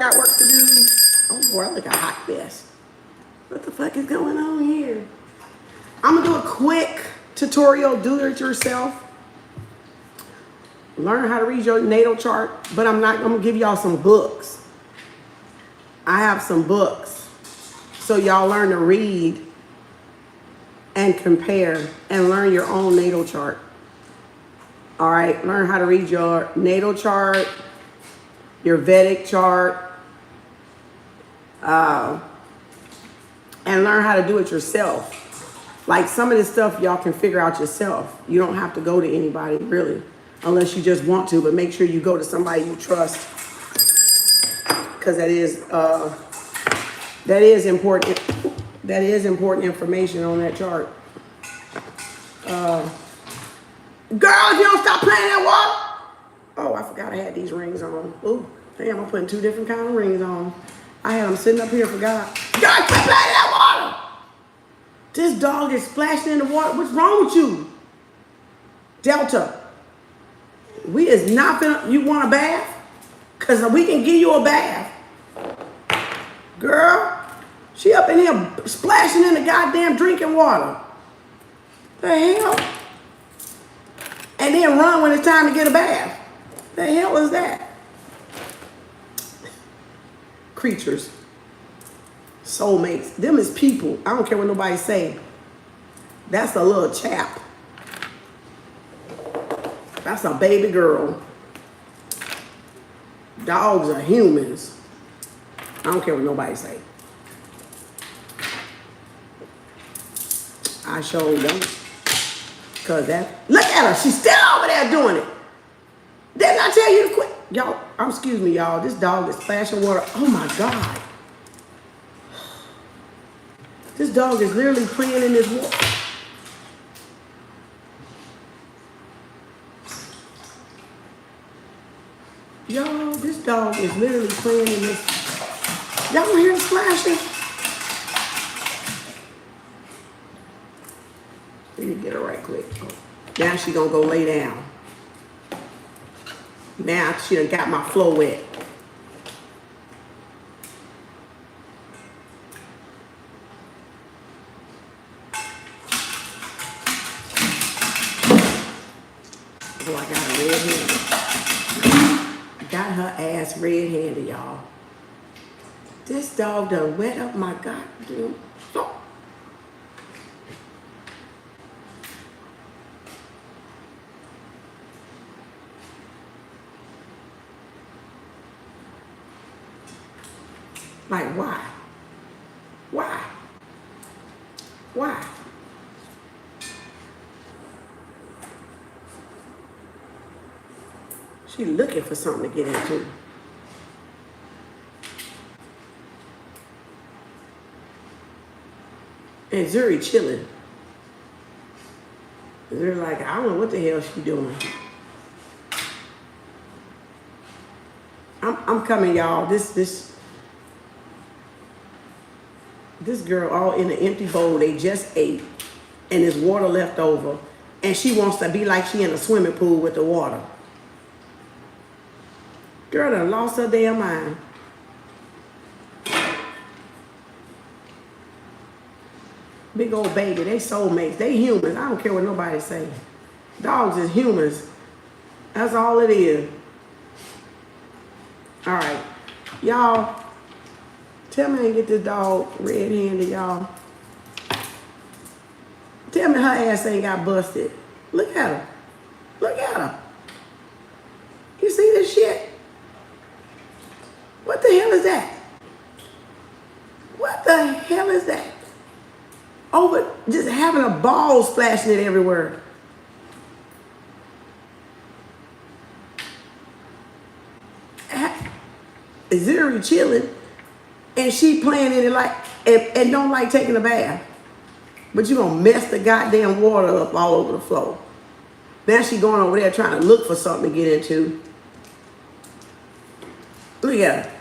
got work to do. Oh boy, I look a hot mess. What the fuck is going on here? I'm gonna do a quick tutorial, do it yourself. Learn how to read your natal chart, but I'm gonna give y'all some books. I have some books. So y'all learn to read and compare and learn your own natal chart. All right, learn how to read your natal chart, your Vedic chart, and learn how to do it yourself. Like some of this stuff y'all can figure out yourself. You don't have to go to anybody really, unless you just want to, but make sure you go to somebody you trust, because that is important. That is important information on that chart. Girl, if you don't stop playing that water. Oh, I forgot I had these rings on. Ooh, damn, I'm putting 2 different kind of rings on. I had them sitting up here, forgot. Girl, quit playing that water. This dog is splashing in the water. What's wrong with you? Delta. We is not finna, you want a bath? Because we can give you a bath. Girl, she up in here splashing in the goddamn drinking water. The hell? And then run when it's time to get a bath. The hell is that? Creatures. Soulmates. Them is people. I don't care what nobody say. That's a little chap. That's a baby girl. Dogs are humans. I don't care what nobody say. I sure don't. Cause look at her, she's still over there doing it. Didn't I tell you to quit? Y'all, excuse me, y'all. This dog is splashing water. Oh my God. This dog is literally playing in this water. Y'all, this dog is literally playing in this. Y'all don't hear the splashing? Let me get her right quick. Now she gonna go lay down. Now she done got my floor wet. Oh, I got her red-handed. Got her ass red-handed, y'all. This dog done wet up my goddamn floor. Like, why? Why? Why? She looking for something to get into. And Zuri chilling. They're like, I don't know what the hell she doing. I'm coming, y'all. This girl all in an empty bowl they just ate, and there's water left over, and she wants to be like she in a swimming pool with the water. Girl done lost her damn mind. Big old baby, they soulmates, they humans. I don't care what nobody say. Dogs is humans. That's all it is. All right, y'all. Tell me I didn't get this dog red-handed, y'all. Tell me her ass ain't got busted. Look at her. Look at her. You see this shit? What the hell is that? What the hell is that? Over just having a ball splashing it everywhere. Zuri chilling. And she playing in it like, and don't like taking a bath. But you gonna mess the goddamn water up all over the floor. Now she going over there trying to look for something to get into. Look at her.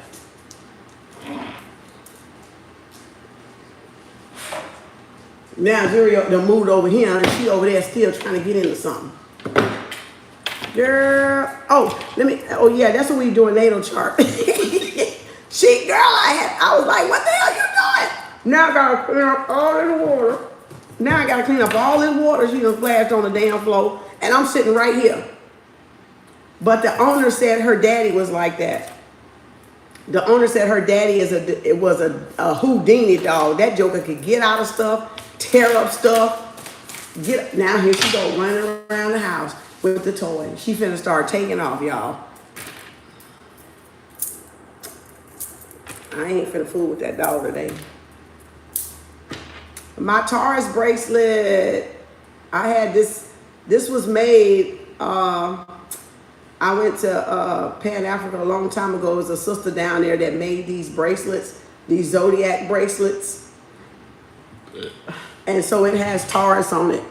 Now Zuri done moved over here and she over there still trying to get into something. Girl, oh yeah, that's what we do in natal chart. I was like, what the hell you doing? Now I gotta clean up all this water. Now I gotta clean up all this water she done splashed on the damn floor. And I'm sitting right here. But the owner said her daddy was like that. The owner said her daddy was a Houdini dog. That joker could get out of stuff, tear up stuff. Now here she go running around the house with the toy. She finna start taking off, y'all. I ain't finna fool with that dog today. My Taurus bracelet, I had this was made, I went to Pan Africa a long time ago. There was a sister down there that made these bracelets, these zodiac bracelets. And so it has Taurus on it.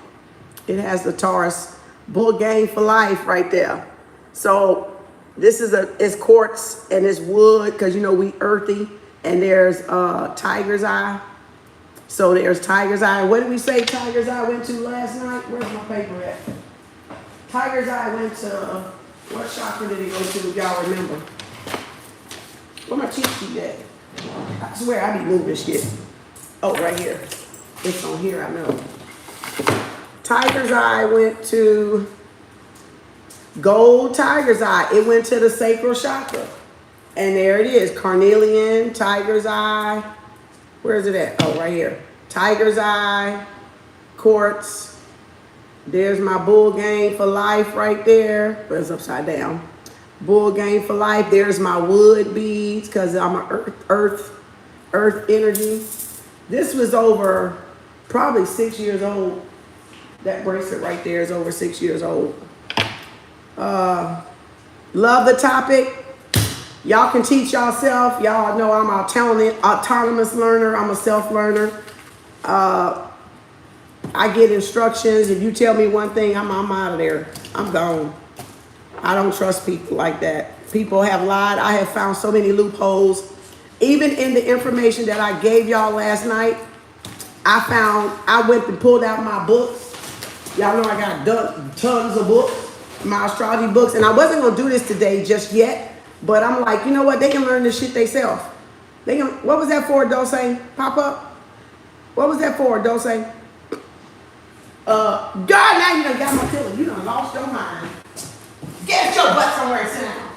It has the Taurus bull gang for life right there. So this is it's quartz and it's wood because you know we earthy. And there's tiger's eye. So there's tiger's eye. What did we say tiger's eye went to last night? Where's my paper at? Tiger's eye went to, what chakra did he go to, if y'all remember? Where my cheat sheet at? I swear I be moving shit. Oh, right here. It's on here, I know. Tiger's eye went to gold tiger's eye. It went to the sacral chakra. And there it is, carnelian, tiger's eye. Where is it at? Oh, right here. Tiger's eye, quartz. There's my bull gang for life right there. But it's upside down. Bull gang for life. There's my wood beads because I'm an earth energy. This was over probably 6 years old. That bracelet right there is over 6 years old. Love the topic. Y'all can teach yourself. Y'all know I'm an autonomous learner. I'm a self-learner. I get instructions. If you tell me one thing, I'm out of there. I'm gone. I don't trust people like that. People have lied. I have found so many loopholes. Even in the information that I gave y'all last night, I went and pulled out my books. Y'all know I got tons of books, my astrology books. And I wasn't going to do this today just yet. But I'm like, you know what? They can learn this shit themselves. What was that for, Dose? Pop up? What was that for, Dose? God, now you done got my feeling. You done lost your mind. Get your butt somewhere and sit down.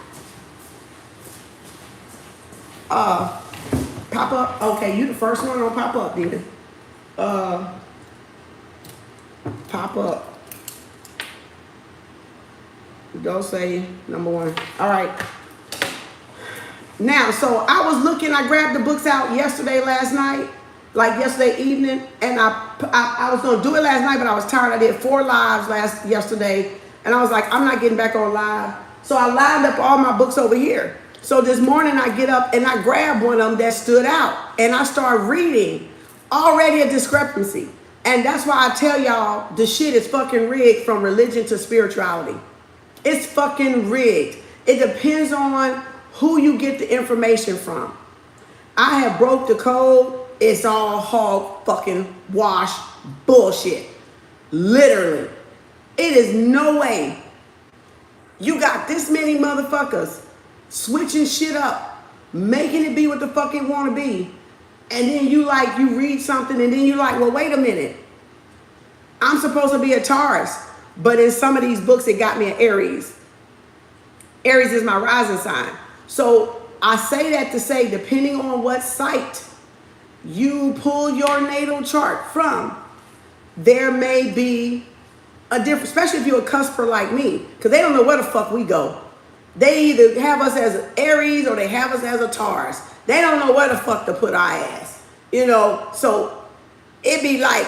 Pop up? Okay, you the first one on pop up, then. Pop up. Dose, number one. All right. Now, so I was looking, I grabbed the books out last night, like yesterday evening, and I was going to do it last night, but I was tired. I did 4 lives yesterday, and I was like, I'm not getting back on live. So I lined up all my books over here. So this morning I get up and I grabbed one of them that stood out, and I started reading. Already a discrepancy. And that's why I tell y'all the shit is fucking rigged from religion to spirituality. It's fucking rigged. It depends on who you get the information from. I have broke the code. It's all hog fucking wash bullshit. Literally. It is no way you got this many motherfuckers switching shit up, making it be what the fuck it want to be. And then you read something and then you like, well, wait a minute. I'm supposed to be a Taurus. But in some of these books, it got me an Aries. Aries is my rising sign. So I say that to say, depending on what site you pull your natal chart from, there may be a difference, especially if you're a cusper like me, because they don't know where the fuck we go. They either have us as an Aries or they have us as a Taurus. They don't know where the fuck to put our ass, you know? So it be like,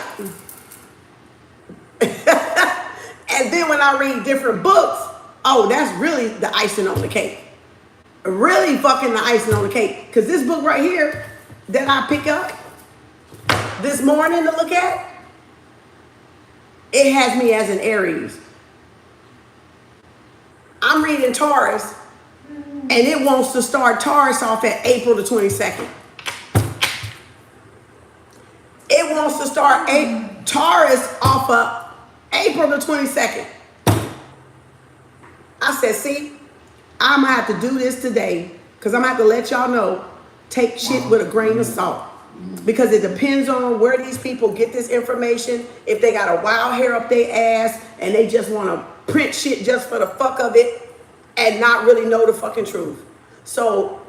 and then when I read different books, oh, that's really the icing on the cake. Really fucking the icing on the cake. Because this book right here that I pick up this morning to look at, it has me as an Aries. I'm reading Taurus, and it wants to start Taurus off at April the 22nd. It wants to start Taurus off of April the 22nd. I said, see, I'm going to have to do this today because I'm going to have to let y'all know take shit with a grain of salt. Because it depends on where these people get this information. If they got a wild hair up their ass and they just want to print shit just for the fuck of it and not really know the fucking truth. So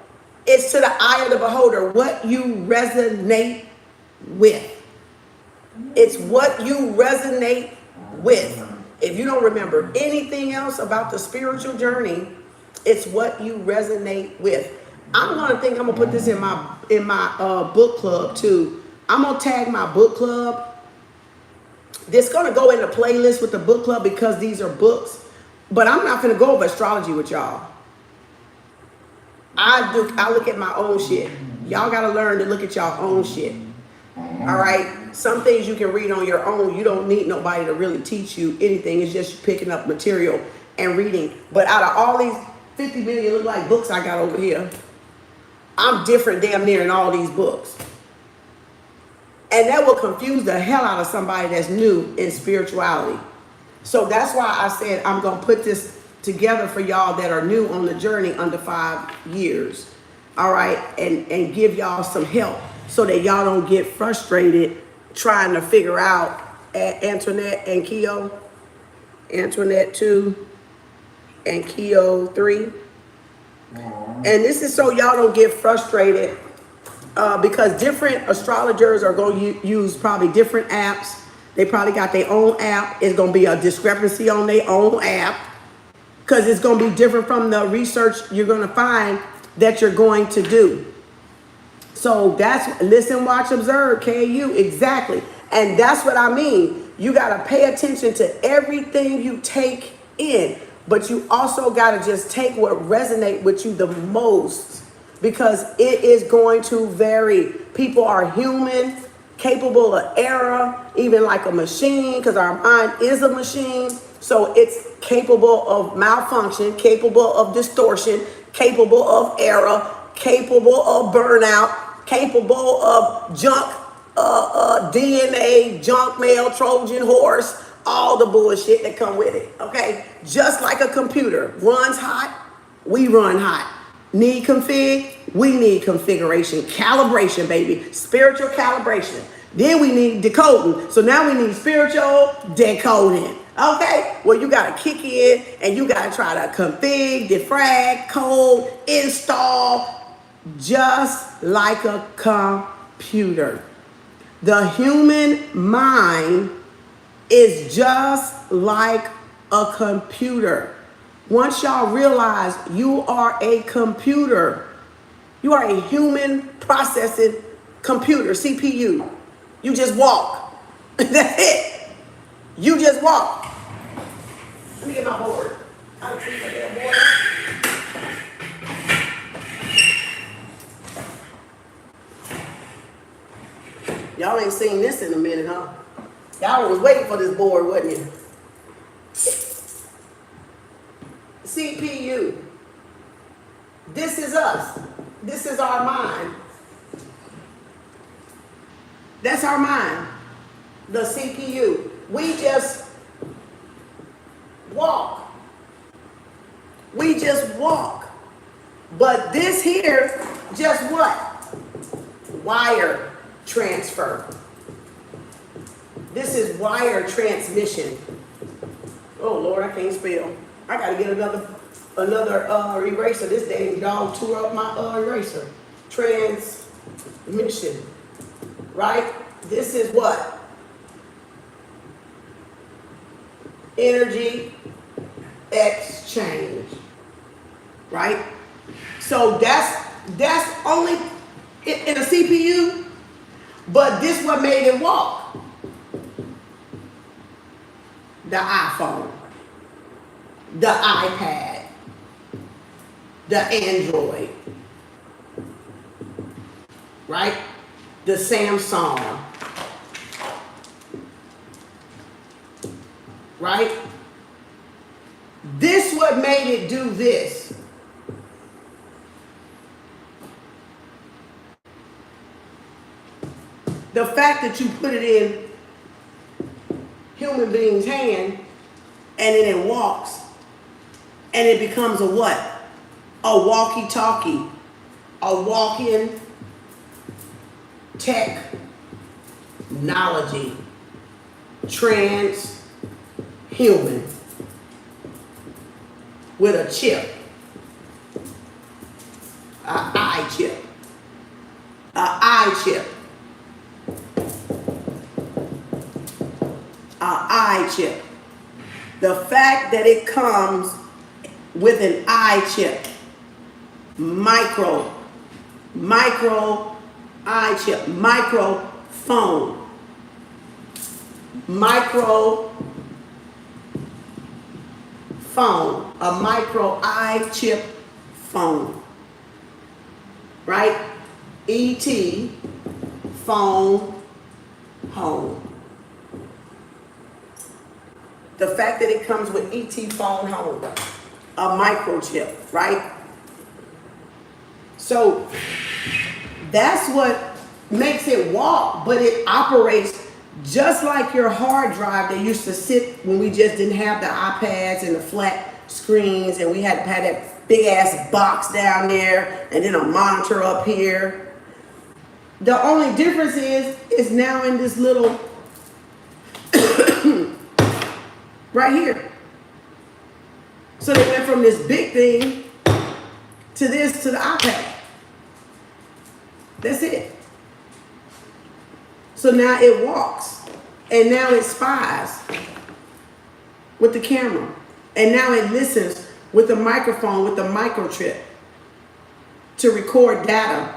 it's to the eye of the beholder what you resonate with. It's what you resonate with. If you don't remember anything else about the spiritual journey, it's what you resonate with. I'm gonna put this in my book club too. I'm gonna tag my book club. This gonna go in the playlist with the book club because these are books. But I'm not gonna go over astrology with y'all. I look at my own shit. Y'all gotta learn to look at y'all own shit. All right. Some things you can read on your own. You don't need nobody to really teach you anything. It's just picking up material and reading. But out of all these 50 million look like books I got over here, I'm different damn near in all these books. And that will confuse the hell out of somebody that's new in spirituality. So that's why I said I'm going to put this together for y'all that are new on the journey under 5 years. All right. And give y'all some help so that y'all don't get frustrated trying to figure out Antoinette and Keo. Antoinette 2 and Keo 3. And this is so y'all don't get frustrated because different astrologers are going to use probably different apps. They probably got their own app. It's going to be a discrepancy on their own app because it's going to be different from the research you're going to find that you're going to do. So that's listen, watch, observe, KU, exactly. And that's what I mean. You got to pay attention to everything you take in. But you also got to just take what resonates with you the most because it is going to vary. People are human, capable of error, even like a machine, because our mind is a machine. So it's capable of malfunction, capable of distortion, capable of error, capable of burnout, capable of junk, DNA, junk mail, Trojan horse, all the bullshit that come with it, okay? Just like a computer runs hot, we run hot. Need config, we need configuration, calibration, baby, spiritual calibration. Then we need decoding. So now we need spiritual decoding, okay? Well, you gotta kick in and you gotta try to config, defrag, code, install, just like a computer. The human mind is just like a computer. Once y'all realize you are a computer, you are a human processing computer, CPU. You just walk. That's it. You just walk. Let me get my board. I'll clean my damn board. Y'all ain't seen this in a minute, huh? Y'all was waiting for this board, wasn't you? CPU. This is us. This is our mind. That's our mind. The CPU. We just walk. We just walk. But this here, just what? Wire transfer. This is wire transmission. Oh Lord, I can't spell. I gotta get another eraser. This dang dog tore up my eraser. Transmission. Right? This is what? Energy exchange. Right? So that's only in a CPU, but this what made it walk. The iPhone, the iPad, the Android, right? The Samsung, right? This what made it do this. The fact that you put it in human being's hand and then it walks and it becomes a what? A walkie-talkie, a walk-in technology, transhuman, with a chip, an eye chip, an eye chip, an eye chip. The fact that it comes with an eye chip, micro eye chip, microphone, a micro eye chip phone, right? ET, phone, home. The fact that it comes with ET, phone, home, a microchip, right? So that's what makes it walk, but it operates just like your hard drive that used to sit when we just didn't have the iPads and the flat screens, and we had that big ass box down there and then a monitor up here. The only difference is it's now in this little right here. So they went from this big thing to this, to the iPad. That's it. So now it walks, and now it spies with the camera, and now it listens with the microphone, with the microchip to record data,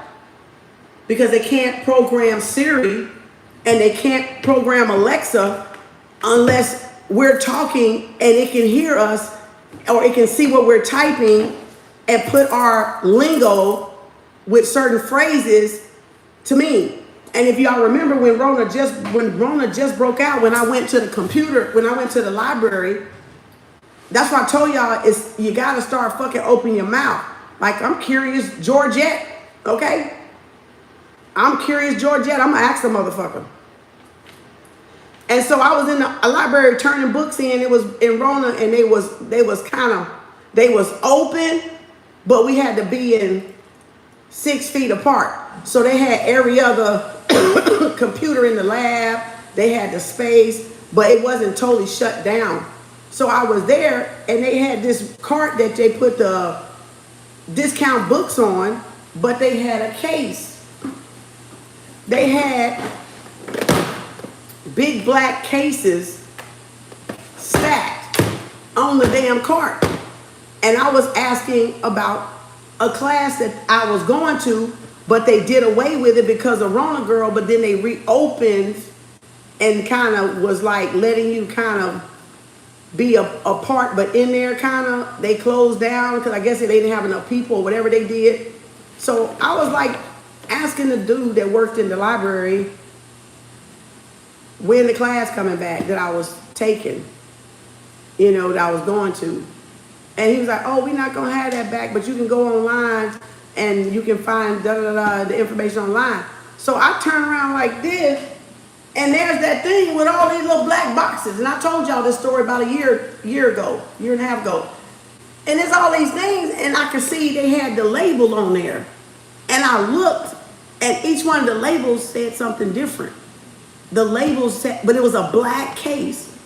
because they can't program Siri and they can't program Alexa unless we're talking and it can hear us, or it can see what we're typing and put our lingo with certain phrases to mean. And if y'all remember when Rona just broke out, when I went to the computer, when I went to the library, that's why I told y'all, is you gotta start fucking opening your mouth. Like, I'm curious Georgette, okay? I'm curious Georgette, I'm gonna ask the motherfucker. And so I was in a library turning books in, it was in Rona, and they was open, but we had to be in 6 feet apart. So they had every other computer in the lab, they had the space, but it wasn't totally shut down. So I was there, and they had this cart that they put the discount books on, but they had a case. They had big black cases stacked on the damn cart. And I was asking about a class that I was going to, but they did away with it because of Rona Girl, but then they reopened and kind of was like letting you kind of be a part, but in there kind of, they closed down because I guess they didn't have enough people or whatever they did. So I was like asking the dude that worked in the library when the class coming back that I was taking, you know, that I was going to. And he was like, oh, we're not going to have that back, but you can go online and you can find the information online. So I turn around like this, and there's that thing with all these little black boxes. And I told y'all this story about a year and a half ago. And there's all these things, and I could see they had the label on there. And I looked, and each one of the labels said something different. The labels said, but it was a black case.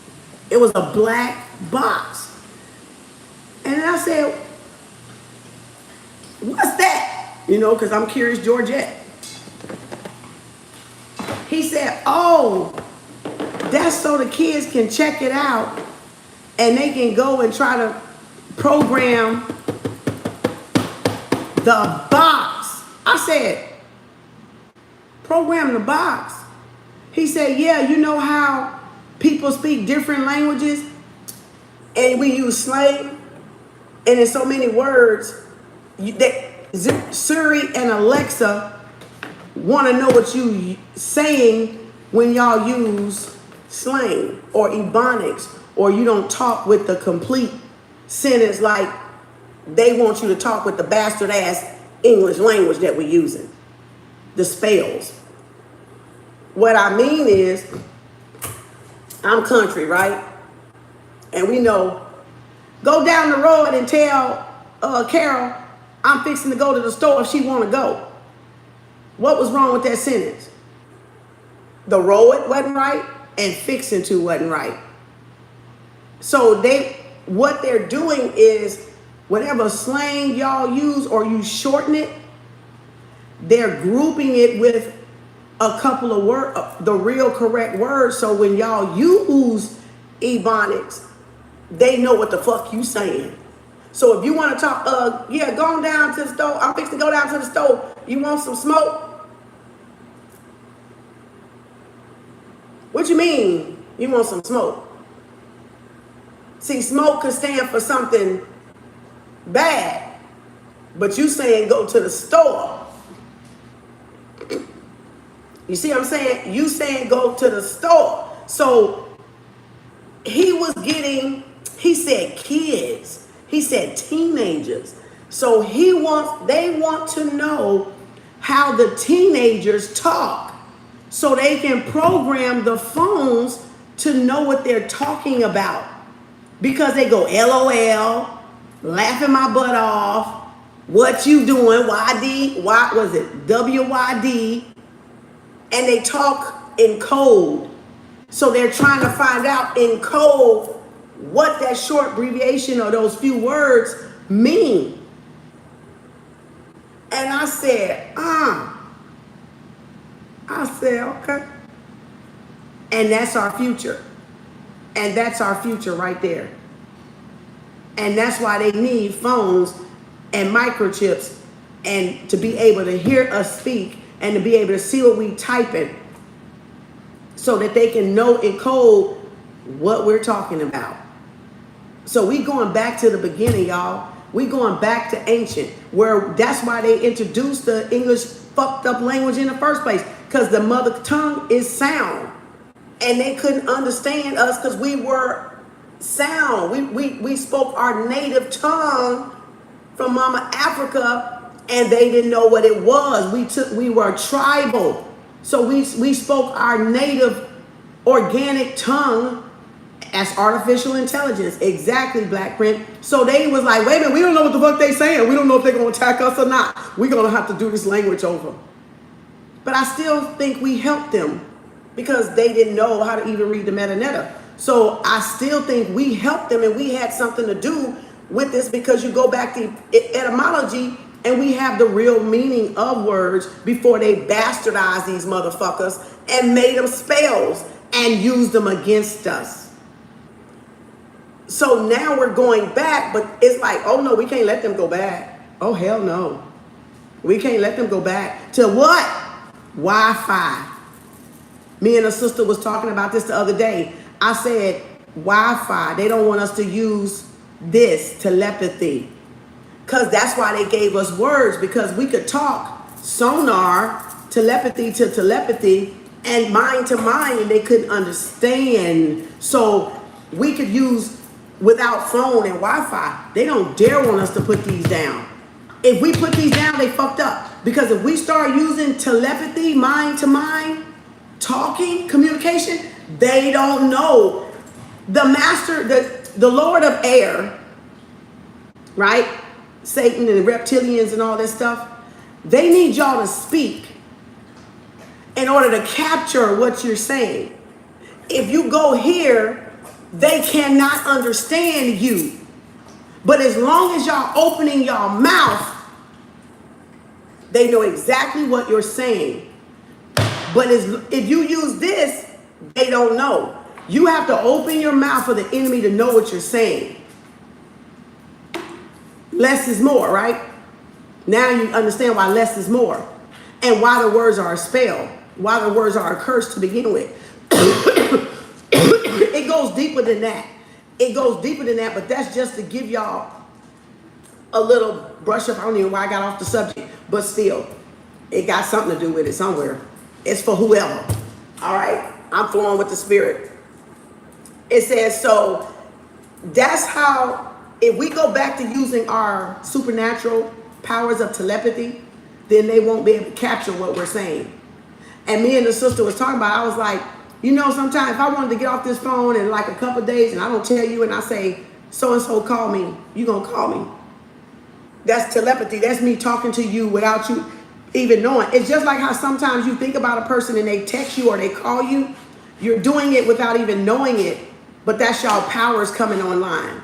It was a black box. And then I said, what's that? You know, because I'm curious Georgette. He said, oh, that's so the kids can check it out and they can go and try to program the box. I said, program the box? He said, yeah, you know how people speak different languages and we use slang? And in so many words, Siri and Alexa want to know what you saying when y'all use slang or ebonics, or you don't talk with the complete sentence like they want you to talk with the bastard ass English language that we're using, the spells. What I mean is, I'm country, right? And we know, go down the road and tell Carol I'm fixing to go to the store if she want to go. What was wrong with that sentence? the roll it wasn't right and fixing to wasn't right. So what they're doing is whatever slang y'all use or you shorten it, they're grouping it with a couple of words, the real correct words. So when y'all use ebonics, they know what the fuck you saying. So if you want to talk, yeah, go on down to the stove. I'm fixing to go down to the stove. You want some smoke? What you mean? You want some smoke? See, smoke could stand for something bad, but you saying go to the store. You see what I'm saying? You saying go to the store. So he said kids. He said teenagers. So they want to know how the teenagers talk so they can program the phones to know what they're talking about. Because they go LOL, laughing my butt off, what you doing, YD, WYD, and they talk in code. So they're trying to find out in code what that short abbreviation or those few words mean. And I said, okay. And that's our future. And that's our future right there. And that's why they need phones and microchips and to be able to hear us speak and to be able to see what we typing so that they can know in code what we're talking about. So we going back to the beginning, y'all. We going back to ancient, where that's why they introduced the English fucked up language in the first place, because the mother tongue is sound. And they couldn't understand us because we were sound. We spoke our native tongue from Mama Africa, and they didn't know what it was. We were tribal. So we spoke our native organic tongue as artificial intelligence. Exactly, Black Print. So they was like, wait a minute, we don't know what the fuck they saying. We don't know if they're going to attack us or not. We're going to have to do this language over. But I still think we helped them, because they didn't know how to even read the metaneta. So I still think we helped them, and we had something to do with this, because you go back to etymology and we have the real meaning of words before they bastardized these motherfuckers and made them spells and used them against us. So now we're going back, but it's like, oh no, we can't let them go back. Oh hell no. We can't let them go back to what? Wi-Fi. Me and a sister was talking about this the other day. I said, Wi-Fi, they don't want us to use this, telepathy. Because that's why they gave us words, because we could talk sonar, telepathy to telepathy, and mind to mind, and they couldn't understand. So we could use without phone and Wi-Fi. They don't dare want us to put these down. If we put these down, they fucked up. Because if we start using telepathy, mind to mind, talking, communication, they don't know. The master, the Lord of Air, right? Satan and the reptilians and all this stuff, they need y'all to speak in order to capture what you're saying. If you go here, they cannot understand you. But as long as y'all opening y'all mouth, they know exactly what you're saying. But if you use this, they don't know. You have to open your mouth for the enemy to know what you're saying. Less is more, right? Now you understand why less is more. And why the words are a spell. Why the words are a curse to begin with. It goes deeper than that. It goes deeper than that, but that's just to give y'all a little brush up. I don't even know why I got off the subject, but still, it got something to do with it somewhere. It's for whoever. All right? I'm flowing with the spirit. It says, so that's how, if we go back to using our supernatural powers of telepathy, then they won't be able to capture what we're saying. And me and the sister was talking about, I was like, you know, sometimes if I wanted to get off this phone in like a couple of days and I don't tell you and I say, so-and-so call me, you gonna call me. That's telepathy. That's me talking to you without you even knowing. It's just like how sometimes you think about a person and they text you or they call you. You're doing it without even knowing it, but that's y'all powers coming online.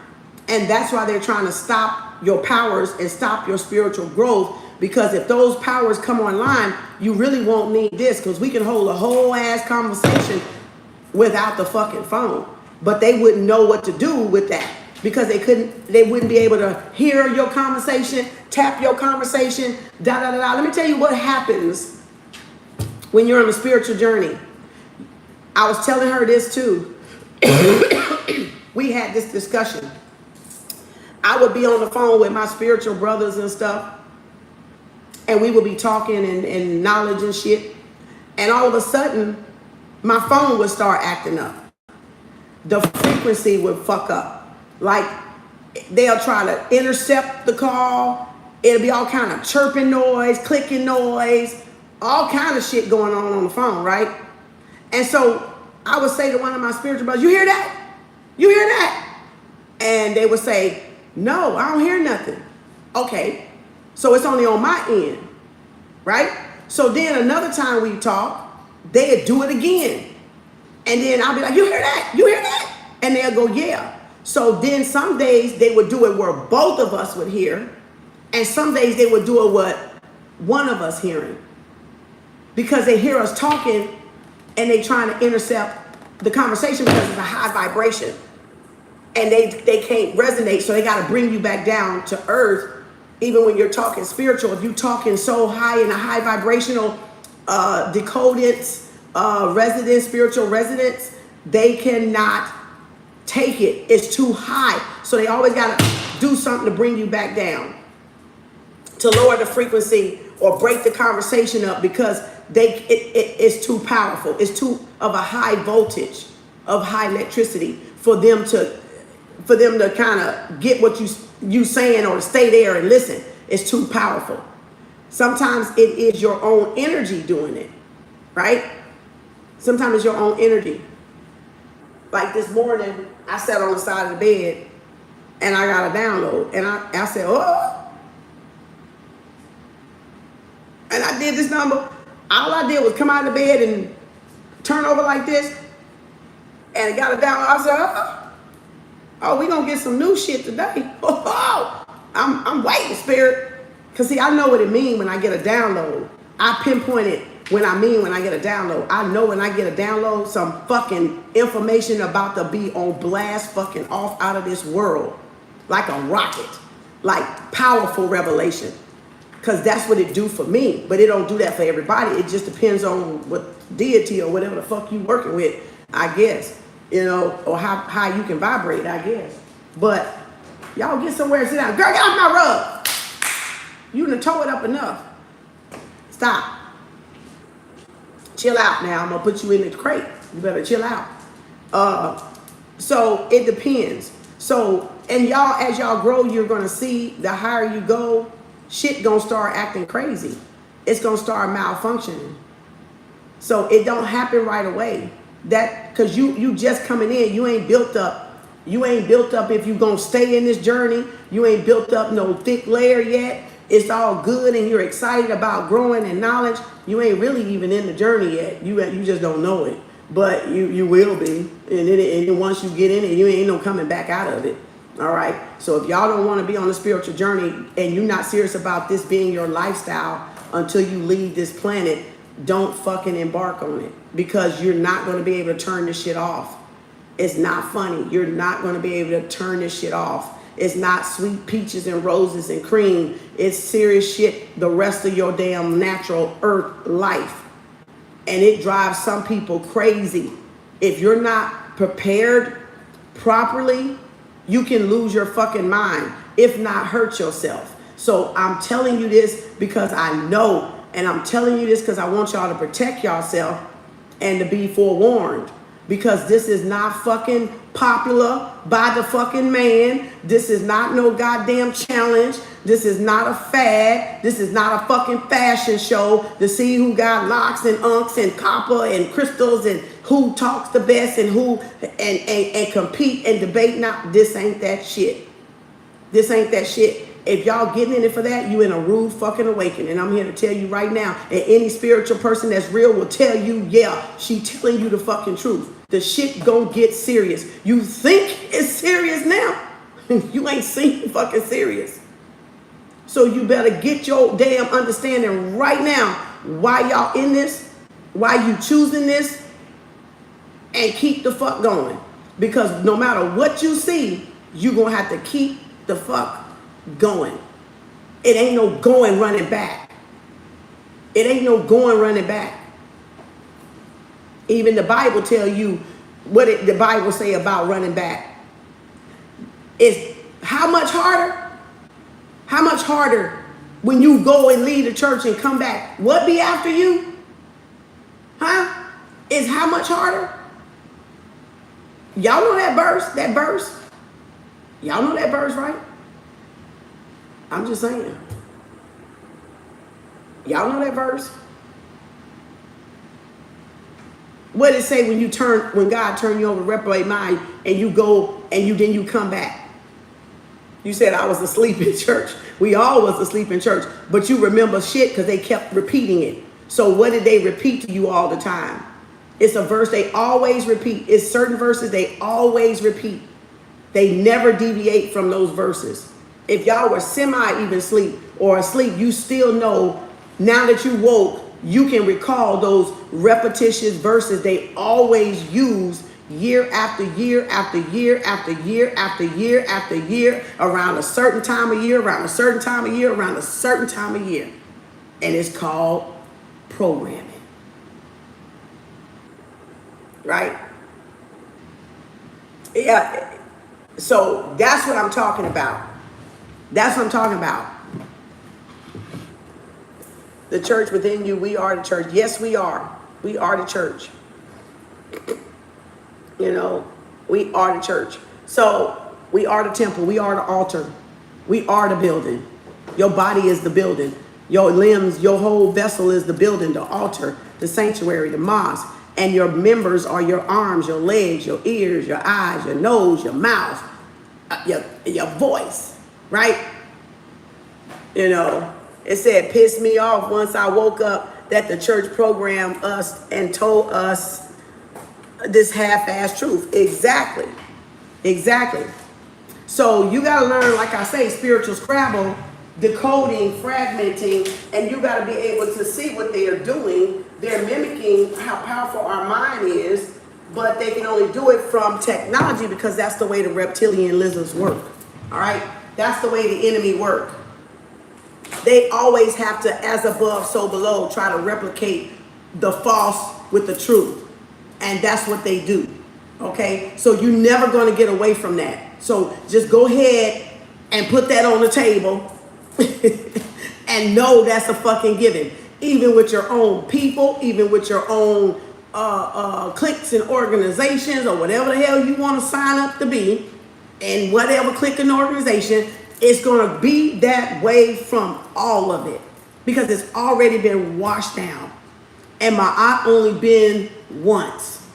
And that's why they're trying to stop your powers and stop your spiritual growth, because if those powers come online, you really won't need this, because we can hold a whole ass conversation without the fucking phone. But they wouldn't know what to do with that, because they wouldn't be able to hear your conversation, tap your conversation, da da da da. Let me tell you what happens when you're on a spiritual journey. I was telling her this too. We had this discussion. I would be on the phone with my spiritual brothers and stuff, and we would be talking and knowledge and shit. And all of a sudden, my phone would start acting up. The frequency would fuck up. Like, they'll try to intercept the call. It'll be all kind of chirping noise, clicking noise, all kind of shit going on the phone, right? And so I would say to one of my spiritual brothers, you hear that? You hear that? And they would say, no, I don't hear nothing. Okay, so it's only on my end, right? So then another time we talk, they'd do it again. And then I'll be like, you hear that? You hear that? And they'll go, yeah. So then some days they would do it where both of us would hear. And some days they would do it what one of us hearing. Because they hear us talking and they trying to intercept the conversation because it's a high vibration. And they can't resonate, so they got to bring you back down to earth. Even when you're talking spiritual, if you're talking so high in a high vibrational decodance, resonance, spiritual resonance, they cannot take it. It's too high. So they always got to do something to bring you back down, to lower the frequency or break the conversation up, because it's too powerful. It's too of a high voltage of high electricity for them to kind of get what you saying or to stay there and listen. It's too powerful. Sometimes it is your own energy doing it, right? Sometimes it's your own energy. Like this morning, I sat on the side of the bed and I got a download, and I said, oh, and I did this number. All I did was come out of the bed and turn over like this, and it got a download. I said, oh, we gonna get some new shit today. Oh, I'm waiting, spirit. Cause see, I know what it means when I get a download. I pinpoint it when I get a download. I know when I get a download, some fucking information about to be on blast, fucking off out of this world. Like a rocket. Like powerful revelation. Cause that's what it do for me. But it don't do that for everybody. It just depends on what deity or whatever the fuck you working with, I guess. You know, or how you can vibrate, I guess. But y'all get somewhere and sit down. Girl, get off my rug. You done tore it up enough. Stop. Chill out now. I'm gonna put you in the crate. You better chill out. So it depends. So, and y'all, as y'all grow, you're gonna see the higher you go, shit gonna start acting crazy. It's gonna start malfunctioning. So it don't happen right away. That, cause you just coming in, you ain't built up. You ain't built up if you gonna stay in this journey. You ain't built up no thick layer yet. It's all good and you're excited about growing in knowledge. You ain't really even in the journey yet. You just don't know it, but you will be. And then once you get in it, you ain't no coming back out of it. All right. So if y'all don't want to be on the spiritual journey and you're not serious about this being your lifestyle until you leave this planet, don't fucking embark on it, because you're not going to be able to turn this shit off. It's not funny. You're not going to be able to turn this shit off. It's not sweet peaches and roses and cream. It's serious shit the rest of your damn natural earth life. And it drives some people crazy. If you're not prepared properly, you can lose your fucking mind, if not hurt yourself. So I'm telling you this because I know. And I'm telling you this because I want y'all to protect yourself and to be forewarned. Because this is not fucking popular by the fucking man. This is not no goddamn challenge. This is not a fad. This is not a fucking fashion show to see who got locks and unks and copper and crystals and who talks the best and who and compete and debate. Now, this ain't that shit. This ain't that shit. if y'all getting in it for that, you in a rude fucking awakening. And I'm here to tell you right now, and any spiritual person that's real will tell you, yeah, she telling you the fucking truth. The shit gonna get serious. You think it's serious now. You ain't seen fucking serious. So you better get your damn understanding right now why y'all in this, why you choosing this, and keep the fuck going. Because no matter what you see, you're gonna have to keep the fuck going. It ain't no going running back. It ain't no going running back. Even the Bible tell you what the Bible say about running back. Is how much harder? How much harder when you go and leave the church and come back? What be after you? Huh? Is how much harder? Y'all know that verse? Y'all know that verse, right? I'm just saying. Y'all know that verse? What did it say when God turned you over to reprobate mind and you go and then you come back? You said I was asleep in church. We all was asleep in church, but you remember shit because they kept repeating it. So what did they repeat to you all the time? It's a verse they always repeat. It's certain verses they always repeat. They never deviate from those verses. If y'all were even asleep or asleep, you still know now that you woke, you can recall those repetitious verses they always use year after year after year after year after year after year, around a certain time of year, around a certain time of year, around a certain time of year. And it's called programming. Right? Yeah. So that's what I'm talking about. That's what I'm talking about. The church within you, we are the church. Yes, we are. We are the church. You know, we are the church. So we are the temple. We are the altar. We are the building. Your body is the building. Your limbs, your whole vessel is the building, the altar, the sanctuary, the mosque. And your members are your arms, your legs, your ears, your eyes, your nose, your mouth, your voice, right? You know, it said, pissed me off once I woke up that the church programmed us and told us this half-ass truth. Exactly. So you got to learn, like I say, spiritual Scrabble, decoding, fragmenting, and you got to be able to see what they are doing. They're mimicking how powerful our mind is, but they can only do it from technology because that's the way the reptilian lizards work. All right? That's the way the enemy work. They always have to, as above, so below, try to replicate the false with the truth. And that's what they do, okay? So you're never going to get away from that. So just go ahead and put that on the table and know that's a fucking given. Even with your own people, even with your own cliques and organizations or whatever the hell you want to sign up to be, and whatever clique and organization, it's going to be that way from all of it because it's already been washed down. And my aunt only been once.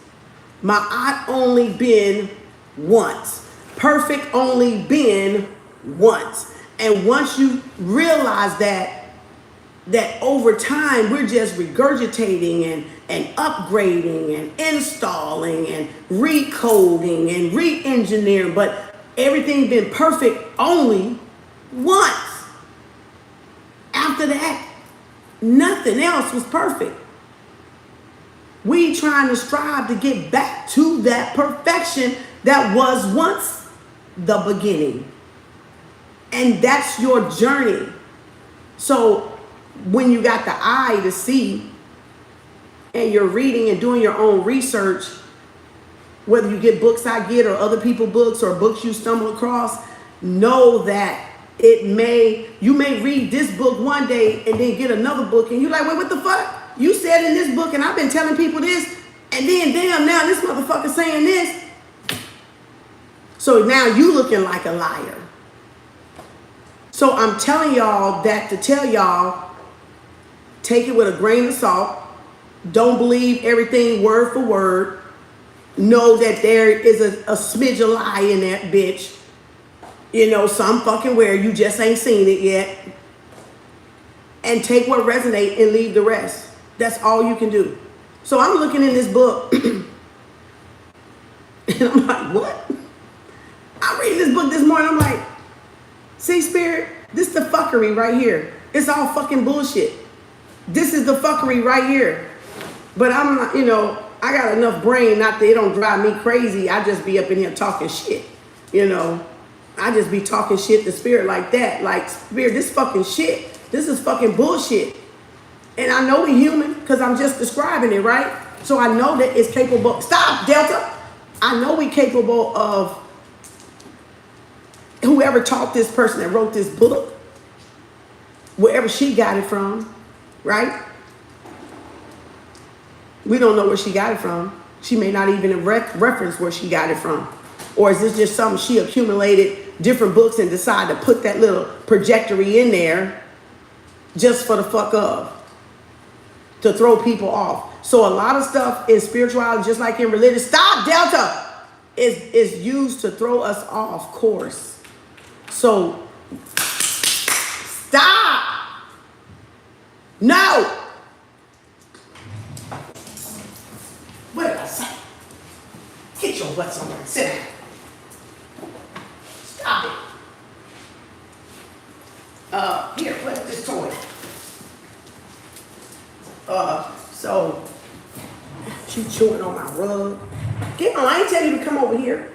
My aunt only been once. Perfect only been once. And once you realize that over time we're just regurgitating and upgrading and installing and recoding and re-engineering, but everything been perfect only once. After that, nothing else was perfect. We trying to strive to get back to that perfection that was once the beginning. And that's your journey. So when you got the eye to see and you're reading and doing your own research, whether you get books I get or other people's books or books you stumble across, know that you may read this book one day and then get another book and you're like, wait, what the fuck? You said in this book and I've been telling people this, and then damn, now this motherfucker saying this. So now you looking like a liar. So I'm telling y'all that to tell y'all, take it with a grain of salt. Don't believe everything word for word. Know that there is a smidge of lie in that bitch. You know, some fucking where you just ain't seen it yet. And take what resonates and leave the rest. That's all you can do. So I'm looking in this book and I'm like, what? I'm reading this book this morning. I'm like, see, Spirit, this is the fuckery right here. It's all fucking bullshit. This is the fuckery right here. But I'm not, you know, I got enough brain not that it don't drive me crazy. I just be up in here talking shit. You know, I just be talking shit to Spirit like that. Like, Spirit, this fucking shit. This is fucking bullshit. And I know we human because I'm just describing it, right? So I know that it's capable. Stop, Delta. I know we capable of whoever taught this person that wrote this book, wherever she got it from, right? We don't know where she got it from. She may not even reference where she got it from. Or is this just something she accumulated different books and decided to put that little trajectory in there just for the fuck of, to throw people off. So a lot of stuff in spirituality, just like in religion, stop, Delta, is used to throw us off course. So stop. No. What did I say? Get your butt somewhere and sit down. Stop it. Here, what's this toy? So she's chewing on my rug. Get on, I ain't tell you to come over here.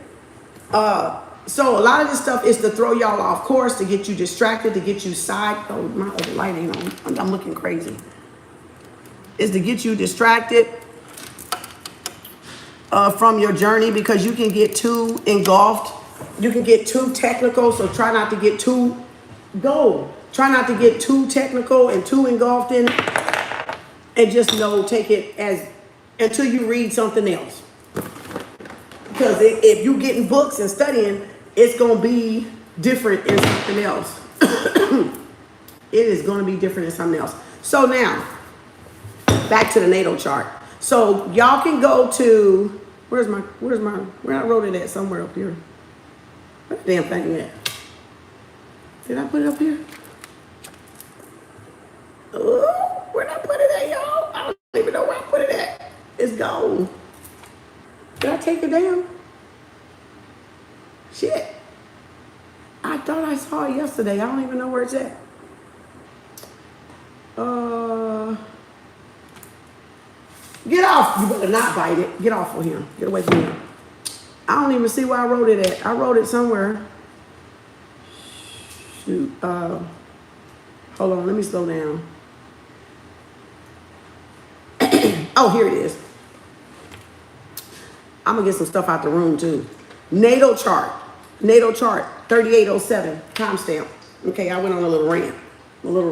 So a lot of this stuff is to throw y'all off course, to get you distracted, to get you oh, my other light ain't on. I'm looking crazy. Is to get you distracted from your journey, because you can get too engulfed. You can get too technical, so try not to get too Try not to get too technical and too engulfed in it, and just take it as until you read something else. Because if you get in books and studying, it's going to be different in something else. It is going to be different in something else. So now, back to the natal chart. So y'all can go to, where I wrote it at, somewhere up here. Where the damn thing at? Did I put it up here? Oh, where'd I put it at, y'all? I don't even know where I put it at. It's gone. Did I take it down? Shit. I thought I saw it yesterday. I don't even know where it's at. Get off. You better not bite it. Get off of him. Get away from him. I don't even see where I wrote it at. I wrote it somewhere. Shoot. Hold on. Let me slow down. Oh, here it is. I'm going to get some stuff out the room, too. Natal chart. Natal chart, 3807, timestamp. Okay, I went on a little rant. A little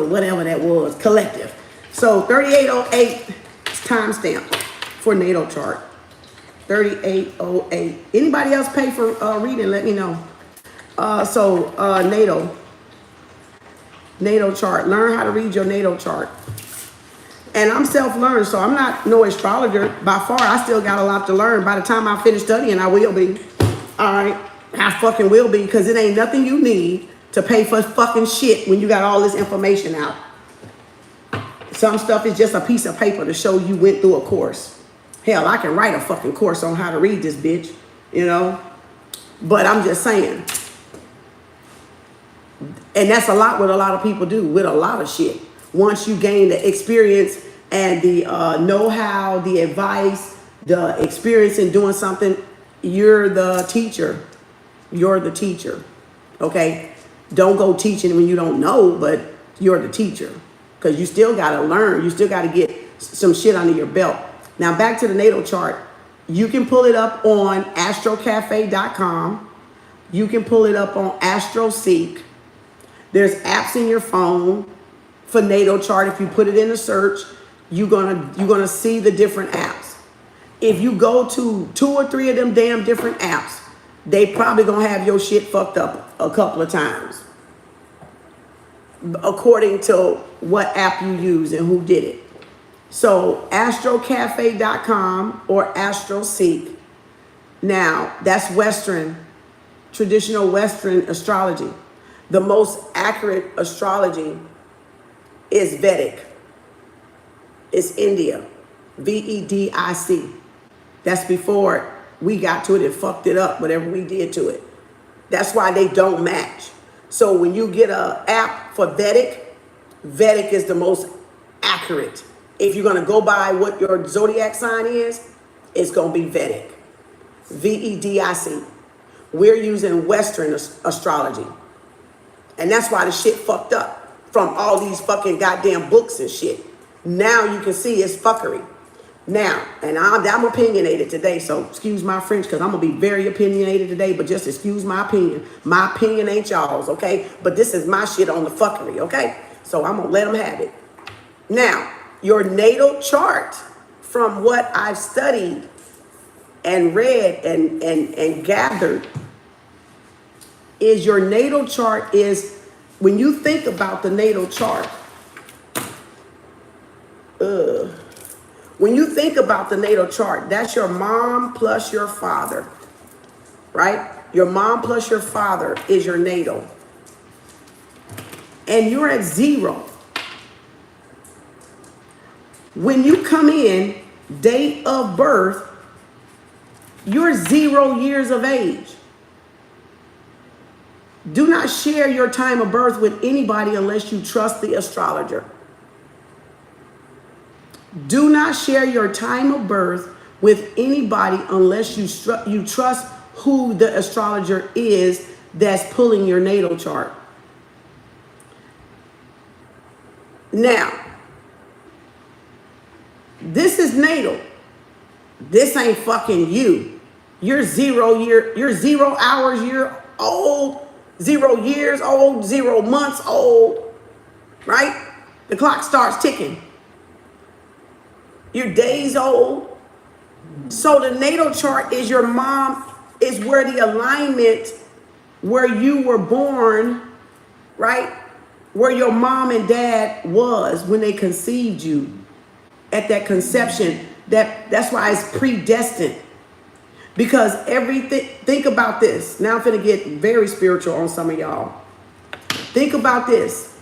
whatever that was, collective. So 3808 timestamp for natal chart. 3808. Anybody else pay for reading? Let me know. Natal chart. Learn how to read your natal chart. And I'm self-learned, so I'm not no astrologer. By far, I still got a lot to learn. By the time I finish studying, I will be. All right? I fucking will be, because it ain't nothing you need to pay for fucking shit when you got all this information out. Some stuff is just a piece of paper to show you went through a course. Hell, I can write a fucking course on how to read this bitch, you know? But I'm just saying. And that's a lot what a lot of people do with a lot of shit. Once you gain the experience and the know-how, the advice, the experience in doing something, you're the teacher. You're the teacher, okay? Don't go teaching when you don't know, but you're the teacher, because you still got to learn. You still got to get some shit under your belt. Now, back to the natal chart. You can pull it up on astrocafe.com. You can pull it up on AstroSeek. There's apps in your phone for natal chart. If you put it in a search, you're gonna see the different apps. If you go to 2 or 3 of them damn different apps, they probably gonna have your shit fucked up a couple of times, according to what app you use and who did it. So astrocafe.com or AstroSeek. Now, that's Western traditional Western astrology. The most accurate astrology is Vedic. It's India. Vedic. That's before we got to it and fucked it up, whatever we did to it. That's why they don't match. So when you get an app for Vedic, Vedic is the most accurate. If you're going to go by what your zodiac sign is, it's going to be Vedic. Vedic. We're using Western astrology. And that's why the shit fucked up from all these fucking goddamn books and shit. Now you can see it's fuckery. Now, and I'm opinionated today, so excuse my French, because I'm going to be very opinionated today, but just excuse my opinion. My opinion ain't y'all's, okay? But this is my shit on the fuckery, okay? So I'm going to let them have it. Now, your natal chart, from what I've studied and read and gathered, is your natal chart is, when you think about the natal chart, when you think about the natal chart, that's your mom plus your father, right? Your mom plus your father is your natal. And you're at 0. When you come in, date of birth, you're 0 years of age. Do not share your time of birth with anybody unless you trust the astrologer. Do not share your time of birth with anybody unless you trust who the astrologer is that's pulling your natal chart. Now, this is natal. This ain't fucking you. You're 0 hours, you're old, 0 years old, 0 months old, right? The clock starts ticking. You're days old. So the natal chart is your mom, is where the alignment, where you were born, right? Where your mom and dad was when they conceived you at that conception. That's why it's predestined. Because everything, think about this. Now I'm finna get very spiritual on some of y'all. Think about this.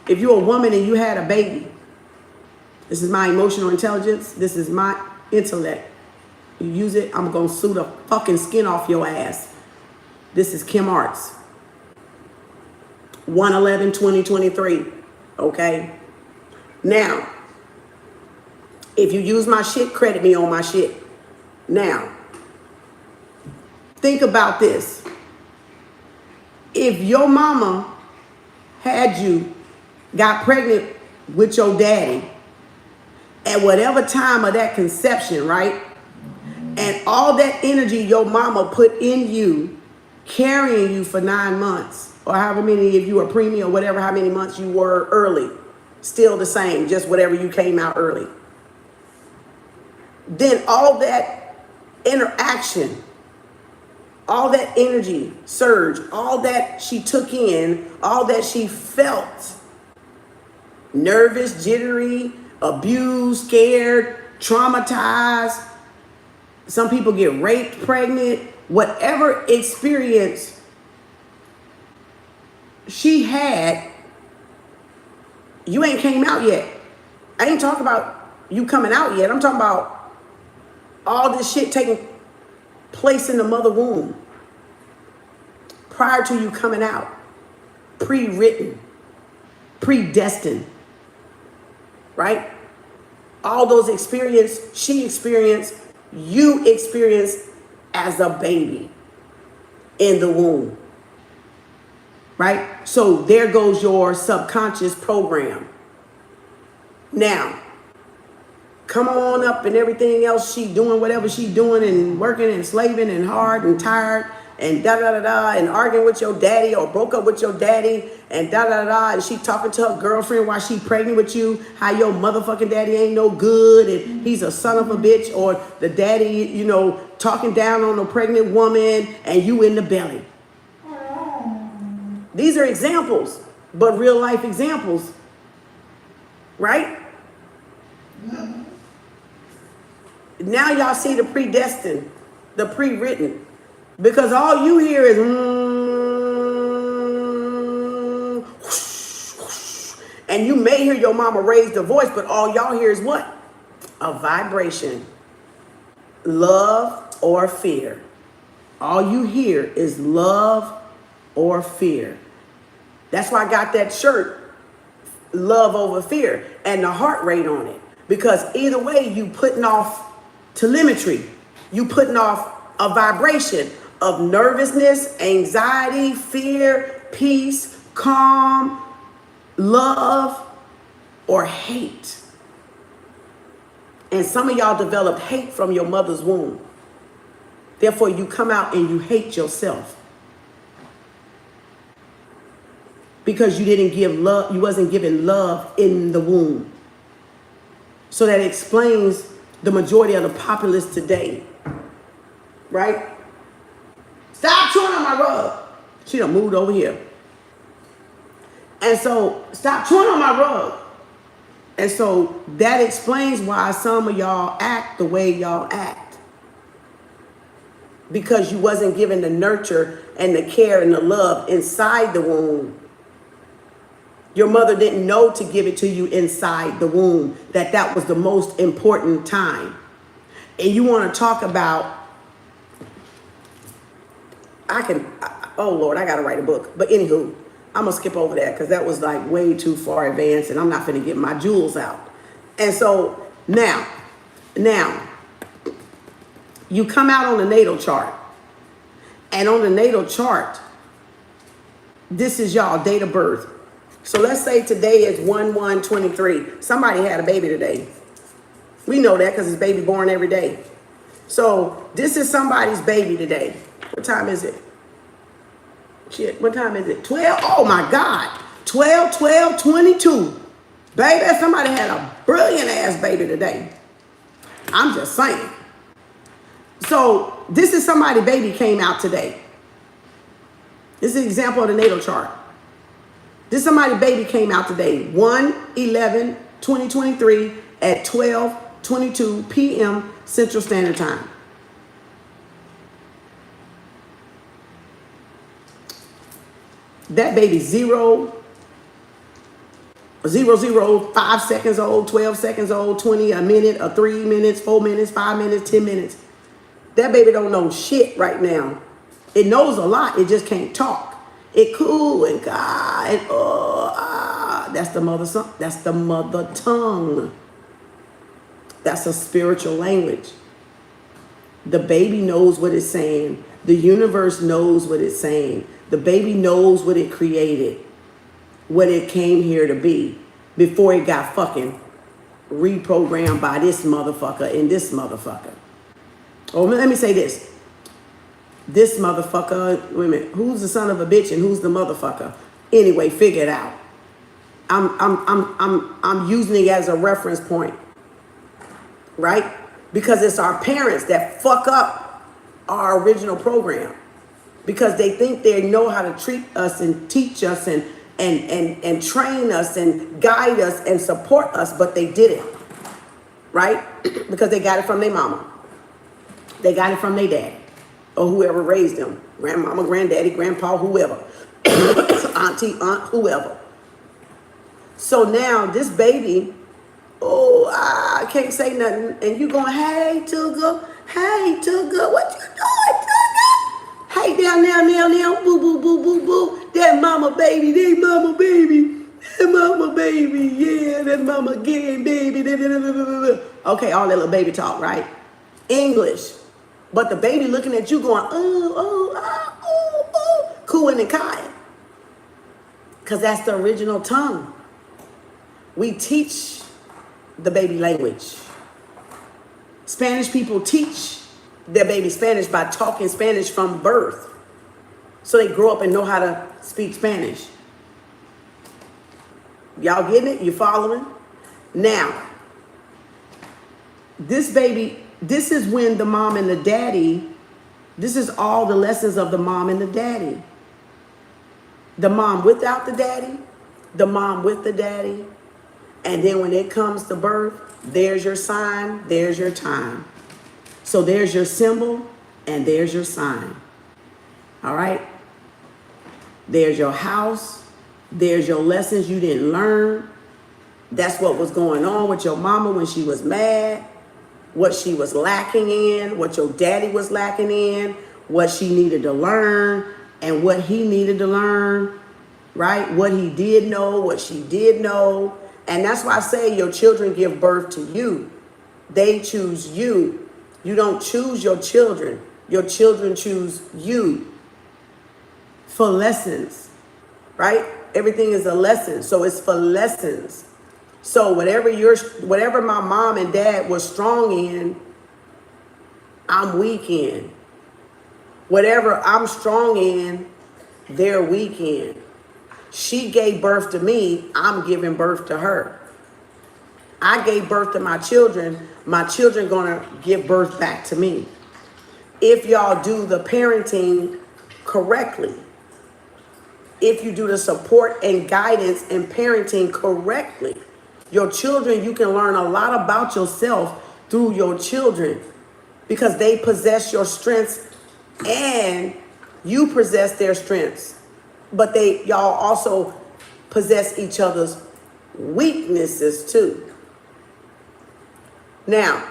If you're a woman and you had a baby, this is my emotional intelligence. This is my intellect. You use it, I'm gonna sue the fucking skin off your ass. This is Kem Arts. 1/11/2023. Okay? Now, if you use my shit, credit me on my shit. Now, think about this. If your mama had you, got pregnant with your daddy, at whatever time of that conception, right? And all that energy your mama put in you, carrying you for 9 months, or however many, if you were preemie or whatever, how many months you were early, still the same, just whatever you came out early. Then all that interaction, all that energy surge, all that she took in, all that she felt, nervous, jittery, abused, scared, traumatized. Some people get raped, pregnant, whatever experience she had, you ain't came out yet. I ain't talking about you coming out yet. I'm talking about all this shit taking place in the mother womb prior to you coming out. Pre-written, predestined. Right? All those experiences she experienced, you experienced as a baby in the womb. Right? So there goes your subconscious program. Now, come on up and everything else she doing, whatever she doing and working and slaving and hard and tired and da-da-da-da and arguing with your daddy or broke up with your daddy and da-da-da-da, and she talking to her girlfriend while she pregnant with you, how your motherfucking daddy ain't no good and he's a son of a bitch, or the daddy, you know, talking down on a pregnant woman and you in the belly. These are examples, but real life examples, right? Now y'all see the predestined, the pre-written. Because all you hear is and you may hear your mama raise the voice, but all y'all hear is what? A vibration. Love or fear. All you hear is love or fear. That's why I got that shirt, love over fear, and the heart rate on it. Because either way, you putting off telemetry. You putting off a vibration of nervousness, anxiety, fear, peace, calm, love, or hate. And some of y'all develop hate from your mother's womb. Therefore, you come out and you hate yourself. Because you didn't give love, you wasn't given love in the womb. So that explains the majority of the populace today. Right? Stop chewing on my rug. She done moved over here. And so, stop chewing on my rug. And so that explains why some of y'all act the way y'all act. Because you wasn't given the nurture and the care and the love inside the womb. Your mother didn't know to give it to you inside the womb, that was the most important time. And you want to talk about, oh Lord, I got to write a book. But anywho, I'm going to skip over that because that was like way too far advanced and I'm not going to get my jewels out. And so now, you come out on the natal chart. And on the natal chart, this is y'all date of birth. So let's say today is 1/1/23. Somebody had a baby today. We know that because it's baby born every day. So this is somebody's baby today. What time is it? Shit, what time is it? 12? Oh my God. 12/12/22. Baby, somebody had a brilliant ass baby today. I'm just saying. So this is somebody's baby came out today. This is an example of the natal chart. This somebody's baby came out today. 1/11/2023 at 12:22 p.m. Central Standard Time. That baby 0, 5 seconds old, 12 seconds old, 20, a minute, 3 minutes, 4 minutes, 5 minutes, 10 minutes. That baby don't know shit right now. It knows a lot. It just can't talk. It cool and God and that's the mother son. That's the mother tongue. That's a spiritual language. The baby knows what it's saying. The universe knows what it's saying. The baby knows what it created, what it came here to be before it got fucking reprogrammed by this motherfucker and this motherfucker. Oh, let me say this. This motherfucker, wait a minute, who's the son of a bitch and who's the motherfucker? Anyway, figure it out. I'm using it as a reference point, right? Because it's our parents that fuck up our original program. Because they think they know how to treat us and teach us and train us and guide us and support us, but they didn't, right? Because they got it from their mama. They got it from their dad or whoever raised them. Grandmama, granddaddy, grandpa, whoever. Auntie, aunt, whoever. So now this baby, I can't say nothing. And you going, hey, Tugga, what you doing, Tugga? Hey, down, boo, boo, boo, boo, boo. That mama baby, yeah, that mama again, baby. Okay, all that little baby talk, right? English. But the baby looking at you going, cooing and cawing. Because that's the original tongue. We teach the baby language. Spanish people teach their baby Spanish by talking Spanish from birth. So they grow up and know how to speak Spanish. Y'all getting it? You following? Now, this baby, this is when the mom and the daddy, this is all the lessons of the mom and the daddy. The mom without the daddy, the mom with the daddy. And then when it comes to birth, there's your sign, there's your time. So there's your symbol and there's your sign. All right? There's your house. There's your lessons you didn't learn. That's what was going on with your mama when she was mad, what she was lacking in, what your daddy was lacking in, what she needed to learn, and what he needed to learn, right? What he did know, what she did know. And that's why I say your children give birth to you. They choose you. You don't choose your children. Your children choose you for lessons, right? Everything is a lesson, so it's for lessons. So whatever my mom and dad was strong in, I'm weak in. Whatever I'm strong in, they're weak in. She gave birth to me, I'm giving birth to her. I gave birth to my children gonna give birth back to me. If y'all do the parenting correctly, if you do the support and guidance and parenting correctly, your children, you can learn a lot about yourself through your children because they possess your strengths and you possess their strengths. But y'all also possess each other's weaknesses too. Now,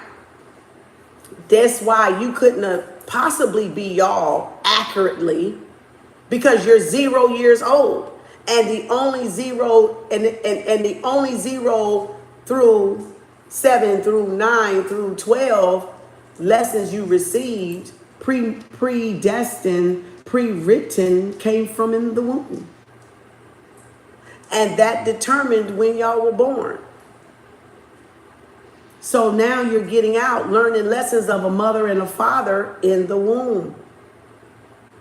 that's why you couldn't possibly be y'all accurately because you're 0 years old. And the only zero and the only zero through 7 through 9 through 12 lessons you received predestined, pre-written came from in the womb. And that determined when y'all were born. So now you're getting out, learning lessons of a mother and a father in the womb.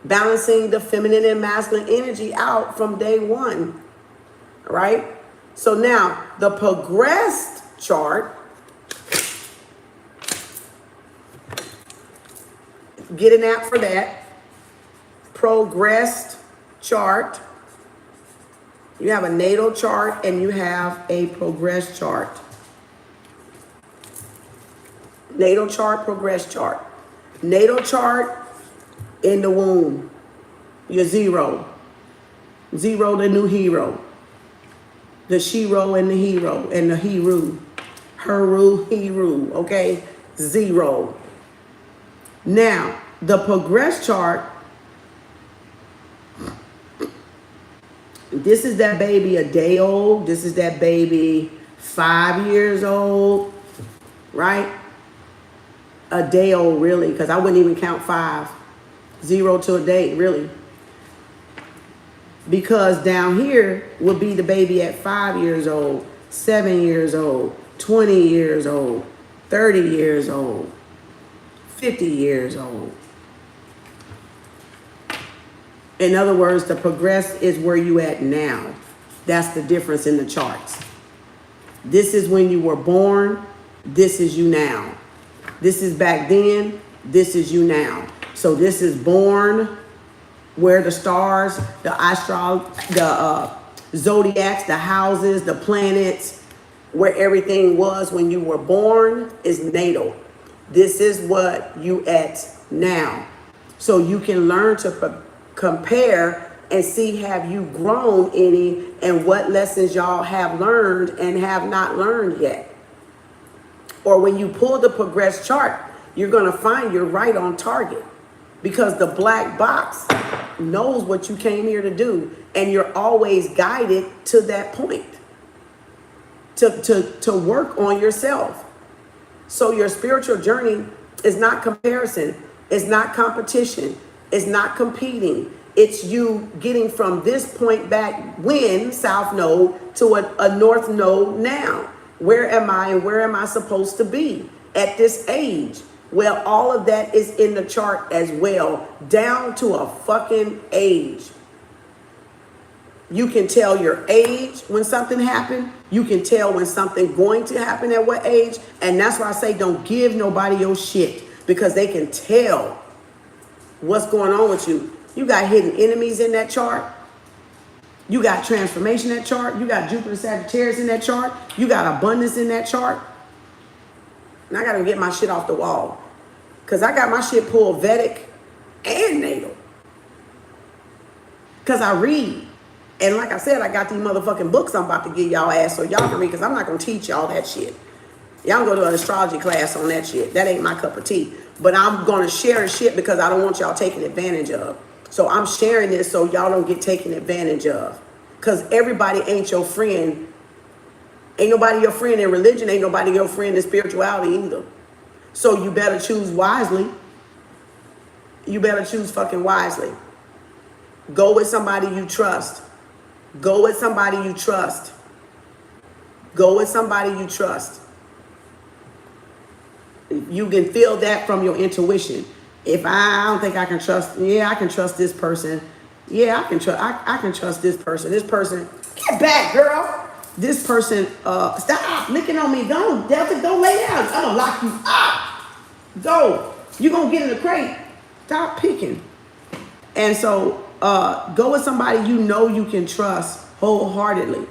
Balancing the feminine and masculine energy out from day one, right? So now the progressed chart, get an app for that. Progressed chart. You have a natal chart and you have a progressed chart. Natal chart, progressed chart. Natal chart, in the womb, you're 0. 0, the new hero. The shero and the hero and the heru. Heru, heru, okay? 0. Now, the progress chart, this is that baby a day old. This is that baby 5 years old, right? A day old, really, because I wouldn't even count 5. 0 to a day, really. Because down here will be the baby at 5 years old, 7 years old, 20 years old, 30 years old, 50 years old. In other words, the progress is where you at now. That's the difference in the charts. This is when you were born. This is you now. This is back then. This is you now. So this is born, where the stars, the zodiacs, the houses, the planets, where everything was when you were born is natal. This is what you at now. So you can learn to compare and see, have you grown any and what lessons y'all have learned and have not learned yet. Or when you pull the progress chart, you're going to find you're right on target. Because the black box knows what you came here to do. And you're always guided to that point. To work on yourself. So your spiritual journey is not comparison. It's not competition. It's not competing. It's you getting from this point back when, south node, to a north node now. Where am I and where am I supposed to be at this age? Well, all of that is in the chart as well, down to a fucking age. You can tell your age when something happened. You can tell when something going to happen at what age. And that's why I say don't give nobody your shit, because they can tell what's going on with you. You got hidden enemies in that chart. You got transformation in that chart. You got Jupiter Sagittarius in that chart. You got abundance in that chart. And I got to get my shit off the wall. Because I got my shit pulled Vedic and natal. Because I read. And like I said, I got these motherfucking books I'm about to give y'all ass so y'all can read, because I'm not going to teach y'all that shit. Y'all go to an astrology class on that shit. That ain't my cup of tea. But I'm going to share shit because I don't want y'all taken advantage of. So I'm sharing this so y'all don't get taken advantage of. Because everybody ain't your friend. Ain't nobody your friend in religion. Ain't nobody your friend in spirituality either. So you better choose wisely. You better choose fucking wisely. Go with somebody you trust. Go with somebody you trust. Go with somebody you trust. You can feel that from your intuition. If I don't think I can trust, yeah, I can trust this person. Yeah, I can trust this person. This person, get back, girl. This person, stop licking on me. Don't, Delta, don't lay down. I'm gonna lock you up. Go. You're gonna get in the crate. Stop picking. And so go with somebody you know you can trust wholeheartedly,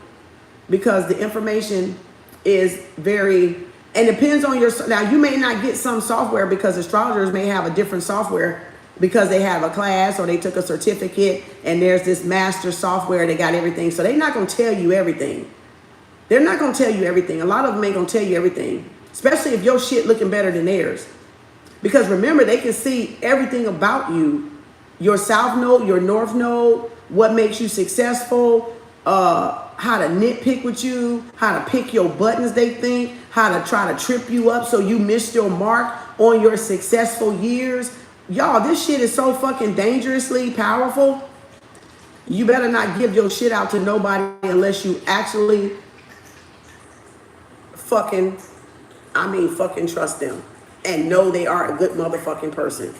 because the information is very, and depends on your, now you may not get some software because astrologers may have a different software because they have a class or they took a certificate and there's this master software, they got everything. So they're not going to tell you everything. They're not going to tell you everything. A lot of them ain't going to tell you everything, especially if your shit looking better than theirs. Because remember, they can see everything about you, your south node, your north node, what makes you successful, how to nitpick with you, how to pick your buttons, they think, how to try to trip you up so you missed your mark on your successful years. Y'all, this shit is so fucking dangerously powerful. You better not give your shit out to nobody unless you actually fucking trust them and know they are a good motherfucking person.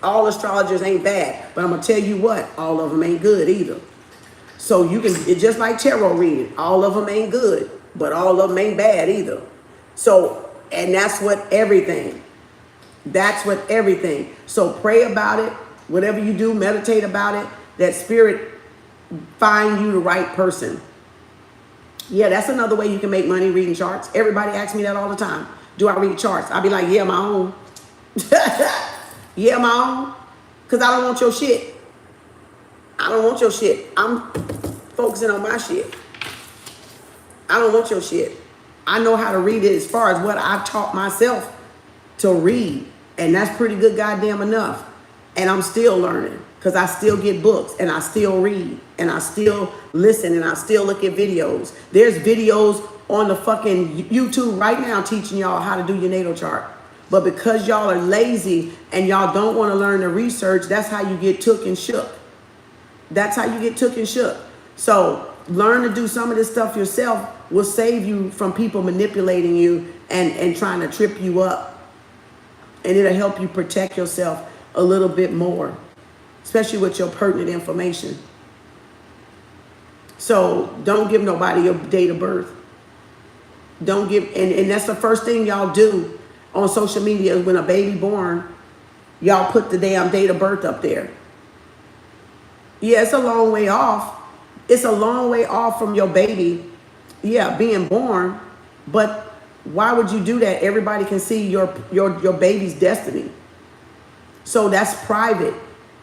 All astrologers ain't bad, but I'm gonna tell you what, all of them ain't good either. So you can, it's just like tarot reading. All of them ain't good, but all of them ain't bad either. So, and that's what everything. That's what everything. So pray about it. Whatever you do, meditate about it. That spirit find you the right person. Yeah, that's another way you can make money, reading charts. Everybody asks me that all the time. Do I read charts? I'll be like, yeah, my own. Yeah, my own. Because I don't want your shit. I don't want your shit. I'm focusing on my shit. I don't want your shit. I know how to read it as far as what I've taught myself to read. And that's pretty good goddamn enough. And I'm still learning because I still get books and I still read and I still listen and I still look at videos. There's videos on the fucking YouTube right now teaching y'all how to do your natal chart. But because y'all are lazy and y'all don't want to learn the research, that's how you get took and shook. That's how you get took and shook. So learn to do some of this stuff yourself will save you from people manipulating you and trying to trip you up. And it'll help you protect yourself a little bit more, especially with your pertinent information. So don't give nobody your date of birth. Don't give, and that's the first thing y'all do on social media. When a baby born, y'all put the damn date of birth up there. Yeah, it's a long way off. It's a long way off from your baby, yeah, being born. But why would you do that? Everybody can see your baby's destiny. So that's private.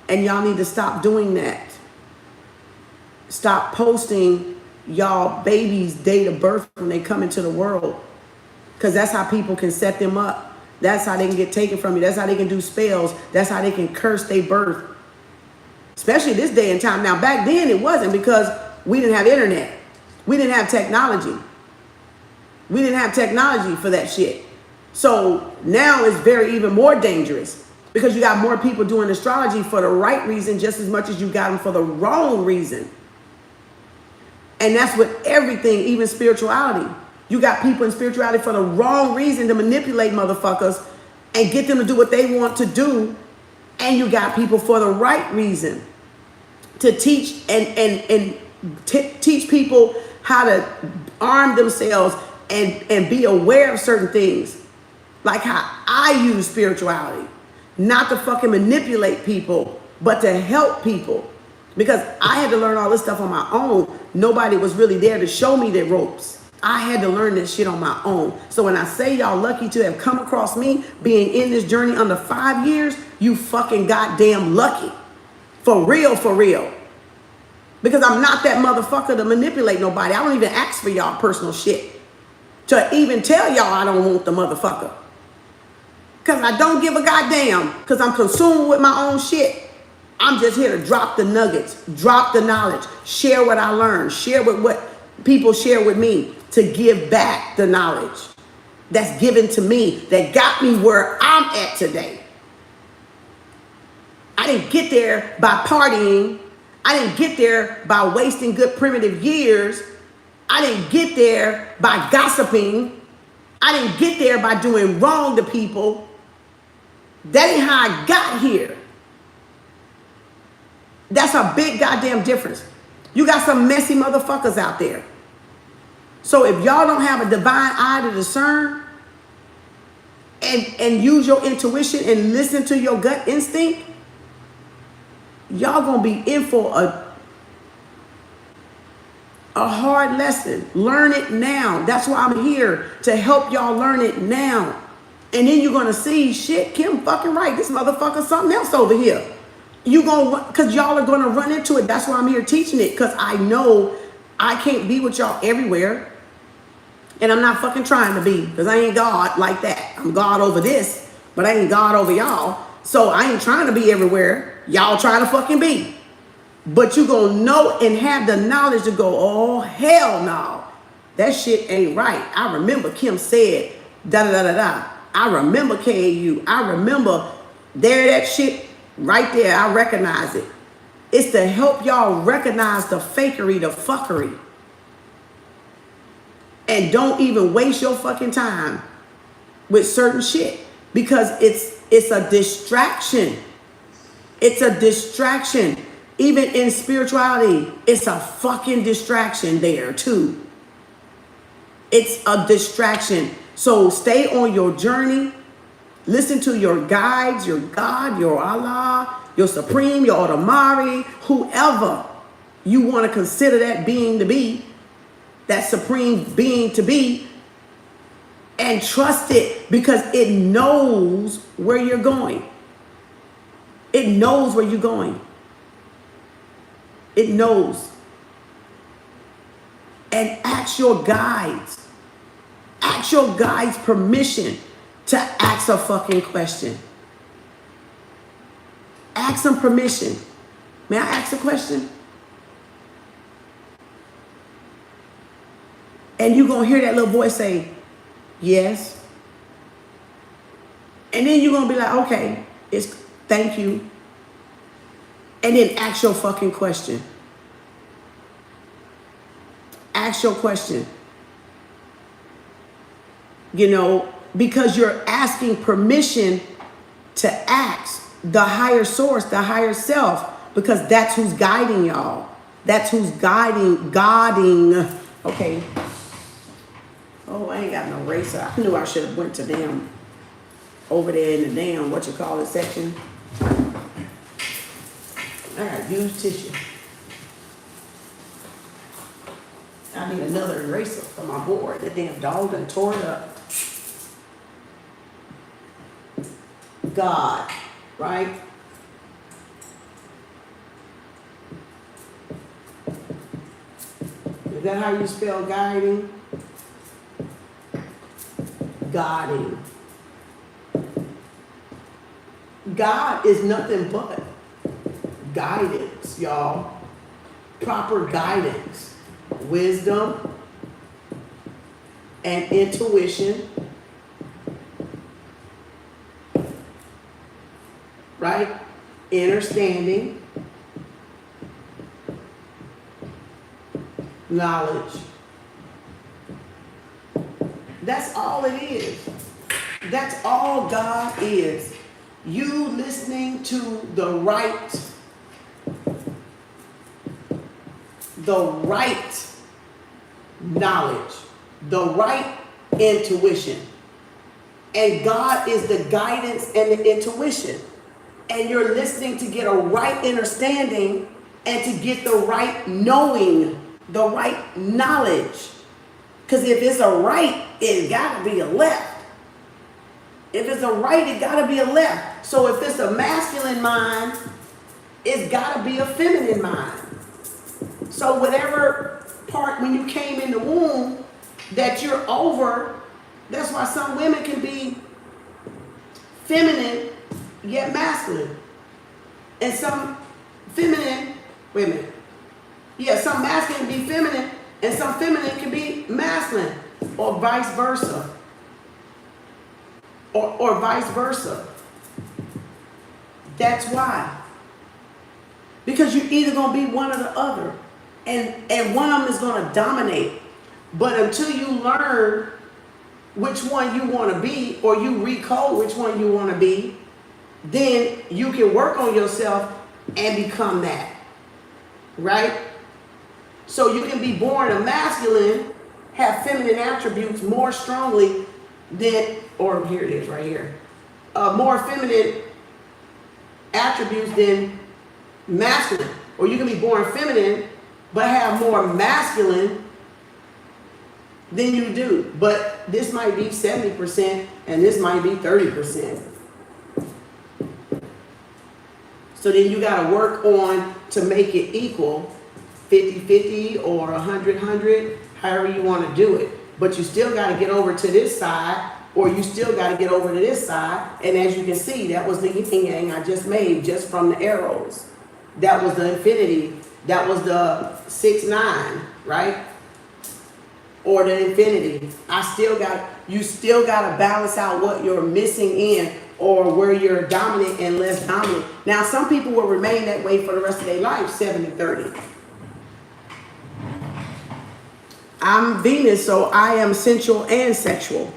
And y'all need to stop doing that. Stop posting y'all baby's date of birth when they come into the world. Because that's how people can set them up. That's how they can get taken from you. That's how they can do spells. That's how they can curse their birth. Especially this day and time. Now, back then it wasn't, because we didn't have internet. We didn't have technology. We didn't have technology for that shit. So now it's very even more dangerous, because you got more people doing astrology for the right reason just as much as you got them for the wrong reason. And that's with everything, even spirituality. You got people in spirituality for the wrong reason to manipulate motherfuckers and get them to do what they want to do. And you got people for the right reason to teach and teach people how to arm themselves and be aware of certain things. Like how I use spirituality, not to fucking manipulate people, but to help people. Because I had to learn all this stuff on my own. Nobody was really there to show me the ropes. I had to learn this shit on my own. So when I say y'all lucky to have come across me being in this journey under 5 years, you fucking goddamn lucky. For real, for real. Because I'm not that motherfucker to manipulate nobody. I don't even ask for y'all personal shit. To even tell y'all I don't want the motherfucker. Because I don't give a goddamn. Because I'm consumed with my own shit. I'm just here to drop the nuggets, drop the knowledge, share what I learned, share with what people share with me, to give back the knowledge that's given to me, that got me where I'm at today. I didn't get there by partying. I didn't get there by wasting good primitive years. I didn't get there by gossiping. I didn't get there by doing wrong to people. That ain't how I got here. That's a big goddamn difference. You got some messy motherfuckers out there. So if y'all don't have a divine eye to discern and use your intuition and listen to your gut instinct, y'all gonna be in for a hard lesson. Learn it now. That's why I'm here, to help y'all learn it now. And then you're gonna see, shit, Kim fucking right. This motherfucker something else over here. You gonna, cause y'all are gonna run into it. That's why I'm here teaching it. Cause I know I can't be with y'all everywhere. And I'm not fucking trying to be, because I ain't God like that. I'm God over this, but I ain't God over y'all. So I ain't trying to be everywhere. Y'all trying to fucking be. But you gonna know and have the knowledge to go, oh, hell no. That shit ain't right. I remember Kim said, da-da-da-da-da. I remember KAU. I remember that shit right there. I recognize it. It's to help y'all recognize the fakery, the fuckery. And don't even waste your fucking time with certain shit, because it's a distraction. It's a distraction. Even in spirituality, it's a fucking distraction there too. It's a distraction. So stay on your journey. Listen to your guides, your God, your Allah, your Supreme, your Automari, whoever you want to consider that being to be, that supreme being to be, and trust it, because it knows where you're going. It knows where you're going. It knows. And ask your guides. Ask your guides permission to ask a fucking question. Ask them permission. May I ask a question? And you're going to hear that little voice say, yes. And then you're going to be like, okay, thank you. And then ask your fucking question. Ask your question. You know, because you're asking permission to ask the higher source, the higher self, because that's who's guiding y'all. That's who's guiding. Okay. Oh, I ain't got no eraser. I knew I should have went to over there in the section. I got used tissue. I need another eraser for my board. The damn dog done tore it up. God, right? Is that how you spell guiding? Guiding. God is nothing but guidance, y'all. Proper guidance. Wisdom and intuition. Right? Understanding. Knowledge. That's all it is. That's all God is. You listening to the right knowledge, the right intuition. And God is the guidance and the intuition. And you're listening to get a right understanding and to get the right knowing, the right knowledge. Because if it's a right, it's got to be a left. If it's a right, it got to be a left. So if it's a masculine mind, it's got to be a feminine mind. So whatever part when you came in the womb that you're over, that's why some women can be feminine yet masculine. And some feminine, wait a minute. Yeah, some masculine can be feminine and some feminine can be masculine, or vice versa. Or vice versa. That's why. Because you're either going to be one or the other. And one of them is going to dominate. But until you learn which one you want to be, or you recode which one you want to be, then you can work on yourself and become that. Right? So you can be born a masculine, have feminine attributes more strongly than, or here it is right here, more feminine attributes than masculine. Or you can be born feminine but have more masculine than you do. But this might be 70% and this might be 30%. So then you got to work on to make it equal, 50-50 or 100-100, however you want to do it. But you still got to get over to this side, or you still got to get over to this side. And as you can see, that was the yin yang I just made just from the arrows. That was the infinity. That was the 6-9, right? Or the infinity. You still got to balance out what you're missing in, or where you're dominant and less dominant. Now, some people will remain that way for the rest of their life, 70-30. I'm Venus, so I am sensual and sexual.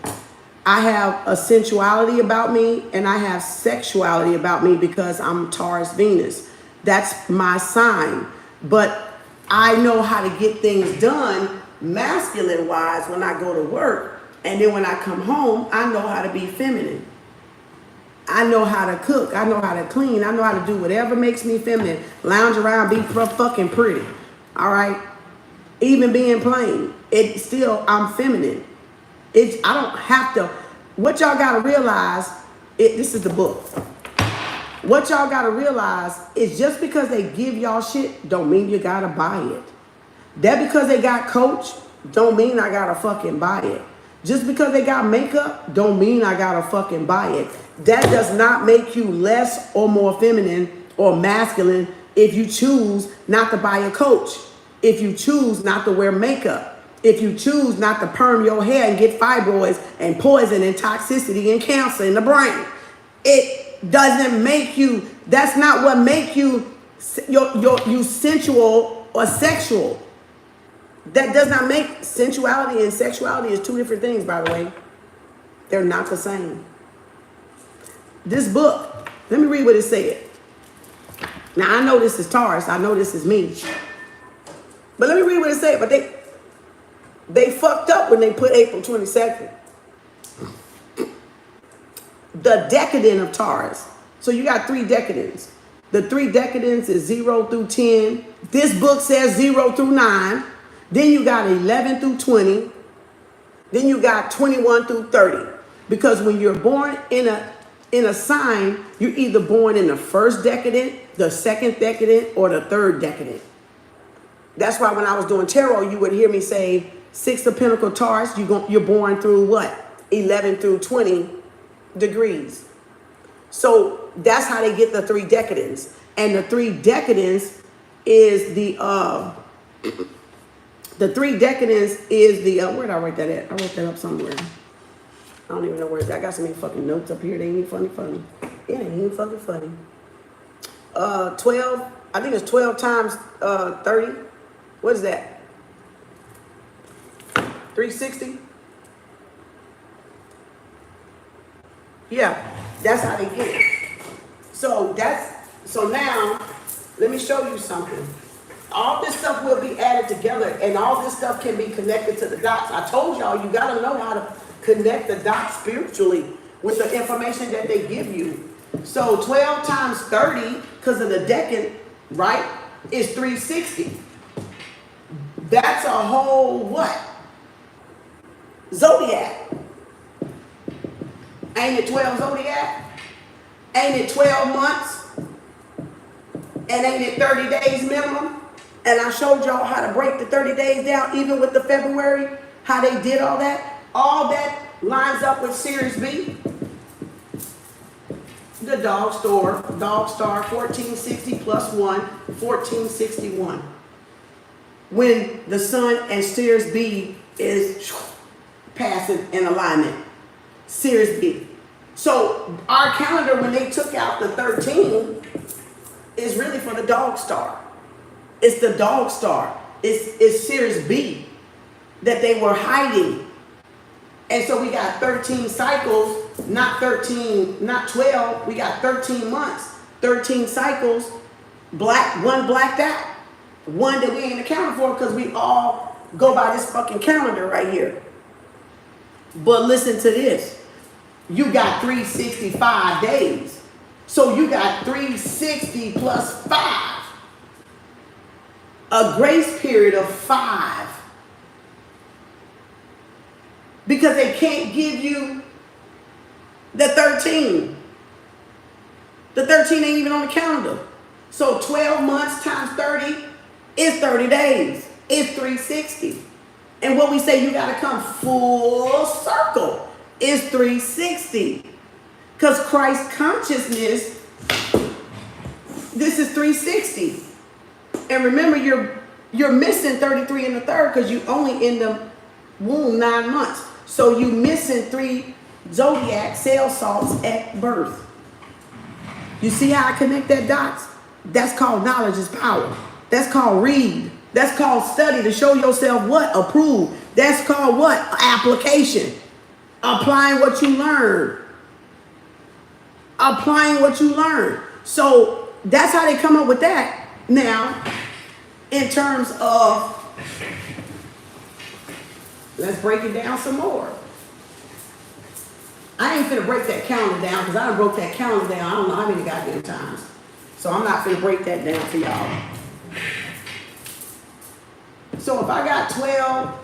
I have a sensuality about me and I have sexuality about me because I'm Taurus Venus. That's my sign. But I know how to get things done masculine wise when I go to work. And then when I come home, I know how to be feminine. I know how to cook. I know how to clean. I know how to do whatever makes me feminine. Lounge around, be fucking pretty. All right? Even being plain. It's still, I'm feminine. I don't have to. What y'all got to realize, this is the book. What y'all got to realize is just because they give y'all shit don't mean you got to buy it. That because they got Coach don't mean I got to fucking buy it. Just because they got makeup don't mean I got to fucking buy it. That does not make you less or more feminine or masculine if you choose not to buy a Coach. If you choose not to wear makeup. If you choose not to perm your hair and get fibroids and poison and toxicity and cancer in the brain. It doesn't make you, that's not what make you sensual or sexual. That does not make, sensuality and sexuality is two different things, by the way. They're not the same. This book, let me read what it said. Now, I know this is Taurus. I know this is me. But let me read what it said. But they fucked up when they put April 22nd. The decadent of Taurus. So you got 3 decadents. The 3 decadents is 0 through 10. This book says 0 through 9. Then you got 11 through 20. Then you got 21 through 30. Because when you're born in a sign, you're either born in the first decadent, the second decadent, or the third decadent. That's why when I was doing tarot, you would hear me say 6 of Pentacles Taurus, you're born through what? 11 through 20 degrees. So that's how they get the 3 decadents. And the 3 decadents is the 3 decadents is the, where did I write that at? I wrote that up somewhere. I don't even know where it's at. I got so many fucking notes up here. They ain't funny. It ain't even fucking funny. 12, I think it's 12 times 30. What is that? 360? Yeah, that's how they get it. So now, let me show you something. All this stuff will be added together and all this stuff can be connected to the dots. I told y'all you gotta know how to connect the dots spiritually with the information that they give you. So 12 times 30, because of the decade, right, is 360. That's a whole what? Zodiac. Ain't it 12 zodiac? Ain't it 12 months? And ain't it 30 days minimum? And And I showed y'all how to break the 30 days down, even with the February, how they did all that. All that lines up with Series B. The dog star 1460 plus 1, 1461. When the sun and Series B is passing in alignment. Series B. So our calendar, when they took out the 13, is really for the dog star. It's the dog star. It's Series B that they were hiding. And so we got 13 cycles, not 13, not 12. We got 13 months, 13 cycles, one blacked out. One that we ain't accounted for because we all go by this fucking calendar right here. But listen to this. You got 365 days. So you got 360 plus 5. A grace period of 5. Because they can't give you the 13. The 13 ain't even on the calendar. So 12 months times 30 is 30 days. It's 360. And what we say, you got to come full circle, is 360. Because Christ consciousness, this is 360. And remember, you're missing 33 in the third because you only in the womb 9 months. So you missing 3 zodiac cell salts at birth. You see how I connect that dots? That's called knowledge is power. That's called read. That's called study to show yourself what? Approve. That's called what? Application. Applying what you learn. Applying what you learn. So that's how they come up with that. Now, in terms of, let's break it down some more. I ain't finna break that calendar down because I done broke that calendar down I don't know how many goddamn times. So I'm not finna break that down for y'all. So if I got 12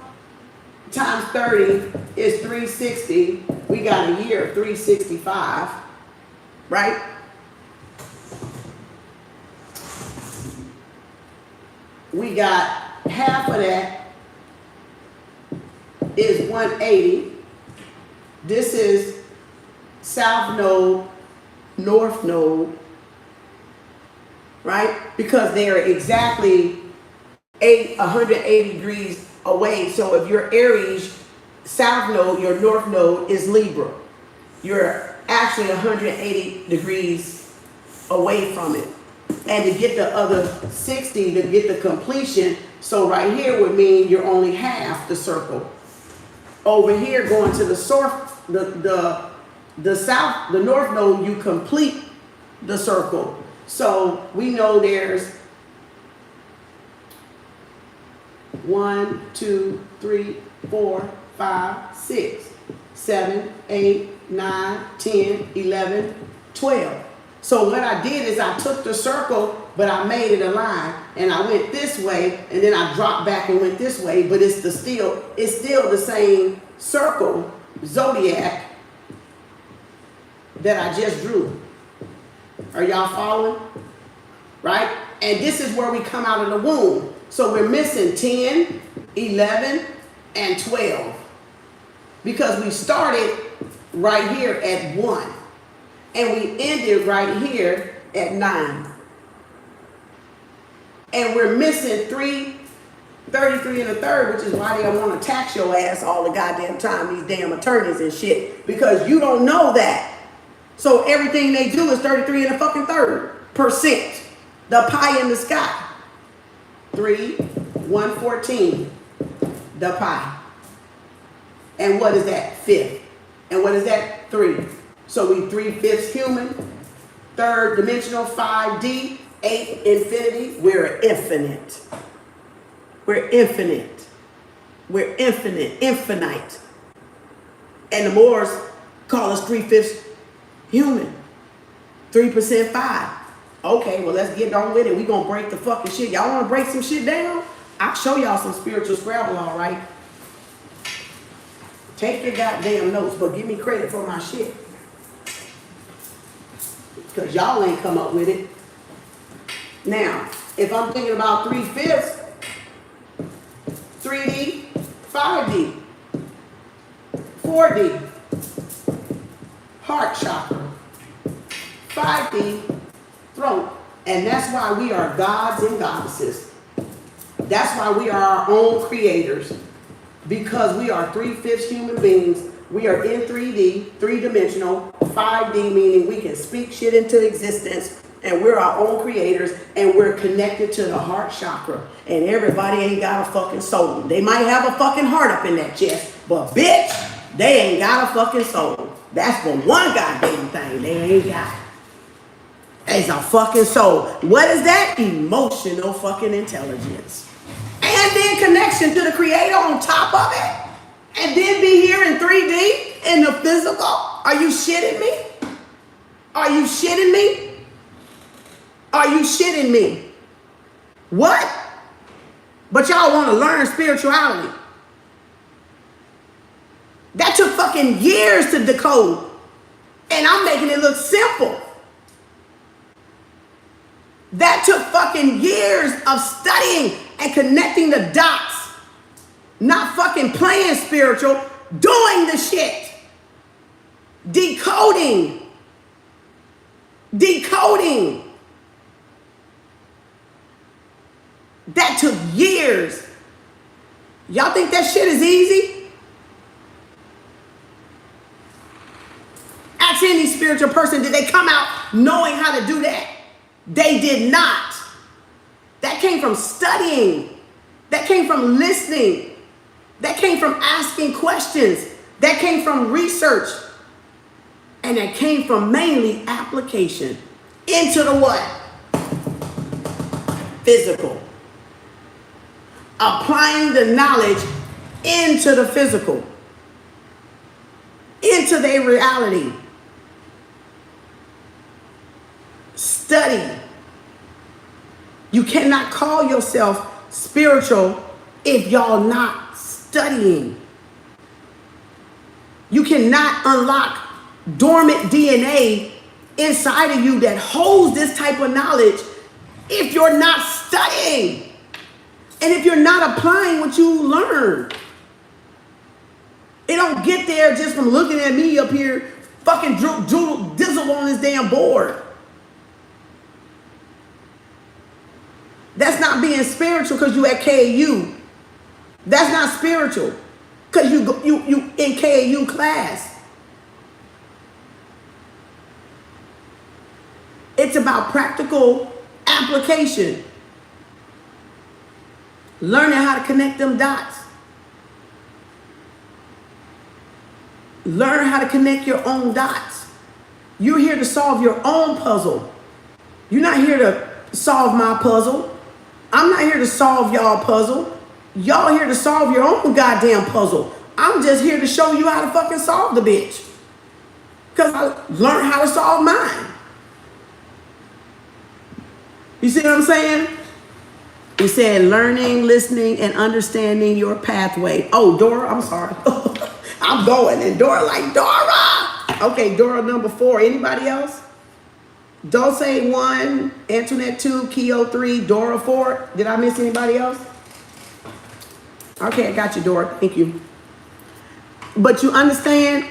times 30 is 360, we got a year of 365, right? We got half of that is 180. This is south node, north node, right? Because they are exactly 180 degrees away. So if you're Aries, south node, your north node is Libra. You're actually 180 degrees away from it. And to get the other 60, to get the completion, so right here would mean you're only half the circle. Over here going to the south, the south, the north node, you complete the circle. So we know there's 1, 2, 3, 4, 5, 6, 7, 8, 9, 10, 11, 12. So what I did is I took the circle, but I made it a line, and I went this way, and then I dropped back and went this way, but it's still the same circle, zodiac, that I just drew. Are y'all following? Right? And this is where we come out of the womb. So we're missing 10, 11, and 12. Because we started right here at 1. And we ended right here at 9. And we're missing 33 and a third, which is why they don't want to tax your ass all the goddamn time, these damn attorneys and shit. Because you don't know that. So everything they do is 33 and a fucking third %. The pie in the sky. 3, 114. The pie. And what is that? 5th. And what is that? 3. So we 3/5 human, 3rd dimensional, 5D, 8 infinity. We're infinite. We're infinite. We're infinite, infinite. And the Moors call us 3/5 human. 3% 5. Okay, well, let's get on with it. We're going to break the fucking shit. Y'all want to break some shit down? I'll show y'all some spiritual Scrabble, all right? Take your goddamn notes, but give me credit for my shit. Because y'all ain't come up with it. Now, if I'm thinking about 3/5, 3D, 5D, 4D, heart chakra, 5D, throat. And that's why we are gods and goddesses. That's why we are our own creators. Because we are 3/5 human beings. We are in 3D, three-dimensional, 5D, meaning we can speak shit into existence, and we're our own creators, and we're connected to the heart chakra. And everybody ain't got a fucking soul. They might have a fucking heart up in that chest, but bitch, they ain't got a fucking soul. That's for one goddamn thing they ain't got. It's a fucking soul. What is that? Emotional fucking intelligence. And then connection to the creator on top of it. And then be here in 3D, in the physical. Are you shitting me? Are you shitting me? Are you shitting me? What? But y'all want to learn spirituality. That took fucking years to decode. And I'm making it look simple. That took fucking years of studying and connecting the dots. Not fucking playing spiritual, doing the shit. Decoding. Decoding. That took years. Y'all think that shit is easy? Ask any spiritual person, did they come out knowing how to do that? They did not. That came from studying. That came from listening. That came from asking questions. That came from research. And that came from mainly application into the what? Physical. Applying the knowledge into the physical. Into their reality. Study. You cannot call yourself spiritual if y'all not studying. You cannot unlock dormant DNA inside of you that holds this type of knowledge if you're not studying. And if you're not applying what you learn. It don't get there just from looking at me up here fucking dizzle on this damn board. That's not being spiritual because you at KU. That's not spiritual because you in KU class. It's about practical application. Learning how to connect them dots. Learn how to connect your own dots. You're here to solve your own puzzle. You're not here to solve my puzzle. I'm not here to solve y'all puzzle. Y'all here to solve your own goddamn puzzle. I'm just here to show you how to fucking solve the bitch. Because I learned how to solve mine. You see what I'm saying? He said learning, listening, and understanding your pathway. Oh, Dora, I'm sorry. I'm going. And Dora like, Dora. Okay, Dora number 4. Anybody else? Dulce 1, Antoinette 2, Keo 3, Dora 4. Did I miss anybody else? Okay, I got you, Dora. Thank you. But you understand?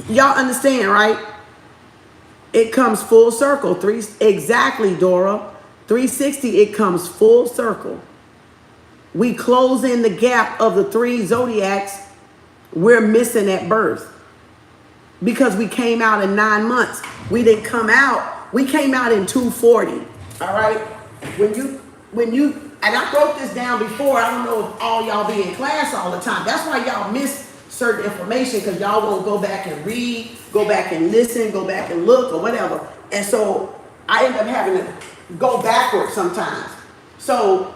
Y'all understand, right? It comes full circle. Exactly, Dora. 360, it comes full circle. We close in the gap of the 3 zodiacs we're missing at birth. Because we came out in 9 months. We didn't come out. We came out in 240. All right? When you, and I wrote this down before. I don't know if all y'all be in class all the time. That's why y'all miss certain information because y'all won't go back and read, go back and listen, go back and look or whatever. And so I end up having to go backwards sometimes. So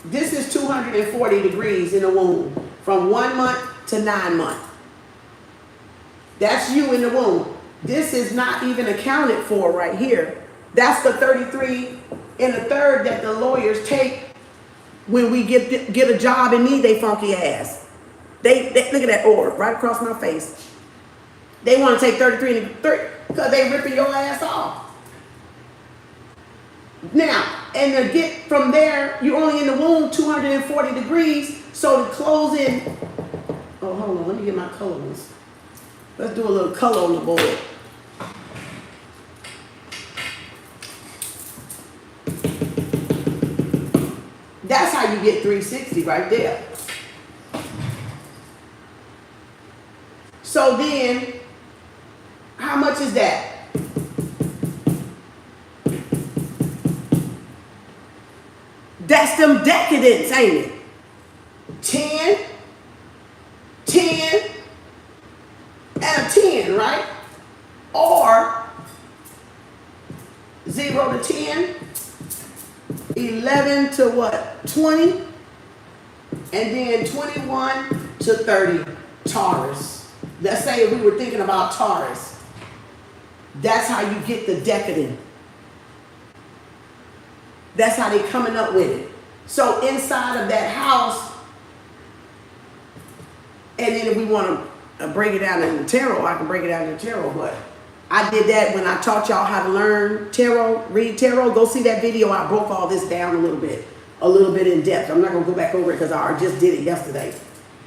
this is 240 degrees in the womb from 1 month to 9 months. That's you in the womb. This is not even accounted for right here. That's the 33 and the third that the lawyers take when we get a job and need they funky ass. They look at that orb right across my face. They want to take 33 and 30 because they ripping your ass off. Now, and to get from there, you're only in the womb 240 degrees. So to close in, oh, hold on, let me get my colors. Let's do a little color on the board. That's how you get 360 right there. So then, how much is that? That's them decadents, ain't it? 10, 10, and a 10, right? Or 0 to 10, 11 to what? 20, and then 21 to 30, Taurus. Let's say if we were thinking about Taurus. That's how you get the decadent. That's how they coming up with it. So inside of that house, and then if we want to break it down in the tarot, I can break it down in the tarot, but I did that when I taught y'all how to learn tarot, read tarot. Go see that video. I broke all this down a little bit in depth. I'm not going to go back over it because I just did it yesterday.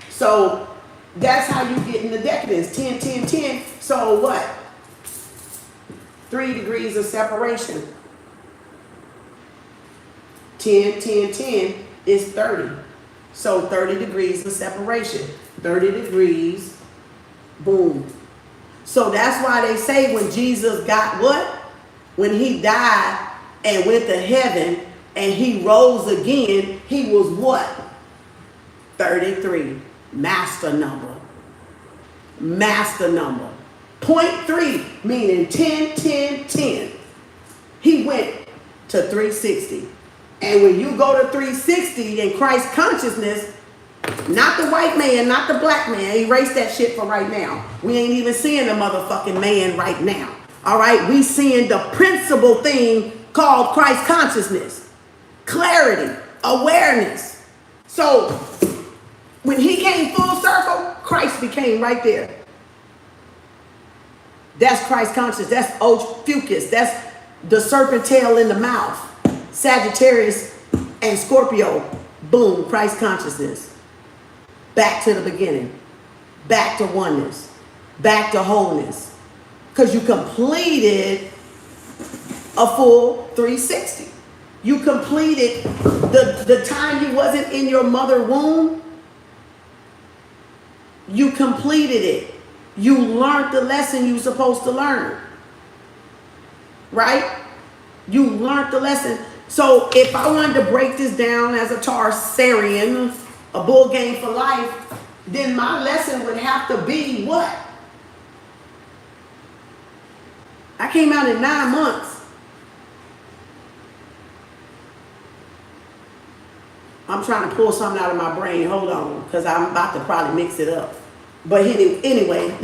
So that's how you get in the decadence, 10, 10, 10. So what? 3 degrees of separation. 10, 10, 10 is 30. So 30 degrees of separation. 30 degrees, boom. So that's why they say when Jesus got what? When he died and went to heaven and he rose again, he was what? 33. Master number. Master number. 0.3, meaning 10, 10, 10. He went to 360. And when you go to 360 in Christ consciousness, not the white man, not the black man, erase that shit for right now. We ain't even seeing the motherfucking man right now. All right, we seeing the principal thing called Christ consciousness. Clarity, awareness. So when he came full circle, Christ became right there. That's Christ consciousness. That's Ophiuchus. That's the serpent tail in the mouth. Sagittarius and Scorpio. Boom, Christ consciousness. Back to the beginning. Back to oneness. Back to wholeness. Because you completed a full 360. You completed the time you wasn't in your mother womb. You completed it. You learned the lesson you were supposed to learn. Right? You learned the lesson. So if I wanted to break this down as a Taurusarian, a bull game for life, then my lesson would have to be what? I came out in 9 months. I'm trying to pull something out of my brain. Hold on, because I'm about to probably mix it up. But anyway,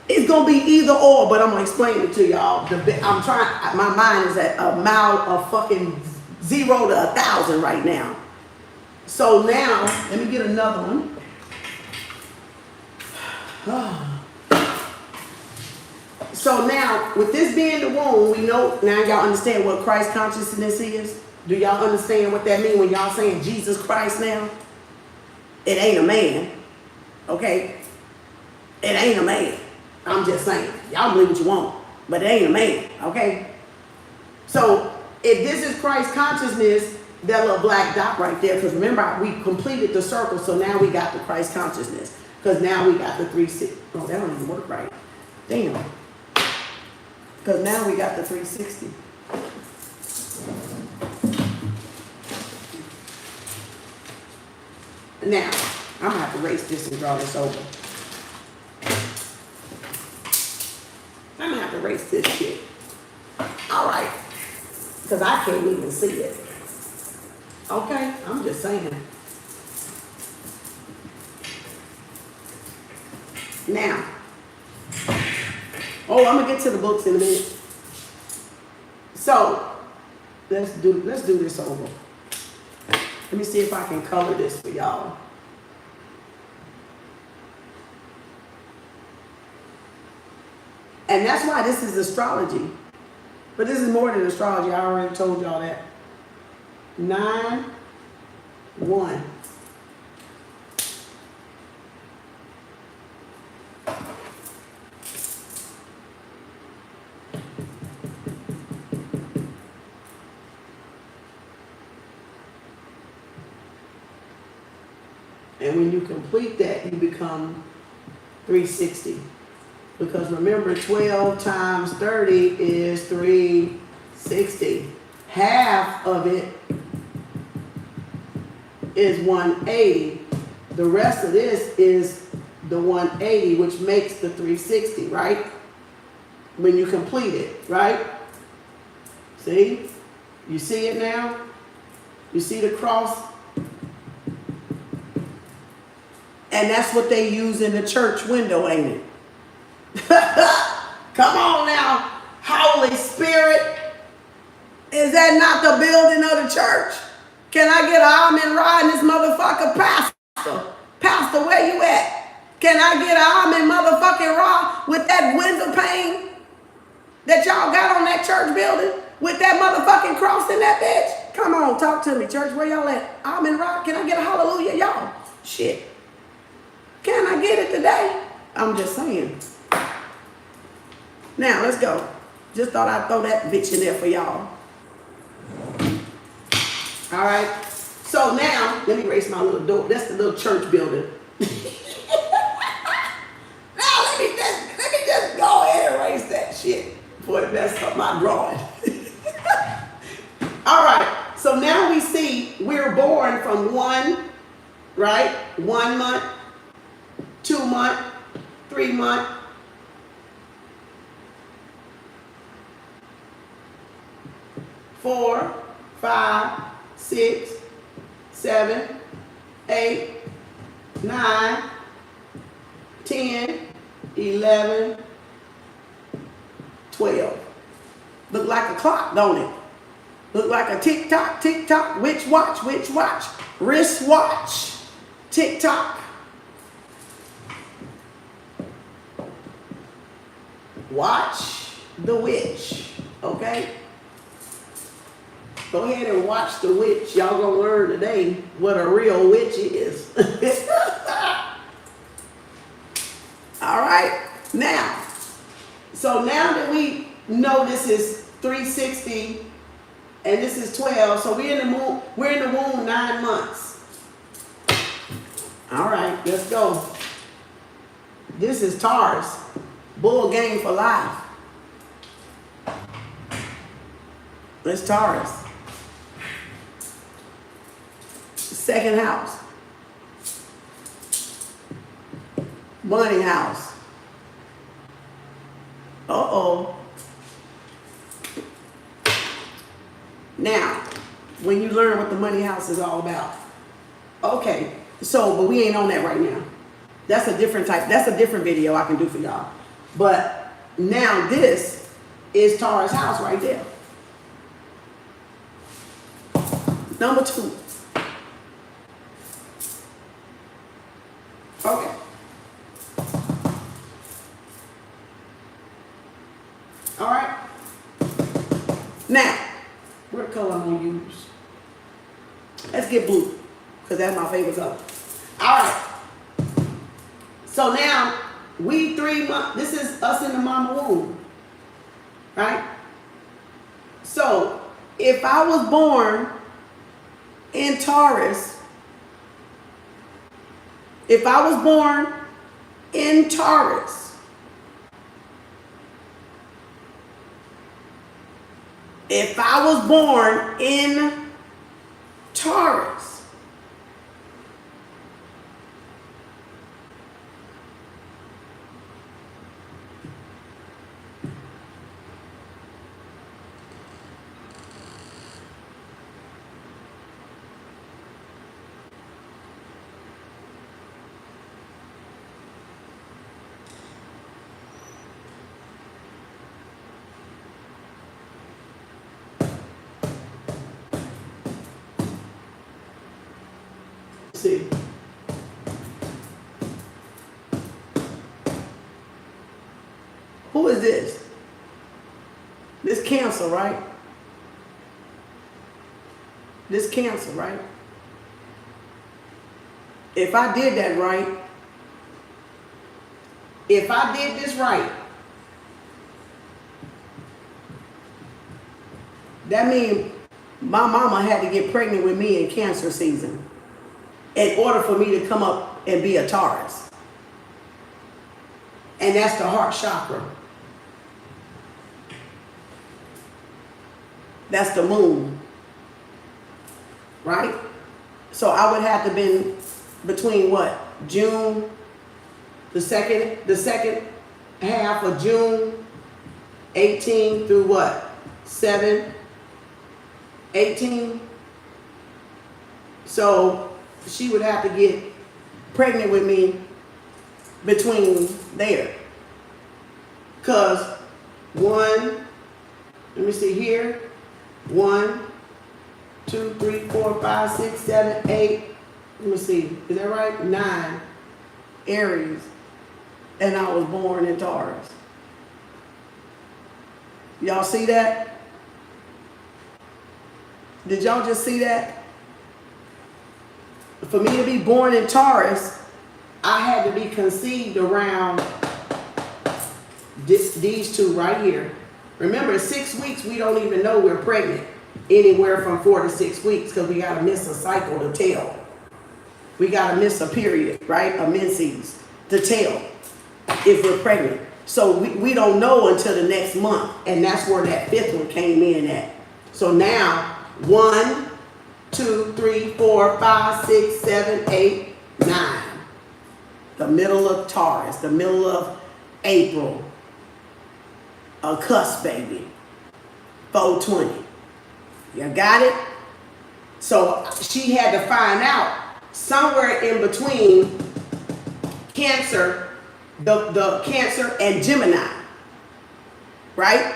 it's going to be either or, but I'm going to explain it to y'all. I'm trying, my mind is at a mile of fucking 0 to 1,000 right now. So now, let me get another one. So now, with this being the womb, we know, now y'all understand what Christ consciousness is? Do y'all understand what that means when y'all saying Jesus Christ now? It ain't a man, okay? It ain't a man. I'm just saying. Y'all believe what you want, but it ain't a man, okay? So if this is Christ consciousness, that little black dot right there, because remember, we completed the circle, so now we got the Christ consciousness. Because now we got the 360. Oh, that don't even work right. Damn. Because now we got the 360. Now, I'm going to have to erase this and draw this over. I'm going to have to erase this shit. All right. Because I can't even see it. Okay? I'm just saying. Now. Oh, I'm going to get to the books in a minute. So, let's do this over. Let me see if I can color this for y'all. And that's why this is astrology. But this is more than astrology. I already told y'all that. 9, 1. And when you complete that, you become 360. Because remember, 12 times 30 is 360. Half of it is 180. The rest of this is the 180, which makes the 360, right? When you complete it, right? See? You see it now? You see the cross? And that's what they use in the church window, ain't it? Come on now. Holy Spirit. Is that not the building of the church? Can I get an almond ride in this motherfucker, Pastor? Pastor, where you at? Can I get an almond motherfucking ride with that window pane that y'all got on that church building? With that motherfucking cross in that bitch? Come on, talk to me, church. Where y'all at? Almond ride? Can I get a hallelujah, y'all? Shit. Can I get it today? I'm just saying. Now, let's go. Just thought I'd throw that bitch in there for y'all. All right. So now, let me erase my little door. That's the little church building. Now, let me just go ahead and erase that shit before it messes up my drawing. All right. So now we see we're born from 1, right? 1 month, 2 month, 3 month, 4, 5, 6, 7, 8, 9, 10, 11, 12. Look like a clock, don't it? Look like a tick-tock, tick-tock, which watch, wrist watch, tick-tock. Watch the witch, okay? Go ahead and watch the witch. Y'all gonna learn today what a real witch is. All right, now, so now that we know this is 360 and this is 12, so we're in the womb 9 months. All right, let's go. This is Taurus, bull game for life. It's Taurus. Second house. Money house. Uh-oh. Now, when you learn what the money house is all about. Okay, so, but we ain't on that right now. That's a different type, that's a different video I can do for y'all. But now this is Taurus house right there. Number 2. Okay. All right. Now, what color I'm gonna use? Let's get blue, because that's my favorite color. All right. So now, we 3 months, this is us in the mama womb, right? So, if I was born in Taurus, if I was born in Taurus, if I was born in Taurus, see. Who is this? This Cancer, right? This Cancer, right? If I did that right, if I did this right, that means my mama had to get pregnant with me in Cancer season in order for me to come up and be a Taurus. And that's the heart chakra. That's the moon. Right? So I would have to been between what? June, the second half of June 18 through what? 7, 18. So she would have to get pregnant with me between there. Because one, let me see here, 1, 2, 3, 4, 5, 6, 7, 8. Let me see, is that right? 9 Aries, and I was born in Taurus. Y'all see that? Did y'all just see that? For me to be born in Taurus, I had to be conceived around these two right here. Remember, 6 weeks, we don't even know we're pregnant. Anywhere from 4 to 6 weeks, because we got to miss a cycle to tell. We got to miss a period, right? A menses to tell if we're pregnant. So we don't know until the next month. And that's where that 5th one came in at. So now, 1, 2, 3, 4, 5, 6, 7, 8, 9. The middle of Taurus, the middle of April. A cusp, baby. 420. You got it? So she had to find out somewhere in between Cancer, the Cancer and Gemini. Right?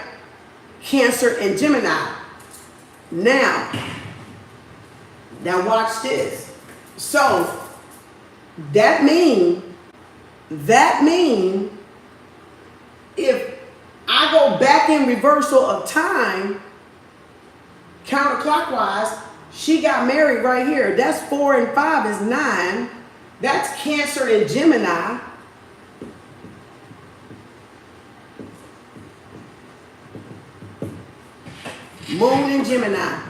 Cancer and Gemini. Now watch this. So that mean if I go back in reversal of time, counterclockwise, she got married right here. That's 4 and 5 is 9. That's Cancer and Gemini. Moon and Gemini.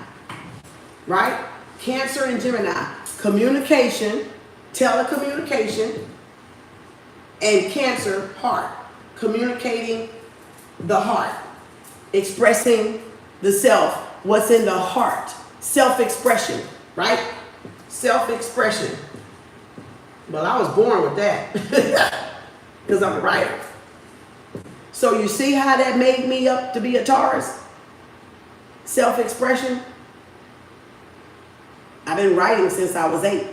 Right? Cancer and Gemini. Communication, telecommunication, and Cancer, heart. Communicating the heart. Expressing the self. What's in the heart. Self-expression, right? Self-expression. Well, I was born with that because I'm a writer. So you see how that made me up to be a Taurus? Self-expression. I've been writing since I was 8.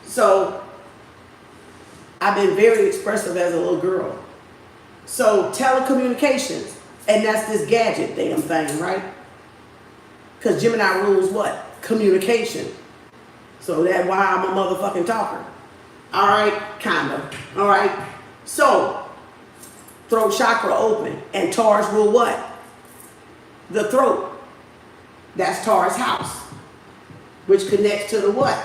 So I've been very expressive as a little girl. So telecommunications, and that's this gadget damn thing, right? Because Gemini rules what? Communication. So that's why I'm a motherfucking talker. All right, kind of. All right. So, throat chakra open. And Taurus rule what? The throat. That's Taurus house. Which connects to the what?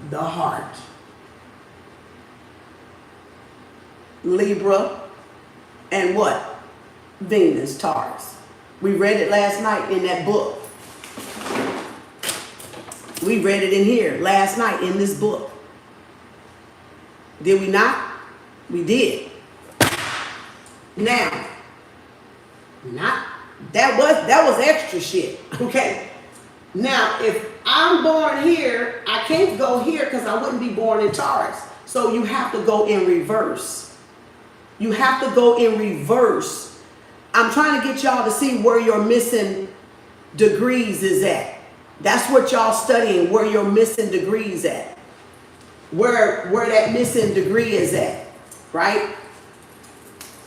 The heart. Libra and what? Venus, Taurus. We read it last night in that book. We read it in here last night in this book. Did we not? We did. Now, that was extra shit. Okay. Now, if I'm born here, I can't go here because I wouldn't be born in Taurus. So you have to go in reverse. You have to go in reverse. I'm trying to get y'all to see where your missing degrees is at. That's what y'all studying, where your missing degrees at. Where that missing degree is at, right?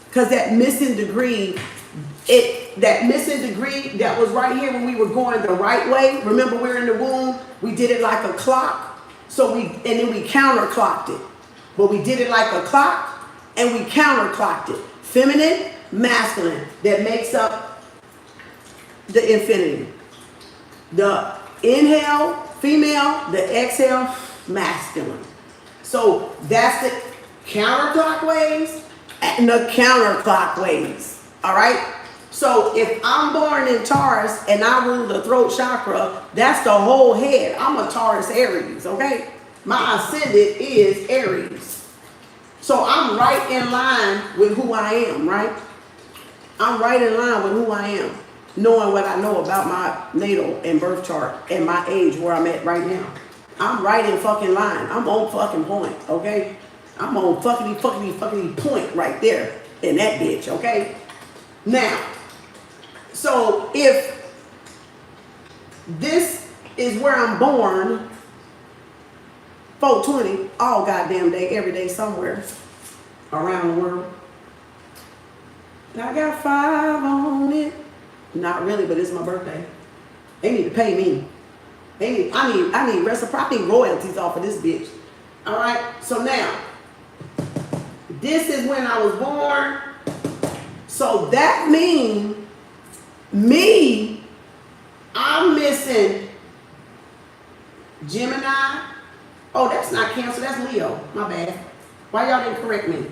Because that missing degree, that was right here when we were going the right way. Remember, we were in the womb. We did it like a clock. And then we counterclocked it. But we did it like a clock and we counterclocked it. Feminine, masculine that makes up the infinity. The inhale, female, the exhale, masculine. So that's the counterclockwise and the counterclockwise. All right? So if I'm born in Taurus and I rule the throat chakra, that's the whole head. I'm a Taurus Aries, okay? My ascendant is Aries. So I'm right in line with who I am, right? I'm right in line with who I am, knowing what I know about my natal and birth chart and my age where I'm at right now. I'm right in fucking line. I'm on fucking point, okay? I'm on fuckity point right there in that bitch, okay? Now, so if this is where I'm born, 420, all goddamn day, every day, somewhere around the world. I got 5 on it. Not really, but it's my birthday. They need to pay me. I need reciprocity, royalties off of this bitch. All right. So now, this is when I was born. So that means me, I'm missing Gemini. Oh, that's not Cancer, that's Leo. My bad. Why y'all didn't correct me?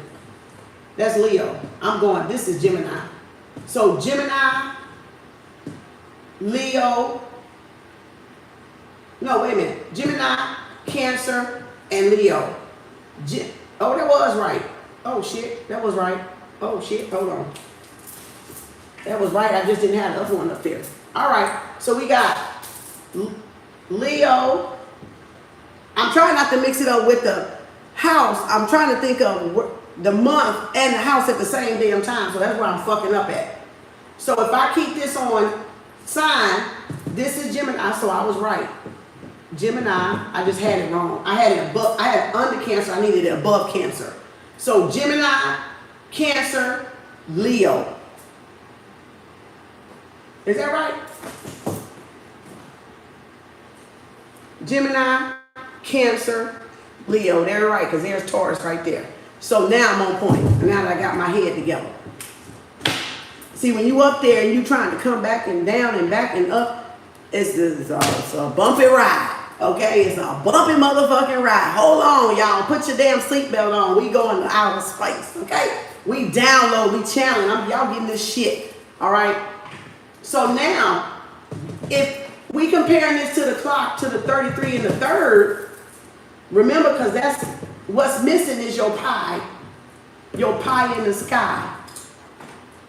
That's Leo. I'm going, this is Gemini. So Gemini, Leo. No, wait a minute. Gemini, Cancer, and Leo. Oh, that was right. Oh, shit. That was right. Oh, shit. Hold on. That was right. I just didn't have the other one up there. All right. So we got Leo. I'm trying not to mix it up with the house. I'm trying to think of the month and the house at the same damn time. So that's where I'm fucking up at. So if I keep this on sign, this is Gemini. So I was right. Gemini, I just had it wrong. I had it above, I had under Cancer, I needed it above Cancer. So Gemini, Cancer, Leo. Is that right? Gemini, Cancer, Leo. They're right, because there's Taurus right there. So now I'm on point. Now that I got my head together. See, when you up there and you trying to come back and down and back and up, it's a bumpy ride. Okay, it's a bumpy motherfucking ride. Hold on, y'all. Put your damn seatbelt on. We going to outer space. Okay, we download, we challenge. Y'all getting this shit. All right. So now, if we comparing this to the clock to the 33 and the third, remember, because that's what's missing is your pie in the sky.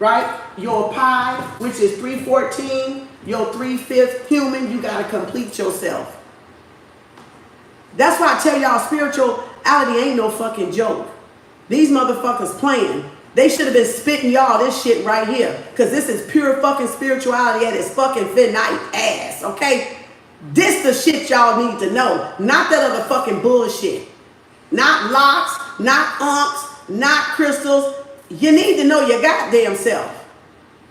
Right? Your pi, which is 314, your 3/5 human, you got to complete yourself. That's why I tell y'all spirituality ain't no fucking joke. These motherfuckers playing. They should have been spitting y'all this shit right here. Because this is pure fucking spirituality at its fucking finite ass, okay? This the shit y'all need to know. Not that other fucking bullshit. Not locks, not unks, not crystals. You need to know your goddamn self.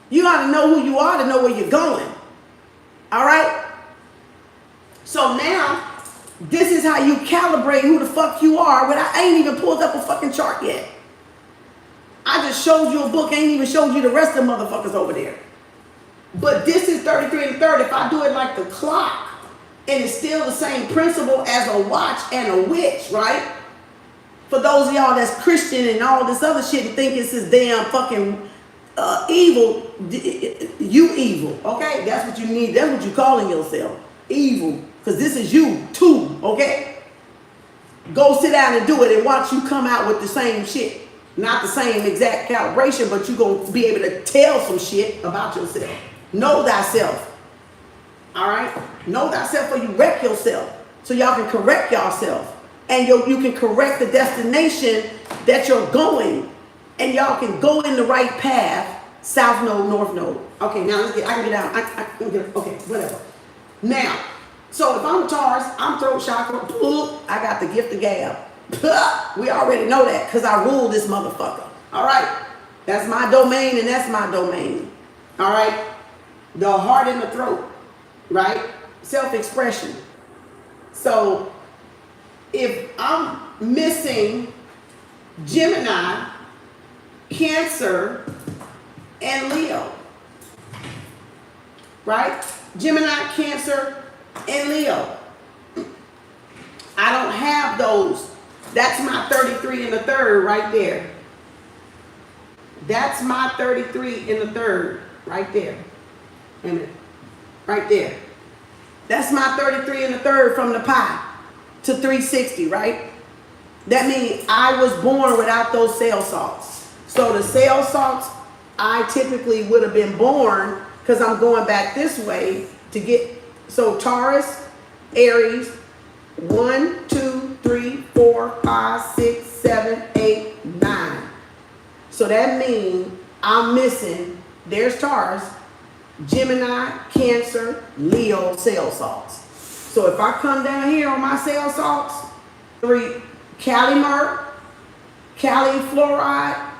You got to know who you are to know where you're going. All right? So now, this is how you calibrate who the fuck you are. But I ain't even pulled up a fucking chart yet. I just showed you a book. I ain't even showed you the rest of the motherfuckers over there. But this is 33 and 30. If I do it like the clock, and it's still the same principle as a watch and a witch, right? For those of y'all that's Christian and all this other shit and think it's this damn fucking evil, you evil, okay? That's what you need. That's what you calling yourself, evil. Because this is you too, okay? Go sit down and do it and watch you come out with the same shit. Not the same exact calibration, but you're going to be able to tell some shit about yourself. Know thyself. All right? Know thyself or you wreck yourself. So y'all can correct yourself. And you can correct the destination that you're going. And y'all can go in the right path. South node, north node. Okay, now let's get, I can get out. I can get, okay, whatever. Now, so if I'm a Taurus, I'm throat chakra. I got the gift of gab. We already know that because I rule this motherfucker. All right? That's my domain and that's my domain. All right? The heart in the throat. Right? Self-expression. So, if I'm missing Gemini, Cancer, and Leo. Right? Gemini, Cancer, and Leo. I don't have those. That's my 33 in the third right there. That's my 33 in the third right there. Wait a minute. Right there. That's my 33 in the third from the pi to 360, right? That means I was born without those cell salts. So the cell salts, I typically would have been born, because I'm going back this way to get, so Taurus, Aries, 1, 2, 3, 4, 5, 6, 7, 8, 9. So that means I'm missing, there's Taurus, Gemini, Cancer, Leo cell salts. So if I come down here on my cell salts, 3 calimert, kali fluoride,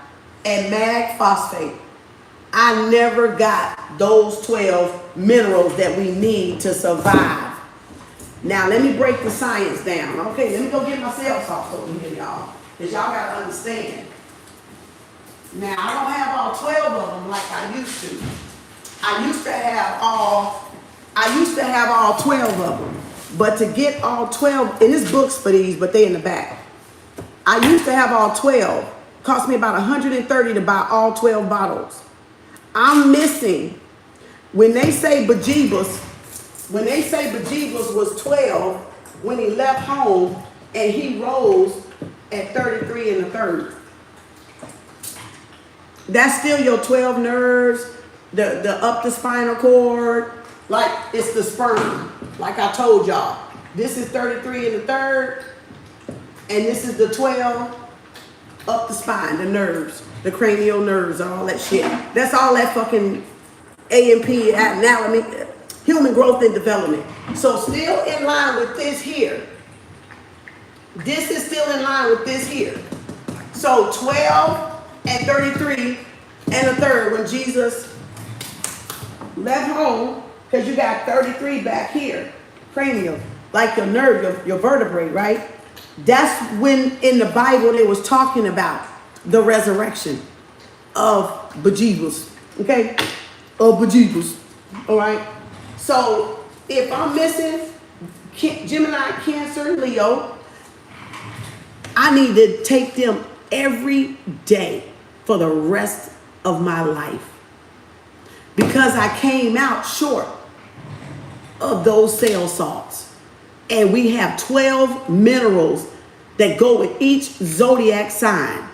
and mag phosphate. I never got those 12 minerals that we need to survive. Now let me break the science down. Okay, let me go get my cell salts over here, y'all, because y'all gotta understand. Now I don't have all 12 of them like I used to. I used to have all 12 of them. But to get all 12, and there's books for these, but they in the back. I used to have all 12. Cost me about $130 to buy all 12 bottles. I'm missing, when they say bejeebus was 12 when he left home and he rose at 33 in the third. That's still your 12 nerves, the up the spinal cord, like it's the sperm, like I told y'all. This is 33 in the third, and this is the 12 up the spine, the nerves, the cranial nerves, all that shit. That's all that fucking A&P, anatomy, human growth and development. So still in line with this here. This is still in line with this here. So 12 and 33 and a third when Jesus left home, because you got 33 back here, cranial, like your nerve, your vertebrae, right? That's when in the Bible they was talking about the resurrection of bejeebus, okay? Of bejeebus, all right? So if I'm missing Gemini, Cancer, Leo, I need to take them every day for the rest of my life, because I came out short of those cell salts. And we have 12 minerals that go with each zodiac sign.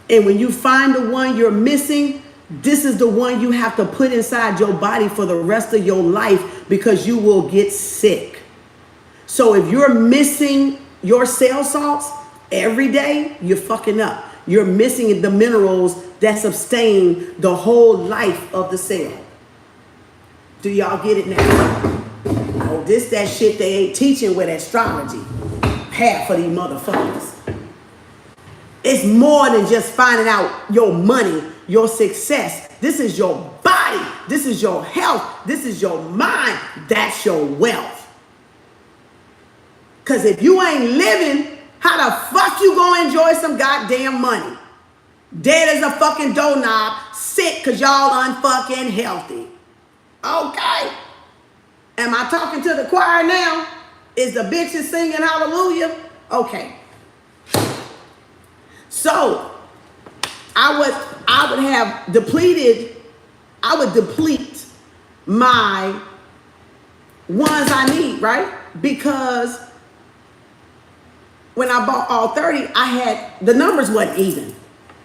And when you find the one you're missing, this is the one you have to put inside your body for the rest of your life, because you will get sick. So if you're missing your cell salts every day, you're fucking up. You're missing the minerals that sustain the whole life of the cell. Do y'all get it now? Oh, this that shit they ain't teaching with astrology. Half of these motherfuckers. It's more than just finding out your money, your success. This is your body. This is your health. This is your mind. That's your wealth. Because if you ain't living, how the fuck you gonna enjoy some goddamn money? Dead as a fucking doorknob, sick because y'all unfucking healthy. Okay. Am I talking to the choir now? Is the bitches singing hallelujah? Okay. So I would have depleted, I would deplete my ones I need, right? Because when I bought all 30, I had, the numbers wasn't even.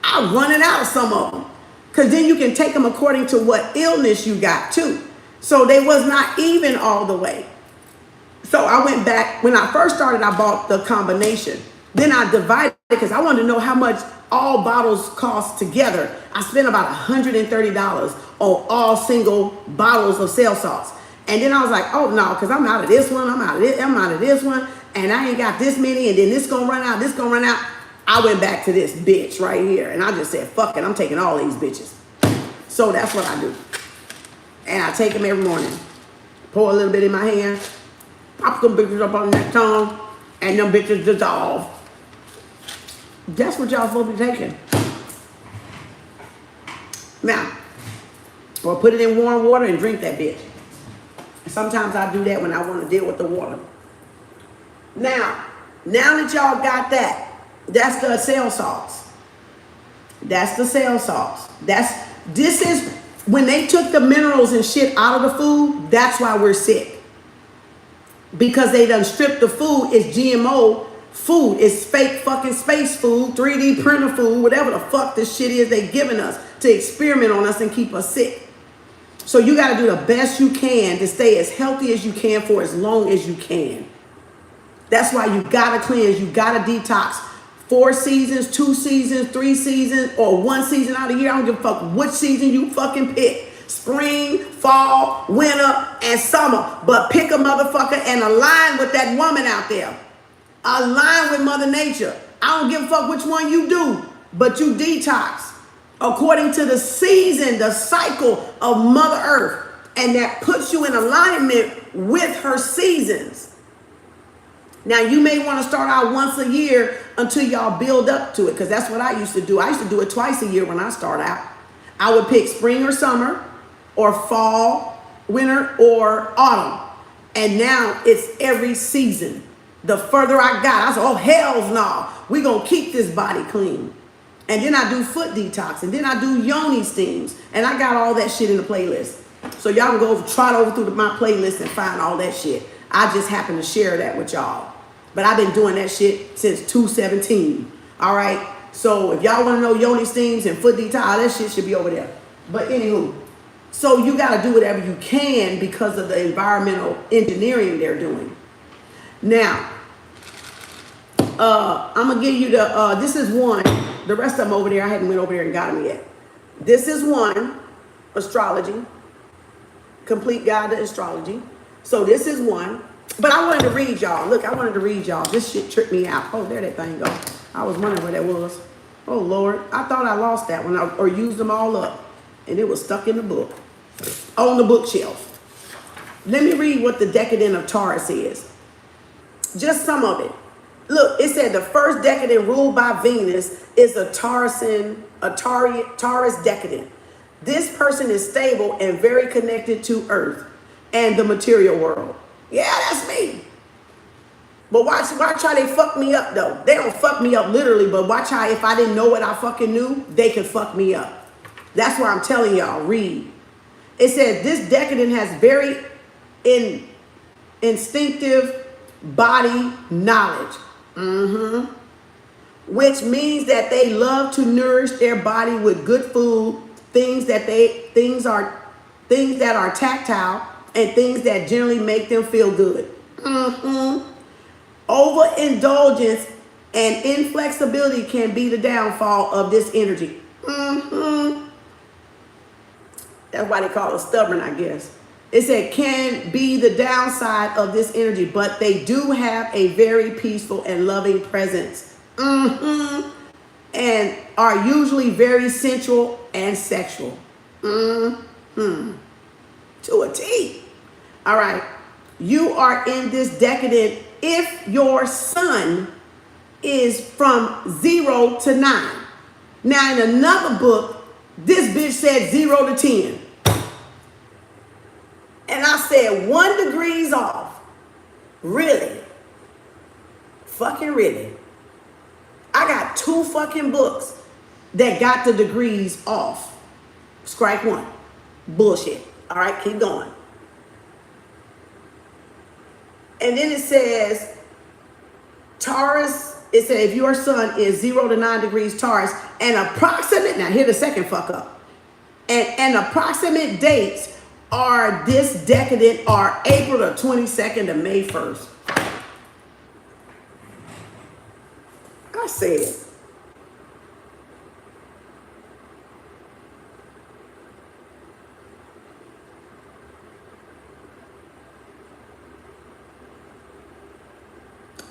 I was running out of some of them. Because then you can take them according to what illness you got too. So they was not even all the way. So I went back, when I first started, I bought the combination. Then I divided it because I wanted to know how much all bottles cost together. I spent about $130 on all single bottles of cell salts. And then I was like, oh no, because I'm out of this one, I'm out of this one, and I ain't got this many, and then this gonna run out, this gonna run out. I went back to this bitch right here, and I just said, fuck it, I'm taking all these bitches. So that's what I do. And I take them every morning. Pour a little bit in my hand, pop them bitches up on that tongue, and them bitches dissolve. That's what y'all supposed to be taking. Now, Or put it in warm water and drink that bitch. Sometimes I do that when I want to deal with the water. Now that y'all got that, that's the cell salts. That's the cell salts. This is when they took the minerals and shit out of the food, that's why we're sick. Because they done stripped the food. It's GMO food. It's fake fucking space food, 3D printer food, whatever the fuck this shit is they giving us to experiment on us and keep us sick. So you got to do the best you can to stay as healthy as you can for as long as you can. That's why you got to cleanse. You got to detox. 4 seasons, 2 seasons, 3 seasons, or 1 season out of the year. I don't give a fuck which season you fucking pick. Spring, fall, winter, and summer. But pick a motherfucker and align with that woman out there. Align with Mother Nature. I don't give a fuck which one you do, but you detox according to the season, the cycle of Mother Earth. And that puts you in alignment with her seasons. Now, you may want to start out once a year until y'all build up to it, because that's what I used to do. I used to do it twice a year when I start out. I would pick spring or summer, or fall, winter, or autumn. And now it's every season. The further I got, I said, oh, hell's no. We're going to keep this body clean. And then I do foot detox. And then I do yoni steams. And I got all that shit in the playlist. So y'all can go trot over through my playlist and find all that shit. I just happen to share that with y'all. But I've been doing that shit since 2017. All right? So if y'all want to know yoni steams and foot detox, that shit should be over there. But anywho, so you got to do whatever you can because of the environmental engineering they're doing. Now, I'm going to give you the, this is one. The rest of them over there, I hadn't went over there and got them yet. This is one, Astrology. Complete Guide to Astrology. So this is one. But I wanted to read y'all. Look, I wanted to read y'all. This shit tripped me out. Oh, there that thing go. I was wondering where that was. Oh, Lord. I thought I lost that one or used them all up. And it was stuck in the book. On the bookshelf. Let me read what the decadent of Taurus is. Just some of it. Look, it said the first decadent ruled by Venus is a Taurus decadent. This person is stable and very connected to Earth and the material world. Yeah, that's me. But watch how they fuck me up, though. They don't fuck me up literally, but watch how if I didn't know what I fucking knew, they could fuck me up. That's why I'm telling y'all, read. It says this decadent has very instinctive body knowledge. Which means that they love to nourish their body with good food, things that are tactile, and things that generally make them feel good. Overindulgence and inflexibility can be the downfall of this energy. That's why they call it stubborn, I guess. It said can be the downside of this energy, but they do have a very peaceful and loving presence. And are usually very sensual and sexual. To a T. All right. You are in this decadent if your sun is from 0 to 9. Now, in another book, this bitch said 0 to 10. And I said 1 degree off. Really? Fucking really? I got 2 fucking books that got the degrees off. Strike 1. Bullshit. All right, keep going. And then it says, Taurus, it said if your sun is 0 to 9 degrees Taurus, and approximate, now here's the second fuck up. And approximate dates are this decadent are April the 22nd to May 1st. I said.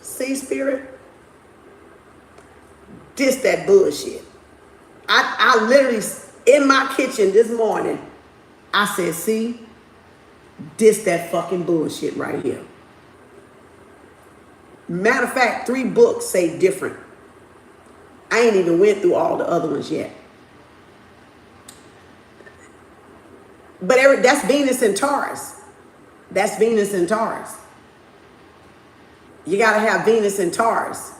See, Spirit? This that bullshit. I literally, in my kitchen this morning, I said, see, this that fucking bullshit right here. Matter of fact, 3 books say different. I ain't even went through all the other ones yet. But that's Venus in Taurus. That's Venus in Taurus. You got to have Venus in Taurus.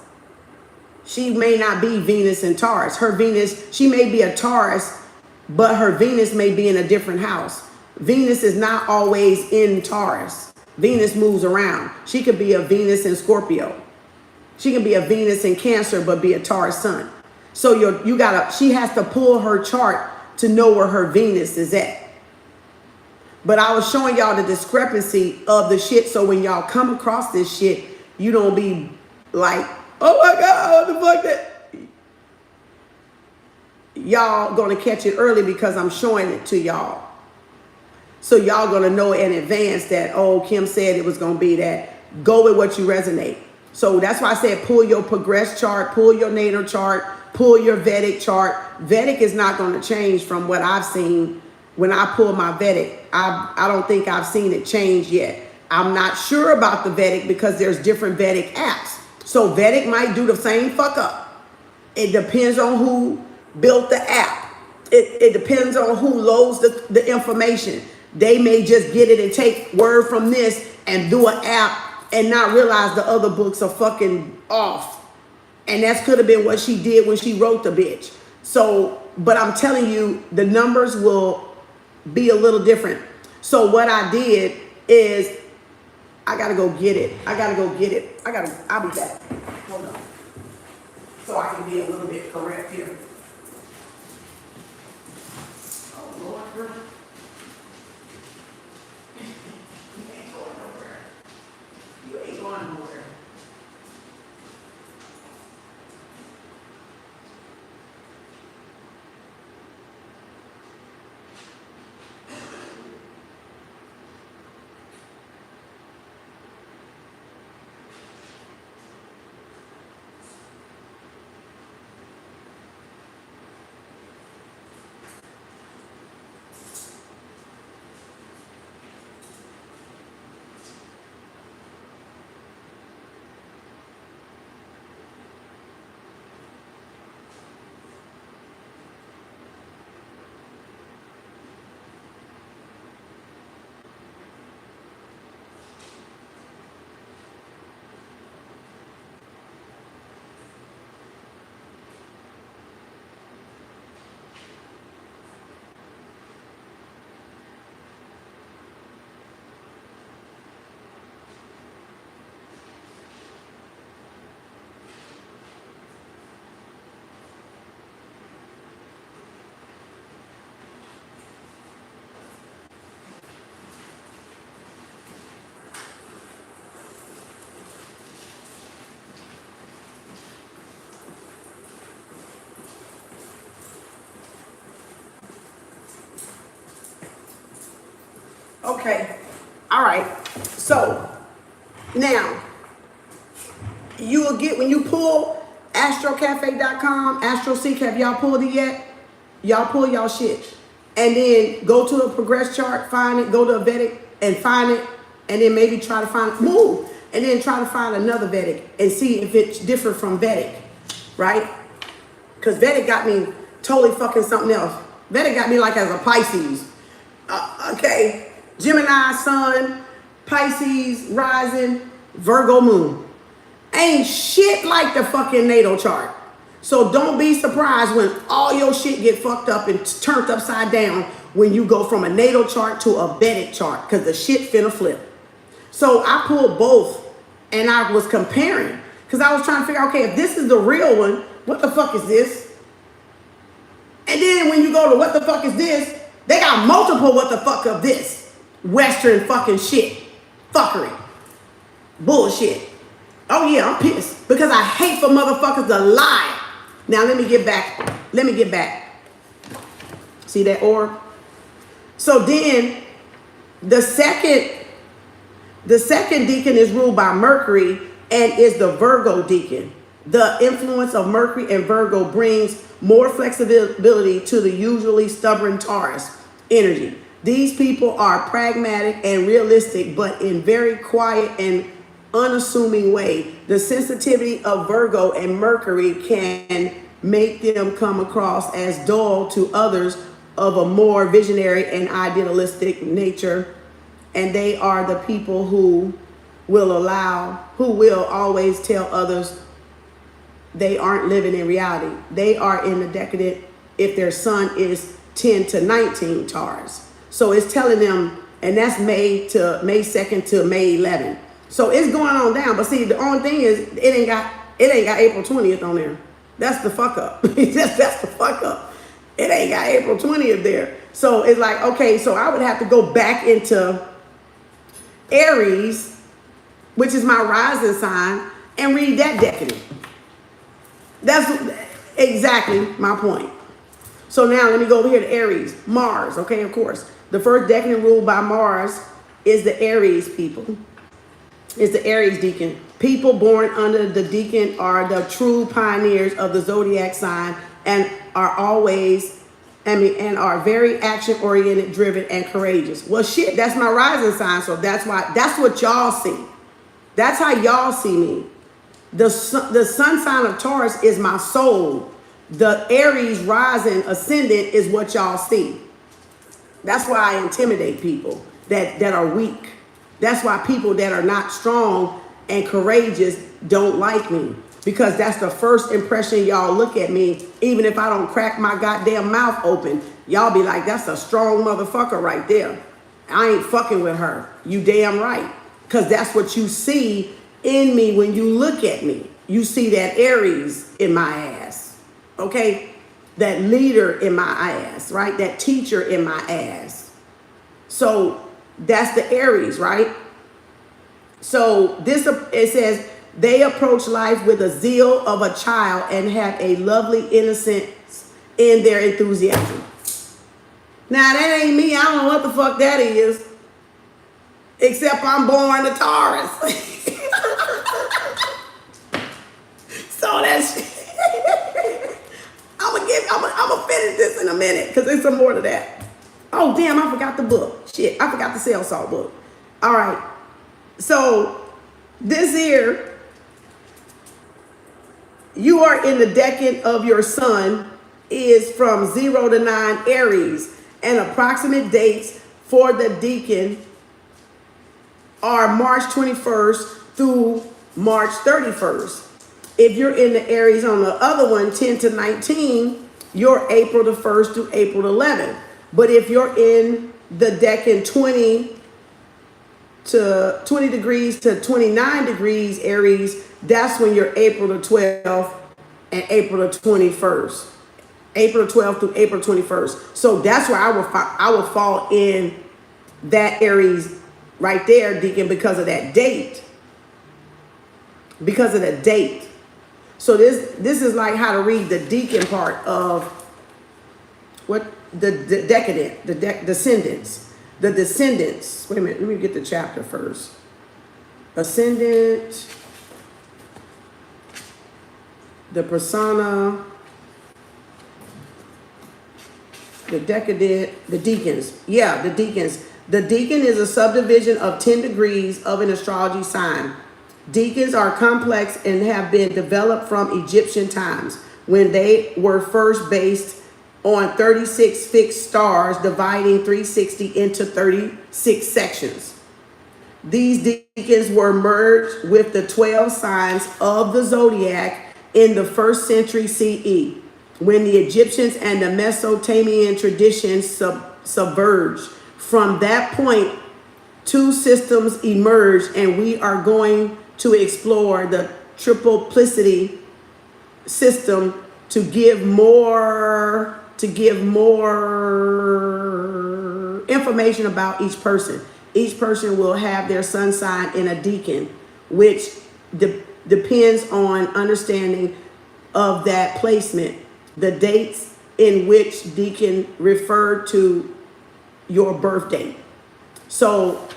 She may not be Venus in Taurus. Her Venus, she may be a Taurus, but her Venus may be in a different house. Venus is not always in Taurus. Venus moves around. She could be a Venus in Scorpio. She can be a Venus in Cancer, but be a Taurus sun. So she has to pull her chart to know where her Venus is at. But I was showing y'all the discrepancy of the shit. So when y'all come across this shit, you don't be like, oh my God, what the fuck that? Y'all gonna catch it early because I'm showing it to y'all. So y'all gonna know in advance that, oh, Kim said it was gonna be that. Go with what you resonate. So that's why I said pull your progress chart, pull your natal chart, pull your Vedic chart. Vedic is not gonna change from what I've seen when I pull my Vedic. I don't think I've seen it change yet. I'm not sure about the Vedic because there's different Vedic apps. So Vedic might do the same fuck up. It depends on who built the app. It depends on who loads the information. They may just get it and take word from this and do an app and not realize the other books are fucking off. And that could have been what she did when she wrote the bitch. So, but I'm telling you, the numbers will be a little different. So what I did is, I gotta go get it. I'll be back. Hold on. So I can be a little bit correct here. Oh Lord, girl. You ain't going nowhere. You ain't going nowhere. Okay, all right. So now you will get, when you pull astrocafe.com, AstroSeek, have y'all pulled it yet? Y'all pull y'all shit. And then go to a progress chart, find it, go to a Vedic and find it, and then maybe try to find, move, and then try to find another Vedic and see if it's different from Vedic, right? Because Vedic got me totally fucking something else. Vedic got me like as a Pisces. Okay. Gemini sun, Pisces rising, Virgo moon. Ain't shit like the fucking natal chart. So don't be surprised when all your shit get fucked up and turned upside down when you go from a natal chart to a Vedic chart, because the shit finna flip. So I pulled both and I was comparing because I was trying to figure out, okay, if this is the real one, what the fuck is this? And then when you go to what the fuck is this, they got multiple what the fuck of this. Western fucking shit. Fuckery. Bullshit. Oh yeah, I'm pissed because I hate for motherfuckers to lie. Now let me get back. See that orb? So then the second deacon is ruled by Mercury and is the Virgo deacon. The influence of Mercury and Virgo brings more flexibility to the usually stubborn Taurus energy. These people are pragmatic and realistic, but in very quiet and unassuming way. The sensitivity of Virgo and Mercury can make them come across as dull to others of a more visionary and idealistic nature, and they are the people who will always tell others they aren't living in reality. They are in the decadent if their sun is 10 to 19 Taurus. So it's telling them, and that's May 2nd to May 11th. So it's going on down. But see, the only thing is it ain't got April 20th on there. That's the fuck up. That's the fuck up. It ain't got April 20th there. So it's like, okay, so I would have to go back into Aries, which is my rising sign, and read that decadent. That's exactly my point. So now let me go over here to Aries. Mars, okay, of course. The first decadent ruled by Mars is the Aries people. It's the Aries deacon. People born under the deacon are the true pioneers of the zodiac sign and are very action-oriented, driven, and courageous. Well, shit, that's my rising sign, so that's what y'all see. That's how y'all see me. The sun sign of Taurus is my soul. The Aries rising ascendant is what y'all see. That's why I intimidate people that are weak. That's why people that are not strong and courageous don't like me. Because that's the first impression y'all look at me. Even if I don't crack my goddamn mouth open, y'all be like, that's a strong motherfucker right there. I ain't fucking with her. You damn right. Because that's what you see in me when you look at me. You see that Aries in my ass. Okay? That leader in my ass, right? That teacher in my ass. So that's the Aries, right? So it says, they approach life with a zeal of a child and have a lovely innocence in their enthusiasm. Now, that ain't me. I don't know what the fuck that is. Except I'm born a Taurus. So that's... I'm gonna finish this in a minute because there's some more to that. Oh, damn, I forgot the book. Shit, I forgot the Sale Salt book. All right. So this here, you are in the decade of your sun is from 0 to 9 Aries, and approximate dates for the deacon are March 21st through March 31st. If you're in the Aries on the other one, 10 to 19, you're April the 1st to April the 11th. But if you're in the decan 20 degrees to 29 degrees Aries, that's when you're April the 12th and April the 21st. April 12th through April 21st. So that's where I will fall in that Aries right there, Deacon, because of that date. Because of the date. So this is like how to read the deacon part of what the decadent, the descendants. The descendants. Wait a minute, let me get the chapter first. Ascendant, the persona, the decadent, the deacons. Yeah, the deacons. The deacon is a subdivision of 10 degrees of an astrology sign. Deacons are complex and have been developed from Egyptian times when they were first based on 36 fixed stars dividing 360 into 36 sections. These deacons were merged with the 12 signs of the zodiac in the 1st century CE when the Egyptians and the Mesopotamian traditions subverged. From that point, two systems emerged, and we are going to explore the triplicity system to give more information about each person. Each person will have their sun sign in a deacon, which depends on understanding of that placement. The dates in which deacon refer to your birth date. So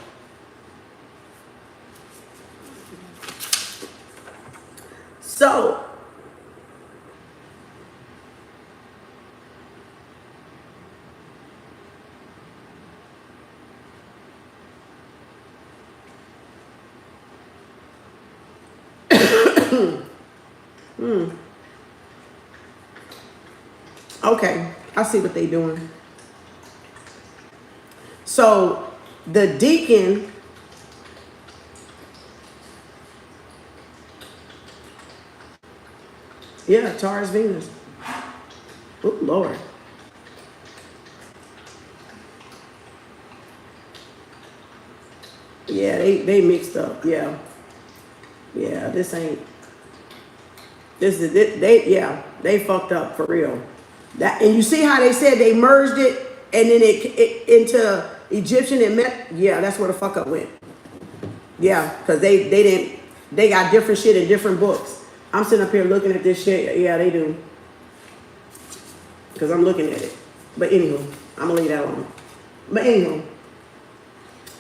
okay, I see what they're doing. So the deacon, yeah, Taurus Venus. Oh, Lord. Yeah, they mixed up. Yeah. Yeah, this is it. They fucked up for real. That, and you see how they said they merged it and then it into Egyptian and met. Yeah, that's where the fuck up went. Yeah, because they got different shit in different books. I'm sitting up here looking at this shit. Yeah, they do. Because I'm looking at it. But anywho, I'm gonna leave that alone. But anywho,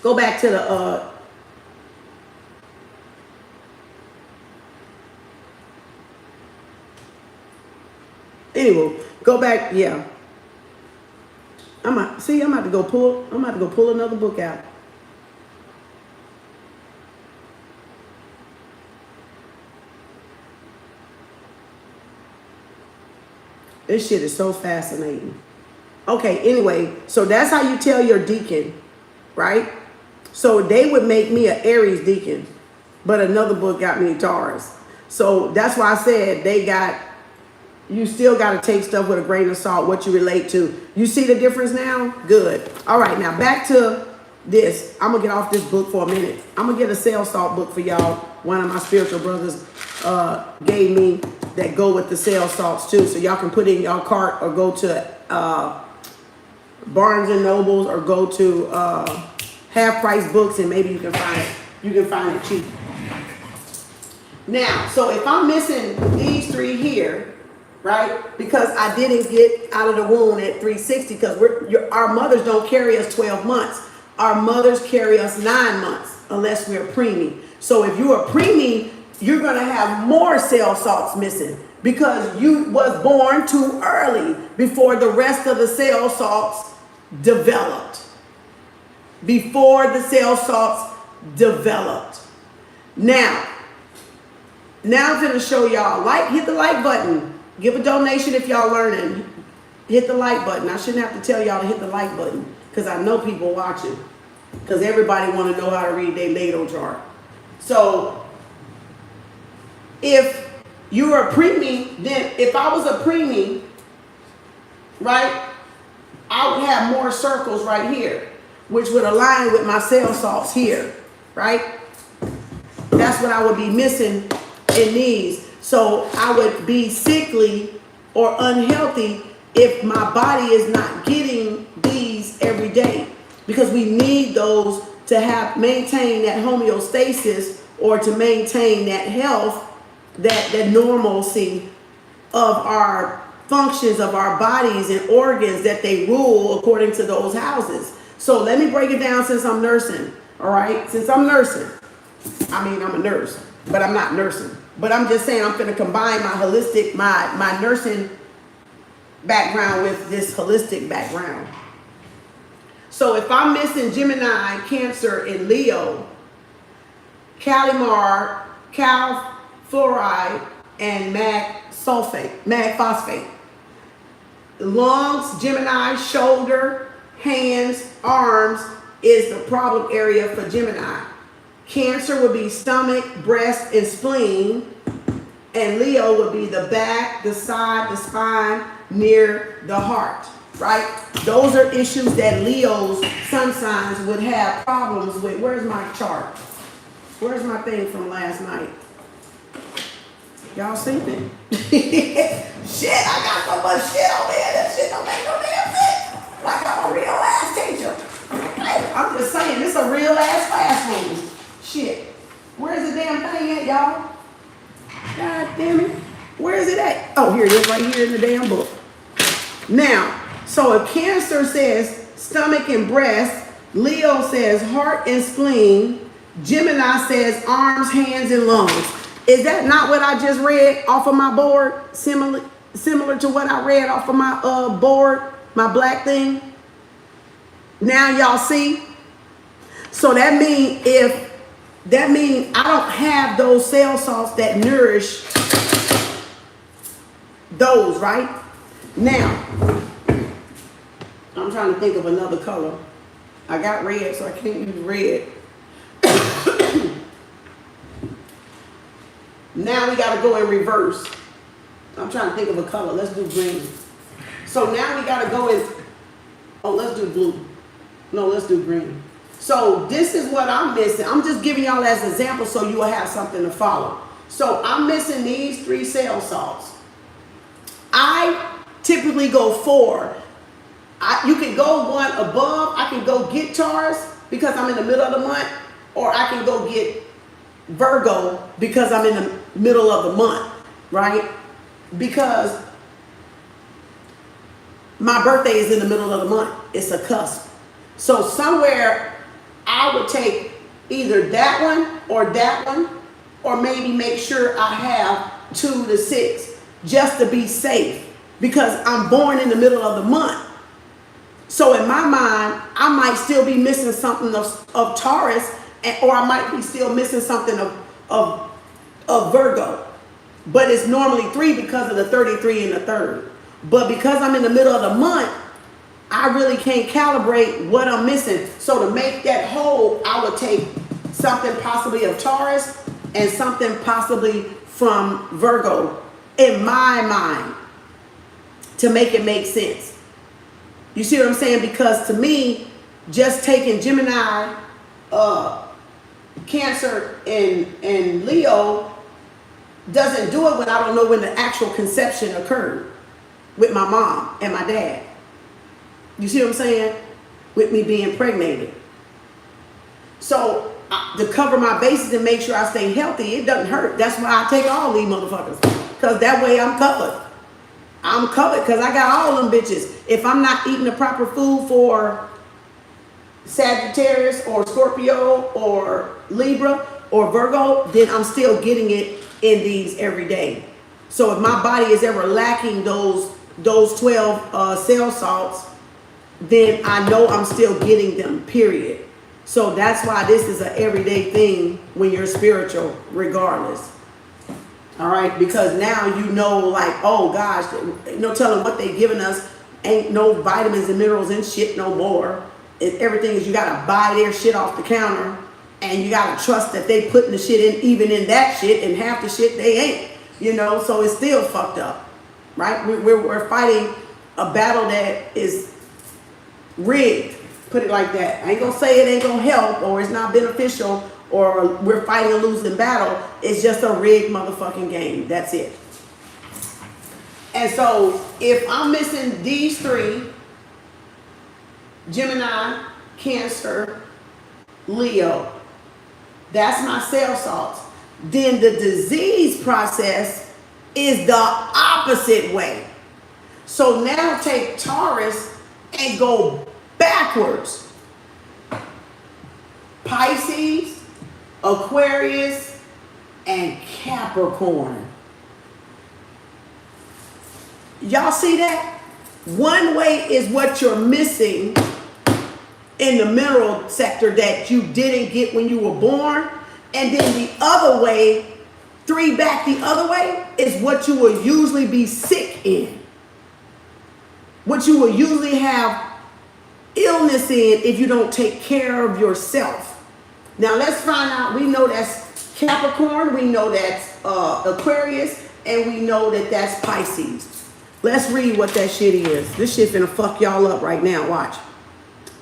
go back to the anyway, go back, yeah. I'm about to go pull another book out. This shit is so fascinating. Okay, anyway, so that's how you tell your deacon, right? So they would make me an Aries deacon, but another book got me Taurus. So that's why I said you still got to take stuff with a grain of salt, what you relate to. You see the difference now? Good. All right, now back to this. I'm going to get off this book for a minute. I'm going to get a cell salt book for y'all. One of my spiritual brothers gave me that go with the cell salts too. So y'all can put in y'all cart or go to Barnes and Nobles or go to half price books and maybe you can find it cheap. Now, so if I'm missing these three here, right? Because I didn't get out of the womb at 360 because our mothers don't carry us 12 months. Our mothers carry us 9 months unless we're preemie. So if you're a preemie, you're going to have more cell salts missing because you was born too early before the rest of the cell salts developed. Before the cell salts developed. Now I'm going to show y'all. Hit the like button. Give a donation if y'all learning. Hit the like button. I shouldn't have to tell y'all to hit the like button because I know people watching. Because everybody want to know how to read their natal chart. So if you're a preemie, then if I was a preemie, right, I would have more circles right here, which would align with my cell salts here, right? That's what I would be missing in these. So I would be sickly or unhealthy if my body is not getting these every day, because we need those to maintain that homeostasis or to maintain that health, that normalcy of our functions of our bodies and organs that they rule according to those houses. So let me break it down since I'm nursing, all right? Since I'm nursing, I'm a nurse, but I'm not nursing. But I'm just saying I'm going to combine my holistic, my nursing background with this holistic background. So if I'm missing Gemini, Cancer, and Leo, Calimar, cal fluoride, and mag phosphate. Lungs, Gemini, shoulder, hands, arms is the problem area for Gemini. Cancer would be stomach, breast, and spleen. And Leo would be the back, the side, the spine, near the heart, right? Those are issues that Leo's sun signs would have problems with. Where's my chart? Where's my thing from last night? Y'all seen it? Shit, I got so much shit over here. That shit don't make no damn sense. Like I'm a real ass teacher. I'm just saying, this a real ass classroom. Shit. Where's the damn thing at, y'all? God damn it. Where is it at? Oh, here it is, right here in the damn book. Now, so if Cancer says stomach and breast, Leo says heart and spleen, Gemini says arms, hands, and lungs. Is that not what I just read off of my board? Similar to what I read off of my board, my black thing? Now y'all see? So that means I don't have those cell salts that nourish those, right? Now, I'm trying to think of another color. I got red, so I can't use red. Now we got to go in reverse. I'm trying to think of a color. Let's do green. So now we got to go in. Oh, let's do blue. No, let's do green. So this is what I'm missing. I'm just giving y'all as an example so you will have something to follow. So I'm missing these 3 Zelle salts. I typically go 4. You can go one above. I can go get Taurus because I'm in the middle of the month, or I can go get Virgo because I'm in the middle of the month, right? Because my birthday is in the middle of the month. It's a cusp. So somewhere I would take either that one, or maybe make sure I have 2 to 6 just to be safe because I'm born in the middle of the month. So in my mind, I might still be missing something of Taurus, or I might be still missing something of Virgo. But it's normally 3 because of the 33 and the 3rd. But because I'm in the middle of the month, I really can't calibrate what I'm missing. So to make that whole, I would take something possibly of Taurus and something possibly from Virgo in my mind to make it make sense. You see what I'm saying? Because to me, just taking Gemini, Cancer, and Leo doesn't do it when I don't know when the actual conception occurred with my mom and my dad. You see what I'm saying? With me being impregnated. So to cover my bases and make sure I stay healthy, it doesn't hurt. That's why I take all these motherfuckers. Because that way I'm covered. I'm covered because I got all them bitches. If I'm not eating the proper food for Sagittarius or Scorpio or Libra or Virgo, then I'm still getting it in these every day. So if my body is ever lacking those 12 Zelle salts, then I know I'm still getting them, period. So that's why this is an everyday thing when you're spiritual, regardless. All right, because now you know, like, oh gosh, no telling what they giving us. Ain't no vitamins and minerals and shit no more. Everything is, you gotta buy their shit off the counter, and you gotta trust that they putting the shit in, even in that shit, and half the shit they ain't. You know, so it's still fucked up, right? We're fighting a battle that is rigged. Put it like that. I ain't gonna say it ain't gonna help or it's not beneficial or we're fighting a losing battle. It's just a rigged motherfucking game. That's it. And so if I'm missing these 3, Gemini, Cancer, Leo, that's my Zelle salts. Then the disease process is the opposite way. So now take Taurus and go backwards. Pisces, Aquarius, and Capricorn. Y'all see that? One way is what you're missing in the mineral sector that you didn't get when you were born. And then the other way, 3 back the other way, is what you will usually be sick in. What you will usually have illness in if you don't take care of yourself. Now let's find out. We know that's Capricorn, we know that's Aquarius, and we know that that's Pisces. Let's read what that shit is. This shit's gonna fuck y'all up right now. Watch.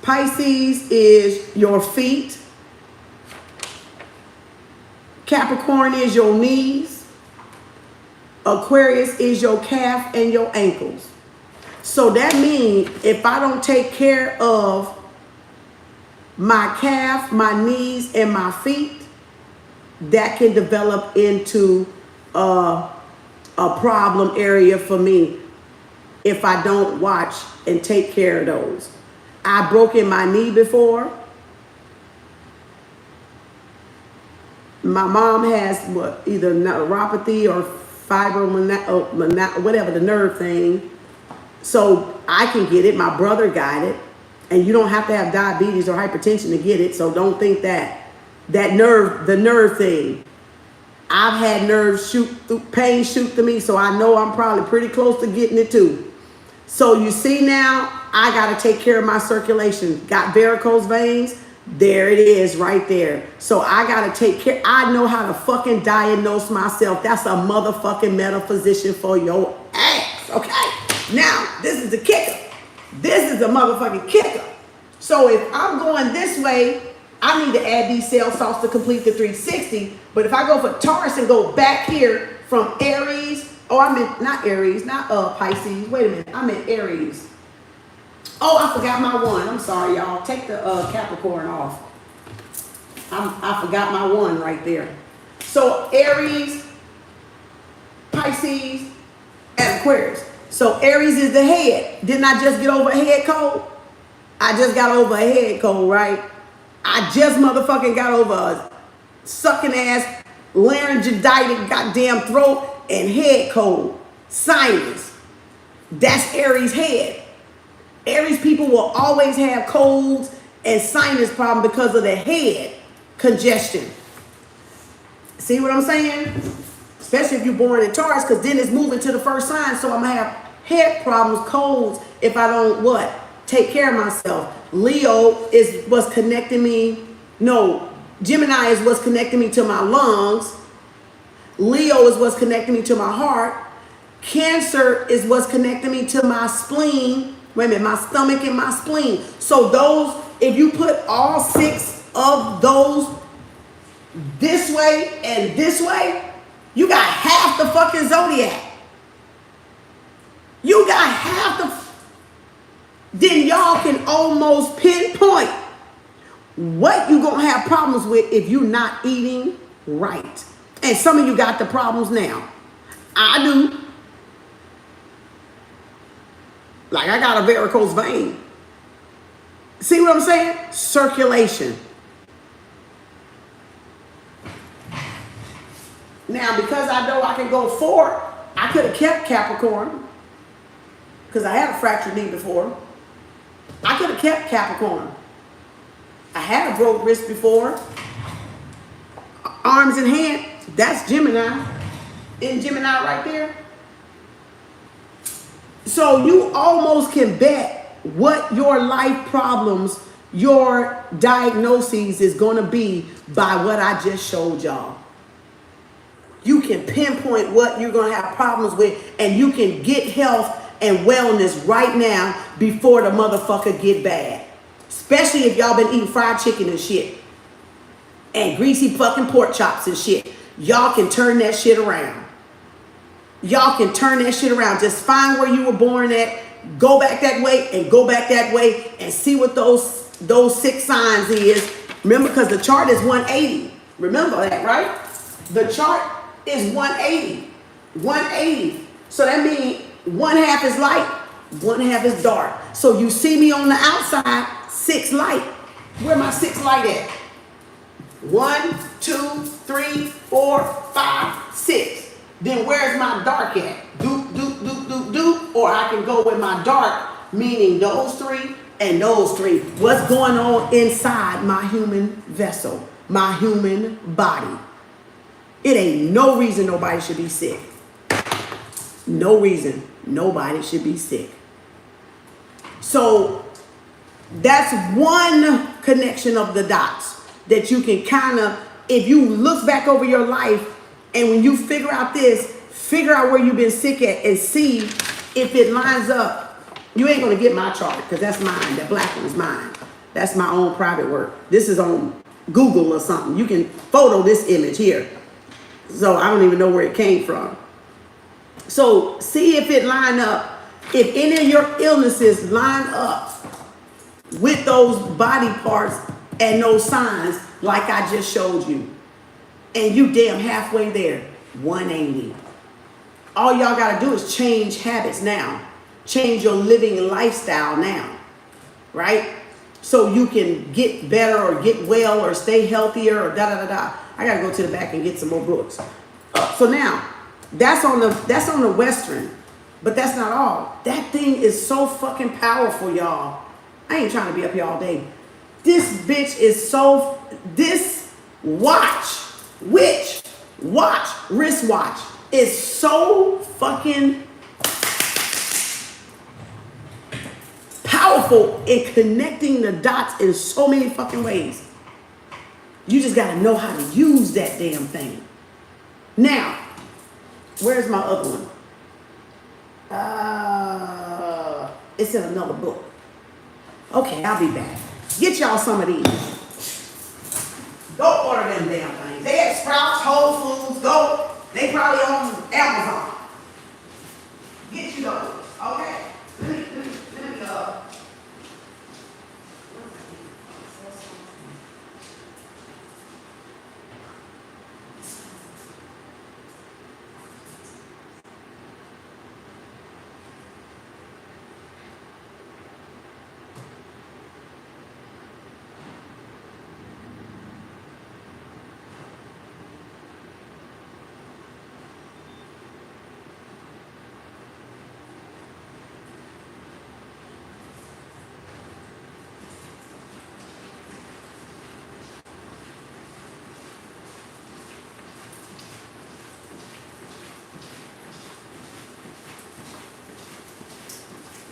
Pisces is your feet. Capricorn is your knees. Aquarius is your calf and your ankles. So that means if I don't take care of my calf, my knees, and my feet, that can develop into a problem area for me if I don't watch and take care of those. I've broken my knee before. My mom has either neuropathy or whatever, the nerve thing. So I can get it. My brother got it. And you don't have to have diabetes or hypertension to get it. So don't think that. The nerve thing. I've had nerves pain shoot to me. So I know I'm probably pretty close to getting it too. So you see now, I got to take care of my circulation. Got varicose veins? There it is right there. So I got to take care. I know how to fucking diagnose myself. That's a motherfucking metaphysician for your ass, okay? Now, this is the kicker. This is the motherfucking kicker. So if I'm going this way, I need to add these cell salts to complete the 360. But if I go for Taurus and go back here from Aries, oh, I meant not Aries, not Pisces. Wait a minute, I meant Aries. Oh, I forgot my one. I'm sorry, y'all. Take the Capricorn off. I forgot my one right there. So Aries, Pisces, and Aquarius. So Aries is the head. Didn't I just get over a head cold? I just got over a head cold, right? I just motherfucking got over a sucking ass laryngitis, goddamn throat, and head cold. Sinus. That's Aries head. Aries people will always have colds and sinus problem because of the head congestion. See what I'm saying? Especially if you're born in Taurus, because then it's moving to the first sign. So I'm going to have head problems, colds, if I don't what? Take care of myself. Leo is what's connecting me. No, Gemini is what's connecting me to my lungs. Leo is what's connecting me to my heart. Cancer is what's connecting me to my spleen. Wait a minute, my stomach and my spleen. So those, if you put all 6 of those this way and this way, you got half the fucking zodiac. You got half the... Then y'all can almost pinpoint what you gonna have problems with if you're not eating right. And some of you got the problems now. I do. Like I got a varicose vein. See what I'm saying? Circulation. Now, because I know I can go forward, I could have kept Capricorn because I had a fractured knee before. I could have kept Capricorn. I had a broke wrist before. Arms and hands, that's Gemini. In Gemini right there. So you almost can bet what your life problems, your diagnoses is going to be by what I just showed y'all. You can pinpoint what you're going to have problems with, and you can get health and wellness right now before the motherfucker get bad. Especially if y'all been eating fried chicken and shit. And greasy fucking pork chops and shit. Y'all can turn that shit around. Y'all can turn that shit around. Just find where you were born at. Go back that way and go back that way and see what those 6 signs is. Remember, because the chart is 180. Remember that, right? The chart is 180. 180. So that means 1/2 is light, 1/2 is dark. So you see me on the outside, 6 light. Where my 6 light at? 1, 2, 3, 4, 5, 6. Then where's my dark at? Doop, doop, doop, doop, doop. Or I can go with my dark, meaning those 3 and those 3. What's going on inside my human vessel, my human body? It ain't no reason nobody should be sick. No reason nobody should be sick. So that's one connection of the dots that you can kind of, if you look back over your life and when you figure out this, figure out where you've been sick at and see if it lines up. You ain't going to get my chart because that's mine. That black one's mine. That's my own private work. This is on Google or something. You can photo this image here. So I don't even know where it came from. So see if it line up. If any of your illnesses line up with those body parts and those signs like I just showed you. And you damn halfway there, 180. All y'all got to do is change habits now. Change your living lifestyle now. Right? So you can get better or get well or stay healthier or da-da-da-da. I got to go to the back and get some more books. So now, that's on the Western. But that's not all. That thing is so fucking powerful, y'all. I ain't trying to be up here all day. This bitch is so... This wristwatch is so fucking powerful in connecting the dots in so many fucking ways. You just got to know how to use that damn thing. Now, where's my other one? It's in another book. Okay, I'll be back. Get y'all some of these. Go order them damn things. They at Sprouts, Whole Foods, go. They probably on Amazon. Get you those, okay? Let me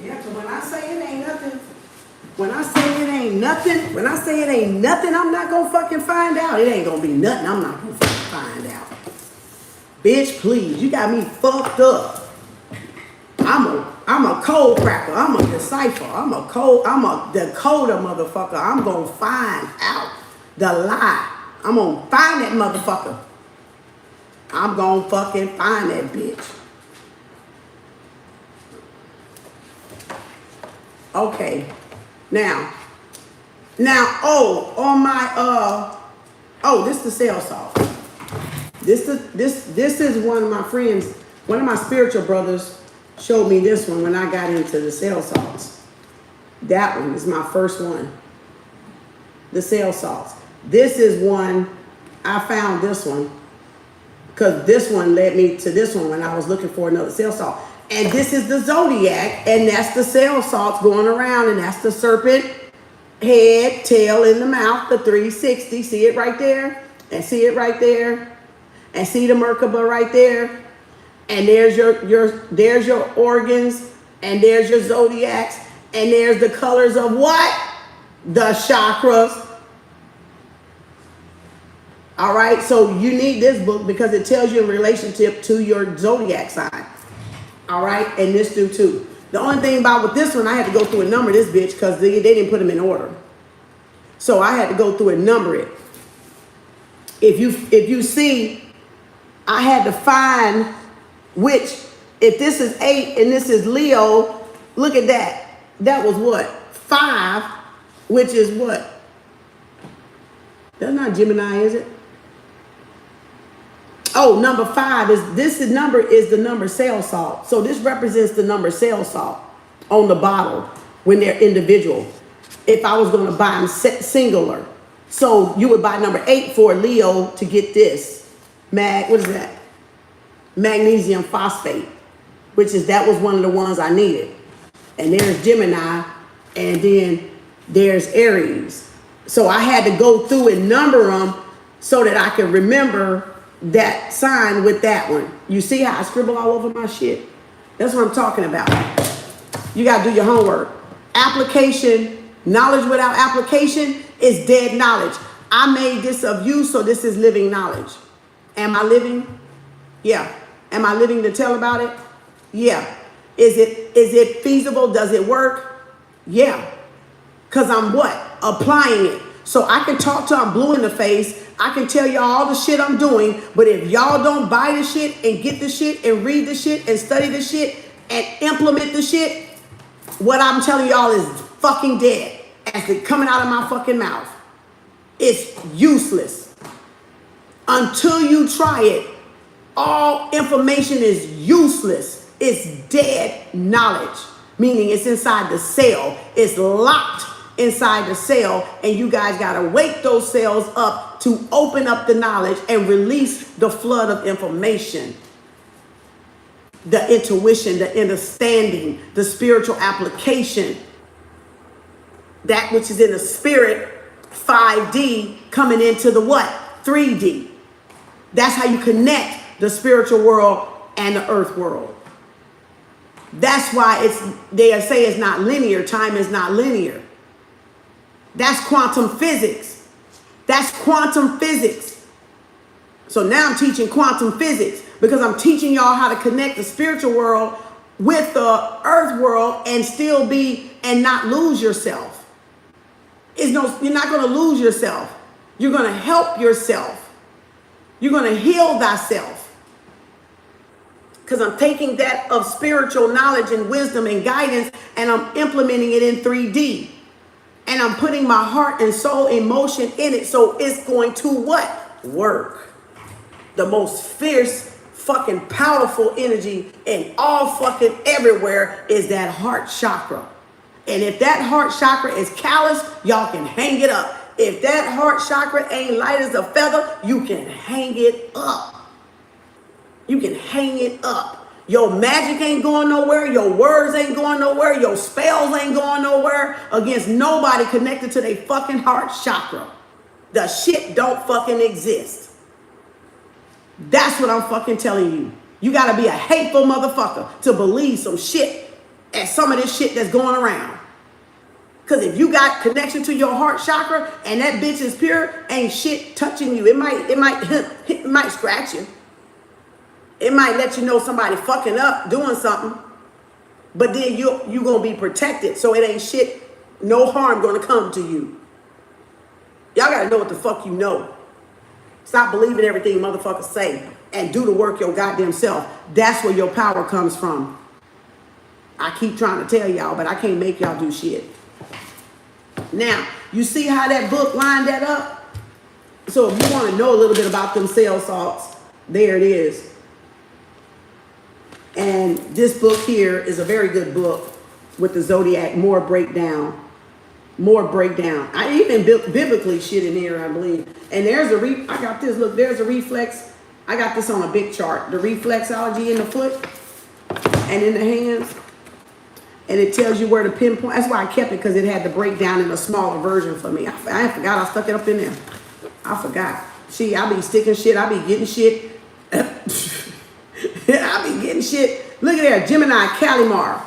Yeah, so when I say it ain't nothing, I'm not gonna fucking find out. It ain't gonna be nothing I'm not gonna fucking find out. Bitch, please, you got me fucked up. I'm a code cracker. I'm a decipher. I'm a decoder motherfucker. I'm gonna find out the lie. I'm gonna find that motherfucker. I'm gonna fucking find that bitch. Okay, now, on my, this is the cell salt. This is one of my friends, one of my spiritual brothers showed me this one when I got into the cell salts. That one is my first one, the cell salts. This is one, I found this one, because this one led me to this one when I was looking for another cell salt. And this is the zodiac, and that's the cell salts going around, and that's the serpent head, tail in the mouth, the 360. See it right there? And see it right there? And see the Merkaba right there? And there's your organs, and there's your zodiacs, and there's the colors of what? The chakras. All right, so you need this book because it tells you in relationship to your zodiac sign. All right, and this do too. The only thing about with this one, I had to go through and number this bitch because they didn't put them in order. So I had to go through and number it. If you see, I had to find which, if this is 8 and this is Leo, look at that. That was what? 5, which is what? That's not Gemini, is it? Oh, number 5 is the number cell salt. So this represents the number cell salt on the bottle when they're individual. If I was going to buy them singular. So you would buy number 8 for Leo to get this. What is that? Magnesium phosphate, that was one of the ones I needed. And there's Gemini, and then there's Aries. So I had to go through and number them so that I could remember that sign with that one. You see how I scribble all over my shit? That's what I'm talking about. You got to do your homework. Application, knowledge without application is dead knowledge. I made this of you, so this is living knowledge. Am I living? Yeah. Am I living to tell about it? Yeah. Is it feasible? Does it work? Yeah. Because I'm what? Applying it. So I can talk till I'm blue in the face. I can tell y'all all the shit I'm doing, but if y'all don't buy the shit and get the shit and read the shit and study the shit and implement the shit, what I'm telling y'all is fucking dead as it's coming out of my fucking mouth. It's useless. Until you try it, all information is useless. It's dead knowledge, meaning it's inside the cell. It's locked inside the cell, and you guys got to wake those cells up to open up the knowledge and release the flood of information, the intuition, the understanding, the spiritual application, that which is in the spirit 5D coming into the what? 3D. That's how you connect the spiritual world and the earth world. That's why they say it's not linear. Time is not linear. That's quantum physics. That's quantum physics. So now I'm teaching quantum physics because I'm teaching y'all how to connect the spiritual world with the earth world and still be and not lose yourself. You're not going to lose yourself. You're going to help yourself. You're going to heal thyself. Because I'm taking that of spiritual knowledge and wisdom and guidance and I'm implementing it in 3D. And I'm putting my heart and soul emotion in it. So it's going to what? Work. The most fierce, fucking powerful energy in all fucking everywhere is that heart chakra. And if that heart chakra is callous, y'all can hang it up. If that heart chakra ain't light as a feather, you can hang it up. You can hang it up. Your magic ain't going nowhere. Your words ain't going nowhere. Your spells ain't going nowhere against nobody connected to their fucking heart chakra. The shit don't fucking exist. That's what I'm fucking telling you. You gotta be a hateful motherfucker to believe some shit and some of this shit that's going around. Because if you got connection to your heart chakra and that bitch is pure, ain't shit touching you. It might scratch you. It might let you know somebody fucking up doing something. But then you gonna be protected. So it ain't shit, no harm gonna come to you. Y'all gotta know what the fuck you know. Stop believing everything motherfuckers say and do the work your goddamn self. That's where your power comes from. I keep trying to tell y'all, but I can't make y'all do shit. Now, you see how that book lined that up? So if you want to know a little bit about them cell salts, there it is. And this book here is a very good book with the zodiac, more breakdown. I even biblically shit in here, I believe. And there's I got this, look, there's a reflex. I got this on a big chart. The reflexology in the foot and in the hands. And it tells you where to pinpoint. That's why I kept it, because it had the breakdown in a smaller version for me. I forgot I stuck it up in there. I forgot. See, I be sticking shit. I be getting shit. I be getting shit. Look at there, Gemini Calimar.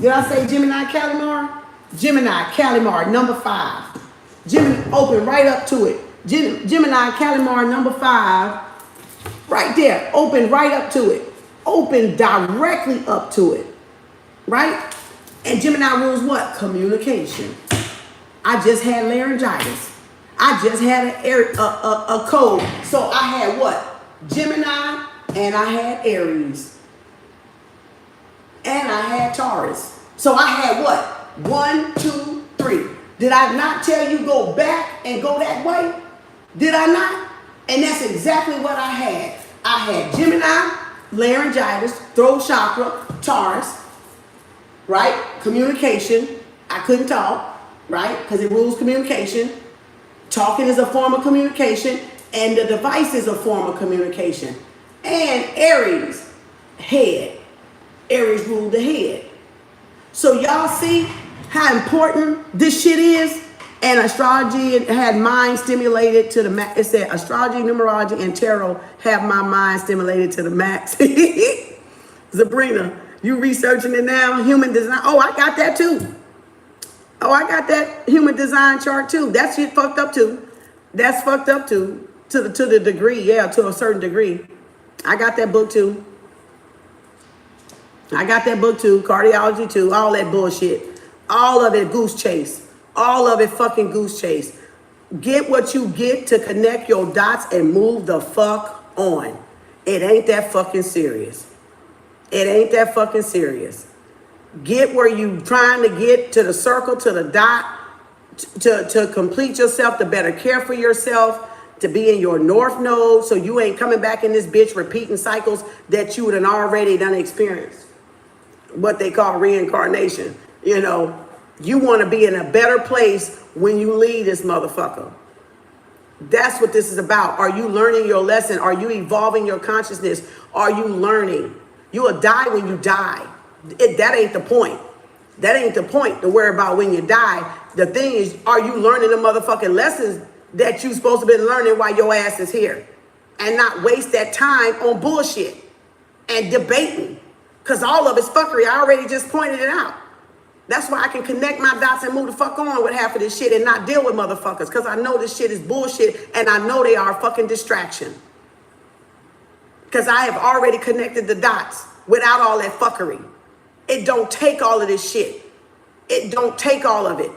Did I say Gemini Calimar? Gemini Calimar, number 5. Gemini, open right up to it. Gemini Calimar, number 5. Right there, open right up to it. Open directly up to it. Right? And Gemini rules what? Communication. I just had laryngitis. I just had a cold. So I had what? Gemini, and I had Aries. And I had Taurus. So I had what? 1, 2, 3. Did I not tell you go back and go that way? Did I not? And that's exactly what I had. I had Gemini, laryngitis, throat chakra, Taurus, right? Communication. I couldn't talk, right? Because it rules communication. Talking is a form of communication, and the device is a form of communication. And Aries, head. Aries ruled the head. So y'all see how important this shit is? And astrology had mind stimulated to the max. It said astrology, numerology, and tarot have my mind stimulated to the max. Sabrina, you researching it now? Human design. Oh, I got that too. Oh, I got that human design chart too. That shit fucked up too. That's fucked up too. To the degree, yeah, to a certain degree. I got that book too. I got that book too. Cardology too. All that bullshit. All of it goose chase. All of it fucking goose chase. Get what you get to connect your dots and move the fuck on. It ain't that fucking serious. It ain't that fucking serious. Get where you trying to get, to the circle, to the dot, to complete yourself, to better care for yourself, to be in your north node so you ain't coming back in this bitch repeating cycles that you would have already done experienced. What they call reincarnation. You know, you want to be in a better place when you leave this motherfucker. That's what this is about. Are you learning your lesson? Are you evolving your consciousness? Are you learning? You will die when you die. That ain't the point. That ain't the point to worry about when you die. The thing is, are you learning the motherfucking lessons that you supposed to be learning while your ass is here? And not waste that time on bullshit and debating Because all of it's fuckery. I already just pointed it out. That's why I can connect my dots and move the fuck on with half of this shit and not deal with motherfuckers. Because I know this shit is bullshit and I know they are a fucking distraction. Because I have already connected the dots without all that fuckery. It don't take all of this shit. It don't take all of it.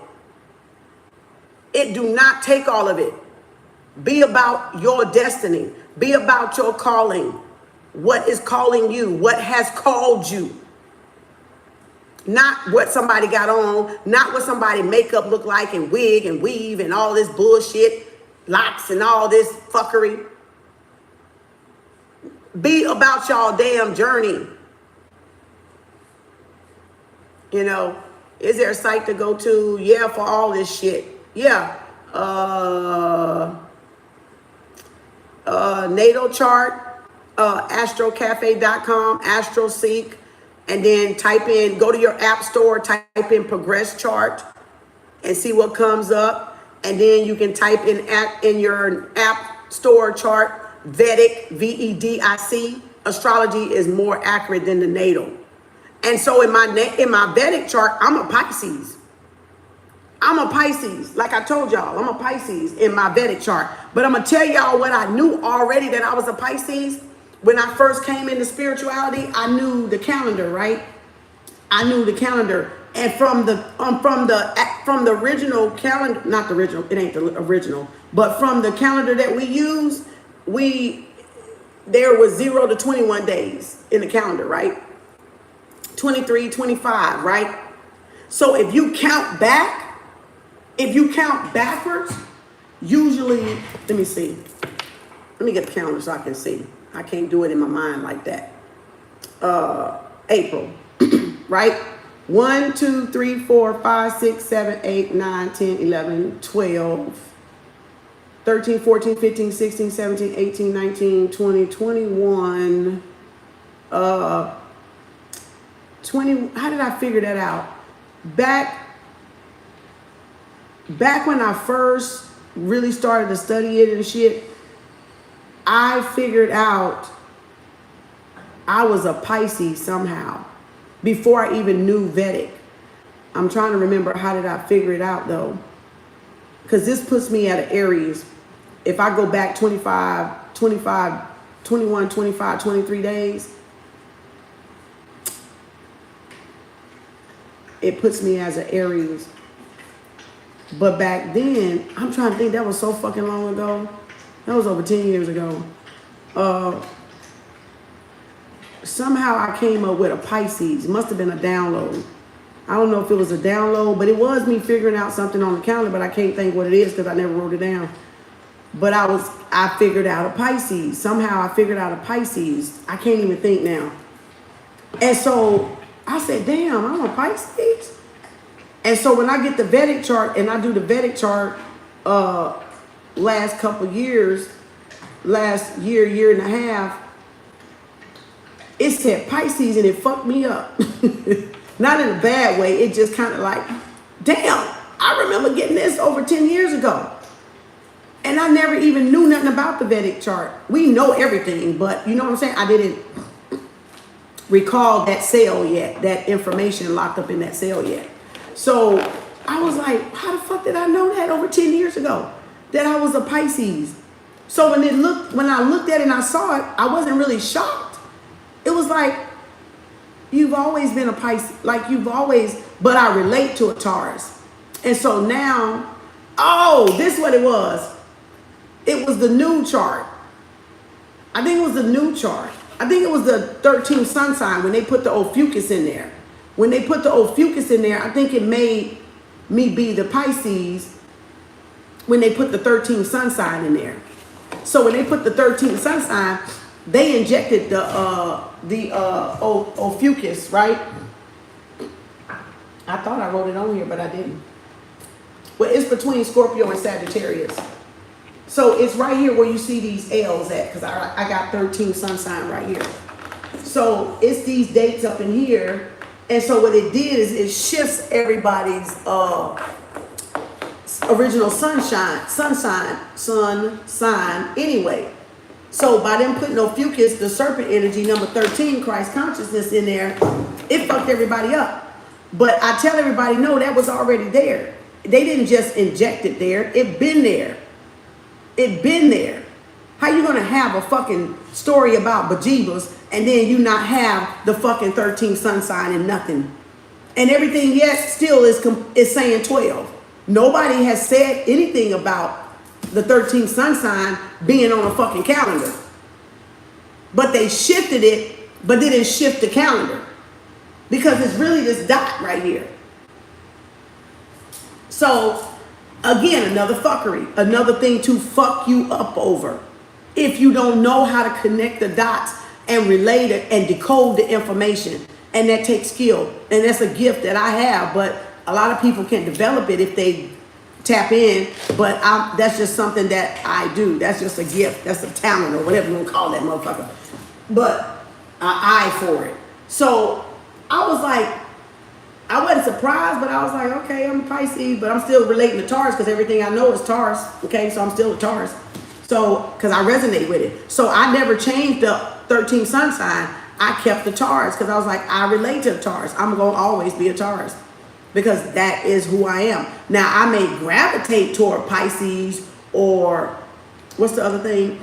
It do not take all of it. Be about your destiny. Be about your calling. What is calling you? What has called you? Not what somebody got on. Not what somebody makeup look like and wig and weave and all this bullshit. Locks and all this fuckery. Be about y'all damn journey. You know, is there a site to go to? Yeah, for all this shit. Yeah. Natal chart, astrocafe.com, astroseek, and then type in, go to your app store, type in progress chart and see what comes up. And then you can type in your app store chart, Vedic, Vedic. Astrology is more accurate than the natal. And so in my Vedic chart, I'm a Pisces. I'm a Pisces. Like I told y'all, I'm a Pisces in my Vedic chart. But I'm going to tell y'all what I knew already that I was a Pisces. When I first came into spirituality, I knew the calendar, right? I knew the calendar. And from the original calendar, not the original, it ain't the original, but from the calendar that we use, there was 0 to 21 days in the calendar, right? 23, 25, right? So if you count backwards, usually, let me see. Let me get the calendar so I can see. I can't do it in my mind like that. April, right? 1, 2, 3, 4, 5, 6, 7, 8, 9, 10, 11, 12, 13, 14, 15, 16, 17, 18, 19, 20, 21, 20, how did I figure that out? Back when I first really started to study it and shit, I figured out I was a Pisces somehow before I even knew Vedic. I'm trying to remember how did I figure it out though. Because this puts me at an Aries. If I go back 21, 25, 23 days, it puts me as an Aries. But back then, I'm trying to think, that was so fucking long ago. That was over 10 years ago. Somehow I came up with a Pisces. It must have been a download. I don't know if it was a download, but it was me figuring out something on the calendar, but I can't think what it is because I never wrote it down. But I figured out a Pisces. Somehow I figured out a Pisces. I can't even think now. And so I said, damn, I'm a Pisces. And so when I get the Vedic chart, and I do the Vedic chart last couple years, last year and a half, it said Pisces and it fucked me up. Not in a bad way. It just kind of like, damn, I remember getting this over 10 years ago. And I never even knew nothing about the Vedic chart. We know everything, but you know what I'm saying? I didn't recall that cell yet, that information locked up in that cell yet. So I was like, how the fuck did I know that over 10 years ago? That I was a Pisces. So when I looked at it and I saw it, I wasn't really shocked. It was like, you've always been a Pisces, like you've always, but I relate to a Taurus. And so now, oh, this is what it was. It was the new chart. I think it was the new chart. I think it was the 13th sun sign when they put the Ophiuchus in there. When they put the Ophiuchus in there, I think it made me be the Pisces when they put the 13th sun sign in there. So when they put the 13th sun sign, they injected the Ophiuchus, right? I thought I wrote it on here, but I didn't. Well, it's between Scorpio and Sagittarius. So it's right here where you see these L's at, because I got 13 sun sign right here. So it's these dates up in here. And so what it did is it shifts everybody's original sun sign anyway. So by them putting Ophiuchus, the serpent energy, number 13, Christ consciousness in there, it fucked everybody up. But I tell everybody, no, that was already there. They didn't just inject it there. It been there. It been there. How you gonna have a fucking story about bejeebas and then you not have the fucking 13th sun sign and nothing? And everything yet still is saying 12. Nobody has said anything about the 13th sun sign being on a fucking calendar. But they shifted it, but they didn't shift the calendar. Because it's really this dot right here. So, again, another fuckery. Another thing to fuck you up over. If you don't know how to connect the dots and relate it and decode the information. And that takes skill. And that's a gift that I have. But a lot of people can develop it if they tap in. But that's just something that I do. That's just a gift. That's a talent or whatever you want to call that motherfucker. But an eye for it. So I was like, I wasn't surprised, but I was like, okay, I'm a Pisces, but I'm still relating to Taurus because everything I know is Taurus. Okay, so I'm still a Taurus. So, because I resonate with it. So I never changed the 13th sun sign. I kept the Taurus because I was like, I relate to the Taurus. I'm going to always be a Taurus because that is who I am. Now, I may gravitate toward Pisces or what's the other thing?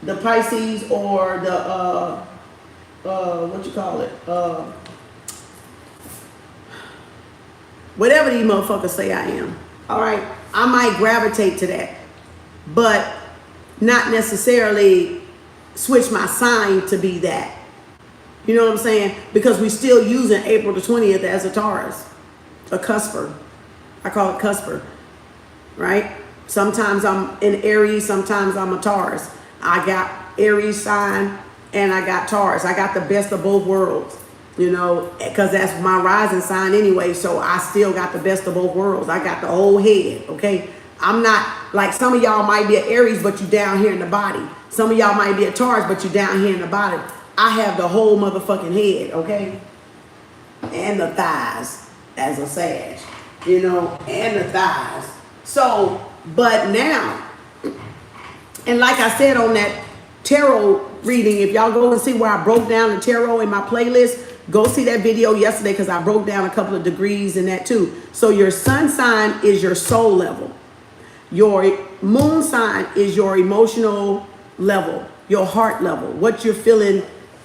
The Pisces or the, what you call it? Whatever these motherfuckers say I am. All right. I might gravitate to that, but not necessarily switch my sign to be that. You know what I'm saying? Because we still using April the 20th as a Taurus, a cusper. I call it cusper, right? Sometimes I'm in Aries, sometimes I'm a Taurus. I got Aries sign and I got Taurus. I got the best of both worlds, you know, because that's my rising sign anyway. So I still got the best of both worlds. I got the whole head, okay? I'm not like some of y'all might be an Aries, but you down here in the body. Some of y'all might be a Taurus, but you down here in the body. I have the whole motherfucking head, okay? And the thighs as a Sag, you know, and the thighs. So, but now, and like I said on that tarot reading, if y'all go and see where I broke down the tarot in my playlist, go see that video yesterday because I broke down a couple of degrees in that too. So your sun sign is your soul level. Your moon sign is your emotional level, your heart level, what you're feeling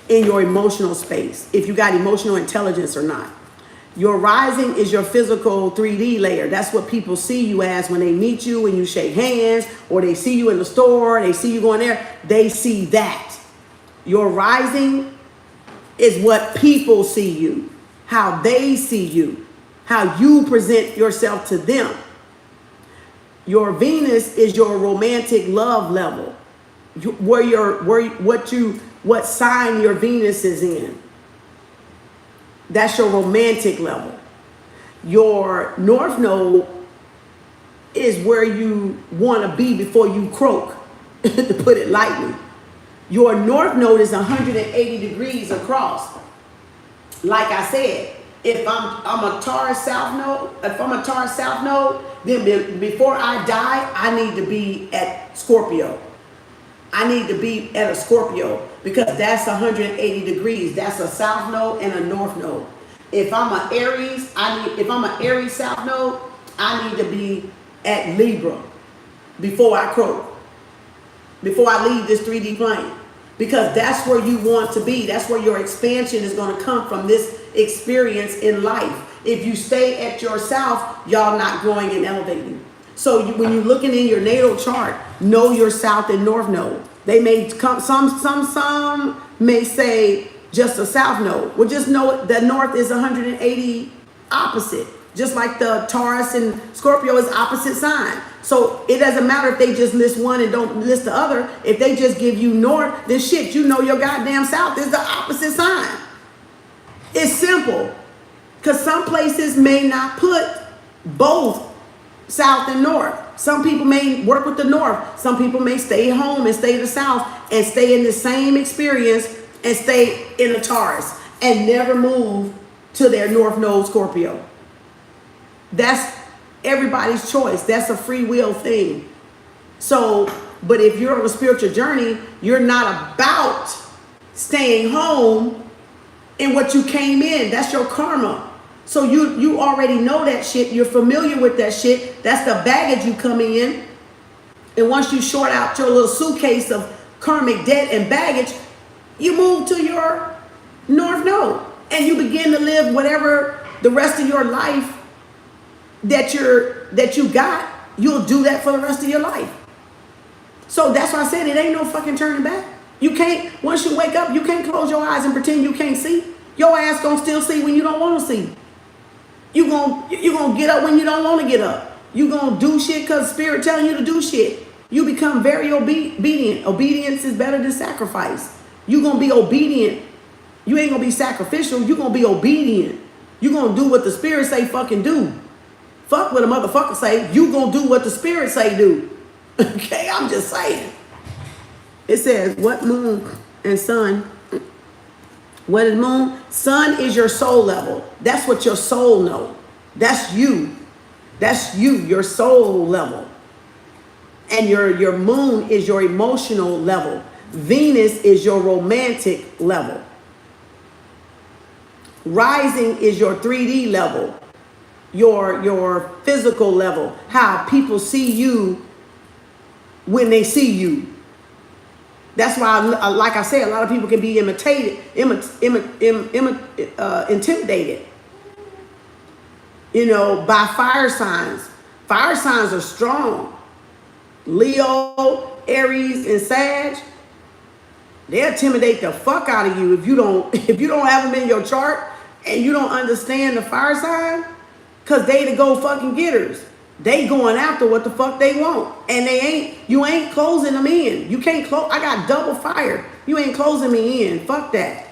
in your emotional space, if you got emotional intelligence or not. Your rising is your physical 3D layer. That's what people see you as when they meet you and you shake hands, or they see you in the store, they see you going there, they see that. Your rising is what people see you, how they see you, how you present yourself to them. Your Venus is your romantic love level, what sign your Venus is in. That's your romantic level. Your North Node is where you want to be before you croak, to put it lightly. Your North Node is 180 degrees across. Like I said, if I'm a Taurus South Node, then before I die, I need to be at Scorpio. I need to be at a Scorpio because that's 180 degrees. That's a South Node and a North Node. If I'm an Aries, if I'm an Aries South Node, I need to be at Libra before I croak, before I leave this 3D plane. Because that's where you want to be. That's where your expansion is going to come from, this experience in life. If you stay at your South, y'all not growing and elevating. So when you're looking in your natal chart, know your South and North Node. They may come, some may say just a South Node. Well, just know that North is 180 opposite. Just like the Taurus and Scorpio is opposite sign. So it doesn't matter if they just list one and don't list the other. If they just give you North, then shit, you know your goddamn South is the opposite sign. It's simple. Because some places may not put both South and North. Some people may work with the North. Some people may stay home and stay to the South and stay in the same experience and stay in the Taurus and never move to their North Node Scorpio. That's everybody's choice. That's a free will thing. So But if you're on a spiritual journey, you're not about staying home in what you came in. That's your karma. So you already know that shit. You're familiar with that shit. That's the baggage you come in. And once you short out your little suitcase of karmic debt and baggage, you move to your north node and you begin to live whatever the rest of your life that you got. You'll do that for the rest of your life. So that's why I said it ain't no fucking turning back. You can't, once you wake up, you can't close your eyes and pretend you can't see. Your ass gonna still see when you don't want to see. You gonna get up when you don't want to get up. You gonna do shit because spirit telling you to do shit. You become very obedient. Obedience is better than sacrifice. You gonna be obedient. You ain't gonna be sacrificial. You gonna be obedient. You gonna do what the spirit say fucking do. Fuck what a motherfucker say. You gonna do what the spirit say do. Okay, I'm just saying. It says, what moon and sun? What is moon? Sun is your soul level. That's what your soul knows. That's you. That's you, your soul level. And your moon is your emotional level. Venus is your romantic level. Rising is your 3D level. Your physical level. How people see you when they see you. That's why, like I said, a lot of people can be intimidated, by fire signs. Fire signs are strong. Leo, Aries, and Sag, they intimidate the fuck out of you if you don't have them in your chart and you don't understand the fire sign, because they the go fucking getters. They going after what the fuck they want. And you ain't closing them in. You can't close. I got double fire. You ain't closing me in. Fuck that.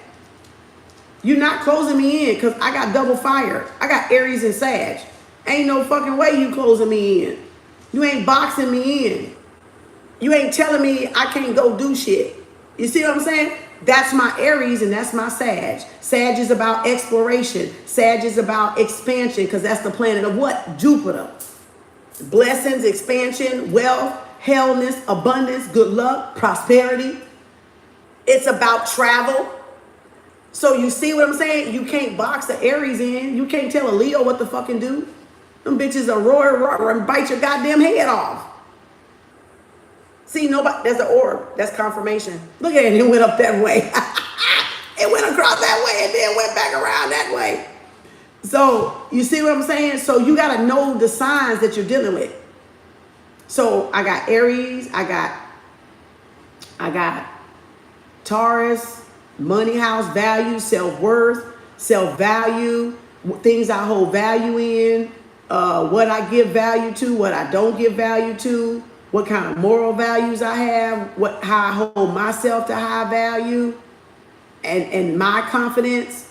You're not closing me in because I got double fire. I got Aries and Sag. Ain't no fucking way you closing me in. You ain't boxing me in. You ain't telling me I can't go do shit. You see what I'm saying? That's my Aries and that's my Sag. Sag is about exploration. Sag is about expansion because that's the planet of what? Jupiter. Blessings, expansion, wealth, hellness, abundance, good luck, prosperity. It's about travel. So you see what I'm saying? You can't box the Aries in. You can't tell a Leo what to fucking do. Them bitches are roar and bite your goddamn head off. See, nobody, there's an orb. That's confirmation. Look at it, it went up that way. It went across that way and then went back around that way. So you see what I'm saying? So you got to know the signs that you're dealing with. So I got Aries, I got Taurus, money, house, value, self-worth, self-value, things I hold value in, what I give value to, what I don't give value to, what kind of moral values I have, how I hold myself to high value, and my confidence.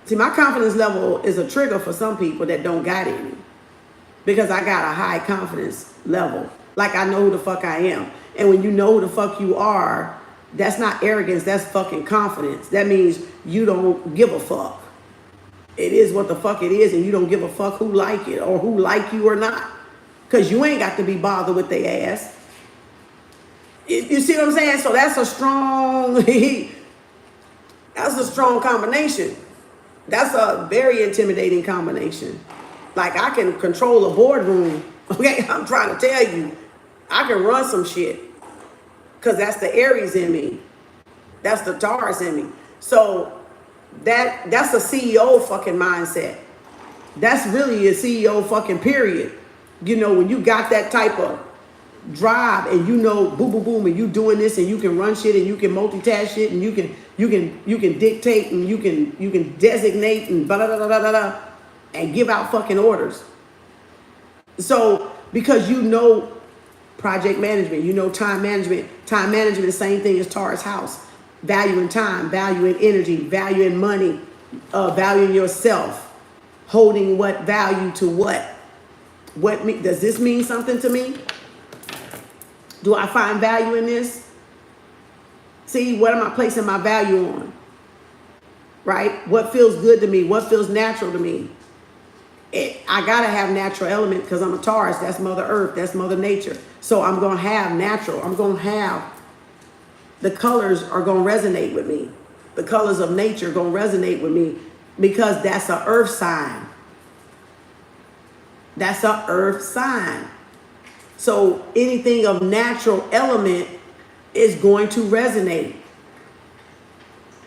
See, my confidence level is a trigger for some people that don't got any, because I got a high confidence level. Like I know who the fuck I am. And when you know who the fuck you are, that's not arrogance, that's fucking confidence. That means you don't give a fuck. It is what the fuck it is, and you don't give a fuck who like it or who like you or not. Because you ain't got to be bothered with their ass. You see what I'm saying? So that's a strong combination. That's a very intimidating combination. Like I can control a boardroom. Okay, I'm trying to tell you, I can run some shit. Because that's the Aries in me. That's the Taurus in me. So that's a CEO fucking mindset. That's really a CEO fucking period. When you got that type of drive and boom, boom, boom, and you doing this and you can run shit and you can multitask shit and you can dictate and you can designate and blah, blah, blah, blah, blah, and give out fucking orders. So because project management, time management. Time management, the same thing as Taurus house. Value in time, value in energy, value in money, value in yourself. Holding what value to what? Does this mean something to me? Do I find value in this? See, what am I placing my value on? Right? What feels good to me? What feels natural to me? I gotta have natural element because I'm a Taurus. That's Mother Earth. That's Mother Nature. So I'm gonna have natural. I'm gonna have the colors are gonna resonate with me. The colors of nature gonna resonate with me because that's an earth sign. That's an earth sign. So anything of natural element is going to resonate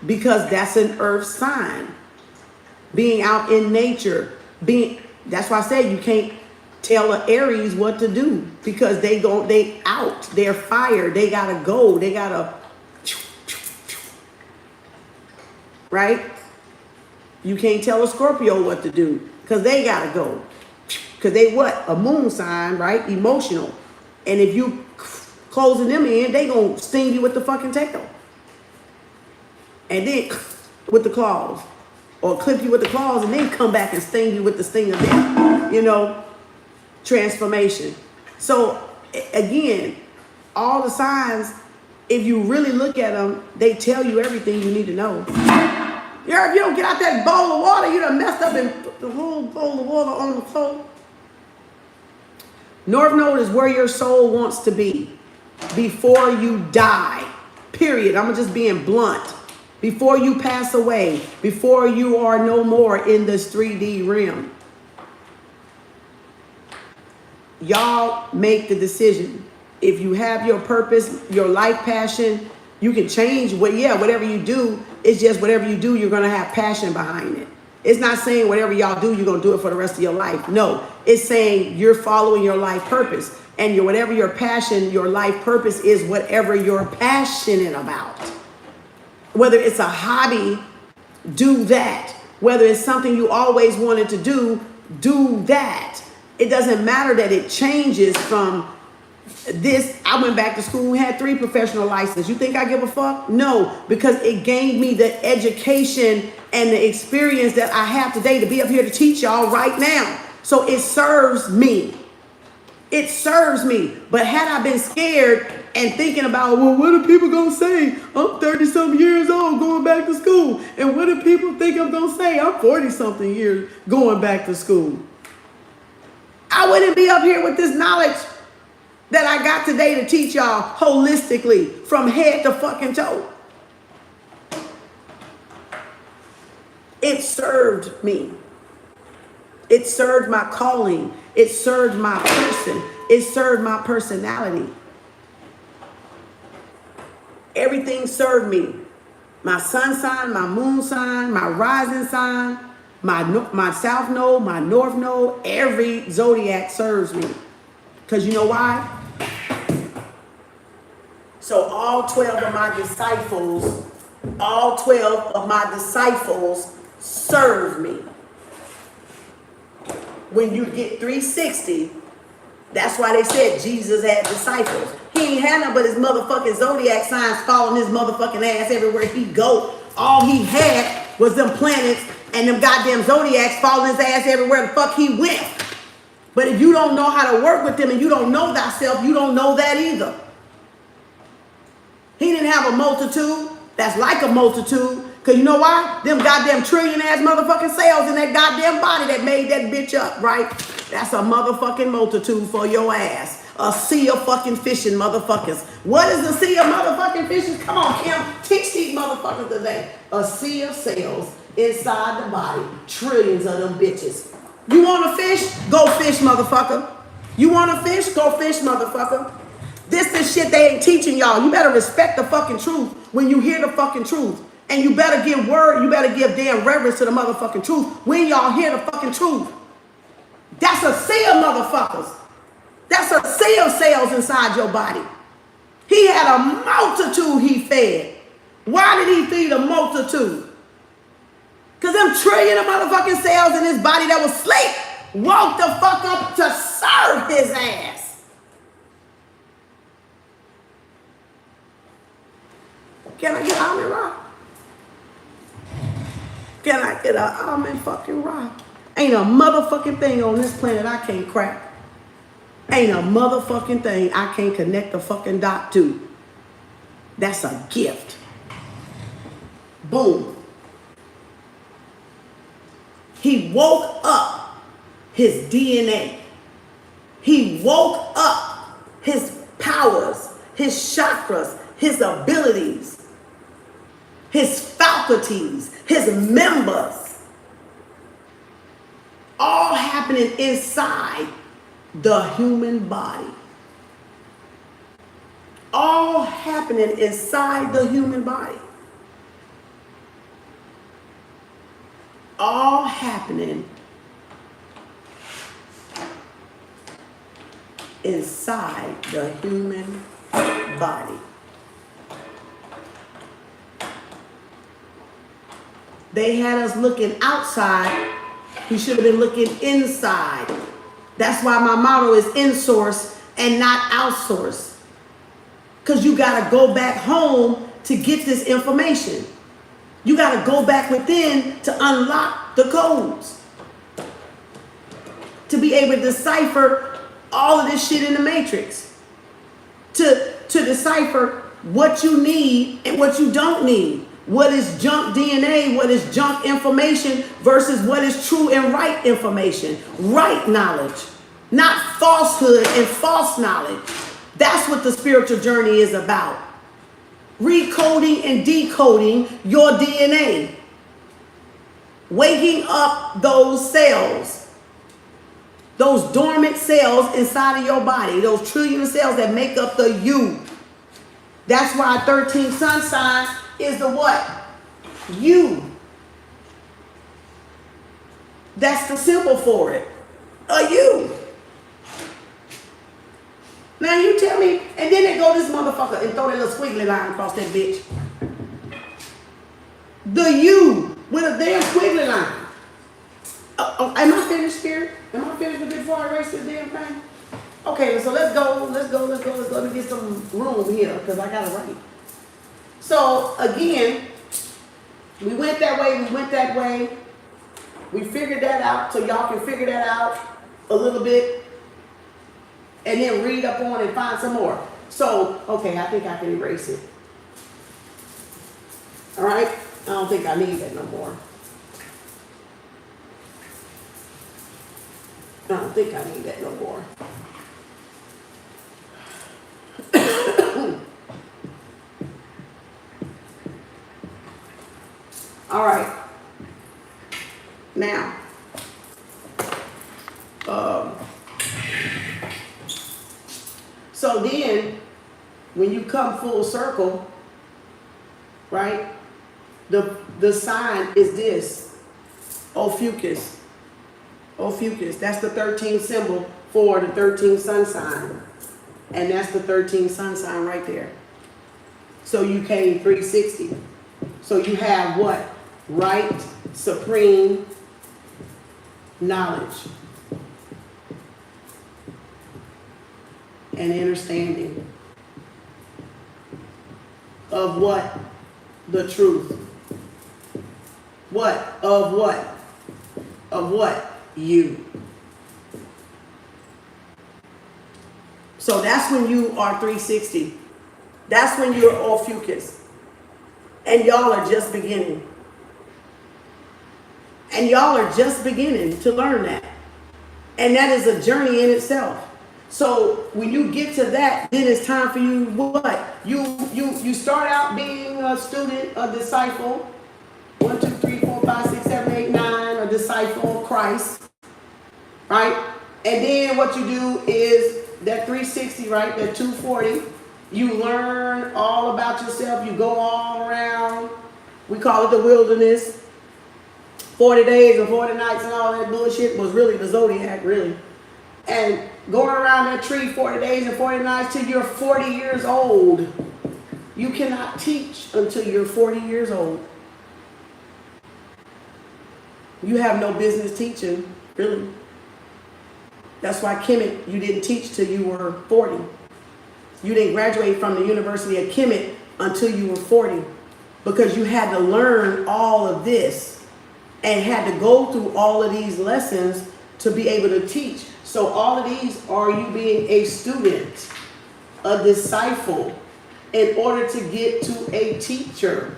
because that's an earth sign. Being out in nature, that's why I say you can't tell an Aries what to do because they out, they're fire, they gotta go, they gotta, right? You can't tell a Scorpio what to do because they gotta go. Because they what? A moon sign, right? Emotional. And if you closing them in, they gonna sting you with the fucking tail. And then with the claws. Or clip you with the claws and then come back and sting you with the sting of death. You know, transformation. So again, all the signs, if you really look at them, they tell you everything you need to know. If you don't get out that bowl of water, you done messed up and put the whole bowl of water on the floor. North Node is where your soul wants to be before you die. Period. I'm just being blunt. Before you pass away, before you are no more in this 3D realm. Y'all make the decision. If you have your purpose, your life passion, you can change whatever you do. It's just whatever you do, you're going to have passion behind it. It's not saying whatever y'all do, you're going to do it for the rest of your life. No, it's saying you're following your life purpose. And whatever your passion, your life purpose is whatever you're passionate about. Whether it's a hobby, do that. Whether it's something you always wanted to do that. It doesn't matter that it changes from this. I went back to school, had 3 professional licenses. You think I give a fuck? No, because it gained me the education and the experience that I have today to be up here to teach y'all right now. So it serves me. It serves me. But had I been scared and thinking about, well, what are people going to say? I'm 30-something years old going back to school. And what do people think I'm going to say? I'm 40-something years going back to school. I wouldn't be up here with this knowledge that I got today to teach y'all holistically from head to fucking toe. It served me. It served my calling. It served my person. It served my personality. Everything served me. My sun sign, my moon sign, my rising sign, my south node, my north node, every zodiac serves me. Because you know why? So all 12 of my disciples serve me. When you get 360, that's why they said Jesus had disciples. He ain't had none but his motherfucking zodiac signs following his motherfucking ass everywhere he go. All he had was them planets and them goddamn zodiacs following his ass everywhere the fuck he went. But if you don't know how to work with them and you don't know thyself, you don't know that either. He didn't have a multitude that's like a multitude. Because you know why? Them goddamn trillion-ass motherfucking cells in that goddamn body that made that bitch up, right? That's a motherfucking multitude for your ass. A sea of fucking fishing motherfuckers. What is a sea of motherfucking fishes? Come on, Kim. Teach these motherfuckers today. A sea of cells inside the body. Trillions of them bitches. You want to fish? Go fish, motherfucker. You want to fish? Go fish, motherfucker. This is shit they ain't teaching y'all. You better respect the fucking truth when you hear the fucking truth. And you better give word, you better give damn reverence to the motherfucking truth when y'all hear the fucking truth. That's a sea of motherfuckers. That's a sea of cells inside your body. He had a multitude he fed. Why did he feed a multitude? Because them trillion of motherfucking cells in his body that was asleep woke the fuck up to serve his ass. Can I get almond rock? Can I get an almond fucking rock? Ain't a motherfucking thing on this planet I can't crack. Ain't a motherfucking thing I can't connect the fucking dot to. That's a gift. Boom. He woke up his DNA. He woke up his powers, his chakras, his abilities, his faculties, his members, all happening inside the human body. All happening inside the human body. All happening inside the human body. They had us looking outside. We should have been looking inside. That's why my motto is in-source and not outsource. Because you got to go back home to get this information. You got to go back within to unlock the codes. To be able to decipher all of this shit in the matrix. To decipher what you need and what you don't need. What is junk DNA, what is junk information versus what is true and right information. Right knowledge. Not falsehood and false knowledge. That's what the spiritual journey is about. Recoding and decoding your DNA. Waking up those cells. Those dormant cells inside of your body. Those trillion cells that make up the you. That's why 13th sun sign is the what? You. That's the symbol for it. A you. Now you tell me, and then they go this motherfucker and throw that little squiggly line across that bitch. The you with a damn squiggly line. Am I finished, Spirit? Am I finished before I erase this damn thing? Okay, so let's go. Let me get some room here because I gotta write. So again, we went that way. We figured that out so y'all can figure that out a little bit. And then read up on and find some more. So, okay, I think I can erase it. All right? I don't think I need that no more. I don't think I need that no more. All right. Now, so then, when you come full circle, right, the sign is this, Ophiuchus. Ophiuchus, that's the 13th symbol for the 13th sun sign. And that's the 13th sun sign right there. So you came 360. So you have what? Right, supreme knowledge. And understanding of what? The truth. What? Of what? Of what? You. So that's when you are 360. That's when you're Ophiuchus. And y'all are just beginning. And y'all are just beginning to learn that. And that is a journey in itself. So when you get to that, then it's time for you what? You start out being a student, a disciple. 1, 2, 3, 4, 5, 6, 7, 8, 9, a disciple of Christ. Right? And then what you do is that 360, right? That 240. You learn all about yourself. You go all around. We call it the wilderness. 40 days and 40 nights and all that bullshit was really the zodiac, really. And going around that tree 40 days and 40 nights till you're 40 years old. You cannot teach until you're 40 years old. You have no business teaching, really. That's why Kemet, you didn't teach till you were 40. You didn't graduate from the University of Kemet until you were 40. Because you had to learn all of this and had to go through all of these lessons to be able to teach. So all of these are you being a student, a disciple, in order to get to a teacher.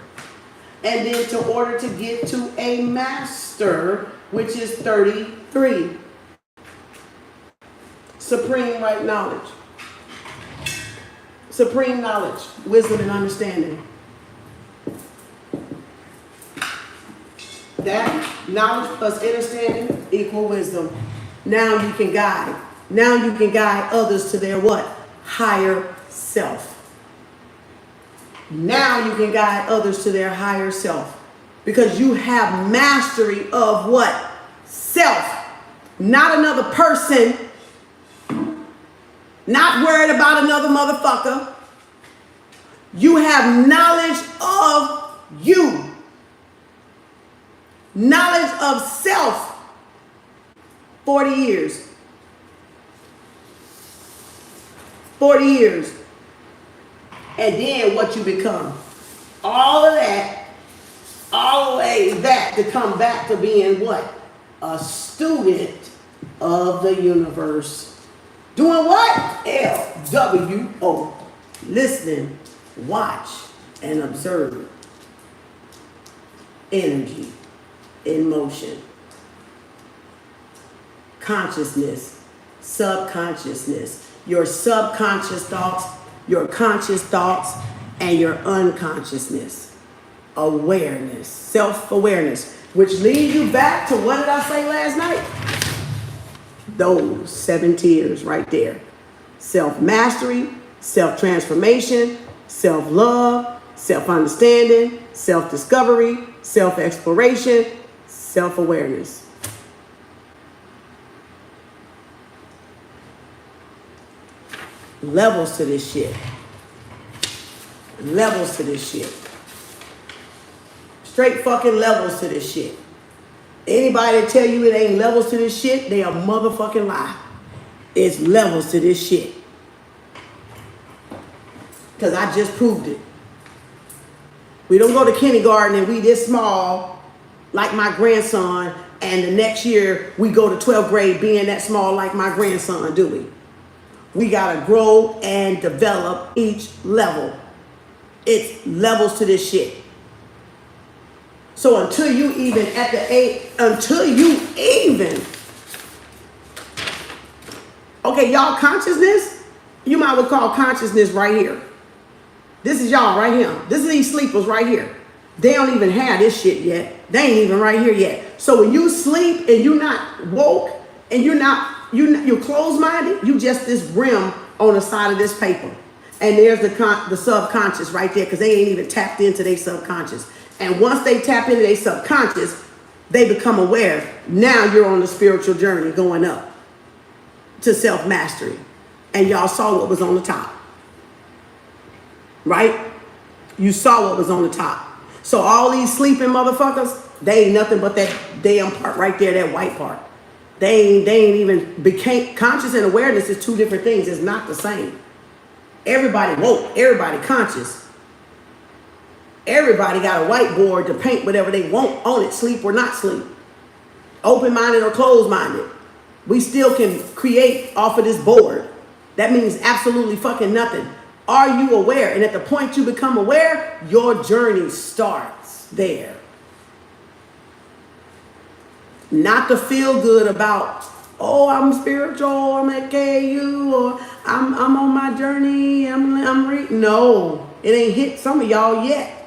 And then in order to get to a master, which is 33. Supreme right knowledge. Supreme knowledge, wisdom and understanding. That knowledge plus understanding equal wisdom. Now you can guide. Now you can guide others to their what? Higher self. Now you can guide others to their higher self. Because you have mastery of what? Self. Not another person. Not worried about another motherfucker. You have knowledge of you. Knowledge of self. 40 years. 40 years. And then what you become. All of that, always that to come back to being what? A student of the universe. Doing what? LWO. Listening, watch, and observe. Energy in motion. Consciousness, subconsciousness. Your subconscious thoughts, your conscious thoughts, and your unconsciousness. Awareness, self-awareness, which leads you back to what did I say last night? Those 7 tiers right there. Self-mastery, self-transformation, self-love, self-understanding, self-discovery, self-exploration, self-awareness. Levels to this shit. Levels to this shit. Straight fucking levels to this shit. Anybody that tell you it ain't levels to this shit, they a motherfucking lie. It's levels to this shit. Because I just proved it. We don't go to kindergarten and we this small, like my grandson, and the next year we go to 12th grade being that small like my grandson, do we? We gotta grow and develop each level. It's levels to this shit. So until you even okay, y'all consciousness, you might well call consciousness right here. This is y'all right here. This is these sleepers right here. They don't even have this shit yet. They ain't even right here yet. So when you sleep and you're not woke and you're closed-minded, you just this rim on the side of this paper. And there's the subconscious right there because they ain't even tapped into their subconscious. And once they tap into their subconscious, they become aware. Now you're on the spiritual journey going up to self-mastery. And y'all saw what was on the top. Right? You saw what was on the top. So all these sleeping motherfuckers, they ain't nothing but that damn part right there, that white part. They ain't even became conscious, and awareness is two different things. It's not the same. Everybody woke, everybody conscious. Everybody got a whiteboard to paint whatever they want on it, sleep or not sleep. Open-minded or closed-minded. We still can create off of this board. That means absolutely fucking nothing. Are you aware? And at the point you become aware, your journey starts there. Not to feel good about, oh, I'm spiritual, I'm at KU, or I'm on my journey, I'm reading. No, it ain't hit some of y'all yet.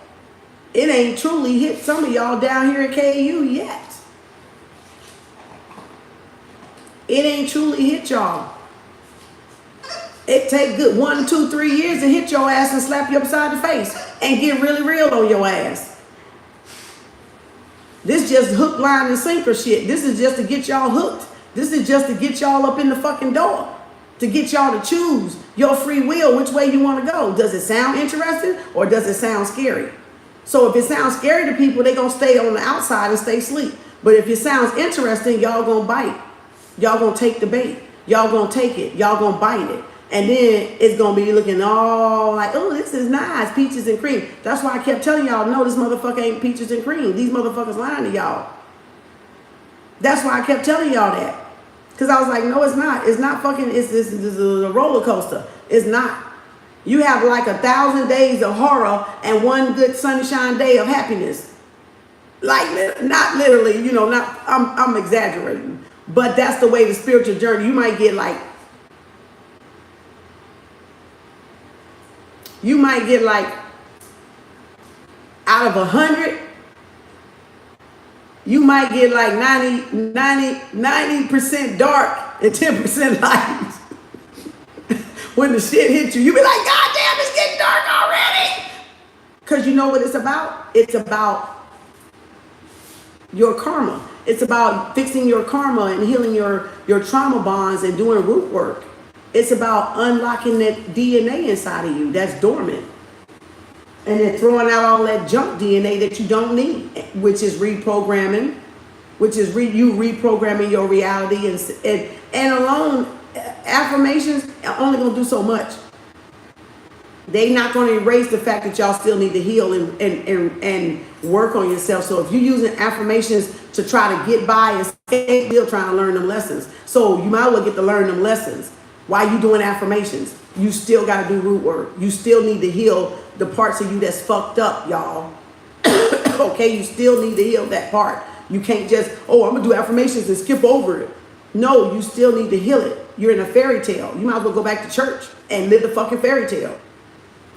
It ain't truly hit some of y'all down here at KU yet. It ain't truly hit y'all. It take good 1, 2, 3 years to hit your ass and slap you upside the face and get really real on your ass. This just hook, line, and sinker shit. This is just to get y'all hooked. This is just to get y'all up in the fucking door. To get y'all to choose your free will, which way you want to go. Does it sound interesting or does it sound scary? So if it sounds scary to people, they're going to stay on the outside and stay asleep. But if it sounds interesting, y'all going to bite. Y'all going to take the bait. Y'all going to take it. Y'all going to bite it. And then it's going to be looking all like, oh, this is nice, peaches and cream. That's why I kept telling y'all, no, this motherfucker ain't peaches and cream. These motherfuckers lying to y'all. That's why I kept telling y'all that. Because I was like, no, it's not. It's not fucking, this is a roller coaster. It's not. You have like 1,000 days of horror and one good sunshine day of happiness. Like, not literally, not, I'm exaggerating. But that's the way the spiritual journey, you might get like you might get like, out of 100, you might get like 90% dark and 10% light. When the shit hits you, you be like, God damn, it's getting dark already. Because you know what it's about? It's about your karma. It's about fixing your karma and healing your trauma bonds and doing root work. It's about unlocking that DNA inside of you that's dormant. And then throwing out all that junk DNA that you don't need, which is reprogramming, which is you reprogramming your reality. And alone, affirmations are only going to do so much. They're not going to erase the fact that y'all still need to heal and work on yourself. So if you're using affirmations to try to get by and stay still trying to learn them lessons, so you might as well get to learn them lessons. While you doing affirmations, you still got to do root work. You still need to heal the parts of you that's fucked up, y'all. Okay, you still need to heal that part. You can't just, oh, I'm going to do affirmations and skip over it. No, you still need to heal it. You're in a fairy tale. You might as well go back to church and live the fucking fairy tale.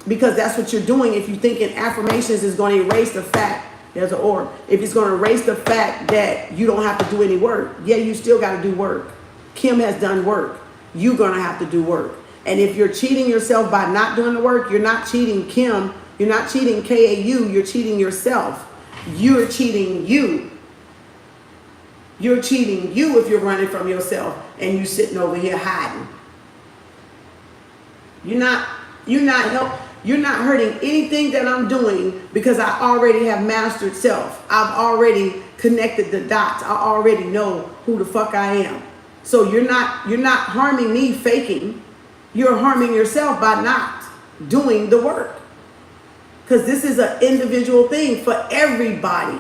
Because that's what you're doing if you thinking affirmations is going to erase the fact, there's an orb. If it's going to erase the fact that you don't have to do any work, yeah, you still got to do work. Kim has done work. You're going to have to do work. And if you're cheating yourself by not doing the work, you're not cheating Kim. You're not cheating KAU. You're cheating yourself. You're cheating you. You're cheating you if you're running from yourself and you sitting over here hiding. You're not hurting anything that I'm doing because I already have mastered self. I've already connected the dots. I already know who the fuck I am. So you're not harming me faking. You're harming yourself by not doing the work. Because this is an individual thing for everybody.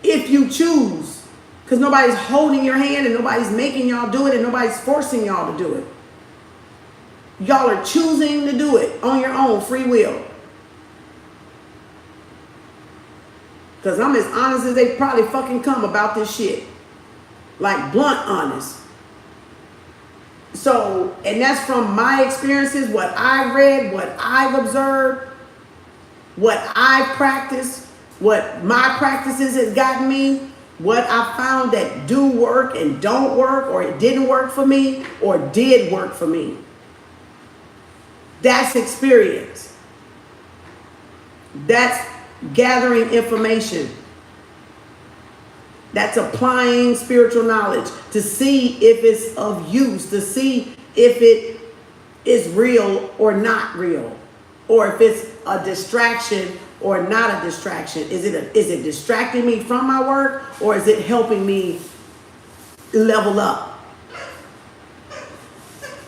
If you choose. Because nobody's holding your hand and nobody's making y'all do it and nobody's forcing y'all to do it. Y'all are choosing to do it on your own free will. Because I'm as honest as they probably fucking come about this shit. Like blunt honest. So, and that's from my experiences, what I've read, what I've observed, what I've practiced, what my practices has gotten me, what I found that do work and don't work, or it didn't work for me, or did work for me. That's experience. That's gathering information. That's applying spiritual knowledge to see if it's of use, to see if it is real or not real, or if it's a distraction or not a distraction. Is it distracting me from my work, or is it helping me level up?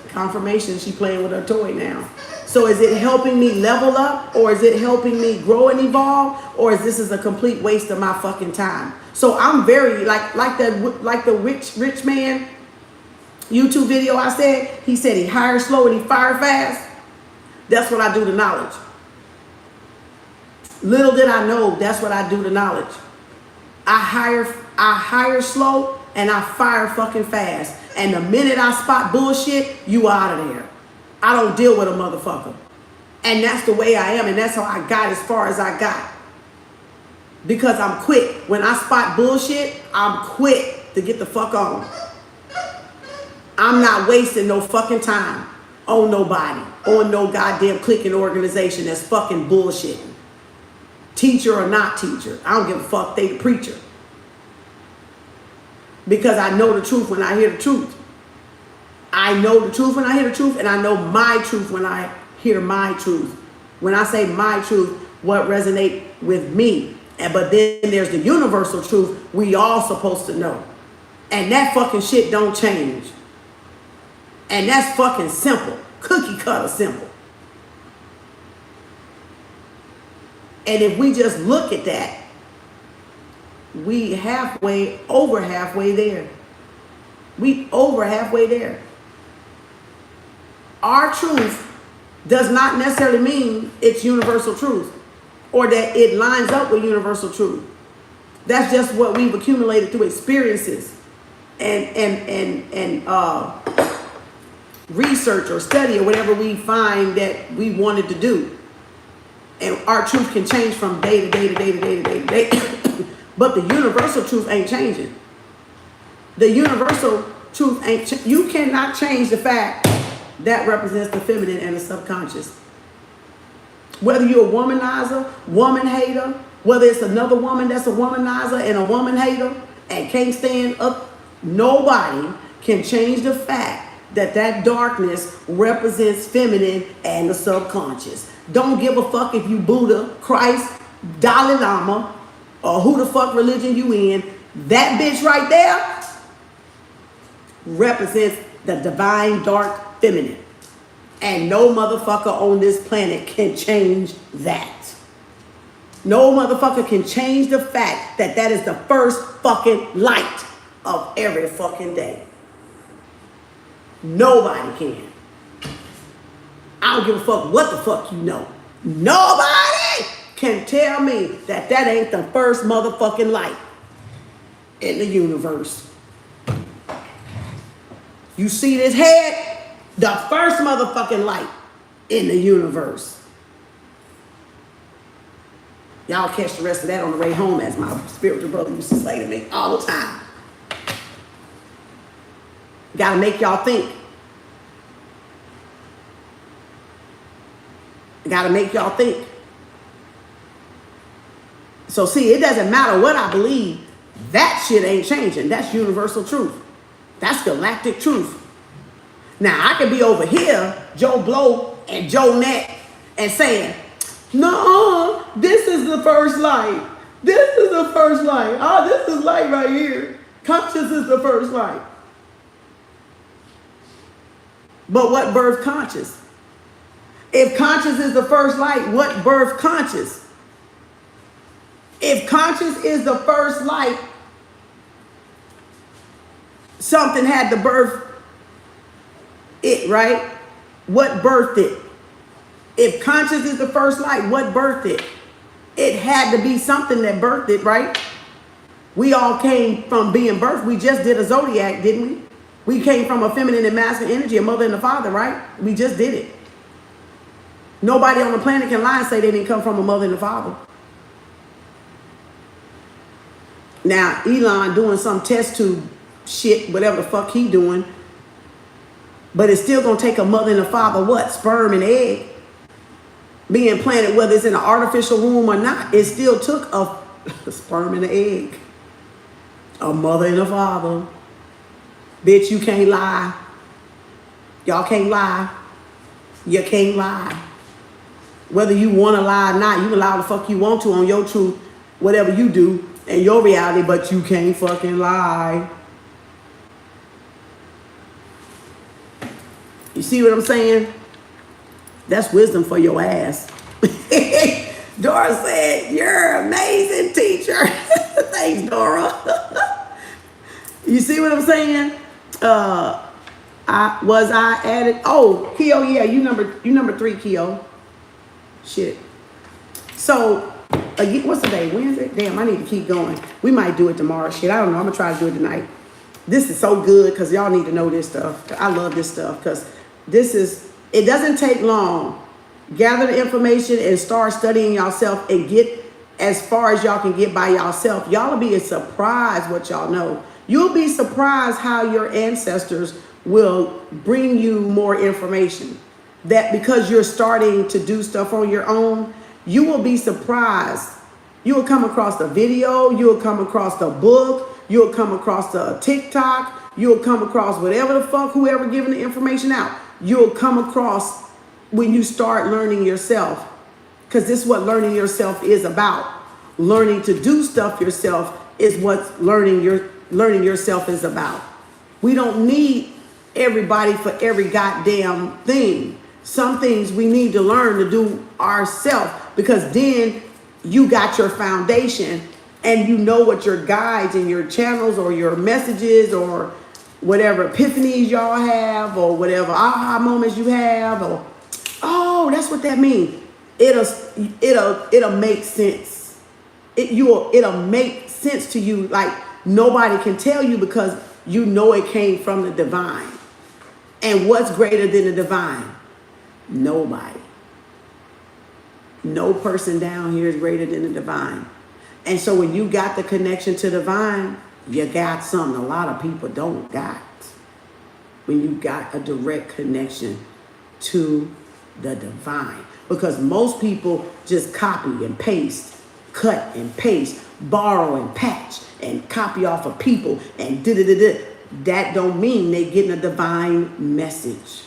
Confirmation, she playing with her toy now. So is it helping me level up, or is it helping me grow and evolve, or is this a complete waste of my fucking time? So I'm very like the rich man YouTube video I said. He said he hired slow and he fired fast. That's what I do to knowledge. Little did I know that's what I do to knowledge. I hire slow and I fire fucking fast. And the minute I spot bullshit, you out of there. I don't deal with a motherfucker. And that's the way I am. And that's how I got as far as I got. Because I'm quick. When I spot bullshit, I'm quick to get the fuck on. I'm not wasting no fucking time on nobody. On no goddamn clicking organization that's fucking bullshitting. Teacher or not teacher. I don't give a fuck. They the preacher. Because I know the truth when I hear the truth. I know the truth when I hear the truth, and I know my truth when I hear my truth. When I say my truth, what resonates with me. But then there's the universal truth we all supposed to know. And that fucking shit don't change. And that's fucking simple. Cookie cutter simple. And if we just look at that, we over halfway there. We over halfway there. Our truth does not necessarily mean it's universal truth or that it lines up with universal truth. That's just what we've accumulated through experiences and research or study or whatever we find that we wanted to do. And our truth can change from day to day to day to day to day to day. But the universal truth ain't changing. The universal truth ain't, you cannot change the fact that represents the feminine and the subconscious. Whether you're a womanizer, woman hater, whether it's another woman that's a womanizer and a woman hater and can't stand up, nobody can change the fact that that darkness represents feminine and the subconscious. Don't give a fuck if you Buddha, Christ, Dalai Lama, or who the fuck religion you in. That bitch right there represents the divine dark feminine. And no motherfucker on this planet can change that. No motherfucker can change the fact that that is the first fucking light of every fucking day. Nobody can. I don't give a fuck what the fuck you know. Nobody can tell me that that ain't the first motherfucking light in the universe. You see this head? The first motherfucking light in the universe. Y'all catch the rest of that on the way home, as my spiritual brother used to say to me all the time. Gotta make y'all think. Gotta make y'all think. So see, it doesn't matter what I believe. That shit ain't changing. That's universal truth. That's galactic truth. Now, I could be over here, Joe Blow and Joe Net, and saying, no, this is the first light. This is the first light. Oh, this is light right here. Conscious is the first light. But what birthed conscious? If conscious is the first light, what birthed conscious? If conscious is the first light, something had to birth it, right? What birthed it? If conscious is the first light, what birthed it? It had to be something that birthed it, right? We all came from being birthed. We just did a zodiac, didn't we? We came from a feminine and masculine energy, a mother and a father, right? We just did it. Nobody on the planet can lie and say they didn't come from a mother and a father. Now, Elon doing some test tube shit, whatever the fuck he doing, but it's still gonna take a mother and a father, what? Sperm and egg being planted, whether it's in an artificial womb or not. It still took a sperm and an egg, a mother and a father. Bitch, you can't lie. Y'all can't lie. You can't lie. Whether you want to lie or not, you can lie the fuck you want to on your truth, whatever you do in your reality, but you can't fucking lie. You see what I'm saying? That's wisdom for your ass. Dora said, you're an amazing teacher. Thanks, Dora. You see what I'm saying? I added? Oh, Keo, yeah, you number 3, Keo. Shit. So, what's the day? Wednesday? Damn, I need to keep going. We might do it tomorrow. Shit, I don't know. I'm gonna try to do it tonight. This is so good because y'all need to know this stuff. I love this stuff because it doesn't take long. Gather the information and start studying yourself and get as far as y'all can get by yourself. Y'all will be surprised what y'all know. You'll be surprised how your ancestors will bring you more information. That because you're starting to do stuff on your own, you will be surprised. You will come across the video, you will come across the book, you'll come across the TikTok, you'll come across whatever the fuck, whoever giving the information out. You'll come across when you start learning yourself. Because this is what learning yourself is about. Learning to do stuff yourself is what learning yourself is about. We don't need everybody for every goddamn thing. Some things we need to learn to do ourselves, because then you got your foundation and you know what your guides and your channels or your messages or whatever epiphanies y'all have or whatever aha moments you have, or oh, that's what that means. It'll make sense. It'll make sense to you like nobody can tell you, because you know it came from the divine. And what's greater than the divine? Nobody. No person down here is greater than the divine. And so when you got the connection to divine, you got something a lot of people don't got. When you got a direct connection to the divine. Because most people just copy and paste, cut and paste, borrow and patch, and copy off of people and da-da-da-da. That don't mean they getting a divine message.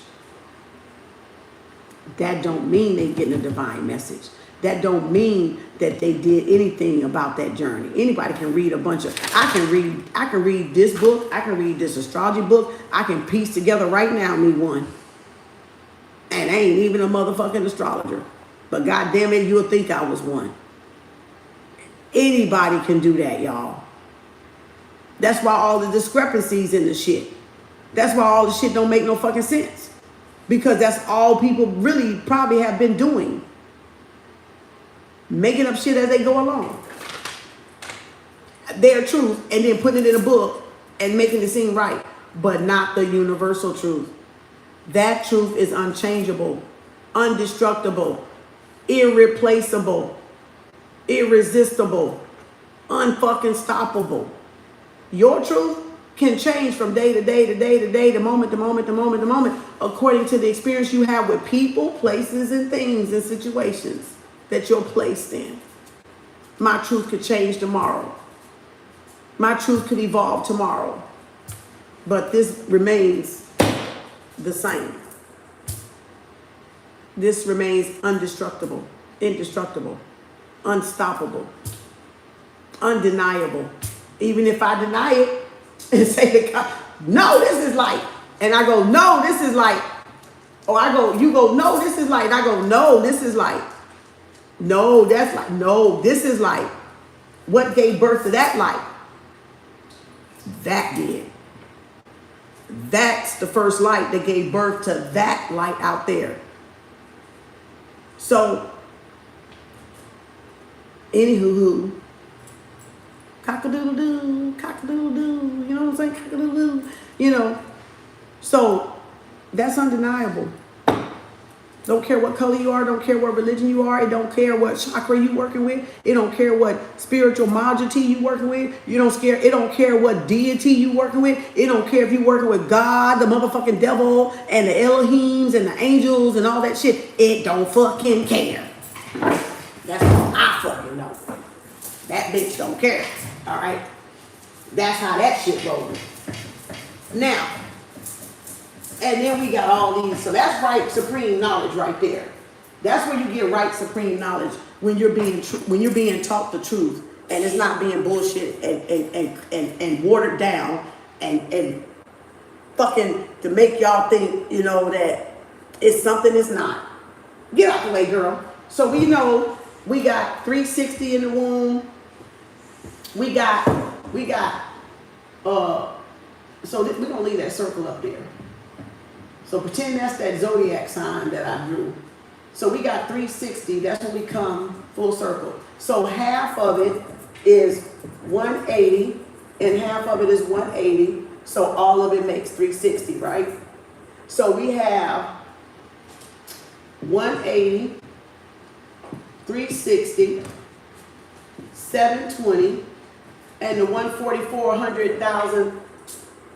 That don't mean they getting a divine message. That don't mean that they did anything about that journey. Anybody can read a bunch of, I can read this book, I can read this astrology book, I can piece together right now me one. And I ain't even a motherfucking astrologer. But goddamn it, you'll think I was one. Anybody can do that, y'all. That's why all the discrepancies in the shit. That's why all the shit don't make no fucking sense. Because that's all people really probably have been doing. Making up shit as they go along. Their truth, and then putting it in a book and making it seem right. But not the universal truth. That truth is unchangeable, indestructible, irreplaceable, irresistible, unfucking stoppable. Your truth can change from day to day to day to day, to moment to moment to moment to moment, according to the experience you have with people, places, and things and situations that you're placed in. My truth could change tomorrow. My truth could evolve tomorrow. But this remains the same. This remains indestructible, unstoppable, undeniable. Even if I deny it and say to God, no, this is light. And I go, no, this is light. Or I go, you go, no, this is light. And I go, no, this is light. No, that's light. No, this is light. What gave birth to that light? That did. That's the first light that gave birth to that light out there. So, anywho, cock-a-doodle-doo, cock-a-doodle-doo, you know what I'm saying? Cock-a-doodle-doo, you know. So, that's undeniable. Don't care what color you are, don't care what religion you are, it don't care what chakra you working with, it don't care what spiritual modality you working with, it don't care what deity you working with, it don't care if you working with God, the motherfucking devil, and the Elohims, and the angels, and all that shit. It don't fucking care. That's all I fucking know. That bitch don't care, all right? That's how that shit rolls. Now, and then we got all these. So that's right supreme knowledge right there. That's where you get right supreme knowledge, when you're being taught the truth and it's not being bullshit and watered down and fucking to make y'all think, you know, that it's something it's not. Get out the way, girl. So we know we got 360 in the womb. We got so we're gonna leave that circle up there. So pretend that's that zodiac sign that I drew. So we got 360, that's when we come full circle. So half of it is 180 and half of it is 180. So all of it makes 360, right? So we have 180, 360, 720, and the 144, 100,000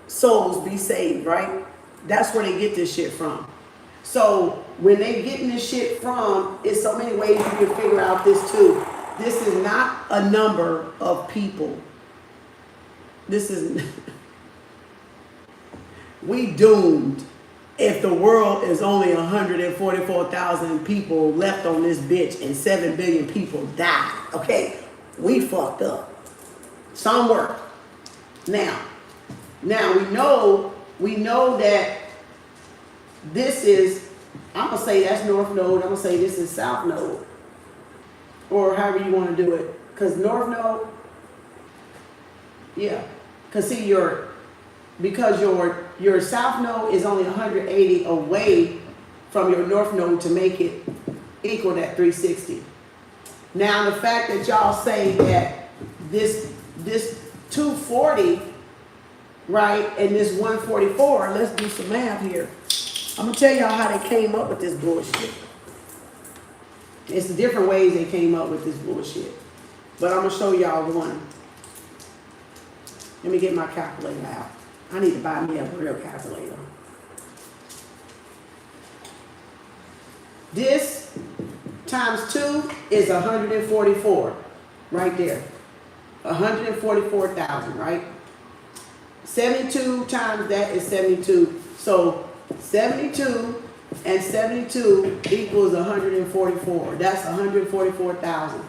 souls be saved, right? That's where they get this shit from. So when they getting this shit from, it's so many ways you can figure out this too. This is not a number of people. This is, we doomed if the world is only 144,000 people left on this bitch and 7 billion people died, okay? We fucked up. Some work. Now we know that this is, I'm going to say that's North Node. I'm going to say this is South Node. Or however you want to do it. Because North Node, yeah. Because see, your South Node is only 180 away from your North Node to make it equal that 360. Now, the fact that y'all say that this 240, right, and this 144, let's do some math here. I'm gonna tell y'all how they came up with this bullshit. It's the different ways they came up with this bullshit. But I'm gonna show y'all one. Let me get my calculator out. I need to buy me a real calculator. This times 2 is 144, right there. 144,000, right? 72 times that is 72. So 72 and 72 equals 144. That's 144,000.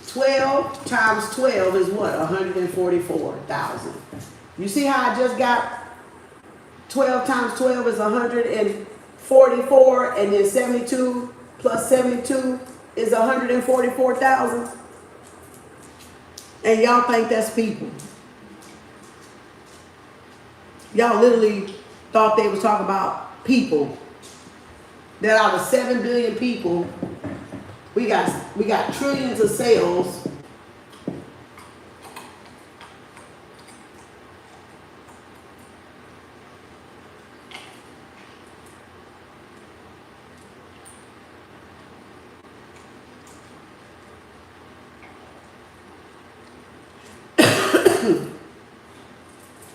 12 times 12 is what? 144,000. You see how I just got 12 times 12 is 144, and then 72 plus 72 is 144,000. And y'all think that's people. Y'all literally thought they was talking about people. That out of 7 billion people, we got trillions of cells.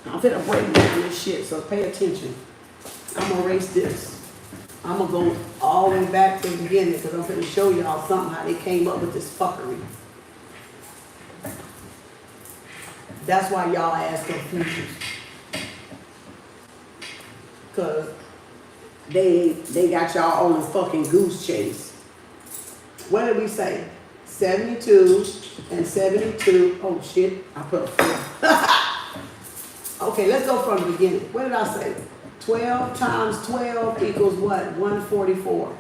I'm finna break down this shit, so pay attention. I'm gonna erase this. I'm gonna go all the way back to the beginning because I'm finna show y'all something how they came up with this fuckery. That's why y'all ask confused. Cause they got y'all on a fucking goose chase. What did we say? 72 and 72. Oh shit, I put a 4. Okay, let's go from the beginning. What did I say? 12 times 12 equals what? 144.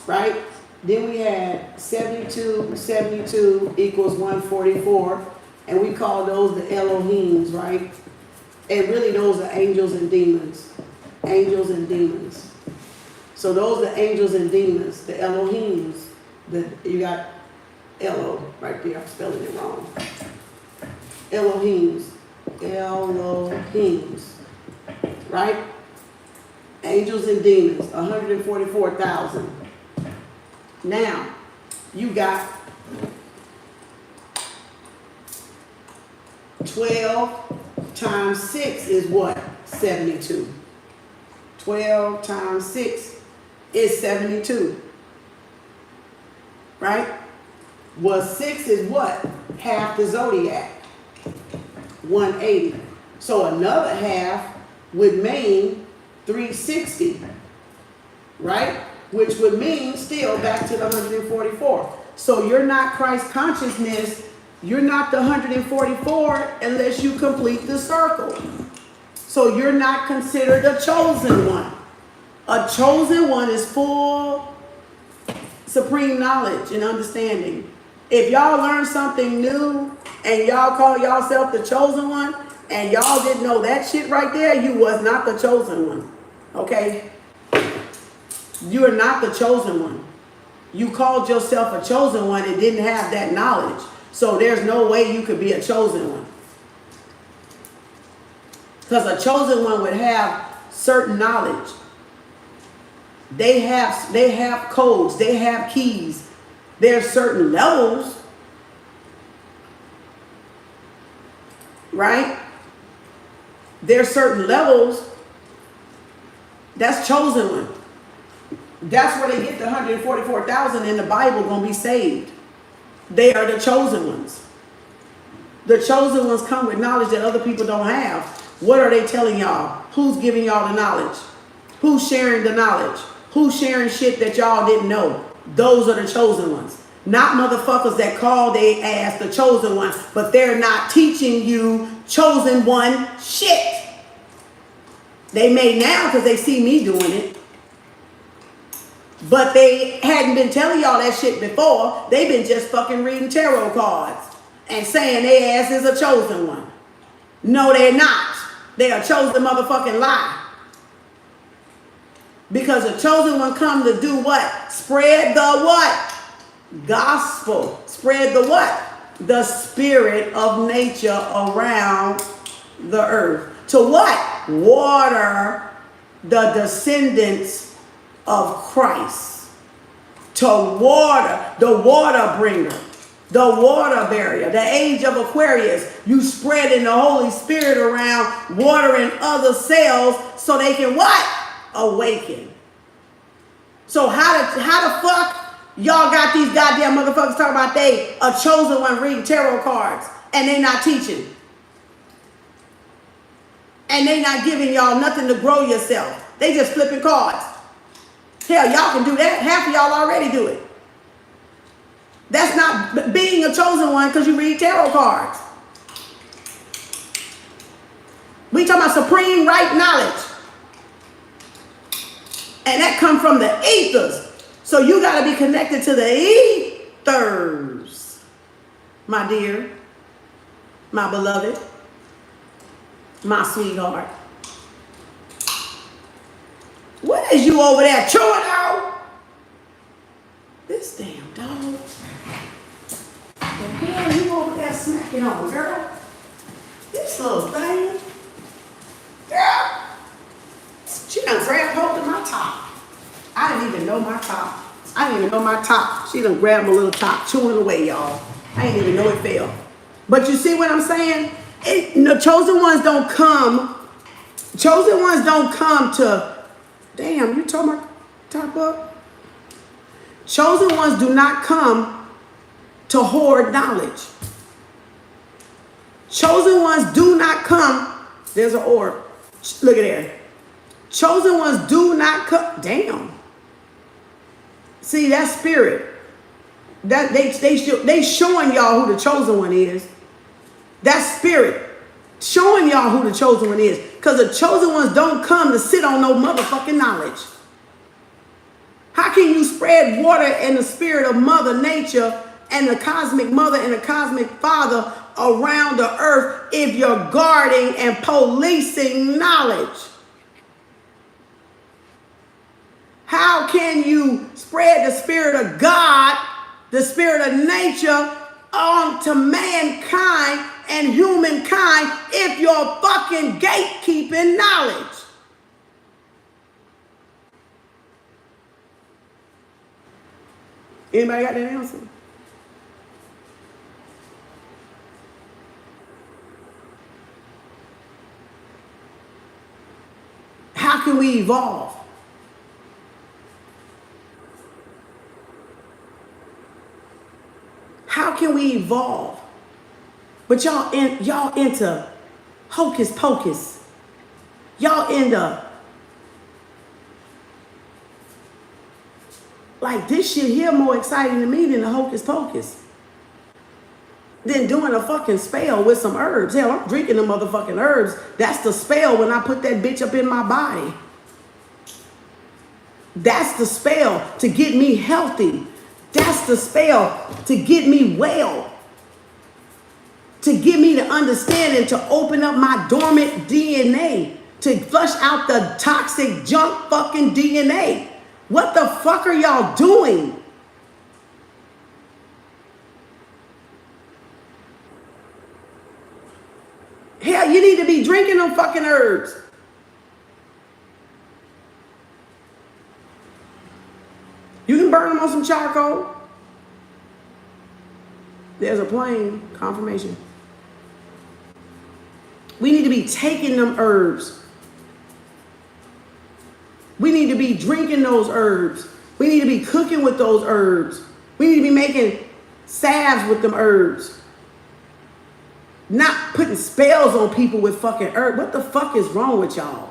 Right? Then we had 72 equals 144. And we call those the Elohims, right? And really those are angels and demons. Angels and demons. So those are angels and demons. The Elohims. You got Elo right there. I'm spelling it wrong. Elohims. Elohims. Right? Angels and demons, 144,000. Now, you got 12 times 6 is what? 72. 12 times 6 is 72. Right? Well, 6 is what? Half the zodiac. 180. So another half would mean 360, right? Which would mean still back to the 144. So you're not Christ consciousness. You're not the 144 unless you complete the circle. So you're not considered a chosen one. A chosen one is full supreme knowledge and understanding. If y'all learn something new and y'all call yourself the chosen one, and y'all didn't know that shit right there, you was not the chosen one. Okay? You are not the chosen one. You called yourself a chosen one and didn't have that knowledge. So there's no way you could be a chosen one. Because a chosen one would have certain knowledge. They have codes, they have keys. There's certain levels. Right? There's certain levels. That's chosen one. That's where they get the 144,000 in the Bible gonna be saved. They are the chosen ones. The chosen ones come with knowledge that other people don't have. What are they telling y'all? Who's giving y'all the knowledge? Who's sharing the knowledge? Who's sharing shit that y'all didn't know? Those are the chosen ones. Not motherfuckers that call they ass the chosen one, but they're not teaching you chosen one shit. They may now because they see me doing it. But they hadn't been telling y'all that shit before. They've been just fucking reading tarot cards and saying they ass is a chosen one. No, they're not. They are chosen motherfucking lie. Because a chosen one come to do what? Spread the what? Gospel. Spread the what? the spirit of nature around the earth. To what? Water the descendants of Christ. To water, the water bringer, the water barrier, the age of Aquarius. You spreading the Holy Spirit around, watering other cells so they can what? Awaken. So how the fuck y'all got these goddamn motherfuckers talking about they a chosen one reading tarot cards and they not teaching? And they not giving y'all nothing to grow yourself. They just flipping cards. Hell, y'all can do that. Half of y'all already do it. That's not being a chosen one because you read tarot cards. We talking about supreme right knowledge. And that comes from the ethers. So you got to be connected to the ethers. My dear, my beloved, my sweetheart. What is you over there chewing on? This damn dog. The hell you over there smacking on, girl? This little thing. Girl. She done grabbed hold of my top. I didn't even know my top. I didn't even know my top. She done grabbed my little top, chewing away, y'all. I didn't even know it fell. But you see what I'm saying? The chosen ones don't come. Chosen ones don't come to, damn, you tore my top up? Chosen ones do not come to hoard knowledge. Chosen ones do not come, there's an orb. Look at there. Chosen ones do not come, damn. See, that spirit, that they showing y'all who the chosen one is. That spirit showing y'all who the chosen one is. Because the chosen ones don't come to sit on no motherfucking knowledge. How can you spread water and the spirit of Mother Nature and the cosmic mother and the cosmic father around the earth if you're guarding and policing knowledge? How can you spread the spirit of God, the spirit of nature onto mankind and humankind if you're fucking gatekeeping knowledge? Anybody got that answer? How can we evolve? How can we evolve? But y'all into hocus pocus. Y'all into like this shit here more exciting to me than the hocus pocus. Than doing a fucking spell with some herbs. Hell, I'm drinking the motherfucking herbs. That's the spell when I put that bitch up in my body. That's the spell to get me healthy. That's the spell to get me well. To give me the understanding to open up my dormant DNA. To flush out the toxic junk fucking DNA. What the fuck are y'all doing? Hell, you need to be drinking them fucking herbs. You can burn them on some charcoal. There's a plane confirmation. We need to be taking them herbs. We need to be drinking those herbs. We need to be cooking with those herbs. We need to be making salves with them herbs. Not putting spells on people with fucking herbs. What the fuck is wrong with y'all?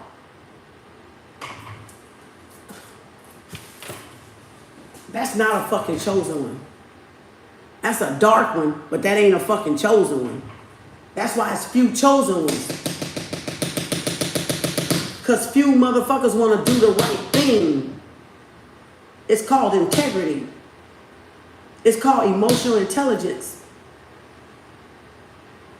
That's not a fucking chosen one. That's a dark one, but that ain't a fucking chosen one. That's why it's few chosen ones. Because few motherfuckers want to do the right thing. It's called integrity. It's called emotional intelligence.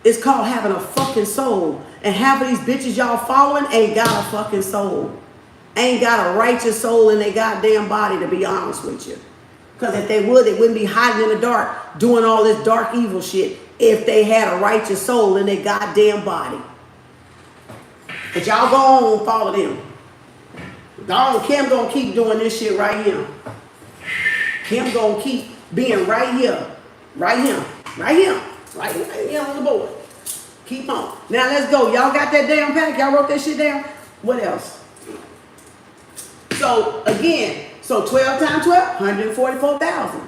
It's called having a fucking soul. And half of these bitches y'all following ain't got a fucking soul. Ain't got a righteous soul in their goddamn body, to be honest with you. Because if they would, they wouldn't be hiding in the dark, doing all this dark evil shit if they had a righteous soul in their goddamn body. But y'all go on and follow them. Kim gonna keep doing this shit right here. Kim gonna keep being right here. Right here. Right here. Right here on the board. Keep on. Now let's go. Y'all got that damn pack? Y'all wrote that shit down? What else? So again, so 12 times 12, 144,000.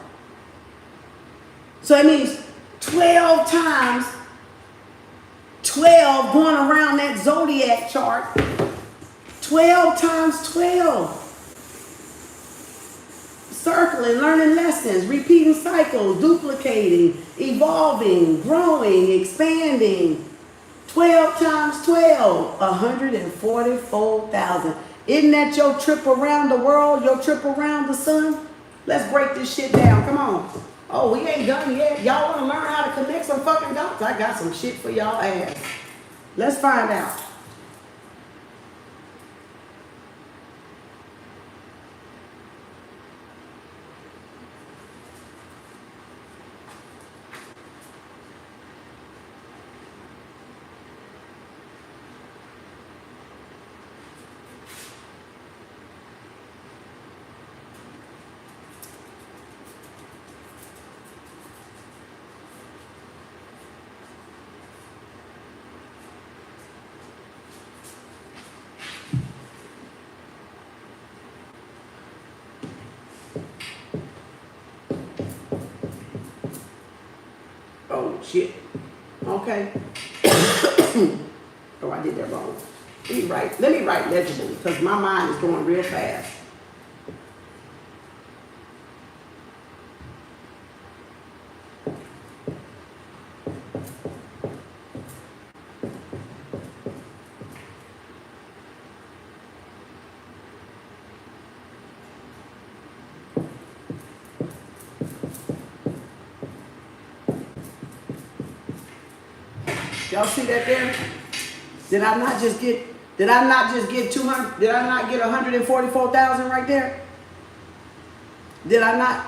So it means 12 times 12 going around that zodiac chart. 12 times 12. Circling, learning lessons, repeating cycles, duplicating, evolving, growing, expanding. 12 times 12, 144,000. Isn't that your trip around the world, your trip around the sun? Let's break this shit down. Come on. Oh, we ain't done yet. Y'all want to learn how to connect some fucking dots? I got some shit for y'all ass. Let's find out. Oh, shit. Okay. Oh, I did that wrong. Let me write legibly because my mind is going real fast. Y'all see that there? Did I not just get 200? Did I not get 144,000 right there? Did I not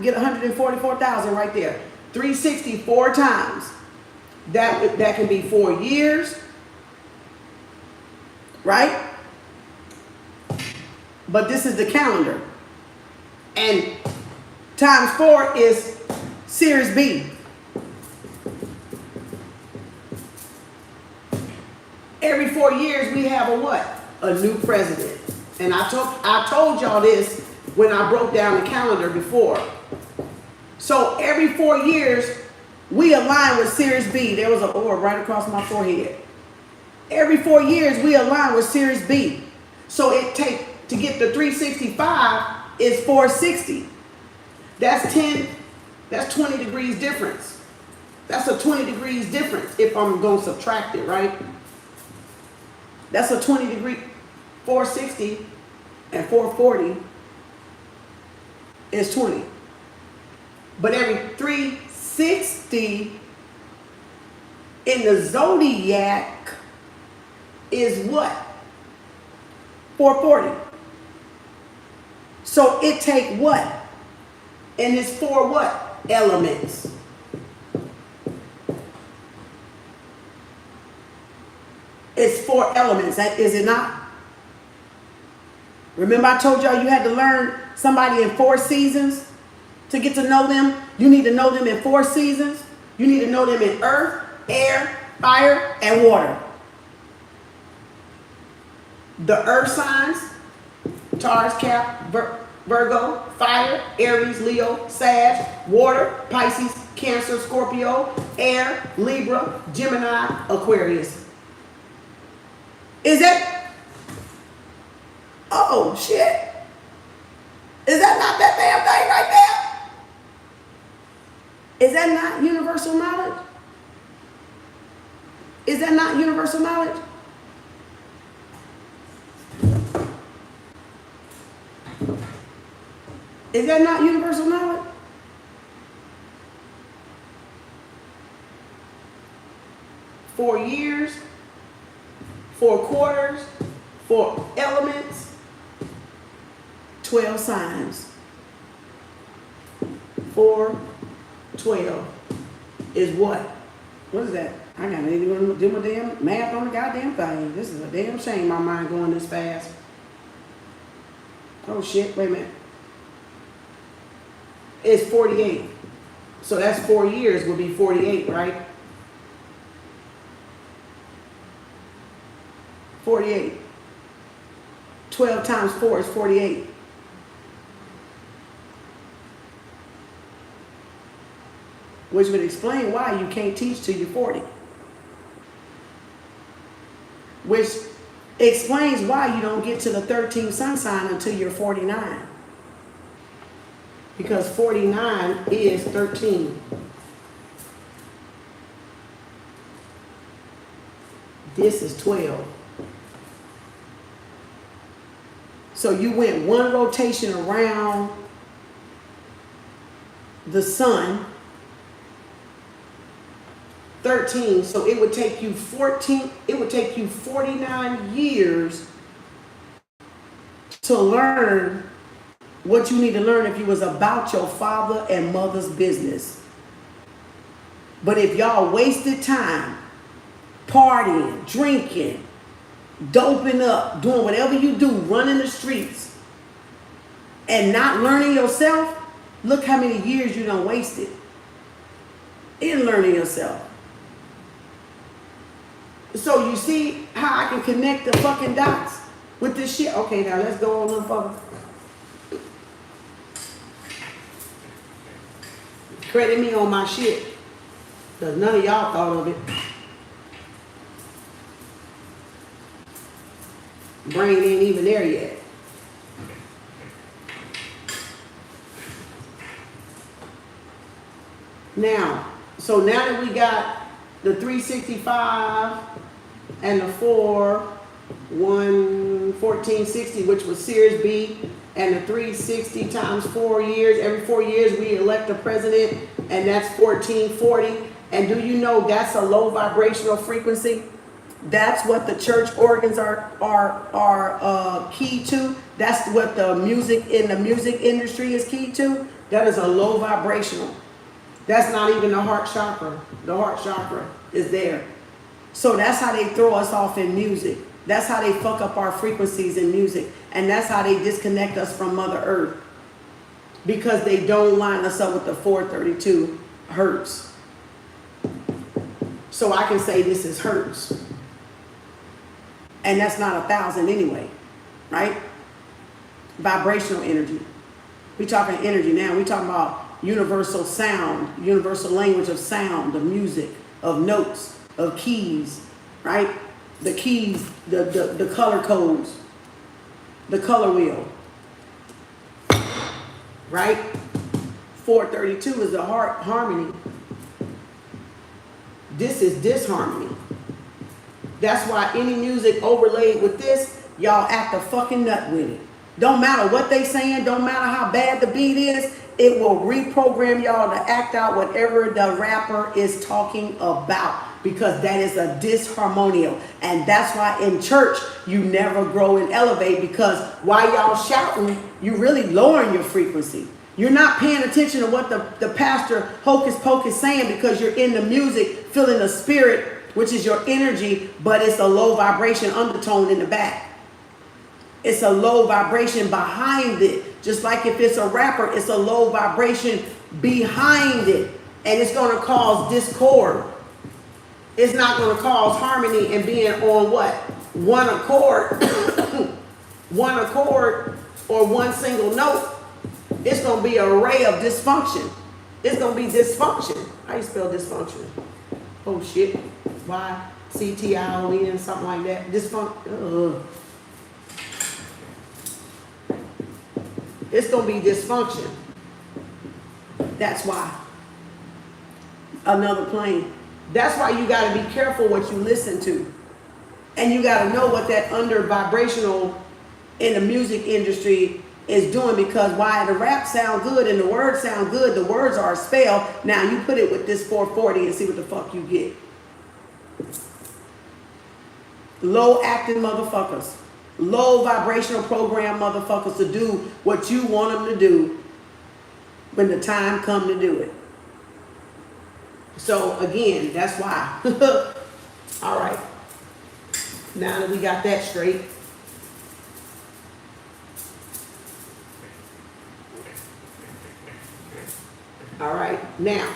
get 144,000 right there? 364 times. That can be 4 years, right? But this is the calendar. And times 4 is Series B. Every 4 years we have a what? A new president. And I told y'all this when I broke down the calendar before. So every 4 years we align with Series B. There was an orb right across my forehead. Every 4 years we align with Series B. So to get the 365 is 460. That's 20 degrees difference. That's a 20 degrees difference if I'm going to subtract it, right? That's a 20 degree, 460 and 440 is 20. But every 360 in the zodiac is what? 440. So it take what? And it's 4 what? Elements. It's 4 elements, is it not? Remember I told y'all you had to learn somebody in 4 seasons to get to know them? You need to know them in 4 seasons. You need to know them in earth, air, fire, and water. The earth signs, Taurus, Cap, Virgo, fire, Aries, Leo, Sag, water, Pisces, Cancer, Scorpio, air, Libra, Gemini, Aquarius. Is that, oh shit. Is that not that damn thing right there? Is that not universal knowledge? Is that not universal knowledge? Is that not universal knowledge? Four years, 4 quarters, 4 elements, 12 signs. 4, 12 is what? What is that? I gotta even do my damn math on the goddamn thing. This is a damn shame my mind going this fast. Oh shit, wait a minute. It's 48. So that's 4 years would be 48, right? 48. 12 times 4 is 48. Which would explain why you can't teach till you're 40. Which explains why you don't get to the 13th sun sign until you're 49. Because 49 is 13. This is 12. So you went one rotation around the sun, 13, so it would take you 49 years to learn what you need to learn if you was about your father and mother's business. But if y'all wasted time partying, drinking, doping up, doing whatever you do, running the streets, and not learning yourself, look how many years you done wasted in learning yourself. So you see how I can connect the fucking dots with this shit? Okay, now let's go on a little further. Credit me on my shit, because none of y'all thought of it. Brain ain't even there yet. Now, so now that we got the 365 and the 1460, which was Series B, and the 360 times 4 years. Every 4 years we elect a president, and that's 1440. And do you know that's a low vibrational frequency? That's what the church organs are key to. That's what the music in the music industry is key to. That is a low vibrational. That's not even the heart chakra. The heart chakra is there. So that's how they throw us off in music. That's how they fuck up our frequencies in music. And that's how they disconnect us from Mother Earth. Because they don't line us up with the 432 hertz. So I can say this is hertz. And that's not 1,000 anyway, right? Vibrational energy. We talking energy now. We talking about universal sound, universal language of sound, of music, of notes, of keys, right? The keys, the color codes, the color wheel, right? 432 is the harmony. This is disharmony. That's why any music overlaid with this, y'all act a fucking nut with it. Don't matter what they saying, don't matter how bad the beat is, it will reprogram y'all to act out whatever the rapper is talking about, because that is a disharmonial. And that's why in church, you never grow and elevate, because while y'all shouting, you really lowering your frequency. You're not paying attention to what the pastor hocus pocus saying, because you're in the music, feeling the spirit, which is your energy, but it's a low vibration undertone in the back. It's a low vibration behind it. Just like if it's a rapper, it's a low vibration behind it. And it's going to cause discord. It's not going to cause harmony and being on what? One accord. One accord or one single note. It's going to be an array of dysfunction. It's going to be dysfunction. How you spell dysfunction? Oh shit. Y-C-T-I-O-N, something like that. Dysfunction. It's going to be dysfunction. That's why. Another plane. That's why you got to be careful what you listen to. And you got to know what that under vibrational in the music industry is doing, because why the rap sound good and the words sound good, the words are a spell. Now you put it with this 440 and see what the fuck you get. Low acting motherfuckers. Low vibrational program motherfuckers to do what you want them to do. when the time come to do it. So again, that's why. All right. Now that we got that straight. All right, now,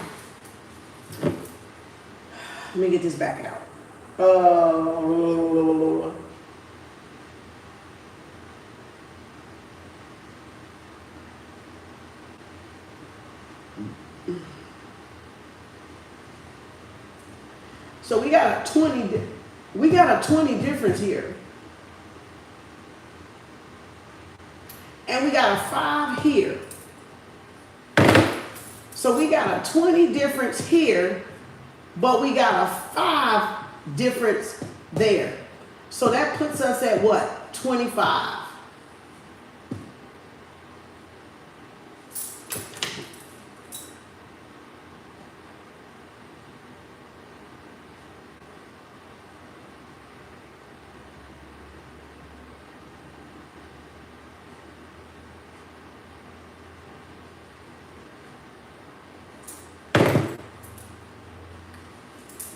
let me get this back out. So we got a 20 difference here. And we got a 5 here. So we got a 20 difference here, but we got a 5 difference there. So that puts us at what? 25.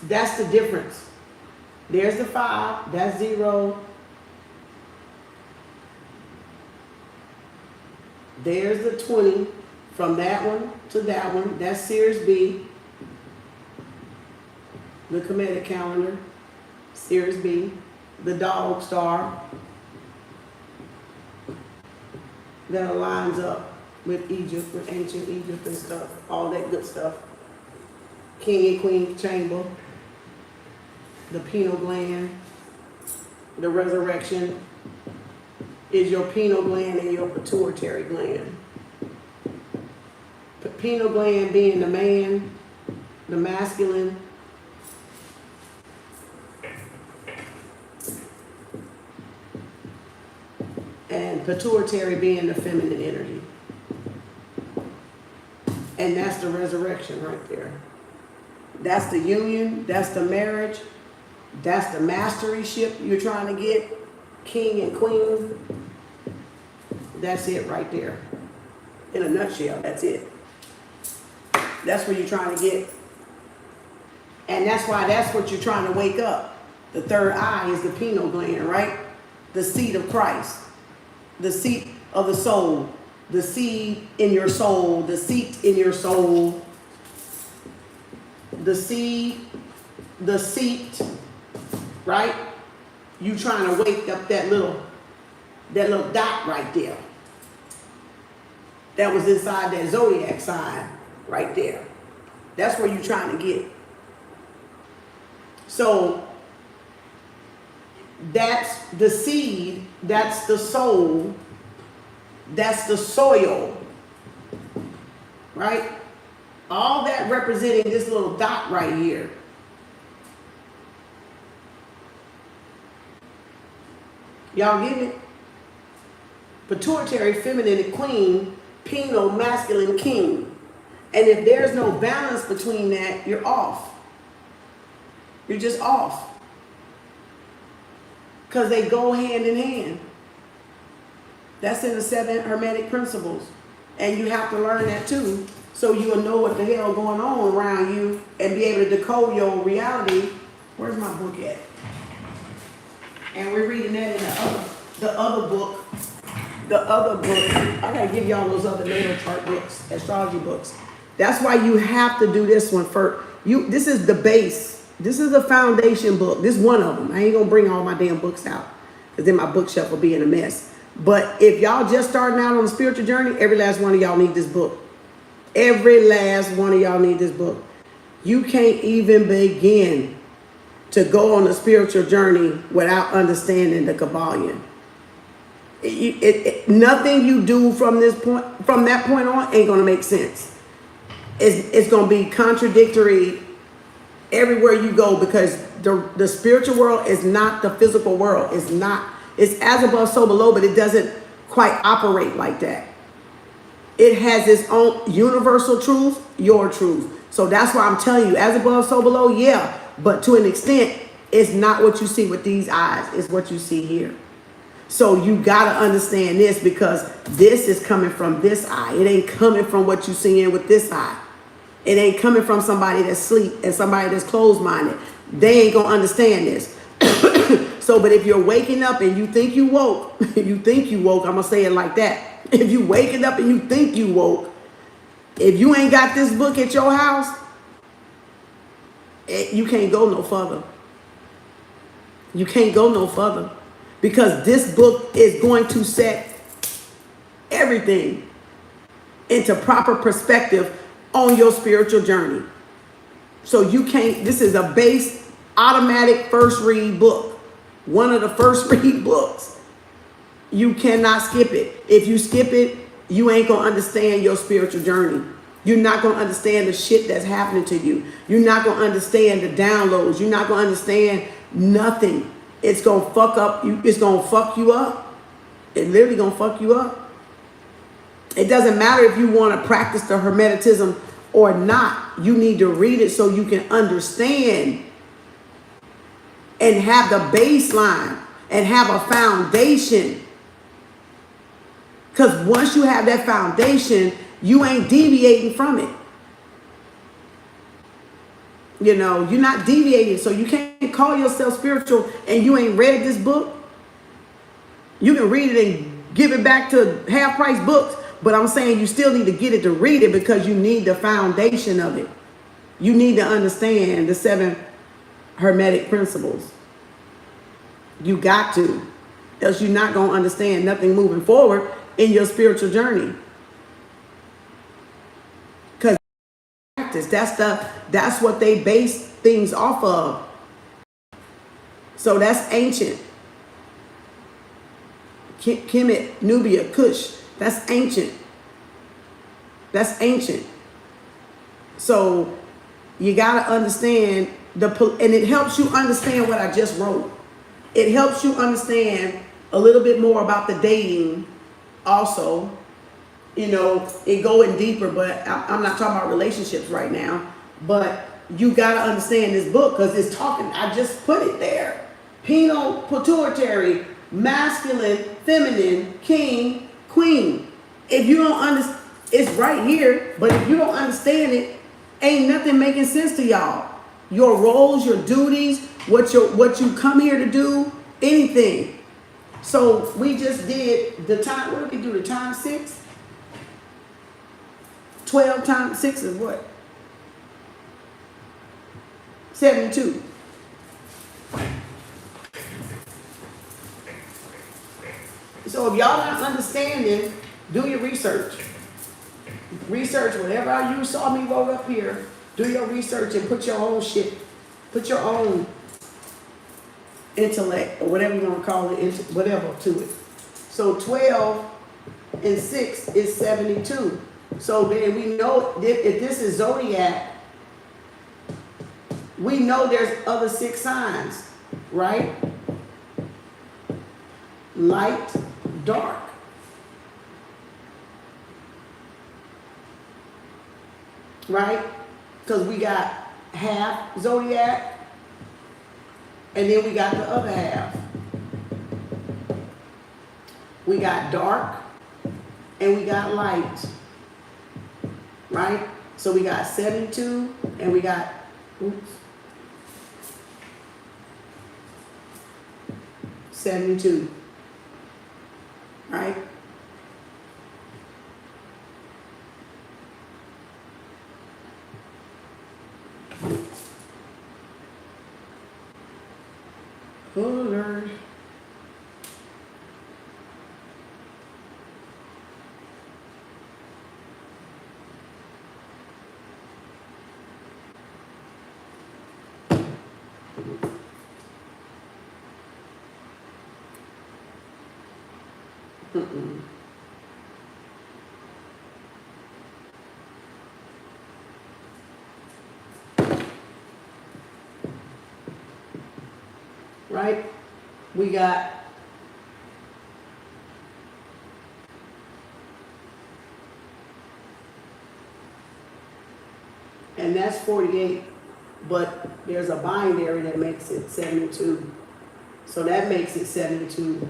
That's the difference. There's the 5, that's 0. There's the 20 from that one to that one. That's Series B. The Kemetic calendar, Series B. The dog star that aligns up with Egypt, with ancient Egypt and stuff, all that good stuff. King and Queen chamber. The pineal gland, the resurrection is your pineal gland and your pituitary gland. The pineal gland being the man, the masculine, and pituitary being the feminine energy. And that's the resurrection right there. That's the union, that's the marriage. That's the masteryship you're trying to get, king and queen. That's it right there. In a nutshell, that's it. That's what you're trying to get. And that's why that's what you're trying to wake up. The third eye is the pineal gland, right? The seat of Christ. The seat of the soul. The seed in your soul. The seat in your soul. The seed, the seat. Right? You trying to wake up that little dot right there. That was inside that zodiac sign right there. That's where you're trying to get. So that's the seed, that's the soul, that's the soil. Right? All that representing this little dot right here. Y'all get it? Pituitary, feminine, and queen, penal, masculine, king. And if there's no balance between that, you're off. You're just off. Because they go hand in hand. That's in the 7 Hermetic principles. And you have to learn that too, so you'll know what the hell going on around you and be able to decode your reality. Where's my book at? And we're reading that in the other book. The other book. I gotta give y'all those other natal chart books, astrology books. That's why you have to do this one first. This is the base. This is the foundation book. This is one of them. I ain't gonna bring all my damn books out, because then my bookshelf will be in a mess. But if y'all just starting out on the spiritual journey, every last one of y'all need this book. Every last one of y'all need this book. You can't even begin to go on a spiritual journey without understanding the Kabbalion. Nothing you do from that point on ain't gonna make sense. It's gonna be contradictory everywhere you go, because the spiritual world is not the physical world. It's not. It's as above, so below, but it doesn't quite operate like that. It has its own universal truth, your truth. So that's why I'm telling you, as above, so below, yeah. But to an extent, it's not what you see with these eyes. It's what you see here. So you got to understand this, because this is coming from this eye. It ain't coming from what you seeing with this eye. It ain't coming from somebody that's asleep and somebody that's closed-minded. They ain't going to understand this. So, but if you're waking up and you think you woke, I'm going to say it like that. If you waking up and you think you woke, if you ain't got this book at your house, you can't go no further. You can't go no further, because this book is going to set everything into proper perspective on your spiritual journey. So you can't, this is a base automatic first read book. One of the first read books. You cannot skip it. If you skip it, you ain't going to understand your spiritual journey. You're not going to understand the shit that's happening to you. You're not going to understand the downloads. You're not going to understand nothing. It's going to fuck up you. It's going to fuck you up. It literally going to fuck you up. It doesn't matter if you want to practice the Hermeticism or not. You need to read it so you can understand and have the baseline and have a foundation. Because once you have that foundation, you ain't deviating from it. You know, you're not deviating. So you can't call yourself spiritual and you ain't read this book. You can read it and give it back to half price books. But I'm saying you still need to get it to read it, because you need the foundation of it. You need to understand the 7 Hermetic principles. You got to. Else you're not going to understand nothing moving forward in your spiritual journey. Because practice, that's what they base things off of. So that's ancient. Kemet, Nubia, Kush. That's ancient. That's ancient. So you got to understand and it helps you understand what I just wrote. It helps you understand a little bit more about the dating also. You know, it going deeper, but I'm not talking about relationships right now. But you got to understand this book, because it's talking, I just put it there. Penal, pituitary, masculine, feminine, king, queen. If you don't understand, it's right here, but if you don't understand it, ain't nothing making sense to y'all. Your roles, your duties, what you come here to do, anything. So we just did the time, what did we do, the time 6? 12 times 6 is what? 72. So if y'all not understanding, do your research. Research whatever you saw me wrote up here. Do your research and put your own shit, put your own intellect or whatever you want to call it, whatever to it. So 12 and 6 is 72. So then we know if this is zodiac, we know there's other 6 signs, right? Light, dark. Right? Because we got half zodiac, and then we got the other half. We got dark, and we got light. Right? So we got 72, and we got, 72. Right? Oh, Lord. Right? We got and that's 48, but there's a binary that makes it 72. So that makes it 72.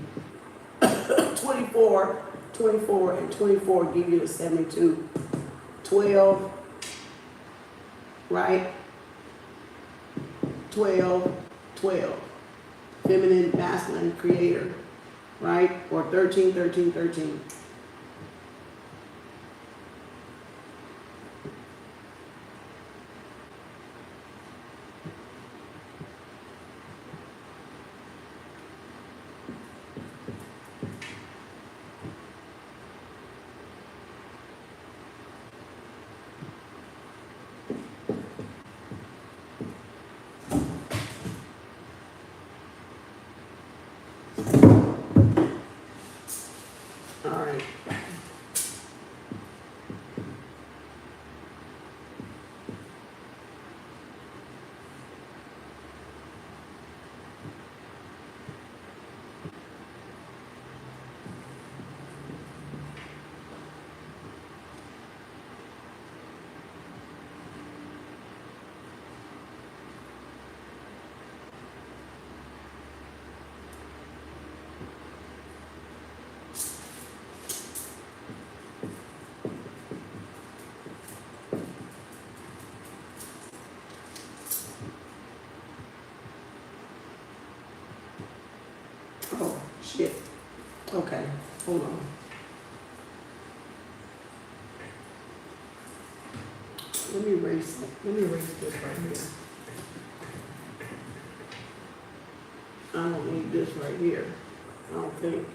24, 24, and 24 give you the 72. 12, right? 12, 12. Feminine, masculine, creator, right? Or 13, 13, 13. All right. Oh, shit. Okay, hold on. Let me erase this right here. I don't need this right here. I don't think.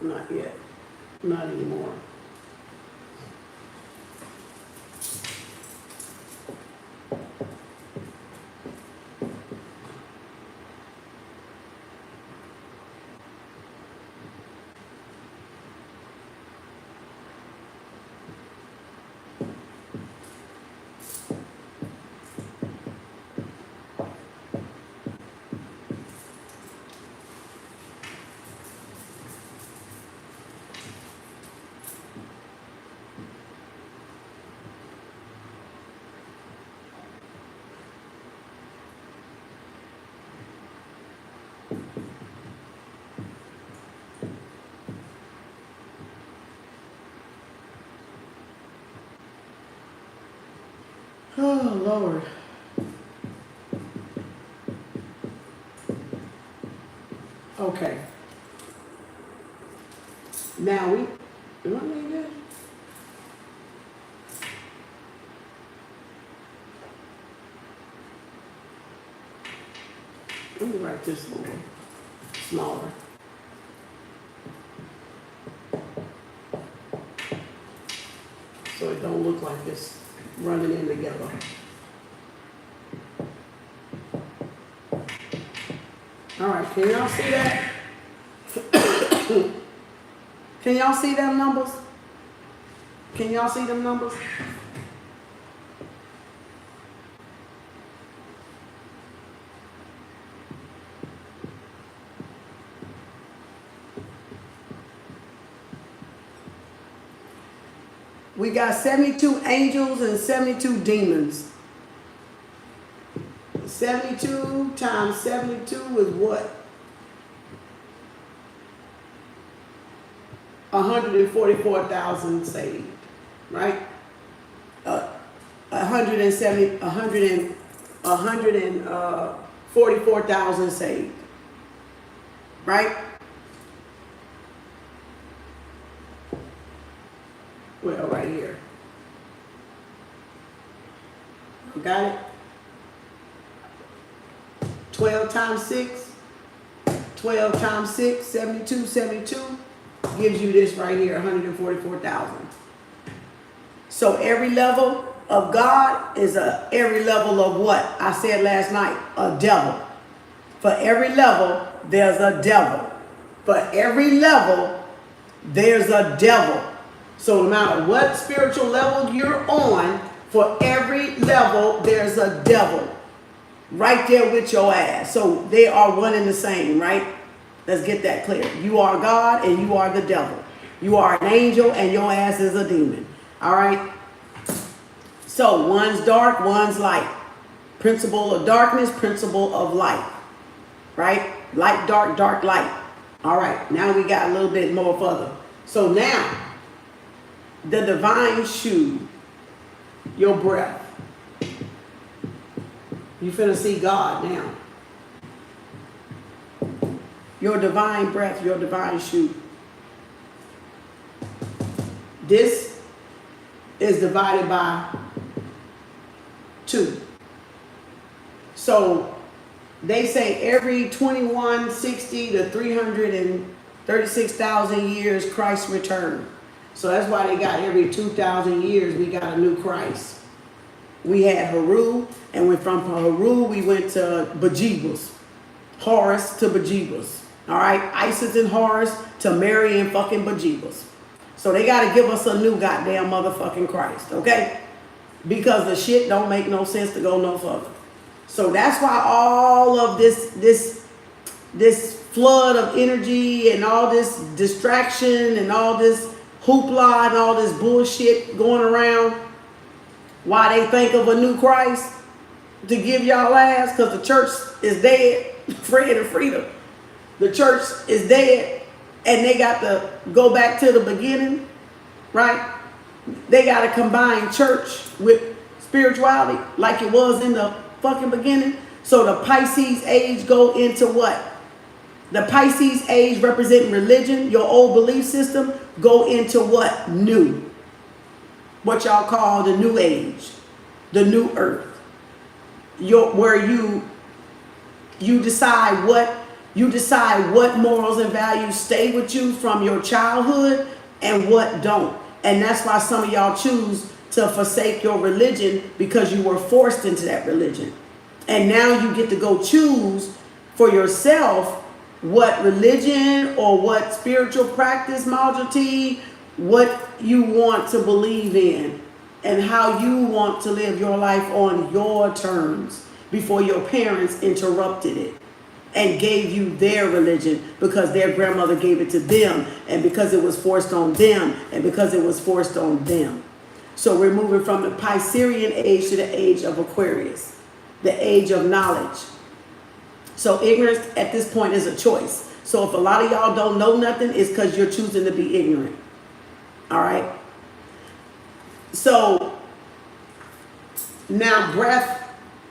Not yet. Not anymore. Oh, Lord. Okay. Now we, do I need that? Let me write this a little smaller. So it don't look like it's running in together. All right, can y'all see that? Can y'all see them numbers? Can y'all see them numbers? We got 72 angels and 72 demons. 72 times 72 is what? 144,000 saved, right? 144,000 saved, right? Well, right here. Got it? 12 times 6, 12 times 6, 72, 72 gives you this right here, 144,000. So every level of God is every level of what? I said last night, a devil. For every level, there's a devil. For every level, there's a devil. So no matter what spiritual level you're on, for every level, there's a devil. Right there with your ass. So they are one and the same, right? Let's get that clear. You are God and you are the devil. You are an angel and your ass is a demon. All right? So one's dark, one's light. Principle of darkness, principle of light. Right? Light, dark, dark, light. All right, now we got a little bit more further. So now, the divine shoe, your breath. You finna see God now. Your divine breath, your divine shoe. This is divided by 2. So they say every 2160 to 336,000 years Christ returned. So that's why they got every 2,000 years we got a new Christ. We had Heru, and from Heru we went to Bejeebus. Horus to Bejeebus. All right, Isis and Horus to Mary and fucking Bejeebus. So they got to give us a new goddamn motherfucking Christ, okay? Because the shit don't make no sense to go no further. So that's why all of this flood of energy and all this distraction and all this hoopla and all this bullshit going around, why they think of a new Christ to give y'all ass, because the church is dead. Fred and Frida. The church is dead, and they got to go back to the beginning, right? They got to combine church with spirituality like it was in the fucking beginning. So the Pisces age go into what? The Pisces age representing religion, your old belief system, go into what? New. What y'all call the new age, the new earth. Where you decide what morals and values stay with you from your childhood and what don't. And that's why some of y'all choose to forsake your religion, because you were forced into that religion. And now you get to go choose for yourself what religion or what spiritual practice modality, what you want to believe in and how you want to live your life on your terms before your parents interrupted it and gave you their religion because their grandmother gave it to them, and because it was forced on them, and because it was forced on them. So we're moving from the Piscean age to the age of Aquarius, the age of knowledge. So ignorance at this point is a choice. So if a lot of y'all don't know nothing, it's because you're choosing to be ignorant. All right? So now breath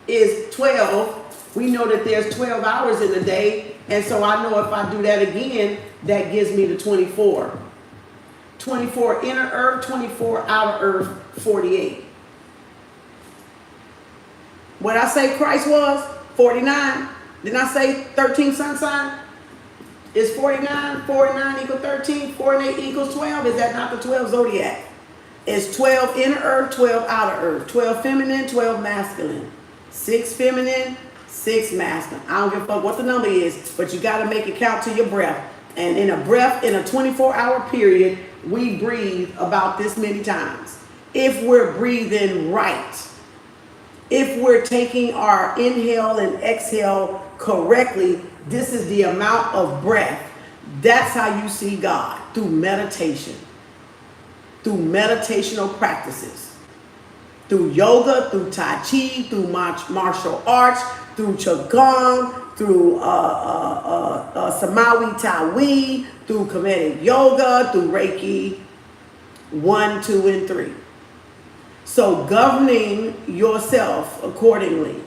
is 12. We know that there's 12 hours in a day. And so I know if I do that again, that gives me the 24. 24 inner earth, 24 outer earth, 48. What I say Christ was? 49. Didn't I say 13 sun sign? Is 49, 49 equal 13, 4 and 8 equals 12? Is that not the 12 zodiac? It's 12 inner earth, 12 outer earth, 12 feminine, 12 masculine, 6 feminine, 6 masculine. I don't give a fuck what the number is, but you got to make it count to your breath. And in a breath, in a 24-hour period, we breathe about this many times. If we're breathing right, if we're taking our inhale and exhale correctly, this is the amount of breath. That's how you see God, through meditation, through meditational practices, through yoga, through Tai Chi, through martial arts, through Qigong, through Samawi Tawi, through Kemetic Yoga, through Reiki 1, 2, and 3. So governing yourself accordingly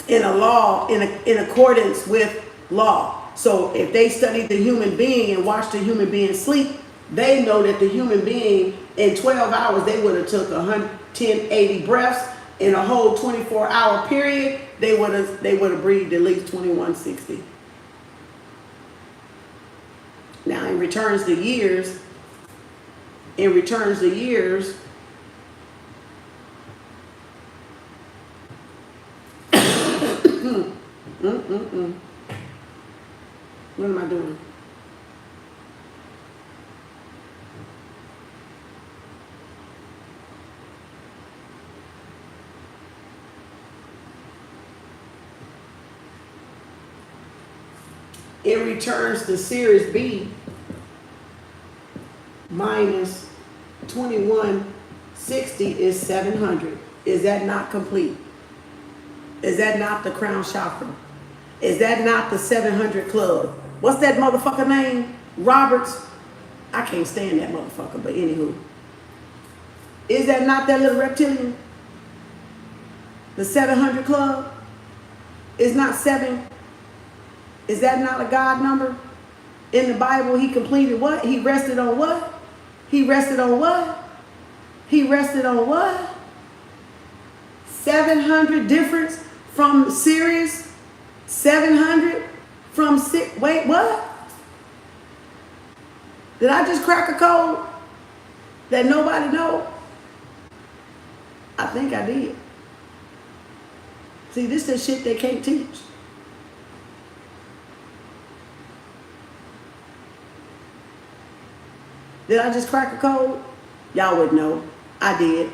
in a law, in accordance with law. So if they studied the human being and watched the human being sleep, they know that the human being in 12 hours, they would have took 180 breaths. In a whole 24-hour period, they would have breathed at least 2160. Now, in returns to years, What am I doing? It returns to Series B minus 2160 is 700. Is that not complete? Is that not the crown chakra? Is that not the 700 club? What's that motherfucker name? Roberts. I can't stand that motherfucker, but anywho. Is that not that little reptilian? The 700 Club is not 7. Is that not a God number? In the Bible, he completed what? He rested on what? He rested on what? He rested on what? 700 difference from Sirius? 700 from six? Wait, what? Did I just crack a code that nobody know? I think I did. See, this is shit they can't teach. Did I just crack a code? Y'all would know. I did.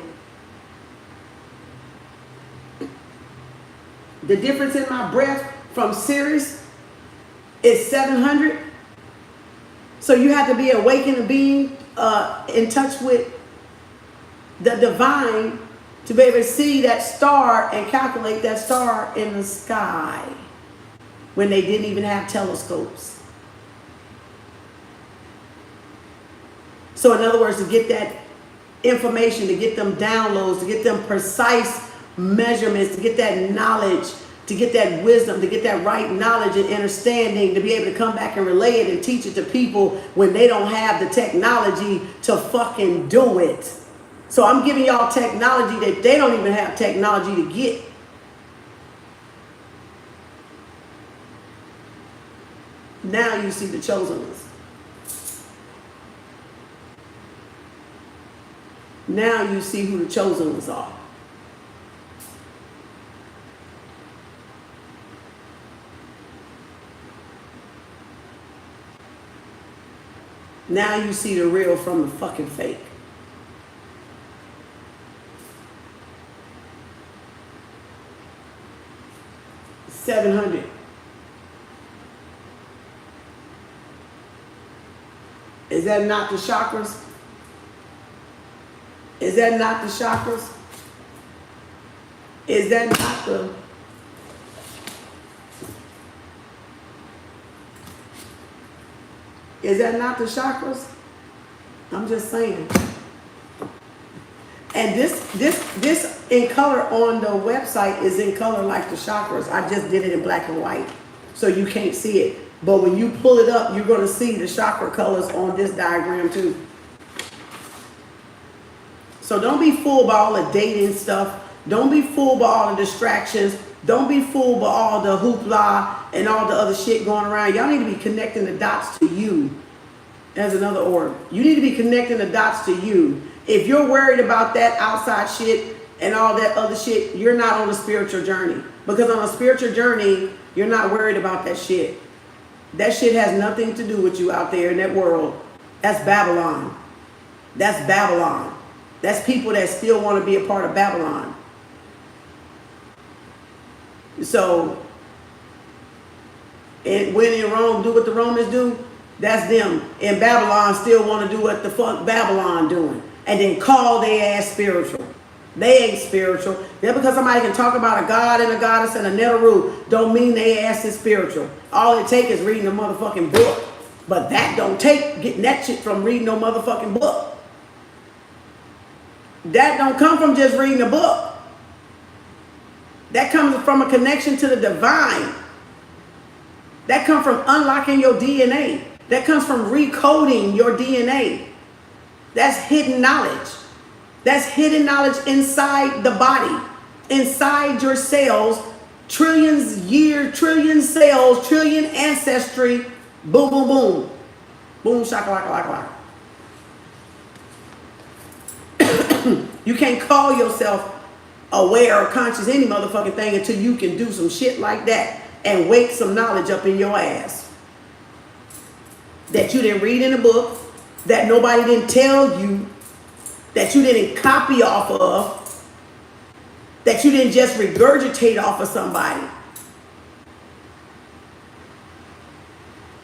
The difference in my breath from Sirius is 700. So you have to be awakened and being in touch with the divine to be able to see that star and calculate that star in the sky when they didn't even have telescopes. So in other words, to get that information, to get them downloads, to get them precise measurements, to get that knowledge, to get that wisdom, to get that right knowledge and understanding, to be able to come back and relay it and teach it to people when they don't have the technology to fucking do it. So I'm giving y'all technology that they don't even have technology to get. Now you see the chosen ones. Now you see who the chosen ones are. Now you see the real from the fucking fake. $700. Is that not the chakras? Is that not the chakras? Is that not the... Is that not the chakras? I'm just saying. And this in color on the website is in color like the chakras. I just did it in black and white, so you can't see it. But when you pull it up, you're going to see the chakra colors on this diagram too. So don't be fooled by all the dating stuff. Don't be fooled by all the distractions. Don't be fooled by all the hoopla and all the other shit going around. Y'all need to be connecting the dots to you as another order. You need to be connecting the dots to you. If you're worried about that outside shit and all that other shit, you're not on a spiritual journey. Because on a spiritual journey, you're not worried about that shit. That shit has nothing to do with you out there in that world. That's Babylon. That's Babylon. That's people that still want to be a part of Babylon. So, and when in Rome, do what the Romans do, that's them. In Babylon, still want to do what the fuck Babylon doing. And then call their ass spiritual. They ain't spiritual. Just because somebody can talk about a god and a goddess and a Neteru, don't mean their ass is spiritual. All it takes is reading a motherfucking book. But that don't take getting that shit from reading no motherfucking book. That don't come from just reading a book. That comes from a connection to the divine. That comes from unlocking your DNA. That comes from recoding your DNA. That's hidden knowledge. That's hidden knowledge inside the body, inside your cells, trillions years, trillion cells, trillion ancestry. Boom, boom, boom. Boom, shaka, laka, laka, laka. You can't call yourself aware or conscious any motherfucking thing until you can do some shit like that and wake some knowledge up in your ass that you didn't read in a book, that nobody didn't tell you, that you didn't copy off of, that you didn't just regurgitate off of somebody.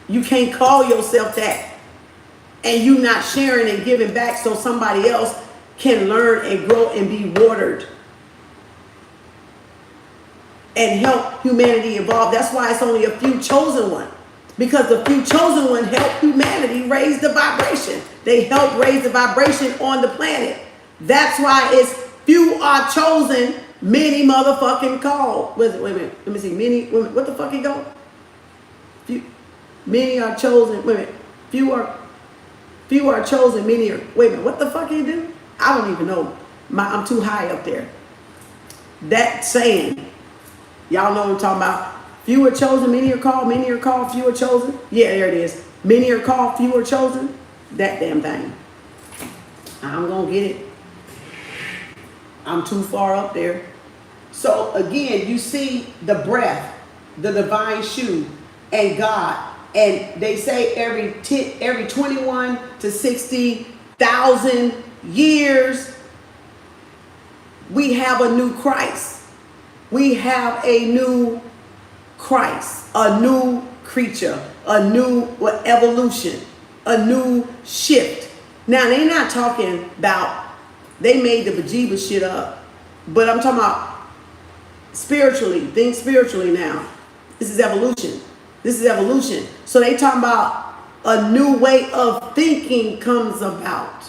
You can't call yourself that and you not sharing and giving back so somebody else can learn and grow and be watered and help humanity evolve. That's why it's only a few chosen ones, Because the few chosen one help humanity raise the vibration. They help raise the vibration on the planet. That's why it's few are chosen, many motherfucking called. Wait a minute. Let me see. Many. What the fuck it go? Few. Many are chosen. Wait a minute. Few are chosen. Many are. Wait a minute. What the fuck you do? I don't even know. I'm too high up there. That saying. Y'all know what I'm talking about. Few are chosen, many are called, few are chosen. Yeah, there it is. Many are called, few are chosen. That damn thing. I'm going to get it. I'm too far up there. So again, you see the breath, the divine shoe, and God. And they say every 21 to 60,000 years, we have a new Christ. We have a new Christ, a new creature, a new evolution, a new shift. Now, they're not talking about, they made the bejeeba shit up, but I'm talking about spiritually. Think spiritually now. This is evolution. This is evolution. So they talking about a new way of thinking comes about.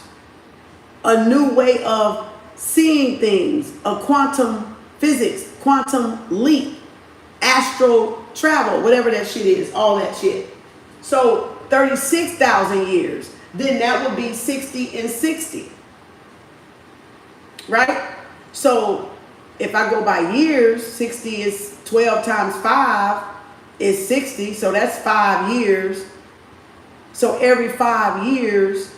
A new way of seeing things, a quantum physics, quantum leap. Astral travel, whatever that shit is, all that shit. So 36,000 years, then that would be 60 and 60. Right? So if I go by years, 60 is 12 times 5 is 60. So that's 5 years. So every 5 years,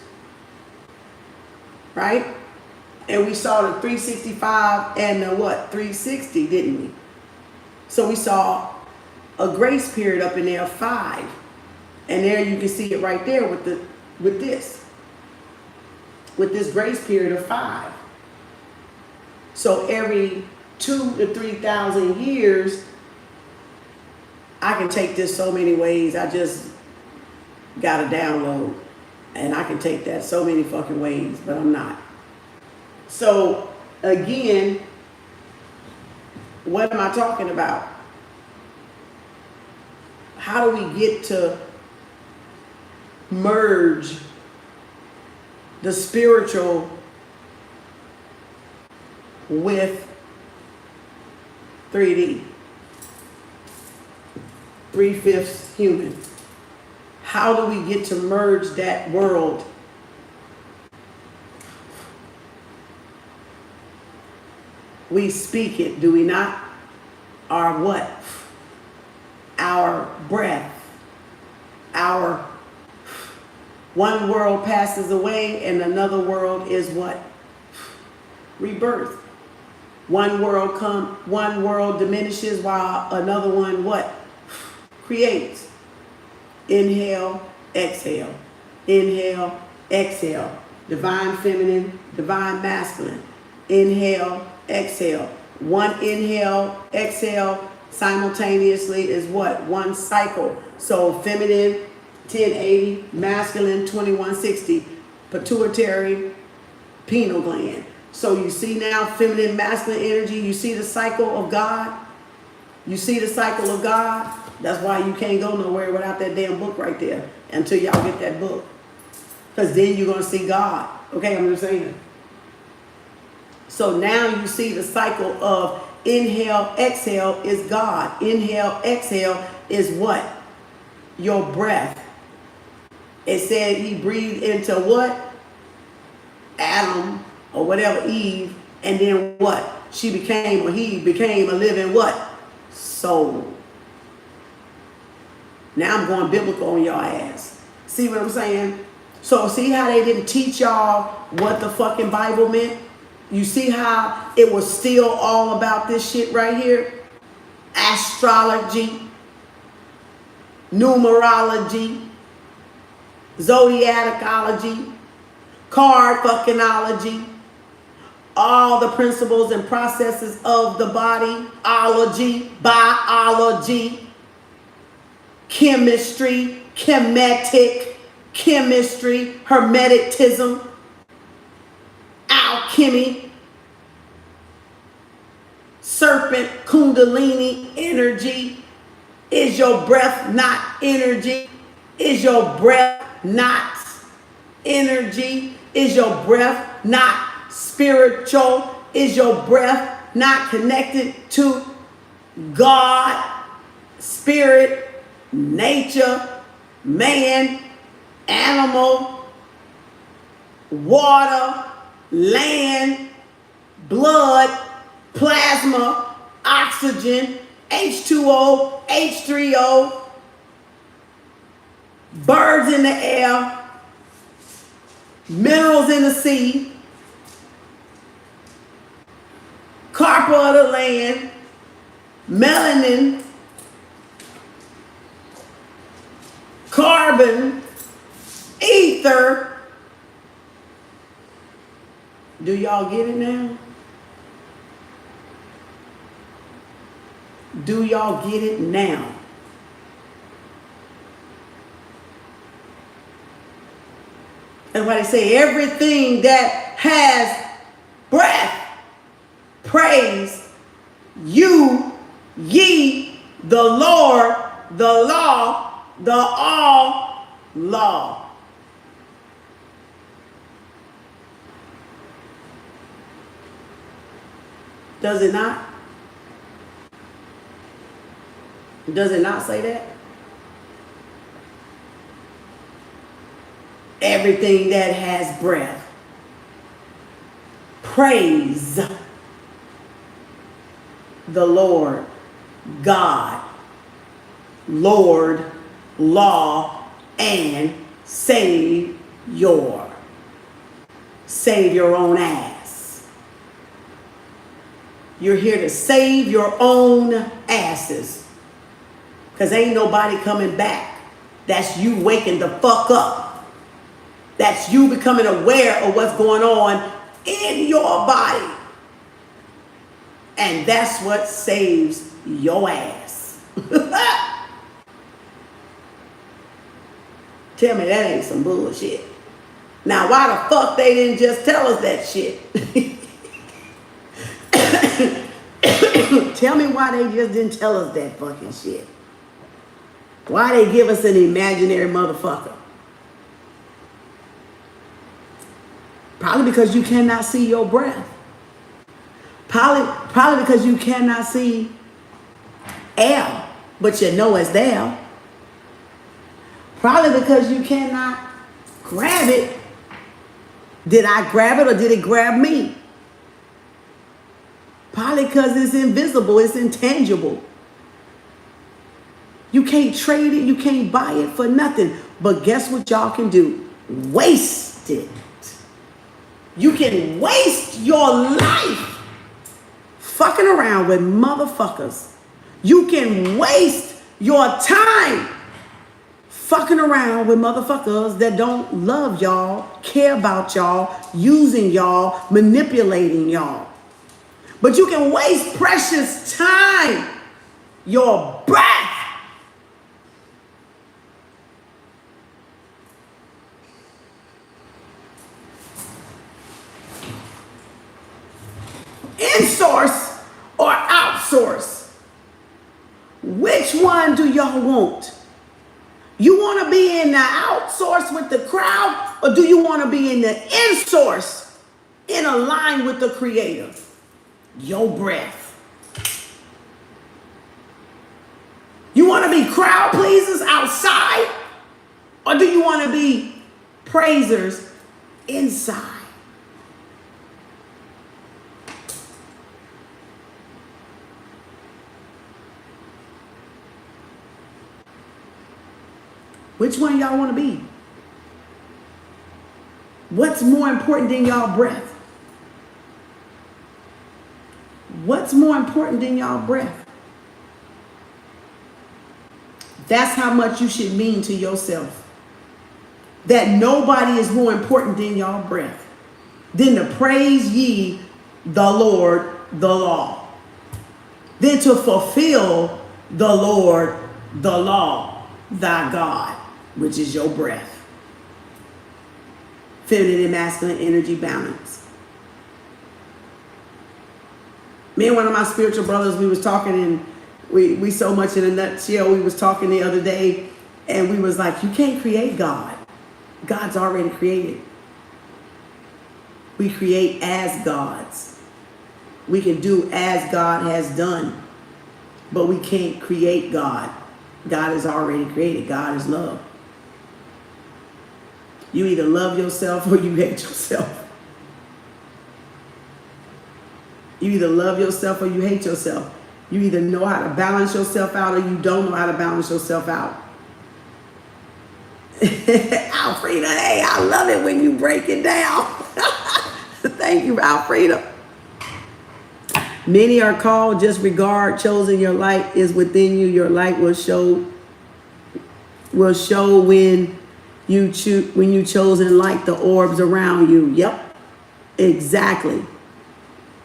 right? And we saw the 365 and the what? 360, didn't we? So we saw a grace period up in there of 5. And there you can see it right there with this grace period of 5. So every 2,000 to 3,000 years, I can take this so many ways. I just got a download. And I can take that so many fucking ways, but I'm not. So again, what am I talking about? How do we get to merge the spiritual with 3D? 3/5 human. How do we get to merge that world? We speak it, do we not? Our what? Our breath. Our one world passes away and another world is what? Rebirth. One world diminishes while another one what? Creates. Inhale, exhale. Inhale, exhale. Divine feminine, divine masculine. Inhale, exhale. One inhale, exhale simultaneously is what? One cycle. So feminine 1080, masculine 2160, pituitary, pineal gland. So you see now feminine, masculine energy. You see the cycle of God. You see the cycle of God. That's why you can't go nowhere without that damn book right there until y'all get that book. Because then you're going to see God. Okay, I'm just saying. So now you see the cycle of inhale, exhale is God. Inhale, exhale is what? Your breath. It said he breathed into what? Adam or whatever, Eve. And then what? She became, or he became a living what? Soul. Now I'm going biblical on your ass. See what I'm saying? So see how they didn't teach y'all what the fucking Bible meant? You see how it was still all about this shit right here? Astrology, numerology, zodiacology, card fuckingology, all the principles and processes of the body, ology, biology, chemistry, chemetic, chemistry, hermeticism, alchemy, serpent, kundalini energy. Is your breath not energy? Is your breath not energy? Is your breath not spiritual? Is your breath not connected to God, spirit, nature, man, animal, water, land, blood, plasma, oxygen, H2O, H3O, birds in the air, minerals in the sea, carpet of the land, melanin, carbon, ether. Do y'all get it now? Do y'all get it now? That's why they say everything that has breath, praise you, ye, the Lord, the law, the all law. Does it not? Does it not say that? Everything that has breath, praise the Lord, God, Lord, law, and save your own ass. You're here to save your own asses. Because ain't nobody coming back. That's you waking the fuck up. That's you becoming aware of what's going on in your body. And that's what saves your ass. Tell me that ain't some bullshit. Now, why the fuck they didn't just tell us that shit? Tell me why they just didn't tell us that fucking shit. Why they give us an imaginary motherfucker? Probably because you cannot see your breath. Probably because you cannot see air, but you know it's there. Probably because you cannot grab it. Did I grab it or did it grab me? Probably because it's invisible, it's intangible. You can't trade it, you can't buy it for nothing. But guess what y'all can do? Waste it. You can waste your life fucking around with motherfuckers. You can waste your time fucking around with motherfuckers that don't love y'all, care about y'all, using y'all, manipulating y'all. But you can waste precious time, your breath. In-source or outsource? Which one do y'all want? You want to be in the outsource with the crowd, or do you want to be in the in-source, in a line with the creator? Your breath. You want to be crowd pleasers outside, or do you want to be praisers inside? Which one y'all want to be? What's more important than y'all breath? What's more important than y'all breath? That's how much you should mean to yourself. That nobody is more important than y'all breath. Than to praise ye the Lord, the law. Than to fulfill the Lord, the law, thy God, which is your breath. Feminine and masculine energy balance. Me and one of my spiritual brothers, we was talking, and we so much in a nutshell. We was talking the other day, And we was like, you can't create God. God's already created. We create as gods. We can do as God has done, but we can't create God. God is already created. God is love. You either love yourself or you hate yourself. You either love yourself or you hate yourself. You either know how to balance yourself out or you don't know how to balance yourself out. Alfreda, hey, I love it when you break it down. Thank you, Alfreda. Many are called, just regard, chosen. Your light is within you. Your light will show when you chosen like the orbs around you. Yep, exactly.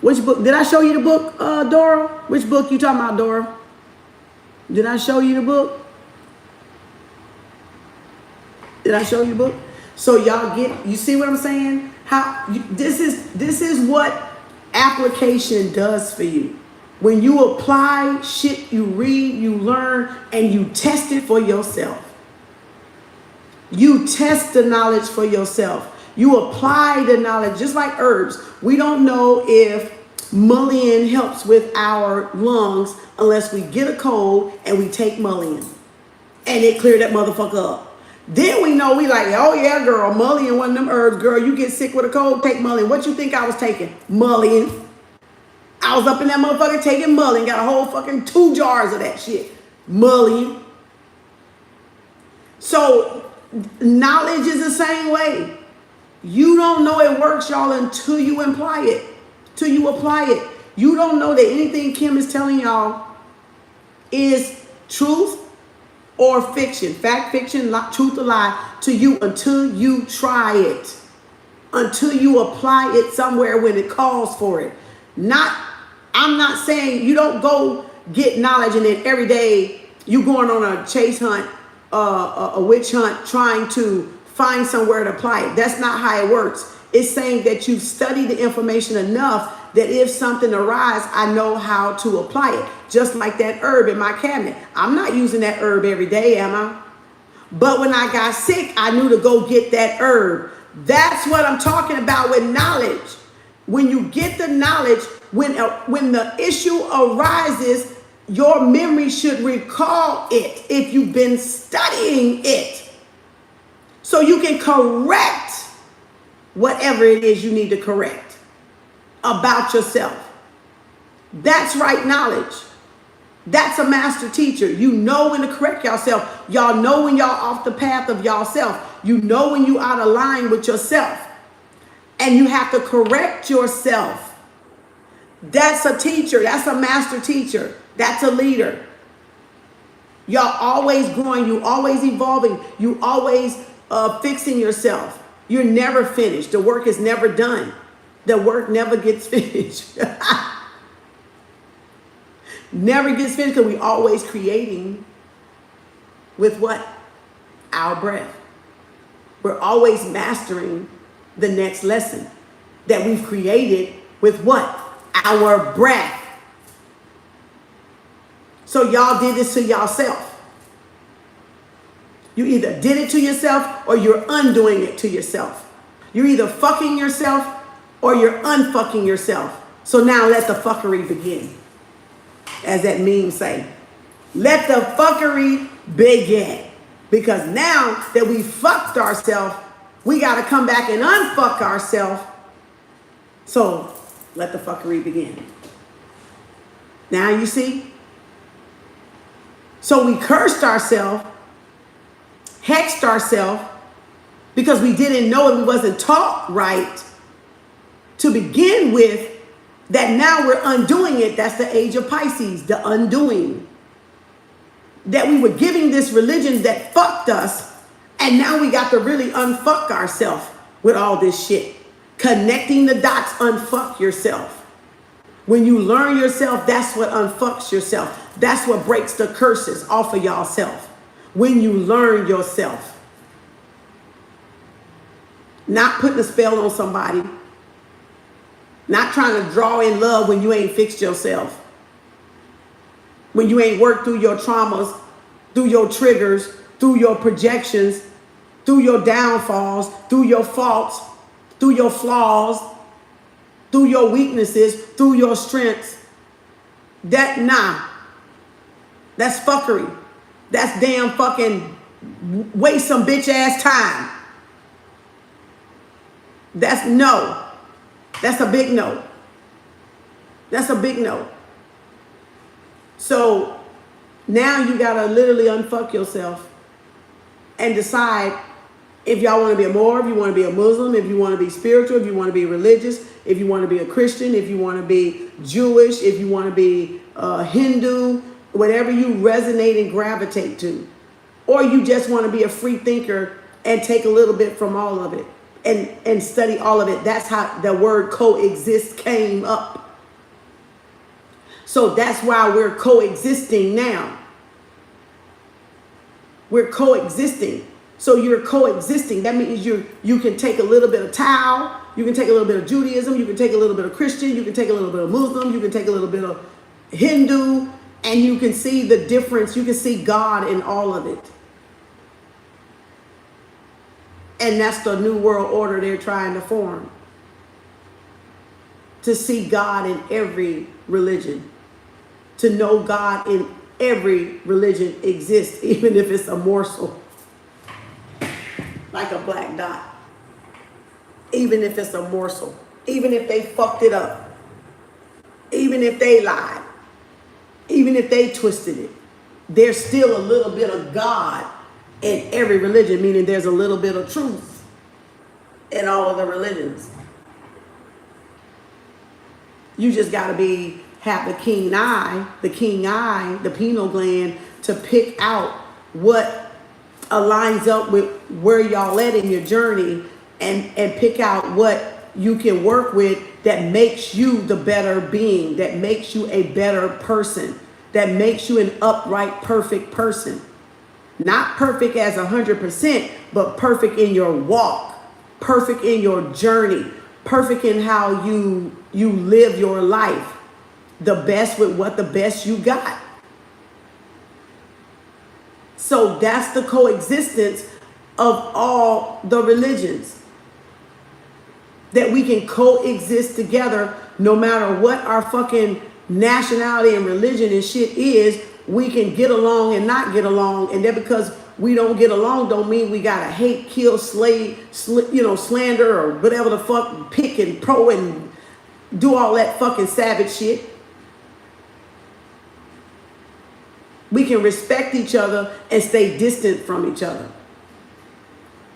Which book? Did I show you the book, Dora? Which book you talking about, Dora? Did I show you the book? Did I show you the book? So y'all you see what I'm saying? This is what application does for you. When you apply shit you read, you learn, and you test it for yourself. You test the knowledge for yourself. You apply the knowledge, just like herbs. We don't know if mullein helps with our lungs unless we get a cold and we take mullein. And it cleared that motherfucker up. Then we know, we like, oh yeah, girl, mullein, one of them herbs, girl, you get sick with a cold, take mullein. What you think I was taking? Mullein. I was up in that motherfucker taking mullein, got a whole fucking 2 jars of that shit. Mullein. So knowledge is the same way. You don't know it works, y'all, until you apply it. Till you apply it. You don't know that anything Kem is telling y'all is truth or fiction. Fact, fiction, truth or lie to you until you try it. Until you apply it somewhere when it calls for it. I'm not saying you don't go get knowledge and then every day you going on a chase hunt, a witch hunt, trying to find somewhere to apply it. That's not how it works. It's saying that you've studied the information enough that if something arises, I know how to apply it. Just like that herb in my cabinet. I'm not using that herb every day, am I? But when I got sick, I knew to go get that herb. That's what I'm talking about with knowledge. When you get the knowledge, when the issue arises, your memory should recall it if you've been studying it. So you can correct whatever it is you need to correct about yourself. That's right knowledge. That's a master teacher. You know when to correct yourself. Y'all know when y'all off the path of yourself. You know when you out of line with yourself. And you have to correct yourself. That's a teacher. That's a master teacher. That's a leader. Y'all always growing. You always evolving. You always fixing yourself. You're never finished. The work is never done. The work never gets finished. Never gets finished because we're always creating with what? Our breath. We're always mastering the next lesson that we've created with what? Our breath. So y'all did this to yourself. You either did it to yourself or you're undoing it to yourself. You're either fucking yourself or you're unfucking yourself. So now let the fuckery begin. As that meme say, let the fuckery begin. Because now that we fucked ourselves, we got to come back and unfuck ourselves. So let the fuckery begin. Now you see? So we cursed ourselves, hexed ourselves, because we didn't know it, we wasn't taught right to begin with, that now we're undoing it. That's the age of Pisces, the undoing. That we were giving this religion that fucked us, and now we got to really unfuck ourselves with all this shit. Connecting the dots, unfuck yourself. When you learn yourself, that's what unfucks yourself. That's what breaks the curses off of yourself. When you learn yourself. Not putting a spell on somebody. Not trying to draw in love when you ain't fixed yourself. When you ain't worked through your traumas, through your triggers, through your projections, through your downfalls, through your faults, through your flaws, through your weaknesses, through your strengths. That's fuckery. That's damn fucking waste some bitch ass time. That's no. That's a big no. That's a big no. So now you gotta literally unfuck yourself and decide if y'all want to be a Moor, if you want to be a Muslim, if you want to be spiritual, if you want to be religious, if you want to be a Christian, if you want to be Jewish, if you want to be Hindu, whatever you resonate and gravitate to. Or you just want to be a free thinker and take a little bit from all of it and study all of it. That's how the word coexist came up. So that's why we're coexisting now. We're coexisting. So you're coexisting. That means you can take a little bit of Tao, you can take a little bit of Judaism, you can take a little bit of Christian, you can take a little bit of Muslim, you can take a little bit of Hindu, and you can see the difference. You can see God in all of it. And that's the new world order they're trying to form. To see God in every religion. To know God in every religion exists, even if it's a morsel. Like a black dot. Even if it's a morsel. Even if they fucked it up. Even if they lied. Even if they twisted it. There's still a little bit of God in every religion, meaning there's a little bit of truth in all of the religions. You just got to have the keen eye, the pineal gland, to pick out what aligns up with where y'all at in your journey, and pick out what you can work with that makes you the better being, that makes you a better person, that makes you an upright, perfect person. Not perfect as 100%, but perfect in your walk, perfect in your journey, perfect in how you live your life, the best with what the best you got. So that's the coexistence of all the religions. That we can coexist together no matter what our fucking nationality and religion and shit is. We can get along and not get along. And then because we don't get along don't mean we gotta hate, kill, slay, slander or whatever the fuck, pick and pro and do all that fucking savage shit. We can respect each other and stay distant from each other.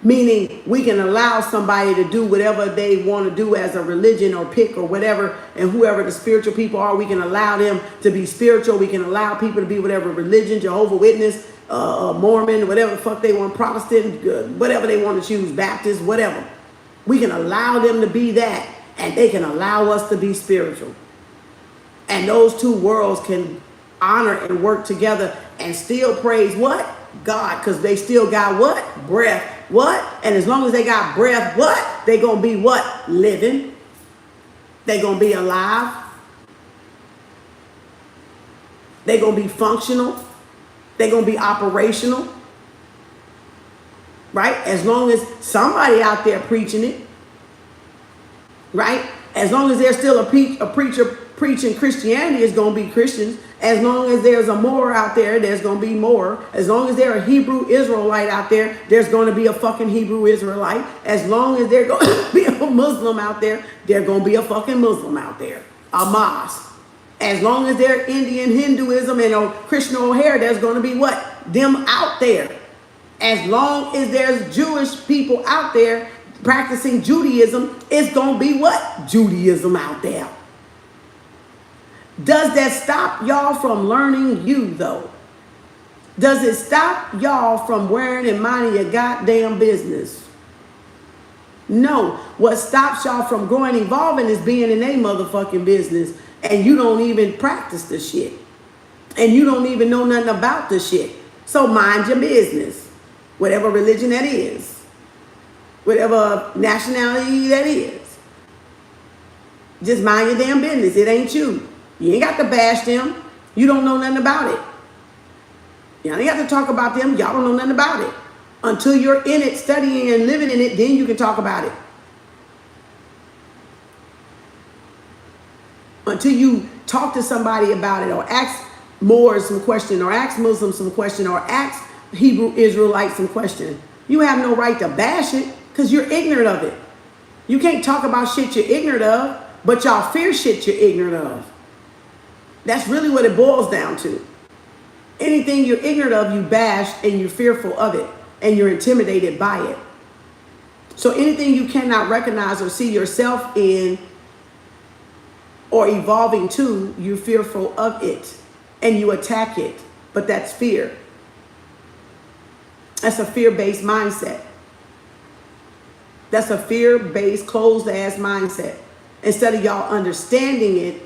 Meaning we can allow somebody to do whatever they want to do as a religion or pick or whatever, and whoever the spiritual people are, we can allow them to be spiritual. We can allow people to be whatever religion, Jehovah's Witness, Mormon, whatever the fuck they want, Protestant, whatever they want to choose, Baptist, whatever. We can allow them to be that, and they can allow us to be spiritual. And those two worlds can honor and work together and still praise what? God, because they still got what? Breath. What? And as long as they got breath, what? They gonna be what? Living. They gonna be alive. They gonna be functional. They gonna be operational. Right? As long as somebody out there preaching it. Right? As long as there's still a preacher preaching Christianity, it's going to be Christians. As long as there's a Moor out there, there's going to be Moor. As long as there's a Hebrew Israelite out there, there's going to be a fucking Hebrew Israelite. As long as there's going to be a Muslim out there, there's going to be a fucking Muslim out there. A mosque. As long as there's Indian Hinduism and Krishna O'Hare, there's going to be what? Them out there. As long as there's Jewish people out there practicing Judaism, it's going to be what? Judaism out there. Does that stop y'all from learning you, though? Does it stop y'all from wearing and minding your goddamn business? No. What stops y'all from growing and evolving is being in a motherfucking business, and you don't even practice the shit. And you don't even know nothing about the shit. So mind your business. Whatever religion that is. Whatever nationality that is. Just mind your damn business. It ain't you. You ain't got to bash them. You don't know nothing about it. Y'all ain't have to talk about them. Y'all don't know nothing about it. Until you're in it, studying and living in it, then you can talk about it. Until you talk to somebody about it, or ask Moors some question, or ask Muslims some question, or ask Hebrew Israelites some question. You have no right to bash it because you're ignorant of it. You can't talk about shit you're ignorant of, but y'all fear shit you're ignorant of. That's really what it boils down to. Anything you're ignorant of, you bash, and you're fearful of it, and you're intimidated by it. So anything you cannot recognize or see yourself in or evolving to, you're fearful of it, and you attack it. But that's fear. That's a fear-based mindset. That's a fear-based, closed-ass mindset. Instead of y'all understanding it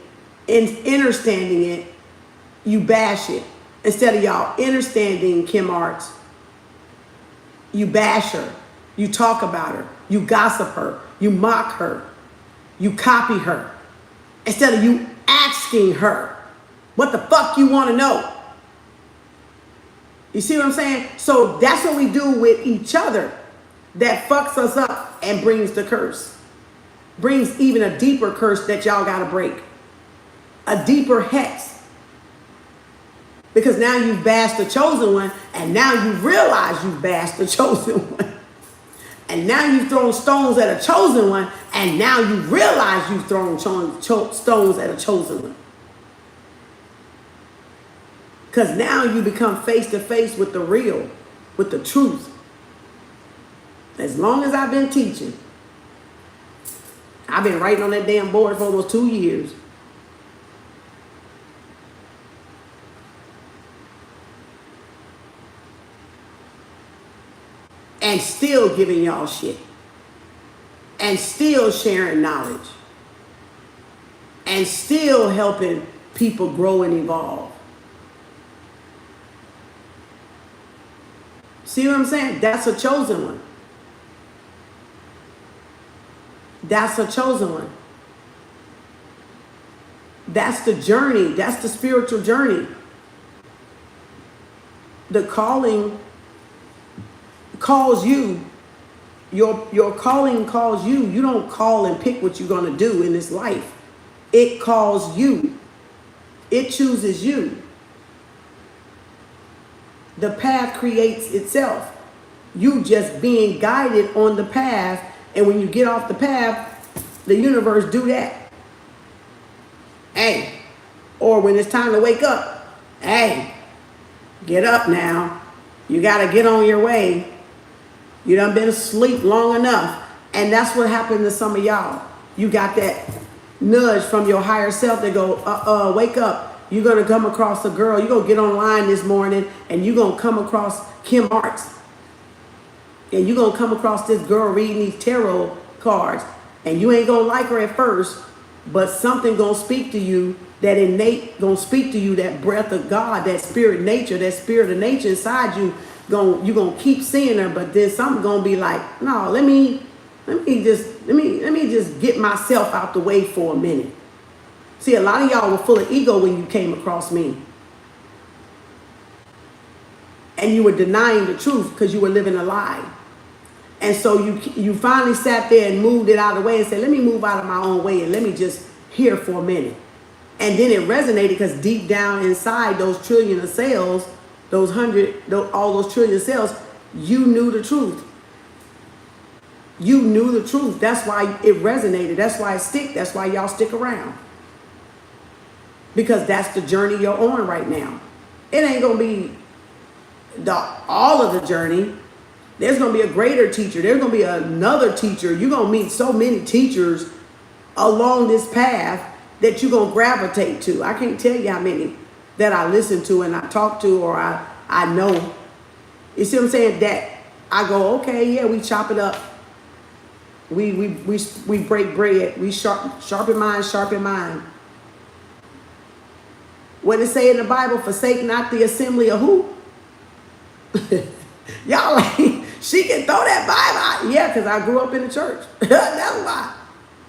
and understanding it, you bash it. Instead of y'all understanding Kem Arts, you bash her. You talk about her. You gossip her. You mock her. You copy her. Instead of you asking her, what the fuck you want to know? You see what I'm saying? So that's what we do with each other that fucks us up and brings the curse. Brings even a deeper curse that y'all got to break. A deeper hex. Because now you've bashed the chosen one, and now you realize you've bashed the chosen one. And now you've thrown stones at a chosen one, and now you realize you've thrown stones at a chosen one. Because now you become face to face with the real, with the truth. As long as I've been teaching, I've been writing on that damn board for almost 2 years. And still giving y'all shit. And still sharing knowledge. And still helping people grow and evolve. See what I'm saying? That's a chosen one. That's a chosen one. That's the journey. That's the spiritual journey. The calling calls you. Your calling calls you. You don't call and pick what you're going to do in this life. It calls you. It chooses you. The path creates itself. You just being guided on the path, and when you get off the path, the universe do that. Hey, or when it's time to wake up, hey, get up now. You got to get on your way. You done been asleep long enough. And that's what happened to some of y'all. You got that nudge from your higher self that go, wake up. You're going to come across a girl. You're going to get online this morning, and you're going to come across Kem Arts. And you're going to come across this girl reading these tarot cards. And you ain't going to like her at first, but something going to speak to you, that innate going to speak to you, that breath of God, that spirit nature, that spirit of nature inside you. You're going to keep seeing her, but then something going to be like, no, let me just get myself out the way for a minute. See, a lot of y'all were full of ego when you came across me. And you were denying the truth because you were living a lie. And so you finally sat there and moved it out of the way and said, let me move out of my own way and let me just hear for a minute. And then it resonated because deep down inside those trillion of cells, all those trillion cells, you knew the truth. You knew the truth. That's why it resonated. That's why it stick. That's why y'all stick around. Because that's the journey you're on right now. It ain't going to be all of the journey. There's going to be a greater teacher. There's going to be another teacher. You're going to meet so many teachers along this path that you're going to gravitate to. I can't tell you how many that I listen to and I talk to, or I know. You see what I'm saying? That I go, okay, yeah, we chop it up. We break bread. We sharpen mind. What it say in the Bible? Forsake not the assembly of who? Y'all like, she can throw that Bible out. Yeah, because I grew up in the church. That's why.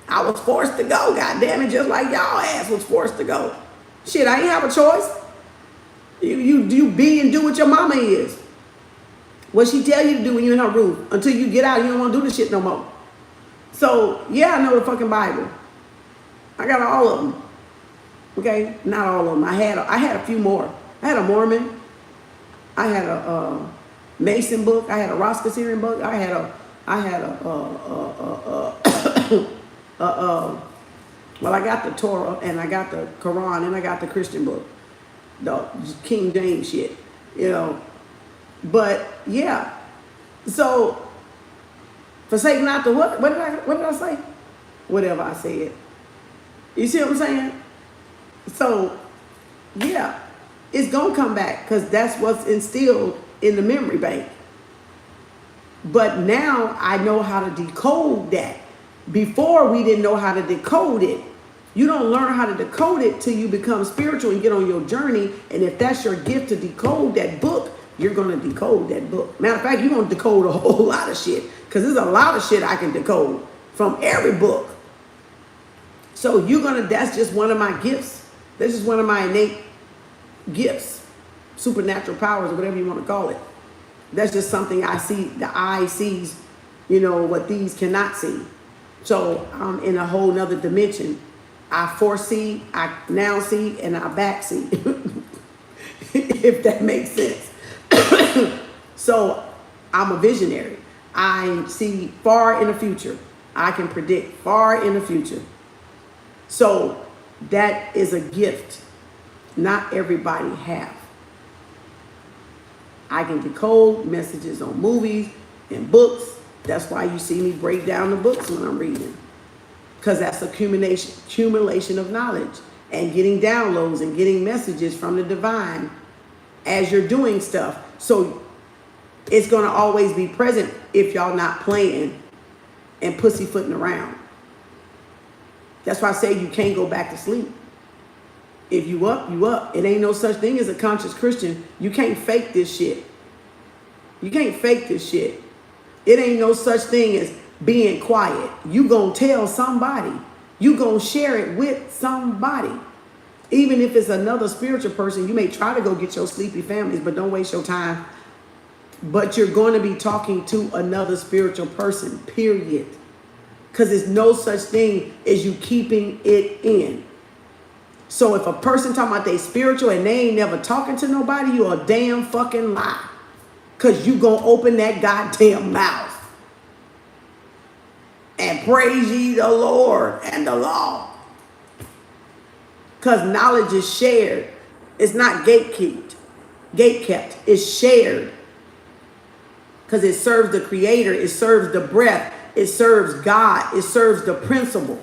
I was forced to go, goddamn it, just like y'all ass was forced to go. Shit, I ain't have a choice. You be and do what your mama is. What she tell you to do when you're in her room. Until you get out, you don't want to do the shit no more. So, yeah, I know the fucking Bible. I got all of them. Okay? Not all of them. I had a few more. I had a Mormon. I had a Mason book. I had a Rosicrucian book. I had a well, I got the Torah and I got the Quran and I got the Christian book. The King James shit, you know. But yeah. So forsake not the what? What did I say? Whatever I said. You see what I'm saying? So yeah, it's gonna come back because that's what's instilled in the memory bank. But now I know how to decode that. Before we didn't know how to decode it. You don't learn how to decode it till you become spiritual and get on your journey. And if that's your gift to decode that book, you're going to decode that book. Matter of fact, you're going to decode a whole lot of shit. Because there's a lot of shit I can decode from every book. So that's just one of my gifts. This is one of my innate gifts. Supernatural powers or whatever you want to call it. That's just something I see. The eye sees, what these cannot see. So I'm in a whole nother dimension. I foresee, I now see, and I backsee. If that makes sense. So I'm a visionary. I see far in the future. I can predict far in the future. So that is a gift not everybody have. I can decode messages on movies and books. That's why you see me break down the books when I'm reading. Because that's accumulation of knowledge and getting downloads and getting messages from the divine as you're doing stuff. So it's going to always be present if y'all not playing and pussyfooting around. That's why I say you can't go back to sleep. If you up, you up. It ain't no such thing as a conscious Christian. You can't fake this shit. You can't fake this shit. It ain't no such thing as being quiet. You gonna tell somebody. You gonna share it with somebody. Even if it's another spiritual person, you may try to go get your sleepy families, but don't waste your time. But you're going to be talking to another spiritual person, period. Because there's no such thing as you keeping it in. So if a person talking about they spiritual and they ain't never talking to nobody, you a damn fucking lie. Because you going to open that goddamn mouth. And praise ye the Lord and the law. Because knowledge is shared. It's not gatekept. It's shared. Because it serves the creator. It serves the breath. It serves God. It serves the principle.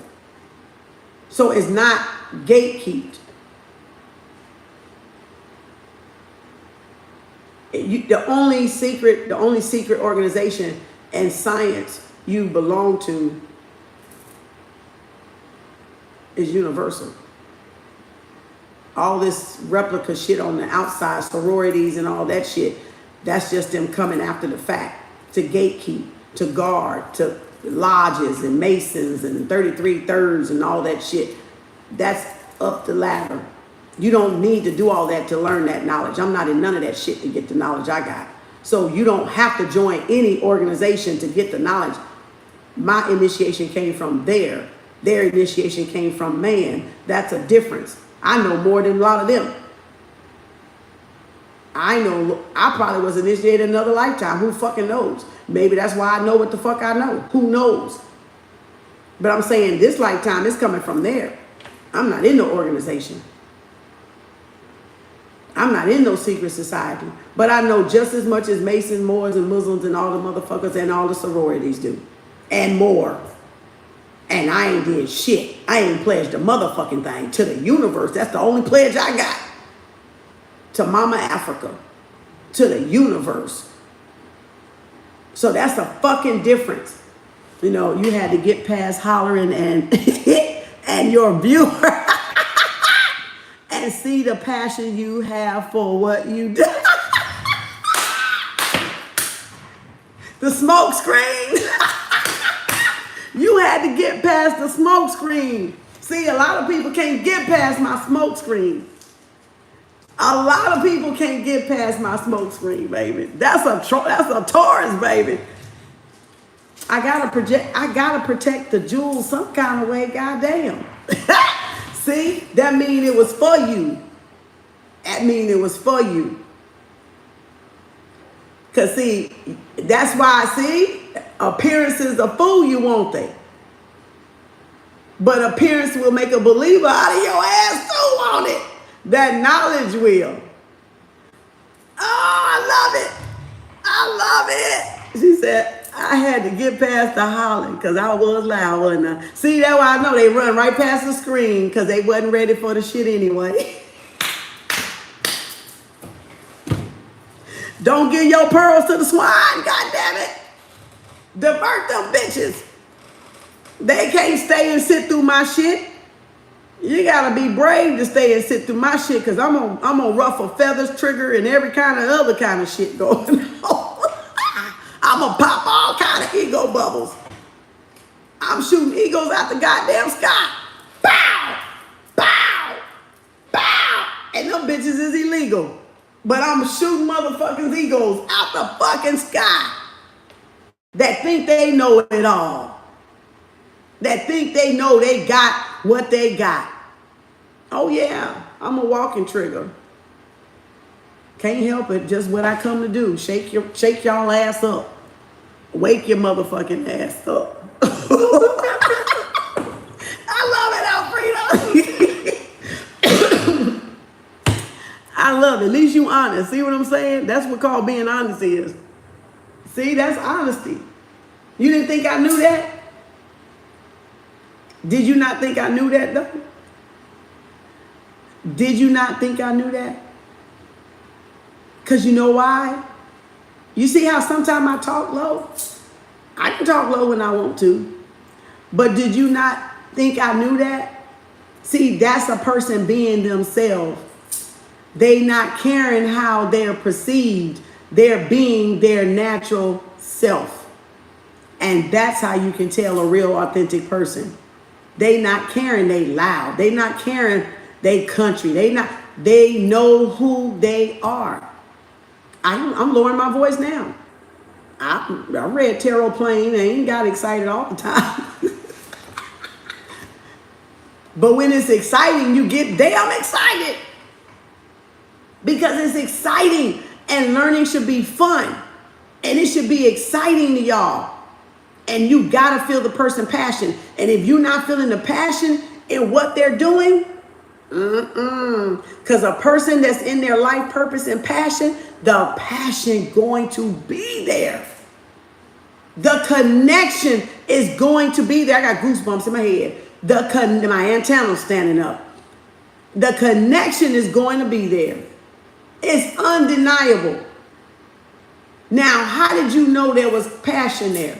So it's not gatekept. The only secret organization and science you belong to is universal. All this replica shit on the outside, sororities and all that shit, that's just them coming after the fact to gatekeep, to guard, to lodges and masons and 33 thirds and all that shit. That's up the ladder. You don't need to do all that to learn that knowledge. I'm not in none of that shit to get the knowledge I got. So you don't have to join any organization to get the knowledge. My initiation came from there. Their initiation came from man. That's a difference. I know more than a lot of them. I know I probably was initiated in another lifetime. Who fucking knows? Maybe that's why I know what the fuck I know. Who knows? But I'm saying this lifetime is coming from there. I'm not in no organization. I'm not in no secret society. But I know just as much as Masons, Moors, and Muslims and all the motherfuckers and all the sororities do. And more. And I ain't did shit. I ain't pledged a motherfucking thing to the universe. That's the only pledge I got. To Mama Africa. To the universe. So that's a fucking difference. You know, you had to get past hollering and and your viewer and see the passion you have for what you do. The smoke screen. You had to get past the smoke screen. See, a lot of people can't get past my smoke screen. A lot of people can't get past my smoke screen, baby. That's a Taurus, baby. I gotta protect the jewels some kind of way, goddamn. See, that mean it was for you. That mean it was for you. Cause see, that's why I see appearances will fool you, won't they? But appearance will make a believer out of your ass too, won't it? That knowledge will. Oh, I love it. I love it. She said, I had to get past the hollering because I was loud, wasn't I? See, that's why I know they run right past the screen because they wasn't ready for the shit anyway. Don't give your pearls to the swine, goddammit. Divert them bitches. They can't stay and sit through my shit. You gotta be brave to stay and sit through my shit because I'm gonna ruffle feathers, trigger, and every kind of other kind of shit going on. I'm gonna pop all kind of ego bubbles. I'm shooting egos out the goddamn sky. Bow! Bow! Bow! And them bitches is illegal. But I'm shooting motherfucking egos out the fucking sky that think they know it all. That think they know they got what they got. Oh yeah, I'm a walking trigger. Can't help it, just what I come to do. Shake y'all ass up. Wake your motherfucking ass up. I love it, Alfredo. I love it. At least you honest. See what I'm saying? That's what called being honest is. See, that's honesty. You didn't think I knew that? Did you not think I knew that though? Did you not think I knew that? Because you know why? You see how sometimes I talk low? I can talk low when I want to. But did you not think I knew that? See, that's a person being themselves. They not caring how they're perceived. They're being their natural self. And that's how you can tell a real authentic person. They not caring they loud. They not caring they country. They know who they are. I'm lowering my voice now. I read Tarot Plain. I ain't got excited all the time. But when it's exciting, you get damn excited. Because it's exciting and learning should be fun. And it should be exciting to y'all. And you gotta feel the person's passion. And if you're not feeling the passion in what they're doing, because a person that's in their life purpose and passion, the passion going to be there. The connection is going to be there. I got goosebumps in my head. My antenna's standing up. The connection is going to be there. It's undeniable. Now, how did you know there was passion there?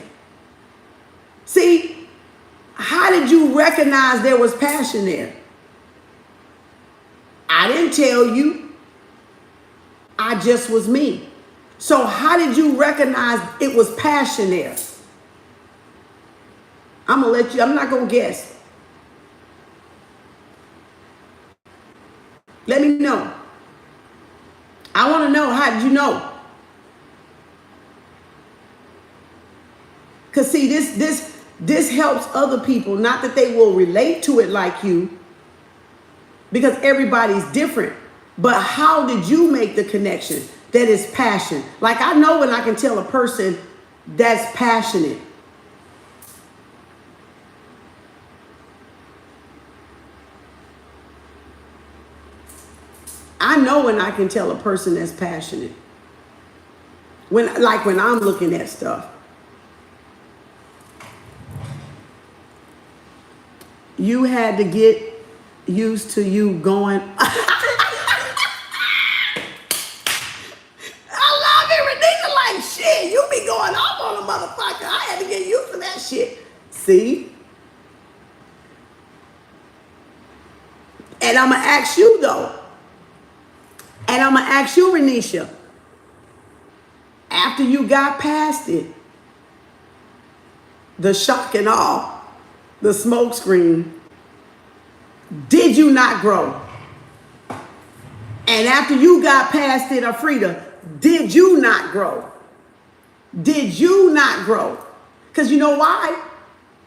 See, how did you recognize there was passion there? I didn't tell you. I just was me. So how did you recognize it was passion there? I'm not going to guess. Let me know. I want to know, how did you know? Because see, this helps other people, not that they will relate to it like you, because everybody's different. But how did you make the connection that is passion? Like I know when I can tell a person that's passionate. I know when I can tell a person that's passionate. When I'm looking at stuff. You had to get used to you going. I love it, Renisha. Like shit, you be going off on a motherfucker. I had to get used to that shit. See? And I'm gonna ask you though. And I'm gonna ask you, Renisha. After you got past it, the shock and awe, the smoke screen, did you not grow? And after you got past it, Afrida, did you not grow? Did you not grow? Because you know why?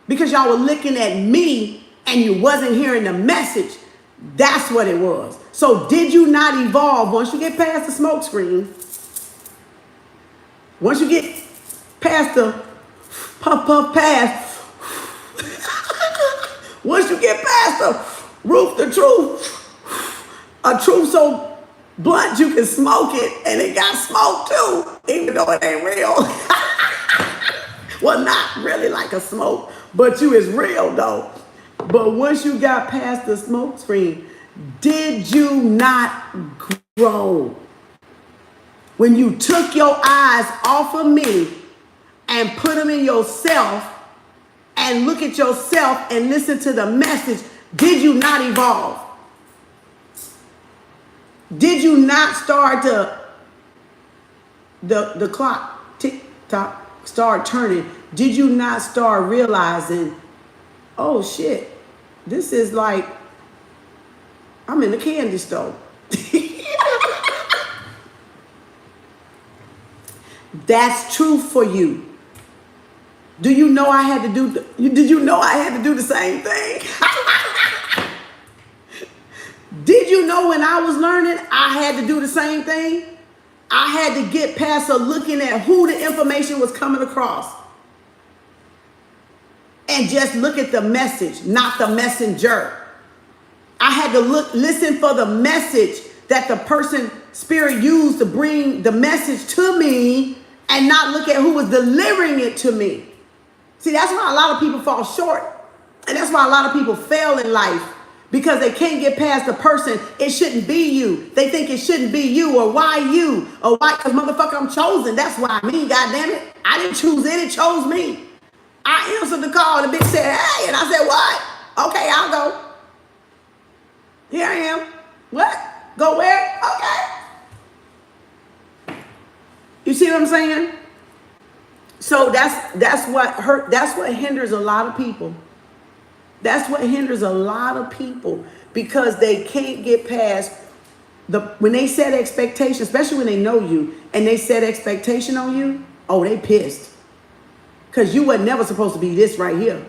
Because y'all were looking at me and you wasn't hearing the message. That's what it was. So did you not evolve once you get past the smoke screen? Once you get past the puff, puff, pass. Once you get past the roof, the truth, a truth so blunt you can smoke it, and it got smoke too, even though it ain't real. Well, not really like a smoke, but you is real though. But once you got past the smoke screen, did you not grow? When you took your eyes off of me and put them in yourself and look at yourself and listen to the message, did you not evolve? Did you not start to, the clock, tick tock, start turning? Did you not start realizing, oh shit, this is like, I'm in the candy store. That's true for you. Do you know I had to do, did you know I had to do the same thing? Did you know when I was learning, I had to do the same thing? I had to get past looking at who the information was coming across. And just look at the message, not the messenger. I had to listen for the message that the person spirit used to bring the message to me, and not look at who was delivering it to me. See, that's why a lot of people fall short. And that's why a lot of people fail in life, because they can't get past the person. It shouldn't be you. They think it shouldn't be you, or why you, or why, because motherfucker, I'm chosen. That's why me, goddamn it. I didn't choose it, it chose me. I answered the call, and the bitch said, hey, and I said, what? Okay, I'll go. Here I am. What? Go where? Okay. You see what I'm saying? So that's what hinders a lot of people. That's what hinders a lot of people, because they can't get past when they set expectation, especially when they know you and they set expectation on you. Oh, they pissed. Because you were never supposed to be this right here.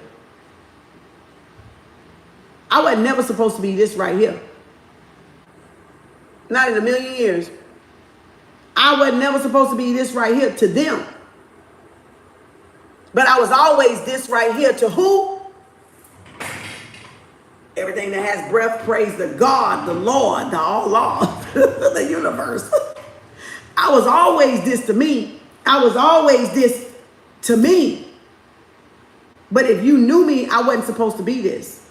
I was never supposed to be this right here. Not in a million years. I was never supposed to be this right here to them. But I was always this right here to who? Everything that has breath, praise the God, the Lord, the Allah, the universe. I was always this to me. I was always this to me. But if you knew me, I wasn't supposed to be this.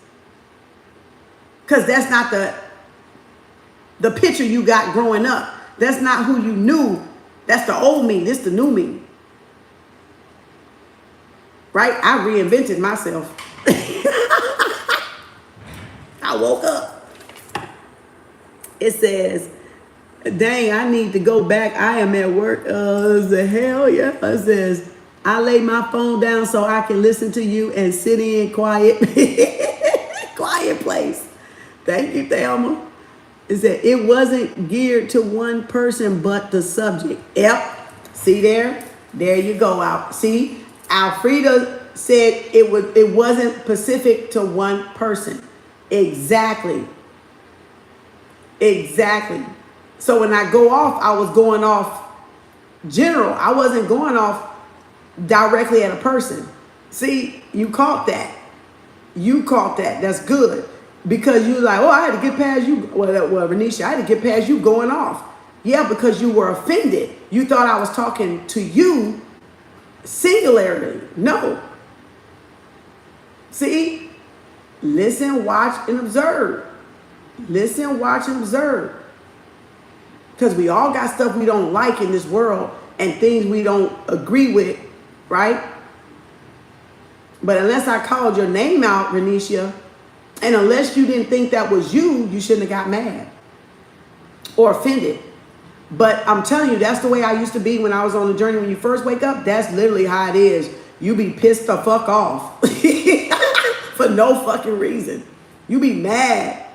Because that's not the picture you got growing up. That's not who you knew. That's the old me. This the new me. Right? I reinvented myself. I woke up. It says, dang, I need to go back. I am at work. The hell yeah. It says, I lay my phone down so I can listen to you and sit in quiet. Quiet place. Thank you, Thelma. It said, it wasn't geared to one person, but the subject. Yep. See there? There you go. Out. See, Alfreda said it wasn't specific to one person. Exactly. Exactly. So when I go off, I was going off general. I wasn't going off directly at a person. See, you caught that. You caught that. That's good. Because you're like, oh, I had to get past you. Well, Renisha, I had to get past you going off. Yeah, because you were offended. You thought I was talking to you singularly. No. See? Listen, watch, and observe. Listen, watch, and observe. Because we all got stuff we don't like in this world and things we don't agree with, right? But unless I called your name out, Renisha, and unless you didn't think that was you, you shouldn't have got mad or offended. But I'm telling you, that's the way I used to be when I was on the journey. When you first wake up, that's literally how it is. You be pissed the fuck off for no fucking reason. You be mad.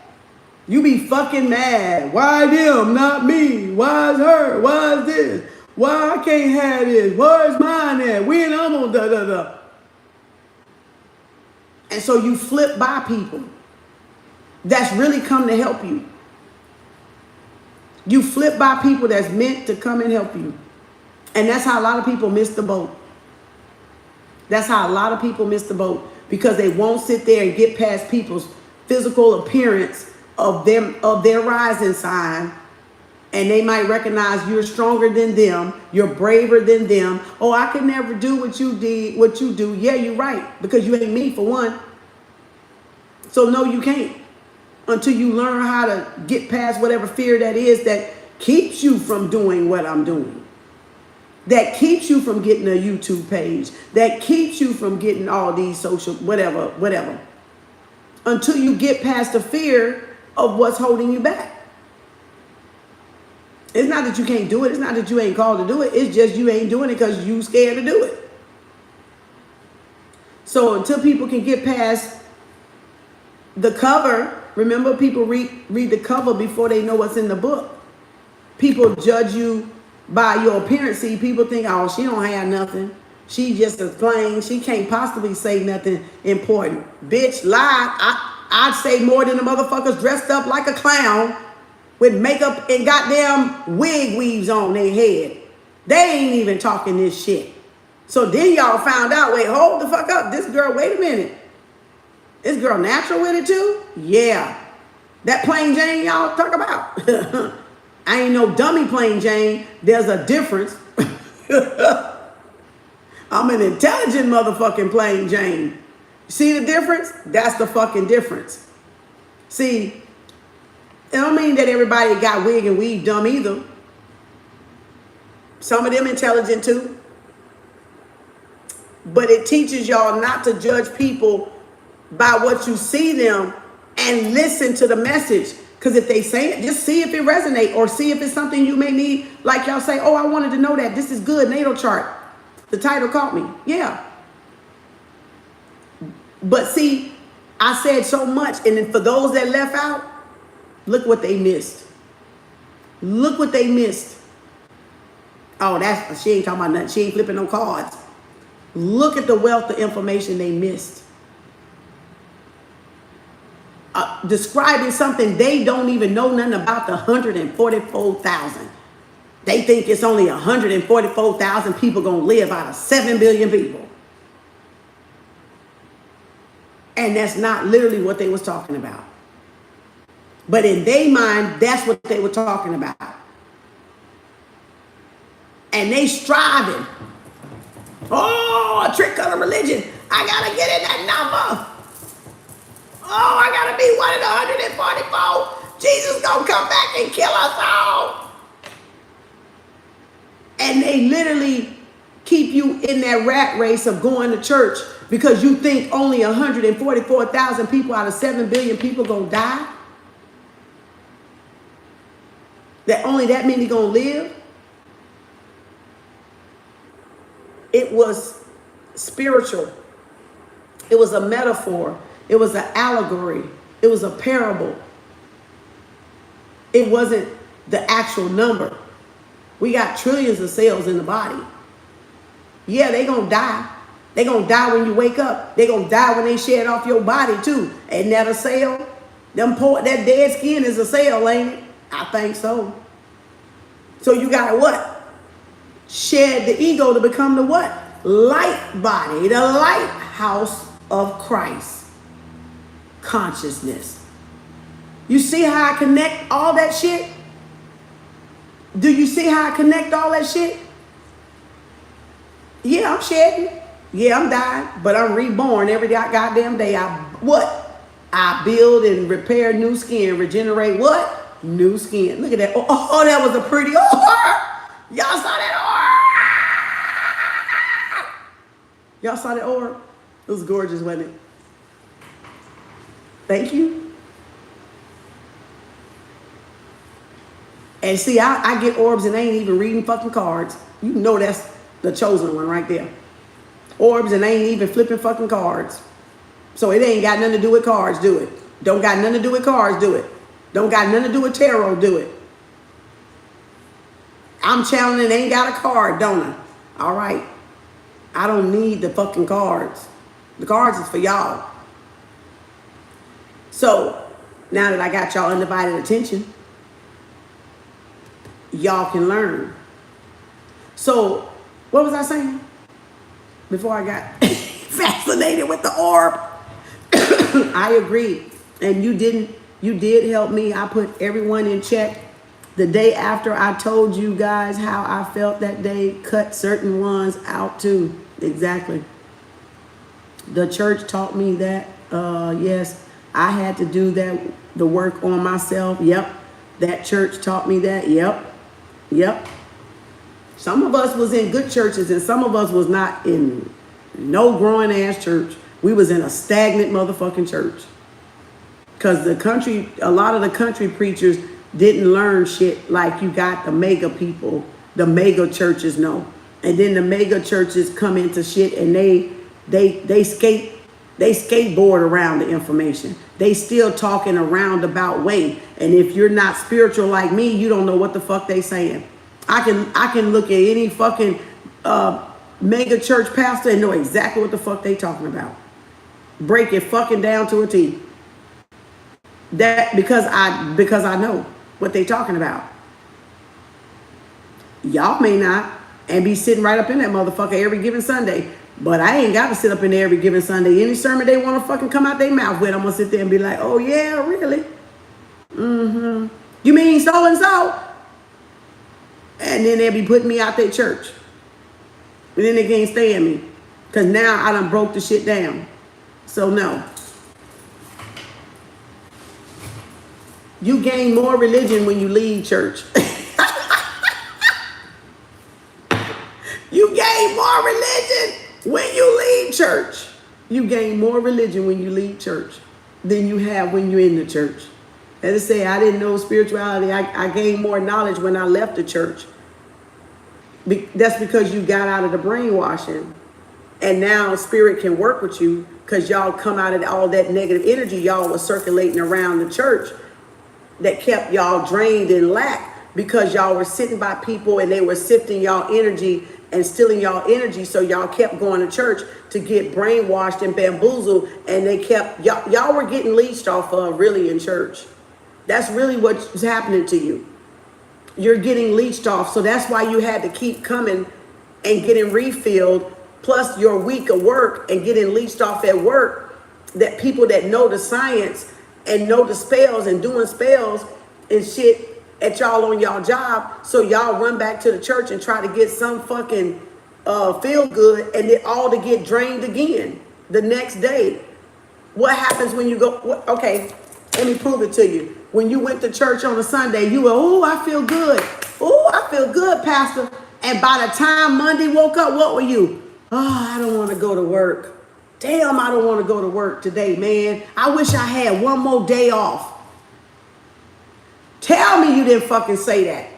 You be fucking mad. Why them, not me? Why is her? Why is this? Why I can't have this? Where's mine at? When I'm on da da da. And so you flip by people that's really come to help you. You flip by people that's meant to come and help you. And that's how a lot of people miss the boat. That's how a lot of people miss the boat, because they won't sit there and get past people's physical appearance of their rising sign. And they might recognize you're stronger than them. You're braver than them. Oh, I could never do what you did, what you do. Yeah, you're right. Because you ain't me, for one. So no, you can't. Until you learn how to get past whatever fear that is that keeps you from doing what I'm doing. That keeps you from getting a YouTube page. That keeps you from getting all these social, whatever. Until you get past the fear of what's holding you back. It's not that you can't do it. It's not that you ain't called to do it. It's just you ain't doing it because you scared to do it. So until people can get past the cover, remember, people read the cover before they know what's in the book. People judge you by your appearance. See, people think, oh, she don't have nothing. She just a plain. She can't possibly say nothing important. Bitch, lie. I'd say more than the motherfuckers dressed up like a clown with makeup and goddamn wig weaves on their head. They ain't even talking this shit. So then y'all found out, wait, hold the fuck up. This girl, wait a minute. This girl natural with it too? Yeah. That plain Jane y'all talk about. I ain't no dummy plain Jane. There's a difference. I'm an intelligent motherfucking plain Jane. See the difference? That's the fucking difference. See, it don't mean that everybody got wig and weave dumb either. Some of them intelligent too. But it teaches y'all not to judge people by what you see them and listen to the message. Because if they say it, just see if it resonates or see if it's something you may need. Like y'all say, oh, I wanted to know that. This is good. Natal chart. The title caught me. Yeah. But see, I said so much. And then for those that left out, look what they missed. Look what they missed. Oh, she ain't talking about nothing. She ain't flipping no cards. Look at the wealth of information they missed. Describing something they don't even know nothing about, the 144,000. They think it's only 144,000 people going to live out of 7 billion people. And that's not literally what they was talking about. But in their mind, that's what they were talking about. And they striving. Oh, a trick of the religion. I got to get in that number. Oh, I got to be one of the 144. Jesus going to come back and kill us all. And they literally keep you in that rat race of going to church because you think only 144,000 people out of 7 billion people going to die. That only that many going to live. It was spiritual. It was a metaphor. It was an allegory. It was a parable. It wasn't the actual number. We got trillions of cells in the body. Yeah, they gonna die. They gonna die when you wake up. They gonna die when they shed off your body too. Ain't that a cell? That dead skin is a cell, ain't it? I think so. So you gotta what? Shed the ego to become the what? Light body, the lighthouse of Christ. Consciousness. You see how I connect all that shit? Do you see how I connect all that shit? Yeah, I'm shedding. Yeah, I'm dying, but I'm reborn every goddamn day. I build and repair new skin, regenerate what? New skin. Look at that. Oh, that was a pretty orb. Y'all saw that orb? Y'all saw that orb? It was gorgeous, wasn't it? Thank you. And see, I get orbs and I ain't even reading fucking cards. You know that's the chosen one right there. Orbs and I ain't even flipping fucking cards. So it ain't got nothing to do with cards, do it. Don't got nothing to do with cards, do it. Don't got nothing to do with tarot, do it. I'm channeling, ain't got a card, don't I? All right. I don't need the fucking cards. The cards is for y'all. So, now that I got y'all undivided attention, y'all can learn. So, what was I saying? Before I got fascinated with the orb. I agree. And you did help me. I put everyone in check. The day after I told you guys how I felt that day, cut certain ones out too. Exactly. The church taught me that. Yes, I had to do that, the work on myself. Yep. That church taught me that. Yep. Some of us was in good churches and some of us was not in no growing ass church. We was in a stagnant motherfucking church. Because a lot of the country preachers didn't learn shit like you got the mega people, the mega churches know. And then the mega churches come into shit and they skateboard around the information. They still talk in a roundabout way. And if you're not spiritual like me, you don't know what the fuck they saying. I can look at any fucking mega church pastor and know exactly what the fuck they talking about. Break it fucking down to a T. That because I know what they talking about. Y'all may not and be sitting right up in that motherfucker every given Sunday. But I ain't got to sit up in there every given Sunday. Any sermon they want to fucking come out their mouth with, I'm going to sit there and be like, oh yeah, really? Mm-hmm. You mean so and so? And then they'll be putting me out their church. And then they can't stand me. Because now I done broke the shit down. So no. You gain more religion when you leave church. You gain more religion when you leave church. You gain more religion when you leave church than you have when you're in the church. As I say, I didn't know spirituality. I gained more knowledge when I left the church. That's because you got out of the brainwashing. And now spirit can work with you because y'all come out of all that negative energy y'all was circulating around the church that kept y'all drained and lack because y'all were sitting by people and they were sifting y'all energy and stealing y'all energy. So y'all kept going to church to get brainwashed and bamboozled. And they kept, y'all were getting leached off of really in church. That's really what's happening to you. You're getting leached off. So that's why you had to keep coming and getting refilled. Plus your week of work and getting leached off at work. That people that know the science and know the spells and doing spells and shit at y'all on y'all job. So y'all run back to the church and try to get some fucking feel good and then all to get drained again the next day. What happens when you go, okay, let me prove it to you. When you went to church on a Sunday, you were, oh, I feel good. Oh, I feel good, Pastor. And by the time Monday woke up, what were you? Oh, I don't want to go to work. Damn, I don't want to go to work today, man. I wish I had one more day off. Tell me you didn't fucking say that.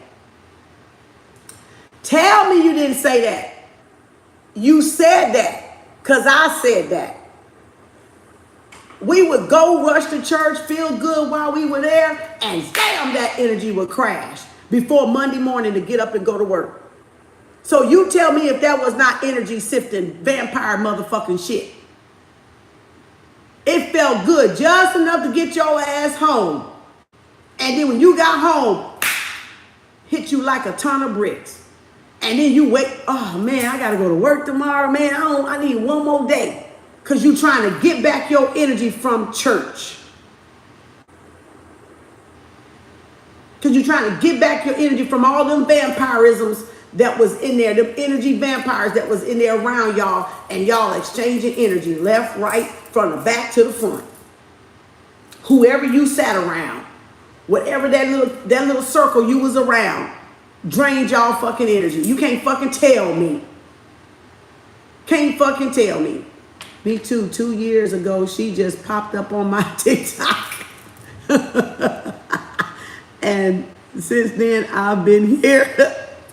Tell me you didn't say that. You said that because I said that. We would go rush to church, feel good while we were there, and damn, that energy would crash before Monday morning to get up and go to work. So you tell me if that was not energy sifting vampire motherfucking shit. It felt good just enough to get your ass home. And then when you got home, hit you like a ton of bricks. And then you wait, oh man, I gotta go to work tomorrow, man. I need one more day. Because you trying to get back your energy from church. Because you're trying to get back your energy from all them vampirisms that was in there, them energy vampires that was in there around y'all, and y'all exchanging energy left, right, from the back to the front. Whoever you sat around, whatever that little circle you was around, drained y'all fucking energy. You can't fucking tell me. Can't fucking tell me. Me too, 2 years ago, she just popped up on my TikTok. And since then, I've been here.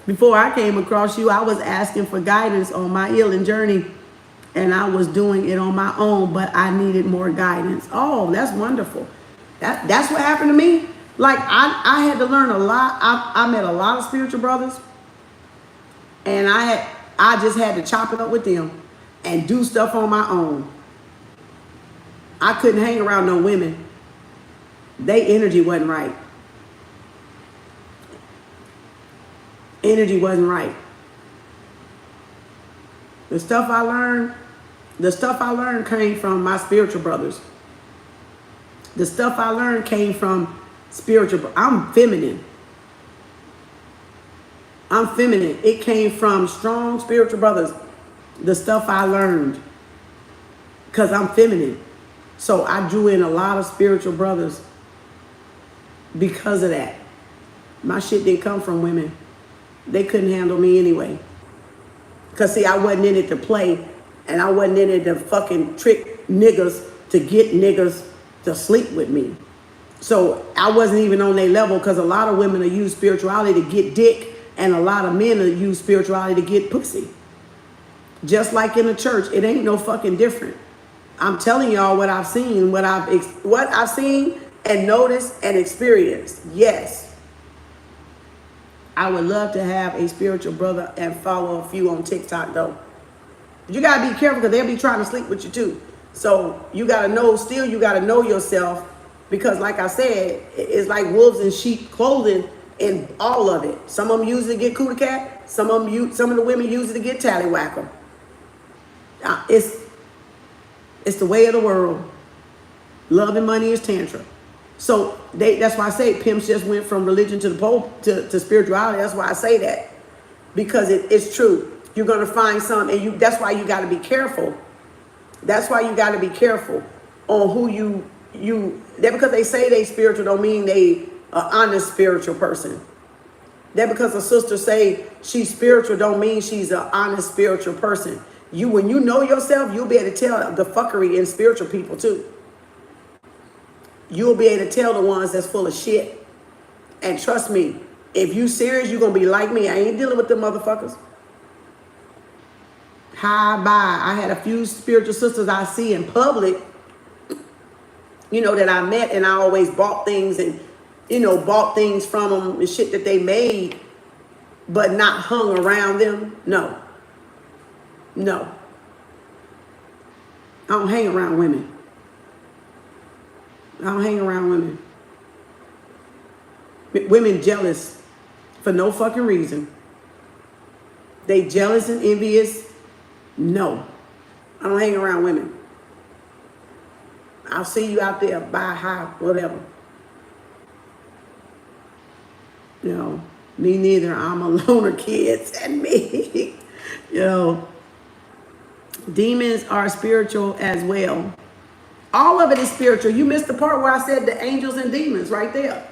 Before I came across you, I was asking for guidance on my healing journey. And I was doing it on my own, but I needed more guidance. Oh, that's wonderful. That's what happened to me. Like I had to learn a lot. I met a lot of spiritual brothers, and I just had to chop it up with them and do stuff on my own. I couldn't hang around no women. Their energy wasn't right. Energy wasn't right. The stuff I learned came from my spiritual brothers. The stuff I learned came from spiritual. I'm feminine. It came from strong spiritual brothers. The stuff I learned, because I'm feminine. So I drew in a lot of spiritual brothers because of that. My shit didn't come from women. They couldn't handle me anyway. Because see, I wasn't in it to play, and I wasn't in it to fucking trick niggas to get niggas to sleep with me. So I wasn't even on their level, because a lot of women will use spirituality to get dick, and a lot of men will use spirituality to get pussy. Just like in the church, it ain't no fucking different. I'm telling y'all what I've seen, what I've seen and noticed and experienced. Yes. I would love to have a spiritual brother and follow a few on TikTok though. But you gotta be careful, because they'll be trying to sleep with you too. So you gotta know, still you gotta know yourself, because like I said, it's like wolves in sheep clothing in all of it. Some of them use it to get cootie cat. Some of the women use it to get tallywhacker. It's the way of the world. Love and money is tantra. So that's why I say pimps just went from religion to the Pope to spirituality. That's why I say that, because it's true. You're gonna find some, and that's why you got to be careful. That's why you got to be careful on who you. That because they say they spiritual don't mean they an honest spiritual person. That because a sister say she's spiritual don't mean she's an honest spiritual person. When you know yourself, you'll be able to tell the fuckery in spiritual people too. You'll be able to tell the ones that's full of shit. And trust me, if you serious, you're going to be like me. I ain't dealing with them motherfuckers. Hi, bye. I had a few spiritual sisters I see in public, that I met, and I always bought things and, bought things from them and shit that they made, but not hung around them. No. I don't hang around women. Women jealous for no fucking reason. They jealous and envious. No. I don't hang around women. I'll see you out there, bye, hi, whatever. Me neither. I'm a loner, kids, and me. Demons are spiritual as well. All of it is spiritual. You missed the part where I said the angels and demons right there.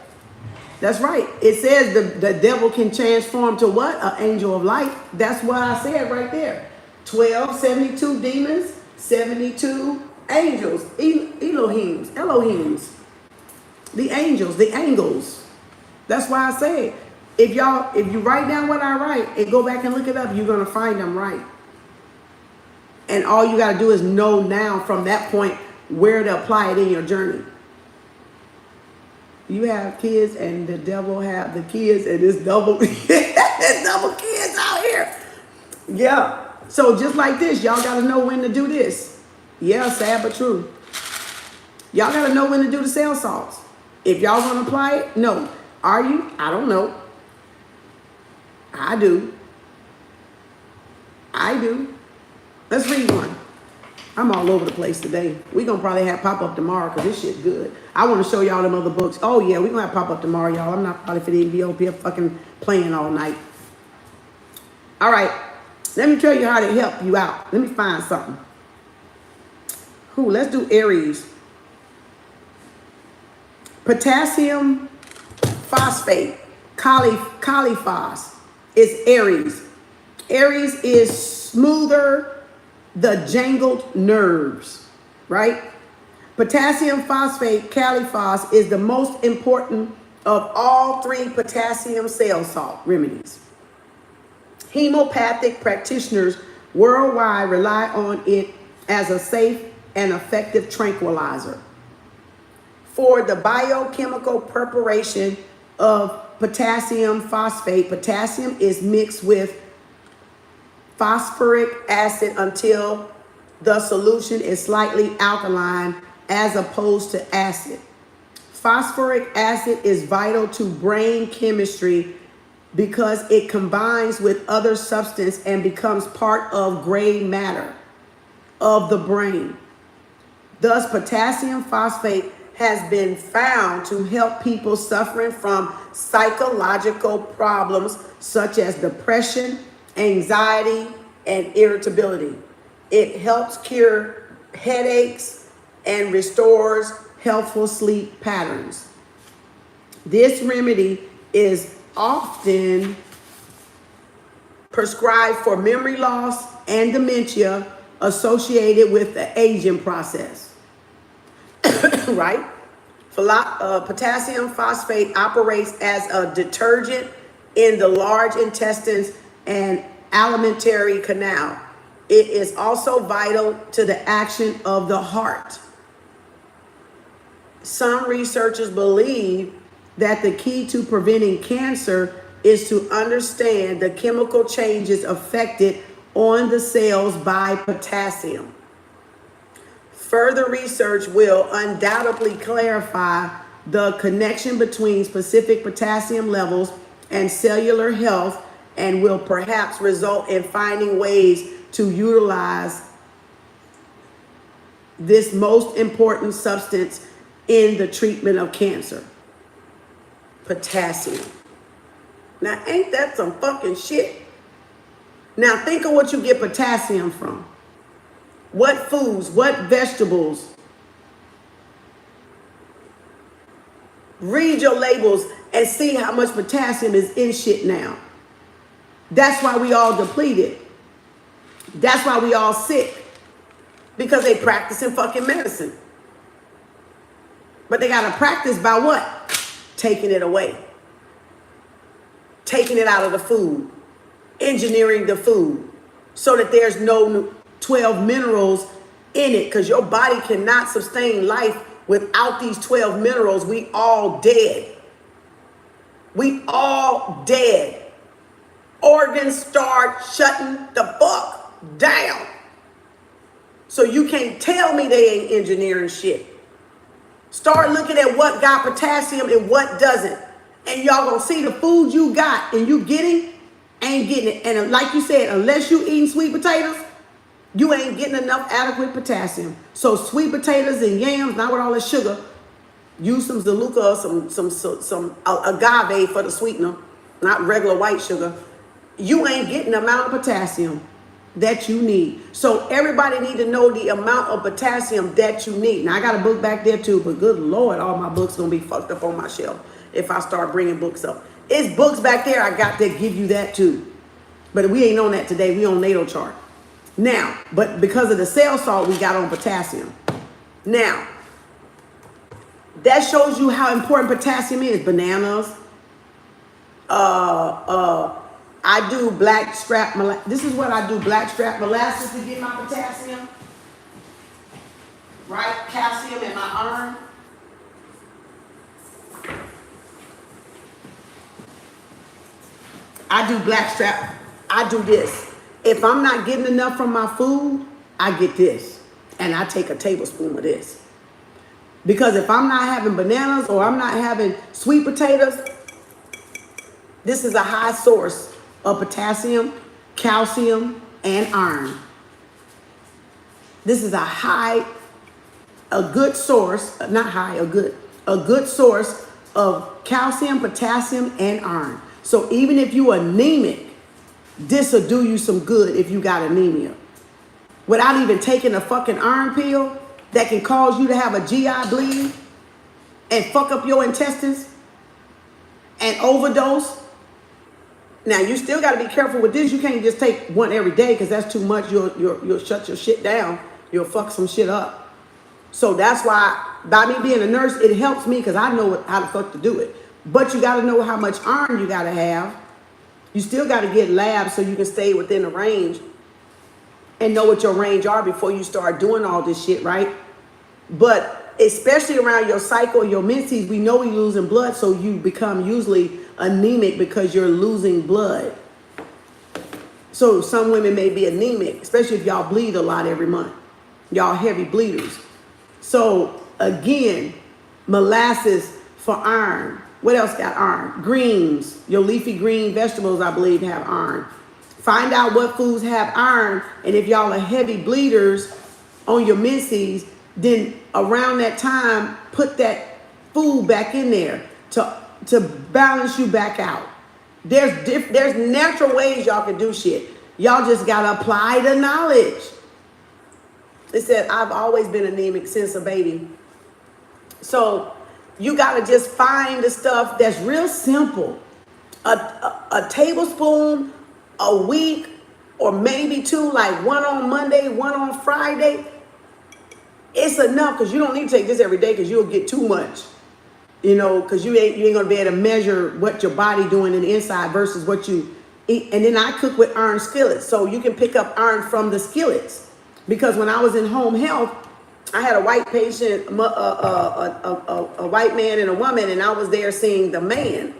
That's right. It says the devil can transform to what? An angel of light. That's what I said right there. 12, 72 demons, 72 angels. Elohims. The angels, the angles. That's why I said, if you write down what I write and go back and look it up, you're going to find them right. And all you got to do is know now from that point where to apply it in your journey. You have kids, and the devil have the kids, and it's double kids out here. Yeah. So just like this, y'all got to know when to do this. Yeah, sad but true. Y'all got to know when to do the cell salts. If y'all want to apply it, no. Are you? I don't know. I do. Let's read one. I'm all over the place today. We're going to probably have pop-up tomorrow because this shit's good. I want to show y'all them other books. Oh, yeah, we're going to have pop-up tomorrow, y'all. I'm not probably for the be up here fucking playing all night. All right. Let me tell you how to help you out. Let me find something. Let's do Aries. Potassium phosphate, Caliphos, is Aries. Aries is smoother the jangled nerves, right? Potassium phosphate, Caliphos, is the most important of all 3 potassium cell salt remedies. Hemopathic practitioners worldwide rely on it as a safe and effective tranquilizer. for the biochemical preparation of potassium phosphate. Potassium is mixed with phosphoric acid until the solution is slightly alkaline as opposed to acid. Phosphoric acid is vital to brain chemistry because it combines with other substance and becomes part of gray matter of the brain. Thus, potassium phosphate has been found to help people suffering from psychological problems such as depression, anxiety, and irritability. It helps cure headaches and restores healthful sleep patterns. This remedy is often prescribed for memory loss and dementia associated with the aging process. Right? Potassium phosphate operates as a detergent in the large intestines and alimentary canal. It is also vital to the action of the heart. Some researchers believe that the key to preventing cancer is to understand the chemical changes affected on the cells by potassium. Further research will undoubtedly clarify the connection between specific potassium levels and cellular health and will perhaps result in finding ways to utilize this most important substance in the treatment of cancer. Potassium. Now, ain't that some fucking shit? Now, think of what you get potassium from. What foods, what vegetables? Read your labels and see how much potassium is in shit now. That's why we all depleted. That's why we all sick. Because they practicing fucking medicine. But they got to practice by what? Taking it away. Taking it out of the food. Engineering the food. So that there's no 12 minerals in it. Because your body cannot sustain life without these 12 minerals. We all dead. We all dead. Organs start shutting the fuck down. So you can't tell me they ain't engineering shit. Start looking at what got potassium and what doesn't. And y'all gonna see the food you got and you getting, ain't getting it. And like you said, unless you eating sweet potatoes, you ain't getting enough adequate potassium. So sweet potatoes and yams, not with all the sugar. Use some Zaluka or some agave for the sweetener, not regular white sugar. You ain't getting the amount of potassium that you need. So everybody need to know the amount of potassium that you need. Now I got a book back there too, but good Lord, all my books gonna be fucked up on my shelf if I start bringing books up. It's books back there I got that give you that too. But we ain't on that today. We on natal chart. Now, but because of the cell salt we got on potassium. Now, that shows you how important potassium is. Bananas, I do blackstrap molasses. This is what I do, blackstrap molasses to get my potassium. Right? Calcium in my iron. I do blackstrap. I do this. If I'm not getting enough from my food, I get this. And I take a tablespoon of this. Because if I'm not having bananas or I'm not having sweet potatoes, this is a high source of potassium, calcium, and iron. This is a good source, a good source of calcium, potassium, and iron. So even if you anemic, this will do you some good if you got anemia. Without even taking a fucking iron pill that can cause you to have a GI bleed and fuck up your intestines and overdose. Now, you still got to be careful with this. You can't just take one every day because that's too much. You'll shut your shit down. You'll fuck some shit up. So that's why, by me being a nurse, it helps me because I know how the fuck to do it. But you got to know how much iron you got to have. You still got to get labs so you can stay within the range and know what your range are before you start doing all this shit, right? But But especially around your cycle, your menses, we know you're losing blood, so you become usually anemic because you're losing blood. So some women may be anemic, especially if y'all bleed a lot every month. Y'all heavy bleeders. So again, molasses for iron. What else got iron? Greens. Your leafy green vegetables, I believe, have iron. Find out what foods have iron, and if y'all are heavy bleeders on your menses, then around that time, put that food back in there to balance you back out. There's natural ways y'all can do shit. Y'all just gotta apply the knowledge. It said, I've always been anemic since a baby. So you gotta just find the stuff that's real simple. A tablespoon a week, or maybe two, like one on Monday, one on Friday. It's enough, because you don't need to take this every day, because you'll get too much. You know, because you ain't gonna be able to measure what your body doing in the inside versus what you eat. And then I cook with iron skillets, so you can pick up iron from the skillets. Because when I was in home health, I had a white patient, a white man and a woman, and I was there seeing the man.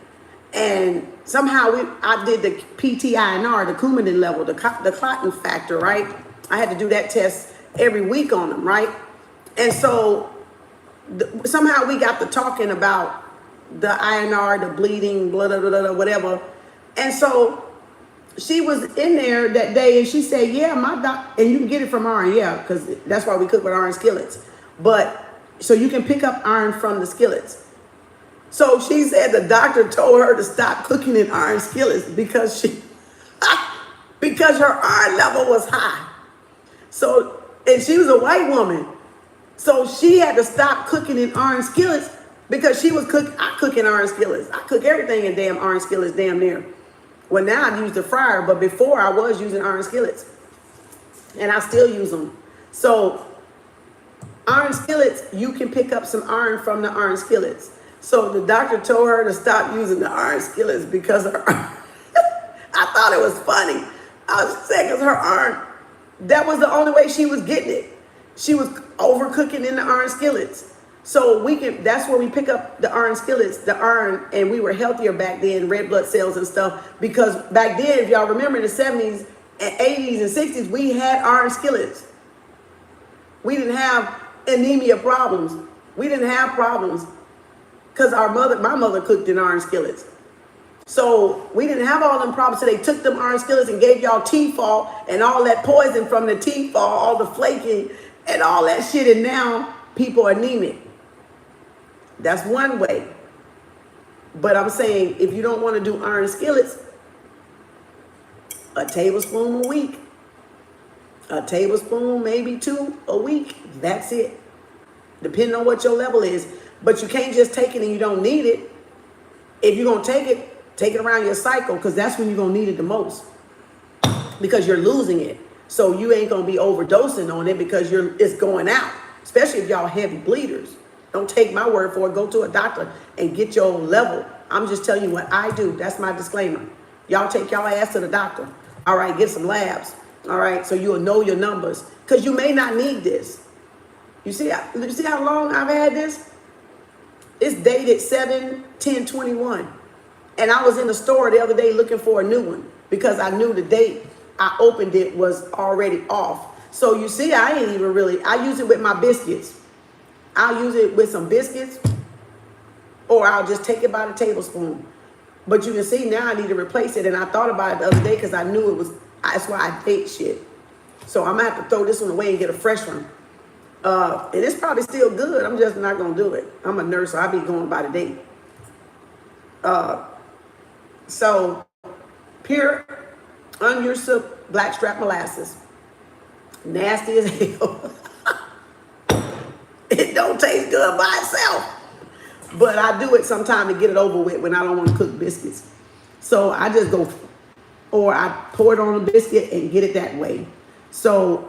And somehow I did the PTINR, the Coumadin level, the clotting factor, right? I had to do that test every week on them, right? And so somehow we got to talking about the INR, the bleeding, blah, blah, blah, blah, whatever. And so she was in there that day, and she said, yeah, my doc, and you can get it from iron, yeah, because that's why we cook with iron skillets. But so you can pick up iron from the skillets. So she said the doctor told her to stop cooking in iron skillets because because her iron level was high. So, and she was a white woman. So she had to stop cooking in iron skillets because she was I cook in iron skillets. I cook everything in damn iron skillets, damn near. Well, now I use the fryer, but before I was using iron skillets. And I still use them. So iron skillets, you can pick up some iron from the iron skillets. So the doctor told her to stop using the iron skillets because her I thought it was funny. I was saying, because her iron, that was the only way she was getting it. She was overcooking in the iron skillets. So that's where we pick up the iron skillets, the iron, and we were healthier back then, red blood cells and stuff, because back then, if y'all remember, in the 70s and 80s and 60s, we had iron skillets. We didn't have anemia problems. We didn't have problems because my mother cooked in iron skillets. So we didn't have all them problems. So they took them iron skillets and gave y'all T-fall and all that poison from the T-fall, all the flaking and all that shit. And now people are anemic. That's one way. But I'm saying, if you don't want to do iron skillets, a tablespoon a week, a tablespoon, maybe two a week. That's it. Depending on what your level is. But you can't just take it and you don't need it. If you're going to take it around your cycle, because that's when you're going to need it the most. Because you're losing it. So you ain't going to be overdosing on it because it's going out. Especially if y'all heavy bleeders. Don't take my word for it. Go to a doctor and get your level. I'm just telling you what I do. That's my disclaimer. Y'all take y'all ass to the doctor. All right, get some labs. All right, so you'll know your numbers. Because you may not need this. You see how long I've had this? It's dated 7/10/21. And I was in the store the other day looking for a new one because I knew the date I opened it was already off. So you see, I use it with my biscuits. I'll use it with some biscuits, or I'll just take it by the tablespoon. But you can see now I need to replace it. And I thought about it the other day because I knew that's why I date shit. So I'm going to have to throw this one away and get a fresh one. And it's probably still good. I'm just not going to do it. I'm a nurse, so I'll be going by the date. So pure, unused blackstrap molasses. Nasty as hell. It don't taste good by itself. But I do it sometime to get it over with when I don't want to cook biscuits. So I just go, or I pour it on a biscuit and get it that way. So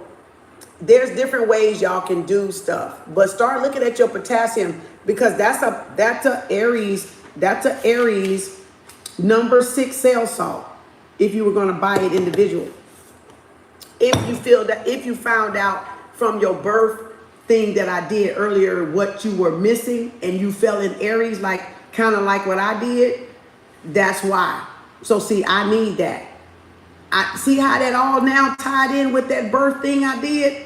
there's different ways y'all can do stuff. But start looking at your potassium, because that's a Aries number 6 cell salt. If you were going to buy it individual. If you found out from your birth thing that I did earlier, what you were missing, and you fell in Aries, like kind of like what I did, that's why. So see, I need that. I see how that all now tied in with that birth thing I did.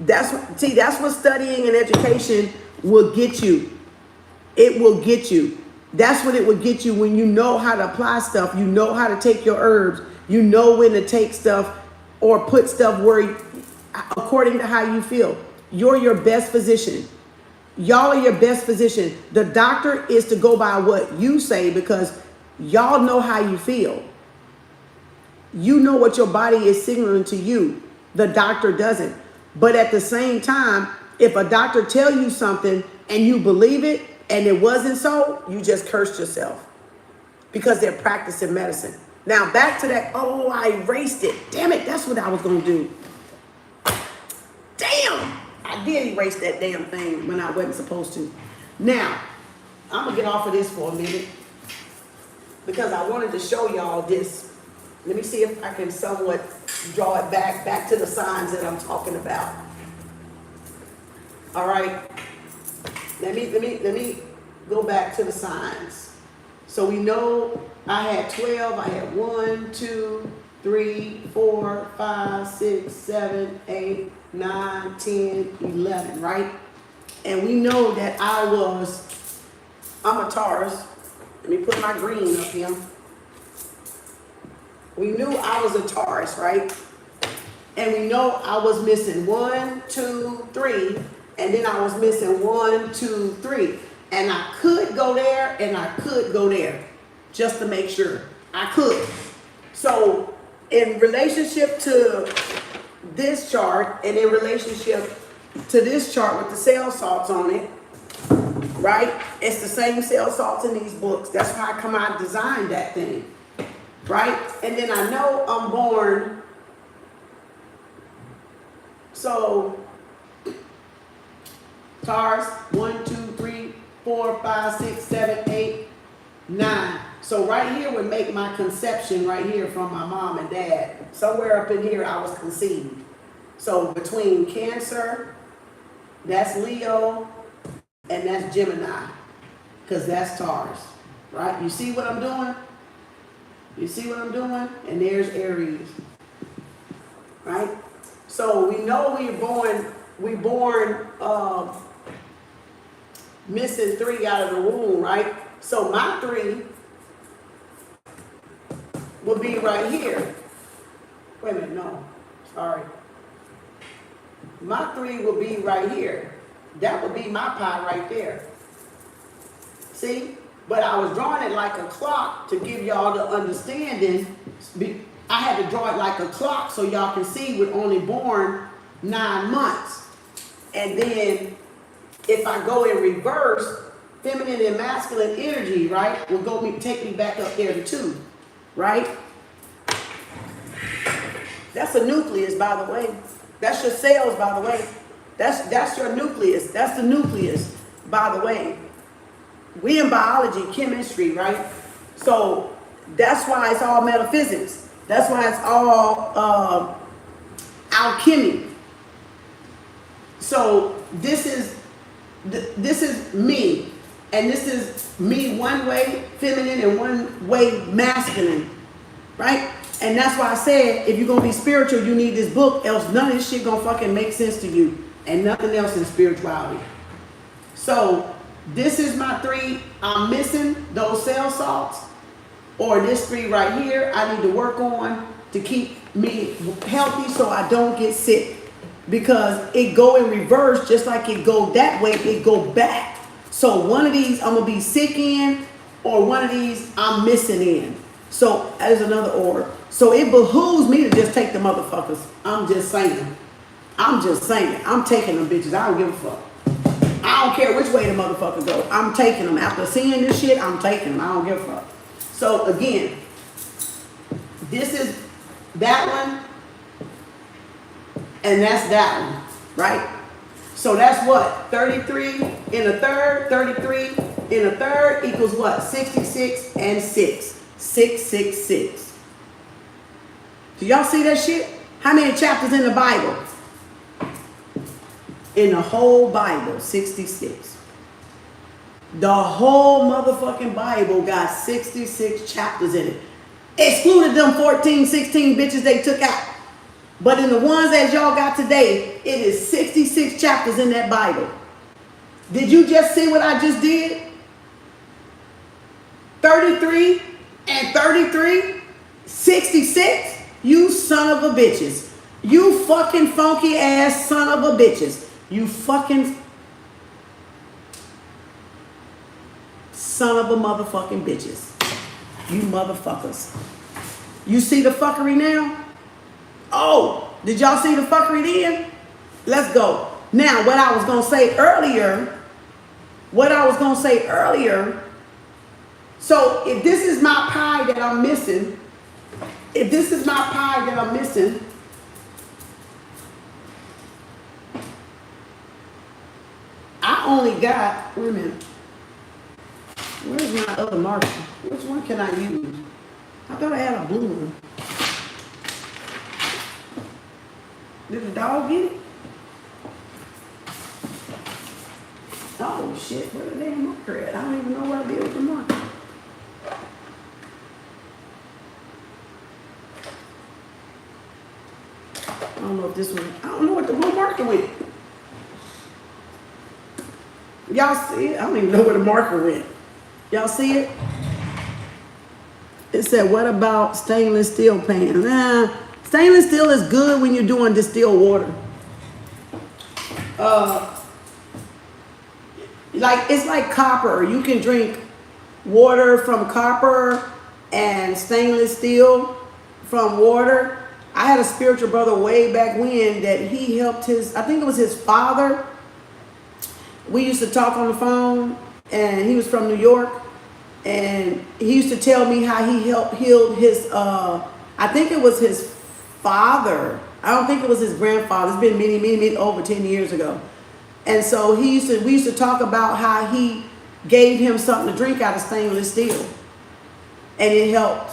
That's what studying and education will get you. It will get you. That's what it will get you when you know how to apply stuff. You know how to take your herbs. You know when to take stuff or put stuff where, according to how you feel. You're your best physician. Y'all are your best physician. The doctor is to go by what you say because y'all know how you feel. You know what your body is signaling to you. The doctor doesn't. But at the same time, if a doctor tell you something and you believe it and it wasn't so, you just cursed yourself because they're practicing medicine. Now back to that, oh, I erased it. Damn it, that's what I was going to do. Damn, I did erase that damn thing when I wasn't supposed to. Now, I'm going to get off of this for a minute because I wanted to show y'all this. Let me see if I can somewhat draw it back to the signs that I'm talking about. All right. Let me go back to the signs. So we know I had 12. I had 1, 2, 3, 4, 5, 6, 7, 8, 9, 10, 11, right? And we know that I'm a Taurus. Let me put my green up here. We knew I was a Taurus, right? And we know I was missing 1, 2, 3, and then I was missing 1, 2, 3. And I could go there and I could go there just to make sure. I could. So in relationship to this chart and in relationship to this chart with the cell salts on it, right? It's the same cell salts in these books. That's why I designed that thing. Right? And then I know I'm born. So, Taurus, 1, 2, 3, 4, 5, 6, 7, 8, 9. So right here would make my conception right here from my mom and dad. Somewhere up in here I was conceived. So between Cancer, that's Leo, and that's Gemini. Because that's Taurus. Right? You see what I'm doing? You see what I'm doing? And there's Aries. Right? So we know we born missing 3 out of the womb, right? So my 3 will be right here. Wait a minute, no. Sorry. My 3 will be right here. That would be my pie right there. See? But I was drawing it like a clock to give y'all the understanding. I had to draw it like a clock so y'all can see we're only born 9 months. And then if I go in reverse, feminine and masculine energy, right, will take me back up there to 2, right? That's a nucleus, by the way. That's your cells, by the way. That's your nucleus. That's the nucleus, by the way. We in biology, chemistry, right? So that's why it's all metaphysics. That's why it's all alchemy. So this is me, and this is me one way feminine and one way masculine, right? And that's why I said if you're gonna be spiritual, you need this book, else none of this shit gonna fucking make sense to you, and nothing else in spirituality. So this is my 3. I'm missing those cell salts, or this 3 right here I need to work on to keep me healthy so I don't get sick, because it go in reverse just like it go that way, it go back. So one of these I'm gonna be sick in, or one of these I'm missing in. So that is another order. So it behooves me to just take the motherfuckers. I'm just saying. I'm taking them bitches. I don't give a fuck. I don't care which way the motherfucker go. I'm taking them. After seeing this shit, I'm taking them. I don't give a fuck. So again, this is that one, and that's that one, right? So that's what? 33 in a third, 33 in a third equals what? 66 and 6. 666. Do y'all see that shit? How many chapters in the Bible? In the whole Bible, 66. The whole motherfucking Bible got 66 chapters in it. Excluded them 14, 16 bitches they took out. But in the ones that y'all got today, it is 66 chapters in that Bible. Did you just see what I just did? 33 and 33, 66. You son of a bitches. You fucking funky ass son of a bitches. You fucking son of a motherfucking bitches. You motherfuckers. You see the fuckery now? Oh, did y'all see the fuckery then? Let's go. Now, what I was going to say earlier, so if this is my pie that I'm missing, I only got, wait a minute, where's my other marker? Which one can I use? I thought I had a blue one. Did the dog get it? Oh shit, where the damn marker at? I don't even know what I did with the marker. I don't know if this one, I don't know what the blue marker went. Y'all see it? I don't even know where the marker went. Y'all see it? It said, what about stainless steel pan? Nah, stainless steel is good when you're doing distilled water. Like, it's like copper. You can drink water from copper and stainless steel from water. I had a spiritual brother way back when that he helped his, I think it was his father. We used to talk on the phone, and he was from New York, and he used to tell me how he helped heal his, I think it was his father. I don't think it was his grandfather. It's been many, over 10 years ago. And so we used to talk about how he gave him something to drink out of stainless steel. And it helped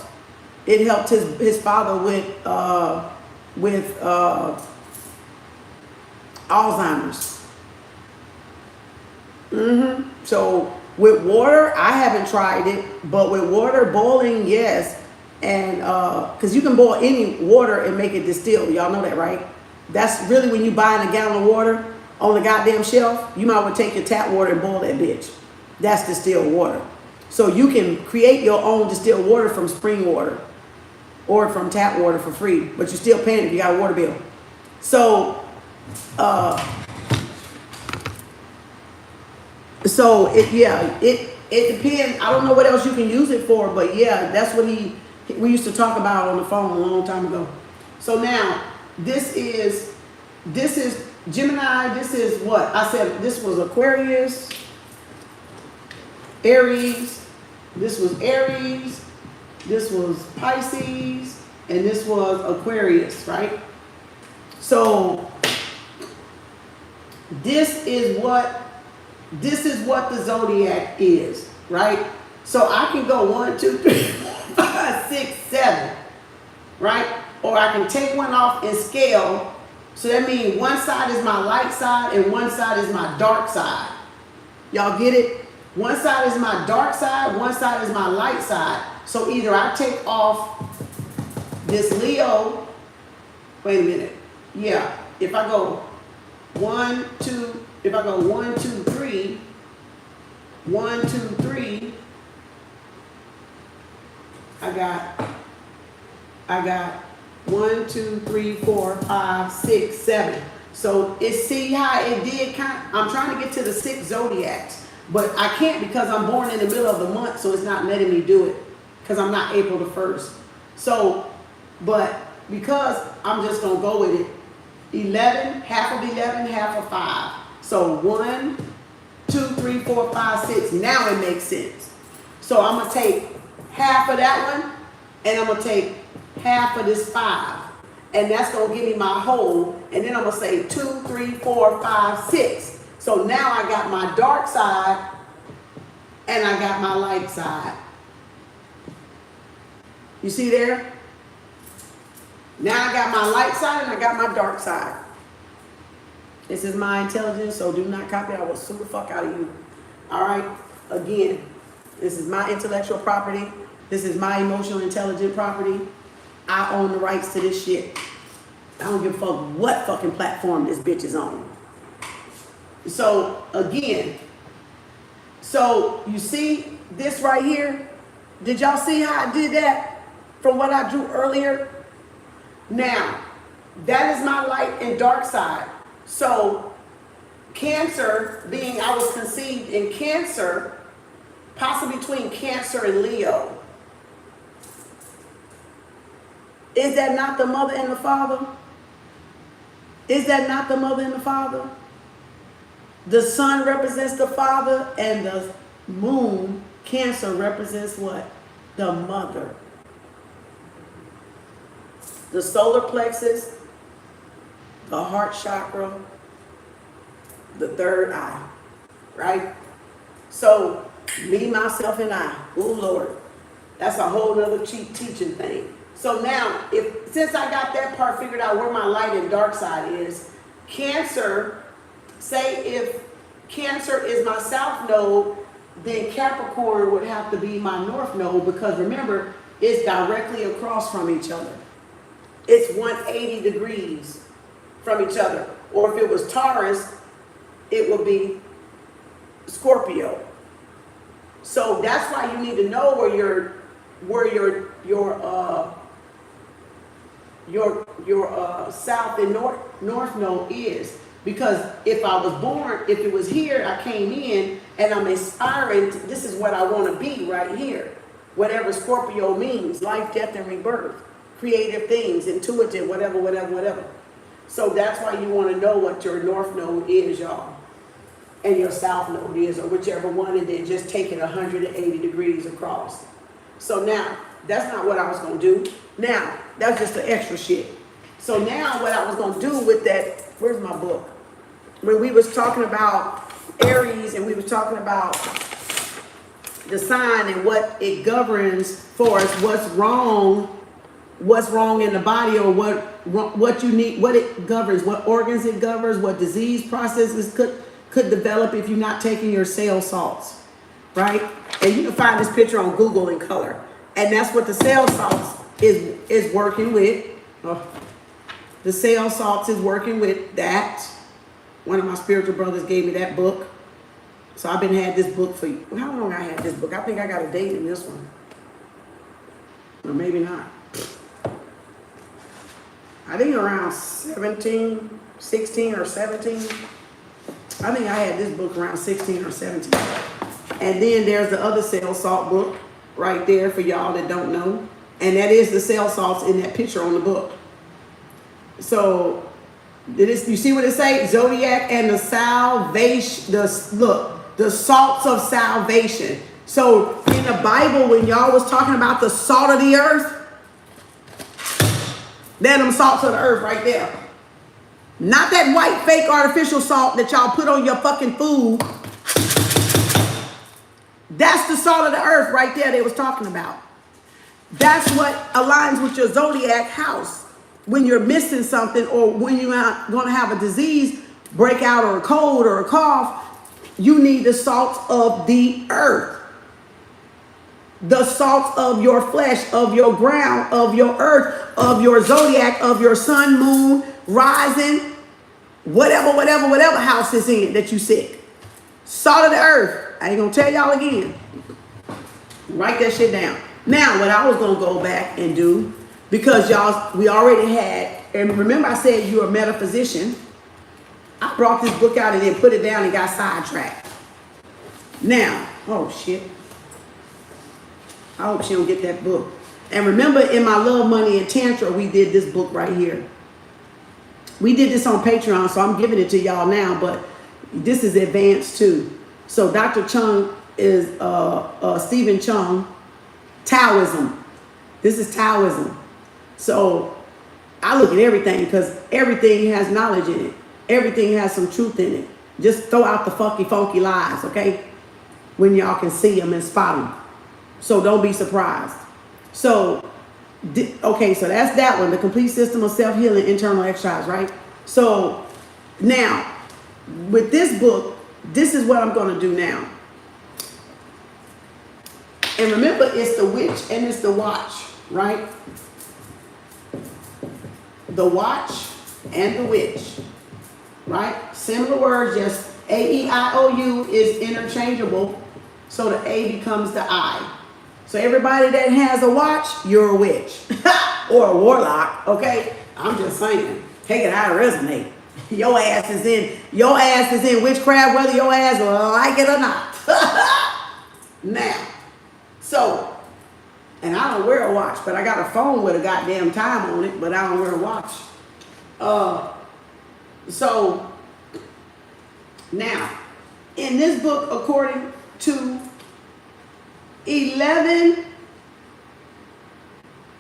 his father with Alzheimer's. So with water, I haven't tried it, but with water boiling, yes. And because you can boil any water and make it distilled. Y'all know that, right? That's really when you buy a gallon of water on the goddamn shelf, you might want to take your tap water and boil that bitch. That's distilled water. So you can create your own distilled water from spring water or from tap water for free, but you're still paying if you got a water bill. So, it depends. I don't know what else you can use it for, but yeah, that's what we used to talk about on the phone a long time ago. So now this is Gemini. This is what I said. This was Aquarius, Aries. This was Aries. This was Pisces, and this was Aquarius, right? So this is what the zodiac is, right? So I can go 1, 2, 3, 4, 5, 6, 7, right? Or I can take one off and scale. So that means one side is my light side and one side is my dark side. Y'all get it? One side is my dark side, one side is my light side. So either I take off this Leo, wait a minute. Yeah, if I go 1, 2, 3, 1, 2, 3, I got 1, 2, 3, 4, 5, 6, 7. So see how it did I'm trying to get to the 6 zodiacs, but I can't because I'm born in the middle of the month, so it's not letting me do it because I'm not April the 1st. So, but because I'm just gonna go with it, 11, half of 11, half of 5. So 1, 2, 3, 4, 5, 6. Now it makes sense. So I'm gonna take half of that one, and I'm gonna take half of this 5, and that's gonna give me my whole. And then I'm gonna say 2, 3, 4, 5, 6. So now I got my dark side, and I got my light side. You see there? Now I got my light side and I got my dark side. This is my intelligence, so do not copy. I will sue the fuck out of you. All right? Again, this is my intellectual property. This is my emotional intelligent property. I own the rights to this shit. I don't give a fuck what fucking platform this bitch is on. So, again, so you see this right here? Did y'all see how I did that from what I drew earlier? Now, that is my light and dark side. So, Cancer, being I was conceived in Cancer, possibly between Cancer and Leo. Is that not the mother and the father? Is that not the mother and the father? The sun represents the father, and the moon, Cancer, represents what? The mother. The solar plexus, the heart chakra, the third eye, right? So, me, myself, and I. Oh, Lord. That's a whole other cheap teaching thing. So now, since I got that part figured out where my light and dark side is, Cancer, say if Cancer is my south node, then Capricorn would have to be my north node, because remember, it's directly across from each other. It's 180 degrees from each other. Or if it was Taurus, it would be Scorpio. So that's why you need to know where your south and north node is. Because if I was born, if it was here, I came in and I'm aspiring to, this is what I want to be right here. Whatever Scorpio means, life, death, and rebirth. Creative things, intuitive, whatever. So that's why you want to know what your north node is, y'all. And your south node is, or whichever one, and then just take it 180 degrees across. So now, that's not what I was going to do. Now, that's just the extra shit. So now what I was going to do with that, where's my book? When we was talking about Aries and we was talking about the sign and what it governs for us, what's wrong in the body, or what you need, what it governs, what organs it governs, what disease processes could develop if you're not taking your cell salts, right? And you can find this picture on Google in color. And that's what the cell salts is working with. The cell salts is working with that. One of my spiritual brothers gave me that book. So I've been had this book for, how long I had this book? I think I got a date in this one. Or maybe not. I think around 16 or 17. I think I had this book around 16 or 17. And then there's the other cell salt book right there for y'all that don't know. And that is the cell salts in that picture on the book. So, you see what it says? Zodiac and the salvation, the salts of salvation. So, in the Bible, when y'all was talking about the salt of the earth, they're them salts of the earth right there. Not that white fake artificial salt that y'all put on your fucking food. That's the salt of the earth right there they was talking about. That's what aligns with your zodiac house. When you're missing something, or when you're going to have a disease breakout, or a cold, or a cough, you need the salt of the earth. The salt of your flesh, of your ground, of your earth, of your zodiac, of your sun, moon, rising, whatever house is in that you sick. Salt of the earth. I ain't going to tell y'all again. Write that shit down. Now, what I was going to go back and do, because y'all, we already had, and remember I said you're a metaphysician. I brought this book out and then put it down and got sidetracked. Now, oh shit. I hope she don't get that book. And remember, in my Love, Money, and Tantra, we did this book right here. We did this on Patreon, so I'm giving it to y'all now, but this is advanced too. So Dr. Chung is Stephen Chung, Taoism. This is Taoism. So I look at everything because everything has knowledge in it. Everything has some truth in it. Just throw out the funky lies, okay? When y'all can see them and spot them. So don't be surprised. So, okay, so that's that one. The complete system of self-healing internal exercise, right? So now, with this book, this is what I'm going to do now. And remember, it's the witch and it's the watch, right? The watch and the witch, right? Similar words, just A-E-I-O-U is interchangeable, so the A becomes the I. So everybody that has a watch, you're a witch or a warlock, okay? I'm just saying, take it how it resonate. Your ass is in witchcraft, whether your ass like it or not. Now, so, and I don't wear a watch, but I got a phone with a goddamn time on it, but I don't wear a watch. So, now, in this book, according to 11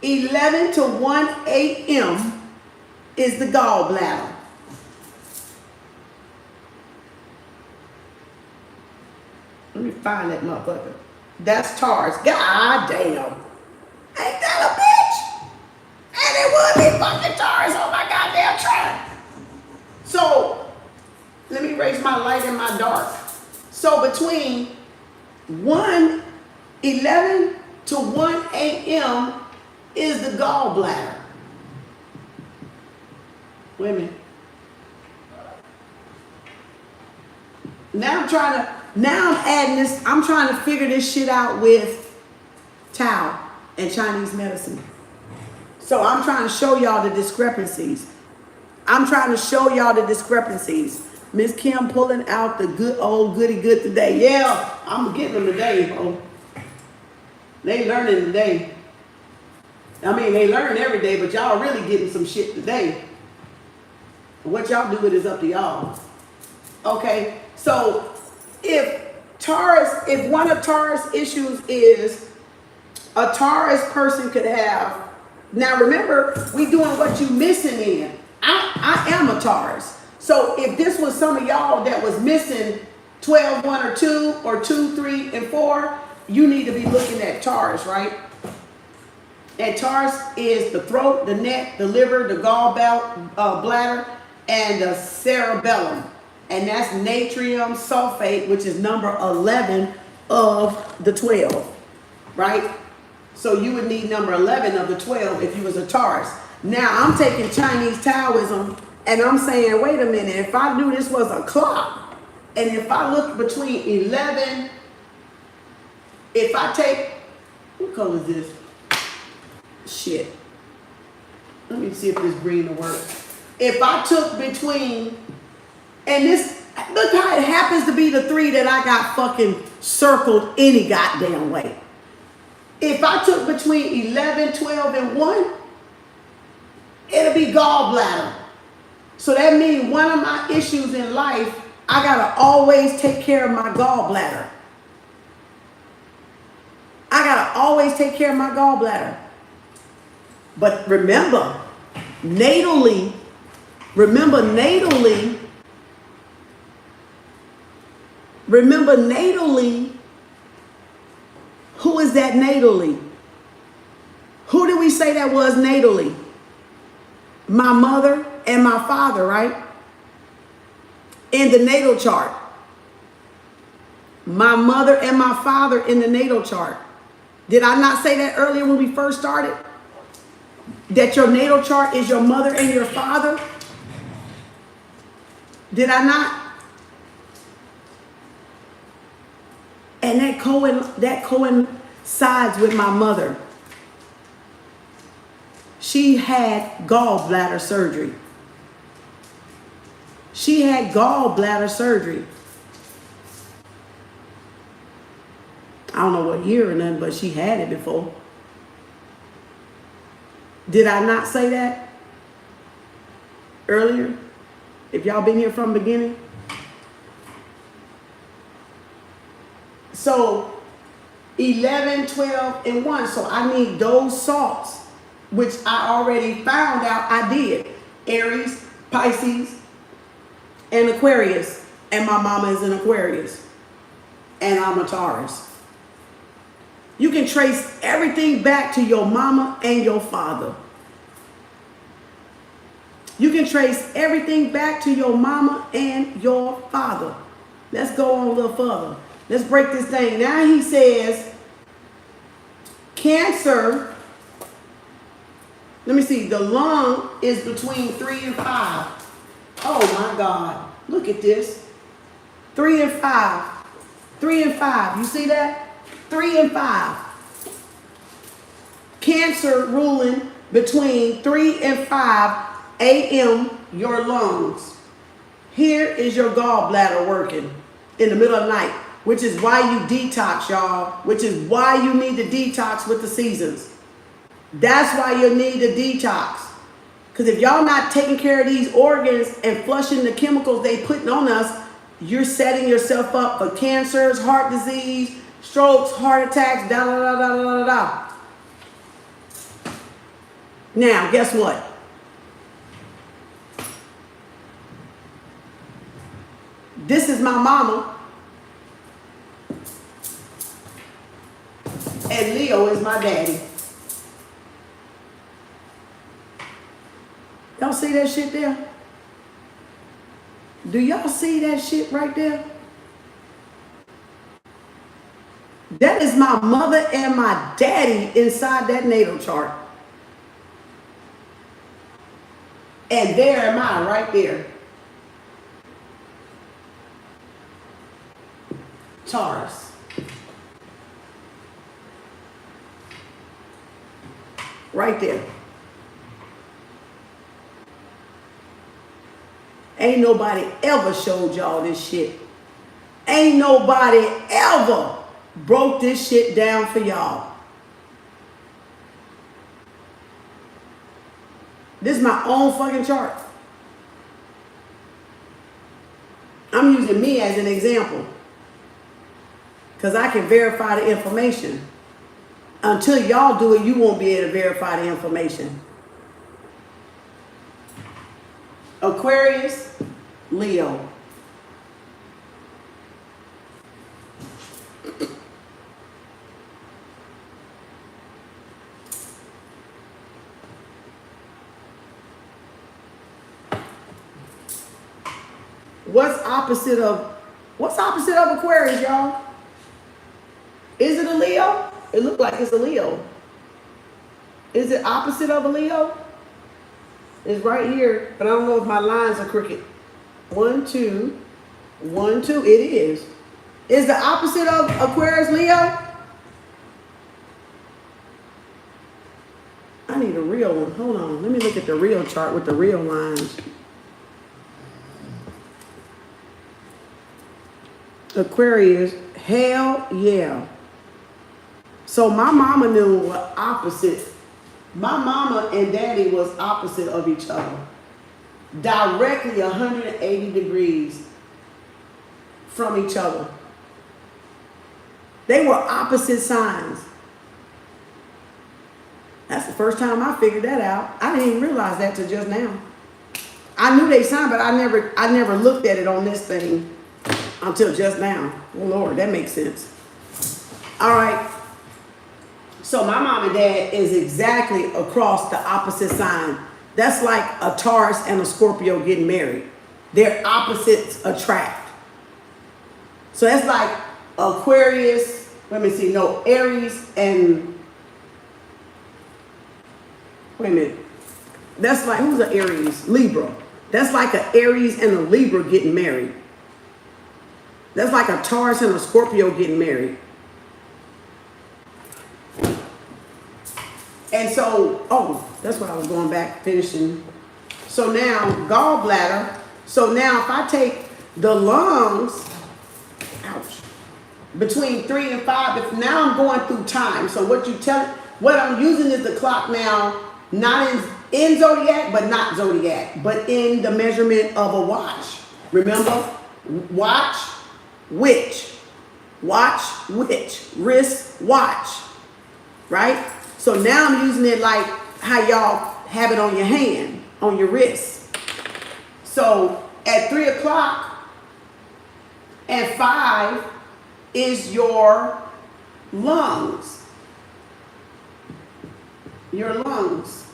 to 1 a.m. is the gallbladder. Let me find that motherfucker. That's Taurus. God damn. Ain't that a bitch? And it would be fucking Taurus on my goddamn chart. So, let me raise my light and my dark. So between 11 to 1 a.m. is the gallbladder. Wait a minute. Now I'm adding this, I'm trying to figure this shit out with Tao and Chinese medicine. So I'm trying to show y'all the discrepancies. Miss Kim pulling out the good old goody good today. Yeah, I'm getting them today, bro. They learning today. I mean, they learn every day, but y'all really getting some shit today. What y'all do with is up to y'all. Okay, so if one of Taurus issues is a Taurus person could have, now remember, we doing what you missing in. I am a Taurus. So if this was some of y'all that was missing 12, 1 or 2, or 2, 3, and 4, you need to be looking at Taurus, right? And Taurus is the throat, the neck, the liver, the gallbladder, and the cerebellum. And that's natrium sulfate, which is number 11 of the 12, right? So you would need number 11 of the 12 if you was a Taurus. Now I'm taking Chinese Taoism and I'm saying, wait a minute, if I knew this was a clock, and if I look between 11, if I take, what color is this? Shit. Let me see if this green will work. If I took between, and this, look how it happens to be the 3 that I got fucking circled any goddamn way. If I took between 11, 12, and 1, it'll be gallbladder. So that means one of my issues in life, I gotta always take care of my gallbladder. But remember, natally, who is that natally? Who did we say that was natally? My mother and my father, right? In the natal chart. My mother and my father in the natal chart. Did I not say that earlier when we first started? That your natal chart is your mother and your father? Did I not? And that coincides with my mother. She had gallbladder surgery. I don't know what year or nothing, but she had it before. Did I not say that earlier? If y'all been here from the beginning. So 11, 12, and 1. So I need those salts, which I already found out I did. Aries, Pisces, and Aquarius. And my mama is an Aquarius. And I'm a Taurus. You can trace everything back to your mama and your father. You can trace everything back to your mama and your father. Let's go on a little further. Let's break this thing. Now he says, Cancer, let me see, the lung is between 3 and 5. Oh my God, look at this. 3 and 5. 3 and 5, you see that? 3 and 5. Cancer ruling between 3 and 5 a.m. your lungs. Here is your gallbladder working in the middle of the night, which is why you detox, y'all, which is why you need to detox with the seasons. That's why you need to detox. Because if y'all not taking care of these organs and flushing the chemicals they putting on us, you're setting yourself up for cancers, heart disease, strokes, heart attacks, da da da da da da da. Now, guess what? This is my mama. And Leo is my daddy. Y'all see that shit there? Do y'all see that shit right there? That is my mother and my daddy inside that natal chart. And there am I right there. Taurus. Right there. Ain't nobody ever showed y'all this shit. Ain't nobody ever broke this shit down for y'all. This is my own fucking chart. I'm using me as an example because I can verify the information. Until y'all do it, you won't be able to verify the information. Aquarius, Leo. What's opposite of Aquarius, y'all? Is it a Leo? It looks like it's a Leo. Is it opposite of a Leo? It's right here, but I don't know if my lines are crooked. 1, 2, 1, 2. It is. Is the opposite of Aquarius Leo? I need a real one. Hold on. Let me look at the real chart with the real lines. Aquarius, hell yeah. So my mama knew what opposite. My mama and daddy was opposite of each other. Directly 180 degrees from each other. They were opposite signs. That's the first time I figured that out. I didn't even realize that till just now. I knew they signed, but I never looked at it on this thing until just now. Oh Lord, that makes sense. All right. So my mom and dad is exactly across the opposite sign. That's like a Taurus and a Scorpio getting married. Their opposites attract. So that's like Aquarius, let me see, no, Aries and, wait a minute. That's like, who's an Aries? Libra. That's like an Aries and a Libra getting married. That's like a Taurus and a Scorpio getting married. And so, oh, that's what I was going back, finishing. So now, gallbladder. So now if I take the lungs, ouch, between 3 and 5, if now I'm going through time. So what I'm using is the clock now, not in zodiac, but not zodiac, but in the measurement of a watch. Remember, watch, witch, wrist, watch, right? So now I'm using it like how y'all have it on your hand, on your wrist. So at 3 o'clock and 5 is your lungs. Your lungs.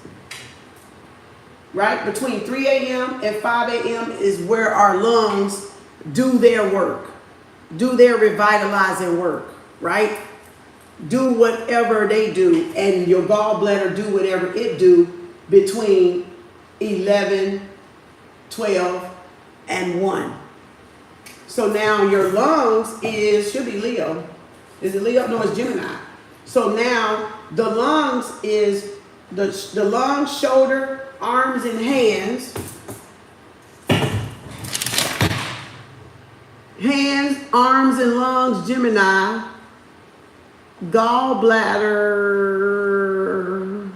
right? Between 3 a.m. and 5 a.m. is where our lungs do their work, do their revitalizing work, right? Do whatever they do, and your gallbladder do whatever it do between 11, 12, and 1. So now your lungs should be Leo. Is it Leo? No, it's Gemini. So now the lungs is the lungs, shoulder, arms, and hands. Hands, arms, and lungs, Gemini. Gallbladder.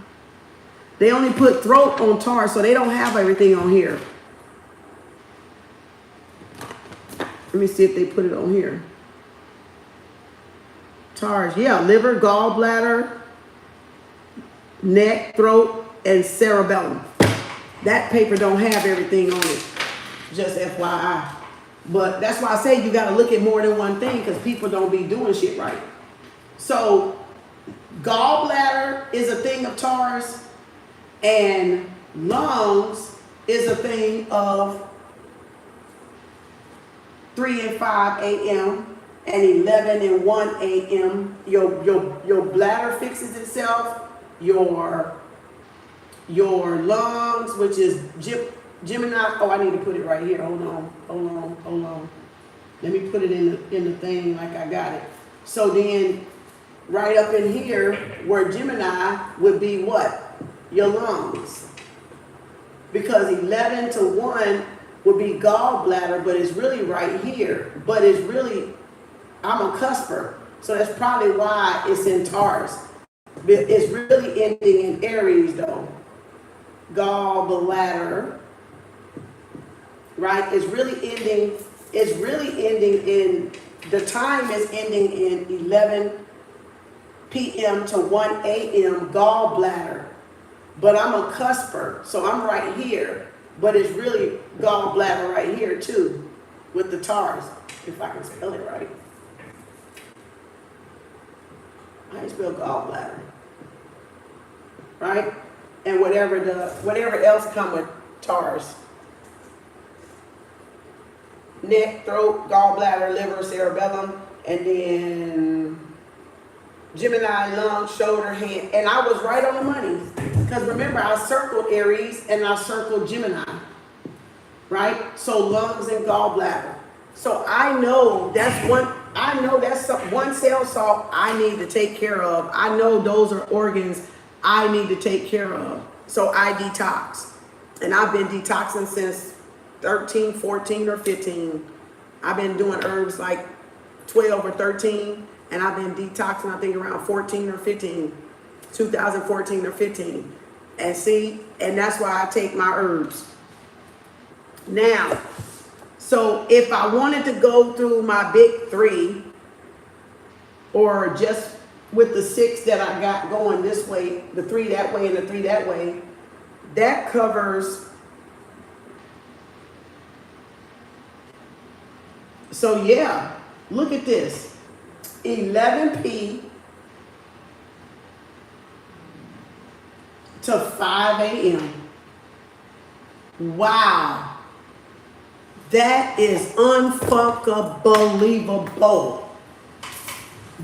They only put throat on Taurus, so they don't have everything on here. Let me see if they put it on here. Taurus, yeah, liver, gallbladder, neck, throat, and cerebellum. That paper don't have everything on it. Just FYI. But that's why I say you got to look at more than one thing, because people don't be doing shit right. So gallbladder is a thing of Taurus, and lungs is a thing of 3 and 5 a.m. and 11 and 1 a.m. Your bladder fixes itself. Your lungs, which is Gemini. Oh, I need to put it right here. Hold on. Let me put it in the thing like I got it. So then, right up in here, where Gemini would be what? Your lungs. Because 11 to 1 would be gallbladder, but it's really right here. But it's really, I'm a cusper. So that's probably why it's in Taurus. It's really ending in Aries though. Gallbladder. Right? It's really ending in, the time is ending in 11 p.m. to 1 a.m. gallbladder. But I'm a cusper, so I'm right here. But it's really gallbladder right here too, with the Taurus, if I can spell it right. How do you spell gallbladder? Right? And whatever else come with Taurus. Neck, throat, gallbladder, liver, cerebellum, and then Gemini, lung, shoulder, hand. And I was right on the money. Because remember, I circled Aries and I circled Gemini. Right? So lungs and gallbladder. So I know that's one cell salt I need to take care of. I know those are organs I need to take care of. So I detox. And I've been detoxing since 13, 14, or 15. I've been doing herbs like 12 or 13. And I've been detoxing, I think, around 14 or 15. 2014 or 15. And see, and that's why I take my herbs. Now, so if I wanted to go through my big 3, or just with the 6 that I got going this way, the 3 that way and the 3 that way, that covers. So yeah, look at this. 11p to 5 a.m. Wow. That is unfuckable.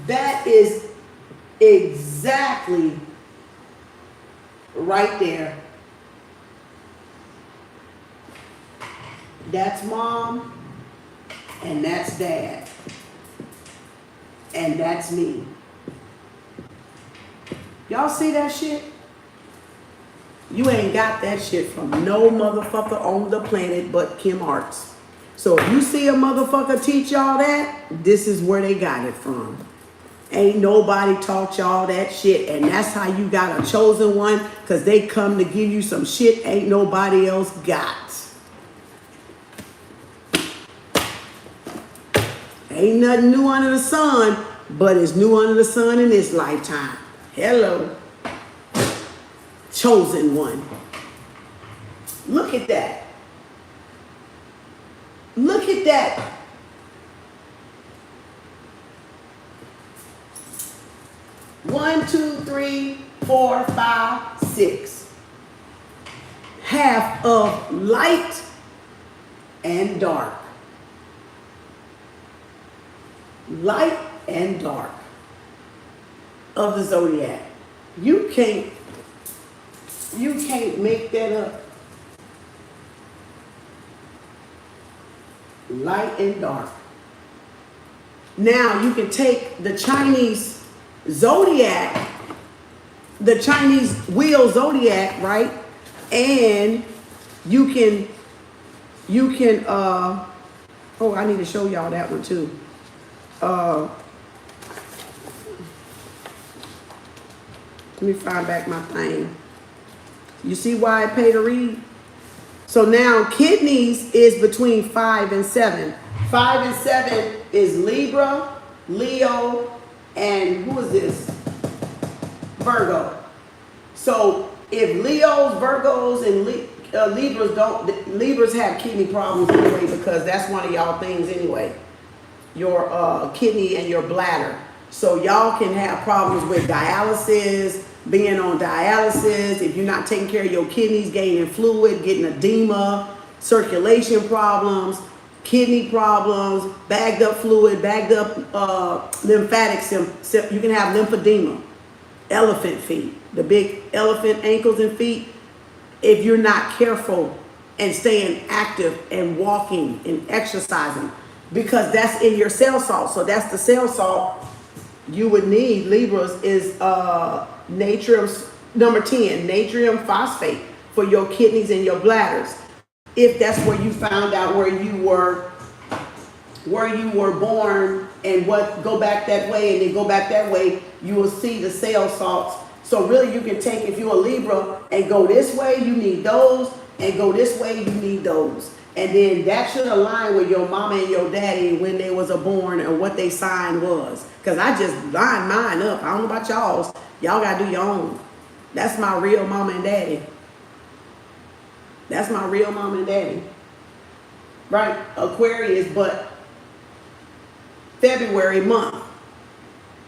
That is exactly right there. That's mom, and that's dad, and that's me. Y'all see that shit? You ain't got that shit from no motherfucker on the planet but Kem Arts. So if you see a motherfucker teach y'all that, this is where they got it from. Ain't nobody taught y'all that shit. And that's how you got a chosen one, because they come to give you some shit ain't nobody else got. Ain't nothing new under the sun, but it's new under the sun in this lifetime. Hello. Chosen one. Look at that. Look at that. One, two, three, 4, 5, 6. path of light and dark. Light and dark of the zodiac. You can't make that up. Light and dark. Now you can take the Chinese zodiac, the Chinese wheel zodiac, right? And you can oh, I need to show y'all that one too. Let me find back my thing. You see why I pay to read? So now kidneys is between 5 and 7. 5 and 7 is Libra, Leo, and who is this? Virgo. So if Leos, Virgos, and Libras have kidney problems anyway, because that's one of y'all things anyway. Your kidney and your bladder. So y'all can have problems with dialysis, being on dialysis, if you're not taking care of your kidneys, gaining fluid, getting edema, circulation problems, kidney problems, bagged up fluid, bagged up lymphatic, you can have lymphedema, elephant feet, the big elephant ankles and feet. If you're not careful and staying active and walking and exercising, because that's in your cell salt. So that's the cell salt you would need. Libras is natrium, number 10, natrium phosphate for your kidneys and your bladders. If that's where you found out where you were born and what go back that way and then go back that way, you will see the cell salts. So really you can take, if you're a Libra, and go this way, you need those, and go this way, you need those. And then that should align with your mama and your daddy when they was born and what they sign was. Because I just lined mine up. I don't know about y'all's. Y'all got to do your own. That's my real mama and daddy. That's my real mama and daddy. Right? Aquarius, but February month.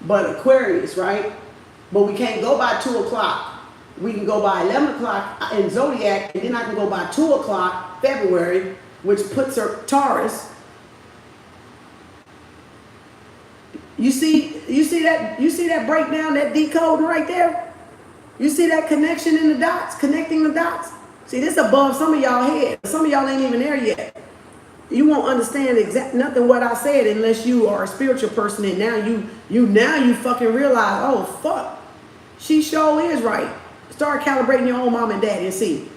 But Aquarius, right? But we can't go by 2 o'clock. We can go by 11 o'clock in Zodiac, and then I can go by 2 o'clock February, which puts her Taurus. You see that breakdown, that decode right there? You see that connection in the dots, connecting the dots? See, this above some of y'all head. Some of y'all ain't even there yet. You won't understand nothing what I said unless you are a spiritual person, and now you fucking realize, oh fuck, she sure is right. Start calibrating your own mom and dad and see.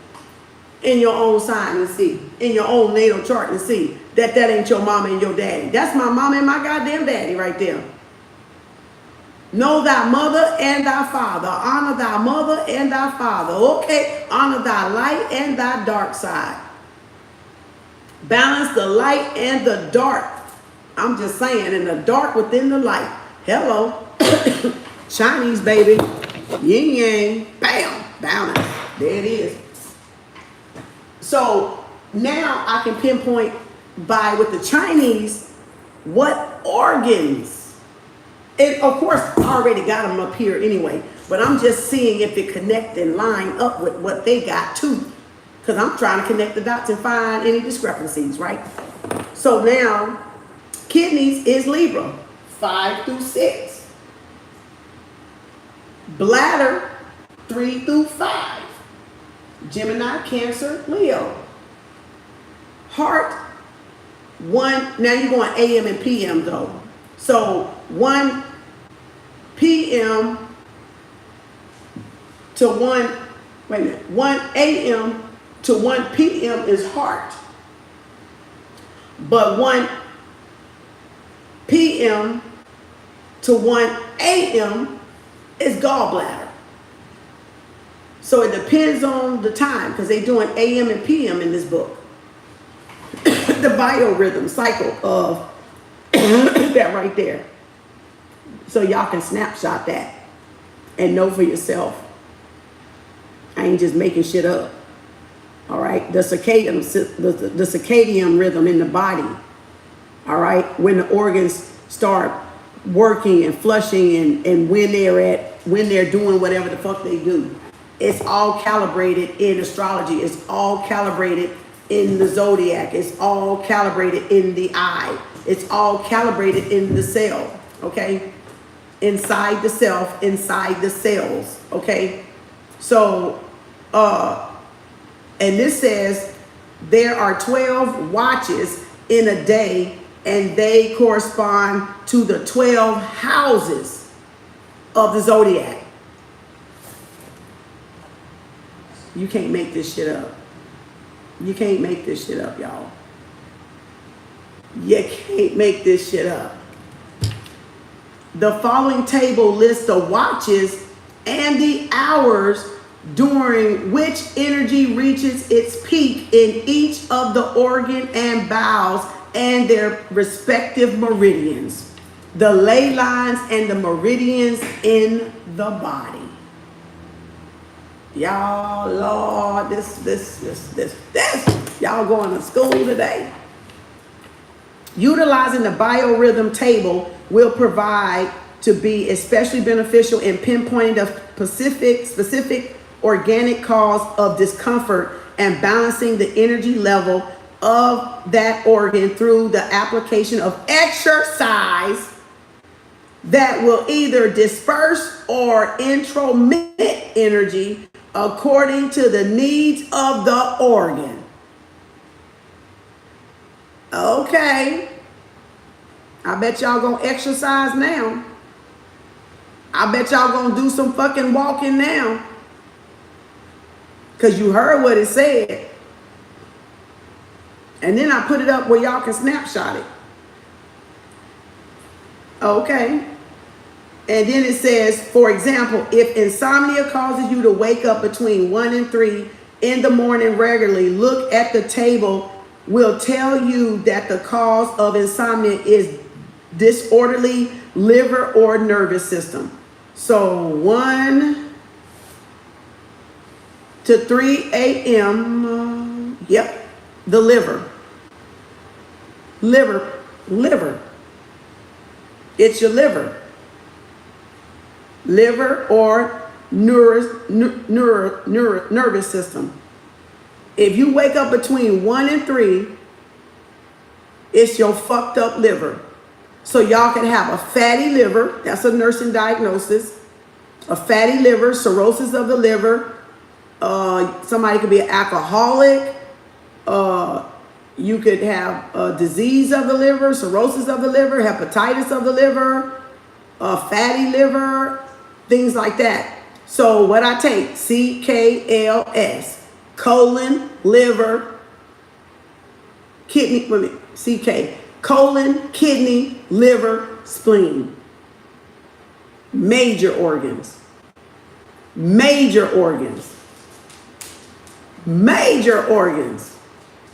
In your own sign and see. In your own natal chart and see that ain't your mama and your daddy. That's my mama and my goddamn daddy right there. Know thy mother and thy father. Honor thy mother and thy father. Okay, honor thy light and thy dark side. Balance the light and the dark. I'm just saying, in the dark within the light. Hello. Chinese, baby. Yin yang, bam, balance. There it is. So now I can pinpoint by with the Chinese what organs. And of course, I already got them up here anyway, but I'm just seeing if it connect and line up with what they got too. Because I'm trying to connect the dots and find any discrepancies, right? So now, kidneys is Libra, 5 through 6. Bladder, 3 through 5. Gemini, Cancer, Leo. Heart, 1. Now you're going AM and PM though. So 1 PM to 1, wait a minute, 1 AM to 1 PM is heart. But 1 PM to 1 AM is gallbladder. So it depends on the time, because they're doing AM and PM in this book. The biorhythm cycle of that right there. So y'all can snapshot that and know for yourself. I ain't just making shit up. All right, the circadian rhythm in the body. All right, when the organs start working and flushing, and when they're doing whatever the fuck they do. It's all calibrated in astrology. It's all calibrated in the zodiac. It's all calibrated in the eye. It's all calibrated in the cell, okay? Inside the self, inside the cells, okay? So, and this says there are 12 watches in a day, and they correspond to the 12 houses of the zodiac. You can't make this shit up. You can't make this shit up, y'all. You can't make this shit up. The following table lists the watches and the hours during which energy reaches its peak in each of the organ and bowels and their respective meridians. The ley lines and the meridians in the body. Y'all, Lord, this. Y'all going to school today. Utilizing the biorhythm table will provide to be especially beneficial in pinpointing the specific organic cause of discomfort and balancing the energy level of that organ through the application of exercise that will either disperse or intromit energy according to the needs of the organ. Okay. I bet y'all gonna exercise now. I bet y'all gonna do some fucking walking now. Because you heard what it said. And then I put it up where y'all can snapshot it. Okay. And then it says, for example, if insomnia causes you to wake up between 1 and 3 in the morning regularly, look at the table. Will tell you that the cause of insomnia is disorderly liver or nervous system. So 1 to 3 a.m. Yep, the liver. It's your liver. Liver or nervous system. If you wake up between 1 and 3, it's your fucked up liver. So y'all can have a fatty liver. That's a nursing diagnosis. A fatty liver, cirrhosis of the liver. Somebody could be an alcoholic. You could have a disease of the liver, cirrhosis of the liver, hepatitis of the liver, a fatty liver, things like that. So what I take, CKLS. Colon, liver, kidney, CK, colon, kidney, liver, spleen. Major organs. Major organs. Major organs.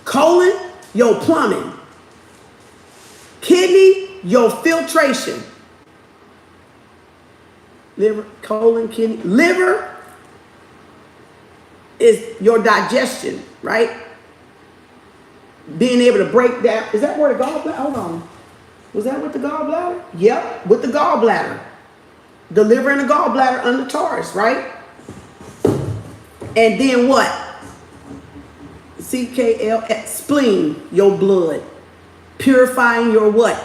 Colon, your plumbing. Kidney, your filtration. Liver, colon, kidney, liver is your digestion, right? Being able to break down. Is that where the gallbladder? Hold on. Was that with the gallbladder? Yep, with the gallbladder. The liver and the gallbladder under Taurus, right? And then what? CKL, spleen, your blood. Purifying your what?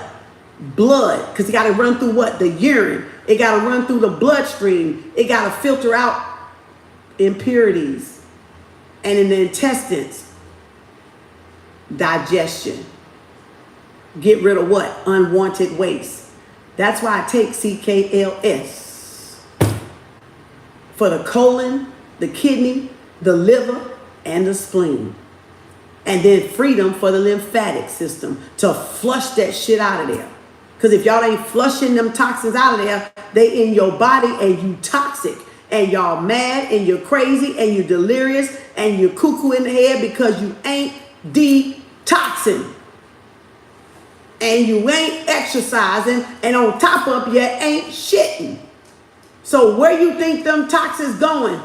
Blood. Because it got to run through what? The urine. It got to run through the bloodstream. It got to filter out impurities. And in the intestines, digestion. Get rid of what? Unwanted waste. That's why I take CKLS. For the colon, the kidney, the liver, and the spleen. And then freedom for the lymphatic system to flush that shit out of there. Because if y'all ain't flushing them toxins out of there, they in your body and you toxic. And y'all mad and you're crazy and you're delirious and you're cuckoo in the head because you ain't detoxing. And you ain't exercising, and on top of you ain't shitting. So where you think them toxins going?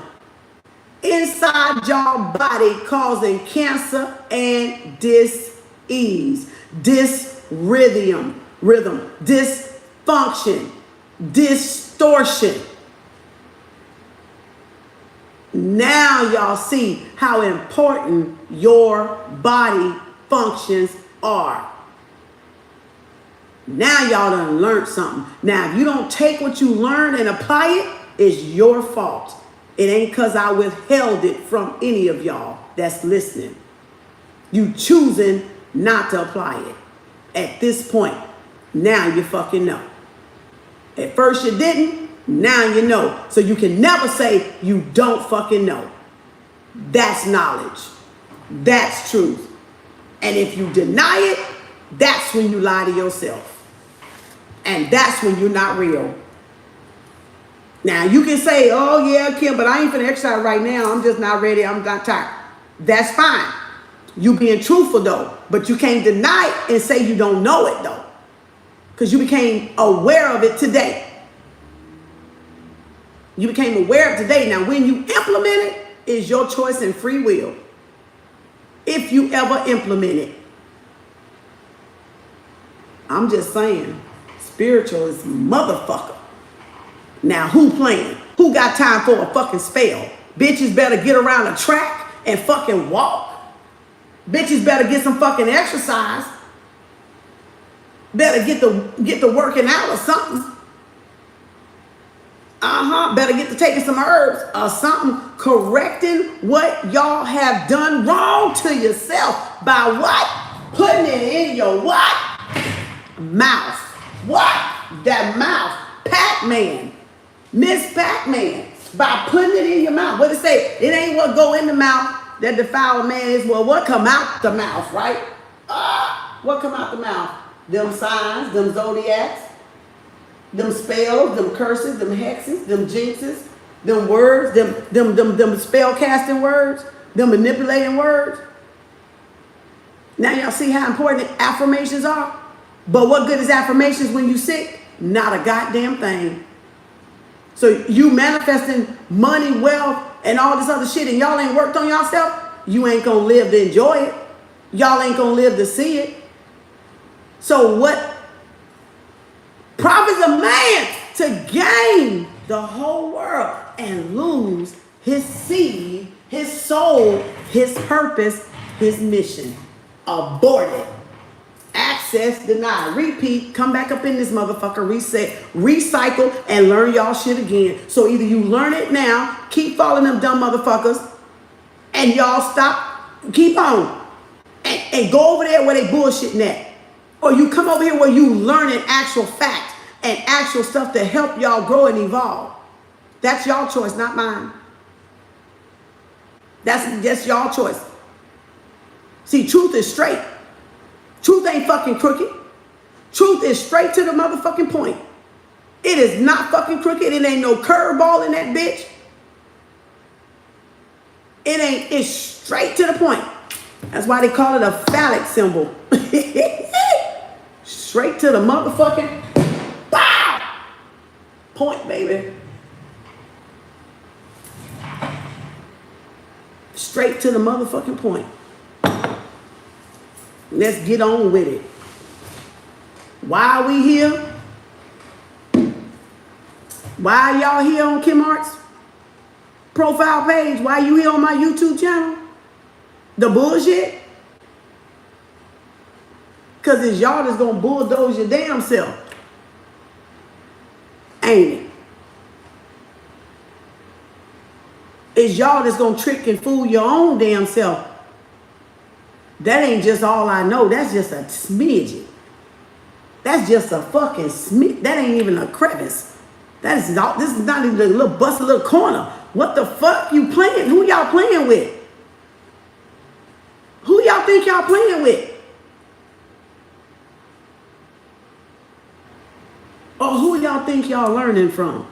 Inside your body, causing cancer and dis-ease, dysrhythm, dysfunction, distortion. Now y'all see how important your body functions are. Now y'all done learned something. Now if you don't take what you learned and apply it, it's your fault. It ain't because I withheld it from any of y'all that's listening. You choosing not to apply it. At this point, now you fucking know. At first you didn't, now you know. So you can never say you don't fucking know. That's knowledge. That's truth. And if you deny it, that's when you lie to yourself. And that's when you're not real. Now you can say, oh yeah, Kim, but I ain't finna exercise right now. I'm just not ready. I'm not tired. That's fine. You being truthful though, but you can't deny it and say you don't know it though. Because you became aware of it today. You became aware of it today. Now when you implement it, is your choice and free will. If you ever implement it. I'm just saying, spiritual is motherfucker. Now who playing? Who got time for a fucking spell? Bitches better get around a track and fucking walk. Bitches better get some fucking exercise. Better get the working out or something. Better get to taking some herbs or something. Correcting what y'all have done wrong to yourself. By what? Putting it in your what? Mouth. What? That mouth. Pac-Man. Miss Pac-Man. By putting it in your mouth. What it say? It ain't what go in the mouth that defile a man. Is well, what come out the mouth, right? What come out the mouth? Them signs, them zodiacs, them spells, them curses, them hexes, them jinxes, them words, them spell casting words, them manipulating words. Now y'all see how important affirmations are? But what good is affirmations when you sick? Not a goddamn thing. So you manifesting money, wealth, and all this other shit, and y'all ain't worked on yourself, you ain't gonna live to enjoy it. Y'all ain't gonna live to see it. So what profits a man to gain the whole world and lose his seed, his soul, his purpose, his mission? Aborted. Access denied. Repeat. Come back up in this motherfucker. Reset. Recycle and learn y'all shit again. So either you learn it now, keep following them dumb motherfuckers, and y'all stop, keep on, and go over there where they bullshitting at. Or you come over here where you learning actual fact and actual stuff to help y'all grow and evolve. That's y'all choice, not mine. That's y'all choice. See, truth is straight. Truth ain't fucking crooked. Truth is straight to the motherfucking point. It is not fucking crooked. It ain't no curveball in that bitch. It's straight to the point. That's why they call it a phallic symbol. Straight to the motherfucking bow point, baby. Straight to the motherfucking point. Let's get on with it. Why are we here? Why are y'all here on Kem Arts profile page? Why are you here on my YouTube channel? The bullshit? Because it's y'all that's going to bulldoze your damn self. Ain't it? It's y'all that's going to trick and fool your own damn self. That ain't just all I know. That's just a smidget. That's just a fucking smidget. That ain't even a crevice. This is not even a little busted little corner. What the fuck you playing? Who y'all playing with? Who y'all think y'all playing with? Or who y'all think y'all learning from?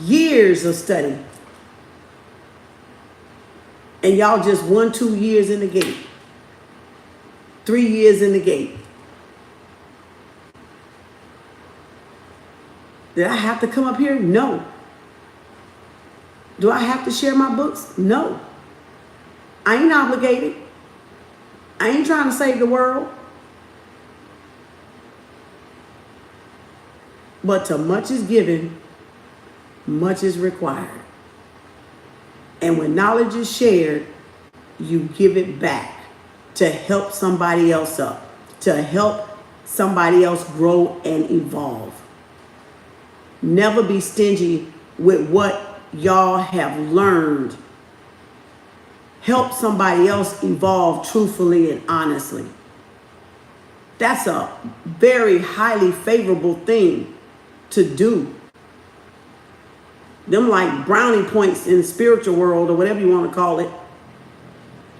Years of study. And y'all just 1-2 years in the gate. 3 years in the gate. Did I have to come up here? No. Do I have to share my books? No. I ain't obligated. I ain't trying to save the world. But to much is given, much is required. And when knowledge is shared, you give it back to help somebody else up, to help somebody else grow and evolve. Never be stingy with what y'all have learned. Help somebody else evolve truthfully and honestly. That's a very highly favorable thing to do. Them like brownie points in the spiritual world or whatever you want to call it.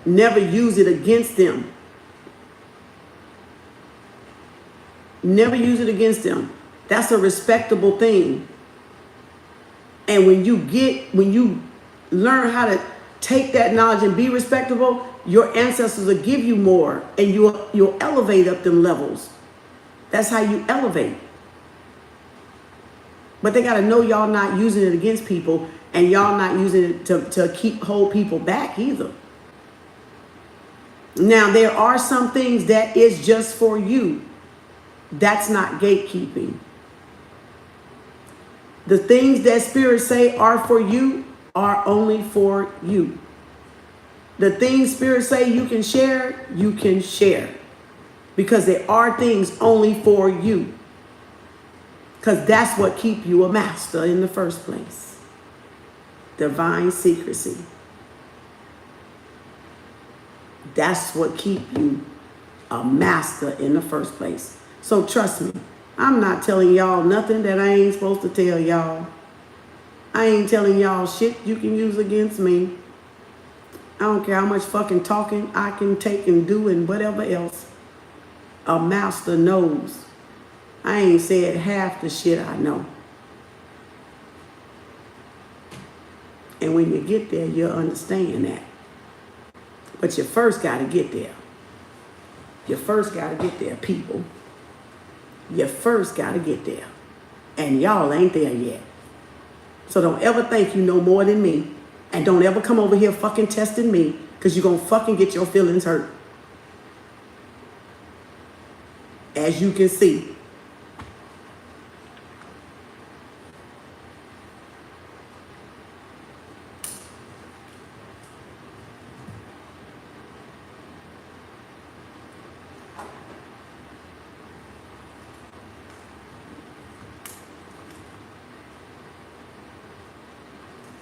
Never use it against them. Never use it against them. That's a respectable thing. And when you learn how to take that knowledge and be respectable, your ancestors will give you more and you'll elevate up them levels. That's how you elevate. But they got to know y'all not using it against people and y'all not using it to hold people back either. Now, there are some things that is just for you. That's not gatekeeping. The things that spirits say are for you are only for you. The things spirits say you can share, you can share. Because there are things only for you. Because that's what keeps you a master in the first place. Divine secrecy. That's what keeps you a master in the first place. So trust me, I'm not telling y'all nothing that I ain't supposed to tell y'all. I ain't telling y'all shit you can use against me. I don't care how much fucking talking I can take and do and whatever else. A master knows. I ain't said half the shit I know. And when you get there, you'll understand that. But you first got to get there. You first got to get there, people. You first got to get there. And y'all ain't there yet. So don't ever think you know more than me. And don't ever come over here fucking testing me, because you're going to fucking get your feelings hurt. As you can see.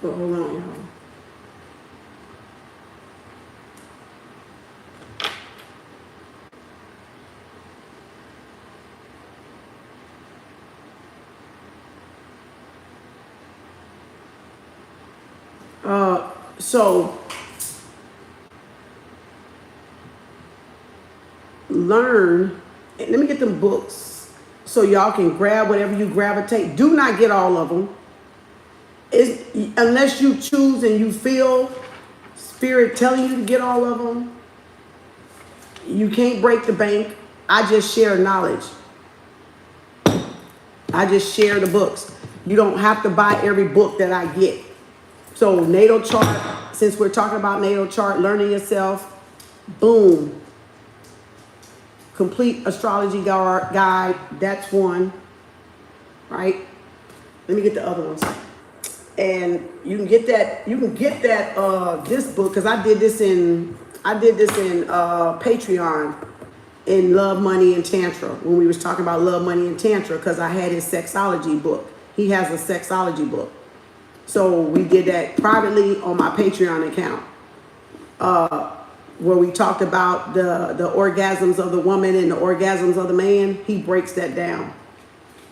So hold on, y'all. So learn, let me get them books so y'all can grab whatever you gravitate. Do not get all of them. Unless you choose and you feel spirit telling you to get all of them. You can't break the bank. I just share knowledge. I just share the books. You don't have to buy every book that I get. So natal chart, since we're talking about natal chart, learning yourself, boom. Complete astrology guide, that's one, right? Let me get the other ones. And you can get that, this book, because I did this in Patreon in Love, Money, and Tantra, when we was talking about Love, Money, and Tantra, because I had his Sextrology book. He has a Sextrology book. So we did that privately on my Patreon account, where we talked about the orgasms of the woman and the orgasms of the man. He breaks that down.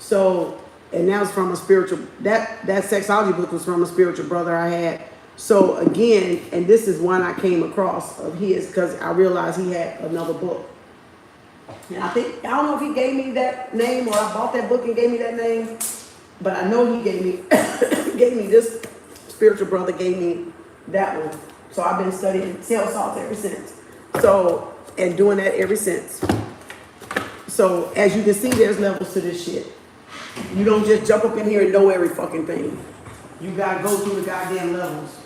So, and that was from a spiritual, that Sextrology book was from a spiritual brother I had. So again, and this is one I came across of his, because I realized he had another book. And I don't know if he gave me that name or I bought that book and gave me that name, but I know he gave me this spiritual brother gave me that one. So I've been studying cell salts ever since. So, and doing that ever since. So as you can see, there's levels to this shit. You don't just jump up in here and know every fucking thing. You gotta go through the goddamn levels.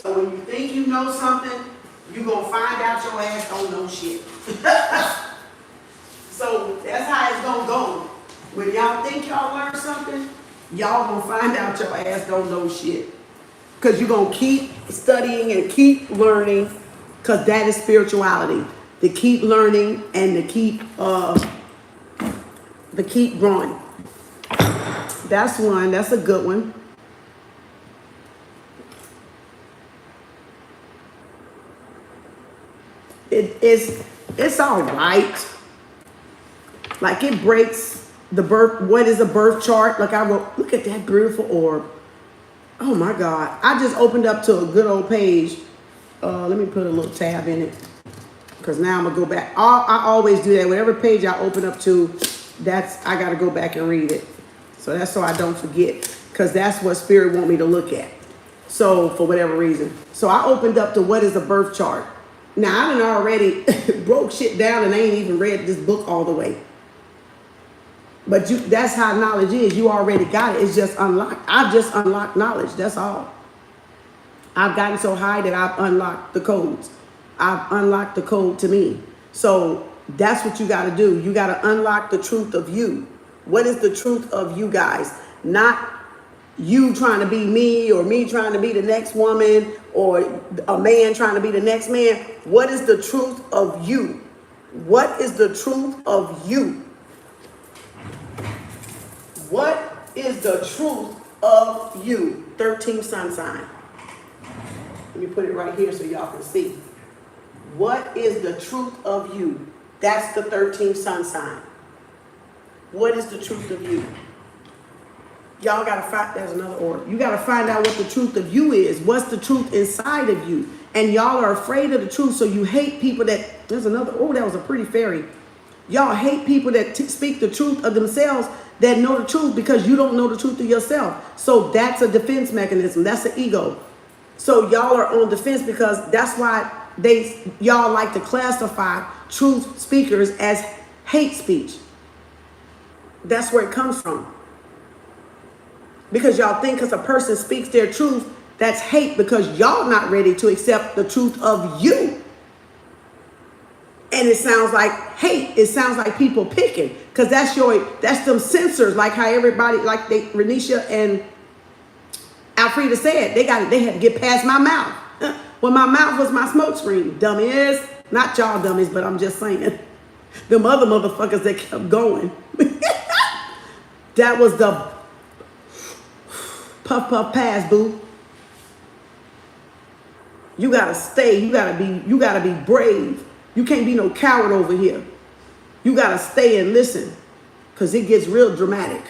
So when you think you know something, you're going to find out your ass don't know shit. So that's how it's going to go. When y'all think y'all learned something, y'all going to find out your ass don't know shit. Because you're going to keep studying and keep learning, because that is spirituality. To keep learning and to keep growing. That's one. That's a good one. It's all right. Like it breaks the birth. What is a birth chart? Like I wrote, look at that beautiful orb. Oh my God. I just opened up to a good old page. Let me put a little tab in it. Because now I'm going to go back. I always do that. Whatever page I open up to, I got to go back and read it. So that's so I don't forget. Because that's what Spirit want me to look at. So for whatever reason. So I opened up to what is a birth chart. Now I done already broke shit down and I ain't even read this book all the way. But that's how knowledge is. You already got it. It's just unlocked. I've just unlocked knowledge. That's all. I've gotten so high that I've unlocked the codes. I've unlocked the code to me. So that's what you got to do. You got to unlock the truth of you. What is the truth of you guys? Not you trying to be me or me trying to be the next woman or a man trying to be the next man. What is the truth of you? What is the truth of you? What is the truth of you? 13th sun sign. Let me put it right here so y'all can see. What is the truth of you? That's the 13th sun sign. What is the truth of you? Y'all got to find, there's another order. You got to find out what the truth of you is. What's the truth inside of you? And y'all are afraid of the truth, so you hate people that, there's another, oh, that was a pretty fairy. Y'all hate people that speak the truth of themselves, that know the truth, because you don't know the truth of yourself. So that's a defense mechanism. That's an ego. So y'all are on defense because that's why y'all like to classify truth speakers as hate speech. That's where it comes from. Because y'all think because a person speaks their truth, that's hate, because y'all not ready to accept the truth of you. And it sounds like hate. It sounds like people picking, because that's them censors, like how everybody, like Renisha and Alfreda said, they had to get past my mouth. Well, my mouth was my smoke screen, dummies. Not y'all dummies, but I'm just saying. Them other motherfuckers that kept going. That was the puff puff pass, boo. You gotta stay. You gotta be brave. You can't be no coward over here. You gotta stay and listen, because it gets real dramatic.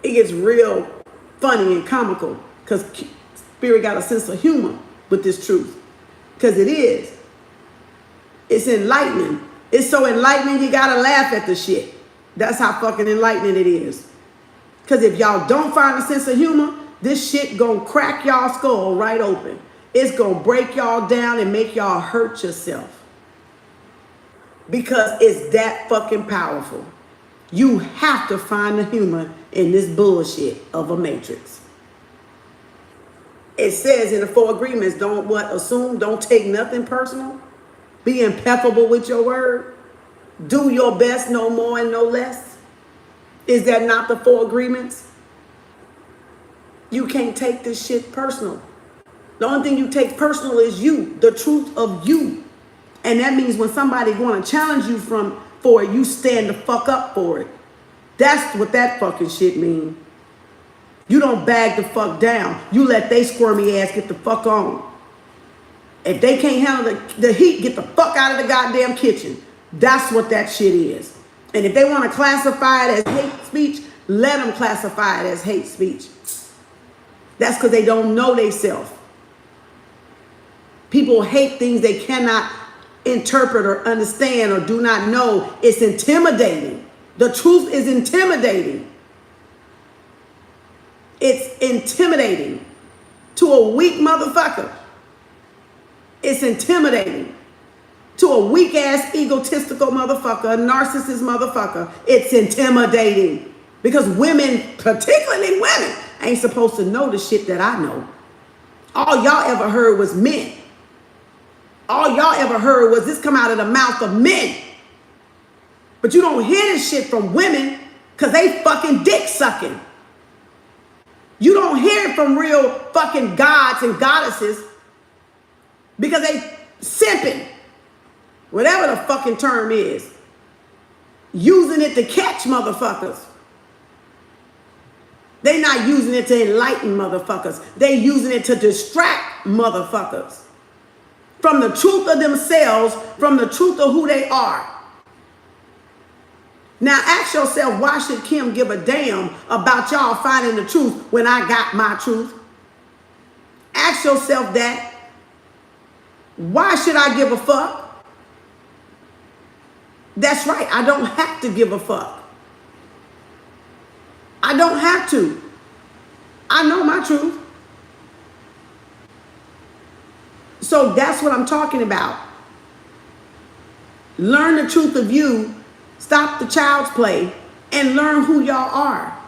It gets real funny and comical, because Spirit got a sense of humor with this truth, because it is. It's enlightening. It's so enlightening you gotta laugh at the shit. That's how fucking enlightening it is. Because if y'all don't find a sense of humor, this shit gonna crack y'all skull right open. It's gonna break y'all down and make y'all hurt yourself. Because it's that fucking powerful. You have to find the humor in this bullshit of a matrix. It says in the 4 agreements, don't assume, don't take nothing personal. Be impeccable with your word. Do your best, no more and no less. Is that not the 4 agreements? You can't take this shit personal. The only thing you take personal is you, the truth of you. And that means when somebody going to challenge you for it, you stand the fuck up for it. That's what that fucking shit mean. You don't bag the fuck down. You let they squirmy ass get the fuck on. If they can't handle the heat, get the fuck out of the goddamn kitchen. That's what that shit is. And if they want to classify it as hate speech, let them classify it as hate speech. That's because they don't know themselves. People hate things they cannot interpret or understand or do not know. It's intimidating. The truth is intimidating. It's intimidating to a weak motherfucker. It's intimidating to a weak ass egotistical motherfucker, a narcissist motherfucker. It's intimidating because women, particularly women, ain't supposed to know the shit that I know. All y'all ever heard was men. All y'all ever heard was this come out of the mouth of men. But you don't hear this shit from women because they fucking dick sucking. You don't hear it from real fucking gods and goddesses because they simping. Whatever the fucking term is. Using it to catch motherfuckers. They not using it to enlighten motherfuckers. They using it to distract motherfuckers from the truth of themselves, from the truth of who they are. Now ask yourself, why should Kim give a damn about y'all finding the truth when I got my truth? Ask yourself that. Why should I give a fuck? That's right, I don't have to give a fuck. I don't have to. I know my truth. So that's what I'm talking about. Learn the truth of you. Stop the child's play and learn who y'all are.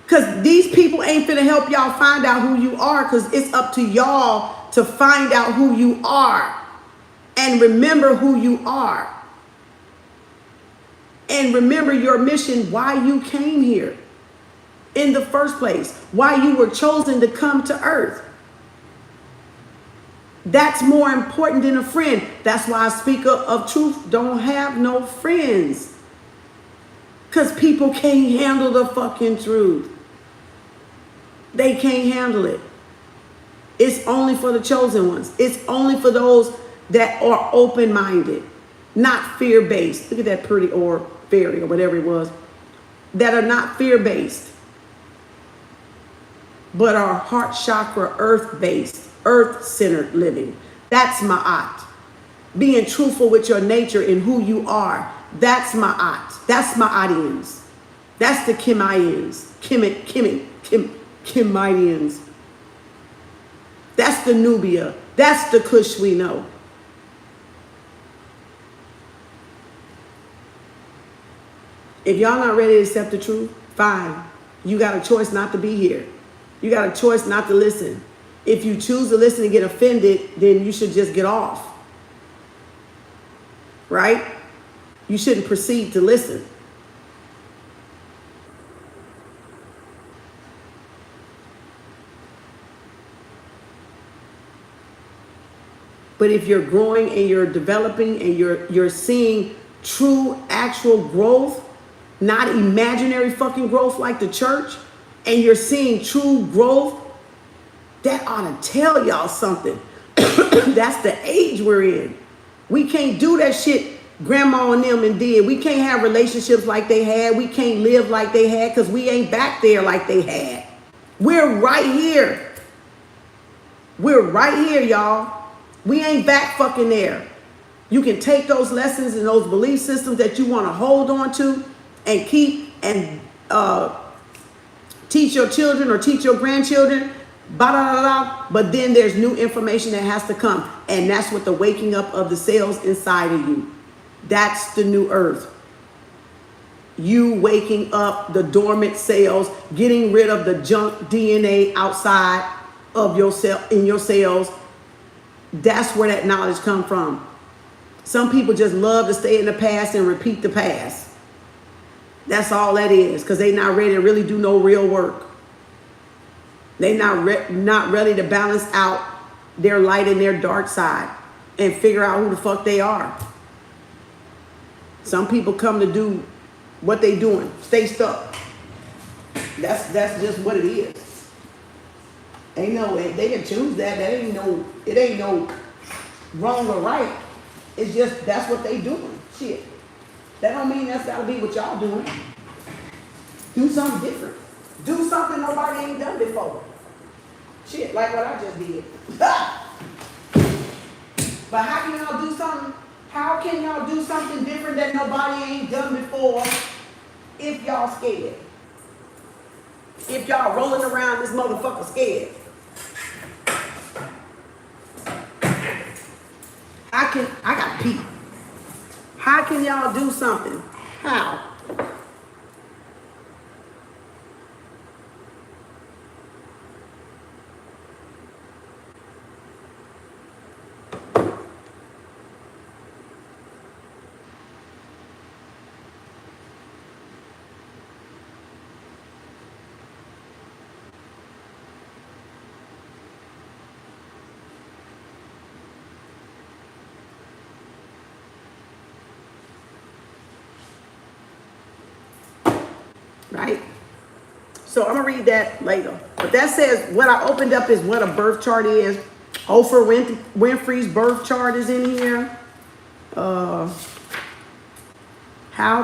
Because these people ain't finna help y'all find out who you are, because it's up to y'all to find out who you are and remember who you are. And remember your mission, why you came here in the first place, why you were chosen to come to earth. That's more important than a friend. That's why I speak of truth. Don't have no friends. Because people can't handle the fucking truth. They can't handle it. It's only for the chosen ones. It's only for those that are open-minded, not fear-based. Look at that pretty or fairy or whatever it was. That are not fear-based, but are heart chakra earth-based. Earth-centered living. That's ma'at. Being truthful with your nature and who you are. That's ma'at. That's ma'atians. That's the Kemians. Kemians. That's the Nubia. That's the Kush we know. If y'all not ready to accept the truth, fine. You got a choice not to be here. You got a choice not to listen. If you choose to listen and get offended, then you should just get off. Right? You shouldn't proceed to listen. But if you're growing and you're developing and you're seeing true, actual growth, not imaginary fucking growth like the church, and you're seeing true growth, that ought to tell y'all something. That's the age we're in. We can't do that shit grandma and them and did. We can't have relationships like they had. We can't live like they had because we ain't back there like they had. We're right here. We're right here, y'all. We ain't back fucking there. You can take those lessons and those belief systems that you want to hold on to and keep and teach your children or teach your grandchildren. But then there's new information that has to come. And that's what the waking up of the cells inside of you. That's the new earth. You waking up the dormant cells, getting rid of the junk DNA outside of your cell, in your cells. That's where that knowledge comes from. Some people just love to stay in the past and repeat the past. That's all that is, because they not ready to really do no real work. They not ready to balance out their light and their dark side and figure out who the fuck they are. Some people come to do what they doing, stay stuck. That's just what it is. Ain't no, they can choose that. It ain't no wrong or right. It's just that's what they doing. Shit. That don't mean that's gotta be what y'all doing. Do something different. Do something nobody ain't done before. Shit, like what I just did. But how can y'all do something? How can y'all do something different that nobody ain't done before if y'all scared? If y'all rolling around this motherfucker scared? I got pee. How can y'all do something? How? right? So I'm gonna read that later. But that says, what I opened up is what a birth chart is. Oprah Winfrey's birth chart is in here. How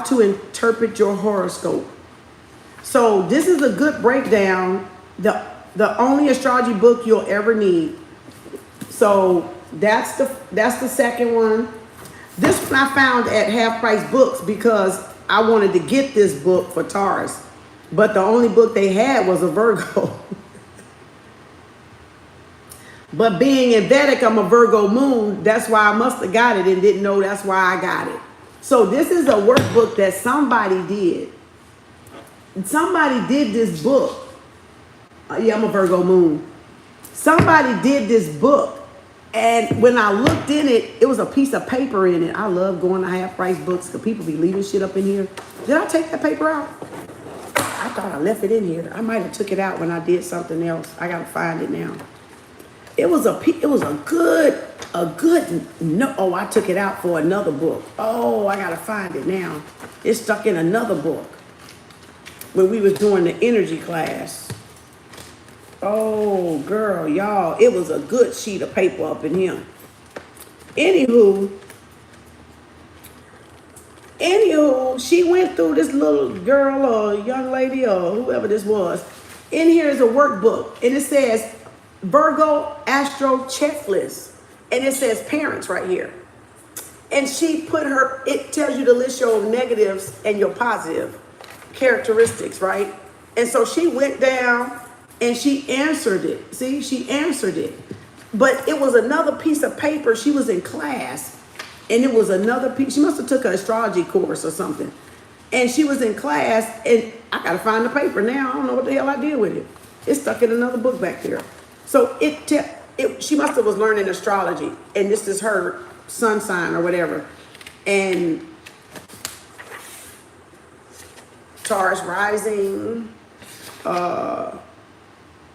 to interpret your horoscope. So this is a good breakdown. The only astrology book you'll ever need. So that's the second one. This one I found at Half Price Books because I wanted to get this book for Taurus. But the only book they had was a Virgo. But being in Vedic, I'm a Virgo moon. That's why I must have got it and didn't know that's why I got it. So this is a workbook that somebody did. Somebody did this book. Yeah, I'm a Virgo moon. Somebody did this book. And when I looked in it, it was a piece of paper in it. I love going to Half Price Books because people be leaving shit up in here. Did I take that paper out? I thought I left it in here. I might have took it out when I did something else. I gotta find it now. It was a good no. Oh, I took it out for another book. Oh, I gotta find it now. It's stuck in another book when we was doing the energy class. Oh, girl, y'all, it was a good sheet of paper up in here. Anywho, she went through, this little girl or young lady or whoever this was. In here is a workbook, and it says Virgo Astro Checklist, and it says parents right here. And she put it tells you to list your negatives and your positive characteristics, right? And so she went down and she answered it. See, she answered it. But it was another piece of paper. She was in class, and it was another piece. She must have took an astrology course or something. And she was in class, and I got to find the paper now. I don't know what the hell I did with it. It's stuck in another book back there. So she must have was learning astrology, and this is her sun sign or whatever. And Taurus rising,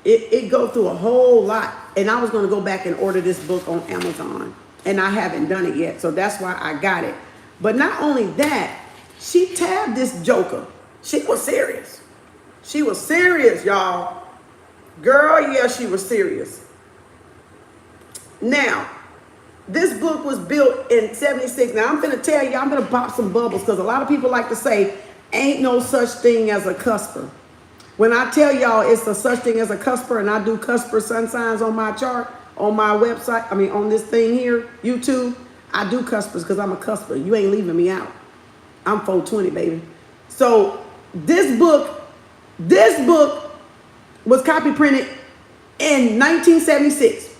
it go through a whole lot. And I was going to go back and order this book on Amazon, and I haven't done it yet. So that's why I got it. But not only that, she tabbed this joker. She was serious. She was serious, y'all. Girl, yeah, she was serious. Now, this book was built in 76. Now, I'm going to tell you, I'm going to pop some bubbles because a lot of people like to say, ain't no such thing as a cusper. When I tell y'all it's a such thing as a cusper, and I do cusper sun signs on my chart, on my website, on this thing here, YouTube, I do cuspers because I'm a cusper. You ain't leaving me out. I'm 420, baby. So this book was copy printed in 1976.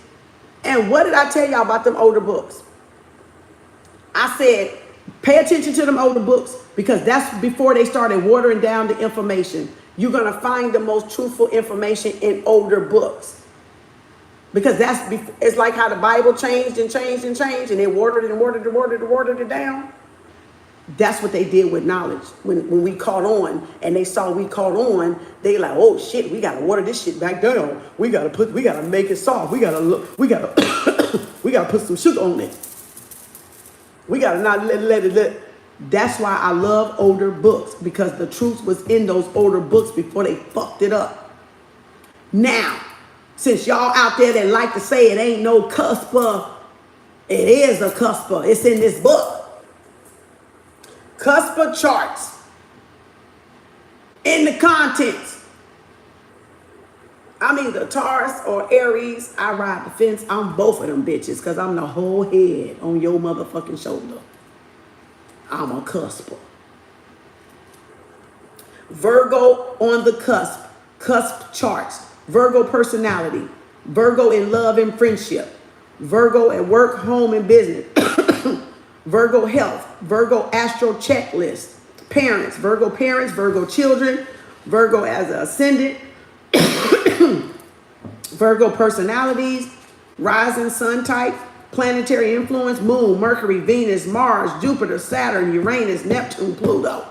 And what did I tell y'all about them older books? I said, pay attention to them older books because that's before they started watering down the information. You're going to find the most truthful information in older books. Because it's like how the Bible changed and changed and changed, and they watered it down. That's what they did with knowledge. When we caught on and they saw we caught on, they like, oh shit, we gotta water this shit back down. We gotta make it soft. We gotta put some sugar on it. We gotta not let it. That's why I love older books, because the truth was in those older books before they fucked it up. Now, since y'all out there that like to say it ain't no cusper, it is a cusper. It's in this book. Cusper charts in the contents. I'm either Taurus or Aries. I ride the fence. I'm both of them bitches because I'm the whole head on your motherfucking shoulder. I'm a cusper. Virgo on the cusp. Cusp charts. Virgo personality. Virgo in love and friendship. Virgo at work, home, and business. Virgo health. Virgo astro checklist. Parents. Virgo children. Virgo as an ascendant. Virgo personalities. Rising sun type. Planetary influence. Moon, Mercury, Venus, Mars, Jupiter, Saturn, Uranus, Neptune, Pluto.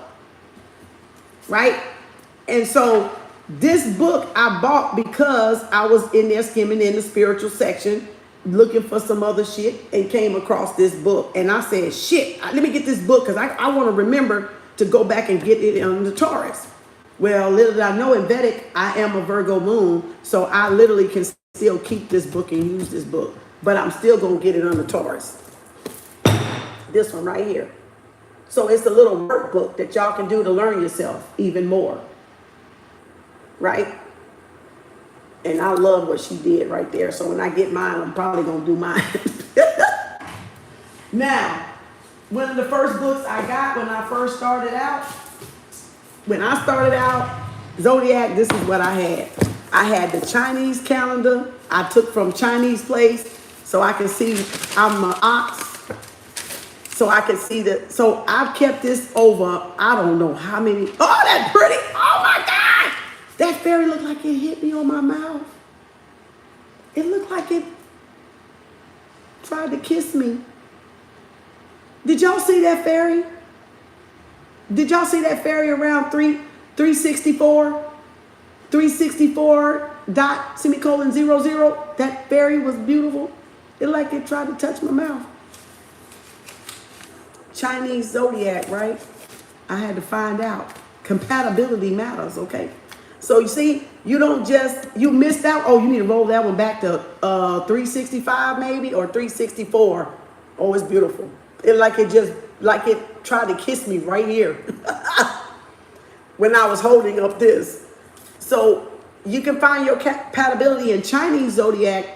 Right? And so this book I bought because I was in there skimming in the spiritual section looking for some other shit and came across this book. And I said, shit, let me get this book because I want to remember to go back and get it on the Taurus. Well, little did I know, in Vedic, I am a Virgo moon, so I literally can still keep this book and use this book, but I'm still going to get it under Taurus. This one right here. So it's a little workbook that y'all can do to learn yourself even more. Right? And I love what she did right there. So when I get mine, I'm probably going to do mine. Now, one of the first books I got when I first started out, Zodiac, this is what I had. I had the Chinese calendar I took from Chinese place so I can see I'm an ox. So I can see that. So I've kept this over, I don't know how many. Oh, that's pretty. Oh my God. That fairy looked like it hit me on my mouth. It looked like it tried to kiss me. Did y'all see that fairy? Did y'all see that fairy around 364? 364 dot semicolon 00? That fairy was beautiful. It looked like it tried to touch my mouth. Chinese zodiac, right? I had to find out. Compatibility matters, okay? So you see, you don't just, you missed out. Oh, you need to roll that one back to 365 maybe, or 364. Oh, it's beautiful. It like it tried to kiss me right here when I was holding up this. So you can find your compatibility in Chinese zodiac,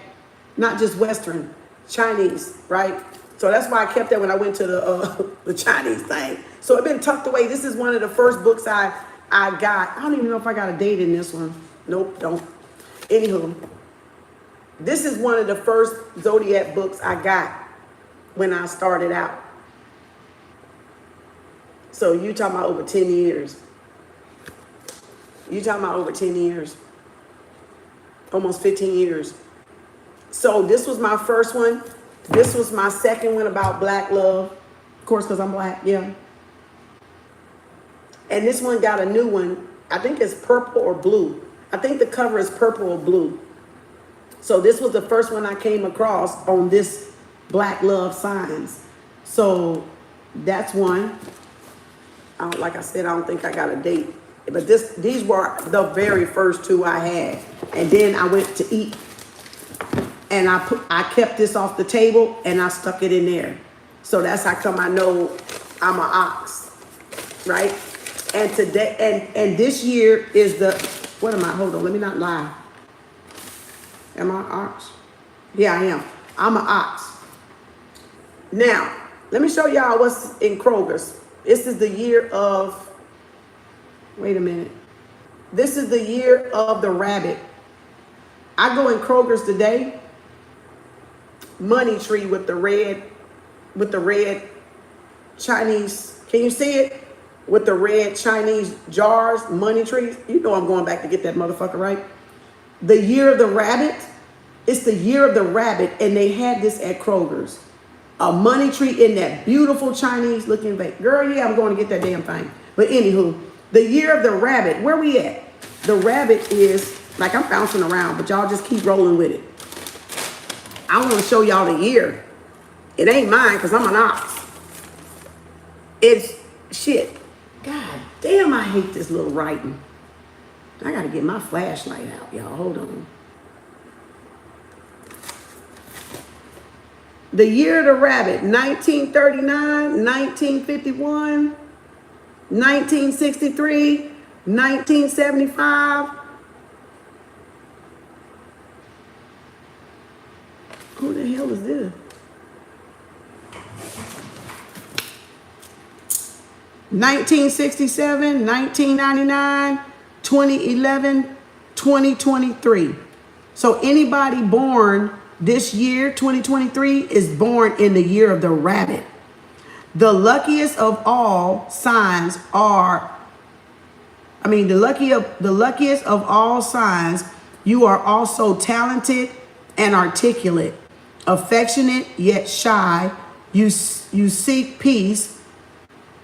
not just Western, Chinese, right? So that's why I kept that when I went to the Chinese thing. So it's been tucked away. This is one of the first books I got. I don't even know if I got a date in this one. Nope, don't. Anywho, this is one of the first zodiac books I got when I started out. So you talking about over 10 years. You talking about over 10 years. Almost 15 years. So this was my first one. This was my second one about black love. Of course, because I'm black, yeah. And this one got a new one. I think it's purple or blue. I think the cover is purple or blue. So this was the first one I came across on this black love signs. So that's one. Like I said, I don't think I got a date. But these were the very first two I had. And then I went to eat. And I kept this off the table and I stuck it in there. So that's how come I know I'm an ox, right? And today, and this year is the, what am I? Hold on, let me not lie. Am I an ox? Yeah, I am. I'm an ox. Now, let me show y'all what's in Kroger's. This is the year of, wait a minute. This is the year of the rabbit. I go in Kroger's today. Money tree with the red Chinese, can you see it? With the red Chinese jars, money trees. You know I'm going back to get that motherfucker, right? The year of the rabbit. It's the year of the rabbit, and they had this at Kroger's. A money tree in that beautiful Chinese looking vase. Girl, yeah, I'm going to get that damn thing. But anywho, the year of the rabbit, where we at? The rabbit is, like I'm bouncing around, but y'all just keep rolling with it. I want to show y'all the year. It ain't mine because I'm an ox. It's shit. God damn, I hate this little writing. I got to get my flashlight out, y'all. Hold on. The year of the rabbit, 1939, 1951, 1963, 1975. Who the hell is this? 1967, 1999, 2011, 2023. So anybody born this year, 2023, is born in the year of the rabbit. The luckiest of all signs are, the luckiest of all signs, you are also talented and articulate, affectionate yet shy. You seek peace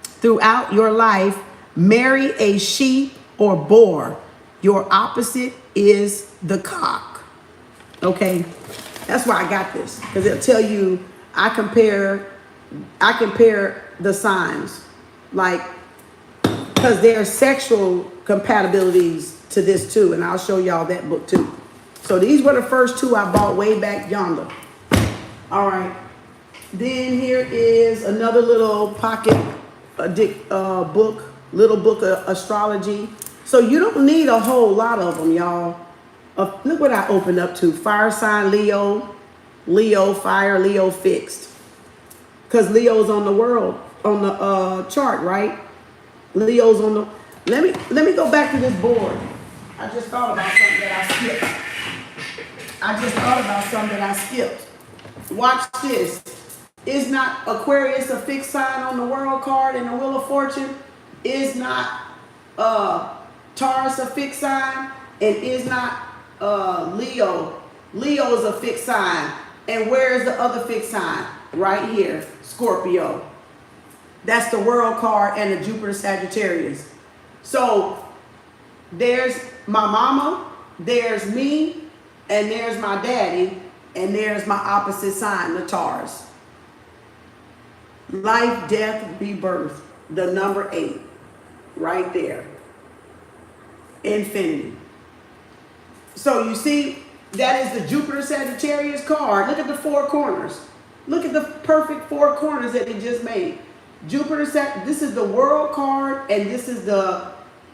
throughout your life. Marry a sheep or boar. Your opposite is the cock. Okay, that's why I got this, because it'll tell you. I compare the signs. Like because there are sexual compatibilities to this too, and I'll show y'all that book too. So these were the first two I bought way back yonder. All right. Then here is another little pocket book, little book of astrology. So you don't need a whole lot of them, y'all. Look what I opened up to. Fire sign Leo, Leo fire, Leo fixed. Because Leo's on the world, on the chart, right? Leo's on the... Let me go back to this board. I just thought about something that I skipped. Watch this. Is not Aquarius a fixed sign on the world card in the Wheel of Fortune? Is not Taurus a fixed sign? And is not Leo? Leo is a fixed sign. And where is the other fixed sign? Right here, Scorpio. That's the world card and the Jupiter Sagittarius. So there's my mama, there's me, and there's my daddy, and there's my opposite sign, the Taurus. Life, death, rebirth, the number 8, right there. Infinity. So you see, that is the Jupiter Sagittarius card. Look at the 4 corners. Look at the perfect 4 corners that it just made. This is the world card, and this is the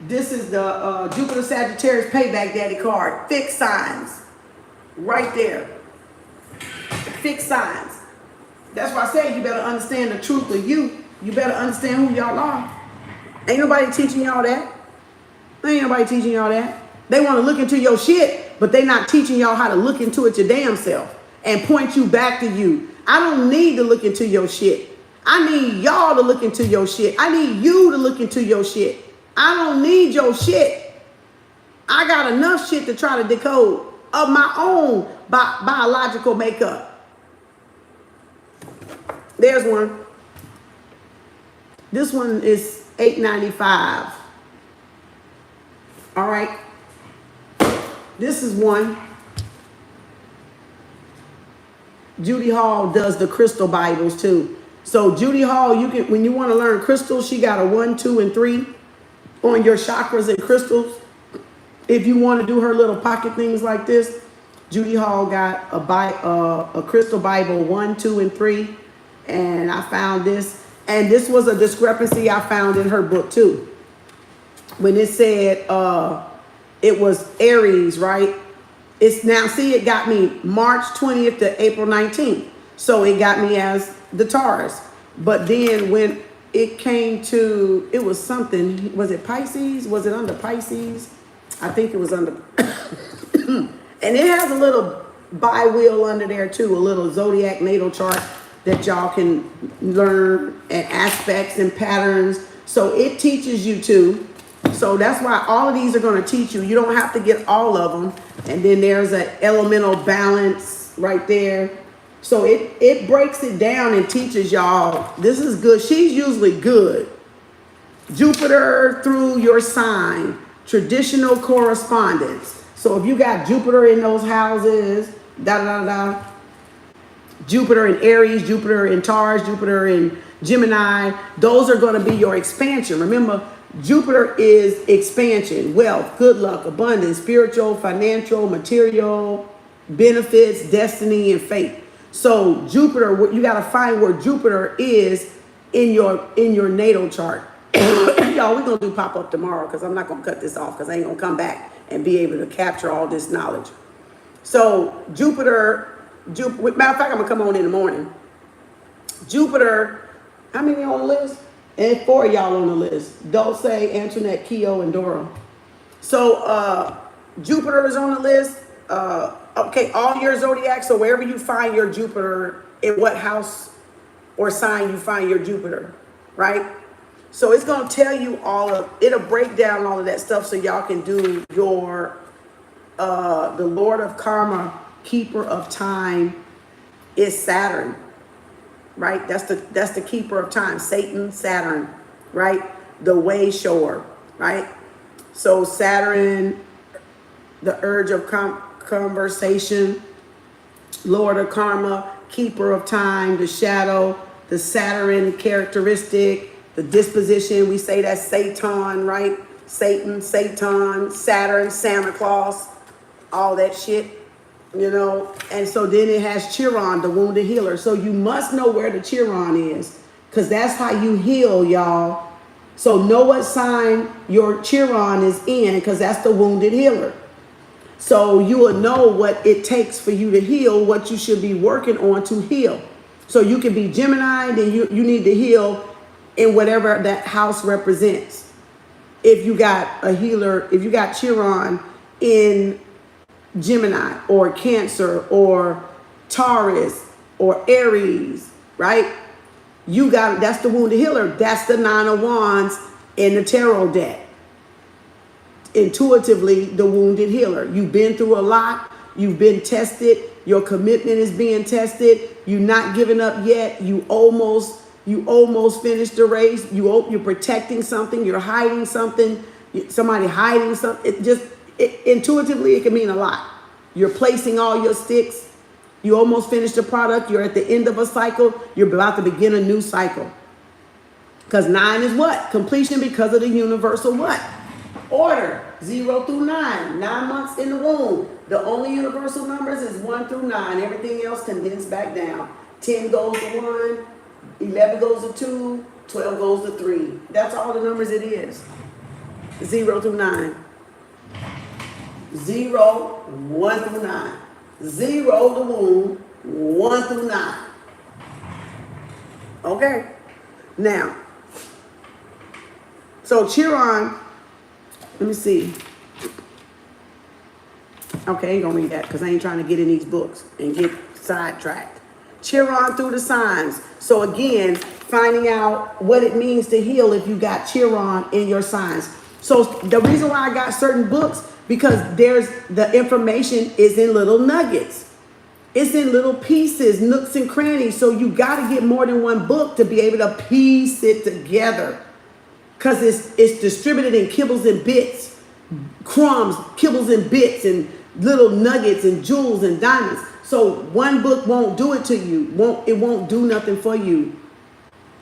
Jupiter Sagittarius payback daddy card. Fixed signs, right there. Fixed signs. That's why I say you better understand the truth of you. You better understand who y'all are. Ain't nobody teaching y'all that. Ain't nobody teaching y'all that. They want to look into your shit, but they not teaching y'all how to look into it your damn self and point you back to you. I don't need to look into your shit. I need y'all to look into your shit. I need you to look into your shit. I don't need your shit. I got enough shit to try to decode of my own biological makeup. There's one. This one is $8.95. All right. This is one. Judy Hall does the crystal Bibles too. So Judy Hall, you can, when you want to learn crystals, she got a 1, 2, and 3 on your chakras and crystals. If you want to do her little pocket things like this, Judy Hall got a crystal Bible 1, 2, and 3. And I found this, and this was a discrepancy I found in her book too. When it said it was Aries, right? It's now, see, it got me March 20th to April 19th. So it got me as the Taurus. But then when it came to, it was something, was it Pisces? Was it under Pisces? I think it was under, and it has a little bi-wheel under there too, a little zodiac natal chart that y'all can learn, and aspects and patterns. So it teaches you too. So that's why all of these are going to teach you. You don't have to get all of them. And then there's an elemental balance right there. So it breaks it down and teaches y'all. This is good. She's usually good. Jupiter through your sign. Traditional correspondence. So if you got Jupiter in those houses, Jupiter in Aries, Jupiter in Taurus, Jupiter in Gemini, those are going to be your expansion. Remember, Jupiter is expansion, wealth, good luck, abundance, spiritual, financial, material, benefits, destiny, and fate. So Jupiter, you got to find where Jupiter is in your natal chart. Y'all, we're going to do pop-up tomorrow because I'm not going to cut this off because I ain't going to come back and be able to capture all this knowledge. So Jupiter, matter of fact, I'm going to come on in the morning. Jupiter, how many on the list? And 4 of y'all on the list. Dulce, Antoinette, Keo, and Dora. So Jupiter is on the list. Okay, all your zodiac. So wherever you find your Jupiter, in what house or sign you find your Jupiter, right? So it's going to tell you it'll break down all of that stuff so y'all can do your, the Lord of Karma, keeper of time is Saturn. Right? That's the keeper of time. Satan, Saturn, right? The way shower, right? So Saturn, the urge of conversation, Lord of Karma, keeper of time, the shadow, the Saturn characteristic, The disposition, we say that's Satan, right? Satan, Saturn, Santa Claus, all that shit, you know. And so then it has Chiron, the wounded healer. So you must know where the Chiron is, because that's how you heal, y'all. So know what sign your Chiron is in, because that's the wounded healer. So you will know what it takes for you to heal, what you should be working on to heal. So you can be Gemini, then you need to heal in whatever that house represents. If you got a healer, if you got Chiron in Gemini or Cancer or Taurus or Aries, right? You got, that's the wounded healer. That's the Nine of Wands in the tarot deck. Intuitively, the wounded healer. You've been through a lot. You've been tested. Your commitment is being tested. You're not giving up yet. You almost finished the race. You're protecting something. You're hiding something. Somebody hiding something. Intuitively, it can mean a lot. You're placing all your sticks. You almost finished the product. You're at the end of a cycle. You're about to begin a new cycle. Because 9 is what? Completion, because of the universal what? Order. 0 through 9. 9 months in the womb. The only universal numbers is 1 through 9. Everything else condensed back down. 10 goes to 1. 11 goes to 2. 12 goes to 3. That's all the numbers it is. 0 through 9. 0, 1 through 9. 0, the womb. 1 through 9. Okay. Now, so Chiron, let me see. Okay, I ain't gonna read that because I ain't trying to get in these books and get sidetracked. Chiron through the signs. So again, finding out what it means to heal if you got Chiron in your signs. So the reason why I got certain books, because the information is in little nuggets. It's in little pieces, nooks and crannies. So you got to get more than one book to be able to piece it together. Because it's distributed in kibbles and bits, crumbs, kibbles and bits, and little nuggets and jewels and diamonds. So one book won't do it to you. It won't do nothing for you.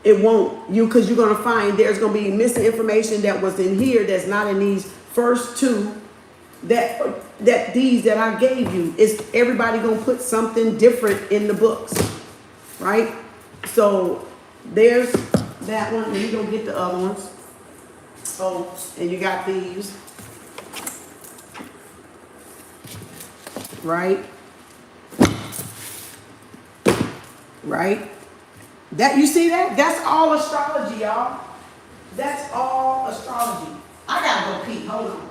It won't. Because you're going to find there's going to be missing information that was in here that's not in these first two that I gave you. Is everybody going to put something different in the books, right? So there's that one, and you're going to get the other ones. Oh, and you got these, right? Right? That, you see that? That's all astrology, y'all. That's all astrology. I gotta go pee. Hold on.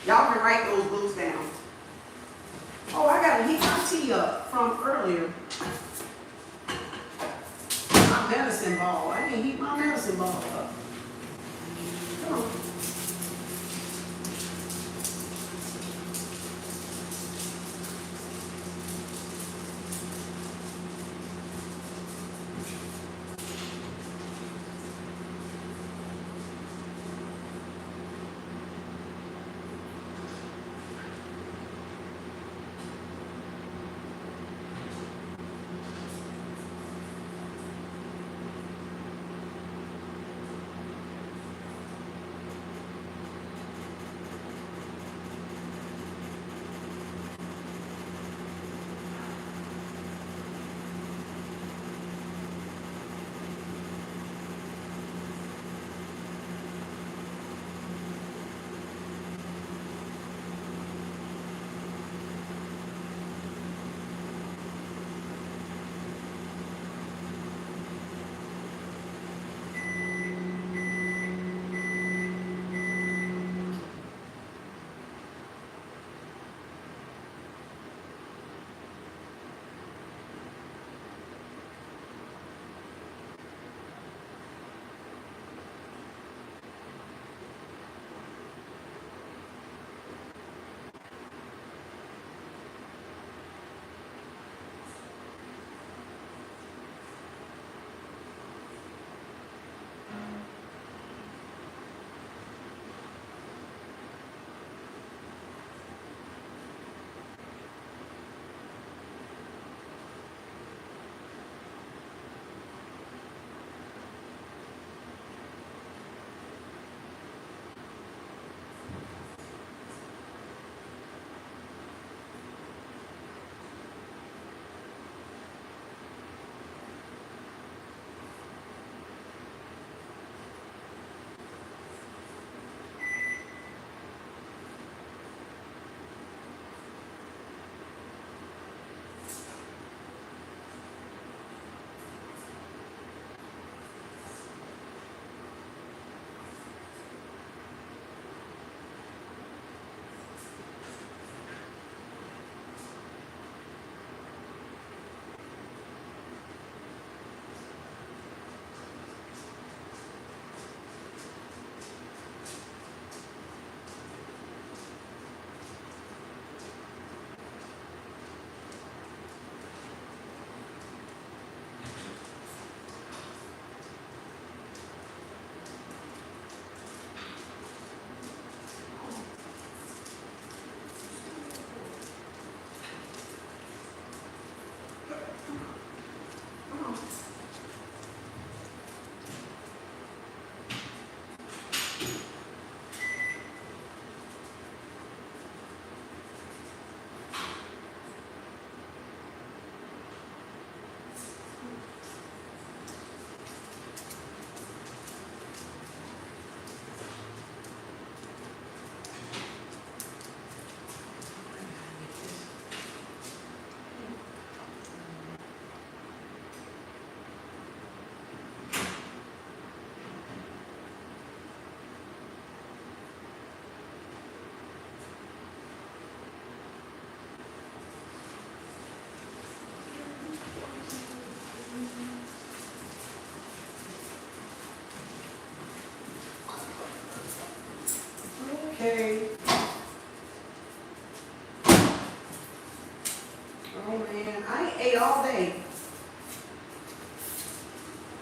Y'all can write those books down. Oh, I gotta heat my tea up from earlier. My medicine ball. I didn't heat my medicine ball up. Come on.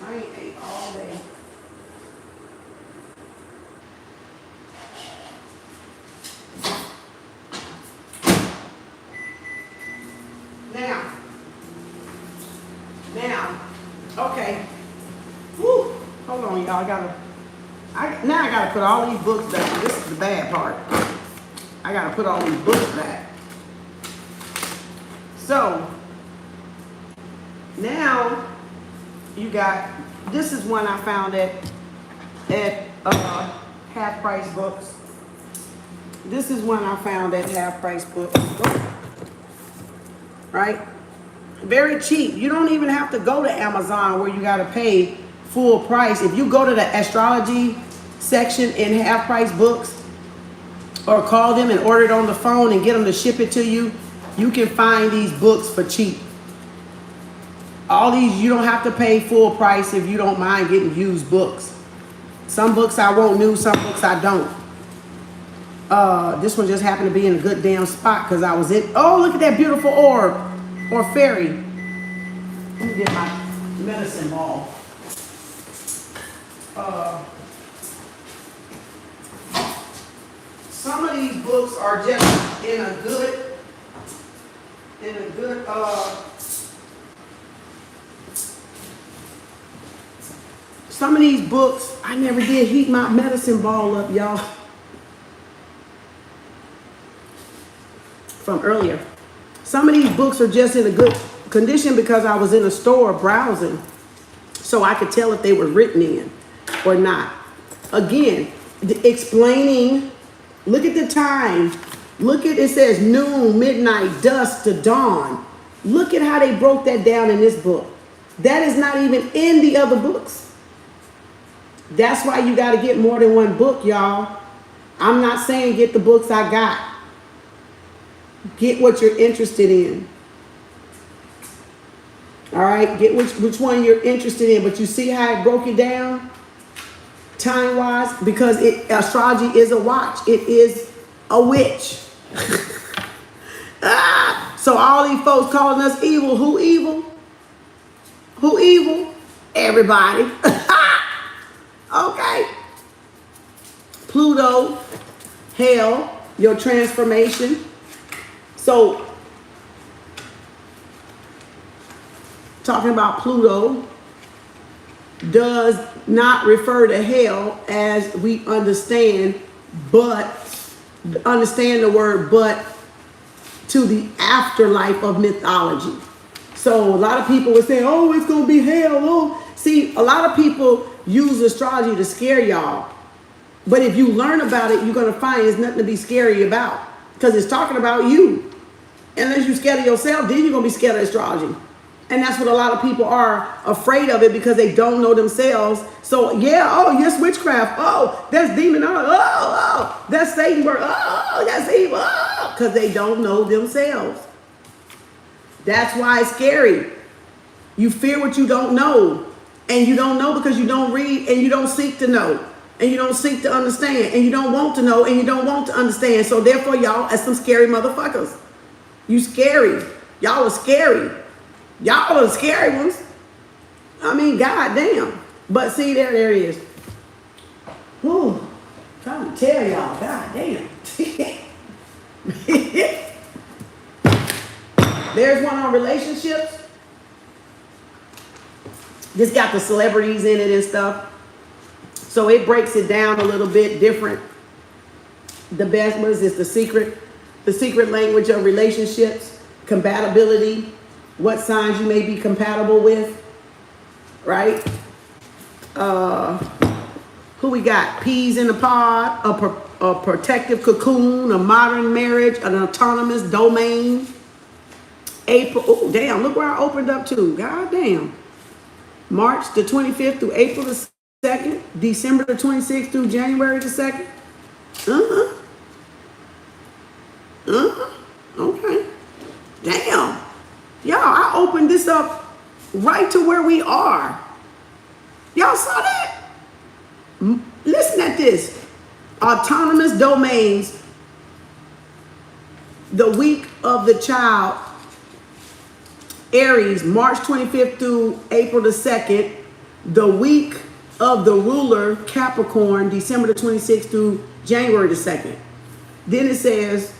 I ain't ate all day. Now, okay. Woo. Hold on, y'all. Now I gotta put all these books back. This is the bad part. I gotta put all these books back. So now you got, this is one I found at Half Price Books. This is one I found at Half Price Books. Right? Very cheap. You don't even have to go to Amazon where you gotta pay full price. If you go to the Astrology section in Half Price Books, or call them and order it on the phone and get them to ship it to you, you can find these books for cheap. All these, you don't have to pay full price if you don't mind getting used books. Some books I want new, some books I don't. This one just happened to be in a good damn spot because I was in, oh, look at that beautiful orb or fairy. Let me get my medicine ball. Some of these books are just in a good, some of these books, I never did heat my medicine ball up, y'all. From earlier. Some of these books are just in a good condition because I was in a store browsing, so I could tell if they were written in or not. Again, explaining. Look at the time. Look at, it says noon, midnight, dusk to dawn. Look at how they broke that down in this book. That is not even in the other books. That's why you got to get more than one book, y'all. I'm not saying get the books I got. Get what you're interested in. All right, get which one you're interested in. But you see how it broke it down? Time-wise, because astrology is a watch. It is a witch. So all these folks calling us evil. Who evil? Who evil? Everybody. Okay. Pluto, hell, your transformation. So, talking about Pluto does not refer to hell as we understand, but understand the word but to the afterlife of mythology. So a lot of people would say, oh, it's going to be hell. Oh, see, a lot of people use astrology to scare y'all. But if you learn about it, you're going to find there's nothing to be scary about because it's talking about you. Unless you're scared of yourself, then you're going to be scared of astrology. And that's what a lot of people are afraid of it because they don't know themselves. So, yeah, oh, yes, witchcraft. Oh, that's demonology. Oh, that's Satan work. Oh, that's evil. Oh, because they don't know themselves. That's why it's scary. You fear what you don't know. And you don't know because you don't read and you don't seek to know. And you don't seek to understand. And you don't want to know and you don't want to understand. So, therefore, y'all are some scary motherfuckers. You scary. Y'all are scary. Y'all are the scary ones. I mean, goddamn. But see, there it is. Whew. Trying to tell y'all, goddamn. There's one on relationships. This got the celebrities in it and stuff. So it breaks it down a little bit different. The best one is the secret language of relationships, compatibility. What signs you may be compatible with, right? Who we got? Peas in the pod, a protective cocoon, a modern marriage, an autonomous domain. April, oh damn, look where I opened up to. God damn. March the 25th through April the 2nd, December the 26th through January the 2nd. Okay. Damn. Y'all, I opened this up right to where we are. Y'all saw that? Listen at this. Autonomous domains. The week of the child. Aries, March 25th through April the 2nd. the week of the ruler, Capricorn, December the 26th through January the 2nd. Then it says,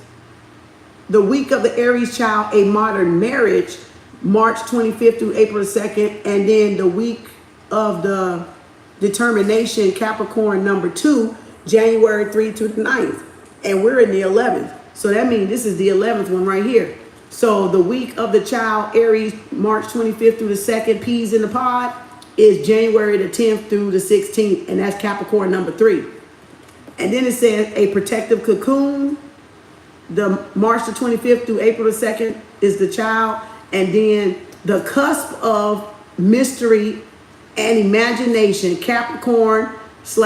the week of the Aries child, a modern marriage, March 25th through April the 2nd. And then the week of the determination, Capricorn number 2, January 3 to the 9th. And we're in the 11th. So that means this is the 11th one right here. So the week of the child, Aries, March 25th through the 2nd, peas in the pod, is January the 10th through the 16th. And that's Capricorn number 3. And then it says a protective cocoon. The March the 25th through April the 2nd is the child. And then the cusp of mystery and imagination, Capricorn /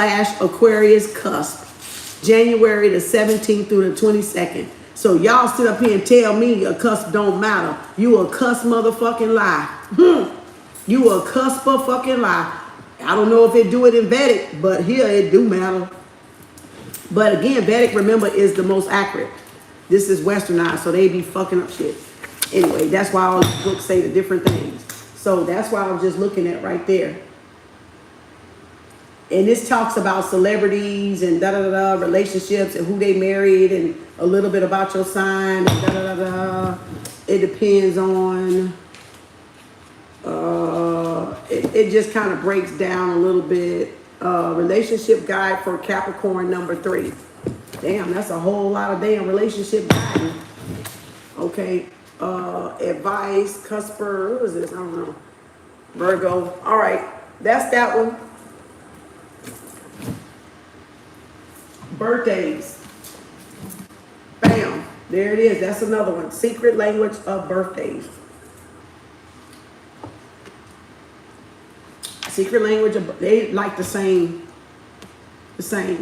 Aquarius cusp, January the 17th through the 22nd. So y'all sit up here and tell me a cusp don't matter. You a cusp motherfucking lie. You a cusp of fucking lie. I don't know if it do it in Vedic, but here it do matter. But again, Vedic, remember, is the most accurate. This is westernized, so they be fucking up shit. Anyway, that's why all the books say the different things. So that's why I was just looking at right there. And this talks about celebrities and da-da-da-da, relationships and who they married and a little bit about your sign and da-da-da-da. It depends on, it just kind of breaks down a little bit. Relationship guide for Capricorn number 3. Damn, that's a whole lot of damn relationship guide. Okay. Advice, cusper, what is this? I don't know. Virgo. All right. That's that one. Birthdays. Bam. There it is. That's another one. Secret language of birthdays. Secret language of, they like the same.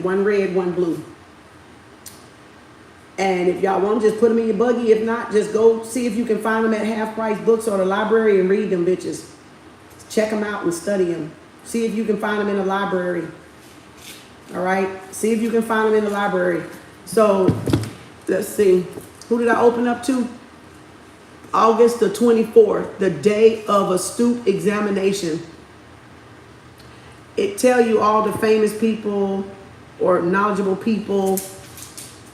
One red, one blue. And if y'all want, just put them in your buggy. If not, just go see if you can find them at half-price books or the library and read them bitches. Check them out and study them. See if you can find them in the library. All right? See if you can find them in the library. So, let's see. Who did I open up to? August the 24th, the day of astute examination. It tell you all the famous people or knowledgeable people,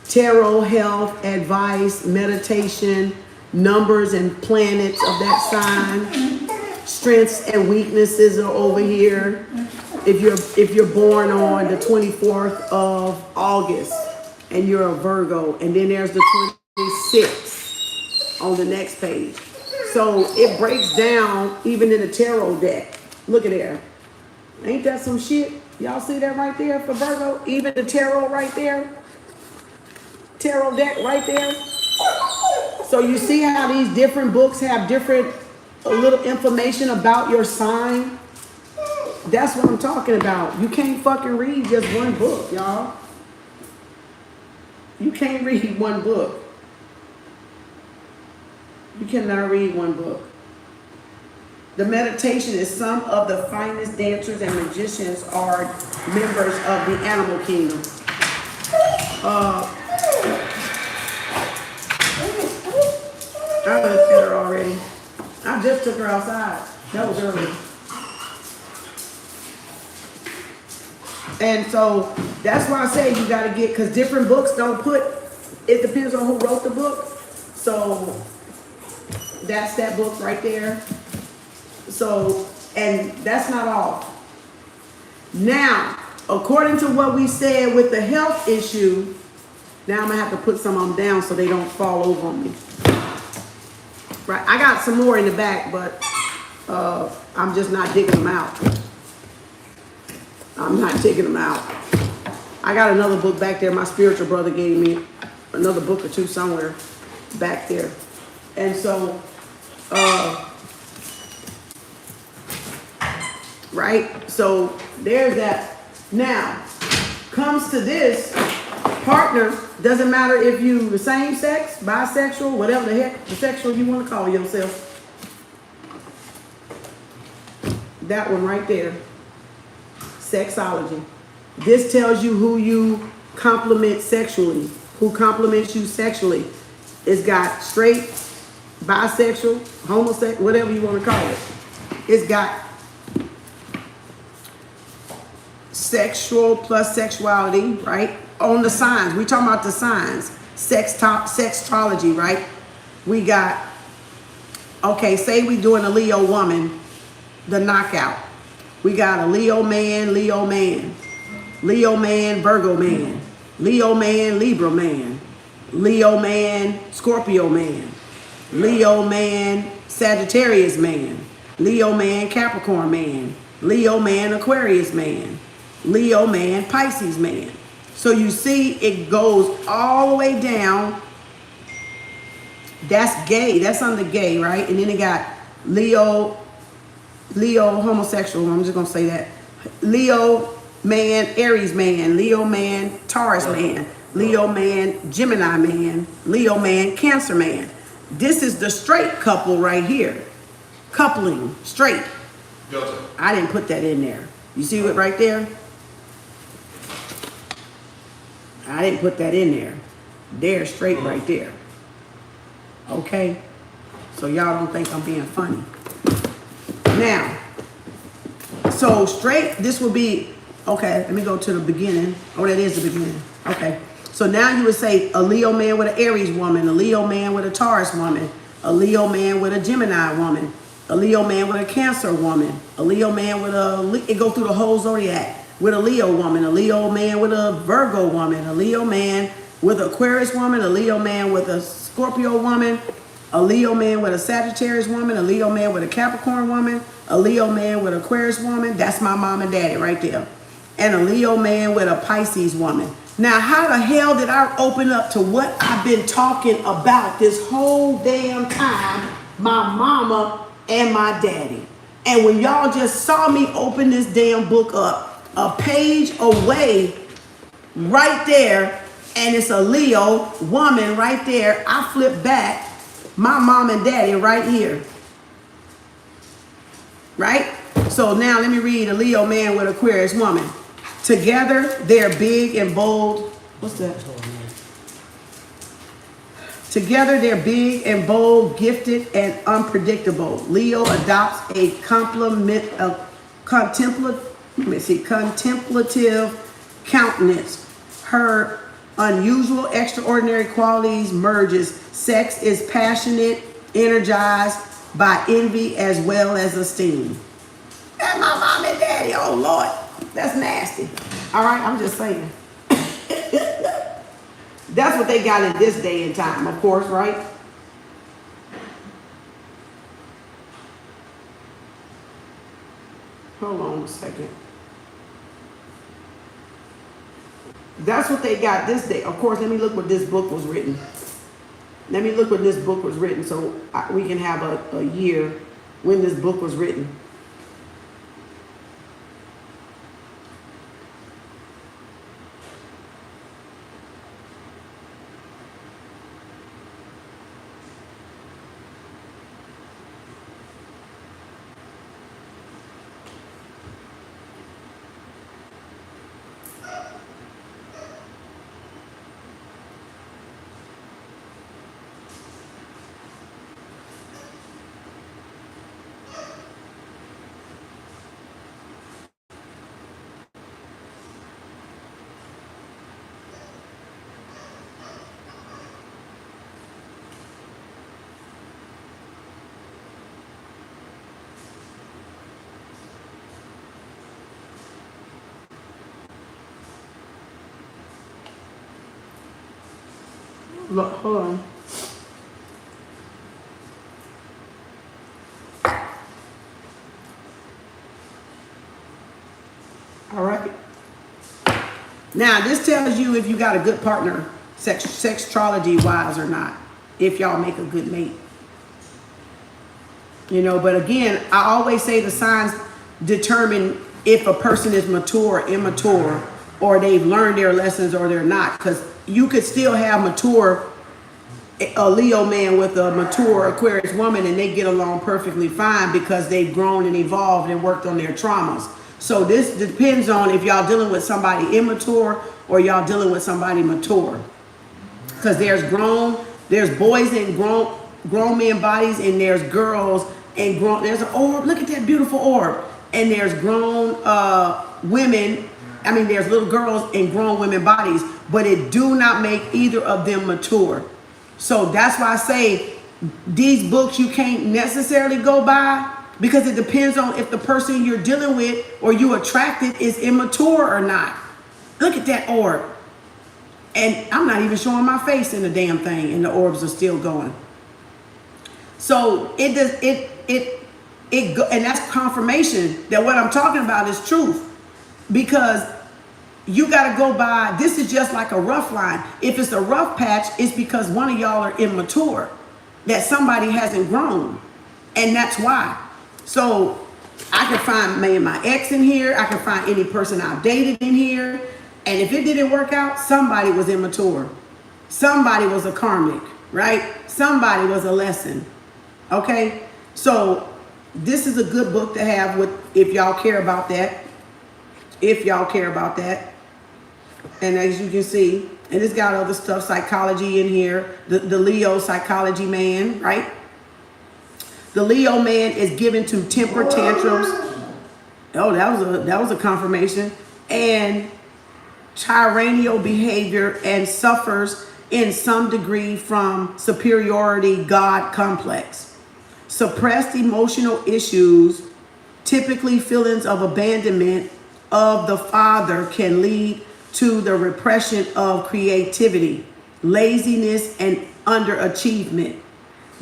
tarot, health, advice, meditation, numbers and planets of that sign. Strengths and weaknesses are over here. If you're born on the 24th of August and you're a Virgo, and then there's the 26th on the next page. So it breaks down even in the tarot deck. Look at there. Ain't that some shit? Y'all see that right there for Virgo? Even the tarot right there. Tarot deck right there. So you see how these different books have different a little information about your sign? That's what I'm talking about. You can't fucking read just one book, y'all. You can't read one book. You cannot read one book. The meditation is some of the finest dancers and magicians are members of the animal kingdom. I looked at her already. I just took her outside. That was early. And so that's why I say you got to get, because different books don't put, it depends on who wrote the book. So that's that book right there. So, and that's not all. Now, according to what we said with the health issue, now I'm going to have to put some of them down so they don't fall over on me. Right, I got some more in the back, but I'm just not digging them out. I'm not taking them out. I got another book back there. My spiritual brother gave me another book or two somewhere back there. And so, right? So there's that. Now, comes to this, partner, doesn't matter if you the same sex, bisexual, whatever the heck, the sexual you want to call yourself. That one right there. Sexology. This tells you who you complement sexually, who complements you sexually. It's got straight, bisexual, homosexual, whatever you want to call it. It's got sexual plus sexuality, right? On the signs, we talking about the signs. Sextrology, right? We got, okay, say we doing a Leo woman, the knockout. We got a Leo man, Leo man, Leo man, Virgo man, Leo man, Libra man, Leo man, Scorpio man, Leo man, Sagittarius man, Leo man, Capricorn man, Leo man, Aquarius man, Leo man, Pisces man. So you see it goes all the way down. That's gay. That's under gay, right? And then it got Leo homosexual. I'm just going to say that. Leo man, Aries man, Leo man, Taurus man, Leo man, Gemini man, Leo man, Cancer man. This is the straight couple right here. Coupling, straight. Delta. I didn't put that in there. You see it right there? I didn't put that in there. They're straight right there. Okay? So y'all don't think I'm being funny. Now, so straight, this will be, okay, let me go to the beginning. Oh, that is the beginning. Okay. So now you would say a Leo man with an Aries woman, a Leo man with a Taurus woman, a Leo man with a Gemini woman, a Leo man with a Cancer woman, a Leo man with it go through the whole zodiac, with a Leo woman, a Leo man with a Virgo woman, a Leo man with an Aquarius woman, a Leo man with a Scorpio woman, a Leo man with a Sagittarius woman, a Leo man with a Capricorn woman, a Leo man with an Aquarius woman. That's my mom and daddy right there. And a Leo man with a Pisces woman. Now, how the hell did I open up to what I've been talking about this whole damn time? My mama and my daddy. And when y'all just saw me open this damn book up, a page away, right there, and it's a Leo woman right there, I flip back, my mom and daddy right here. Right? So now let me read a Leo man with Aquarius woman. Together, they're big and bold. What's that? Together, they're big and bold, gifted and unpredictable. Leo adopts a contemplative countenance. Her unusual, extraordinary qualities merges. Sex is passionate, energized by envy as well as esteem. That's my mom and daddy. Oh, Lord. That's nasty. All right, I'm just saying. That's what they got in this day and time, of course, right? Hold on a second. That's what they got this day. Of course, let me look what this book was written. Let me look when this book was written so we can have a year when this book was written. Look, hold on. All right. Now, this tells you if you got a good partner, sextrology wise or not, if y'all make a good mate. You know, but again, I always say the signs determine if a person is mature or immature, or they've learned their lessons or they're not. Because you could still have a Leo man with a mature Aquarius woman and they get along perfectly fine because they've grown and evolved and worked on their traumas. So this depends on if y'all dealing with somebody immature or y'all dealing with somebody mature. Because there's boys and grown men bodies, and there's girls and there's an orb. Look at that beautiful orb. And there's grown women I mean, there's little girls in grown women bodies, but it do not make either of them mature. So that's why I say these books you can't necessarily go by, because it depends on if the person you're dealing with or you attracted is immature or not. Look at that orb. And I'm not even showing my face in the damn thing, and the orbs are still going. So it does and that's confirmation that what I'm talking about is truth. Because you got to go by, this is just like a rough line. If it's a rough patch, it's because one of y'all are immature, that somebody hasn't grown. And that's why. So I can find my ex in here. I can find any person I've dated in here. And if it didn't work out, somebody was immature. Somebody was a karmic, right? Somebody was a lesson. Okay? So this is a good book to have with, if y'all care about that. If y'all care about that. And as you can see, and it's got other stuff, psychology in here. The Leo psychology man, right? The Leo man is given to temper tantrums. Oh, that was a confirmation. And tyrannical behavior, and suffers in some degree from superiority God complex. Suppressed emotional issues, typically feelings of abandonment of the father, can lead to the repression of creativity, laziness, and underachievement.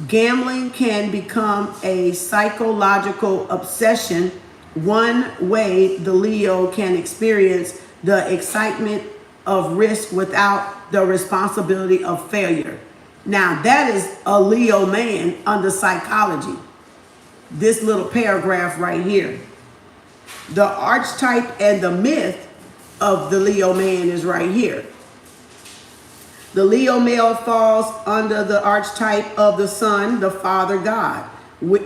Gambling can become a psychological obsession. One way the Leo can experience the excitement of risk without the responsibility of failure. Now that is a Leo man under psychology. This little paragraph right here. The archetype and the myth of the Leo man is right here. The Leo male falls under the archetype of the sun, the father god,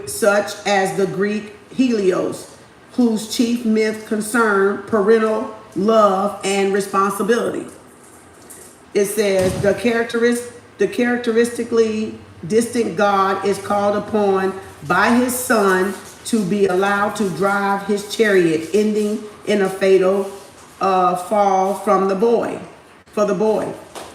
such as the Greek Helios, whose chief myth concerned parental love and responsibility. It says the characteristically distant god is called upon by his son to be allowed to drive his chariot, ending in a fatal fall from the boy.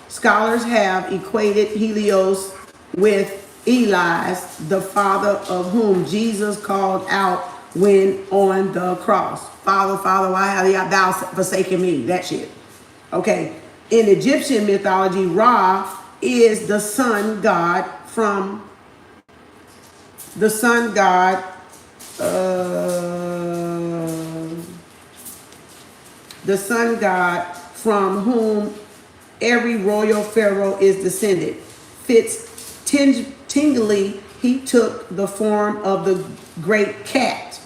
Scholars have equated Helios with Elias, the father of whom Jesus called out when on the cross. Father, Father, why have thou forsaken me? That shit. Okay. In Egyptian mythology, Ra is the sun god from the sun god from whom every royal pharaoh is descended. Tingly, he took the form of the great cat,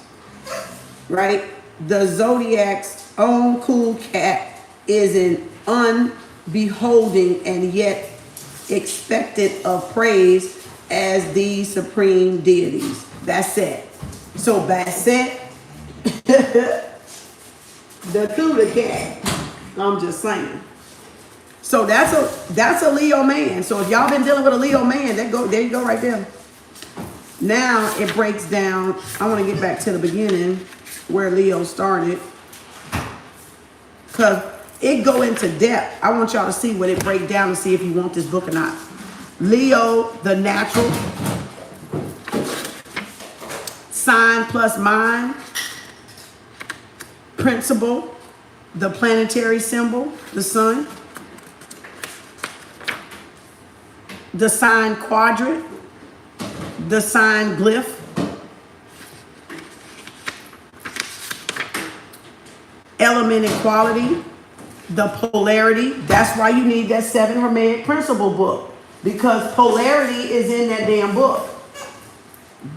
right? The zodiac's own cool cat is an unbeholding and yet expected of praise as the supreme deities. Basset. So Basset, the Thru cat. I'm just saying. So that's a Leo man. So if y'all been dealing with a Leo man, there you go right there. Now it breaks down. I want to get back to the beginning where Leo started, because it go into depth. I want y'all to see what it break down and see if you want this book or not. Leo, the natural sign plus mind, principle, the planetary symbol, the sun, the sign quadrant, the sign glyph, element equality, the polarity. That's why you need that 7 Hermetic Principle book, because polarity is in that damn book.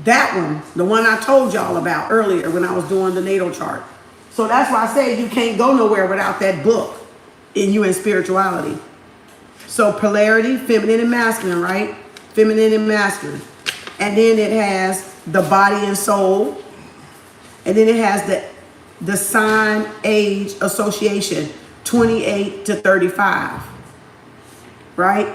That one, the one I told y'all about earlier when I was doing the natal chart. So that's why I say you can't go nowhere without that book in you in spirituality. So polarity, feminine and masculine, right? Feminine and masculine. And then it has the body and soul. And then it has the sign age association, 28 to 35, right?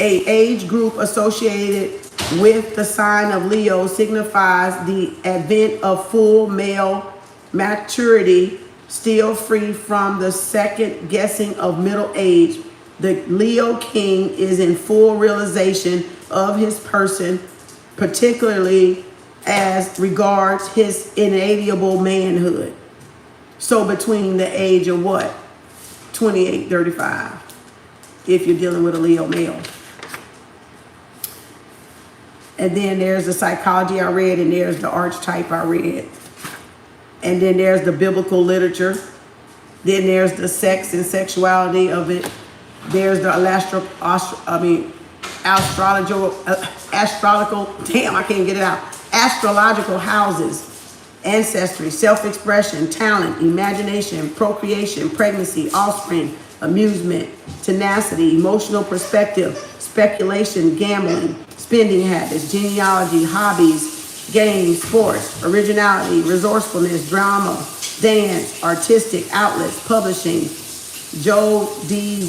A age group associated with the sign of Leo signifies the advent of full male maturity still free from the second guessing of middle age. The Leo King is in full realization of his person, particularly as regards his inalienable manhood. So between the age of what? 28, 35, if you're dealing with a Leo male. And then there's the psychology I read, and there's the archetype I read. And then there's the biblical literature. Then there's the sex and sexuality of it. There's the astrological houses, ancestry, self-expression, talent, imagination, procreation, pregnancy, offspring, amusement, tenacity, emotional perspective, speculation, gambling, spending habits, genealogy, hobbies, games, sports, originality, resourcefulness, drama, dance, artistic outlets, publishing, Joe D.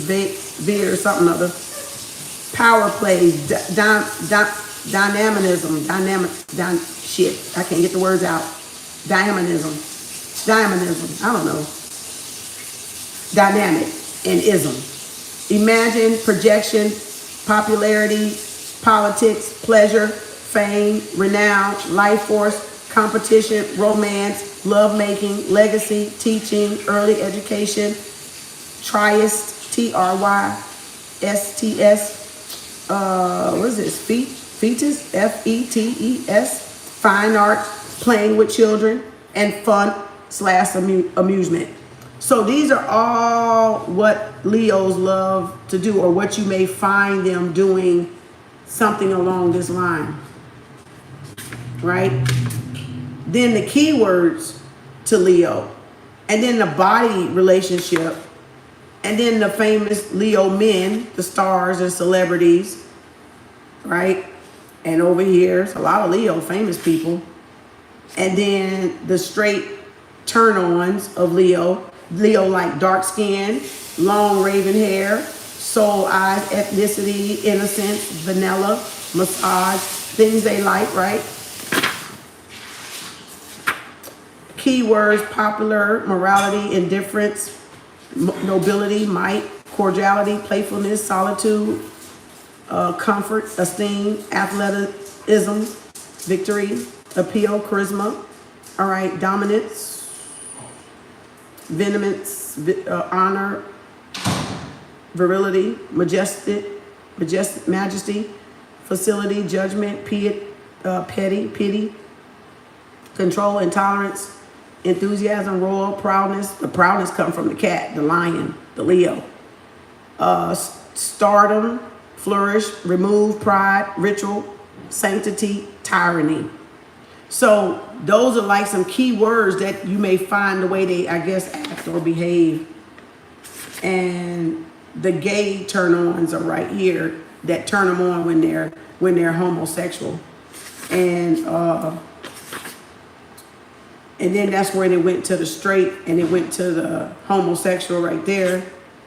Veer, something other, power plays, dynamism, shit, I can't get the words out. Dynamism, I don't know. Dynamic and ism. Imagine, projection, popularity, politics, pleasure, fame, renown, life force, competition, romance, lovemaking, legacy, teaching, early education, Tryst, Trysts, what is this? Fetus, Fetes, fine art, playing with children, and fun/amusement. So these are all what Leos love to do, or what you may find them doing, something along this line, right? Then the keywords to Leo, and then the body relationship, and then the famous Leo men, the stars and celebrities, right? And over here, it's a lot of Leo famous people. And then the straight turn-ons of Leo. Leo like dark skin, long raven hair, soul eyes, ethnicity, innocence, vanilla, massage, things they like, right? Keywords: popular, morality, indifference, nobility, might, cordiality, playfulness, solitude, comfort, esteem, athleticism, victory, appeal, charisma, all right, dominance, venomance, honor, virility, majesty, facility, judgment, pity, control, intolerance, enthusiasm, royal, proudness. The proudness comes from the cat, the lion, the Leo. Stardom, flourish, remove, pride, ritual, sanctity, tyranny. So those are like some key words that you may find the way they, I guess, act or behave. And the gay turn-ons are right here that turn them on when they're homosexual. And then that's where they went to the straight, and it went to the homosexual right there.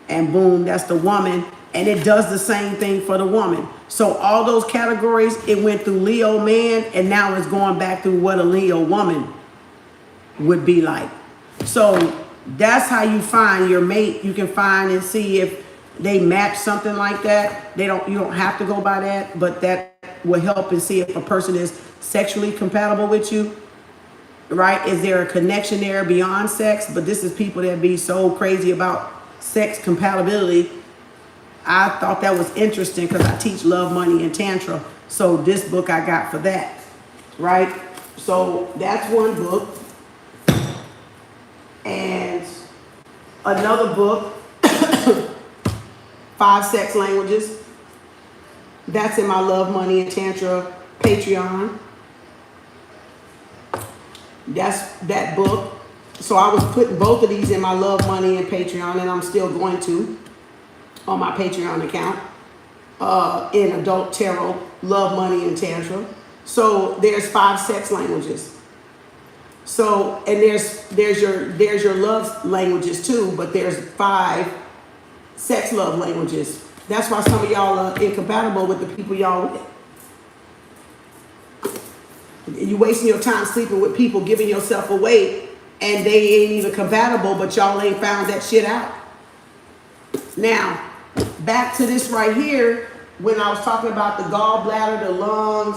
And boom, that's the woman. And it does the same thing for the woman. So all those categories, it went through Leo man, and now it's going back through what a Leo woman would be like. So that's how you find your mate. You can find and see if they match something like that. You don't have to go by that, but that will help and see if a person is sexually compatible with you. Right? Is there a connection there beyond sex? But this is people that be so crazy about sex compatibility. I thought that was interesting because I teach love, money, and tantra. So this book I got for that. Right? So that's one book. And another book, 5 Sex Languages. That's in my Love, Money, and Tantra Patreon. That's that book. So I was putting both of these in my Love, Money, and Patreon, and I'm still going to on my Patreon account in Adult Tarot, Love, Money, and Tantra. So there's 5 sex languages. So, and there's your love languages too, but there's 5 sex love languages. That's why some of y'all are incompatible with the people y'all with. You're wasting your time sleeping with people, giving yourself away and they ain't even compatible, but y'all ain't found that shit out. Now, back to this right here, when I was talking about the gallbladder, the lungs,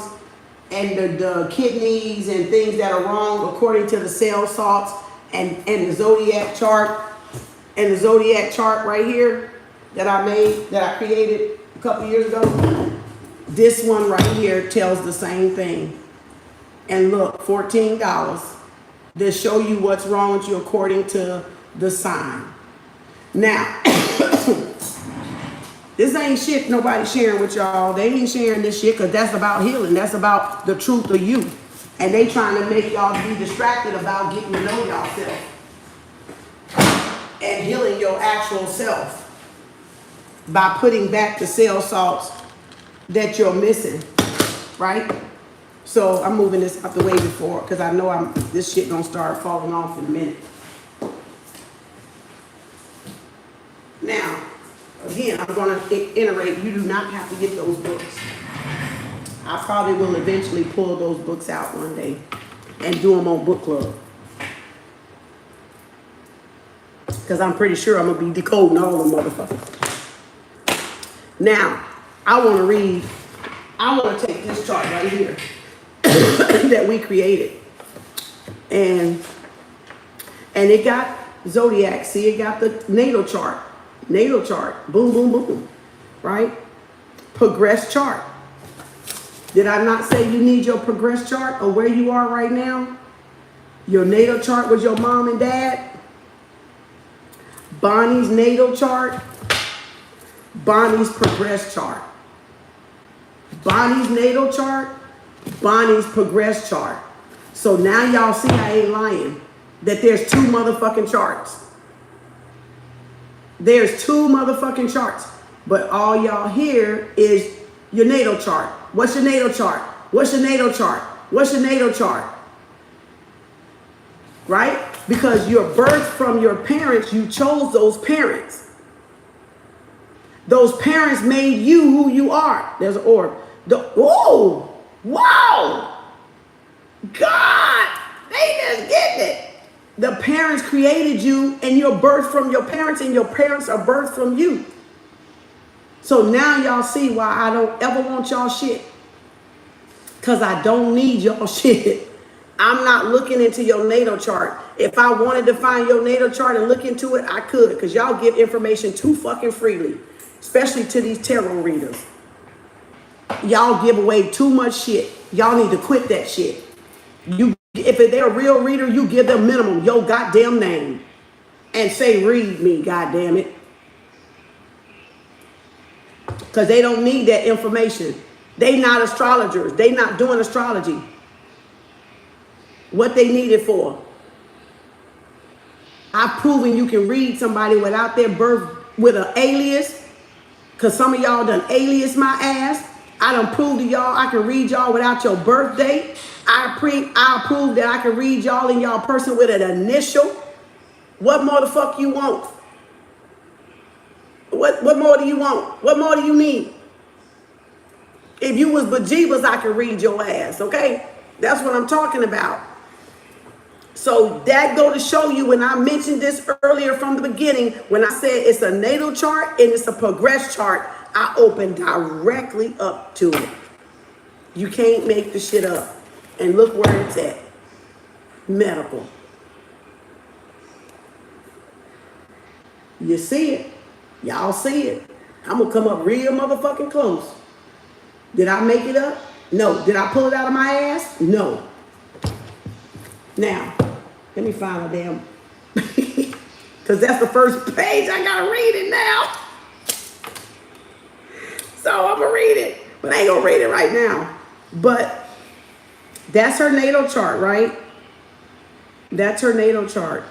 and the kidneys and things that are wrong according to the cell salts and the zodiac chart, and the zodiac chart right here that I created a couple years ago. This one right here tells the same thing. And look, $14 to show you what's wrong with you according to the sign. Now, this ain't shit nobody sharing with y'all. They ain't sharing this shit because that's about healing. That's about the truth of you. And they trying to make y'all be distracted about getting to know yourself and healing your actual self by putting back the cell salts that you're missing, right? So I'm moving this out the way before because I know this shit gonna start falling off in a minute. Now, again, I'm going to iterate. You do not have to get those books. I probably will eventually pull those books out one day and do them on book club. Because I'm pretty sure I'm going to be decoding all them motherfuckers. Now, I want to take this chart right here that we created. And it got zodiac. See, it got the natal chart. Natal chart, boom, boom, boom, right? Progress chart. Did I not say you need your progress chart of where you are right now? Your natal chart was your mom and dad. Bonnie's natal chart. Bonnie's progress chart. Bonnie's natal chart. Bonnie's progress chart. So now y'all see I ain't lying. That there's two motherfucking charts. There's two motherfucking charts, but all y'all hear is your natal chart. What's your natal chart? What's your natal chart? What's your natal chart? Right? Because you're birthed from your parents, you chose those parents. Those parents made you who you are. There's an orb. Whoa! Wow! God! They just getting it. The parents created you and you're birthed from your parents and your parents are birthed from you. So now y'all see why I don't ever want y'all shit. Because I don't need y'all shit. I'm not looking into your natal chart. If I wanted to find your natal chart and look into it, I could. Because y'all give information too fucking freely. Especially to these tarot readers. Y'all give away too much shit. Y'all need to quit that shit. If they're a real reader, you give them minimum your goddamn name and say, read me, goddamn it. Because they don't need that information. They not astrologers. They not doing astrology. What they need it for. I've proven you can read somebody without their birth with an alias. Because some of y'all done alias my ass. I done proved to y'all I can read y'all without your birth date. I prove that I can read y'all and y'all person with an initial. What more the fuck you want? What more do you want? What more do you need? If you was bejeebers, I could read your ass, okay? That's what I'm talking about. So that go to show you when I mentioned this earlier from the beginning, when I said it's a natal chart and it's a progress chart, I opened directly up to it. You can't make the shit up. And look where it's at. Medical. You see it. Y'all see it. I'm going to come up real motherfucking close. Did I make it up? No. Did I pull it out of my ass? No. Now, let me find a damn... Because that's the first page. I got to read it now. So I'm going to read it. But I ain't going to read it right now. But... that's her natal chart, right? That's her natal chart.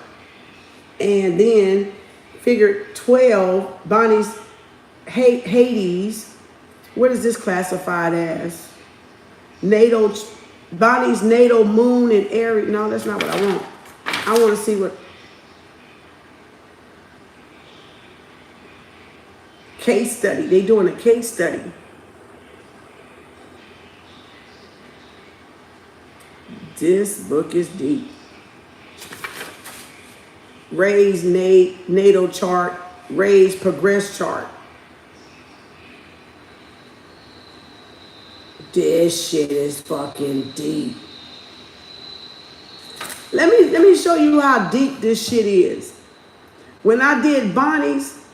And then figure 12, Bonnie's Hades. What is this classified as? Natal, Bonnie's natal moon and Aries. No, that's not what I want. I want to see what. Case study. They doing a case study. This book is deep. Ray's natal chart, Ray's progress chart. This shit is fucking deep. Let me show you how deep this shit is. When I did Bonnie's,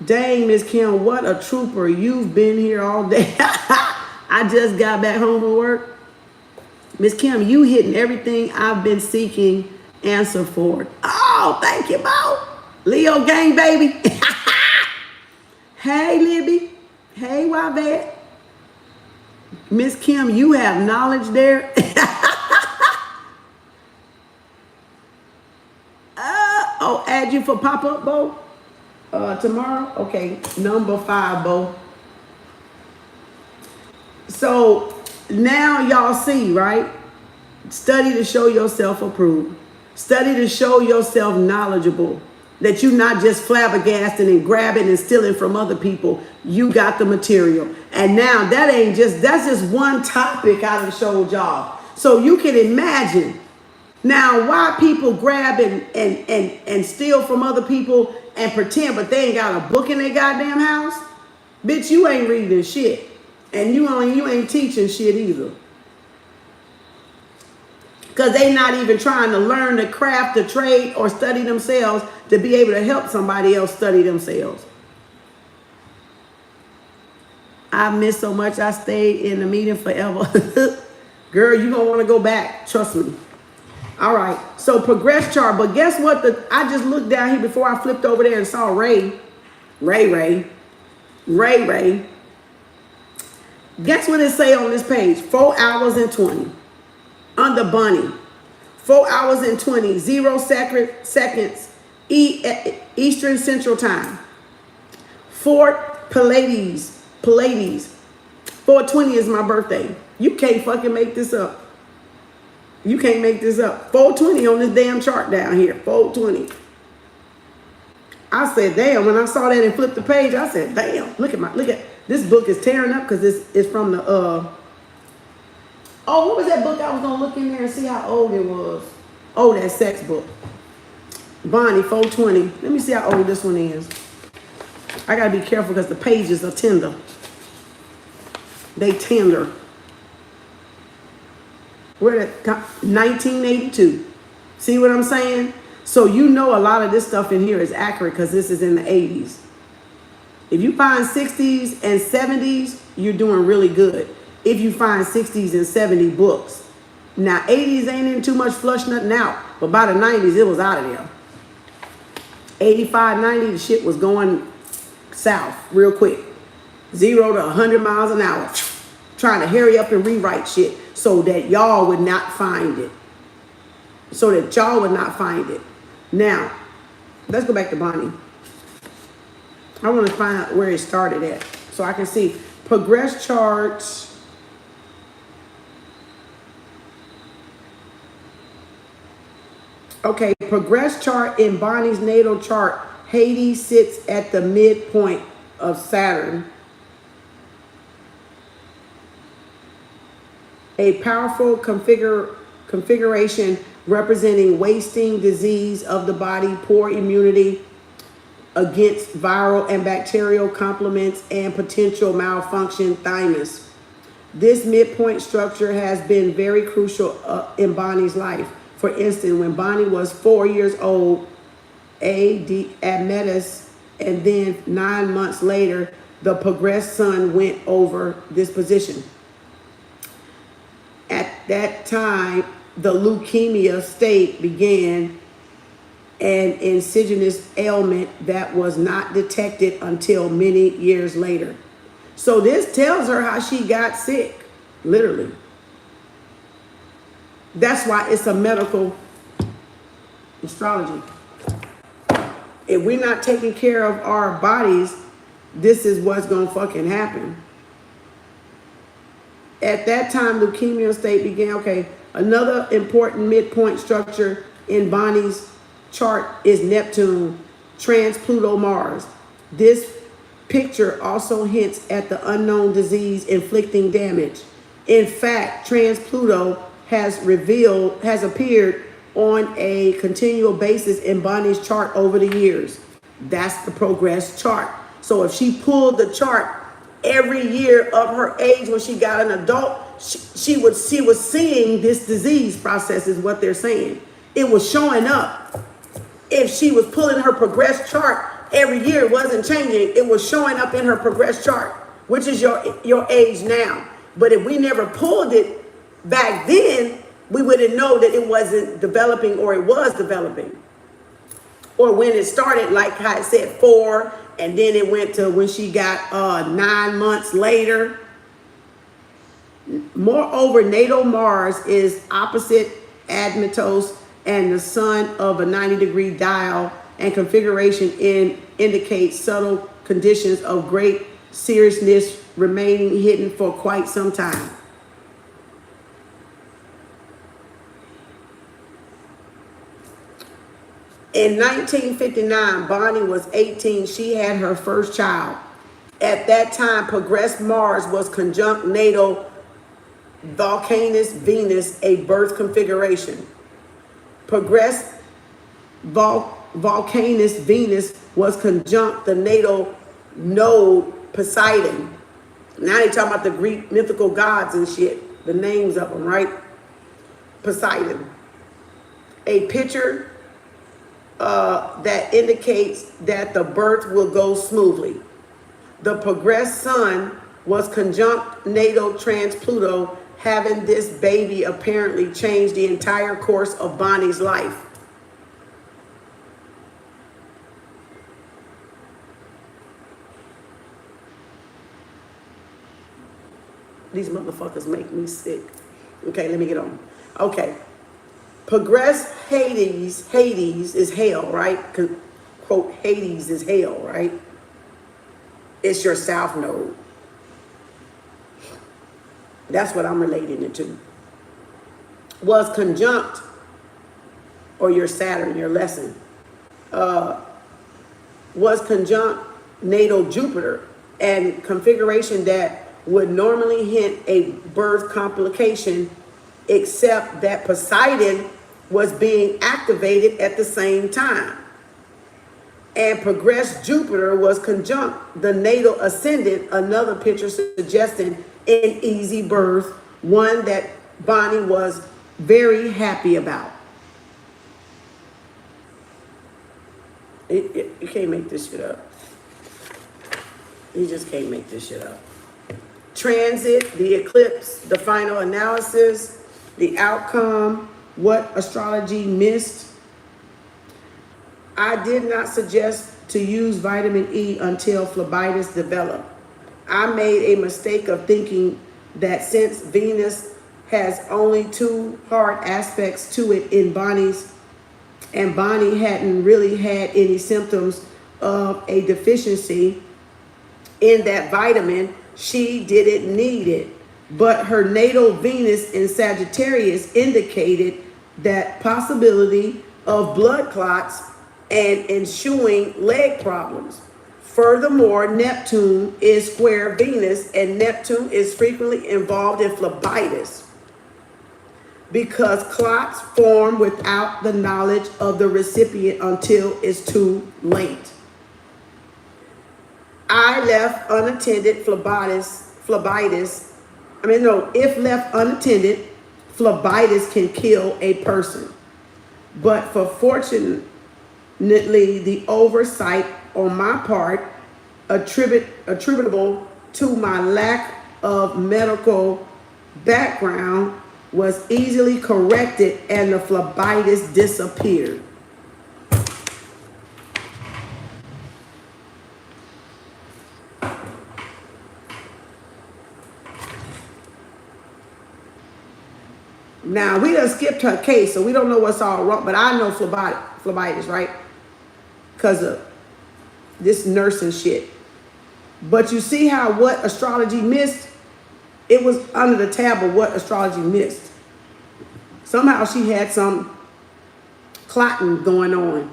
dang, Miss Kim, what a trooper. You've been here all day. I just got back home from work. Miss Kim, you hitting everything I've been seeking answer for. Oh, thank you, Bo. Leo gang, baby. Hey, Libby. Hey, Wabette. Miss Kim, you have knowledge there. Oh, add you for pop-up, Bo? Tomorrow? Okay, number 5, Bo. So now y'all see, right? Study to show yourself approved. Study to show yourself knowledgeable. That you're not just flabbergasting and grabbing and stealing from other people. You got the material. And now that's just one topic I done showed y'all. So you can imagine now why people grab and steal from other people and pretend, but they ain't got a book in their goddamn house. Bitch, you ain't reading shit. And you ain't teaching shit either. Because they not even trying to learn the craft, the trade, or study themselves to be able to help somebody else study themselves. I missed so much. I stayed in the meeting forever. Girl, you don't want to go back. Trust me. All right. So progress chart. But guess what? I just looked down here before I flipped over there and saw Ray. Guess what it say on this page? 4 hours and 20. Under Bunny. 4 hours and 20. 0 seconds. Eastern Central Time. Fort Pallades. 420 is my birthday. You can't fucking make this up. You can't make this up. 420 on this damn chart down here. 420. I said, damn, when I saw that and flipped the page, I said, damn, look at this book is tearing up because it's from the oh, what was that book? I was gonna look in there and see how old it was. Oh, that sex book. Bonnie, 420. Let me see how old this one is. I gotta be careful because the pages are tender. They tender. We're at 1982. See what I'm saying? So you know a lot of this stuff in here is accurate because this is in the 80s. If you find 60s and 70s, you're doing really good. If you find 60s and 70 books. Now 80s ain't in too much flush nothing out, but by the 90s it was out of there. 85, 90, the shit was going south real quick. 0 to 100 miles an hour. Trying to hurry up and rewrite shit so that y'all would not find it. Now, let's go back to Bonnie. I want to find out where it started at so I can see progress charts. Okay, progress chart in Bonnie's natal chart. Hades sits at the midpoint of Saturn. A powerful configuration representing wasting disease of the body, poor immunity against viral and bacterial complements, and potential malfunction thymus. This midpoint structure has been very crucial in Bonnie's life. For instance, when Bonnie was 4 years old, Admetus, and then 9 months later, the progressed son went over this position. At that time, the leukemia state began, an insidious ailment that was not detected until many years later. So this tells her how she got sick, literally. That's why it's a medical astrology. If we're not taking care of our bodies, this is what's gonna fucking happen. At that time, leukemia state began. Okay, another important midpoint structure in Bonnie's chart is Neptune, trans-Pluto Mars. This picture also hints at the unknown disease inflicting damage. In fact, trans-Pluto has appeared on a continual basis in Bonnie's chart over the years. That's the progress chart. So if she pulled the chart every year of her age when she got an adult, she was seeing this disease process is what they're saying. It was showing up. If she was pulling her progress chart every year, it wasn't changing. It was showing up in her progress chart, which is your age now. But if we never pulled it back then, we wouldn't know that it wasn't developing or it was developing. Or when it started, like I said, 4, and then it went to when she got 9 months later. Moreover, natal Mars is opposite Admetos and the sun of a 90-degree dial, and configuration indicates subtle conditions of great seriousness remaining hidden for quite some time. In 1959, Bonnie was 18. She had her first child. At that time, progressed Mars was conjunct natal Volcanus Venus, a birth configuration. Progressed Volcanus Venus was conjunct the natal node Poseidon. Now they talking about the Greek mythical gods and shit, the names of them, right? Poseidon. A picture that indicates that the birth will go smoothly. The progressed sun was conjunct natal trans Pluto, having this baby apparently changed the entire course of Bonnie's life. These motherfuckers make me sick. Okay, let me get on. Okay. Progress Hades is hell, right? Quote, Hades is hell, right? It's your south node. That's what I'm relating it to. Was conjunct, or your Saturn, your lesson, was conjunct natal Jupiter, and configuration that would normally hint a birth complication, except that Poseidon was being activated at the same time. And progressed Jupiter was conjunct the natal ascendant, another picture suggesting an easy birth, one that Bonnie was very happy about. You can't make this shit up. You just can't make this shit up. Transit, the eclipse, the final analysis, the outcome, what astrology missed. I did not suggest to use vitamin E until phlebitis developed. I made a mistake of thinking that since Venus has only 2 hard aspects to it in Bonnie's, and Bonnie hadn't really had any symptoms of a deficiency in that vitamin, she didn't need it. But her natal Venus in Sagittarius indicated that possibility of blood clots and ensuing leg problems. Furthermore, Neptune is square Venus, and Neptune is frequently involved in phlebitis because clots form without the knowledge of the recipient until it's too late. I left unattended if left unattended, phlebitis can kill a person. But for fortunately, the oversight on my part, attributable to my lack of medical background, was easily corrected and the phlebitis disappeared. Now, we done skipped her case, so we don't know what's all wrong, but I know phlebitis, right? Because of this nursing shit. But you see how what astrology missed? It was under the tab of what astrology missed. Somehow she had some clotting going on,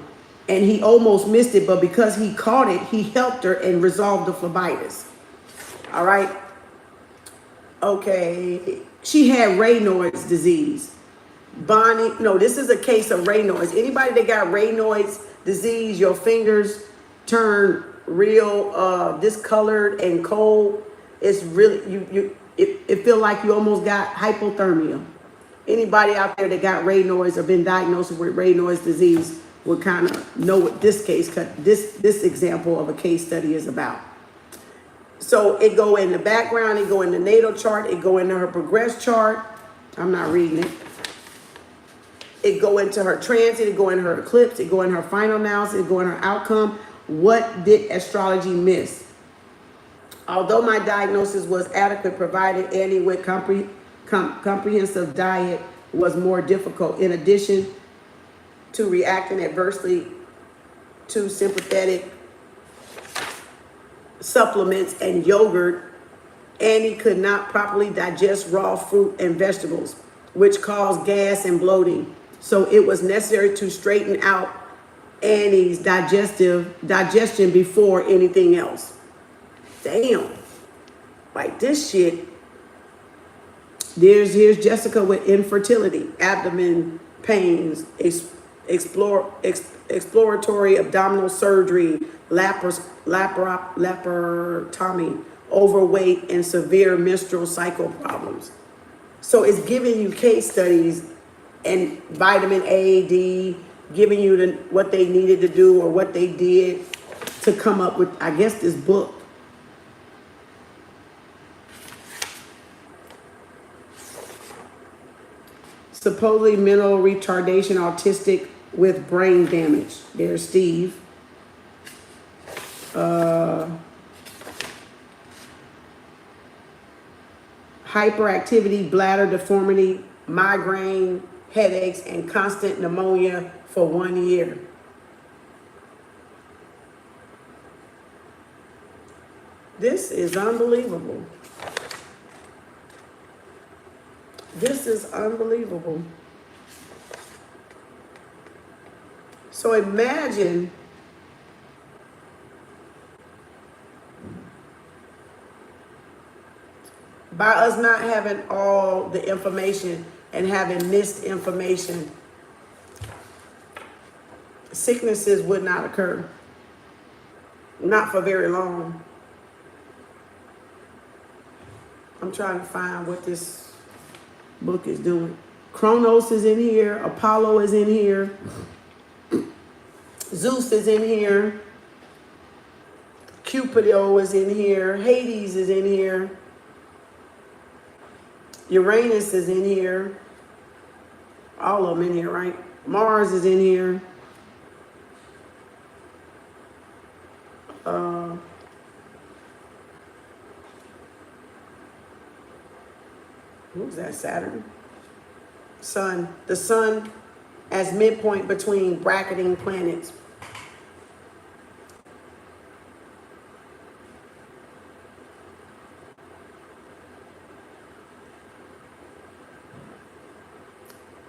and he almost missed it, but because he caught it, he helped her and resolved the phlebitis. All right? Okay. She had Raynaud's disease. Bonnie, no, this is a case of Raynaud's. Anybody that got Raynaud's disease, your fingers turn real discolored and cold. It's really, it feel like you almost got hypothermia. Anybody out there that got Raynaud's or been diagnosed with Raynaud's disease would kind of know what this this example of a case study is about. So it go in the background, it go in the natal chart, it go into her progress chart. I'm not reading it. It go into her transit, it go in her eclipse, it go in her final analysis, it go in her outcome. What did astrology miss? Although my diagnosis was adequate, provided Annie with comprehensive diet was more difficult. In addition to reacting adversely to sympathetic supplements and yogurt, Annie could not properly digest raw fruit and vegetables, which caused gas and bloating. So it was necessary to straighten out Annie's digestion before anything else. Damn. Like this shit. Here's Jessica with infertility, abdomen pains, exploratory abdominal surgery, laparotomy, overweight, and severe menstrual cycle problems. So it's giving you case studies and vitamin A, D, giving you what they needed to do or what they did to come up with, I guess, this book. Supposedly mental retardation, autistic with brain damage. There's Steve. Hyperactivity, bladder deformity, migraine, headaches, and constant pneumonia for 1 year. This is unbelievable. This is unbelievable. So imagine by us not having all the information and having missed information, sicknesses would not occur. Not for very long. I'm trying to find what this book is doing. Kronos is in here. Apollo is in here. Zeus is in here. Cupido is in here. Hades is in here. Uranus is in here. All of them in here, right? Mars is in here. What was that, Saturn? Sun. The sun as midpoint between bracketing planets.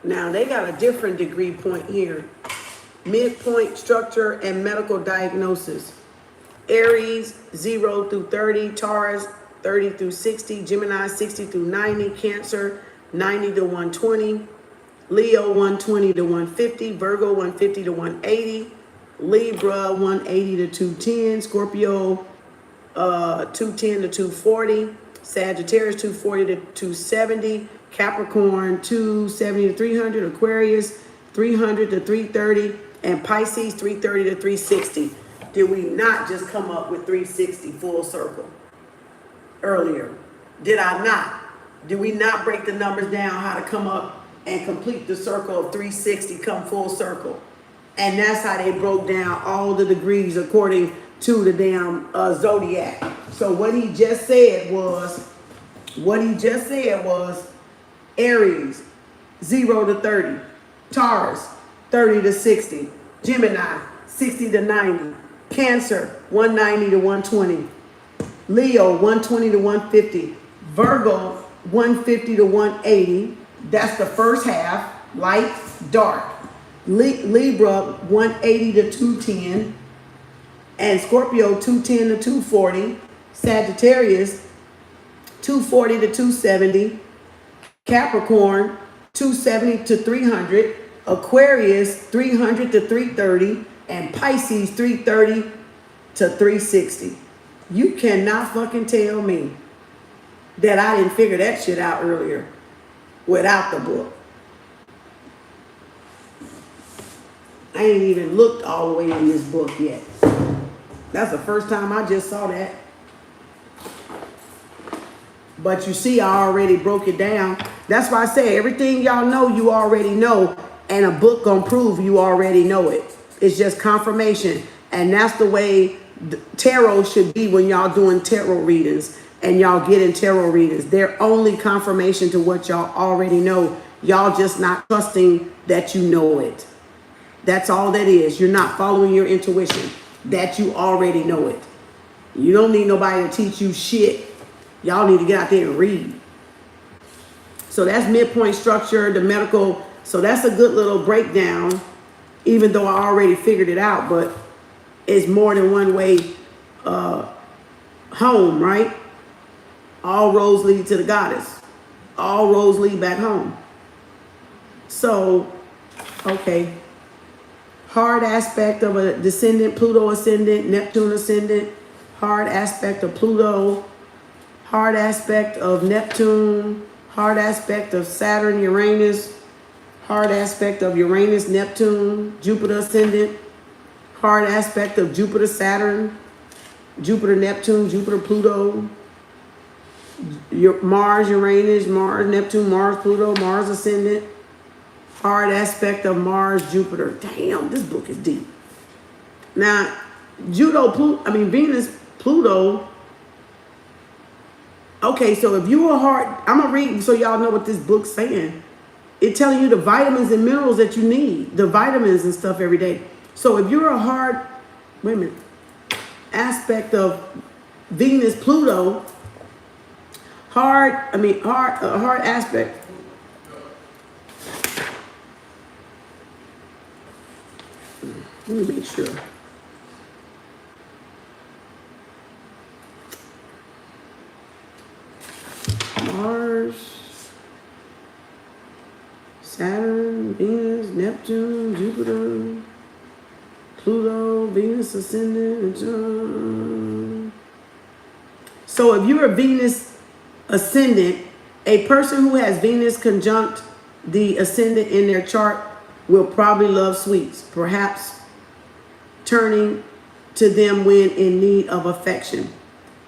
Now they got a different degree point here. Midpoint structure and medical diagnosis. Aries 0 through 30, Taurus 30 through 60, Gemini 60 through 90, Cancer 90 to 120, Leo 120 to 150, Virgo 150 to 180, Libra 180 to 210, Scorpio 210 to 240, Sagittarius 240 to 270, Capricorn 270 to 300, Aquarius 300 to 330, and Pisces 330 to 360. Did we not just come up with 360 full circle earlier? Did I not? Did we not break the numbers down how to come up and complete the circle of 360, come full circle? And that's how they broke down all the degrees according to the damn zodiac. So what he just said was Aries 0 to 30, Taurus 30 to 60, Gemini 60 to 90, Cancer 190 to 120, Leo 120 to 150, Virgo 150 to 180. That's the first half, light, dark. Libra 180 to 210, and Scorpio 210 to 240, Sagittarius 240 to 270, Capricorn 270 to 300, Aquarius 300 to 330, and Pisces 330 to 360. You cannot fucking tell me that I didn't figure that shit out earlier without the book. I ain't even looked all the way in this book yet. That's the first time I just saw that. But you see, I already broke it down. That's why I say everything y'all know, you already know. And a book gonna prove you already know it. It's just confirmation. And that's the way tarot should be when y'all doing tarot readings and y'all getting tarot readings. They're only confirmation to what y'all already know. Y'all just not trusting that you know it. That's all that is. You're not following your intuition. That you already know it. You don't need nobody to teach you shit. Y'all need to get out there and read. So that's midpoint structure, the medical. So that's a good little breakdown, even though I already figured it out, but it's more than one way home, right? All roads lead to the goddess. All roads lead back home. So, okay. Hard aspect of a descendant, Pluto ascendant, Neptune ascendant. Hard aspect of Pluto. Hard aspect of Neptune. Hard aspect of Saturn, Uranus. Hard aspect of Uranus, Neptune, Jupiter ascendant. Hard aspect of Jupiter, Saturn, Jupiter, Neptune, Jupiter, Pluto. Mars, Uranus, Mars, Neptune, Mars, Pluto, Mars ascendant. Hard aspect of Mars, Jupiter. Damn, this book is deep. Now, Venus, Pluto. Okay, so if you are hard, I'm going to read so y'all know what this book's saying. It's telling you the vitamins and minerals that you need, the vitamins and stuff every day. So if you're a hard, aspect of Venus, Pluto, hard aspect. Let me make sure. Mars, Saturn, Venus, Neptune, Jupiter, Pluto, Venus ascendant. So if you're a Venus ascendant, a person who has Venus conjunct the ascendant in their chart will probably love sweets, perhaps turning to them when in need of affection.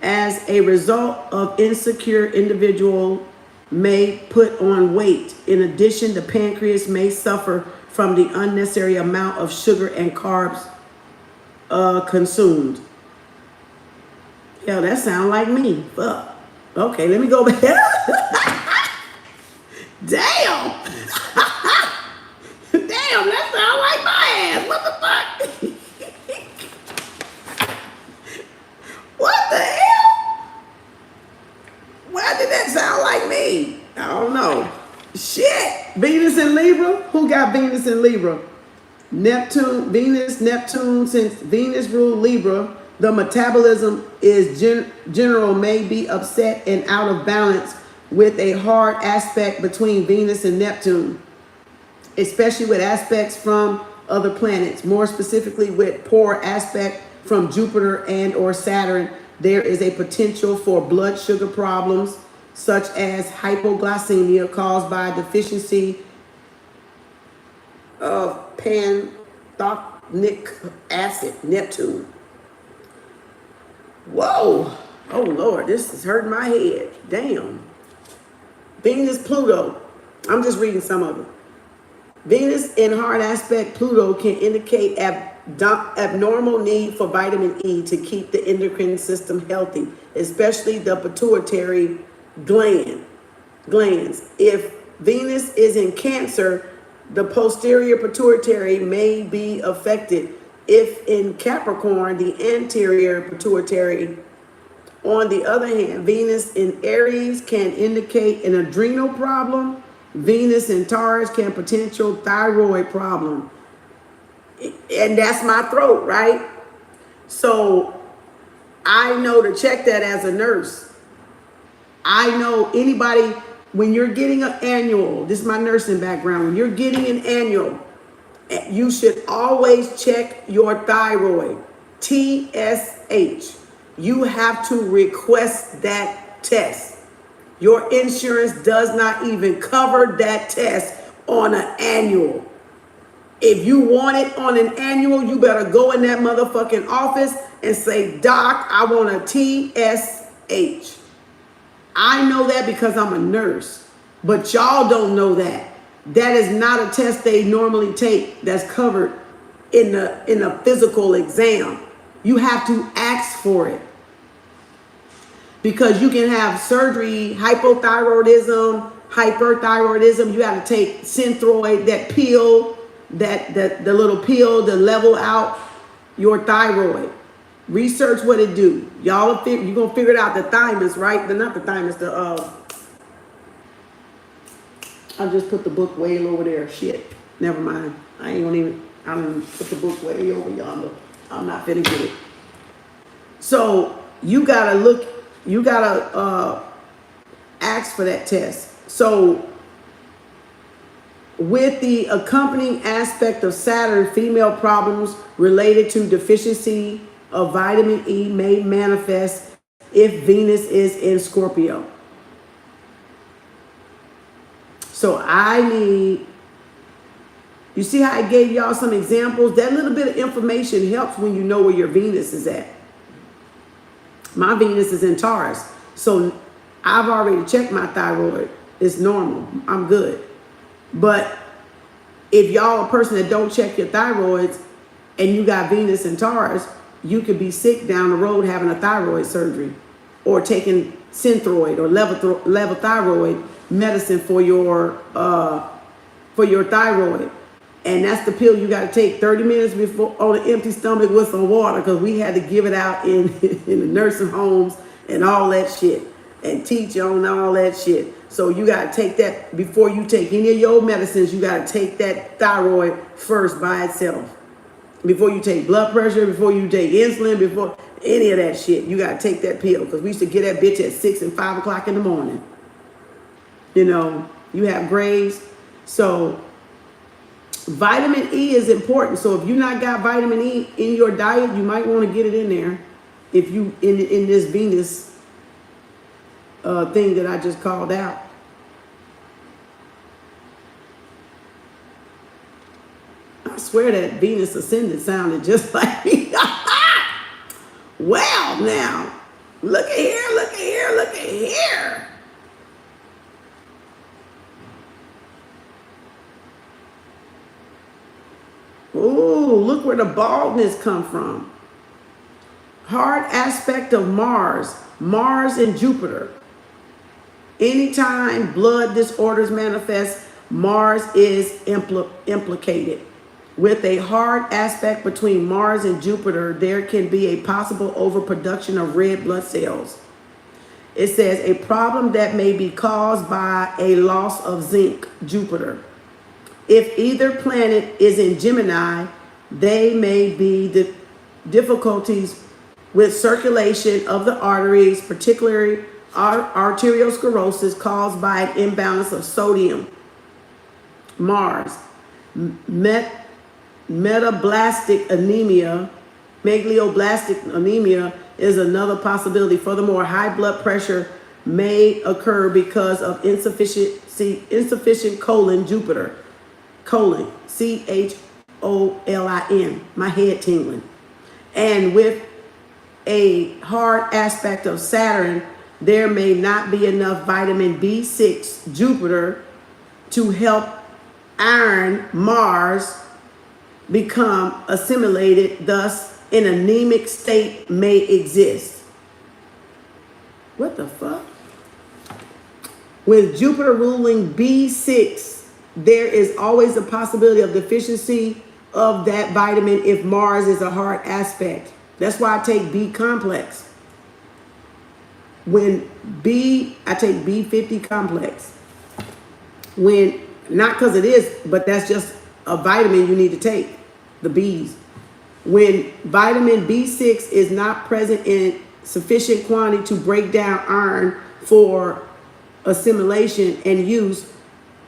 As a result of insecure individual may put on weight. In addition, the pancreas may suffer from the unnecessary amount of sugar and carbs consumed. Hell, that sounds like me. Fuck. Okay, let me go back. Damn. Damn, that sounds like my ass. What the fuck? What the hell? Why did that sound like me? I don't know. Shit. Venus and Libra? Who got Venus and Libra? Neptune, Venus, Neptune. Since Venus ruled Libra, the metabolism is general may be upset and out of balance with a hard aspect between Venus and Neptune, especially with aspects from other planets. More specifically, with poor aspect from Jupiter and or Saturn, there is a potential for blood sugar problems such as hypoglycemia caused by deficiency of pantothenic acid, Neptune. Whoa. Oh, Lord, this is hurting my head. Damn. Venus, Pluto. I'm just reading some of it. Venus in hard aspect Pluto can indicate abnormal need for vitamin E to keep the endocrine system healthy, especially the pituitary glands. If Venus is in Cancer, the posterior pituitary may be affected. If in Capricorn, the anterior pituitary. On the other hand, Venus in Aries can indicate an adrenal problem. Venus in Taurus can potential thyroid problem. And that's my throat, right? So I know to check that as a nurse. I know anybody when you're getting an annual, this is my nursing background, when you're getting an annual, you should always check your thyroid, TSH. You have to request that test. Your insurance does not even cover that test on an annual. If you want it on an annual, you better go in that motherfucking office and say, Doc, I want a TSH. I know that because I'm a nurse, but y'all don't know that. That is not a test they normally take that's covered in a physical exam. You have to ask for it. Because you can have surgery, hypothyroidism, hyperthyroidism. You have to take Synthroid, that pill, the little pill to level out your thyroid. Research what it do. Y'all, you're gonna figure it out. The thymus, right? Not the thymus. I just put the book way over there. Shit. Never mind. I'm gonna put the book way over yonder. I'm not finna get it. So you gotta look. You gotta ask for that test. So with the accompanying aspect of Saturn, female problems related to deficiency of vitamin E may manifest if Venus is in Scorpio. So you see how I gave y'all some examples? That little bit of information helps when you know where your Venus is at. My Venus is in Taurus. So I've already checked my thyroid. It's normal. I'm good. But if y'all a person that don't check your thyroids and you got Venus in Taurus, you could be sick down the road having a thyroid surgery or taking Synthroid or levothyroid medicine for your thyroid. And that's the pill you got to take 30 minutes before on an empty stomach with some water, because we had to give it out in the nursing homes and all that shit and teach on all that shit. So you got to take that before you take any of your medicines. You got to take that thyroid first by itself. Before you take blood pressure, before you take insulin, before any of that shit, you got to take that pill, because we used to get that bitch at 6 and 5 o'clock in the morning. You know, you have Graves. So vitamin E is important. So if you not got vitamin E in your diet, you might want to get it in there. If you in this Venus thing that I just called out. I swear that Venus ascendant sounded just like me. Well, now, look at here, look at here, look at here. Ooh, look where the baldness come from. Hard aspect of Mars and Jupiter. Anytime blood disorders manifest, Mars is implicated. With a hard aspect between Mars and Jupiter, there can be a possible overproduction of red blood cells. It says a problem that may be caused by a loss of zinc, Jupiter. If either planet is in Gemini, they may be the difficulties with circulation of the arteries, particularly arteriosclerosis caused by an imbalance of sodium. Mars, metablastic anemia, megaloblastic anemia is another possibility. Furthermore, high blood pressure may occur because of insufficient colon, Jupiter. Colon, CHOLIN, my head tingling. And with a hard aspect of Saturn, there may not be enough vitamin B6, Jupiter, to help iron, Mars, become assimilated. Thus, an anemic state may exist. What the fuck? With Jupiter ruling B6, there is always a possibility of deficiency of that vitamin if Mars is a hard aspect. That's why I take B complex. I take B50 complex. Not because it is, but that's just a vitamin you need to take, the Bs. When vitamin B6 is not present in sufficient quantity to break down iron for assimilation and use,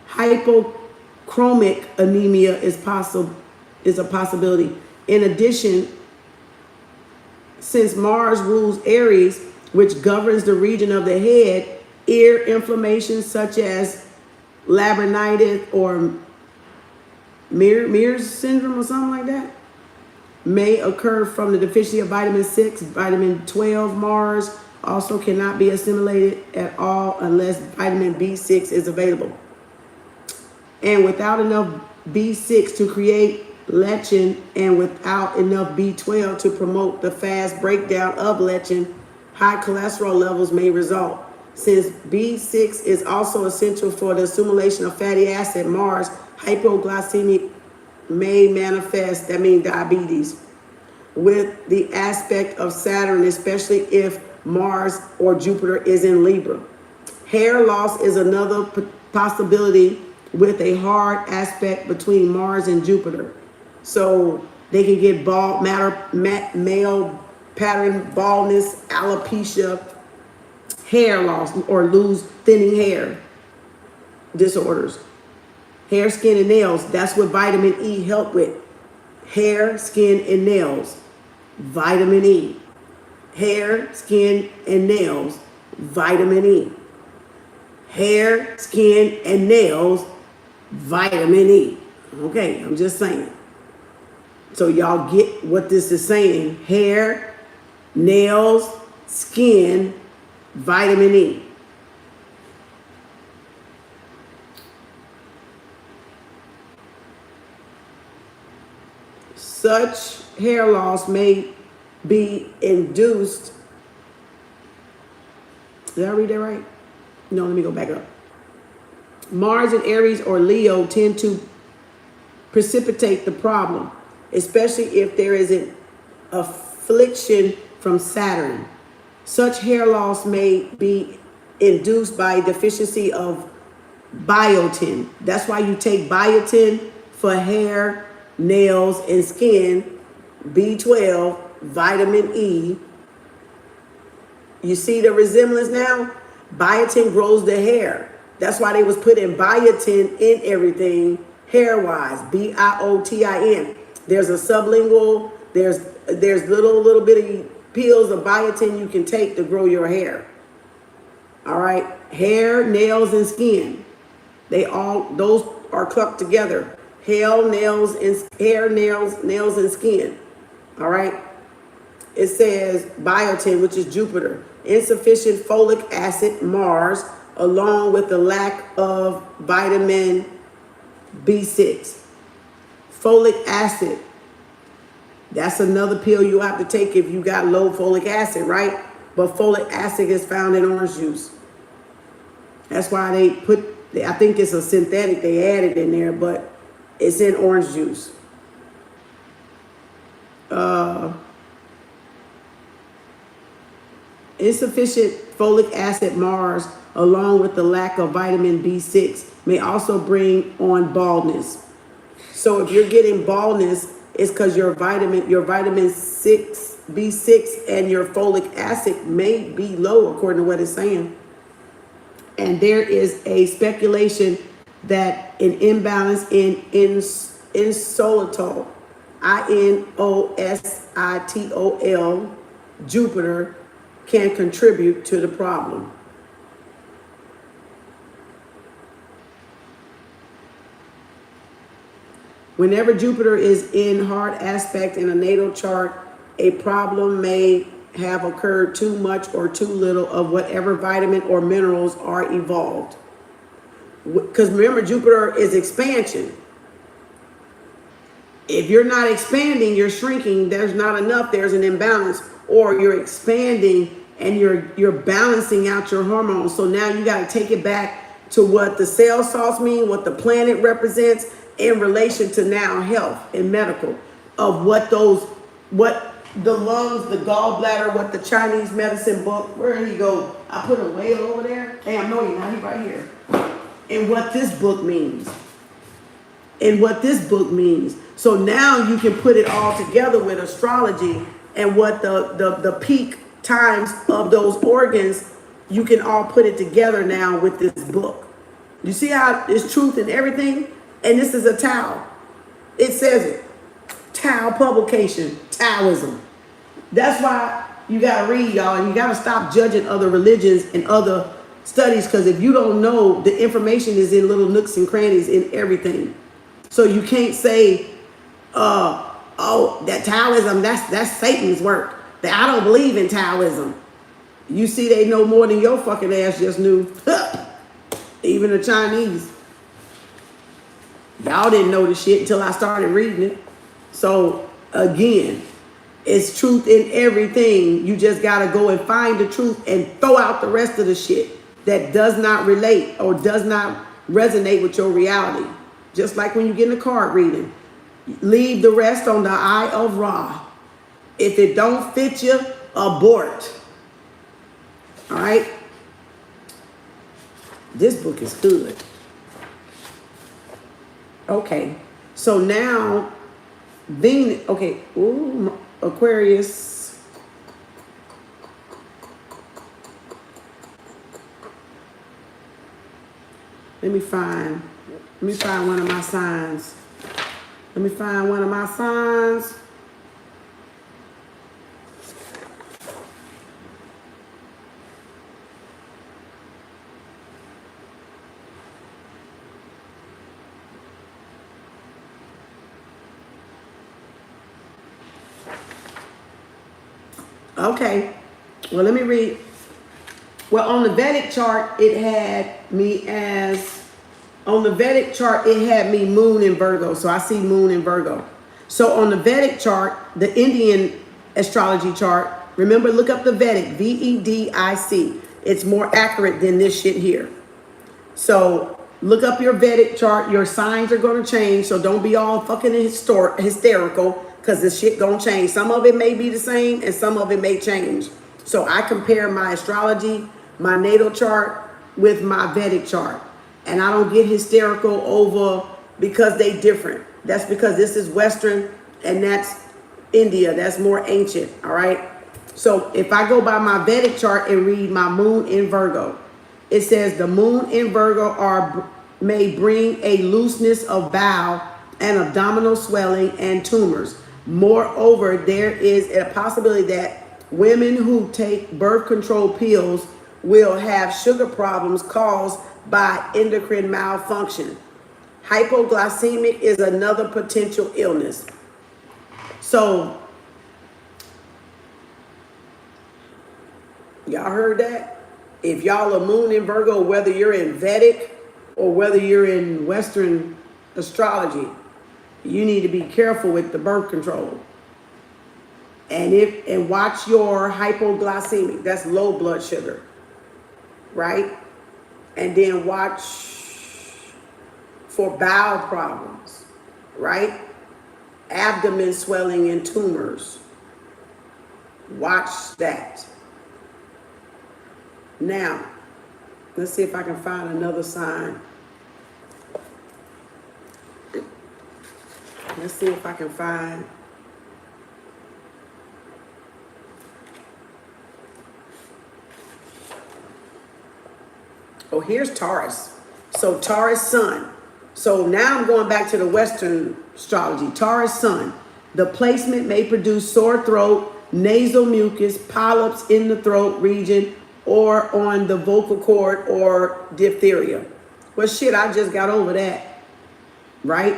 hypochromic anemia is a possibility. In addition, since Mars rules Aries, which governs the region of the head, ear inflammation such as labyrinthitis or Mears syndrome or something like that may occur from the deficiency of vitamin 6. Vitamin 12 Mars also cannot be assimilated at all unless vitamin B6 is available. And without enough B6 to create lectin and without enough B12 to promote the fast breakdown of lectin, high cholesterol levels may result. Since B6 is also essential for the assimilation of fatty acid, Mars hypoglycemic may manifest, that means diabetes, with the aspect of Saturn, especially if Mars or Jupiter is in Libra. Hair loss is another possibility with a hard aspect between Mars and Jupiter. So they can get bald, male pattern baldness, alopecia, hair loss, or lose thinning hair disorders. Hair, skin, and nails, that's what vitamin E help with. Hair, skin, and nails, vitamin E. Hair, skin, and nails, vitamin E. Hair, skin, and nails, vitamin E. Okay, I'm just saying. So y'all get what this is saying. Hair, nails, skin, vitamin E. Such hair loss may be induced. Did I read that right? No, let me go back up. Mars in Aries or Leo tend to precipitate the problem, especially if there is an affliction from Saturn. Such hair loss may be induced by deficiency of biotin. That's why you take biotin for hair, nails, and skin, B12, vitamin E. You see the resemblance now? Biotin grows the hair. That's why they was putting biotin in everything hair-wise, B-I-O-T-I-N. There's a sublingual, there's little bitty pills of biotin you can take to grow your hair. All right, hair, nails, and skin. Those are clumped together. Hair, nails, and skin. All right. It says biotin, which is Jupiter. Insufficient folic acid, Mars, along with the lack of vitamin B6. Folic acid. That's another pill you have to take if you got low folic acid, right? But folic acid is found in orange juice. That's why I think it's a synthetic they added in there, but it's in orange juice. Insufficient folic acid, Mars, along with the lack of vitamin B6, may also bring on baldness. So if you're getting baldness, it's because your vitamin 6, B6, and your folic acid may be low, according to what it's saying. And there is a speculation that an imbalance in inositol, inositol, Jupiter, can contribute to the problem. Whenever Jupiter is in hard aspect in a natal chart, a problem may have occurred too much or too little of whatever vitamin or minerals are evolved. Because remember, Jupiter is expansion. If you're not expanding, you're shrinking. There's not enough. There's an imbalance. Or you're expanding and you're balancing out your hormones. So now you got to take it back to what the cell salts mean, what the planet represents in relation to now health and medical, of what the lungs, the gallbladder, what the Chinese medicine book, where did he go? I put a whale over there. Hey, I know you're not, he's right here. And what this book means. So now you can put it all together with astrology and what the peak times of those organs you can all put it together now with this book. You see how there's truth in everything? And this is a Tao. It says it. Tao publication, Taoism. That's why you gotta read, y'all, and you gotta stop judging other religions and other studies, because if you don't know, the information is in little nooks and crannies in everything. So you can't say, oh, that Taoism, that's Satan's work. That I don't believe in Taoism. You see, they know more than your fucking ass just knew. Even the Chinese. Y'all didn't know the shit until I started reading it. So again, it's truth in everything. You just gotta go and find the truth and throw out the rest of the shit that does not relate or does not resonate with your reality. Just like when you get in a card reading. Leave the rest on the eye of Ra. If it don't fit you, abort. All right? This book is good. Okay. So now, Venus, okay, ooh, Aquarius. Let me find one of my signs. Let me find one of my signs. Okay, well, let me read. Well, on the Vedic chart, it had me Moon in Virgo. So I see Moon in Virgo. So on the Vedic chart, the Indian astrology chart, remember, look up the Vedic, Vedic. It's more accurate than this shit here. So look up your Vedic chart. Your signs are going to change. So don't be all fucking hysterical, because the shit gonna change. Some of it may be the same and some of it may change. So I compare my astrology, my natal chart with my Vedic chart. And I don't get hysterical over because they different. That's because this is Western and that's India. That's more ancient, all right? So if I go by my Vedic chart and read my Moon in Virgo, it says the Moon in Virgo may bring a looseness of bowel and abdominal swelling and tumors. Moreover, there is a possibility that women who take birth control pills will have sugar problems caused by endocrine malfunction. Hypoglycemic is another potential illness. So, y'all heard that? If y'all are Moon in Virgo, whether you're in Vedic or whether you're in Western astrology, you need to be careful with the birth control. And watch your hypoglycemic, that's low blood sugar, right? And then watch for bowel problems, right? Abdomen swelling and tumors. Watch that. Now, let's see if I can find another sign. Let's see if I can find. Oh, here's Taurus. So Taurus Sun. So now I'm going back to the Western astrology. Taurus Sun. The placement may produce sore throat, nasal mucus, polyps in the throat region, or on the vocal cord, or diphtheria. Well, shit, I just got over that. Right?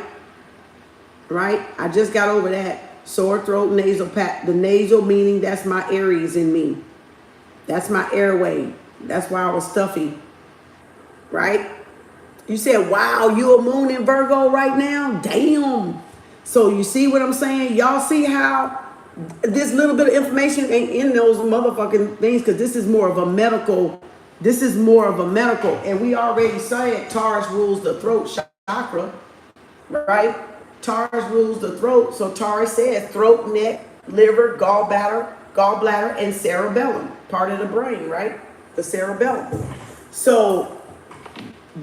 Right? I just got over that. Sore throat, nasal the nasal meaning that's my Aries in me. That's my airway. That's why I was stuffy. Right? You said, wow, you a Moon in Virgo right now? Damn. So you see what I'm saying? Y'all see how this little bit of information ain't in those motherfucking things, because this is more of a medical. And we already said Taurus rules the throat chakra. Right? Taurus rules the throat. So Taurus says throat, neck, liver, gallbladder, and cerebellum. Part of the brain, right? The cerebellum. So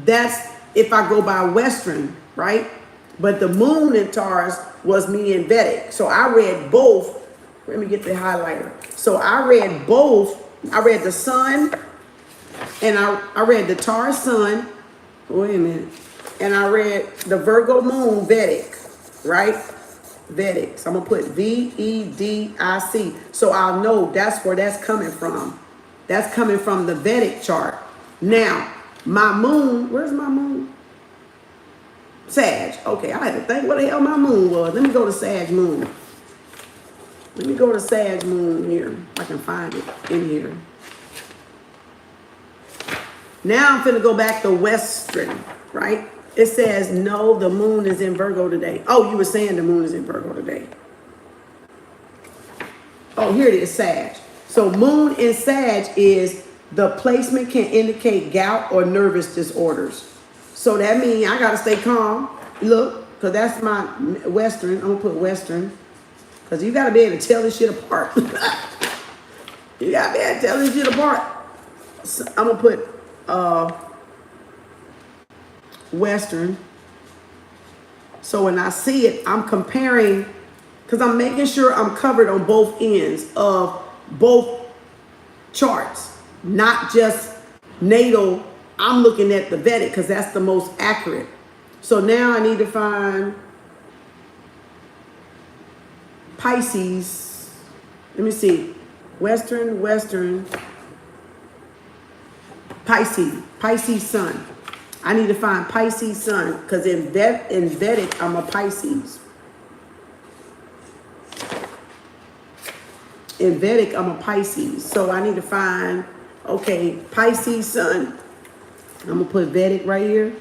that's if I go by Western, right? But the Moon in Taurus was me in Vedic. So I read both. Let me get the highlighter. So I read both. I read the Sun And I read the Taurus sun. Wait a minute. And I read the Virgo moon, Vedic, right? Vedic. So I'm going to put Vedic. So I'll know that's where that's coming from. That's coming from the Vedic chart. Now, my moon, where's my moon? Sag. Okay, I had to think what the hell my moon was. Let me go to Sag moon. Let me go to Sag moon here. If I can find it in here. Now I'm finna go back to Western, right? It says, no, the moon is in Virgo today. Oh, you were saying the moon is in Virgo today. Oh, here it is, Sag. So moon in Sag is the placement can indicate gout or nervous disorders. So that means I got to stay calm. Look, because that's my Western. I'm going to put Western. Because you got to be able to tell this shit apart. You got to be able to tell this shit apart. So I'm going to put Western. So when I see it, I'm comparing, because I'm making sure I'm covered on both ends of both charts, not just natal. I'm looking at the Vedic because that's the most accurate. So now I need to find Pisces. Let me see. Western, Pisces sun. I need to find Pisces sun because in Vedic, I'm a Pisces. In Vedic, I'm a Pisces. So I need to find, okay, Pisces sun. I'm going to put Vedic right here.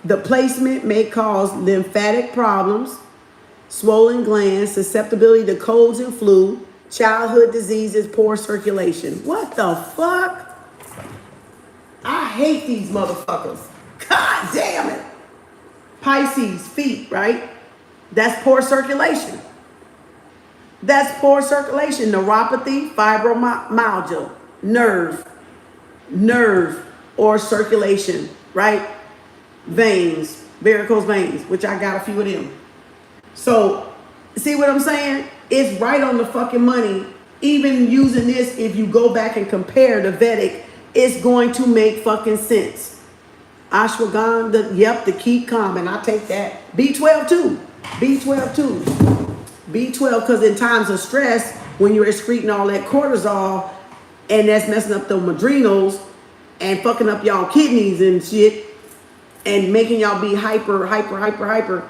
The placement may cause lymphatic problems, swollen glands, susceptibility to colds and flu, childhood diseases, poor circulation. What the fuck? I hate these motherfuckers. God damn it. Pisces, feet, right? That's poor circulation. That's poor circulation. Neuropathy, fibromyalgia, nerve or circulation, right? Veins, varicose veins, which I got a few of them. So, see what I'm saying? It's right on the fucking money. Even using this, if you go back and compare the Vedic, it's going to make fucking sense. Ashwagandha, yep, to keep calm, and I take that. B12 too. B12, because in times of stress, when you're excreting all that cortisol, and that's messing up the adrenals and fucking up y'all kidneys and shit and making y'all be hyper.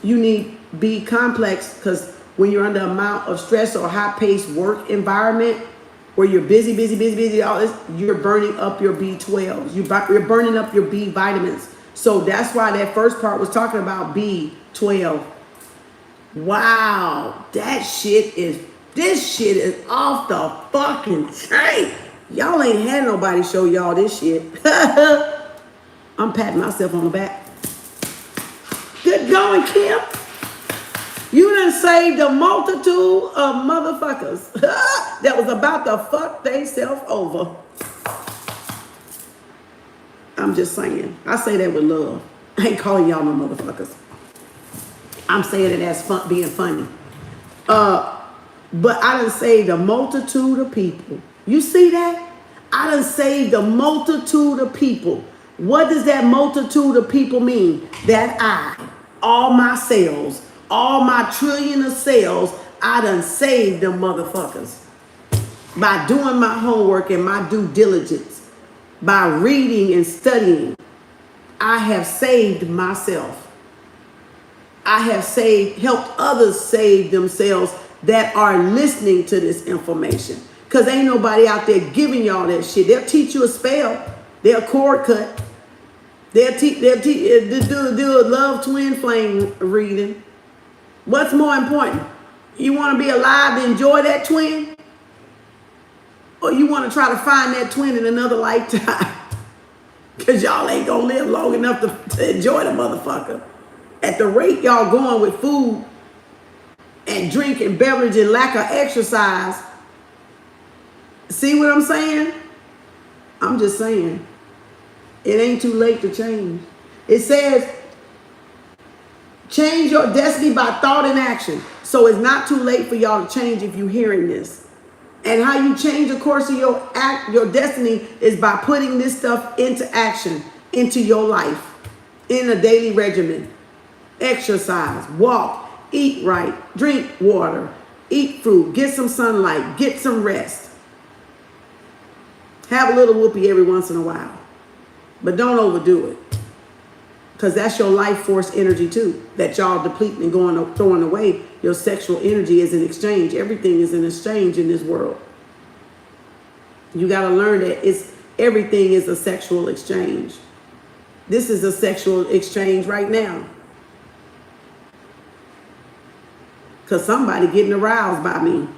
You need B complex because when you're under amount of stress or high-paced work environment where you're busy, all this, you're burning up your B12s. You're burning up your B vitamins. So that's why that first part was talking about B12. Wow, this shit is off the fucking chain. Y'all ain't had nobody show y'all this shit. I'm patting myself on the back. Good going, Kim. You done saved a multitude of motherfuckers that was about to fuck theyself over. I'm just saying. I say that with love. I ain't calling y'all no motherfuckers. I'm saying it as fun, being funny. But I done saved a multitude of people. You see that? I done saved a multitude of people. What does that multitude of people mean? That all my cells, all my trillion of cells, I done saved them motherfuckers. By doing my homework and my due diligence, by reading and studying, I have saved myself. I have helped others save themselves that are listening to this information. Because ain't nobody out there giving y'all that shit. They'll teach you a spell. They'll cord cut. They'll do a love twin flame reading. What's more important? You want to be alive to enjoy that twin? Or you want to try to find that twin in another lifetime? Because y'all ain't going to live long enough to enjoy the motherfucker. At the rate y'all going with food and drink and beverage and lack of exercise. See what I'm saying? I'm just saying. It ain't too late to change. It says, change your destiny by thought and action. So it's not too late for y'all to change if you're hearing this. And how you change the course of your destiny is by putting this stuff into action, into your life, in a daily regimen. Exercise, walk, eat right, drink water, eat fruit, get some sunlight, get some rest. Have a little whoopee every once in a while. But don't overdo it. Because that's your life force energy too. That y'all depleting and throwing away. Your sexual energy is an exchange. Everything is an exchange in this world. You got to learn that everything is a sexual exchange. This is a sexual exchange right now. Because somebody getting aroused by me.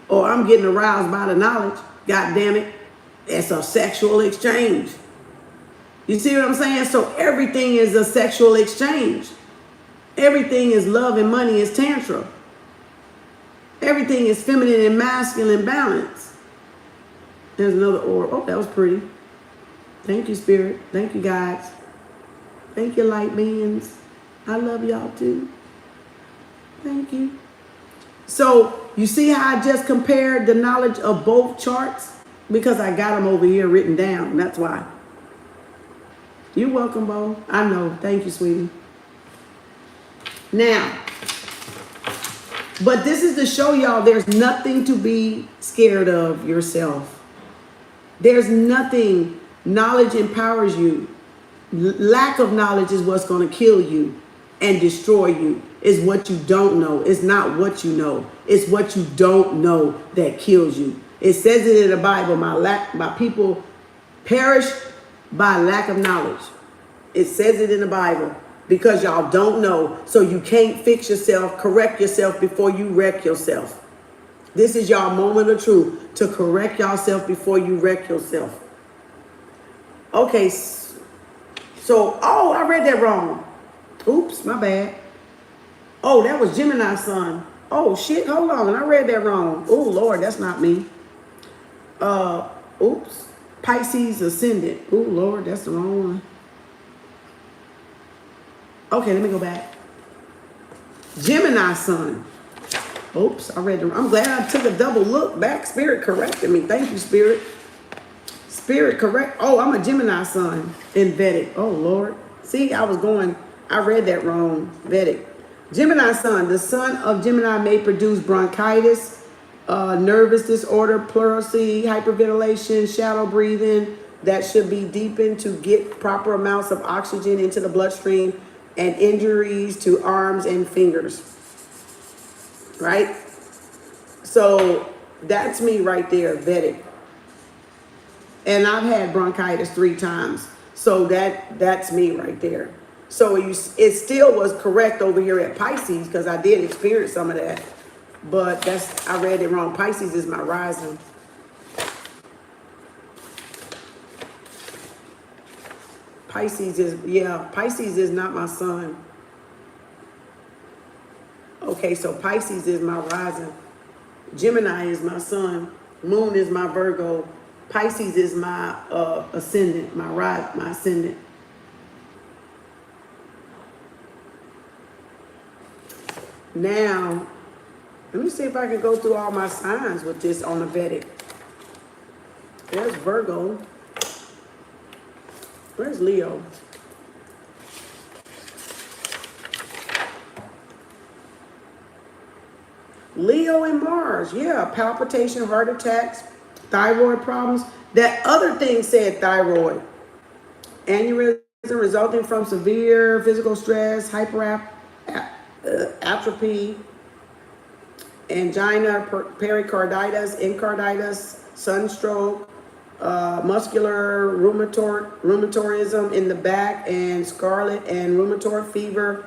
Or I'm getting aroused by the knowledge. God damn it. It's a sexual exchange. You see what I'm saying? So everything is a sexual exchange. Everything is love and money is tantra. Everything is feminine and masculine balance. There's another orb. Oh, that was pretty. Thank you, Spirit. Thank you, guys. Thank you, light beings. I love y'all too. Thank you. So you see how I just compared the knowledge of both charts? Because I got them over here written down. That's why. You're welcome, Bo. I know. Thank you, sweetie. Now, but this is to show y'all there's nothing to be scared of yourself. There's nothing. Knowledge empowers you. Lack of knowledge is what's going to kill you and destroy you. It's what you don't know. It's not what you know. It's what you don't know that kills you. It says it in the Bible, my people perish by lack of knowledge. It says it in the Bible because y'all don't know. So you can't fix yourself, correct yourself before you wreck yourself. This is y'all moment of truth to correct yourself before you wreck yourself. Okay, so, oh, I read that wrong. Oops, my bad. Oh, that was Gemini's sun. Oh, shit, hold on. I read that wrong. Oh, Lord, that's not me. Oops. Pisces ascendant. Oh, Lord, that's the wrong one. Okay, let me go back. Gemini's sun. Oops, I read the wrong. I'm glad I took a double look back. Spirit corrected me. Thank you, Spirit. Spirit correct. Oh, I'm a Gemini sun in Vedic. Oh, Lord. See, I read that wrong. Vedic. Gemini sun. The sun of Gemini may produce bronchitis, nervous disorder, pleurisy, hyperventilation, shallow breathing that should be deepened to get proper amounts of oxygen into the bloodstream, and injuries to arms and fingers. Right? So that's me right there, Vedic. And I've had bronchitis 3 times. So that's me right there. So it still was correct over here at Pisces because I did experience some of that. But I read it wrong. Pisces is my rising. Pisces is not my sun. Okay, so Pisces is my rising. Gemini is my sun. Moon is my Virgo. Pisces is my ascendant, my ascendant. Now, let me see if I can go through all my signs with this on the Vedic. There's Virgo. Where's Leo? Leo and Mars, yeah, palpitation, heart attacks, thyroid problems. That other thing said thyroid. Aneurysm resulting from severe physical stress, atrophy, angina, pericarditis, encarditis, sunstroke, muscular rheumatoidism in the back, and scarlet and rheumatoid fever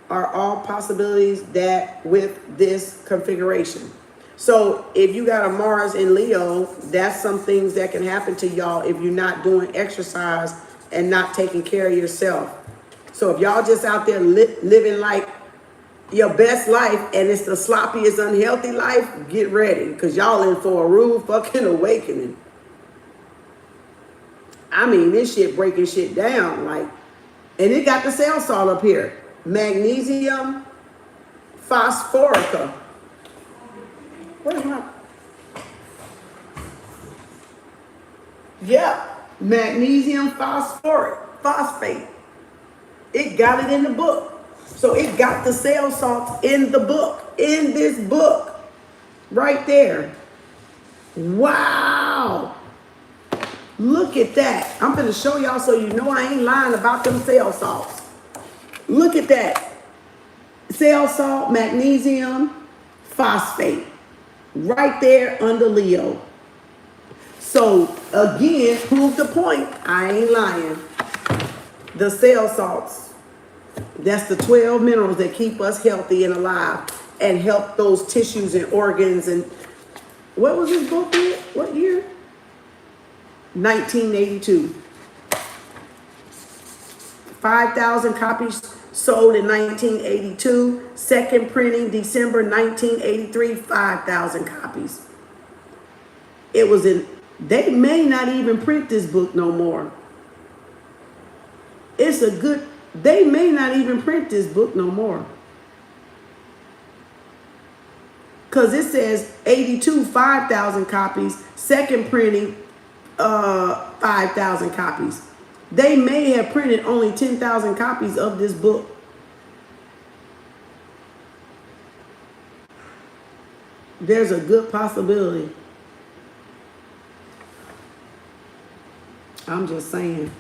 are all possibilities that with this configuration. So if you got a Mars in Leo, that's some things that can happen to y'all if you're not doing exercise and not taking care of yourself. So if y'all just out there living like your best life and it's the sloppiest, unhealthy life, get ready because y'all in for a rude fucking awakening. I mean, this shit breaking shit down. Like, and it got the cell salt up here. Magnesium phosphorica. Where's my? Yeah, magnesium phosphate. It got it in the book. So it got the cell salts in the book, in this book, right there. Wow. Look at that. I'm going to show y'all so you know I ain't lying about them cell salts. Look at that. Cell salt, magnesium, phosphate. Right there under Leo. So again, prove the point. I ain't lying. The cell salts. That's the 12 minerals that keep us healthy and alive and help those tissues and organs. And what was this book in? What year? 1982. 5,000 copies sold in 1982. Second printing, December 1983, 5,000 copies. It was in, they may not even print this book no more. It's a good, they may not even print this book no more. Because it says 82, 5,000 copies. Second printing, 5,000 copies. They may have printed only 10,000 copies of this book. There's a good possibility. I'm just saying.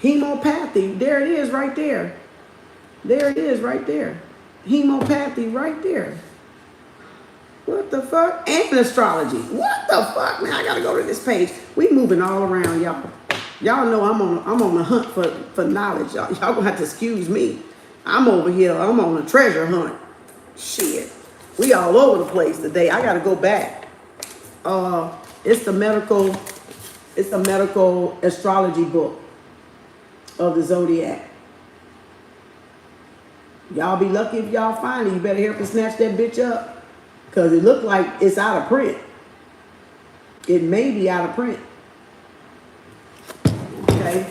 Hemopathy, there it is right there. There it is right there. Hemopathy right there. What the fuck? And astrology. What the fuck? Man, I gotta go to this page. We moving all around, y'all. Y'all know I'm on a hunt for knowledge. Y'all gonna have to excuse me. I'm over here. I'm on a treasure hunt. Shit. We all over the place today. I gotta go back. It's the medical astrology book of the zodiac. Y'all be lucky if y'all find it. You better help me snatch that bitch up. Because it looked like it's out of print. It may be out of print. Okay.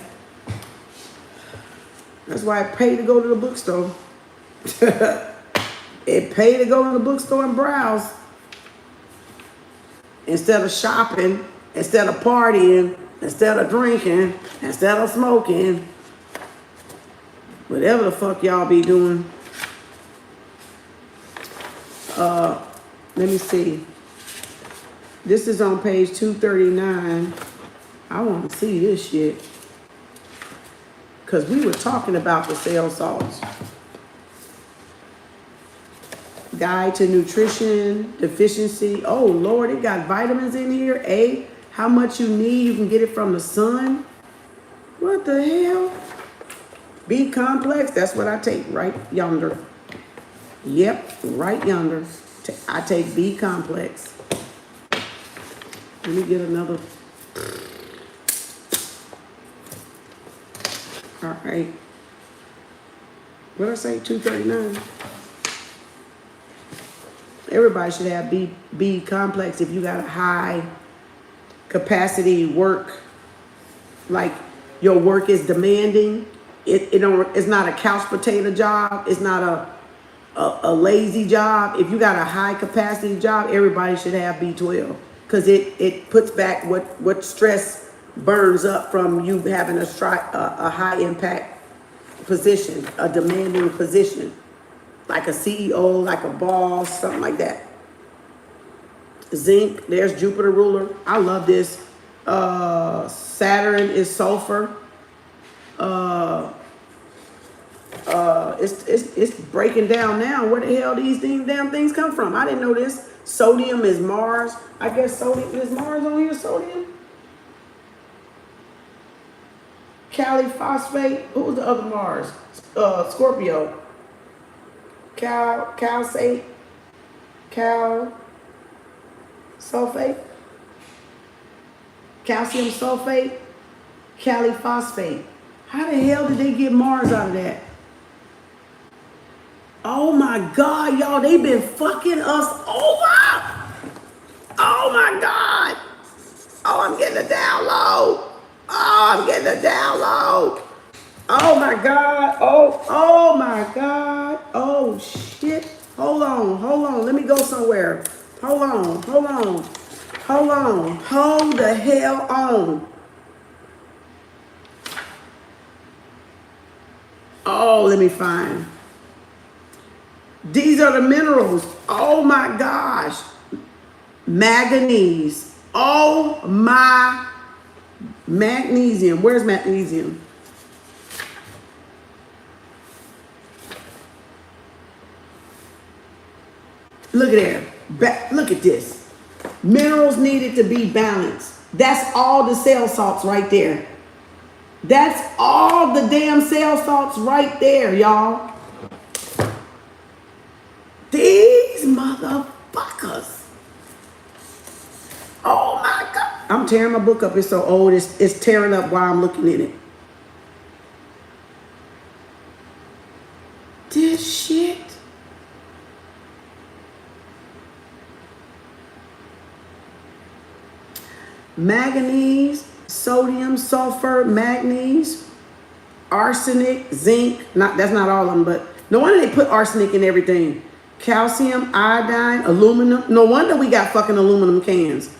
That's why it paid to go to the bookstore. It paid to go to the bookstore and browse. Instead of shopping, instead of partying, instead of drinking, instead of smoking. Whatever the fuck y'all be doing. Let me see. This is on page 239. I want to see this shit. Because we were talking about the cell salts. Guide to nutrition deficiency. Oh, Lord, it got vitamins in here. A, how much you need. You can get it from the sun. What the hell? B complex. That's what I take right yonder. Yep, right yonder. I take B complex. Let me get another. All right. What did I say? 239. Everybody should have B complex if you got a high capacity work. Like your work is demanding. It's not a couch potato job. It's not a lazy job. If you got a high capacity job, everybody should have B12 because it puts back what stress burns up from you having a high impact position, a demanding position, like a CEO, like a boss, something like that. Zinc, there's Jupiter ruler. I love this. Saturn is sulfur. It's breaking down now. Where the hell these damn things come from? I didn't know this. Sodium is Mars. I guess sodium is Mars on here. Sodium. Kali phosphate. Who was the other Mars? Scorpio. Calcite. Cal sulfate. Calcium sulfate. Kali phosphate. How the hell did they get Mars out of that? Oh my God, y'all, they been fucking us over. Oh my God. Oh, I'm getting a download. Oh, I'm getting a download. Oh my God. Oh my God. Oh shit. Hold on. Let me go somewhere. Hold on. Hold the hell on. Oh, let me find. These are the minerals. Oh my gosh. Manganese. Oh my. Magnesium. Where's magnesium? Look at there. Look at this. Minerals needed to be balanced. That's all the cell salts right there. That's all the damn cell salts right there, y'all. These motherfuckers. Oh my God. I'm tearing my book up. It's so old. It's tearing up while I'm looking at it. This shit. Manganese, sodium, sulfur, manganese, arsenic, zinc. That's not all of them, but no wonder they put arsenic in everything. Calcium, iodine, aluminum. No wonder we got fucking aluminum cans.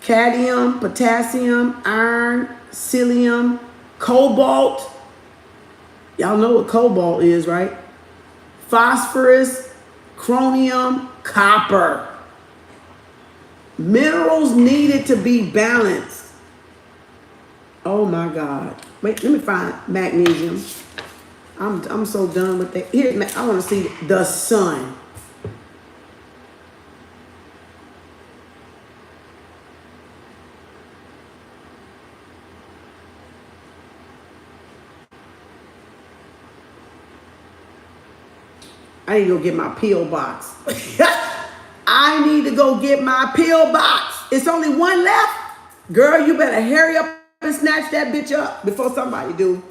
Cadmium, potassium, iron, psyllium, cobalt. Y'all know what cobalt is, right? Phosphorus, chromium, copper. Minerals needed to be balanced. Oh my God. Wait, let me find magnesium. I'm so done with that. Here, I want to see the sun. I need to go get my pill box. I need to go get my pill box. It's only one left. Girl, you better hurry up and snatch that bitch up before somebody do.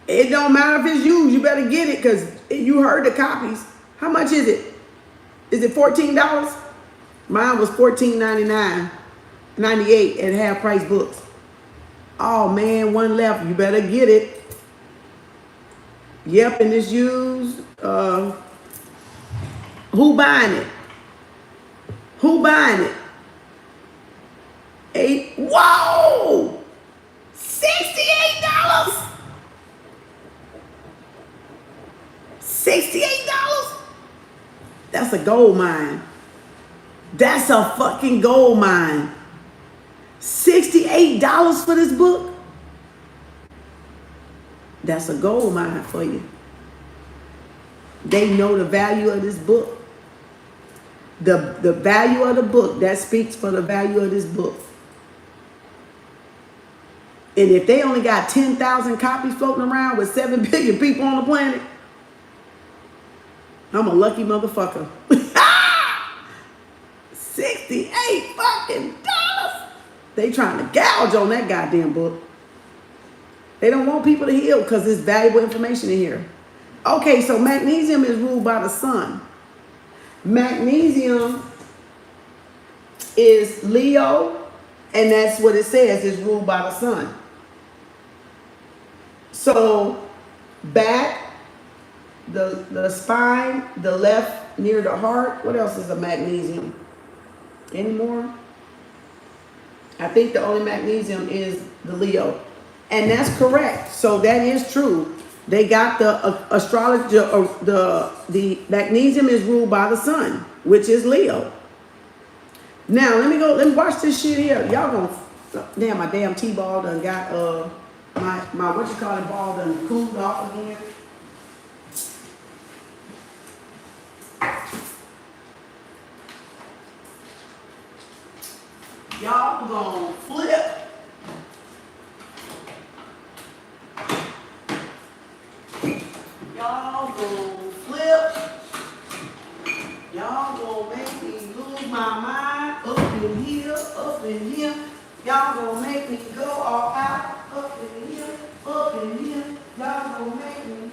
It don't matter if it's used. You better get it because you heard the copies. How much is it? Is it $14? Mine was $14.99, $98 at half price books. Oh man, one left. You better get it. Yep, and it's used. Who buying it? Who buying it? Whoa! $68? $68? That's a gold mine. That's a fucking gold mine. $68 for this book? That's a gold mine for you. They know the value of this book. The value of the book, that speaks for the value of this book. And if they only got 10,000 copies floating around with 7 billion people on the planet, I'm a lucky motherfucker. 68 fucking dollars. They trying to gouge on that goddamn book. They don't want people to heal because there's valuable information in here. Okay, so magnesium is ruled by the sun. Magnesium is Leo, and that's what it says, is ruled by the sun. So back, the spine, the left near the heart. What else is a magnesium? Any more? I think the only magnesium is the Leo. And that's correct. So that is true. They got the astrology, the magnesium is ruled by the sun, which is Leo. Now let me watch this shit here. Y'all gonna, damn, my damn T-ball done got my what you call it ball done cooled off again. Y'all gonna flip. Y'all gonna flip. Y'all gonna make me lose my mind up in here, up in here. Y'all gonna make me go all out, up in here, up in here. Y'all gonna make me.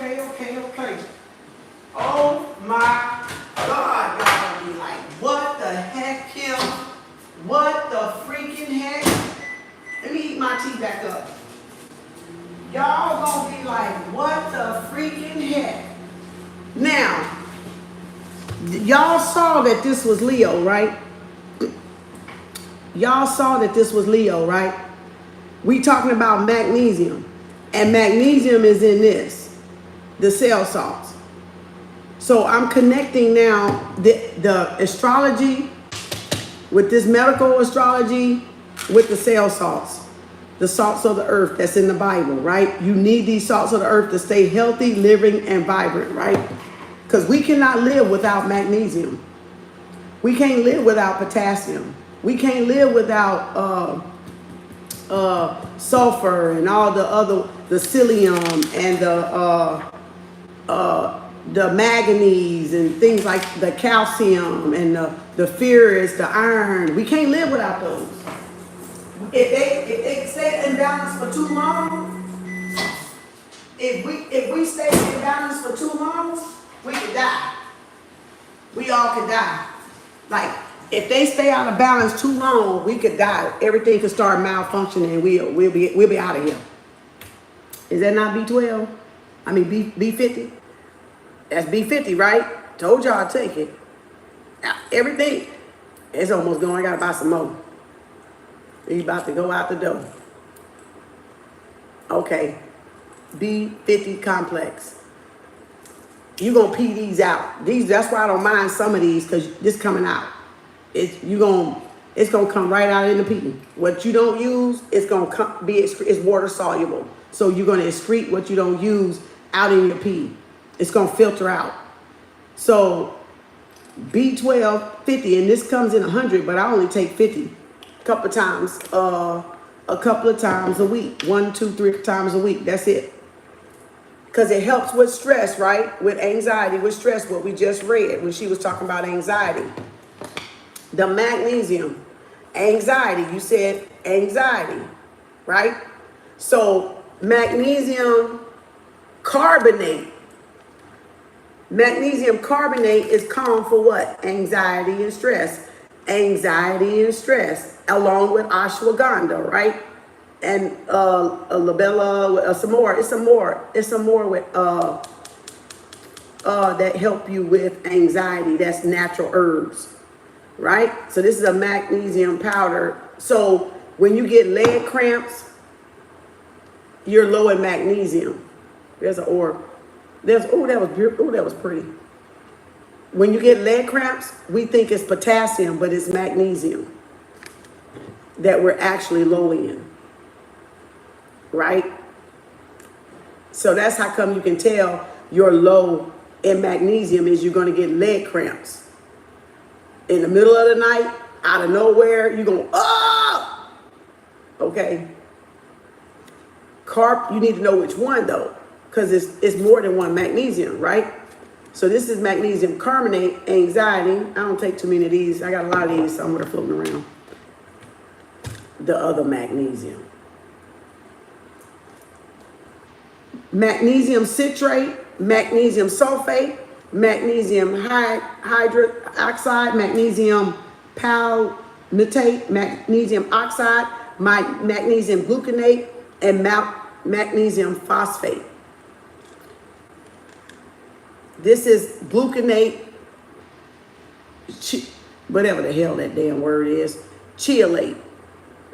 okay. Oh my God, y'all be like, what the heck, Kim? What the freaking heck? Let me eat my tea back up. Y'all gonna be like, what the freaking heck? Now, y'all saw that this was Leo, right? Y'all saw that this was Leo, right? We talking about magnesium. And magnesium is in this, the cell salts. So I'm connecting now the astrology with this medical astrology with the cell salts. The salts of the earth that's in the Bible, right? You need these salts of the earth to stay healthy, living, and vibrant, right? Because we cannot live without magnesium. We can't live without potassium. We can't live without sulfur and all the other, the psyllium and the manganese and things like the calcium and the ferrous, the iron. We can't live without those. If they stay in balance for too long, if we stay in balance for too long, we could die. We all could die. Like, if they stay out of balance too long, we could die. Everything could start malfunctioning and we'll be out of here. Is that not B12? I mean B50? That's B50, right? Told y'all I'd take it. Everything. It's almost gone. I gotta buy some more. He's about to go out the door. Okay. B50 complex. You're gonna pee these out. That's why I don't mind some of these, because this coming out. It's gonna come right out in the pee. What you don't use, it's water soluble. So you're gonna excrete what you don't use out in your pee. It's gonna filter out. So B12, 50, and this comes in 100, but I only take 50 a couple of times a week. 1, 2, 3 times a week. That's it. Because it helps with stress, right? With anxiety, with stress, what we just read when she was talking about anxiety. The magnesium, anxiety, you said anxiety, right? So magnesium carbonate. Magnesium carbonate is calm for what? Anxiety and stress. Anxiety and stress, along with ashwagandha, right? And labella, some more. It's some more with that help you with anxiety. That's natural herbs. Right? So this is a magnesium powder. So when you get leg cramps, you're low in magnesium. There's an orb. That was pretty. When you get leg cramps, we think it's potassium, but it's magnesium that we're actually low in. Right? So that's how come you can tell you're low in magnesium is you're going to get leg cramps. In the middle of the night, out of nowhere, you're going, oh! Okay. You need to know which one, though, because it's more than one magnesium, right? So this is magnesium carbonate, anxiety. I don't take too many of these. I got a lot of these somewhere floating around. The other magnesium. Magnesium citrate, magnesium sulfate, magnesium hydroxide, magnesium palmitate, magnesium oxide, magnesium gluconate, and magnesium phosphate. This is gluconate, whatever the hell that damn word is, cheolate.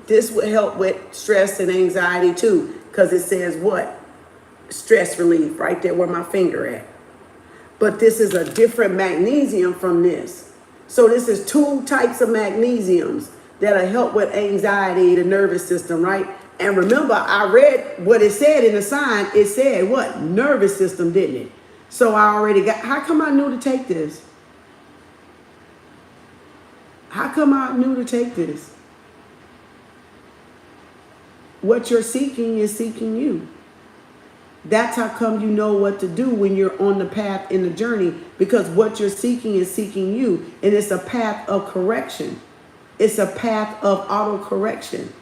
This will help with stress and anxiety too, because it says what? Stress relief, right there where my finger at. But this is a different magnesium from this. So this is 2 types of magnesiums that'll help with anxiety, the nervous system, right? And remember, I read what it said in the sign. It said what? Nervous system, didn't it? So I already got, how come I knew to take this? How come I knew to take this? What you're seeking is seeking you. That's how come you know what to do when you're on the path in the journey, because what you're seeking is seeking you. And it's a path of correction. It's a path of auto-correction.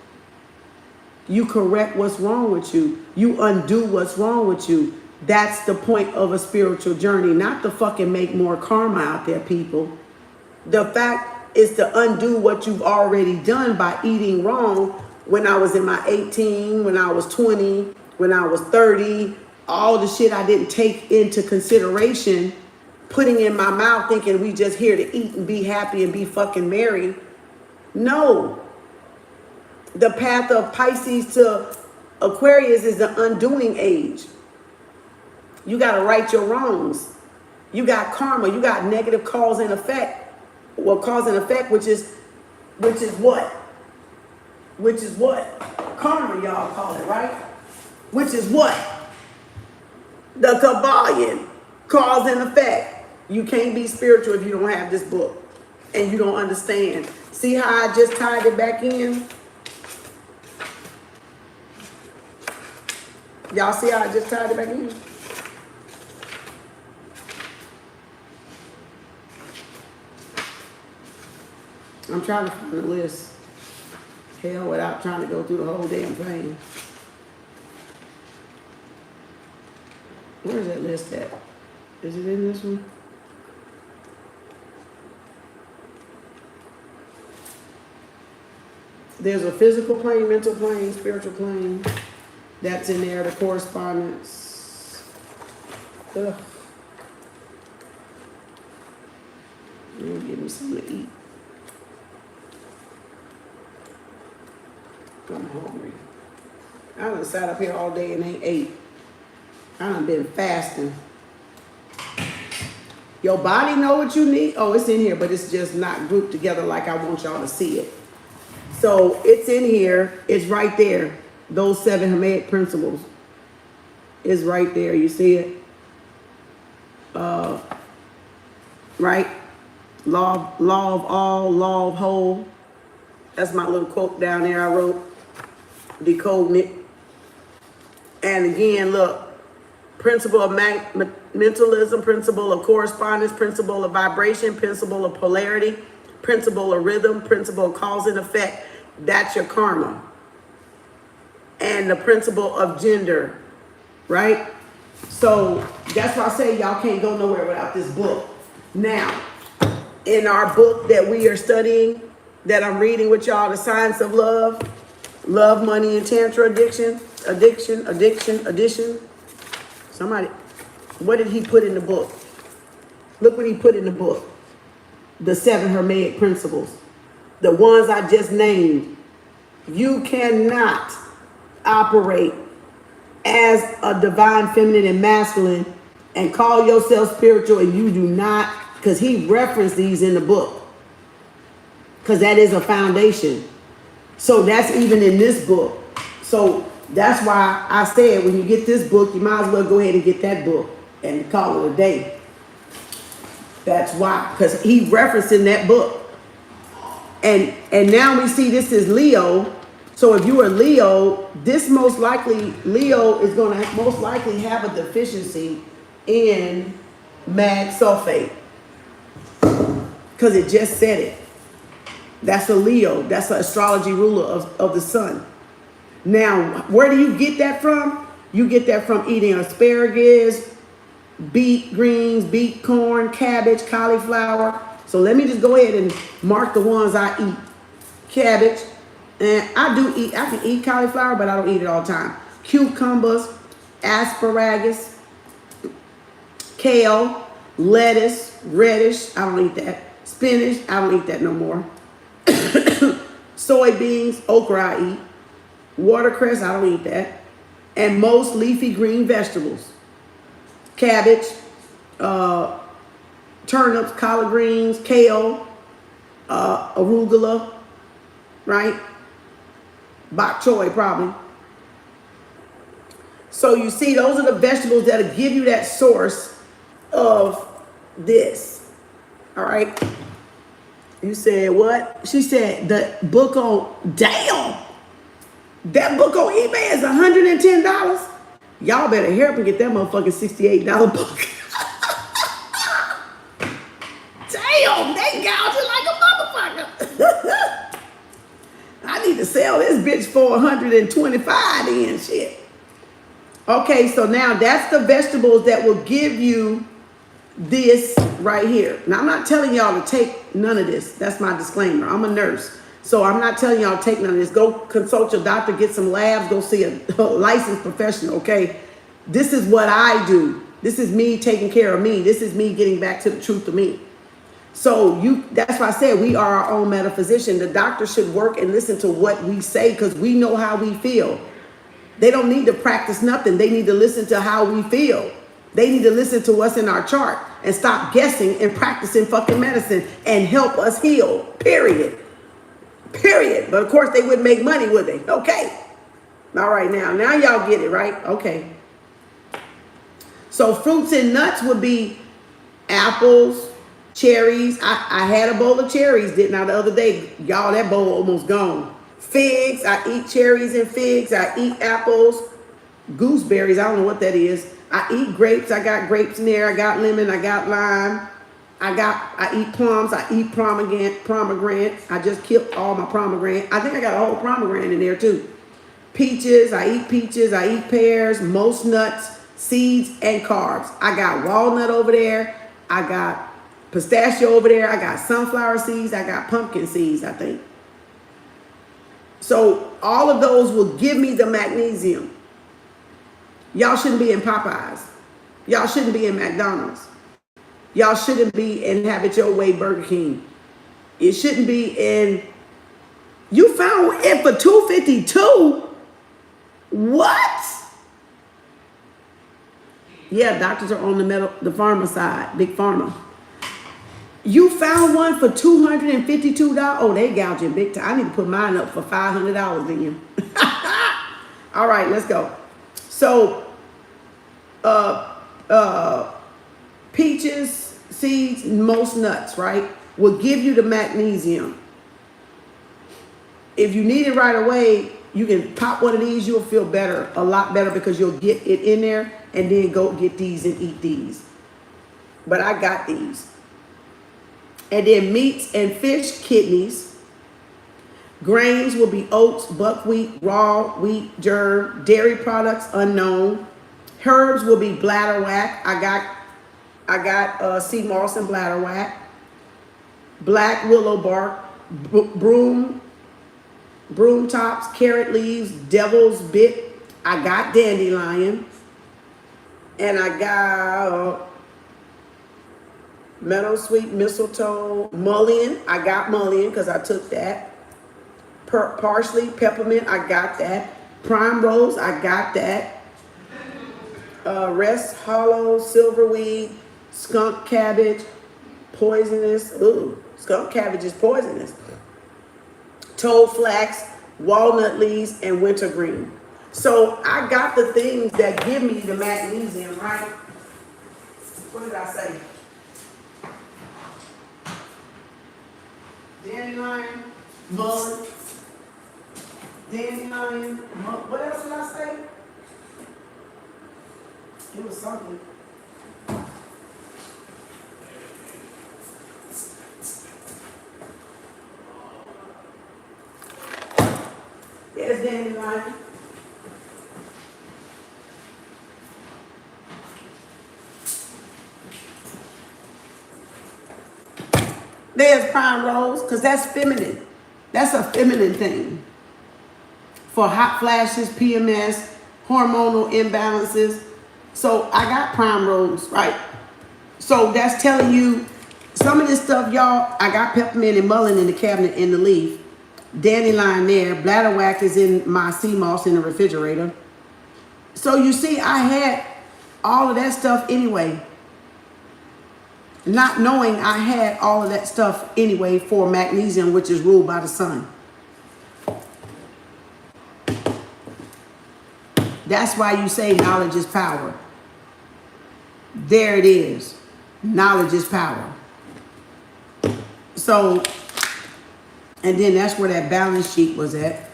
You correct what's wrong with you. You undo what's wrong with you. That's the point of a spiritual journey, not to fucking make more karma out there, people. The fact is to undo what you've already done by eating wrong when I was in my 18, when I was 20, when I was 30, all the shit I didn't take into consideration, putting in my mouth thinking we just here to eat and be happy and be fucking merry. No. The path of Pisces to Aquarius is the undoing age. You got to right your wrongs. You got karma. You got negative cause and effect. Well, cause and effect, which is what? Which is what? Karma, y'all call it, right? Which is what? The Kabbalion. Cause and effect. You can't be spiritual if you don't have this book. And you don't understand. See how I just tied it back in? Y'all see how I just tied it back in? I'm trying to find the list. Hell, without trying to go through the whole damn thing. Where's that list at? Is it in this one? There's a physical plane, mental plane, spiritual plane. That's in there, the correspondence. Ugh. Give me something to eat. I'm hungry. I done sat up here all day and ain't ate. I done been fasting. Your body know what you need. Oh, it's in here, but it's just not grouped together like I want y'all to see it. So it's in here. It's right there. Those 7 Hermetic principles is right there. You see it? Right? Law of all, law of whole. That's my little quote down there I wrote. Decoding it. And again, look. Principle of mentalism, principle of correspondence, principle of vibration, principle of polarity, principle of rhythm, principle of cause and effect. That's your karma. And the principle of gender, right? So that's why I say y'all can't go nowhere without this book. Now, in our book that we are studying, that I'm reading with y'all, The Science of Love, Love, Money, and Tantra Addiction. Somebody, what did he put in the book? Look what he put in the book. The 7 Hermetic principles. The ones I just named. You cannot operate as a divine feminine and masculine and call yourself spiritual and you do not, because he referenced these in the book. Because that is a foundation. So that's even in this book. So that's why I said when you get this book, you might as well go ahead and get that book and call it a day. That's why, because he referenced in that book. And now we see this is Leo. So if you are Leo, this most likely, Leo is going to most likely have a deficiency in mag sulfate. Because it just said it. That's a Leo. That's an astrology ruler of the sun. Now, where do you get that from? You get that from eating asparagus, beet greens, beet corn, cabbage, cauliflower. So let me just go ahead and mark the ones I eat. Cabbage. And I can eat cauliflower, but I don't eat it all the time. Cucumbers, asparagus, kale, lettuce, radish. I don't eat that. Spinach. I don't eat that no more. Soybeans, okra I eat. Watercress, I don't eat that. And most leafy green vegetables. Cabbage, turnips, collard greens, kale, arugula, right? Bok choy probably. So you see, those are the vegetables that'll give you that source of this. All right? You said what? She said the book on, damn! That book on eBay is $110. Y'all better hurry up and get that motherfucking $68 book. Damn, they gouging like a motherfucker. I need to sell this bitch for $125 then, shit. Okay, so now that's the vegetables that will give you this right here. Now, I'm not telling y'all to take none of this. That's my disclaimer. I'm a nurse. So I'm not telling y'all to take none of this. Go consult your doctor, get some labs, go see a licensed professional, okay? This is what I do. This is me taking care of me. This is me getting back to the truth of me. So that's why I said we are our own metaphysician. The doctor should work and listen to what we say because we know how we feel. They don't need to practice nothing. They need to listen to how we feel. They need to listen to us in our chart and stop guessing and practicing fucking medicine and help us heal. Period. Period. But of course they wouldn't make money, would they? Okay. All right, now y'all get it, right? Okay. So fruits and nuts would be apples, cherries. I had a bowl of cherries, didn't I, the other day? Y'all, that bowl almost gone. Figs. I eat cherries and figs. I eat apples. Gooseberries. I don't know what that is. I eat grapes. I got grapes in there. I got lemon. I got lime. I eat plums. I eat pomegranate. I just killed all my pomegranate. I think I got a whole pomegranate in there too. Peaches. I eat peaches. I eat pears. Most nuts, seeds, and carbs. I got walnut over there. I got pistachio over there. I got sunflower seeds. I got pumpkin seeds, I think. So all of those will give me the magnesium. Y'all shouldn't be in Popeyes. Y'all shouldn't be in McDonald's. Y'all shouldn't be in Have It Your Way Burger King. It shouldn't be in... You found it for $2.52? What? Yeah, doctors are on the pharma side, big pharma. You found one for $252? Oh, they gouging big time. I need to put mine up for $500 then. All right, let's go. So, peaches, seeds, most nuts, right, will give you the magnesium. If you need it right away, you can pop one of these. You'll feel better, a lot better, because you'll get it in there and then go get these and eat these. But I got these. And then meats and fish, kidneys. Grains will be oats, buckwheat, raw wheat, germ. Dairy products, unknown. Herbs will be bladderwhack. I got sea moss and bladderwhack. Black willow bark, broom tops, carrot leaves, devil's bit. I got dandelion. And I got meadowsweet, mistletoe, mullein. I got mullein because I took that. Parsley, peppermint, I got that. Prime rose, I got that. Rest hollow, silverweed, skunk cabbage, poisonous. Ooh, skunk cabbage is poisonous. Toad flax, walnut leaves, and wintergreen. So I got the things that give me the magnesium, right? What did I say? Dandelion, mullein, dandelion, what else did I say? It was something. There's dandelion. There's prime rose, because that's feminine. That's a feminine thing. For hot flashes, PMS, hormonal imbalances. So I got prime rose, right? So that's telling you some of this stuff, y'all. I got peppermint and mullein in the cabinet in the leaf. Dandelion there. Bladderwhack is in my sea moss in the refrigerator. So you see, I had all of that stuff anyway. Not knowing I had all of that stuff anyway for magnesium, which is ruled by the sun. That's why you say knowledge is power. There it is. Knowledge is power. So, and then that's where that balance sheet was at.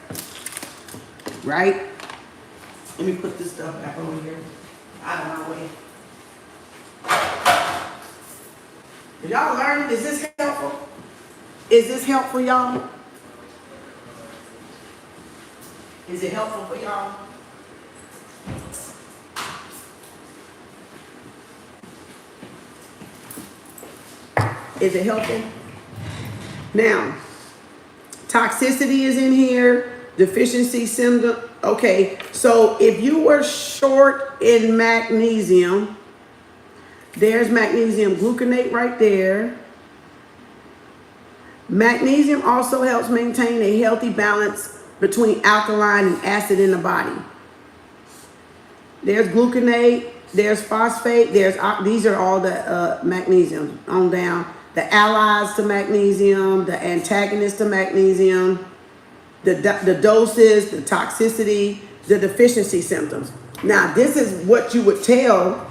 Right? Let me put this stuff back over here. Out of my way. Did y'all learn? Is this helpful? Is this helpful, y'all? Is it helpful for y'all? Is it helpful? Now, toxicity is in here. Deficiency symptom. Okay, so if you were short in magnesium, there's magnesium gluconate right there. Magnesium also helps maintain a healthy balance between alkaline and acid in the body. There's gluconate, there's phosphate, these are all the magnesium on down. The allies to magnesium, the antagonists to magnesium, the doses, the toxicity, the deficiency symptoms. Now, this is what you would tell,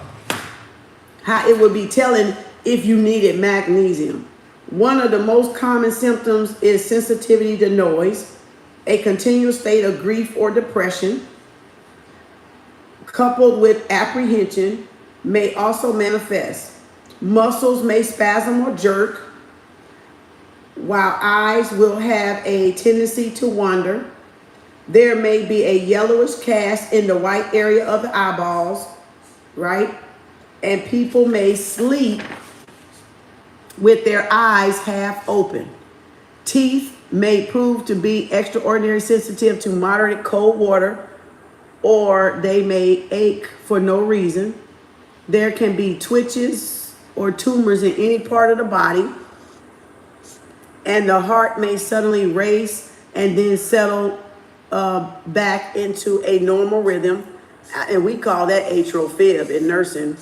how it would be telling if you needed magnesium. One of the most common symptoms is sensitivity to noise, a continual state of grief or depression, coupled with apprehension, may also manifest. Muscles may spasm or jerk, while eyes will have a tendency to wander. There may be a yellowish cast in the white area of the eyeballs, right? And people may sleep with their eyes half open. Teeth may prove to be extraordinarily sensitive to moderate cold water, or they may ache for no reason. There can be twitches or tumors in any part of the body, and the heart may suddenly race and then settle back into a normal rhythm. And we call that atrial fib in nursing.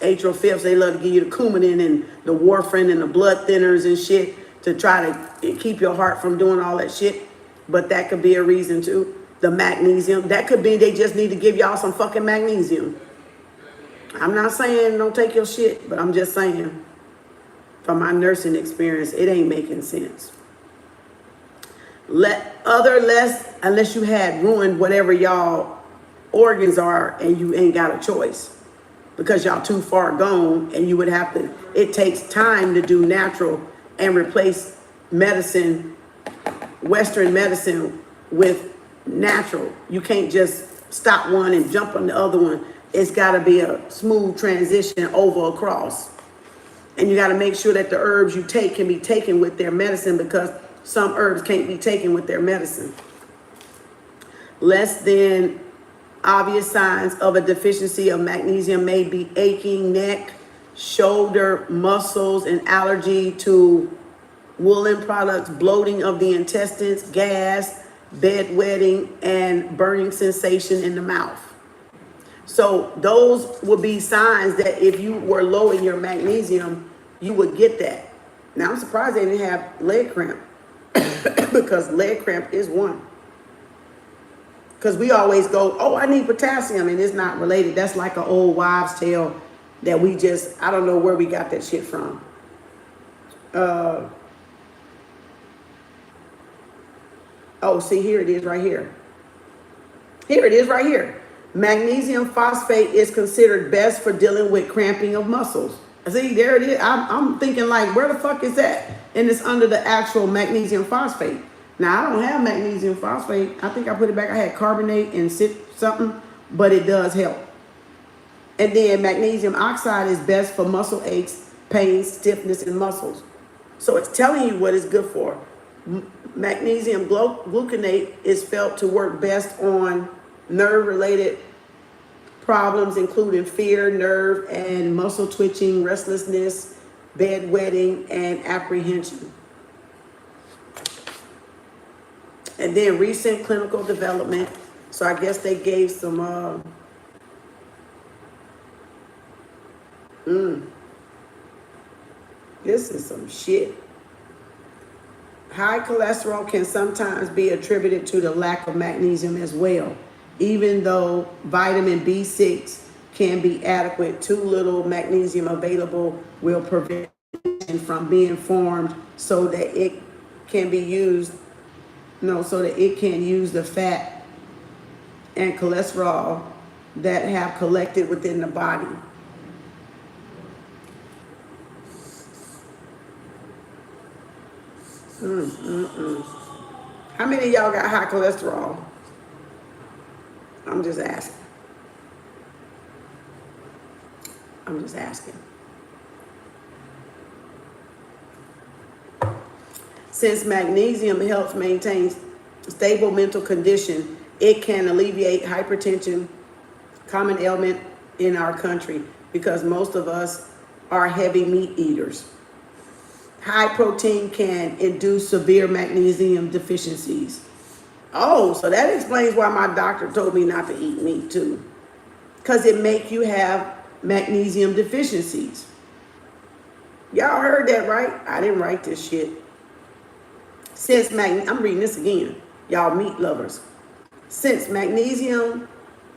Atrial fibs, they love to give you the Coumadin and the warfarin and the blood thinners and shit to try to keep your heart from doing all that shit. But that could be a reason too. The magnesium, that could be they just need to give y'all some fucking magnesium. I'm not saying don't take your shit, but I'm just saying from my nursing experience, it ain't making sense. Unless you had ruined whatever y'all organs are and you ain't got a choice because y'all too far gone, and you would have to, it takes time to do natural and replace medicine, Western medicine, with natural. You can't just stop one and jump on the other one. It's got to be a smooth transition over across. And you got to make sure that the herbs you take can be taken with their medicine, because some herbs can't be taken with their medicine. Less than obvious signs of a deficiency of magnesium may be aching neck, shoulder, muscles, and allergy to woolen products, bloating of the intestines, gas, bedwetting, and burning sensation in the mouth. So those would be signs that if you were low in your magnesium, you would get that. Now, I'm surprised they didn't have leg cramp because leg cramp is one. Because we always go, oh, I need potassium, and it's not related. That's like an old wives' tale that we just, I don't know where we got that shit from. Oh, see, here it is right here. Here it is right here. Magnesium phosphate is considered best for dealing with cramping of muscles. See, there it is. I'm thinking like, where the fuck is that? And it's under the actual magnesium phosphate. Now, I don't have magnesium phosphate. I think I put it back. I had carbonate and something, but it does help. And then magnesium oxide is best for muscle aches, pain, stiffness, and muscles. So it's telling you what it's good for. Magnesium gluconate is felt to work best on nerve-related problems, including fear, nerve and muscle twitching, restlessness, bedwetting, and apprehension. And then recent clinical development. So I guess they gave some, this is some shit. High cholesterol can sometimes be attributed to the lack of magnesium as well. Even though vitamin B6 can be adequate, too little magnesium available will prevent it from being formed so that it can be used, so that it can use the fat and cholesterol that have collected within the body. How many of y'all got high cholesterol? I'm just asking. Since magnesium helps maintain stable mental condition, it can alleviate hypertension, common ailment in our country, because most of us are heavy meat eaters. High protein can induce severe magnesium deficiencies. Oh, so that explains why my doctor told me not to eat meat too. Because it make you have magnesium deficiencies. Y'all heard that right? I didn't write this shit. I'm reading this again, y'all meat lovers. Since magnesium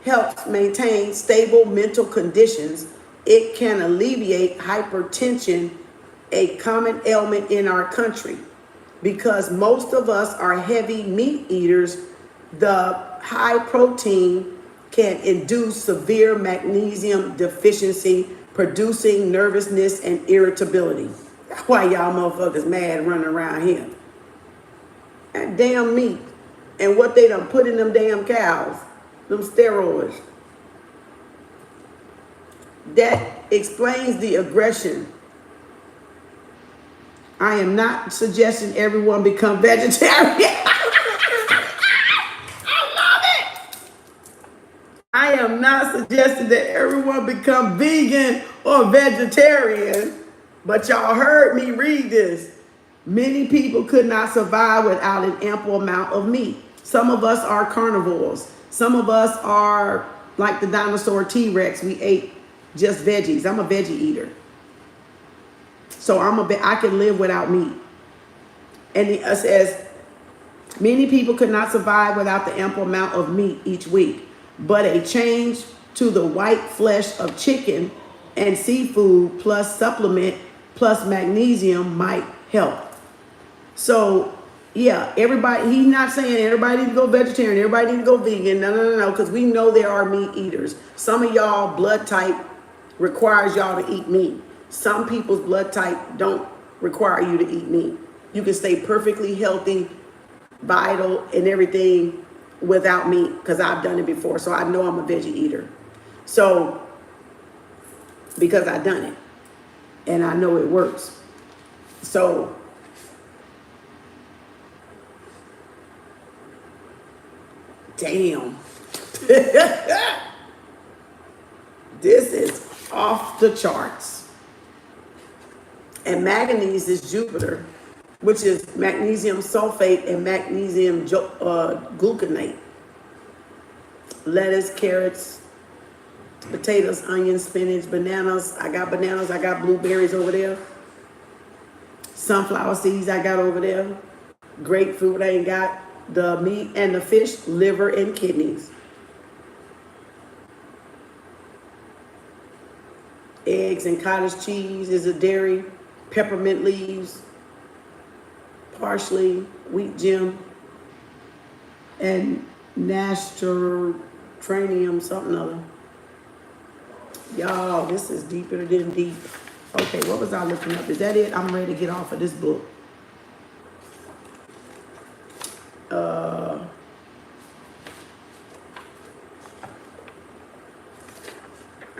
helps maintain stable mental conditions, it can alleviate hypertension, a common ailment in our country. Because most of us are heavy meat eaters, the high protein can induce severe magnesium deficiency, producing nervousness and irritability. That's why y'all motherfuckers mad running around here. That damn meat and what they done put in them damn cows, them steroids. That explains the aggression. I am not suggesting everyone become vegetarian. I love it. I am not suggesting that everyone become vegan or vegetarian, but y'all heard me read this. Many people could not survive without an ample amount of meat. Some of us are carnivores. Some of us are like the dinosaur T-Rex. We ate just veggies. I'm a veggie eater. So I can live without meat. And it says, many people could not survive without the ample amount of meat each week. But a change to the white flesh of chicken and seafood plus supplement plus magnesium might help. So, yeah, everybody, he's not saying everybody need to go vegetarian, everybody need to go vegan. No, because we know there are meat eaters. Some of y'all blood type requires y'all to eat meat. Some people's blood type don't require you to eat meat. You can stay perfectly healthy, vital, and everything without meat, because I've done it before. So I know I'm a veggie eater. So, because I've done it, and I know it works. So, damn. This is off the charts. And manganese is Jupiter, which is magnesium sulfate and magnesium gluconate. Lettuce, carrots, potatoes, onions, spinach, bananas. I got bananas. I got blueberries over there. Sunflower seeds I got over there. Grapefruit. I ain't got the meat and the fish, liver and kidneys. Eggs and cottage cheese is a dairy. Peppermint leaves, parsley, wheat germ, and nasturtium something other. Y'all, this is deeper than deep. Okay, what was I looking up? Is that it? I'm ready to get off of this book. I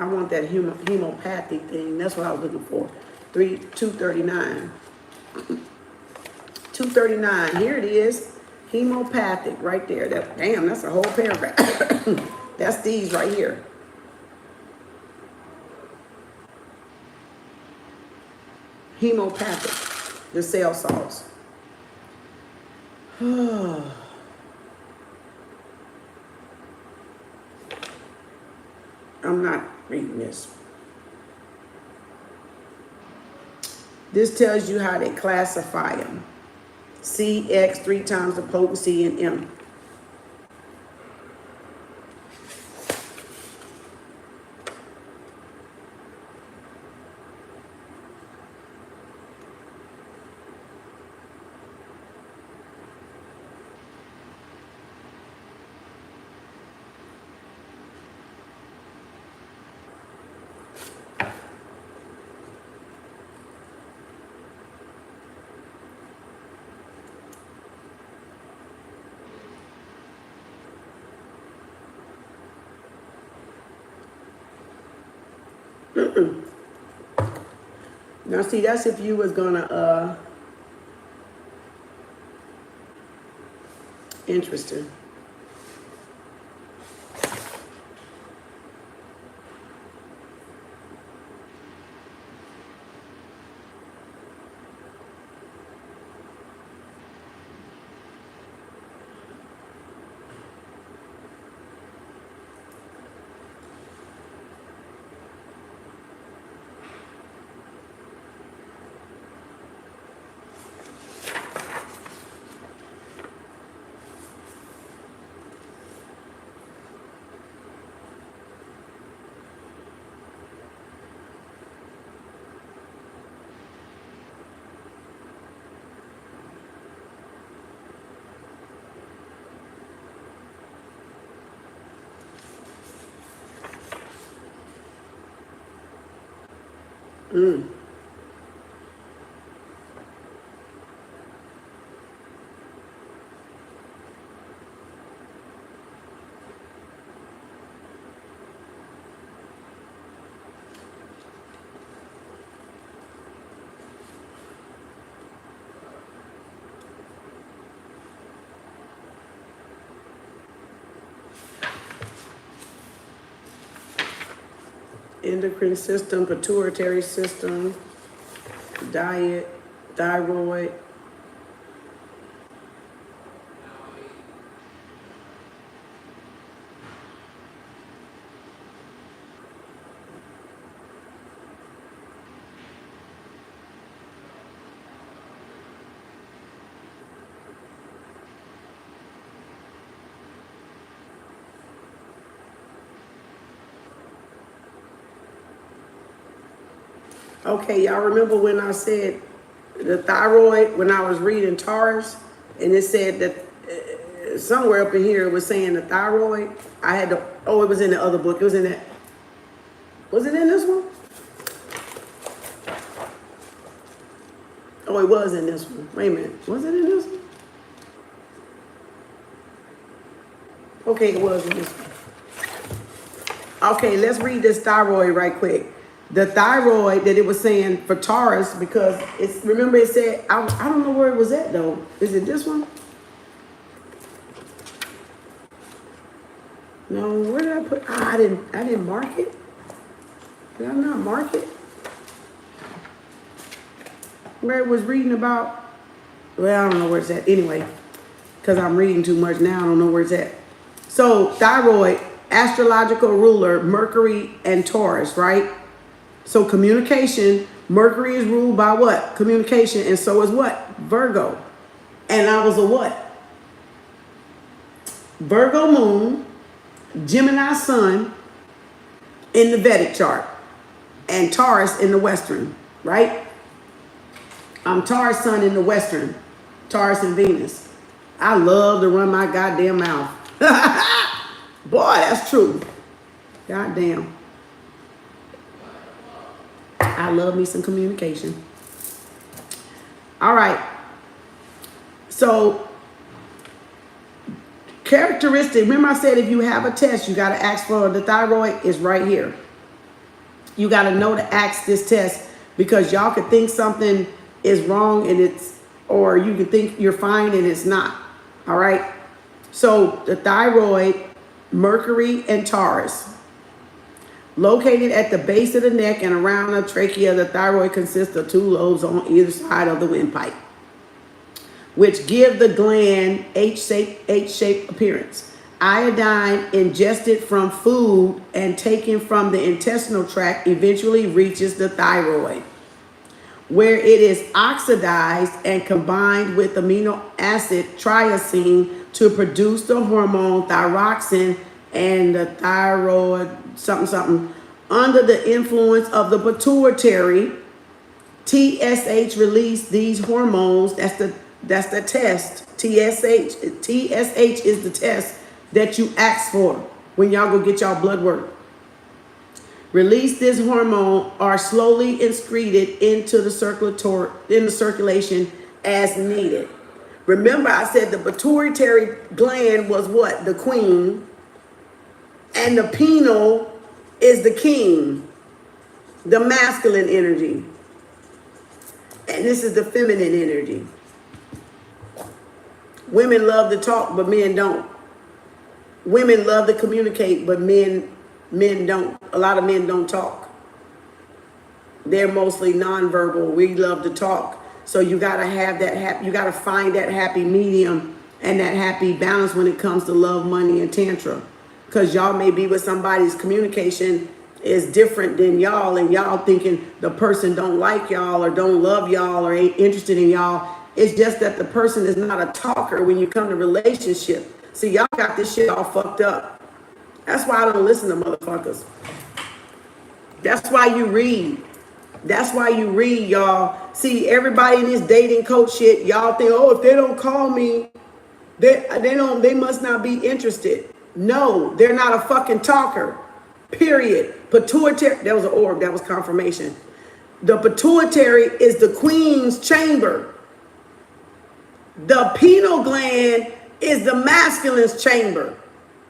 want that hemopathy thing. That's what I was looking for. 239. 239. Here it is. Hemopathic right there. Damn, that's a whole paragraph. That's these right here. Hemopathic. The cell salts. I'm not reading this. This tells you how they classify them. C, X, 3 times the potency, and M. Now see, that's if you was gonna Interesting. Endocrine system, pituitary system, diet, thyroid. Okay, y'all remember when I said the thyroid, when I was reading Taurus, and it said that somewhere up in here it was saying the thyroid. I had to, oh, it was in the other book. It was in that, was it in this one? Oh, it was in this one. Wait a minute, was it in this one? Okay, it was in this one. Okay, let's read this thyroid right quick. The thyroid that it was saying for Taurus, because it's, remember it said, I don't know where it was at though. Is it this one? No, where did I put, I didn't mark it. Did I not mark it? Where it was reading about, well, I don't know where it's at anyway, because I'm reading too much now, I don't know where it's at. So thyroid, astrological ruler, Mercury and Taurus, right? So communication, Mercury is ruled by what? Communication, and so is what? Virgo. And I was a what? Virgo moon, Gemini sun in the Vedic chart, and Taurus in the Western, right? I'm Taurus sun in the Western, Taurus and Venus. I love to run my goddamn mouth. Boy, that's true. Goddamn. I love me some communication. All right. So, characteristic. Remember I said if you have a test, you got to ask for the thyroid is right here. You got to know to ask this test because y'all could think something is wrong and it's, or you could think you're fine and it's not. All right. So the thyroid, Mercury and Taurus. Located at the base of the neck and around the trachea, the thyroid consists of two lobes on either side of the windpipe, which give the gland H-shaped appearance. Iodine ingested from food and taken from the intestinal tract eventually reaches the thyroid, where it is oxidized and combined with amino acid triacin to produce the hormone thyroxine and the thyroid something. Under the influence of the pituitary, TSH release these hormones. That's the test. TSH is the test that you ask for when y'all go get y'all blood work. Release this hormone are slowly excreted into the circulation as needed. Remember I said the pituitary gland was what? The queen. And the pineal is the king, the masculine energy. And this is the feminine energy. Women love to talk, but men don't. Women love to communicate, but men don't. A lot of men don't talk. They're mostly nonverbal. We love to talk. So you gotta have that you gotta find that happy medium and that happy balance when it comes to love, money, and tantra. Because y'all may be with somebody's communication is different than y'all, and y'all thinking the person don't like y'all or don't love y'all or ain't interested in y'all. It's just that the person is not a talker when you come to relationship. See, y'all got this shit all fucked up. That's why I don't listen to motherfuckers. That's why you read. That's why you read, y'all. See, everybody in this dating coach shit, y'all think, oh, if they don't call me, they must not be interested. No, they're not a fucking talker. Period. Pituitary, that was an orb, that was confirmation. The pituitary is the queen's chamber. The pineal gland is the masculine's chamber.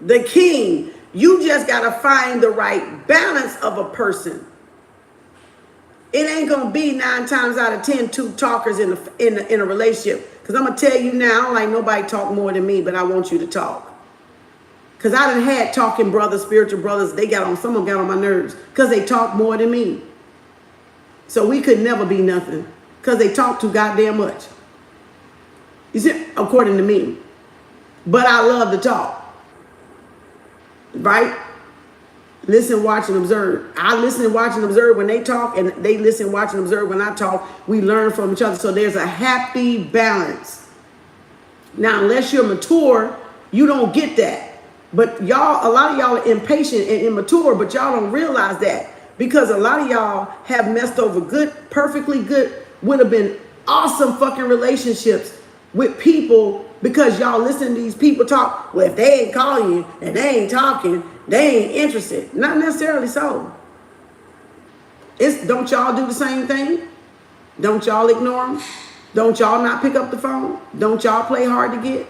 The king. You just gotta find the right balance of a person. It ain't gonna be 9 times out of 10 two talkers in a relationship. Cause I'm gonna tell you now, I don't like nobody talk more than me, but I want you to talk. Cause I done had talking brothers, spiritual brothers. Some of them got on my nerves because they talk more than me. So we could never be nothing because they talk too goddamn much. You see, according to me. But I love to talk. Right? Listen, watch, and observe. I listen and watch and observe when they talk, and they listen, watch, and observe when I talk. We learn from each other. So there's a happy balance. Now, unless you're mature, you don't get that. But y'all, a lot of y'all are impatient and immature, but y'all don't realize that. Because a lot of y'all have messed over good, perfectly good, would have been awesome fucking relationships with people because y'all listen to these people talk. Well, if they ain't calling you and they ain't talking, they ain't interested. Not necessarily so. Don't y'all do the same thing? Don't y'all ignore them? Don't y'all not pick up the phone? Don't y'all play hard to get?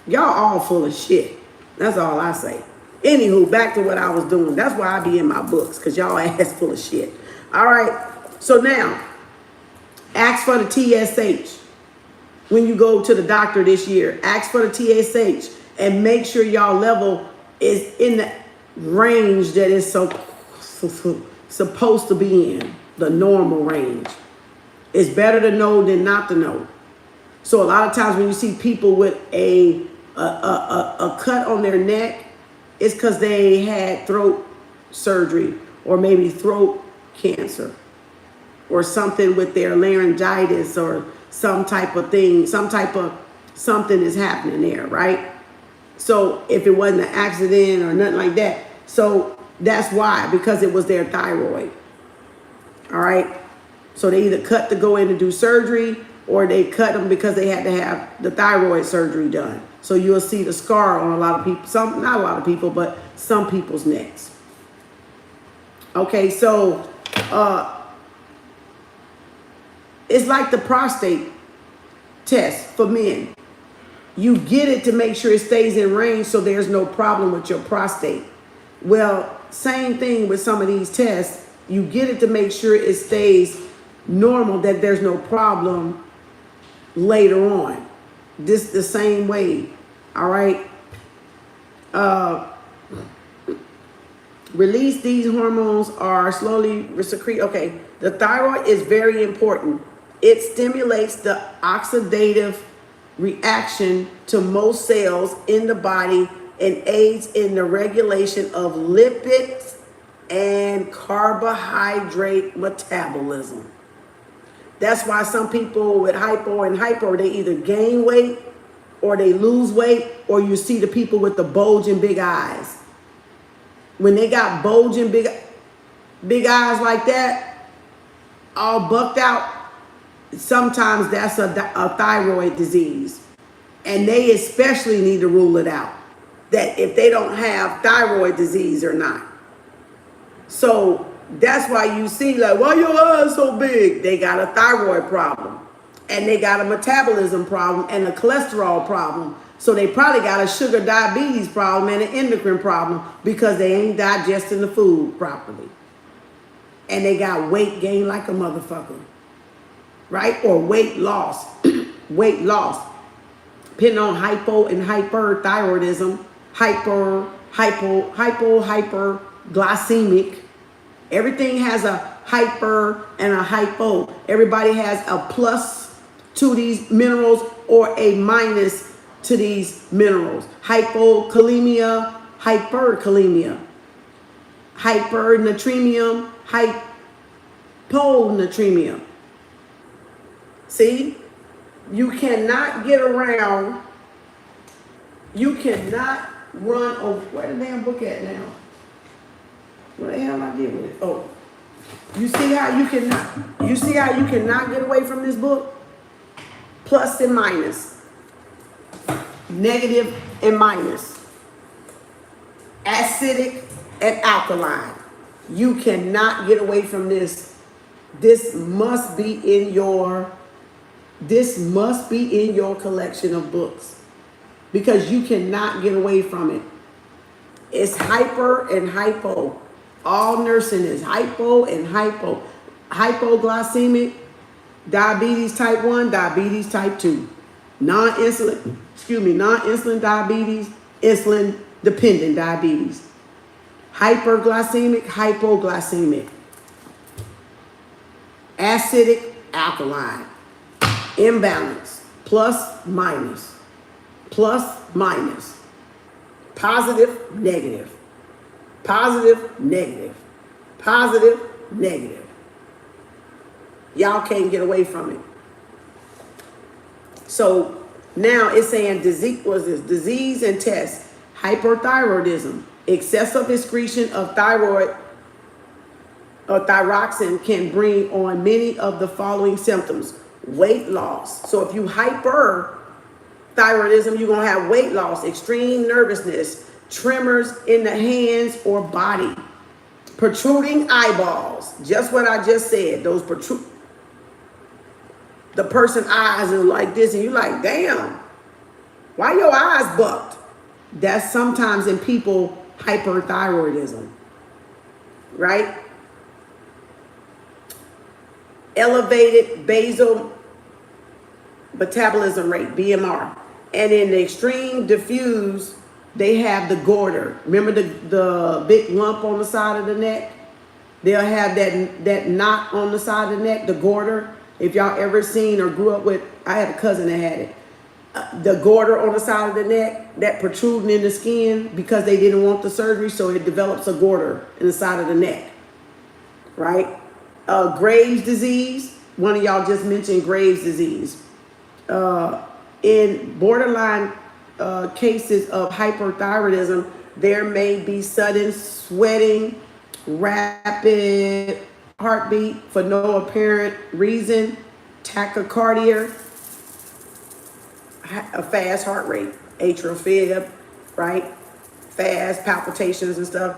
Y'all all full of shit. That's all I say. Anywho, back to what I was doing. That's why I be in my books, because y'all ass full of shit. All right. So now, ask for the TSH. When you go to the doctor this year, ask for the TSH and make sure y'all level is in the range that is supposed to be in, the normal range. It's better to know than not to know. So a lot of times when you see people with a cut on their neck, it's because they had throat surgery or maybe throat cancer or something with their laryngitis or some type of thing, something is happening there, right? So if it wasn't an accident or nothing like that, so that's why, because it was their thyroid. All right. So they either cut to go in and do surgery, or they cut them because they had to have the thyroid surgery done. So you'll see the scar on a lot of people, not a lot of people, but some people's necks. Okay, so it's like the prostate test for men. You get it to make sure it stays in range so there's no problem with your prostate. Well, same thing with some of these tests. You get it to make sure it stays normal, that there's no problem later on. This the same way. All right. Release these hormones are slowly secrete. Okay. The thyroid is very important. It stimulates the oxidative reaction to most cells in the body and aids in the regulation of lipids and carbohydrate metabolism. That's why some people with hypo and hyper, they either gain weight or they lose weight, or you see the people with the bulging big eyes. When they got bulging big eyes like that, all bucked out, sometimes that's a thyroid disease. And they especially need to rule it out, that if they don't have thyroid disease or not. So that's why you see, like, why your eyes so big? They got a thyroid problem, and they got a metabolism problem and a cholesterol problem. So they probably got a sugar diabetes problem and an endocrine problem because they ain't digesting the food properly. And they got weight gain like a motherfucker, right? Or weight loss, weight loss. depending on hypo and hyperthyroidism, hyperglycemic. Everything has a hyper and a hypo. Everybody has a plus to these minerals or a minus to these minerals. Hypokalemia, hyperkalemia, hypernatremia, hyponatremia. See, you cannot get around, you cannot run over. Where the damn book at now? What the hell am I dealing with? Oh, you see how you cannot get away from this book? Plus and minus, negative and minus, acidic and alkaline. You cannot get away from this. This must be in your collection of books, because you cannot get away from it. It's hyper and hypo. All nursing is hypo and hypo. Hypoglycemic, diabetes type 1, diabetes type 2. Non-insulin diabetes, insulin dependent diabetes. Hyperglycemic, hypoglycemic. Acidic, alkaline. Imbalance, plus, minus. Positive, negative. Positive, negative. Positive, negative. Y'all can't get away from it. So now it's saying disease and test. Hyperthyroidism, excessive excretion of thyroid or thyroxine can bring on many of the following symptoms. Weight loss. So if you hyperthyroidism, you're going to have weight loss, extreme nervousness, tremors in the hands or body, protruding eyeballs. Just what I just said. Those the person's eyes are like this, and you're like, damn, why your eyes bucked? That's sometimes in people hyperthyroidism, right? Elevated basal metabolism rate, BMR. And in the extreme diffuse, they have the goiter. Remember the big lump on the side of the neck? They'll have that knot on the side of the neck, the goiter. If y'all ever seen or grew up with, I had a cousin that had it. The goiter on the side of the neck, that protruding in the skin, because they didn't want the surgery, so it develops a goiter in the side of the neck, right? Graves' disease, one of y'all just mentioned Graves' disease. In borderline cases of hyperthyroidism, there may be sudden sweating, rapid heartbeat for no apparent reason, tachycardia, a fast heart rate, atrial fib, right? Fast palpitations and stuff,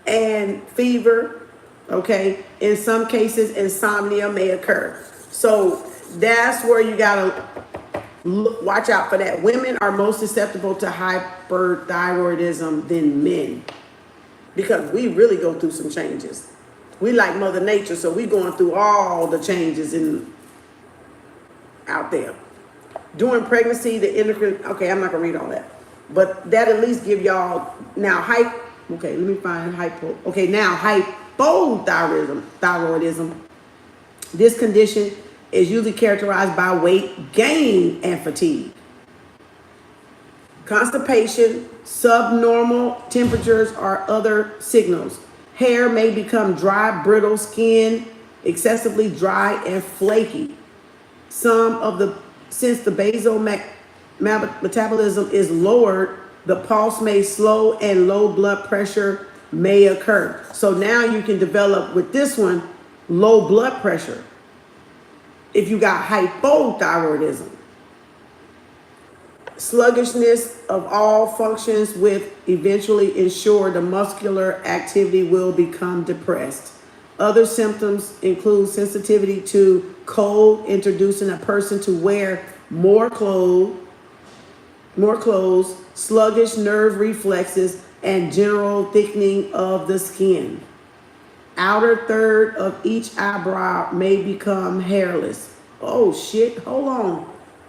and fever. Okay, in some cases, insomnia may occur. So that's where you gotta watch out for that. Women are most susceptible to hyperthyroidism than men, because we really go through some changes. We like Mother Nature, so we going through all the changes out there. During pregnancy, the endocrine, okay, I'm not gonna read all that, but that at least give y'all now okay, let me find hypo. Okay, now hypothyroidism. This condition is usually characterized by weight gain and fatigue. Constipation, subnormal temperatures are other signals. Hair may become dry, brittle, skin excessively dry and flaky. Since the basal metabolism is lowered, the pulse may slow and low blood pressure may occur. So now you can develop with this one low blood pressure if you got hypothyroidism. Sluggishness of all functions with eventually ensure the muscular activity will become depressed. Other symptoms include sensitivity to cold, introducing a person to wear more clothes, sluggish nerve reflexes, and general thickening of the skin. Outer third of each eyebrow may become hairless. Oh shit, hold on.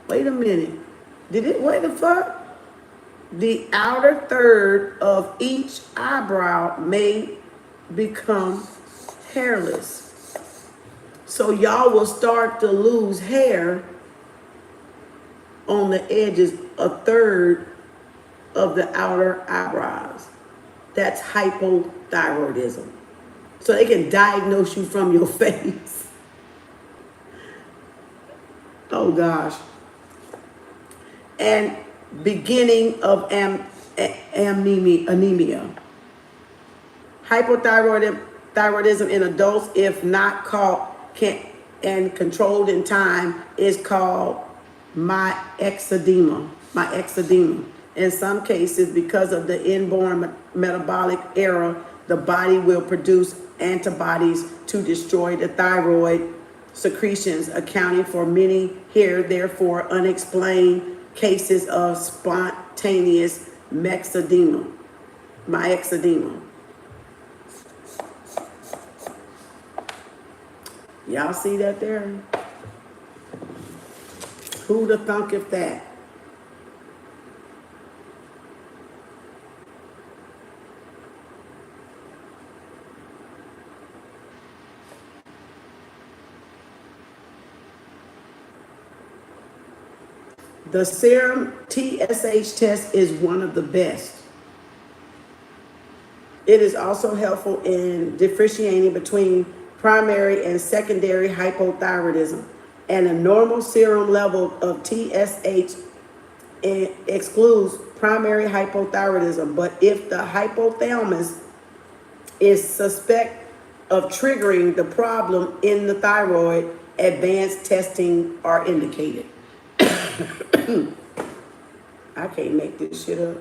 Wait a minute. What the fuck? The outer third of each eyebrow may become hairless. So y'all will start to lose hair on the edges, a third of the outer eyebrows. That's hypothyroidism. So they can diagnose you from your face. Oh gosh. And beginning of anemia. Hypothyroidism in adults, if not caught and controlled in time, is called myxedema. In some cases, because of the inborn metabolic error, the body will produce antibodies to destroy the thyroid secretions, accounting for many here, therefore, unexplained cases of spontaneous myxedema. Y'all see that there? Who'd have thunk if that? The serum TSH test is one of the best. It is also helpful in differentiating between primary and secondary hypothyroidism, and a normal serum level of TSH excludes primary hypothyroidism. But if the hypothalamus is suspect of triggering the problem in the thyroid, advanced testing are indicated. I can't make this shit up.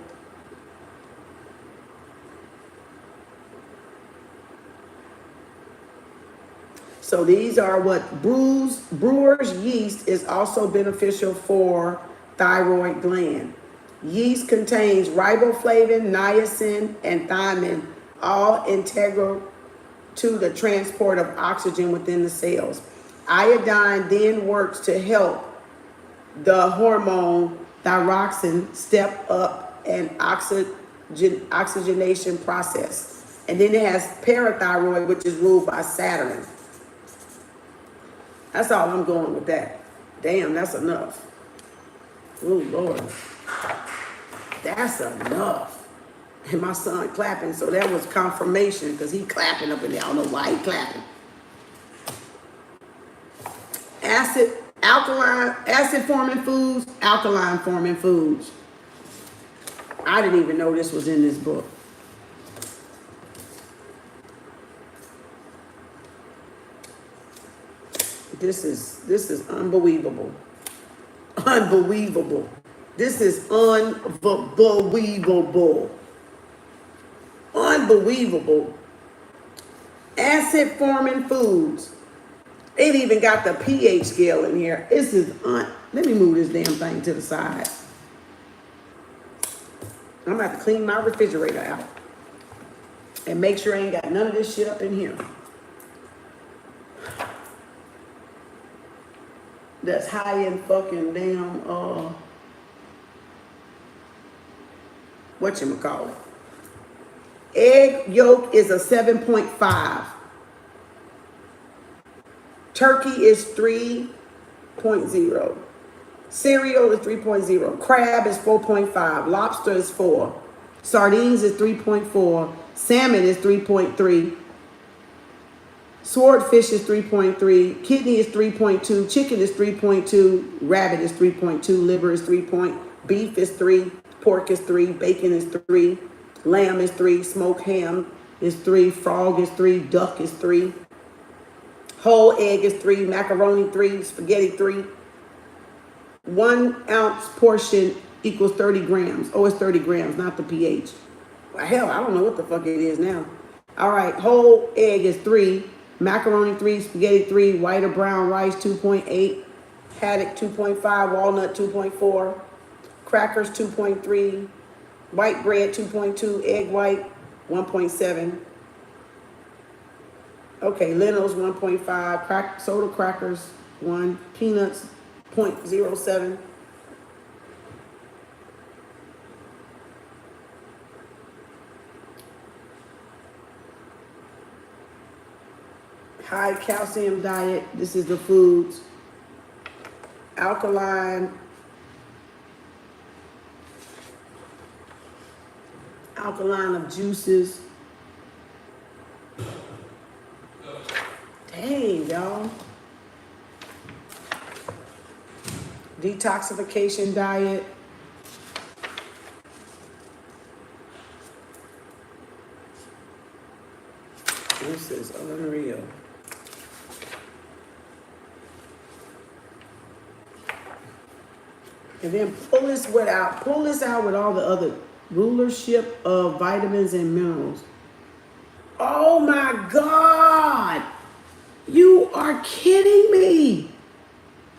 So these are what brewer's yeast is also beneficial for thyroid gland. Yeast contains riboflavin, niacin, and thiamine, all integral to the transport of oxygen within the cells. Iodine then works to help the hormone thyroxine step up an oxygenation process. And then it has parathyroid, which is ruled by Saturn. That's all I'm going with that. Damn, that's enough. Oh, Lord. That's enough. And my son clapping, so that was confirmation, because he clapping up in there. I don't know why he clapping. Acid-forming foods, alkaline-forming foods. I didn't even know this was in this book. This is unbelievable. Unbelievable. This is unbelievable. Unbelievable. Acid-forming foods. It even got the pH scale in here. This is let me move this damn thing to the side. I'm gonna have to clean my refrigerator out and make sure I ain't got none of this shit up in here. That's high in fucking damn whatchamacallit. Egg yolk is a 7.5. Turkey is 3.0. Cereal is 3.0. Crab is 4.5. Lobster is 4. Sardines is 3.4. Salmon is 3.3. Swordfish is 3.3. Kidney is 3.2. Chicken is 3.2. Rabbit is 3.2. Liver is 3. Beef is 3. Pork is 3. Bacon is 3. Lamb is 3. Smoked ham is 3. Frog is 3. Duck is 3. Whole egg is 3. Macaroni 3. Spaghetti 3. 1 ounce portion equals 30 grams. Oh, it's 30 grams, not the pH. Well, hell, I don't know what the fuck it is now. All right, whole egg is 3. Macaroni 3. Spaghetti 3. White or brown rice 2.8. Haddock 2.5. Walnut 2.4. Crackers 2.3. White bread 2.2. Egg white 1.7. Okay, lentils 1.5. Soda crackers 1. Peanuts 0.07. high calcium diet. This is the foods. Alkaline of juices. Dang, y'all. Detoxification diet. This is unreal. And then pull this out with all the other rulership of vitamins and minerals. Oh my God. You are kidding me.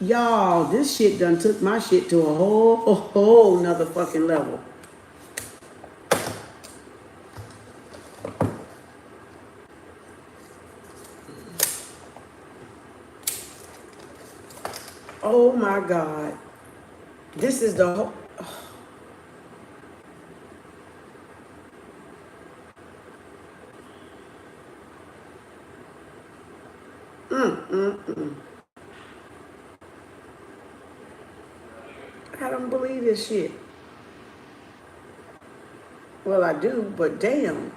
Y'all, this shit done took my shit to a whole nother fucking level. Oh my God. This is the whole... I don't believe this shit. Well, I do, but damn.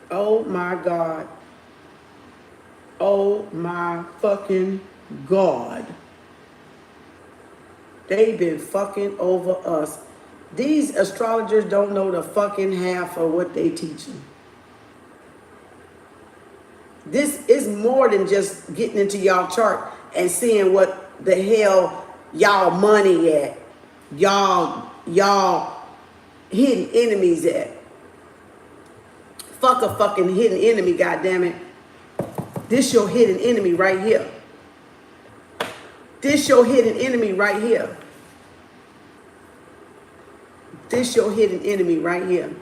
Oh my God. Oh my fucking God. They've been fucking over us. These astrologers don't know the fucking half of what they teaching. This is more than just getting into y'all chart and seeing what the hell y'all money at. Y'all hidden enemies at. Fuck a fucking hidden enemy, goddammit. This your hidden enemy right here. This your hidden enemy right here. This your hidden enemy right here.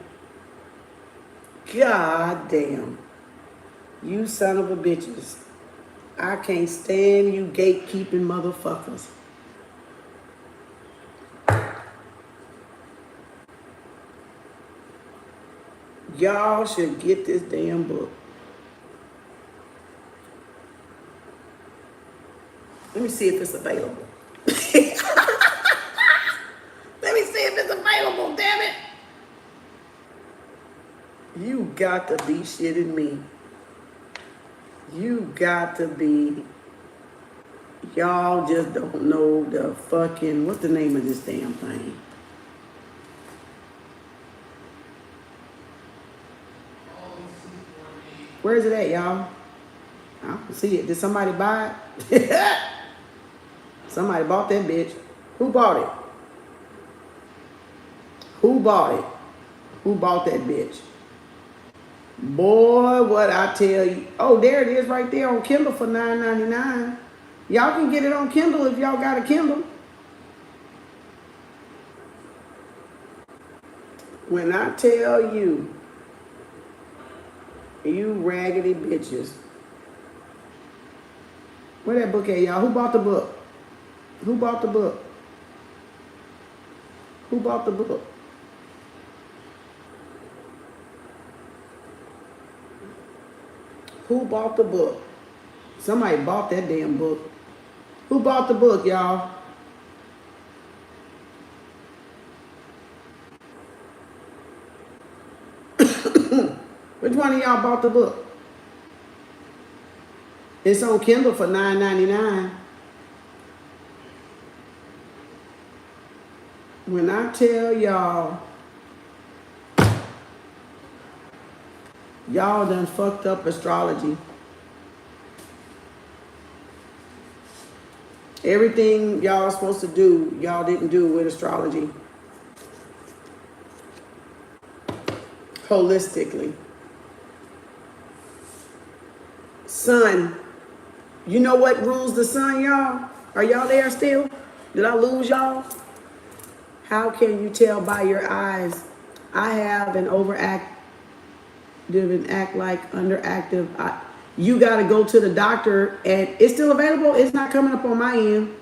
God damn. You son of a bitches. I can't stand you gatekeeping motherfuckers. Y'all should get this damn book. Let me see if it's available. Let me see if it's available, damn it. You got to be shitting me. You got to be. Y'all just don't know the fucking, what's the name of this damn thing? Where is it at, y'all? I don't see it. Did somebody buy it? Somebody bought that bitch. Who bought it? Who bought it? Who bought that bitch? Boy, what I tell you. Oh, there it is right there on Kindle for $9.99. Y'all can get it on Kindle if y'all got a Kindle. When I tell you, you raggedy bitches. Where that book at, y'all? Who bought the book? Who bought the book? Who bought the book? Who bought the book? Somebody bought that damn book. Who bought the book, y'all? Which one of y'all bought the book? It's on Kindle for $9.99. When I tell y'all, y'all done fucked up astrology. Everything y'all supposed to do, y'all didn't do with astrology. Holistically. Sun. You know what rules the sun, y'all? Are y'all there still? Did I lose y'all? How can you tell by your eyes? I have an overactive and act like underactive. You got to go to the doctor, and it's still available. It's not coming up on my end.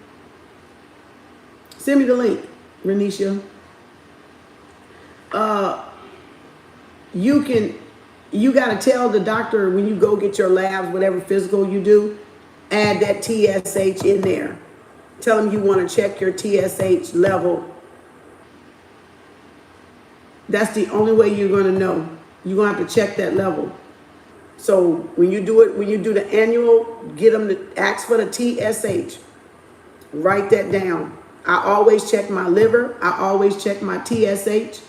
Send me the link, Renisha. You got to tell the doctor when you go get your labs, whatever physical you do, add that TSH in there. Tell them you want to check your TSH level. That's the only way you're going to know. You're going to have to check that level. So when you do it, when you do the annual, get them to ask for the TSH. Write that down. I always check my liver. I always check my TSH.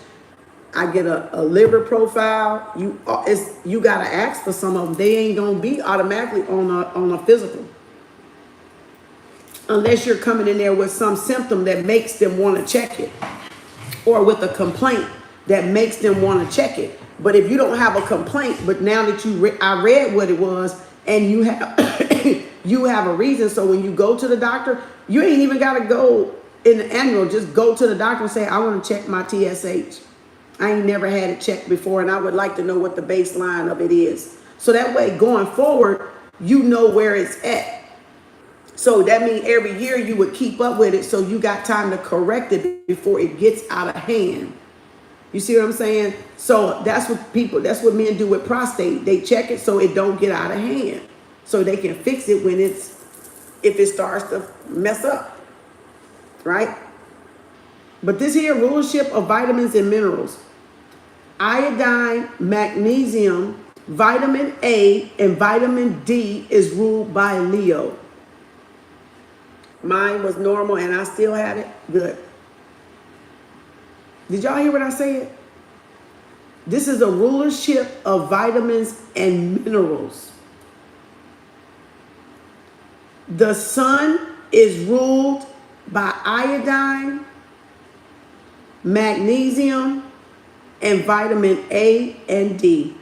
I get a liver profile. You got to ask for some of them. They ain't going to be automatically on a physical. Unless you're coming in there with some symptom that makes them want to check it. Or with a complaint that makes them want to check it. But if you don't have a complaint, but now that I read what it was, and you have you have a reason. So when you go to the doctor, you ain't even got to go in the annual. Just go to the doctor and say, I want to check my TSH. I ain't never had it checked before, and I would like to know what the baseline of it is. So that way, going forward, you know where it's at. So that means every year you would keep up with it, so you got time to correct it before it gets out of hand. You see what I'm saying? So that's what men do with prostate. They check it so it don't get out of hand, so they can fix it when if it starts to mess up, right? But this here rulership of vitamins and minerals, iodine, magnesium, vitamin A, and vitamin D is ruled by Leo. Mine was normal and I still had it. Good. Did y'all hear what I said? This is a rulership of vitamins and minerals. The sun is ruled by iodine, magnesium, and vitamin A and D.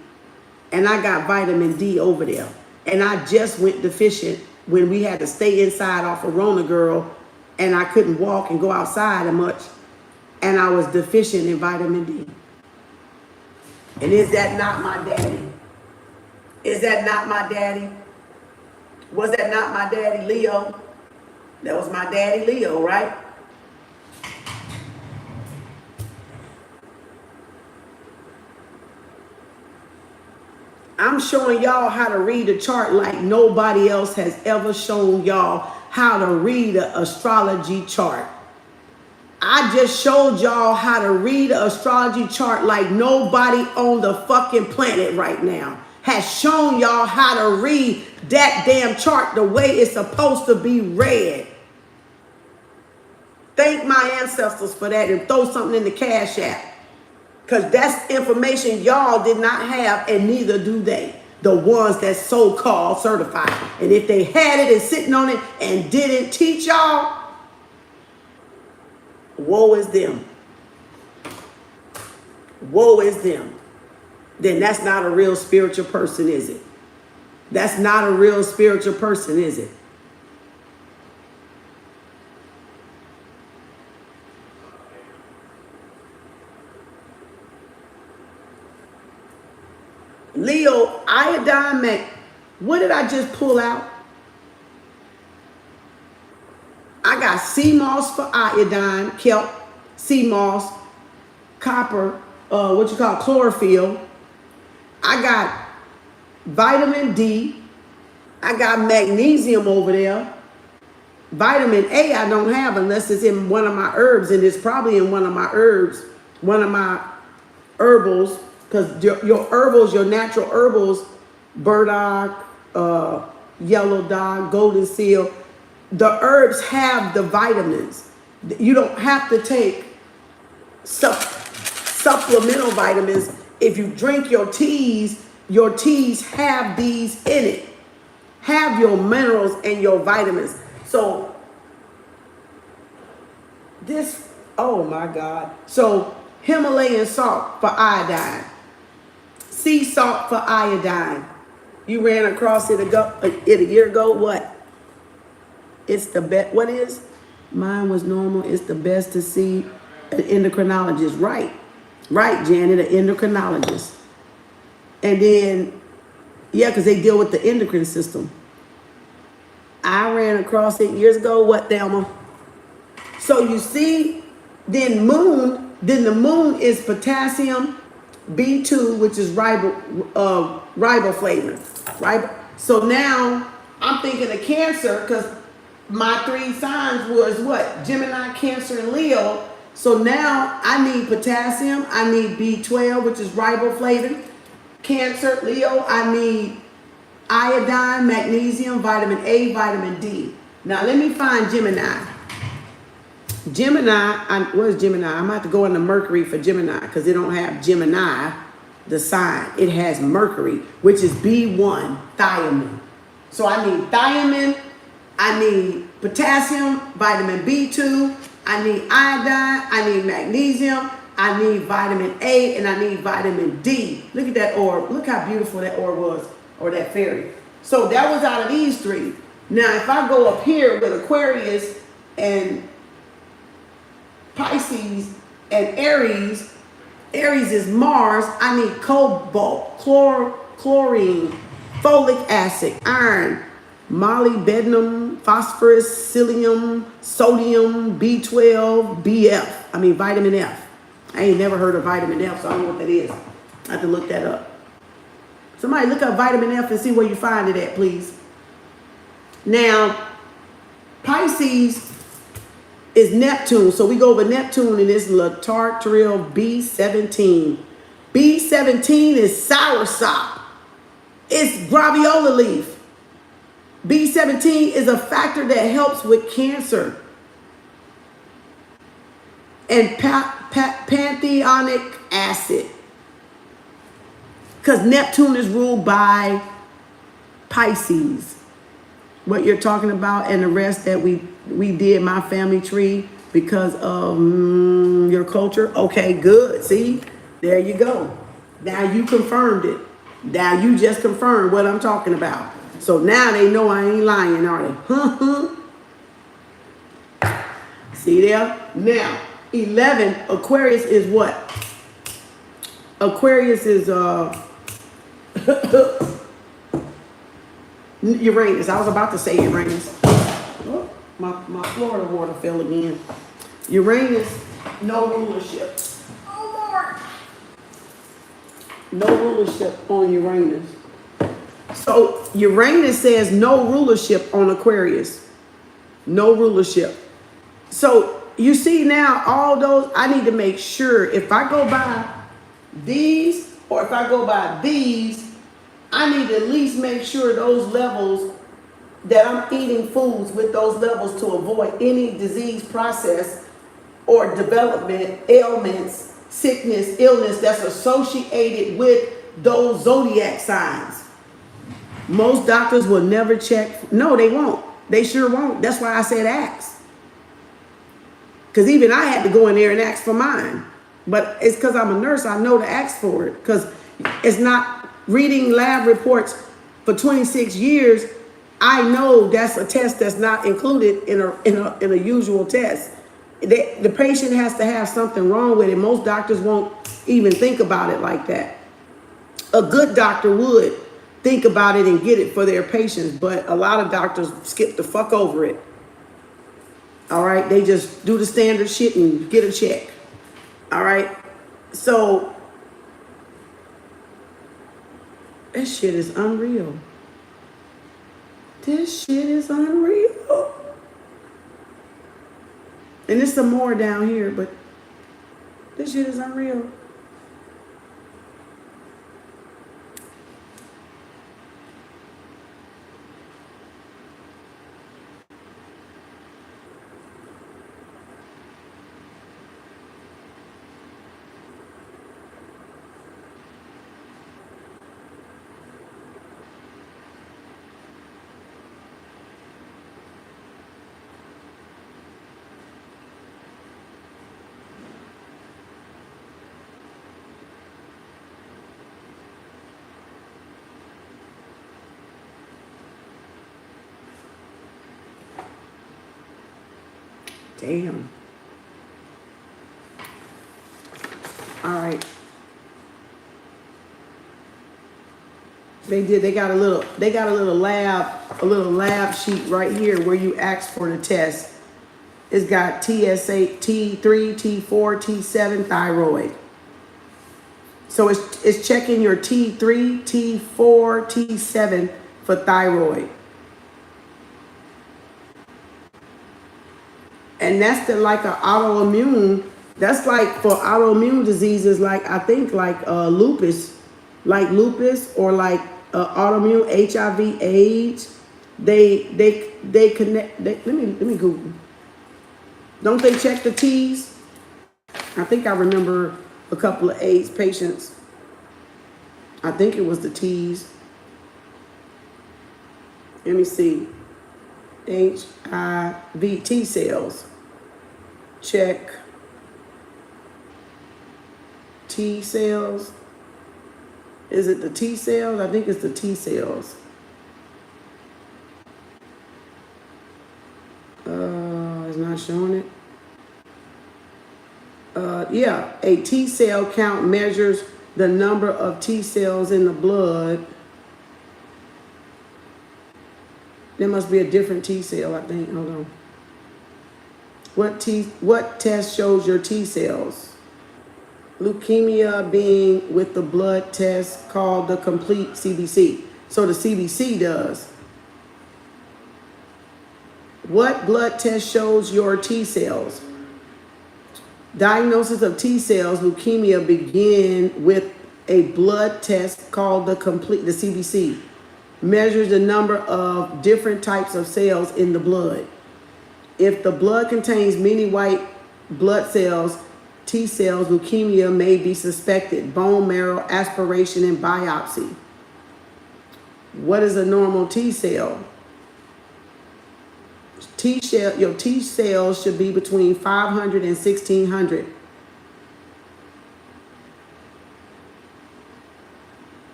And I got vitamin D over there. And I just went deficient when we had to stay inside off of Rona Girl, and I couldn't walk and go outside as much. And I was deficient in vitamin D. And is that not my daddy? Is that not my daddy? Was that not my daddy, Leo? That was my daddy, Leo, right? I'm showing y'all how to read a chart like nobody else has ever shown y'all how to read an astrology chart. I just showed y'all how to read an astrology chart like nobody on the fucking planet right now has shown y'all how to read that damn chart the way it's supposed to be read. Thank my ancestors for that and throw something in the Cash App. Because that's information y'all did not have, and neither do they. The ones that's so-called certified. And if they had it and sitting on it and didn't teach y'all, woe is them. Woe is them. Then that's not a real spiritual person, is it? That's not a real spiritual person, is it? Leo, iodine, what did I just pull out? I got sea moss for iodine, kelp, sea moss, copper, chlorophyll. I got vitamin D. I got magnesium over there. Vitamin A I don't have unless it's in one of my herbs, and it's probably in one of my herbs, one of my herbals. Because your herbals, your natural herbals, burdock, yellow dog, golden seal, the herbs have the vitamins. You don't have to take supplemental vitamins. If you drink your teas have these in it. Have your minerals and your vitamins. So this, oh my God. So Himalayan salt for iodine. Sea salt for iodine. You ran across it a year ago. What? It's the best. What is? Mine was normal. It's the best to see an endocrinologist. Right. Right, Janet, an endocrinologist. And then, yeah, because they deal with the endocrine system. I ran across it years ago. What, Thelma? So you see, then the moon is potassium, B2, which is riboflavin, right? So now I'm thinking of Cancer because my 3 signs was what? Gemini, Cancer, and Leo. So now I need potassium, I need B12, which is riboflavin. Cancer, Leo, I need iodine, magnesium, vitamin A, vitamin D. Now let me find Gemini. Where's Gemini? I'm going to have to go into Mercury for Gemini because they don't have Gemini, the sign. It has Mercury, which is B1, thiamine. So I need thiamine, I need potassium, vitamin B2, I need iodine, I need magnesium, I need vitamin A, and I need vitamin D. Look at that orb. Look how beautiful that orb was, or that fairy. So that was out of these 3. Now, if I go up here with Aquarius and Pisces and Aries, Aries is Mars, I need cobalt, chlorine, folic acid, iron, molybdenum, phosphorus, psyllium, sodium, B12, vitamin F. I ain't never heard of vitamin F, so I don't know what that is. I have to look that up. Somebody look up vitamin F and see where you find it at, please. Now, Pisces is Neptune. So we go over Neptune and it's Latartrial B17. B17 is soursop. It's graviola leaf. B17 is a factor that helps with cancer. And pantheonic acid. Because Neptune is ruled by Pisces. What you're talking about and the rest that we did my family tree because of your culture. Okay, good. See, there you go. Now you confirmed it. Now you just confirmed what I'm talking about. So now they know I ain't lying, are they? See there? Now, 11, Aquarius is what? Aquarius is Uranus. I was about to say Uranus. Oh, my Florida water fell again. Uranus, no rulership. Oh, Lord. No rulership on Uranus. So Uranus says no rulership on Aquarius. No rulership. So you see now all those, I need to make sure if I go by these or if I go by these, I need to at least make sure those levels that I'm eating foods with those levels to avoid any disease process or development, ailments, sickness, illness that's associated with those zodiac signs. Most doctors will never check. No, they won't. They sure won't. That's why I said ask. Because even I had to go in there and ask for mine. But it's because I'm a nurse, I know to ask for it. Because it's not reading lab reports for 26 years. I know that's a test that's not included in a usual test. The patient has to have something wrong with it. Most doctors won't even think about it like that. A good doctor would think about it and get it for their patients, but a lot of doctors skip the fuck over it. All right, they just do the standard shit and get a check. All right, so this shit is unreal. This shit is unreal. And there's some more down here, but this shit is unreal. Damn. All right. They got a little lab sheet right here where you ask for the test. It's got TSH, T3, T4, T7 thyroid. So it's checking your T3, T4, T7 for thyroid. And that's like an autoimmune. That's like for autoimmune diseases, like I think like lupus or like autoimmune HIV/AIDS. They connect. Let me Google. Don't they check the T's? I think I remember a couple of AIDS patients. I think it was the T's. Let me see. HIV T cells. Check T cells. Is it the T cells? I think it's the T cells. It's not showing it. Yeah, a T cell count measures the number of T cells in the blood. There must be a different T cell, I think. Hold on. What test shows your T cells? Leukemia being with the blood test called the complete CBC. So the CBC does. What blood test shows your T cells? Diagnosis of T cells leukemia begin with a blood test called the CBC. Measures the number of different types of cells in the blood. If the blood contains many white blood cells, T cells, leukemia may be suspected. Bone marrow aspiration and biopsy. What is a normal T cell? Your T cells should be between 500 and 1600.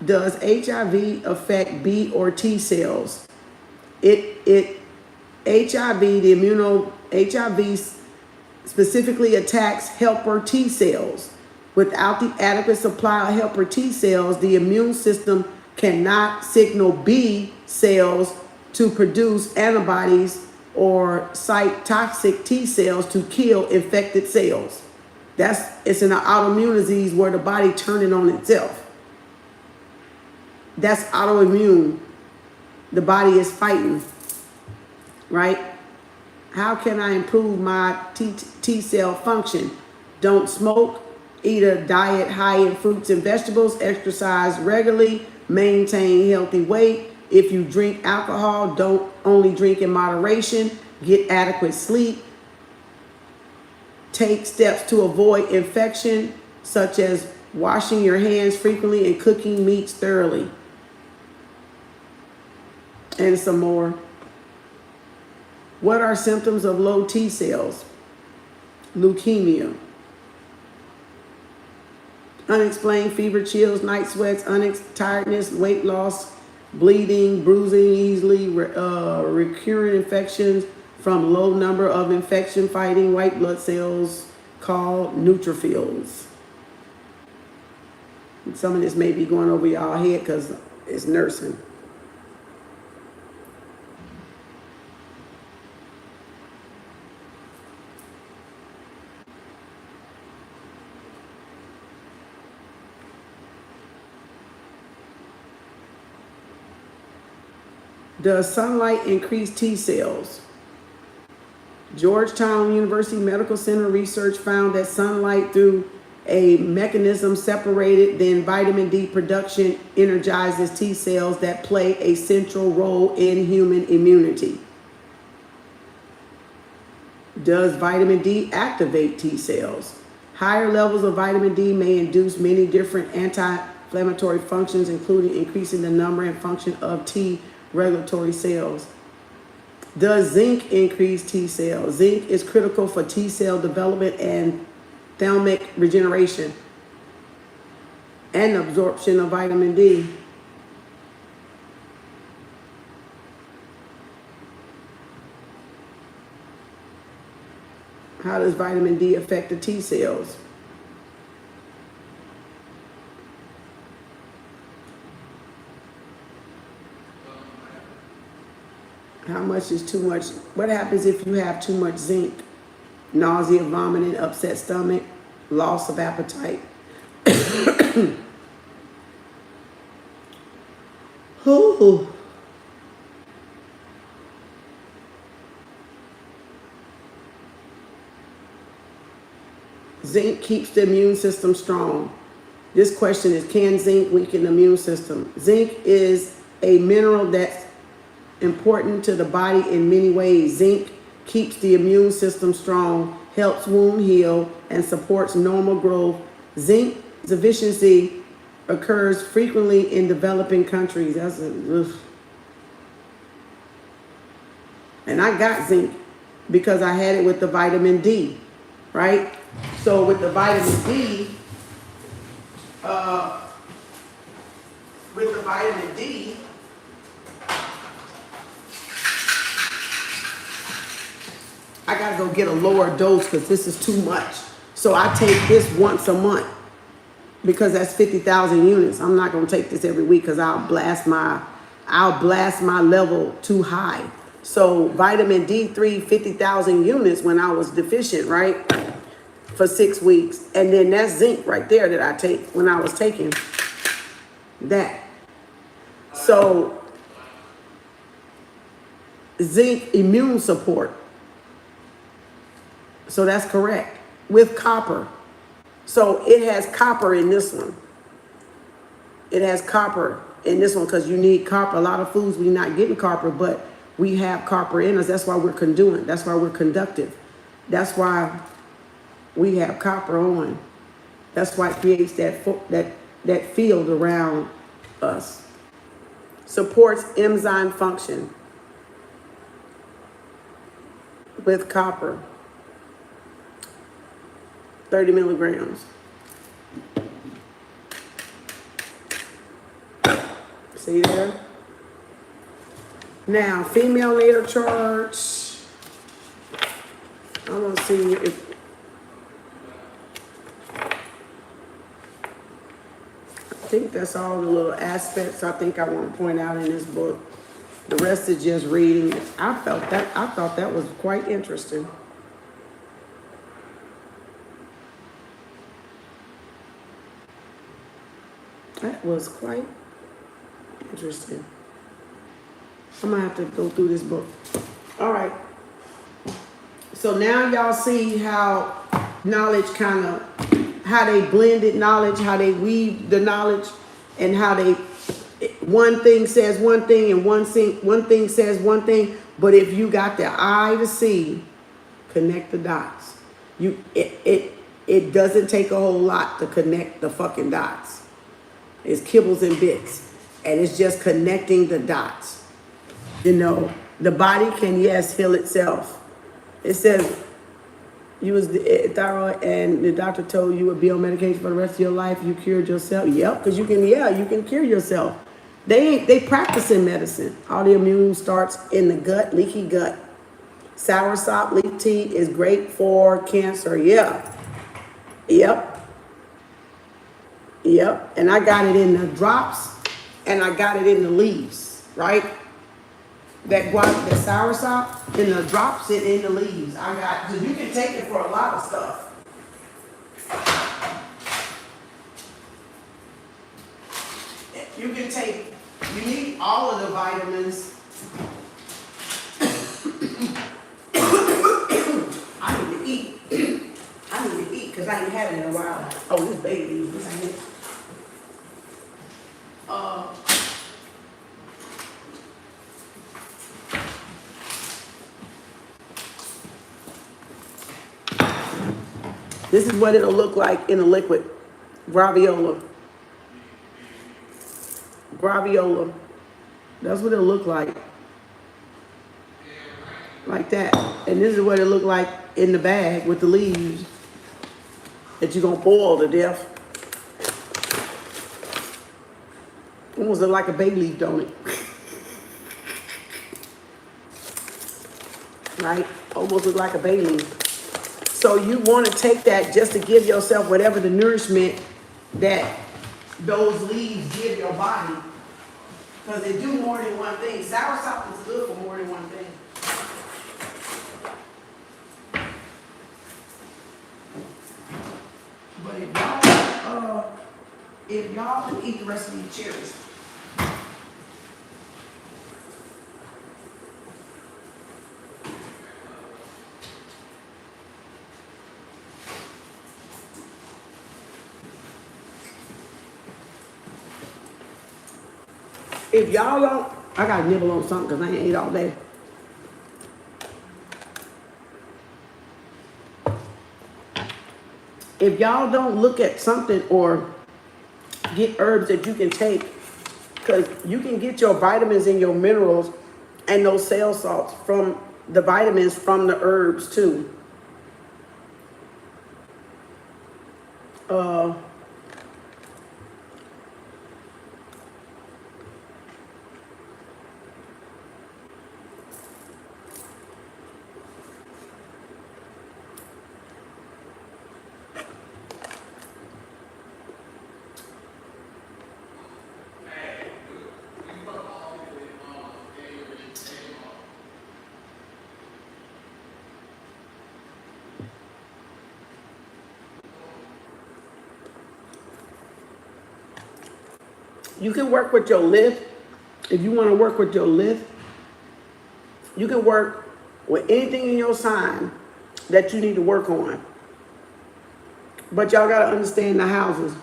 Does HIV affect B or T cells? HIV specifically attacks helper T cells. Without the adequate supply of helper T cells, the immune system cannot signal B cells to produce antibodies or cytotoxic T cells to kill infected cells. It's an autoimmune disease where the body turning on itself. That's autoimmune. The body is fighting, right? How can I improve my T cell function? Don't smoke, eat a diet high in fruits and vegetables, exercise regularly, maintain healthy weight. If you drink alcohol, don't only drink in moderation, get adequate sleep, take steps to avoid infection, such as washing your hands frequently and cooking meats thoroughly. And some more. What are symptoms of low T cells? Leukemia. Unexplained fever, chills, night sweats, tiredness, weight loss, bleeding, bruising easily, recurrent infections from low number of infection-fighting white blood cells called neutrophils. And some of this may be going over y'all head because it's nursing. Does sunlight increase T cells? Georgetown University Medical Center research found that sunlight through a mechanism separated than vitamin D production energizes T cells that play a central role in human immunity. Does vitamin D activate T cells? Higher levels of vitamin D may induce many different anti-inflammatory functions, including increasing the number and function of T regulatory cells. Does zinc increase T cells? Zinc is critical for T cell development and thalamic regeneration and absorption of vitamin D. How does vitamin D affect the T cells? How much is too much? What happens if you have too much zinc? nausea, vomiting, upset stomach, loss of appetite. Ooh. Zinc keeps the immune system strong. This question is, can zinc weaken the immune system? Zinc is a mineral that's important to the body in many ways. Zinc keeps the immune system strong, helps wound heal, and supports normal growth. Zinc deficiency occurs frequently in developing countries. And I got zinc because I had it with the vitamin D, right? So with the vitamin D, I gotta go get a lower dose because this is too much. So I take this once a month because that's 50,000 units. I'm not gonna take this every week because I'll blast my level too high. So vitamin D3, 50,000 units when I was deficient, right? For 6 weeks. And then that's zinc right there that I take when I was taking that. So zinc immune support. So that's correct. With copper. So it has copper in this one. It has copper in this one because you need copper. A lot of foods we're not getting copper, but we have copper in us. That's why we're conduent. That's why we're conductive. That's why we have copper on. That's why it creates that field around us. Supports enzyme function with copper. 30 milligrams. See there? Now, female natal chart. I want to see if I think that's all the little aspects I think I want to point out in this book. The rest is just reading. I thought that was quite interesting. That was quite interesting. I'm gonna have to go through this book. All right. So now y'all see how knowledge how they blended knowledge, how they weave the knowledge, and how they, one thing says one thing and one thing says one thing, but if you got the eye to see, connect the dots. It doesn't take a whole lot to connect the fucking dots. It's kibbles and bits, and it's just connecting the dots. You know, the body can, yes, heal itself. It says you was thyroid and the doctor told you would be on medication for the rest of your life. You cured yourself. Yep, because you can cure yourself. They practicing medicine. Autoimmune starts in the gut, leaky gut. Soursop leaf tea is great for cancer. Yeah. Yep. And I got it in the drops and I got it in the leaves, right? That soursop in the drops and in the leaves. So you can take it for a lot of stuff. You need all of the vitamins. I need to eat because I ain't had it in a while. Oh, this baby leaves. This ain't it. This is what it'll look like in a liquid. Graviola. That's what it'll look like. Like that. And this is what it look like in the bag with the leaves that you're going to boil to death. Almost look like a bay leaf, don't it? Right? Almost look like a bay leaf. So you want to take that just to give yourself whatever the nourishment that those leaves give your body. Because they do more than one thing. Soursop is good for more than one thing. the rest of these cherries. If y'all don't, I gotta nibble on something because I ain't ate all day. If y'all don't look at something or get herbs that you can take, because you can get your vitamins and your minerals and those cell salts from the vitamins from the herbs too. You can work with your list. If you want to work with your list, you can work with anything in your sign that you need to work on. But y'all got to understand the houses.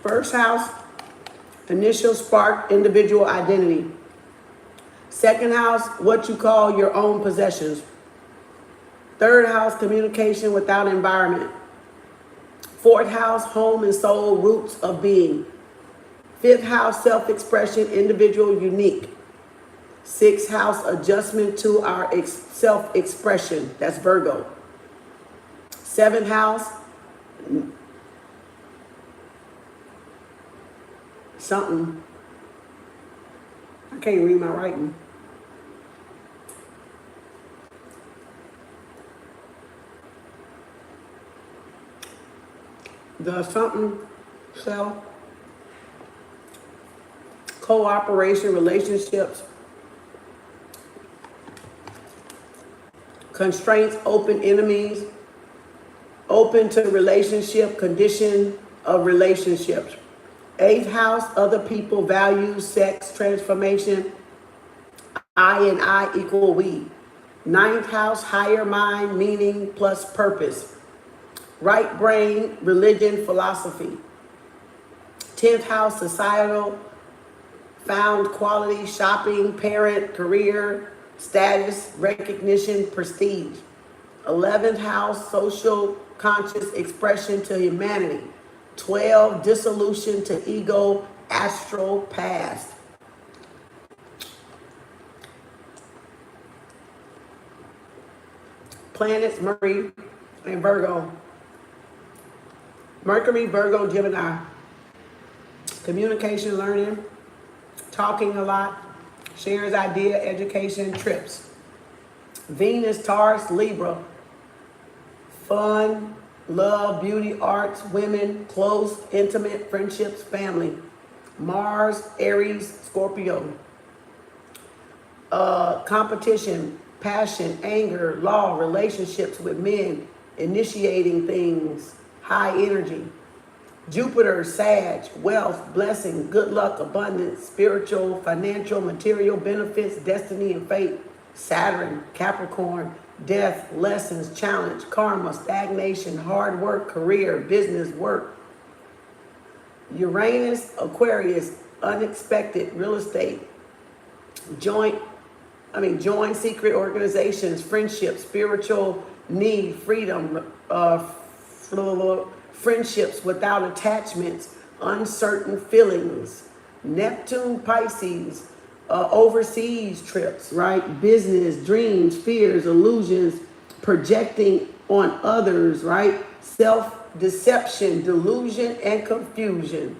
First house, initial spark, individual identity. Second house, what you call your own possessions. Third house, communication without environment. Fourth house, home and soul, roots of being. Fifth house, self-expression, individual, unique. Sixth house, adjustment to our self-expression. That's Virgo. Seventh house, something. I can't read my writing. The something cell. Cooperation, relationships. Constraints, open enemies. Open to relationship, condition of relationships. Eighth house, other people, values, sex, transformation. I and I equal we. Ninth house, higher mind, meaning plus purpose. Right brain, religion, philosophy. 10th house, societal, found quality, shopping, parent, career, status, recognition, prestige. 11th house, social, conscious expression to humanity. 12, dissolution to ego, astral, past. Planets, Mercury and Virgo. Mercury, Virgo, Gemini. Communication, learning, talking a lot, shares idea, education, trips. Venus, Taurus, Libra. Fun, love, beauty, arts, women, close, intimate, friendships, family. Mars, Aries, Scorpio. Competition, passion, anger, law, relationships with men, initiating things, high energy. Jupiter, Sag, wealth, blessing, good luck, abundance, spiritual, financial, material benefits, destiny and fate. Saturn, Capricorn, death, lessons, challenge, karma, stagnation, hard work, career, business, work. Uranus, Aquarius, unexpected, real estate, join secret organizations, friendships, spiritual need, freedom, friendships without attachments, uncertain feelings. Neptune, Pisces, overseas trips, right? Business, dreams, fears, illusions, projecting on others, right? Self-deception, delusion, and confusion.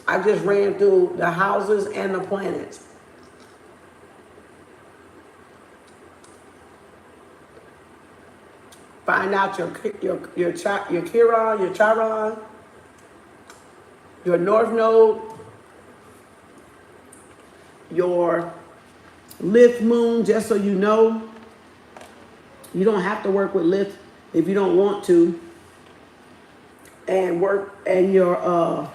I just ran through the houses and the planets. Find out your Chiron, your Chiron, your North Node, your Lith moon, just so you know. You don't have to work with Lith if you don't want to. And work, and your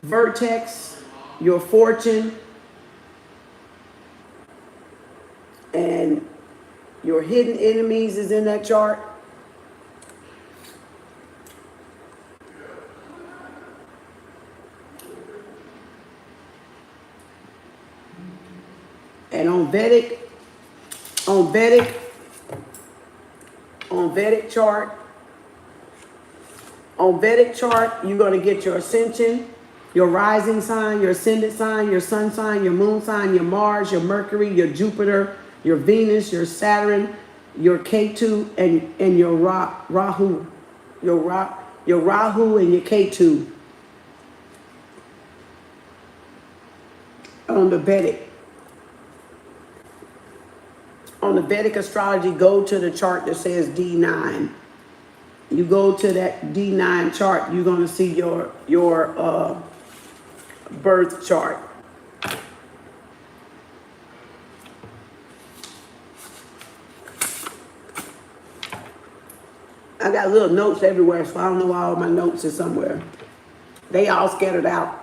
vertex, your fortune, and your hidden enemies is in that chart. And on Vedic chart, you're going to get your ascension, your rising sign, your ascendant sign, your sun sign, your moon sign, your Mars, your Mercury, your Jupiter, your Venus, your Saturn, your Ketu, and your Rahu. Your Rahu and your Ketu on the Vedic. On the Vedic astrology, go to the chart that says D9. You go to that D9 chart, you're going to see your birth chart. I got little notes everywhere, so I don't know why all my notes are somewhere. They all scattered out.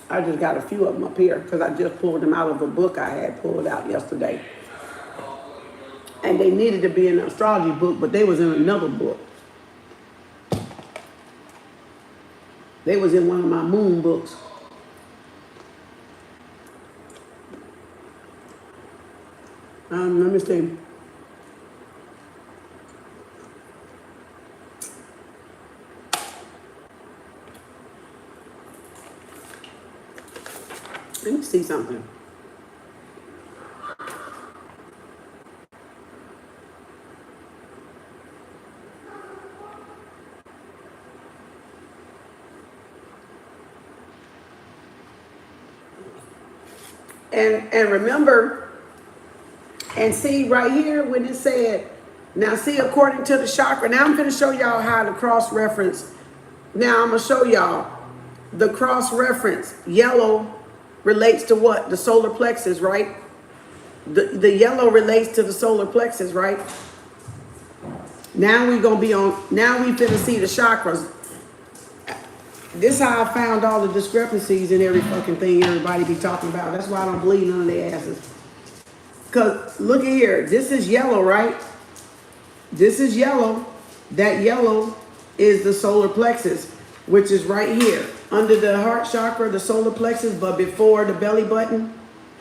I just got a few of them up here because I just pulled them out of a book I had pulled out yesterday. And they needed to be in an astrology book, but they was in another book. They was in one of my moon books. Let me see. Let me see something. And remember, and see right here when it said, now see according to the chakra, now I'm going to show y'all how to cross-reference. Now I'm going to show y'all the cross-reference. Yellow relates to what? The solar plexus, right? The yellow relates to the solar plexus, right? Now we're going to be on, now we finna see the chakras. This is how I found all the discrepancies in every fucking thing everybody be talking about. That's why I don't believe none of their asses. Because look at here. This is yellow, right? This is yellow. That yellow is the solar plexus, which is right here. Under the heart chakra, the solar plexus, but before the belly button.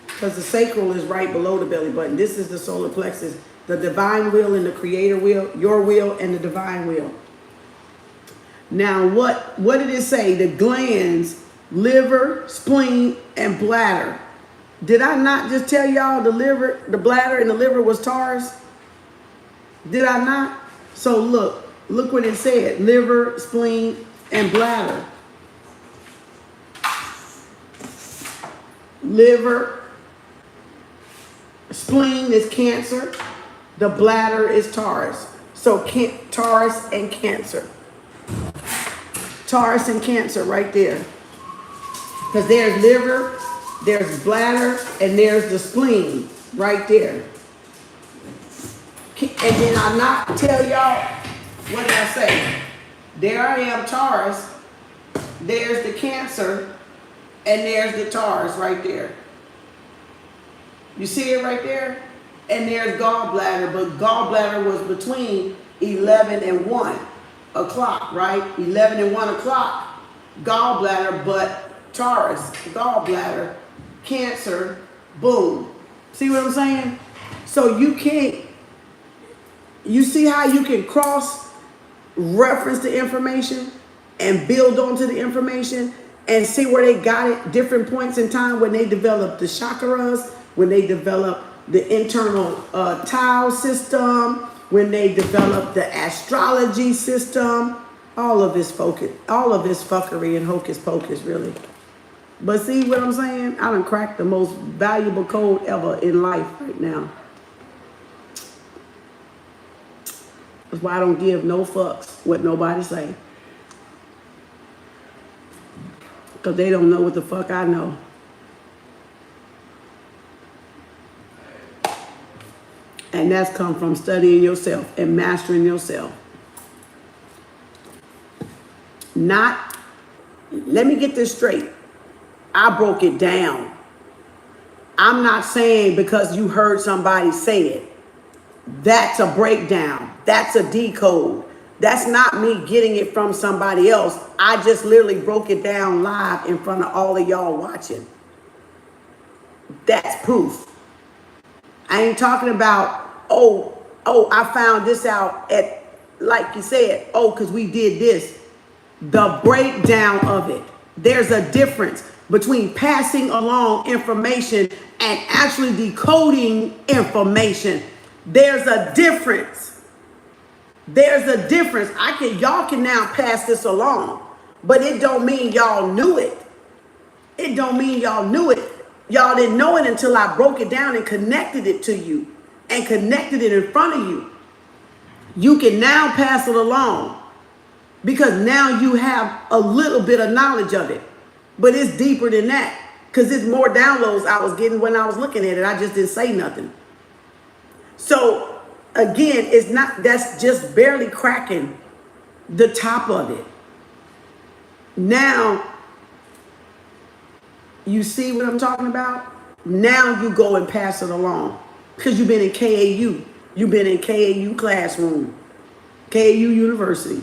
Because the sacral is right below the belly button. This is the solar plexus. The divine will and the creator will. Your will and the divine will. Now, what did it say? The glands, liver, spleen, and bladder. Did I not just tell y'all the liver, the bladder, and the liver was Taurus? Did I not? So look what it said. Liver, spleen, and bladder. Liver, spleen is Cancer. The bladder is Taurus. So Taurus and Cancer. Taurus and Cancer right there. Because there's liver, there's bladder, and there's the spleen right there. And then I not tell y'all, what did I say? There I am, Taurus. There's the Cancer, and there's the Taurus right there. You see it right there? And there's gallbladder, but gallbladder was between 11 and 1 o'clock, right? 11 and 1 o'clock, gallbladder, but Taurus, gallbladder, Cancer, boom. See what I'm saying? So you can't, you see how you can cross-reference the information and build onto the information and see where they got it, different points in time when they developed the chakras, when they developed the internal tile system, when they developed the astrology system, all of this focus, all of this fuckery and hocus pocus, really. But see what I'm saying? I done cracked the most valuable code ever in life right now. That's why I don't give no fucks what nobody say. Because they don't know what the fuck I know. And that's come from studying yourself and mastering yourself. Not, let me get this straight. I broke it down. I'm not saying because you heard somebody say it. That's a breakdown. That's a decode. That's not me getting it from somebody else. I just literally broke it down live in front of all of y'all watching. That's proof. I ain't talking about, I found this out at, like you said, because we did this. The breakdown of it. There's a difference between passing along information and actually decoding information. There's a difference. There's a difference. Y'all can now pass this along, but it don't mean y'all knew it. It don't mean y'all knew it. Y'all didn't know it until I broke it down and connected it to you and connected it in front of you. You can now pass it along because now you have a little bit of knowledge of it, but it's deeper than that because it's more downloads I was getting when I was looking at it. I just didn't say nothing. So again, that's just barely cracking the top of it. Now, you see what I'm talking about? Now you go and pass it along because you've been in KAU. You've been in KAU classroom, KAU University.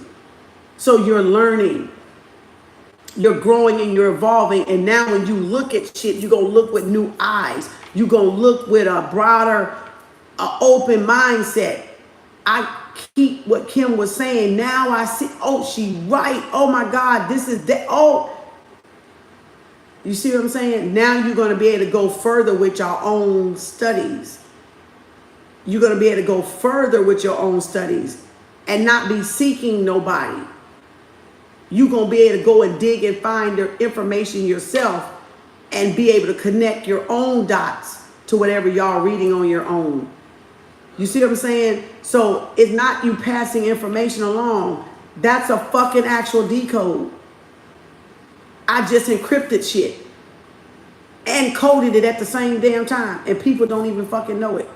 So you're learning, you're growing and you're evolving. And now when you look at shit, you're going to look with new eyes. You're going to look with a broader, open mindset. I keep what Kim was saying. Now I see, she right. Oh my God, this is that. You see what I'm saying? Now you're going to be able to go further with your own studies. You're going to be able to go further with your own studies and not be seeking nobody. You're going to be able to go and dig and find the information yourself and be able to connect your own dots to whatever y'all reading on your own. You see what I'm saying? So it's not you passing information along. That's a fucking actual decode. I just encrypted shit and coded it at the same damn time, and people don't even fucking know it.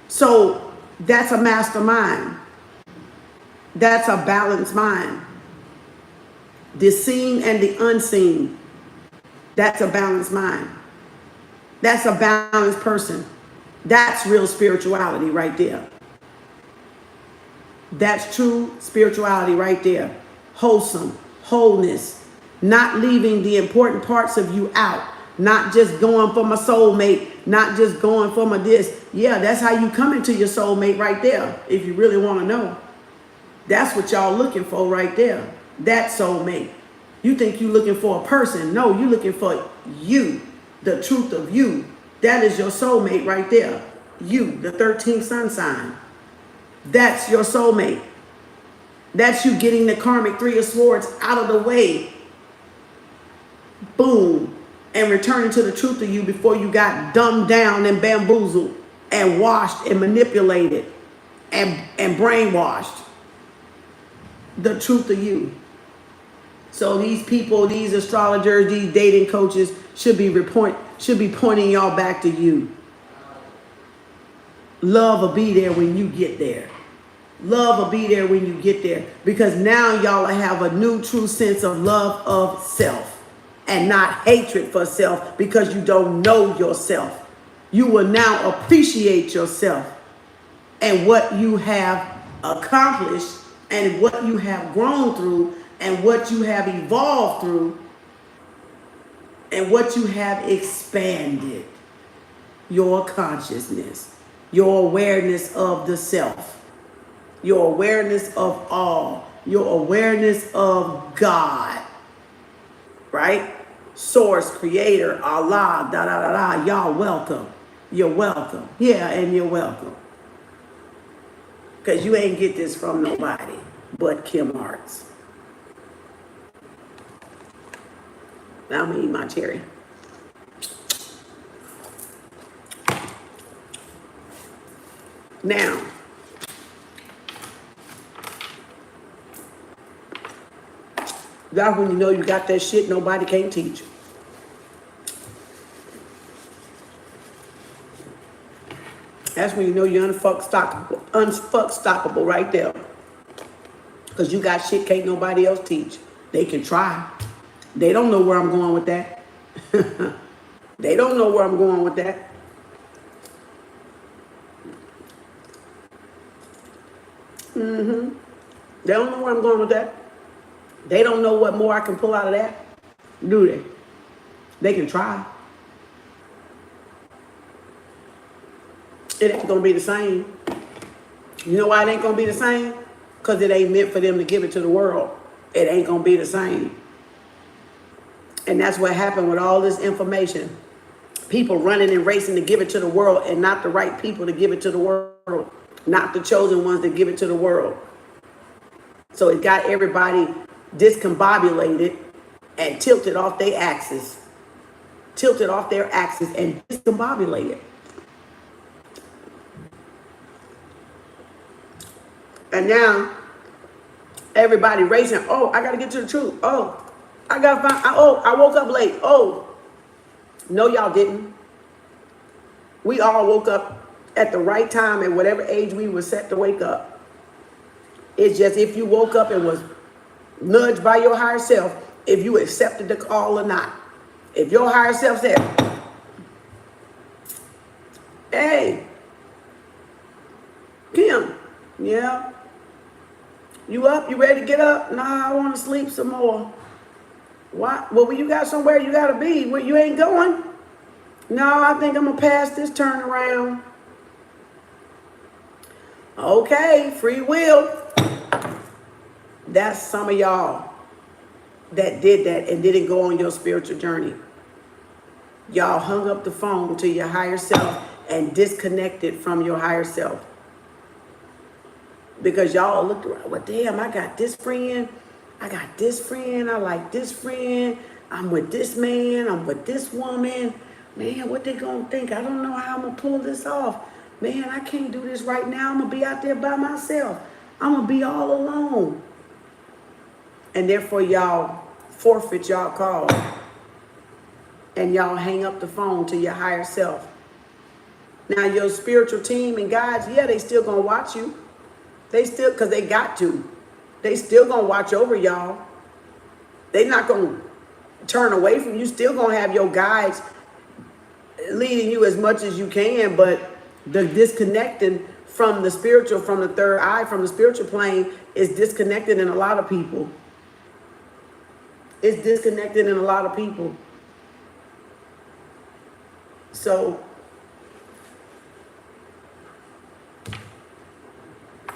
So that's a mastermind. That's a balanced mind. The seen and the unseen. That's a balanced mind. That's a balanced person. That's real spirituality right there. That's true spirituality right there. Wholesome, wholeness, not leaving the important parts of you out, not just going for my soulmate, not just going for my this. Yeah, that's how you come into your soulmate right there, if you really want to know. That's what y'all looking for right there. That soulmate. You think you looking for a person. No, you looking for you, the truth of you. That is your soulmate right there. You, the 13th sun sign. That's your soulmate. That's you getting the karmic 3 of swords out of the way. Boom. And returning to the truth of you before you got dumbed down and bamboozled and washed and manipulated and brainwashed. The truth of you. So these people, these astrologers, these dating coaches should be pointing y'all back to you. Love will be there when you get there. Love will be there when you get there. Because now y'all have a new true sense of love of self. And not hatred for self because you don't know yourself. You will now appreciate yourself and what you have accomplished and what you have grown through and what you have evolved through and what you have expanded. Your consciousness, your awareness of the self, your awareness of all, your awareness of God, right? Source, creator, Allah, da da da da. Y'all welcome. You're welcome. Yeah, and you're welcome. Because you ain't get this from nobody but Kem Arts. Now I'm going to eat my cherry. Now, That's when you know you got that shit nobody can't teach. That's when you know you're unfuckstoppable right there. Because you got shit can't nobody else teach. They can try. They don't know where I'm going with that. They don't know where I'm going with that. They don't know where I'm going with that. They don't know what more I can pull out of that. Do they? They can try. It ain't gonna be the same. You know why it ain't gonna be the same? Because it ain't meant for them to give it to the world. It ain't gonna be the same. And that's what happened with all this information. People running and racing to give it to the world, and not the right people to give it to the world. Not the chosen ones to give it to the world. So it got everybody discombobulated and tilted off their axis. Tilted off their axis and discombobulated. And now everybody racing. Oh, I gotta get to the truth. Oh, I gotta find. Oh, I woke up late. Oh, no, y'all didn't. We all woke up at the right time at whatever age we were set to wake up. It's just if you woke up and was nudged by your higher self, if you accepted the call or not. If your higher self said, "Hey, Kem, yeah, you up? You ready to get up?" "Nah, I want to sleep some more." "Why?" "Well, you got somewhere you got to be. Where you ain't going?" "No, I think I'm going to pass this turnaround." Okay, free will. That's some of y'all that did that and didn't go on your spiritual journey. Y'all hung up the phone to your higher self and disconnected from your higher self. Because y'all looked around, well, damn, I got this friend, I got this friend, I like this friend, I'm with this man, I'm with this woman. Man, what they gonna think? I don't know how I'm gonna pull this off. Man, I can't do this right now. I'm gonna be out there by myself. I'm gonna be all alone. And therefore y'all forfeit y'all call. And y'all hang up the phone to your higher self. Now your spiritual team and guides, yeah, they still gonna watch you. They still, because they got to. They still gonna watch over y'all. They not gonna turn away from you. Still gonna have your guides leading you as much as you can, but the disconnecting from the spiritual, from the third eye, from the spiritual plane is disconnected in a lot of people. It's disconnected in a lot of people. So,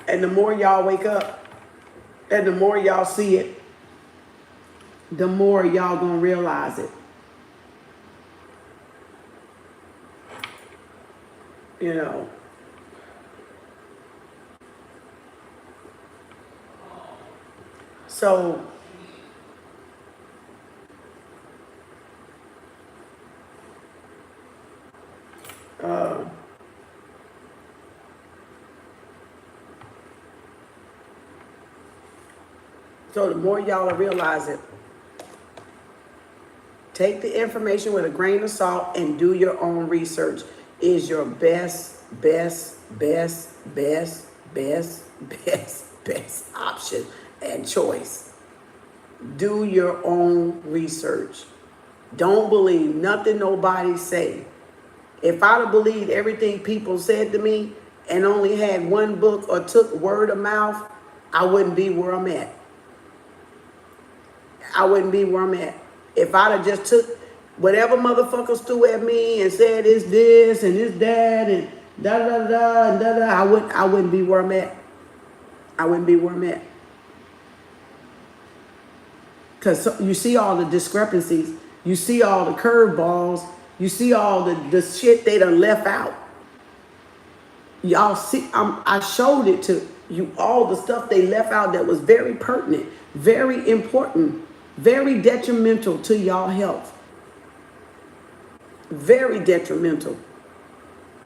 and the more y'all wake up, and the more y'all see it, the more y'all gonna realize it. You know. So, so the more y'all realize it, take the information with a grain of salt and do your own research. Is your best option and choice. Do your own research. Don't believe nothing nobody say. If I'd have believed everything people said to me and only had one book or took word of mouth, I wouldn't be where I'm at. I wouldn't be where I'm at. If I'd have just took whatever motherfuckers threw at me and said it's this and it's that and da da da and da da, I wouldn't be where I'm at. I wouldn't be where I'm at. Because you see all the discrepancies, you see all the curveballs, you see all the shit they done left out. Y'all see, I showed it to you, all the stuff they left out that was very pertinent, very important, very detrimental to y'all health. Very detrimental.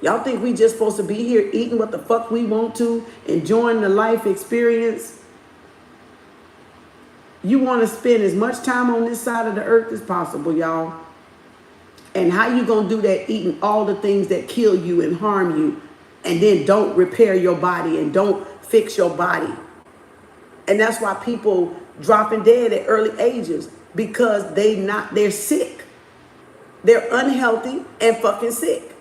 Y'all think we just supposed to be here eating what the fuck we want to, enjoying the life experience? You want to spend as much time on this side of the earth as possible, y'all. And how you going to do that eating all the things that kill you and harm you, and then don't repair your body and don't fix your body? And that's why people dropping dead at early ages, because they're sick. They're unhealthy and fucking sick.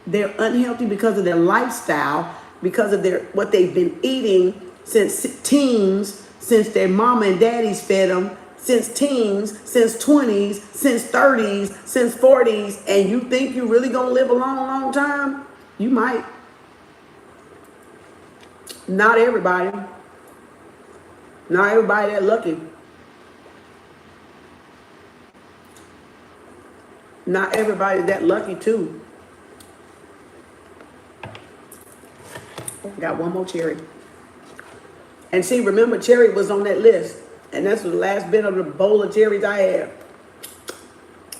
They're unhealthy because of their lifestyle, because of what they've been eating since teens, since their mama and daddies fed them, since teens, since 20s, since 30s, since 40s, and you think you really gonna live a long, long time? You might. Not everybody. Not everybody that lucky. Not everybody that lucky too. Got one more cherry. And see, remember, cherry was on that list. And that's the last bit of the bowl of cherries I had.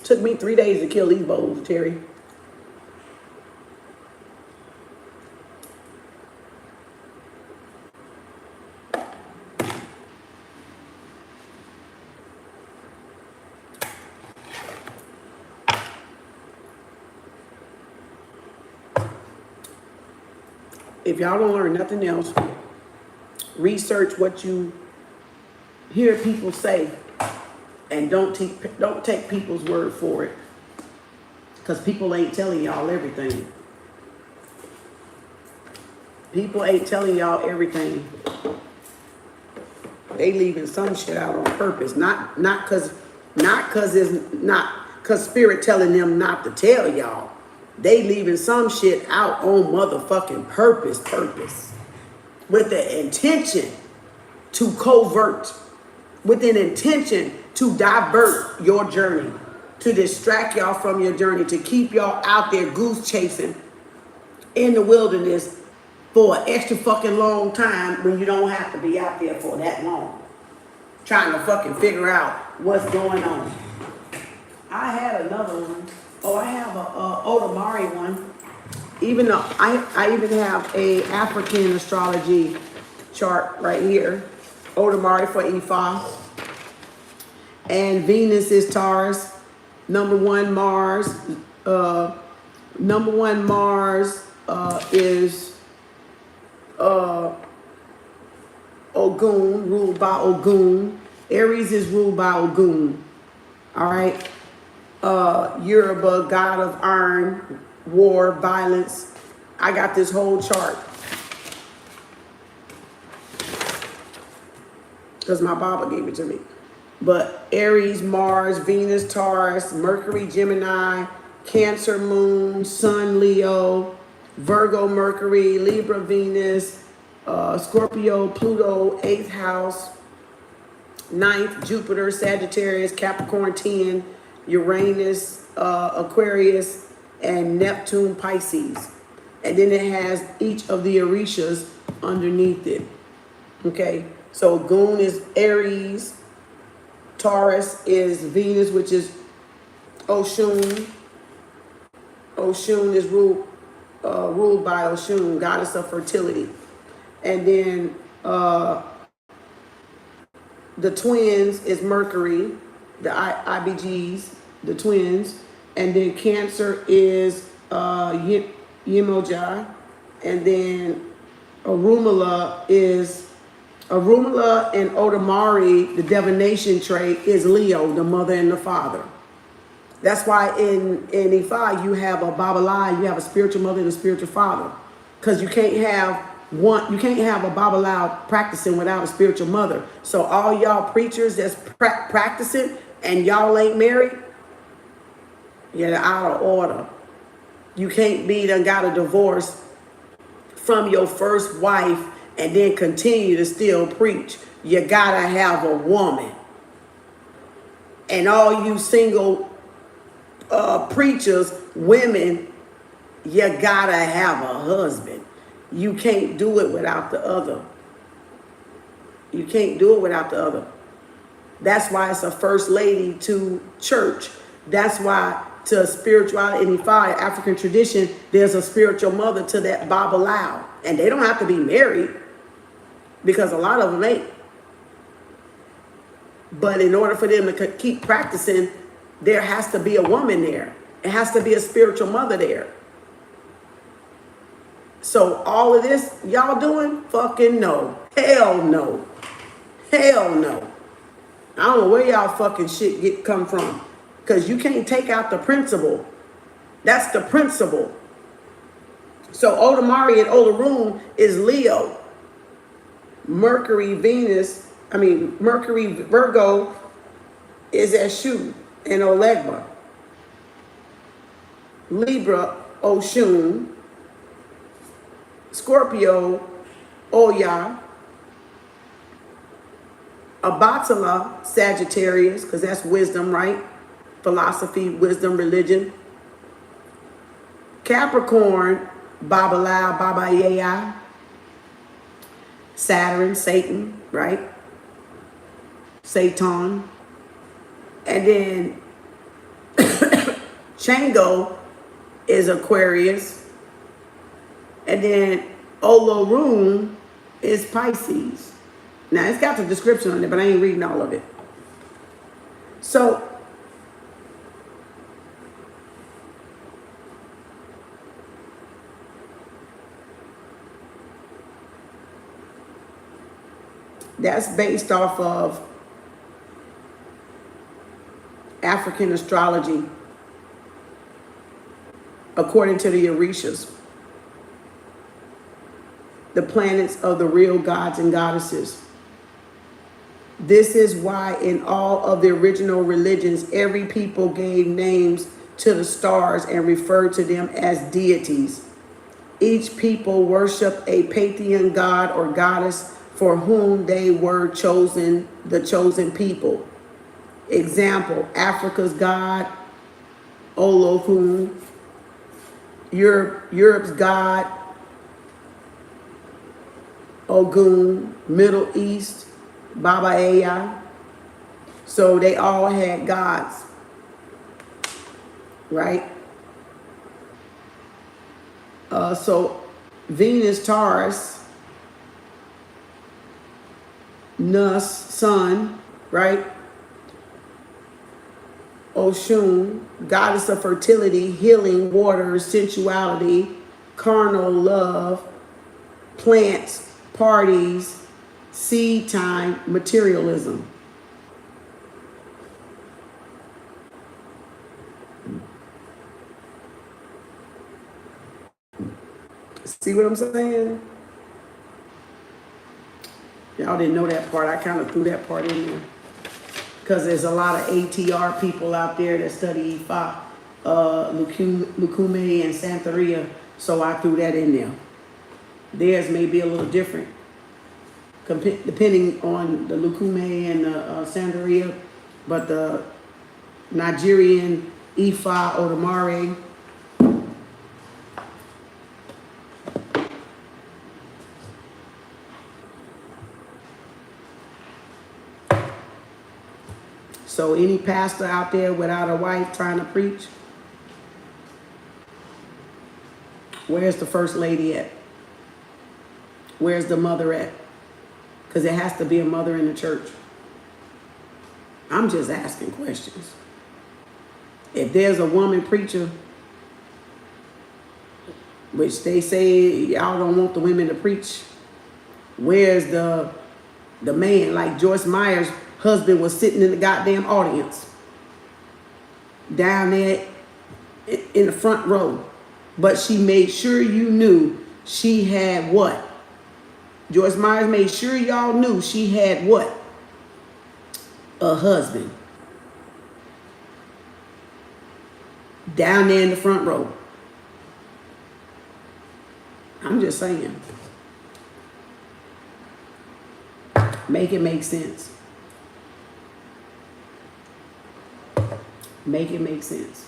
Took me 3 days to kill these bowls of cherry. If y'all don't learn nothing else, research what you hear people say, and don't take people's word for it, because people ain't telling y'all everything. People ain't telling y'all everything. They leaving some shit out on purpose, not cause spirit telling them not to tell y'all. They leaving some shit out on motherfucking purpose, with the intention to covert, with an intention to divert your journey, to distract y'all from your journey, to keep y'all out there goose chasing in the wilderness for an extra fucking long time when you don't have to be out there for that long, trying to fucking figure out what's going on. I had another one. Oh, I have a Odomari one. Even though I even have a African astrology chart right here. Odomari for Ifa. And Venus is Taurus. Number one Mars is Ogun, ruled by Ogun. Aries is ruled by Ogun. All right. Yoruba, god of iron, war, violence. I got this whole chart because my Baba gave it to me. But Aries, Mars, Venus, Taurus, Mercury, Gemini, Cancer, Moon, Sun, Leo, Virgo, Mercury, Libra, Venus, Scorpio, Pluto, 8th house, 9th, Jupiter, Sagittarius, Capricorn, 10, Uranus, Aquarius, and Neptune, Pisces. And then it has each of the Orishas underneath it. Okay, so Goon is Aries, Taurus is Venus, which is Oshun. Oshun is ruled by Oshun, goddess of fertility. And then the twins is Mercury, the IBGs, the twins. And then Cancer is Yemoja. And then Arumala and Odomari, the divination trait, is Leo, the mother and the father. That's why in Ifa you have a Babalai, you have a spiritual mother and a spiritual father. Because you can't have a Babalai practicing without a spiritual mother. So all y'all preachers that's practicing and y'all ain't married, you're out of order. You can't be done got a divorce from your first wife and then continue to still preach. You gotta have a woman. And all you single preachers, women, you gotta have a husband. You can't do it without the other. You can't do it without the other. That's why it's a first lady to church. That's why to spirituality in Ifa, African tradition, there's a spiritual mother to that Babalao. And they don't have to be married. because a lot of them ain't. But in order for them to keep practicing, there has to be a woman there. It has to be a spiritual mother there. So all of this y'all doing, fucking no. Hell no. Hell no. I don't know where y'all fucking shit come from. Because you can't take out the principle. That's the principle. So Odamari and Olaroon is Leo. Mercury, Virgo is Eshu and Olegba. Libra, Oshun. Scorpio, Oya. Abatala, Sagittarius, because that's wisdom, right? Philosophy, wisdom, religion. Capricorn, Babalao, Baba Yaya. Saturn, Satan, right? Satan. And then Chango is Aquarius. And then Olorun is Pisces. Now, it's got the description on it, but I ain't reading all of it. So, that's based off of African astrology, according to the Orishas, the planets of the real gods and goddesses. This is why in all of the original religions, every people gave names to the stars and referred to them as deities. Each people worshiped a pantheon god or goddess for whom they were chosen, the chosen people. Example, Africa's god, Olokun. Europe's god, Ogun. Middle East, Baba Aya. So they all had gods, right? So Venus, Taurus, Nus, Sun, right? Oshun, goddess of fertility, healing, water, sensuality, carnal love, plants, parties, seed time, materialism. See what I'm saying? Y'all didn't know that part. I kind of threw that part in there. Because there's a lot of ATR people out there that study Ifa, Lukume, and Santeria. So I threw that in there. Theirs may be a little different, depending on the Lukume and the Santeria. But the Nigerian Ifa, Odamare, so any pastor out there without a wife trying to preach, where's the first lady at? Where's the mother at? Because it has to be a mother in the church. I'm just asking questions. If there's a woman preacher, which they say y'all don't want the women to preach, where's the man? Like Joyce Meyer's husband was sitting in the goddamn audience down there in the front row, but she made sure you knew she had what? Joyce Myers made sure y'all knew she had what? A husband down there in the front row. I'm just saying, make it make sense. Make it make sense.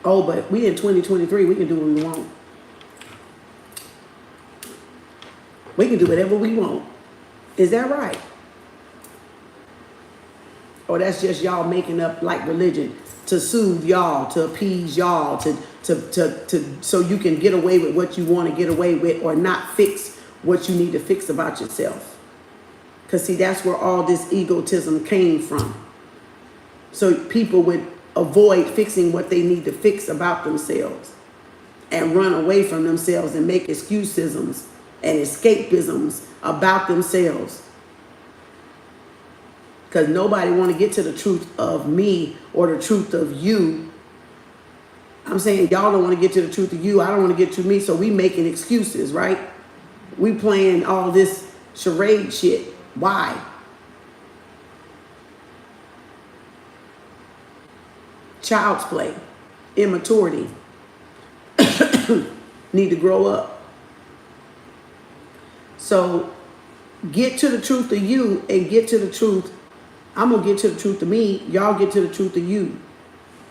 Oh, but we in 2023, we can do what we want. We can do whatever we want. Is that right? Or that's just y'all making up like religion to soothe y'all, to appease y'all, to so you can get away with what you want to get away with, or not fix what you need to fix about yourself. Because see, that's where all this egotism came from. So people would avoid fixing what they need to fix about themselves and run away from themselves and make excusisms and escapisms about themselves. Because nobody want to get to the truth of me or the truth of you. I'm saying y'all don't want to get to the truth of you. I don't want to get to me. So we making excuses, right? We playing all this charade shit. Why? Child's play. Immaturity. Need to grow up. So get to the truth of you and get to the truth. I'm going to get to the truth of me. Y'all get to the truth of you.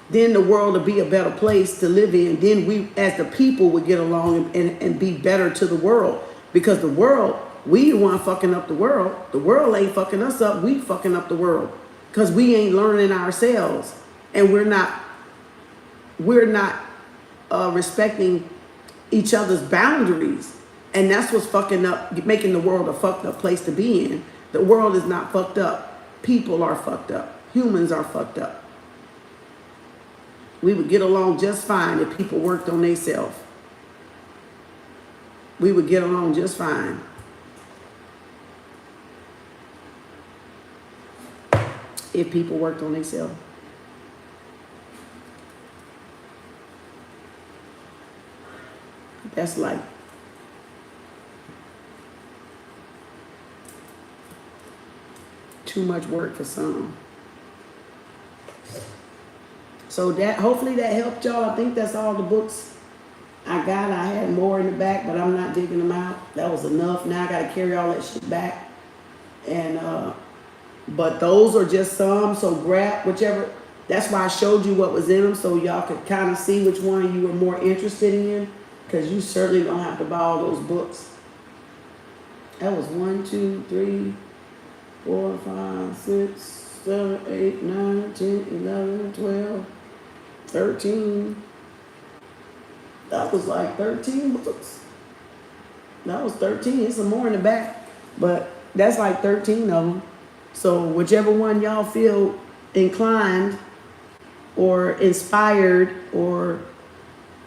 Then the world will be a better place to live in. Then we, as the people, would get along and be better to the world. Because the world, we the one fucking up the world. The world ain't fucking us up. We fucking up the world. Because we ain't learning ourselves. And we're not respecting each other's boundaries. And that's what's fucking up, making the world a fucked up place to be in. The world is not fucked up. People are fucked up. Humans are fucked up. We would get along just fine if people worked on themselves. We would get along just fine. If people worked on themselves. That's like too much work for some. So that, hopefully that helped y'all. I think that's all the books I got. I had more in the back, but I'm not digging them out. That was enough. Now I got to carry all that shit back. And but those are just some. So grab whichever. That's why I showed you what was in them, so y'all could kind of see which one you were more interested in. Because you certainly don't have to buy all those books. That was 1, 2, 3, 4, 5, 6, 7, 8, 9, 10, 11, 12, 13. That was like 13 books. That was 13. There's some more in the back. But that's like 13 of them. So whichever one y'all feel inclined or inspired or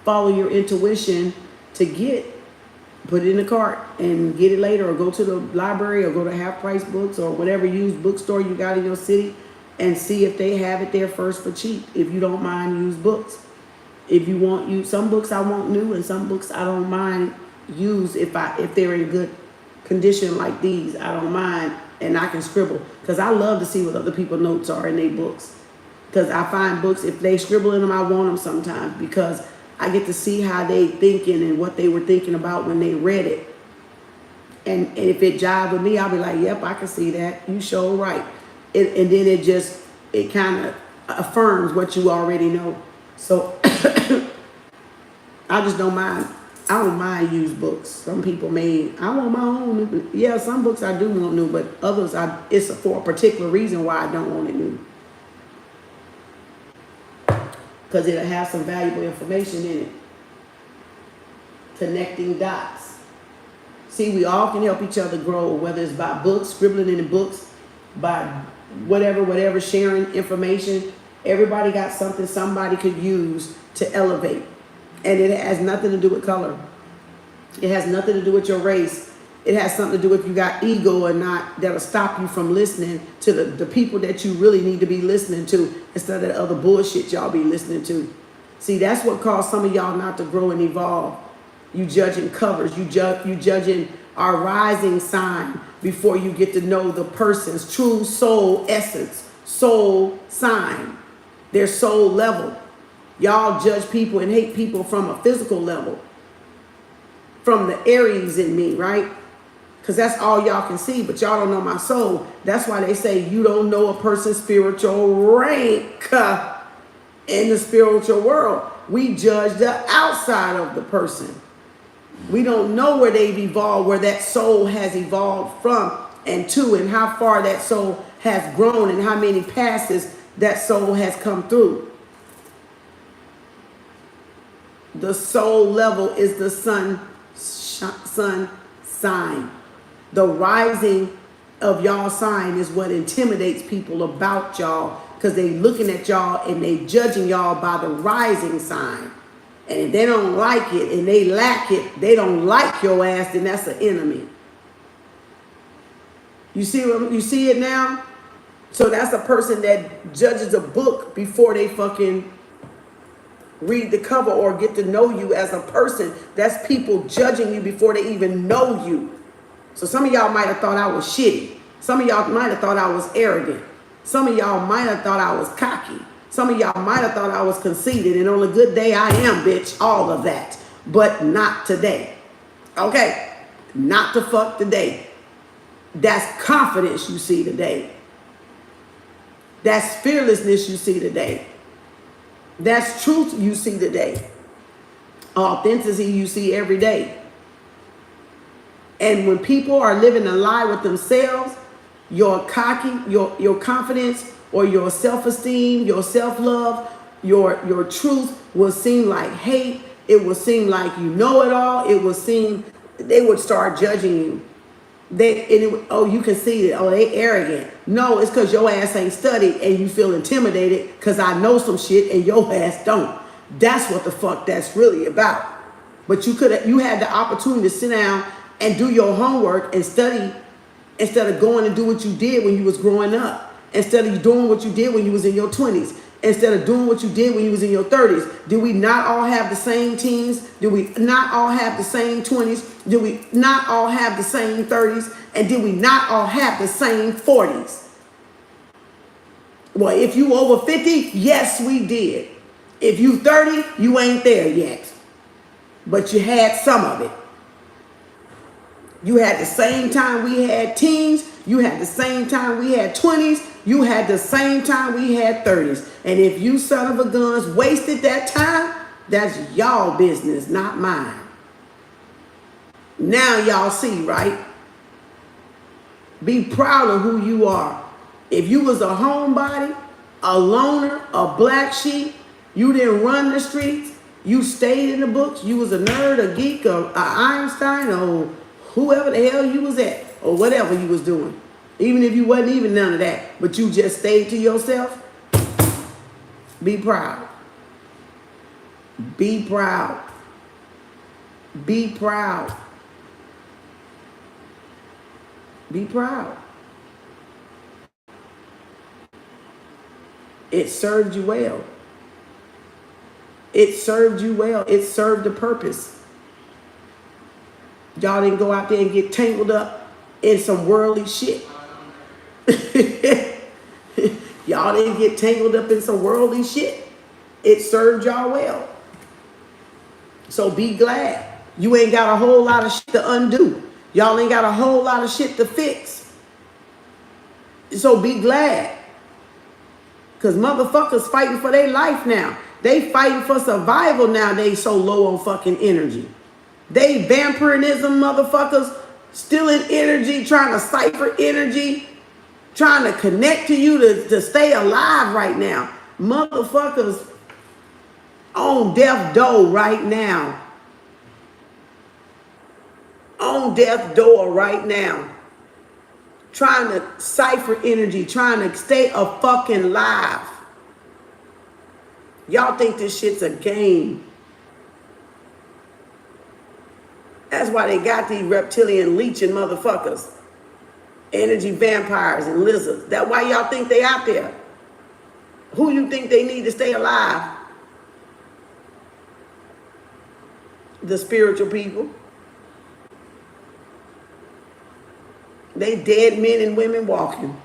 follow your intuition to get, put it in the cart and get it later, or go to the library or go to Half Price Books or whatever used bookstore you got in your city and see if they have it there first for cheap, if you don't mind used books. If you want some books I want new, and some books I don't mind used if they're in good condition like these. I don't mind, and I can scribble, because I love to see what other people's notes are in their books. Because I find books, if they scribble in them, I want them sometimes, because I get to see how they thinking and what they were thinking about when they read it. And if it jive with me, I'll be like, yep, I can see that. You sure right. And then it kind of affirms what you already know. So I just don't mind. I don't mind used books. Some people may, I want my own. Yeah, some books I do want new, but others, it's for a particular reason why I don't want it new. Because it'll have some valuable information in it. Connecting dots. See, we all can help each other grow, whether it's by books, scribbling in the books, by whatever, sharing information. Everybody got something somebody could use to elevate. And it has nothing to do with color. It has nothing to do with your race. It has something to do with if you got ego or not, that'll stop you from listening to the people that you really need to be listening to, instead of the other bullshit y'all be listening to. See, that's what caused some of y'all not to grow and evolve. You judging covers. You judging our rising sign before you get to know the person's true soul essence, soul sign, their soul level. Y'all judge people and hate people from a physical level, from the Aries in me, right? Because that's all y'all can see, but y'all don't know my soul. That's why they say you don't know a person's spiritual rank in the spiritual world. We judge the outside of the person. We don't know where they've evolved, where that soul has evolved from and to, and how far that soul has grown, and how many passes that soul has come through. The soul level is the sun sign. The rising of y'all sign is what intimidates people about y'all, because they looking at y'all and they judging y'all by the rising sign. And if they don't like it and they lack it, they don't like your ass, then that's an enemy. You see it now? So that's a person that judges a book before they fucking read the cover or get to know you as a person. That's people judging you before they even know you. So some of y'all might have thought I was shitty. Some of y'all might have thought I was arrogant. Some of y'all might have thought I was cocky. Some of y'all might have thought I was conceited. And on a good day, I am, bitch. All of that. But not today. Okay? Not the fuck today. That's confidence you see today. That's fearlessness you see today. That's truth you see today. Authenticity you see every day. And when people are living a lie with themselves, your confidence or your self-esteem, your self-love, your truth will seem like hate. It will seem like you know it all. It will seem, they would start judging you. Oh, you conceited. Oh, they arrogant. No, it's because your ass ain't studied and you feel intimidated because I know some shit and your ass don't. That's what the fuck that's really about. But you had the opportunity to sit down and do your homework and study instead of going and do what you did when you was growing up. Instead of doing what you did when you was in your 20s. Instead of doing what you did when you was in your 30s. Did we not all have the same teens? Did we not all have the same 20s? Did we not all have the same 30s? And did we not all have the same 40s? Well, if you over 50, yes, we did. If you 30, you ain't there yet. But you had some of it. You had the same time we had teens. You had the same time we had 20s. You had the same time we had 30s. And if you son of a guns wasted that time, that's y'all business, not mine. Now y'all see, right? Be proud of who you are. If you was a homebody, a loner, a black sheep, you didn't run the streets, you stayed in the books, you was a nerd, a geek, a Einstein, or whoever the hell you was at, or whatever you was doing. Even if you wasn't even none of that, but you just stayed to yourself, be proud. Be proud. Be proud. Be proud. It served you well. It served you well. It served a purpose. Y'all didn't go out there and get tangled up in some worldly shit. Y'all didn't get tangled up in some worldly shit. It served y'all well. So be glad. You ain't got a whole lot of shit to undo. Y'all ain't got a whole lot of shit to fix. So be glad. Because motherfuckers fighting for their life now. They fighting for survival now. They so low on fucking energy. They vampirism motherfuckers, stealing energy, trying to cipher energy, trying to connect to you to stay alive right now. Motherfuckers on death door right now. On death door right now. Trying to cipher energy, trying to stay a fucking alive. Y'all think this shit's a game. That's why they got these reptilian leeching motherfuckers. Energy vampires and lizards. That's why y'all think they out there. Who you think they need to stay alive? The spiritual people. They dead men and women walking.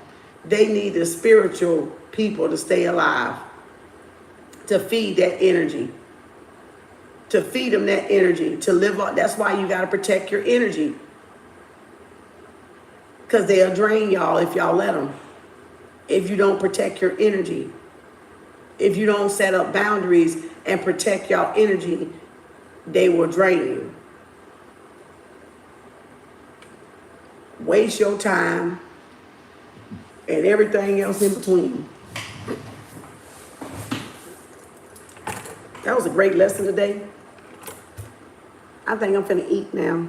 They need the spiritual people to stay alive. To feed that energy. To feed them that energy. To live on. That's why you got to protect your energy. Because they'll drain y'all if y'all let them. If you don't protect your energy. If you don't set up boundaries and protect y'all energy, they will drain you. Waste your time and everything else in between. That was a great lesson today. I think I'm finna eat now.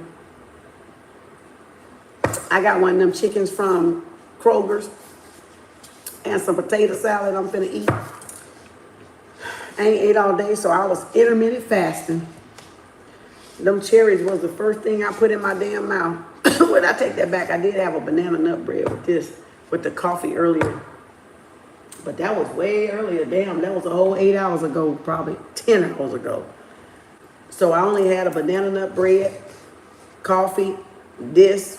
I got one of them chickens from Kroger's and some potato salad I'm finna eat. I ain't ate all day, so I was intermittent fasting. Them cherries was the first thing I put in my damn mouth. When I take that back, I did have a banana nut bread with the coffee earlier. But that was way earlier. Damn, that was a whole 8 hours ago, probably 10 hours ago. So I only had a banana nut bread, coffee, this,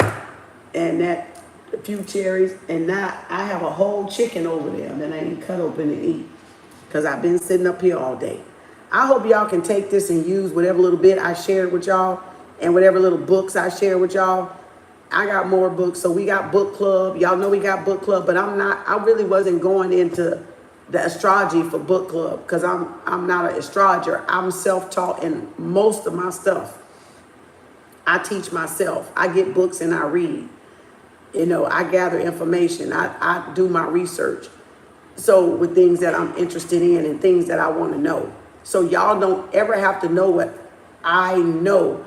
and that, a few cherries. And now I have a whole chicken over there that I ain't cut open and eat. Because I've been sitting up here all day. I hope y'all can take this and use whatever little bit I shared with y'all and whatever little books I shared with y'all. I got more books, so we got book club. Y'all know we got book club, but I really wasn't going into the astrology for book club because I'm not an astrologer. I'm self-taught in most of my stuff. I teach myself. I get books and I read. You know, I gather information. I do my research. So with things that I'm interested in and things that I want to know. So y'all don't ever have to know what I know.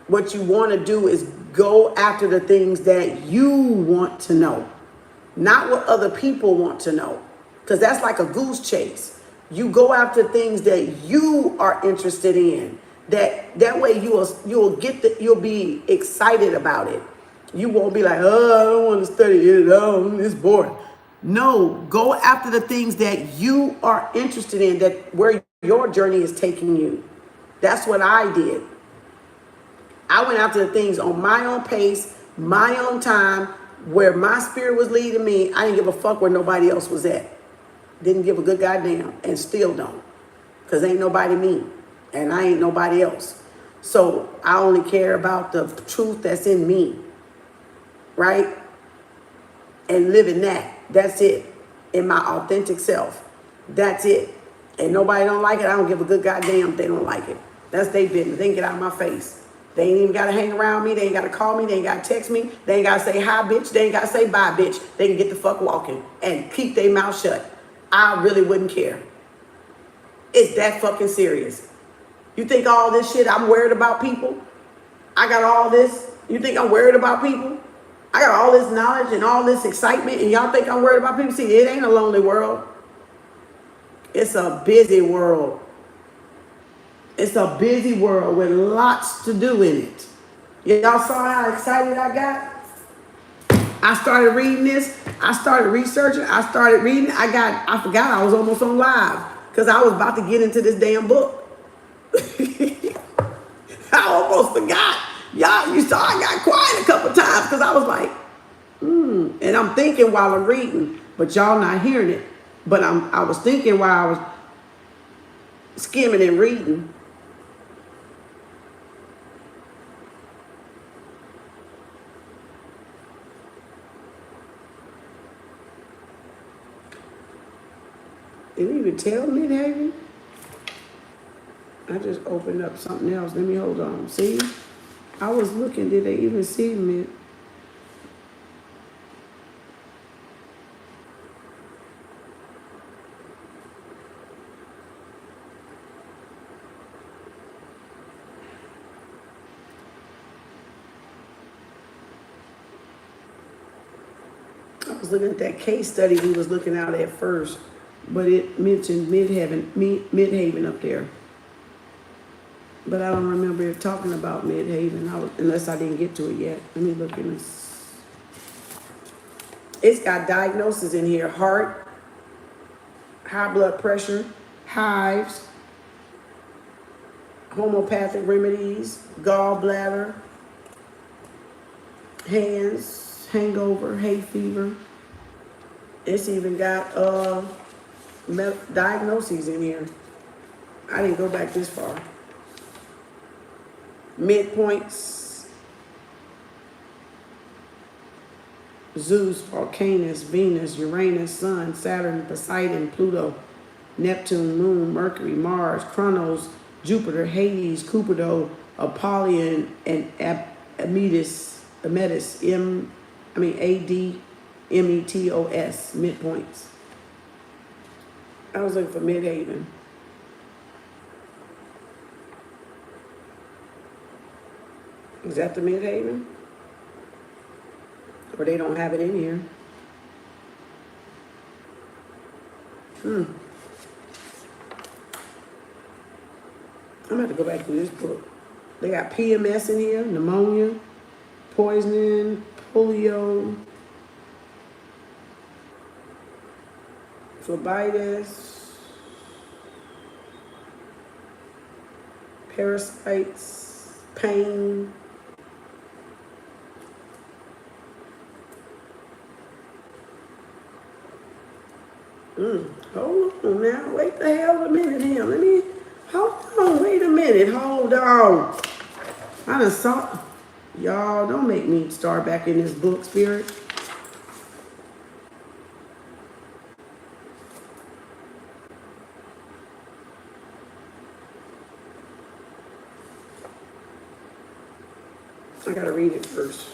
What you want to do is go after the things that you want to know, not what other people want to know, because that's like a goose chase. You go after things that you are interested in. That way you'll be excited about it. You won't be like, oh, I don't want to study it. Oh, it's boring. No, go after the things that you are interested in, that where your journey is taking you. That's what I did. I went after the things on my own pace, my own time, where my spirit was leading me. I didn't give a fuck where nobody else was at. Didn't give a good goddamn, and still don't. Because ain't nobody me, and I ain't nobody else. So I only care about the truth that's in me, right? And living that. That's it. In my authentic self. That's it. And nobody don't like it. I don't give a good goddamn if they don't like it. That's their business. They can get out of my face. They ain't even got to hang around me. They ain't got to call me. They ain't got to text me. They ain't got to say hi, bitch. They ain't got to say bye, bitch. They can get the fuck walking and keep their mouth shut. I really wouldn't care. It's that fucking serious. You think all this shit, I'm worried about people? I got all this. You think I'm worried about people? I got all this knowledge and all this excitement, and y'all think I'm worried about people? See, it ain't a lonely world. It's a busy world. It's a busy world with lots to do in it. Y'all saw how excited I got? I started reading this. I started researching. I started reading. I forgot I was almost on live because I was about to get into this damn book. I almost forgot. Y'all, you saw I got quiet a couple times because I was like, and I'm thinking while I'm reading, but y'all not hearing it. But I was thinking while I was skimming and reading. Did it even tell me, David? I just opened up something else. Let me hold on. See? I was looking. Did they even see me? I was looking at that case study we was looking at first, but it mentioned Midhaven up there. But I don't remember it talking about Midhaven, unless I didn't get to it yet. Let me look in this. It's got diagnoses in here: heart, high blood pressure, hives, homeopathic remedies, gallbladder, hands, hangover, hay fever. It's even got diagnoses in here. I didn't go back this far. Midpoints: Zeus, Volcanus, Venus, Uranus, Sun, Saturn, Poseidon, Pluto, Neptune, Moon, Mercury, Mars, Chronos, Jupiter, Hades, Cupido, Apollyon, and Ametus, ADMETOS, midpoints. I was looking for Midhaven. Is that the Midhaven? Or they don't have it in here? I'm gonna have to go back to this book. They got PMS in here, pneumonia, poisoning, polio, phlebitis, parasites, pain. Hold on now. Wait the hell a minute here. Hold on. Wait a minute. Hold on. I done saw. Y'all, don't make me start back in this book, Spirit. I gotta read it first.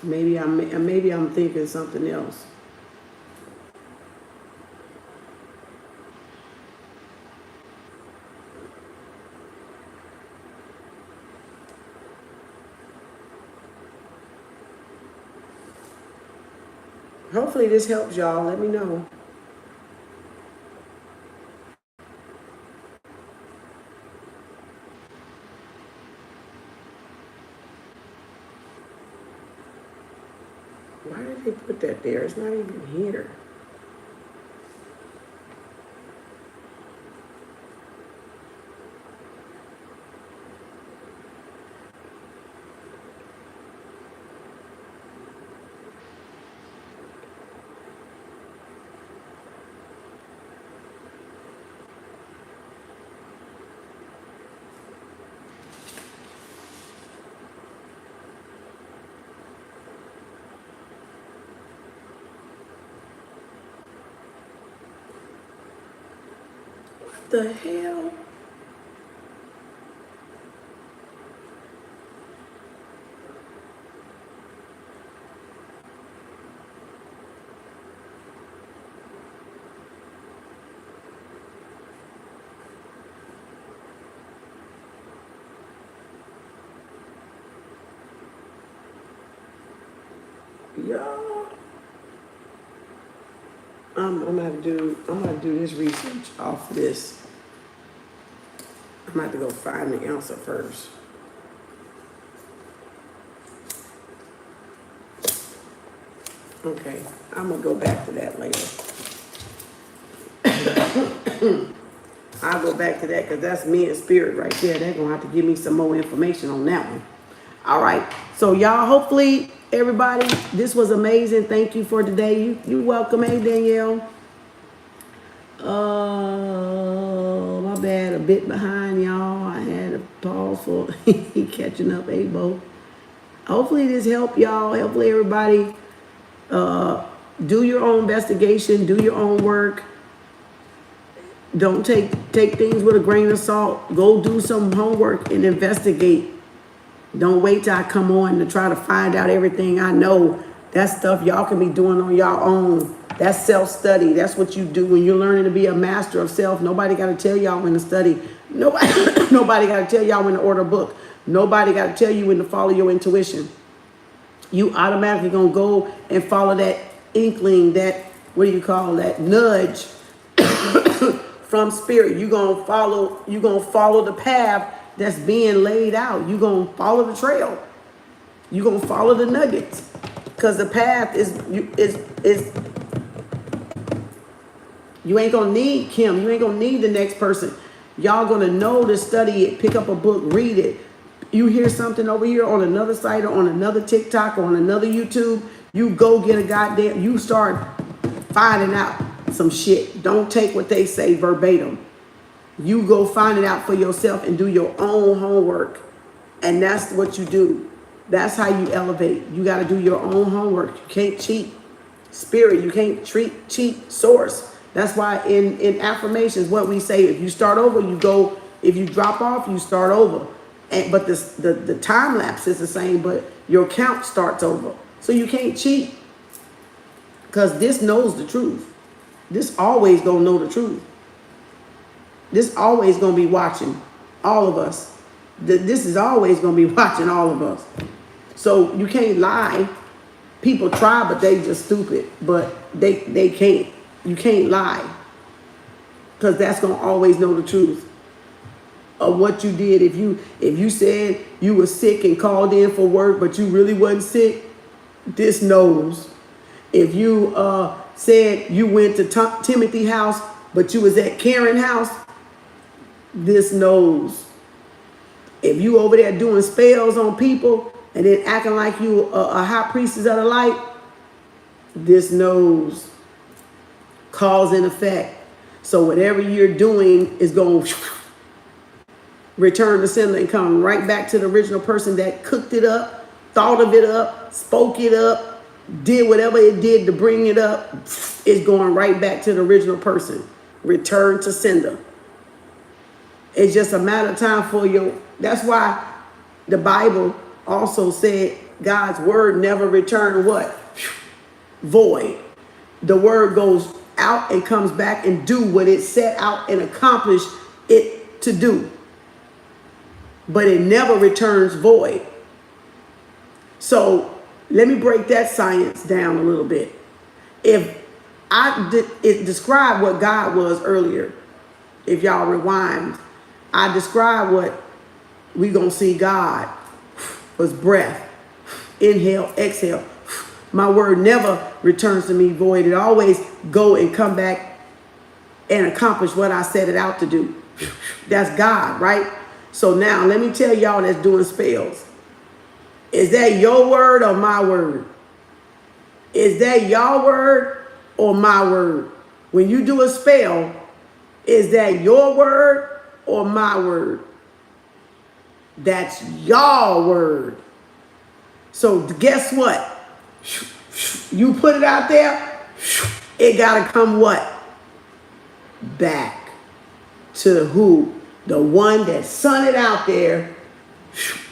Maybe I'm thinking something else. Hopefully this helps y'all. Let me know. Why did they put that there? It's not even here. What the hell? Y'all, I'm gonna do this research off of this. I'm gonna have to go find the answer first. Okay, I'm gonna go back to that later. I'll go back to that because that's me and Spirit right there. They're gonna have to give me some more information on that one. All right, so y'all, hopefully everybody, this was amazing. Thank you for today. You welcome. Hey, Danielle. My bad, a bit behind, y'all. I had a pause for catching up, Abo. Hopefully this helped y'all. Hopefully everybody do your own investigation, do your own work. Don't take things with a grain of salt. Go do some homework and investigate. Don't wait till I come on to try to find out everything I know. That stuff y'all can be doing on your own. That's self-study. That's what you do when you're learning to be a master of self. Nobody got to tell y'all when to study. Nobody got to tell y'all when to order a book. Nobody got to tell you when to follow your intuition. You automatically going to go and follow that inkling, that, what do you call that, nudge from Spirit. You're going to follow the path that's being laid out. You're going to follow the trail. You're going to follow the nuggets. Because the path is you ain't going to need Kim. You ain't going to need the next person. Y'all going to know to study it, pick up a book, read it. You hear something over here on another site or on another TikTok or on another YouTube, you go get a goddamn, you start finding out some shit. Don't take what they say verbatim. You go find it out for yourself and do your own homework. And that's what you do. That's how you elevate. You got to do your own homework. You can't cheat. Spirit, you can't cheat source. That's why in affirmations, what we say, if you start over, you go, if you drop off, you start over. But the time lapse is the same, but your count starts over. So you can't cheat. Because this knows the truth. This always gonna know the truth. This always gonna be watching all of us. This is always gonna be watching all of us. So you can't lie. People try, but they just stupid. But they can't. You can't lie. Because that's gonna always know the truth of what you did. If you said you were sick and called in for work, but you really wasn't sick, this knows. If you said you went to Timothy's house, but you was at Karen's house, this knows. If you over there doing spells on people and then acting like you a high priestess of the light, this knows. Cause and effect. So whatever you're doing is going to return to sender and come right back to the original person that cooked it up, thought of it up, spoke it up, did whatever it did to bring it up. It's going right back to the original person. Return to sender. It's just a matter of time for you. That's why the Bible also said God's word never returned what? Void. The word goes out and comes back and do what it set out and accomplish it to do. But it never returns void. So let me break that science down a little bit. If it described what God was earlier, if y'all rewind, I described what we gonna see God was breath. Inhale, exhale. My word never returns to me void. It always go and come back and accomplish what I set it out to do. That's God, right? So now let me tell y'all that's doing spells. Is that your word or my word? Is that your word or my word? When you do a spell, is that your word or my word? That's your word. So guess what? You put it out there, it got to come what? Back to who? The one that sent it out there.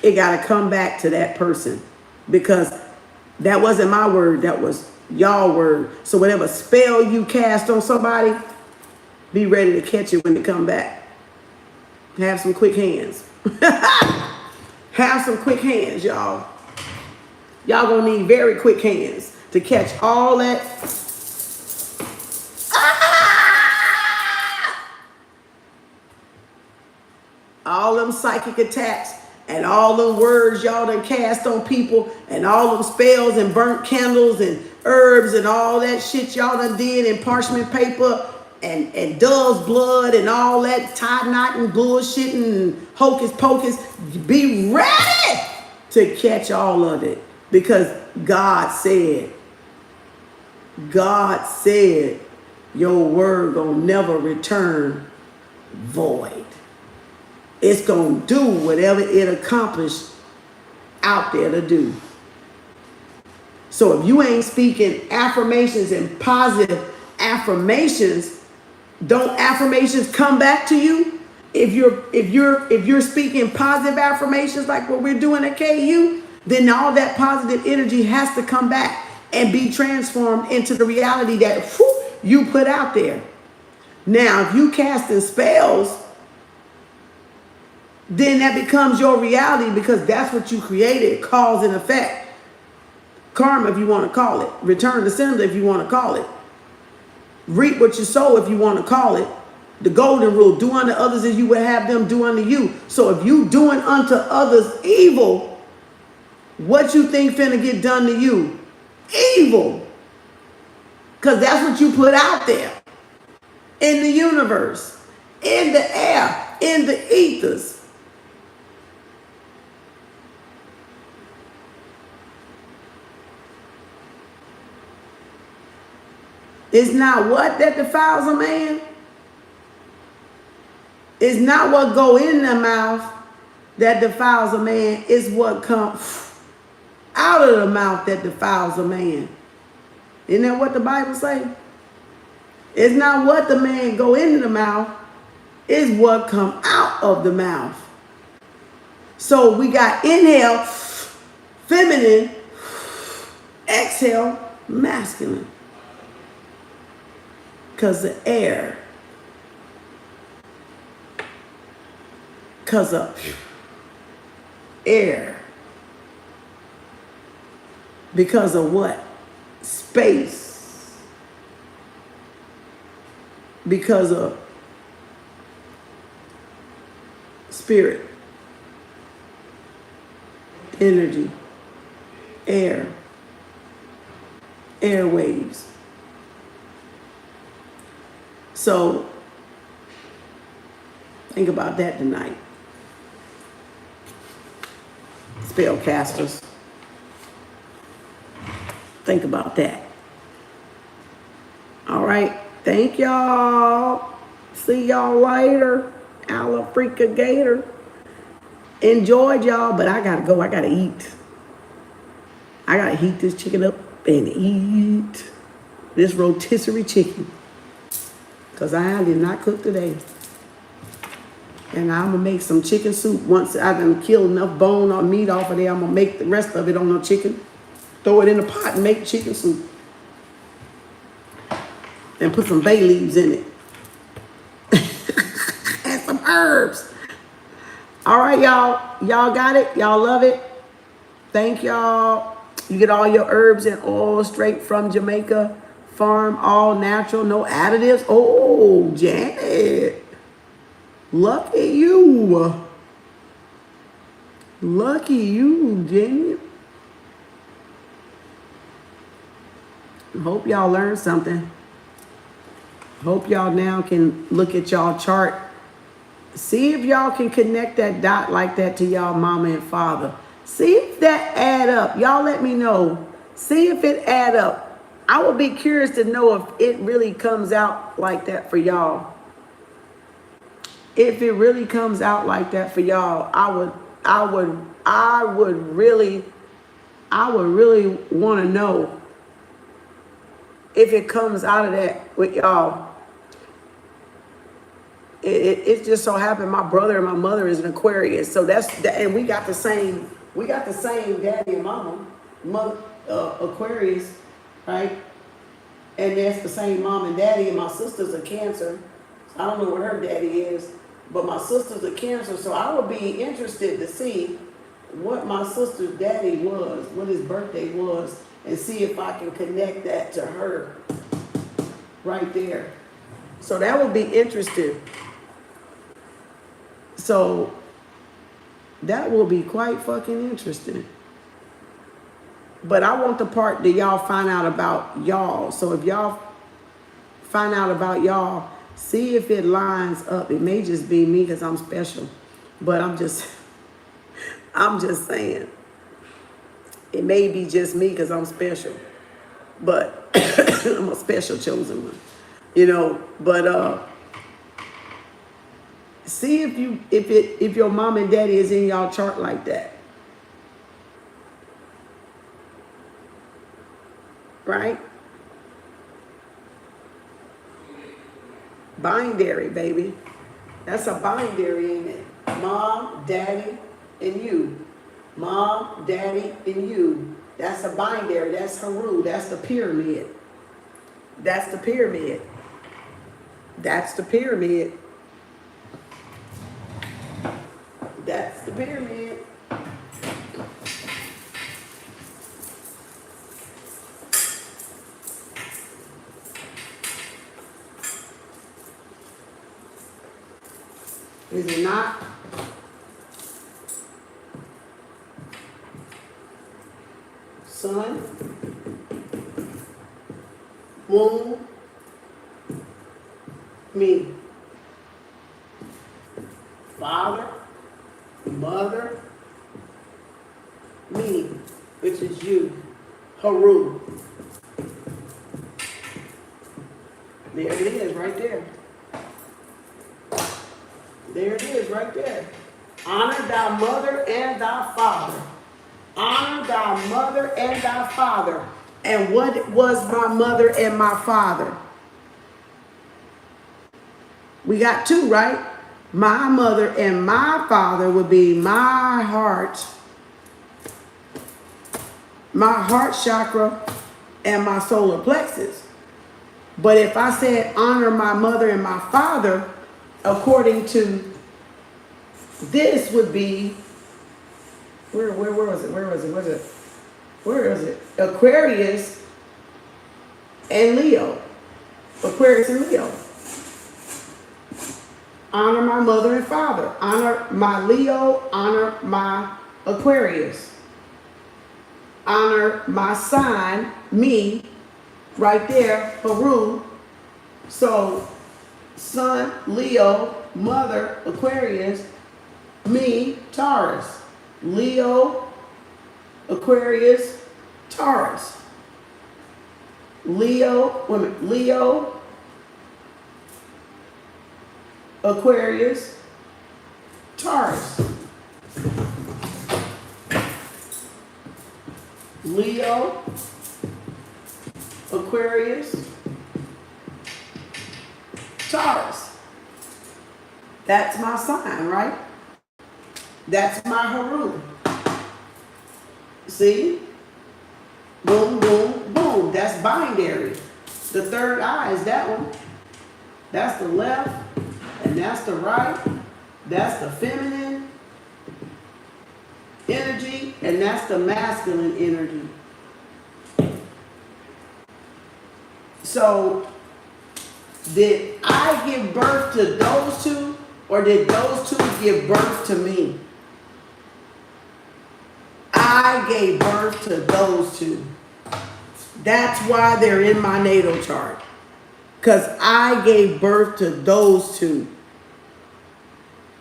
It got to come back to that person, because that wasn't my word. That was y'all word. So whatever spell you cast on somebody, be ready to catch it when they come back. Have some quick hands. Have some quick hands, y'all. Y'all gonna need very quick hands to catch all that. All them psychic attacks and all them words y'all done cast on people and all them spells and burnt candles and herbs and all that shit y'all done did in parchment paper and dove's blood and all that tie knot and bullshit and hocus pocus. Be ready to catch all of it, because God said your word gonna never return void. It's gonna do whatever it accomplished out there to do. So if you ain't speaking affirmations and positive affirmations, don't affirmations come back to you? If you're speaking positive affirmations like what we're doing at KU, then all that positive energy has to come back and be transformed into the reality that you put out there. Now, if you casting spells, then that becomes your reality, because that's what you created, cause and effect. Karma, if you want to call it. Return to sender, if you want to call it. Reap what you sow, if you want to call it. The golden rule, do unto others as you would have them do unto you. So if you doing unto others evil, what you think finna get done to you? Evil. Because that's what you put out there. In the universe. In the air. In the ethers. It's not what that defiles a man. It's not what go in the mouth that defiles a man. It's what comes out of the mouth that defiles a man. Isn't that what the Bible say? It's not what the man go into the mouth. It's what come out of the mouth. So we got inhale, feminine, exhale, masculine. because of air, because of air, because of what? Space, because of spirit, energy, air, airwaves. So think about that tonight. Spellcasters. Think about that. All right. Thank y'all. See y'all later. Alafrika Gator. Enjoyed y'all, but I gotta go. I gotta eat. I gotta heat this chicken up and eat this rotisserie chicken. Because I did not cook today. And I'm going to make some chicken soup. Once I done killed enough bone or meat off of there, I'm going to make the rest of it on the chicken. Throw it in the pot and make chicken soup. And put some bay leaves in it. And some herbs. All right, y'all. Y'all got it? Y'all love it? Thank y'all. You get all your herbs and oil straight from Jamaica. Farm, all natural, no additives. Oh, Janet. Lucky you. Lucky you, Janet. Hope y'all learned something. Hope y'all now can look at y'all chart. See if y'all can connect that dot like that to y'all mama and father. See if that add up. Y'all let me know. See if it add up. I would be curious to know if it really comes out like that for y'all. If it really comes out like that for y'all, I would really want to know if it comes out of that with y'all. It just so happened my brother and my mother is an Aquarius, so and we got the same daddy and mama, Aquarius. Right? And that's the same mom and daddy, and my sister's a Cancer. I don't know what her daddy is, but my sister's a Cancer, so I would be interested to see what my sister's daddy was, what his birthday was, and see if I can connect that to her right there. So that would be interesting. So that will be quite fucking interesting. But I want the part that y'all find out about y'all. So if y'all find out about y'all, see if it lines up. It may just be me because I'm special. But I'm just saying. It may be just me because I'm special. But I'm a special chosen one. You know, but see if your mom and daddy is in y'all chart like that. Right? Binary, baby. That's a binary, ain't it? Mom, daddy, and you. Mom, daddy, and you. That's a binary. That's Thru. That's the pyramid. That's the pyramid. That's the pyramid. That's the pyramid. Is it not? Sun, moon, me. Father, mother, me, which is you. Thru. There it is, right there. There it is, right there. Honor thy mother and thy father. Honor thy mother and thy father. And what was my mother and my father? We got two, right? My mother and my father would be my heart chakra, and my solar plexus. But if I said honor my mother and my father, according to this would be, where was it? Where is it? Aquarius and Leo. Aquarius and Leo. Honor my mother and father. Honor my Leo. Honor my Aquarius. Honor my sign, me, right there, Thru. So, son, Leo, mother, Aquarius, me, Taurus. Leo, Aquarius, Taurus. Leo, Aquarius, Taurus. Leo, Aquarius, Taurus. That's my sign, right? That's my Thru. See? Boom, boom, boom. That's binary. The third eye is that one. That's the left, and that's the right. That's the feminine energy, and that's the masculine energy. So, did I give birth to those two, or did those two give birth to me? I gave birth to those two. That's why they're in my natal chart. Because I gave birth to those two.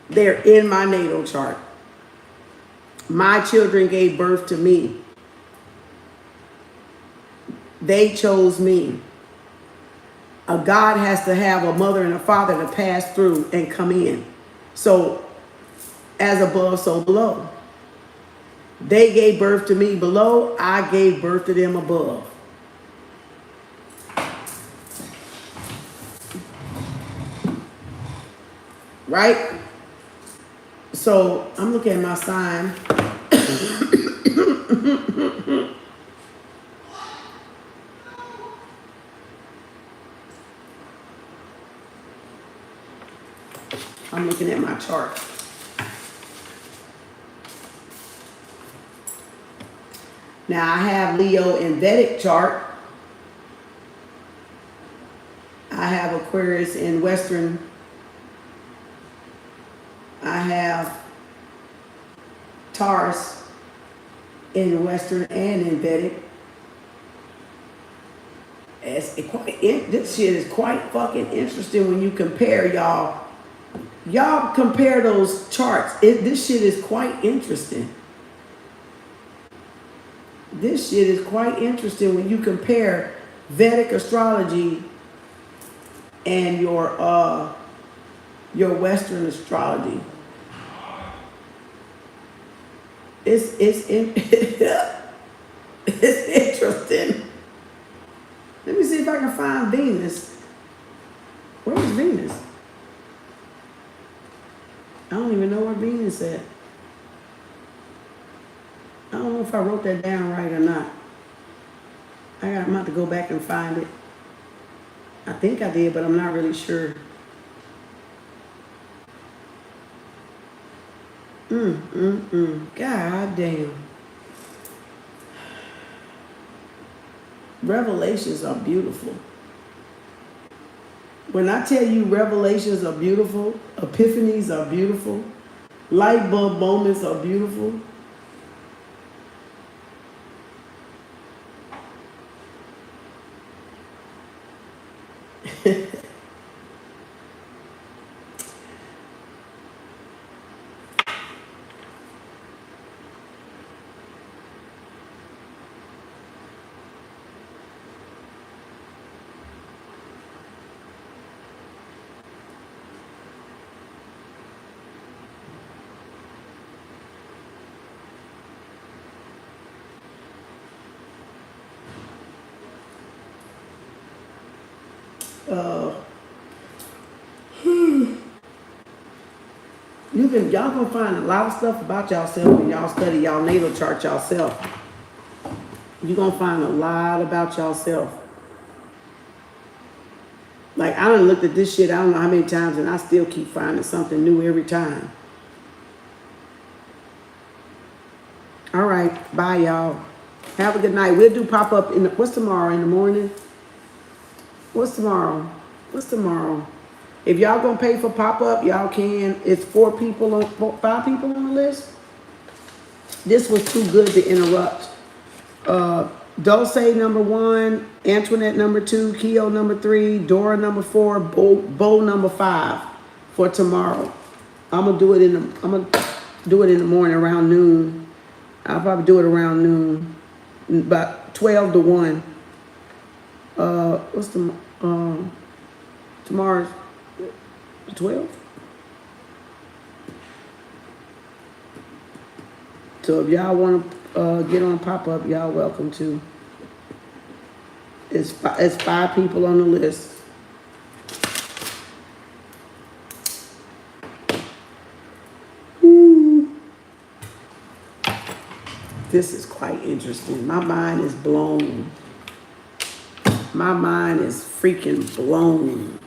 They're in my natal chart. My children gave birth to me. They chose me. A God has to have a mother and a father to pass through and come in. So, as above, so below. They gave birth to me below. I gave birth to them above. Right? So, I'm looking at my sign. I'm looking at my chart. Now, I have Leo in Vedic chart. I have Aquarius in Western. I have Taurus in Western and in Vedic. This shit is quite fucking interesting when you compare, y'all. Y'all compare those charts. This shit is quite interesting. This shit is quite interesting when you compare Vedic astrology and your Western astrology. It's interesting. Let me see if I can find Venus. Where is Venus? I don't even know where Venus is at. I don't know if I wrote that down right or not. I'm about to go back and find it. I think I did, but I'm not really sure. God damn. Revelations are beautiful. When I tell you revelations are beautiful, epiphanies are beautiful, light bulb moments are beautiful. Y'all gonna find a lot of stuff about yourself when y'all study y'all natal chart yourself. You're gonna find a lot about yourself. Like, I done looked at this shit, I don't know how many times, and I still keep finding something new every time. All right, bye, y'all. Have a good night. We'll do pop-up in the, what's tomorrow, in the morning? What's tomorrow? What's tomorrow? If y'all gonna pay for pop-up, y'all can. It's 5 people on the list. This was too good to interrupt. Dulce number 1, Antoinette number 2, Keo number 3, Dora number 4, Bo number 5 for tomorrow. I'm gonna do it in the morning around noon. I'll probably do it around noon, about 12 to 1. What's the tomorrow's 12? So if y'all want to get on pop-up, y'all welcome to. It's 5 people on the list. Ooh. This is quite interesting. My mind is blown. My mind is freaking blown.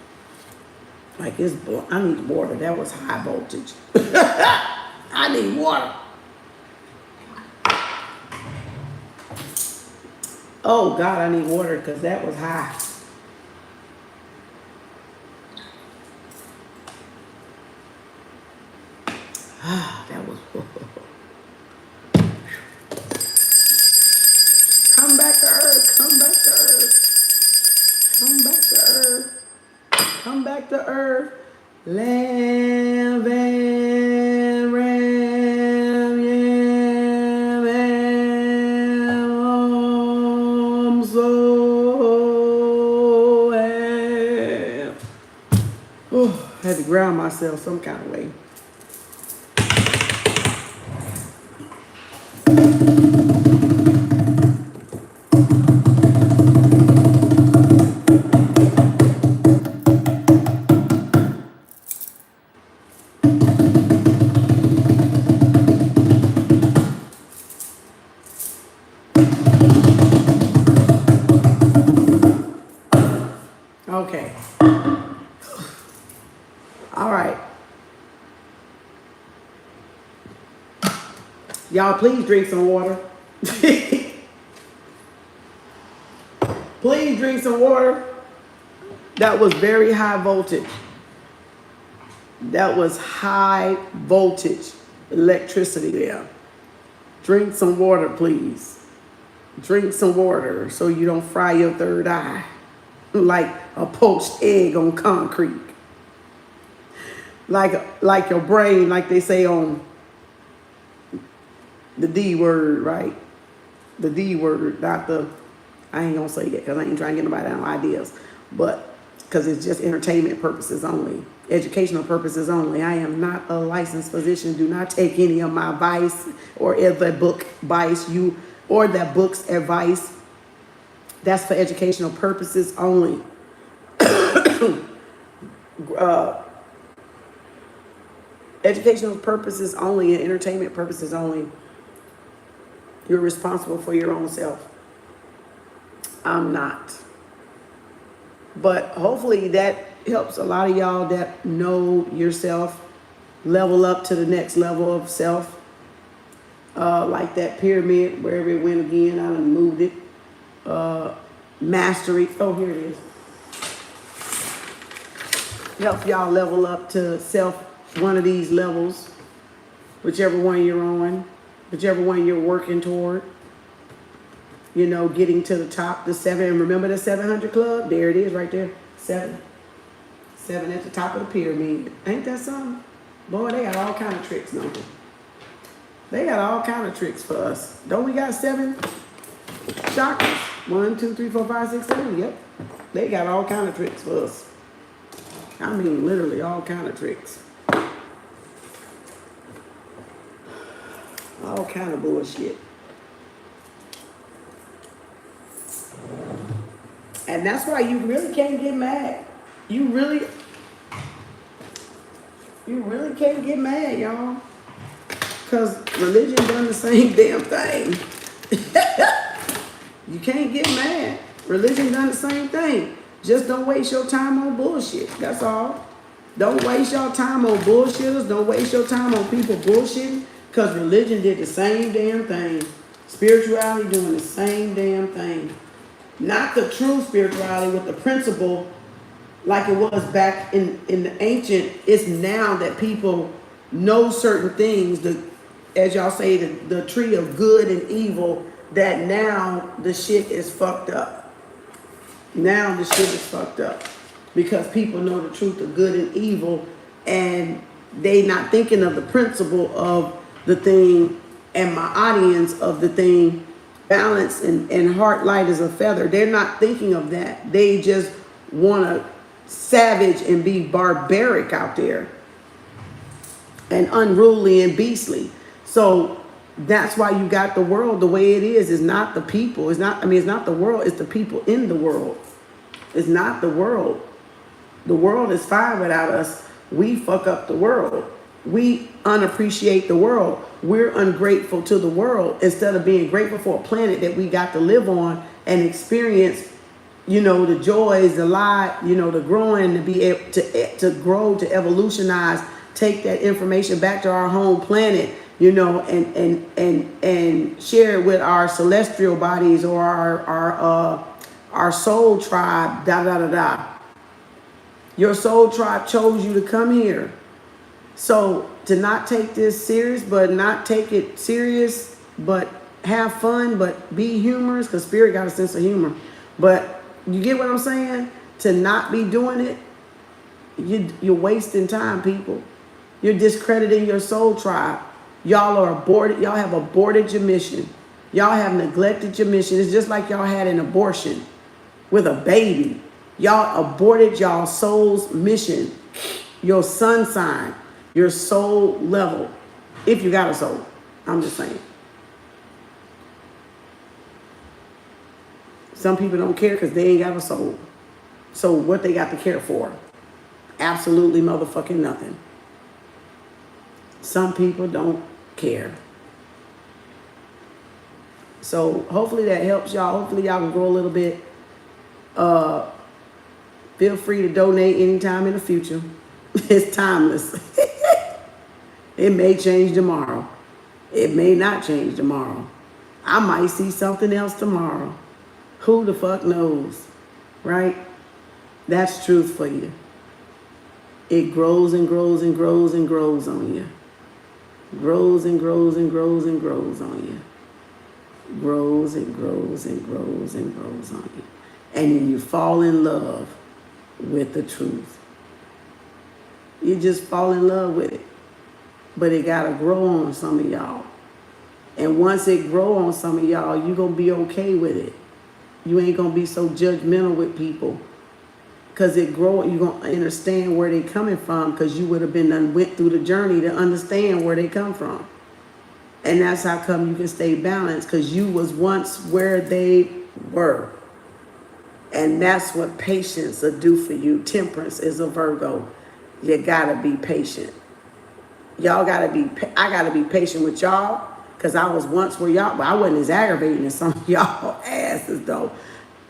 Like it's blown. I need water. That was high voltage. I need water. Oh God, I need water because that was high. Ah, that was. Come back to earth. Come back to earth. Come back to earth. Come back to earth. Lamb and ram, yam and so am. Oh, I had to ground myself some kind of way. Okay. All right. Y'all, please drink some water. Please drink some water. That was very high voltage. That was high voltage electricity there. Drink some water, please. Drink some water so you don't fry your third eye like a poached egg on concrete. Like your brain, like they say on the D word, right? The D word, not the, I ain't gonna say it because I ain't trying to get nobody down ideas, but because it's just entertainment purposes only, educational purposes only. I am not a licensed physician. Do not take any of my advice or the book advice or that book's advice. That's for educational purposes only. Educational purposes only and entertainment purposes only. You're responsible for your own self. I'm not. But hopefully that helps a lot of y'all that know yourself level up to the next level of self. Like that pyramid, wherever it went again, I done moved it. Mastery. Oh, here it is. Help y'all level up to self, one of these levels, whichever one you're on, whichever one you're working toward. You know, getting to the top, the 7. Remember the 700 club? There it is right there. 7 at the top of the pyramid. Ain't that something? Boy, they got all kind of tricks, don't they? They got all kind of tricks for us. Don't we got 7 chakras? 1, 2, 3, 4, 5, 6, 7. Yep. They got all kind of tricks for us. I mean, literally all kind of tricks. All kind of bullshit. And that's why you really can't get mad. You really can't get mad, y'all. Because religion done the same damn thing. You can't get mad. Religion done the same thing. Just don't waste your time on bullshit. That's all. Don't waste your time on bullshitters. Don't waste your time on people bullshitting. Because religion did the same damn thing. Spirituality doing the same damn thing. Not the true spirituality with the principle like it was back in the ancient. It's now that people know certain things. As y'all say, the tree of good and evil, that now the shit is fucked up. Now the shit is fucked up. Because people know the truth of good and evil, and they not thinking of the principle of the thing and my audience of the thing, balance and heart light as a feather. They're not thinking of that. They just want to savage and be barbaric out there and unruly and beastly. So that's why you got the world the way it is. It's not the people. It's not the world. It's the people in the world. It's not the world. The world is fine without us. We fuck up the world. We unappreciate the world. We're ungrateful to the world instead of being grateful for a planet that we got to live on and experience, the joys, the light, the growing, to be able to grow, to evolutionize, take that information back to our home planet, and share it with our celestial bodies or our soul tribe, da da da da. Your soul tribe chose you to come here. So to not take this serious, but not take it serious, but have fun, but be humorous, because spirit got a sense of humor. But you get what I'm saying? To not be doing it, you're wasting time, people. You're discrediting your soul tribe. Y'all are aborted. Y'all have aborted your mission. Y'all have neglected your mission. It's just like y'all had an abortion with a baby. Y'all aborted y'all soul's mission, your sun sign, your soul level, if you got a soul. I'm just saying. Some people don't care because they ain't got a soul. So what they got to care for? Absolutely motherfucking nothing. Some people don't care. So hopefully that helps y'all. Hopefully y'all can grow a little bit. Feel free to donate anytime in the future. It's timeless. It may change tomorrow. It may not change tomorrow. I might see something else tomorrow. Who the fuck knows, right? That's truth for you. It grows and grows and grows and grows on you. Grows and grows and grows and grows on you. Grows and grows and grows and grows on you. And then you fall in love with the truth. You just fall in love with it. But it got to grow on some of y'all. And once it grow on some of y'all, you're going to be okay with it. You ain't going to be so judgmental with people. Because it grow, you're going to understand where they coming from, because you would have went through the journey to understand where they come from. And that's how come you can stay balanced, because you was once where they were. And that's what patience will do for you. Temperance is a Virgo. You got to be patient. Y'all got to be, I got to be patient with y'all, because I was once where y'all, but I wasn't as aggravating as some of y'all asses though.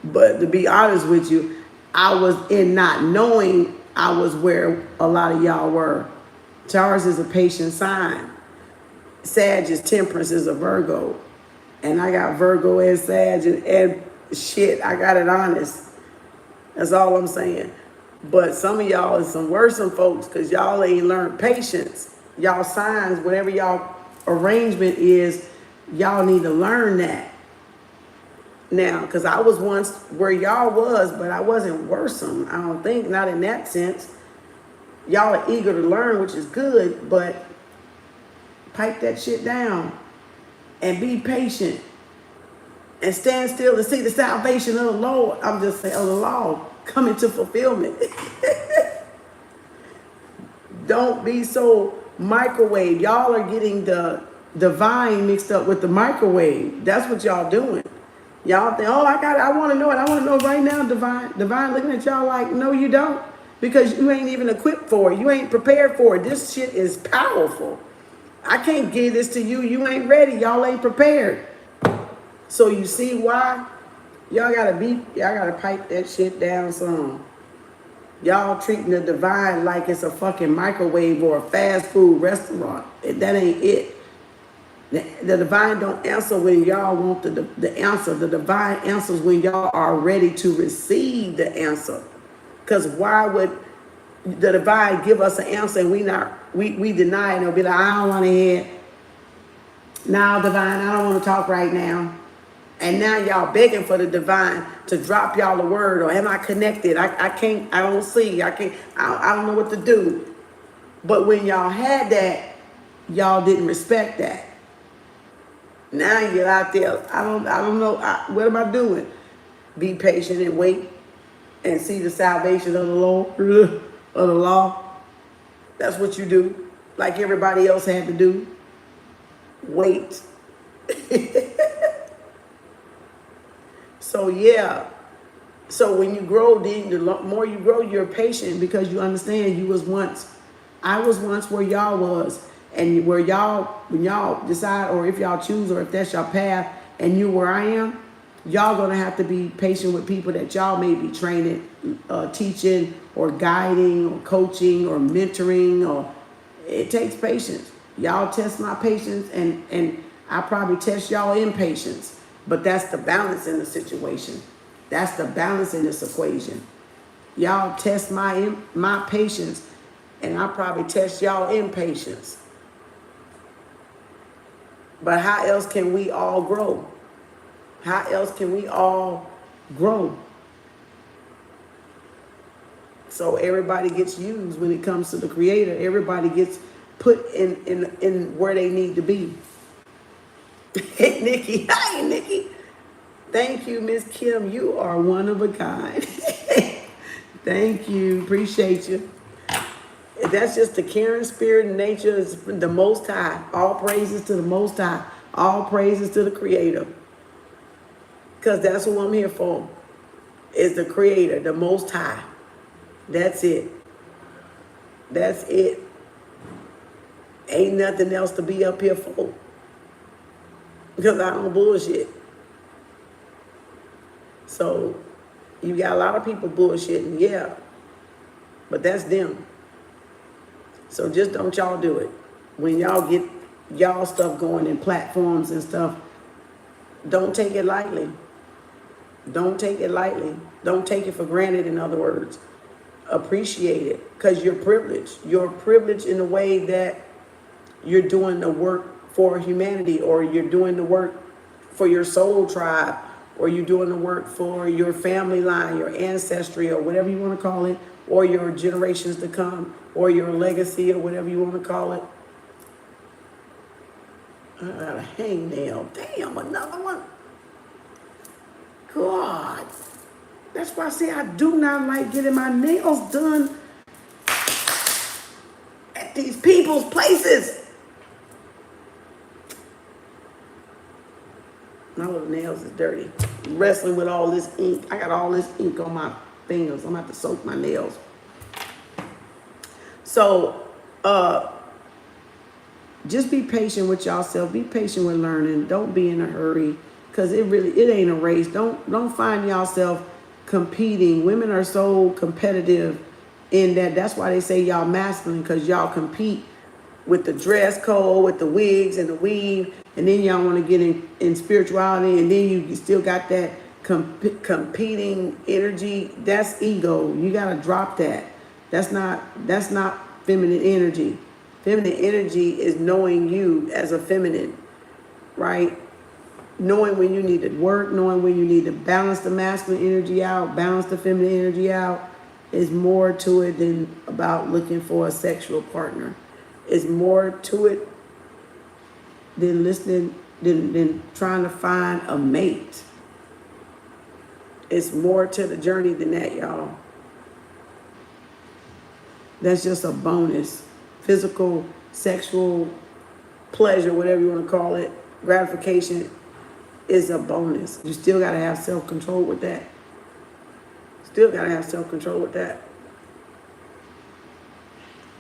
But to be honest with you, I was in not knowing I was where a lot of y'all were. Taurus is a patient sign. Sag is temperance is a Virgo. And I got Virgo and Sag and shit, I got it honest. That's all I'm saying. But some of y'all is some worse than folks, because y'all ain't learned patience. Y'all signs, whatever y'all arrangement is, y'all need to learn that. Now, because I was once where y'all was, but I wasn't worrisome. I don't think, not in that sense. Y'all are eager to learn, which is good, but pipe that shit down and be patient and stand still to see the salvation of the Lord. I'm just saying, of the law coming to fulfillment. Don't be so microwave. Y'all are getting the divine mixed up with the microwave. That's what y'all doing. Y'all think, oh, I want to know it. I want to know right now, divine. Divine looking at y'all like, no, you don't. Because you ain't even equipped for it. You ain't prepared for it. This shit is powerful. I can't give this to you. You ain't ready. Y'all ain't prepared. So you see why Y'all gotta pipe that shit down some. Y'all treating the divine like it's a fucking microwave or a fast food restaurant. That ain't it. The divine don't answer when y'all want the answer. The divine answers when y'all are ready to receive the answer. Because why would the divine give us an answer and we deny it and they'll be like, I don't want to hear it. Now, divine, I don't want to talk right now. And now y'all begging for the divine to drop y'all a word, or am I connected? I can't, I don't see, I don't know what to do. But when y'all had that, y'all didn't respect that. Now you're out there, I don't know, what am I doing? Be patient and wait and see the salvation of the Lord, of the law. That's what you do, like everybody else had to do. Wait. So yeah. So when you grow, then the more you grow, you're patient because you understand I was once where y'all was. And when y'all decide, or if y'all choose, or if that's your path, and you where I am, y'all gonna have to be patient with people that y'all may be training, teaching, or guiding, or coaching, or mentoring, or it takes patience. Y'all test my patience, and I probably test y'all impatience. But that's the balance in the situation. That's the balance in this equation. Y'all test my patience, and I probably test y'all impatience. But how else can we all grow? How else can we all grow? So everybody gets used when it comes to the Creator. Everybody gets put in where they need to be. Hey, Nikki. Hi, Nikki. Thank you, Miss Kim. You are one of a kind. Thank you. Appreciate you. That's just the caring spirit and nature is the Most High. All praises to the Most High. All praises to the Creator. Because that's what I'm here for. Is the Creator, the Most High. That's it. That's it. Ain't nothing else to be up here for. Because I don't bullshit. So, you got a lot of people bullshitting, yeah. But that's them. So just don't y'all do it. When y'all get y'all stuff going in platforms and stuff, don't take it lightly. Don't take it lightly. Don't take it for granted, in other words. Appreciate it, because you're privileged. You're privileged in the way that you're doing the work for humanity, or you're doing the work for your soul tribe, or you're doing the work for your family line, your ancestry, or whatever you want to call it, or your generations to come, or your legacy, or whatever you want to call it. I got a hangnail. Damn, another one. God. That's why I say I do not like getting my nails done at these people's places. My little nails is dirty. I'm wrestling with all this ink. I got all this ink on my fingers. I'm going to have to soak my nails. So, just be patient with yourself. Be patient with learning. Don't be in a hurry, because it ain't a race. Don't find yourself competing. Women are so competitive in that. That's why they say y'all masculine, because y'all compete with the dress code, with the wigs and the weave, and then y'all want to get in spirituality, and then you still got that competing energy. That's ego. You got to drop that. That's not feminine energy. Feminine energy is knowing you as a feminine, right? Knowing when you need to work, knowing when you need to balance the masculine energy out, balance the feminine energy out. Is more to it than about looking for a sexual partner. It's more to it than listening, than trying to find a mate. It's more to the journey than that, y'all. That's just a bonus. Physical, sexual pleasure, whatever you want to call it, gratification is a bonus. You still got to have self-control with that. Still got to have self-control with that.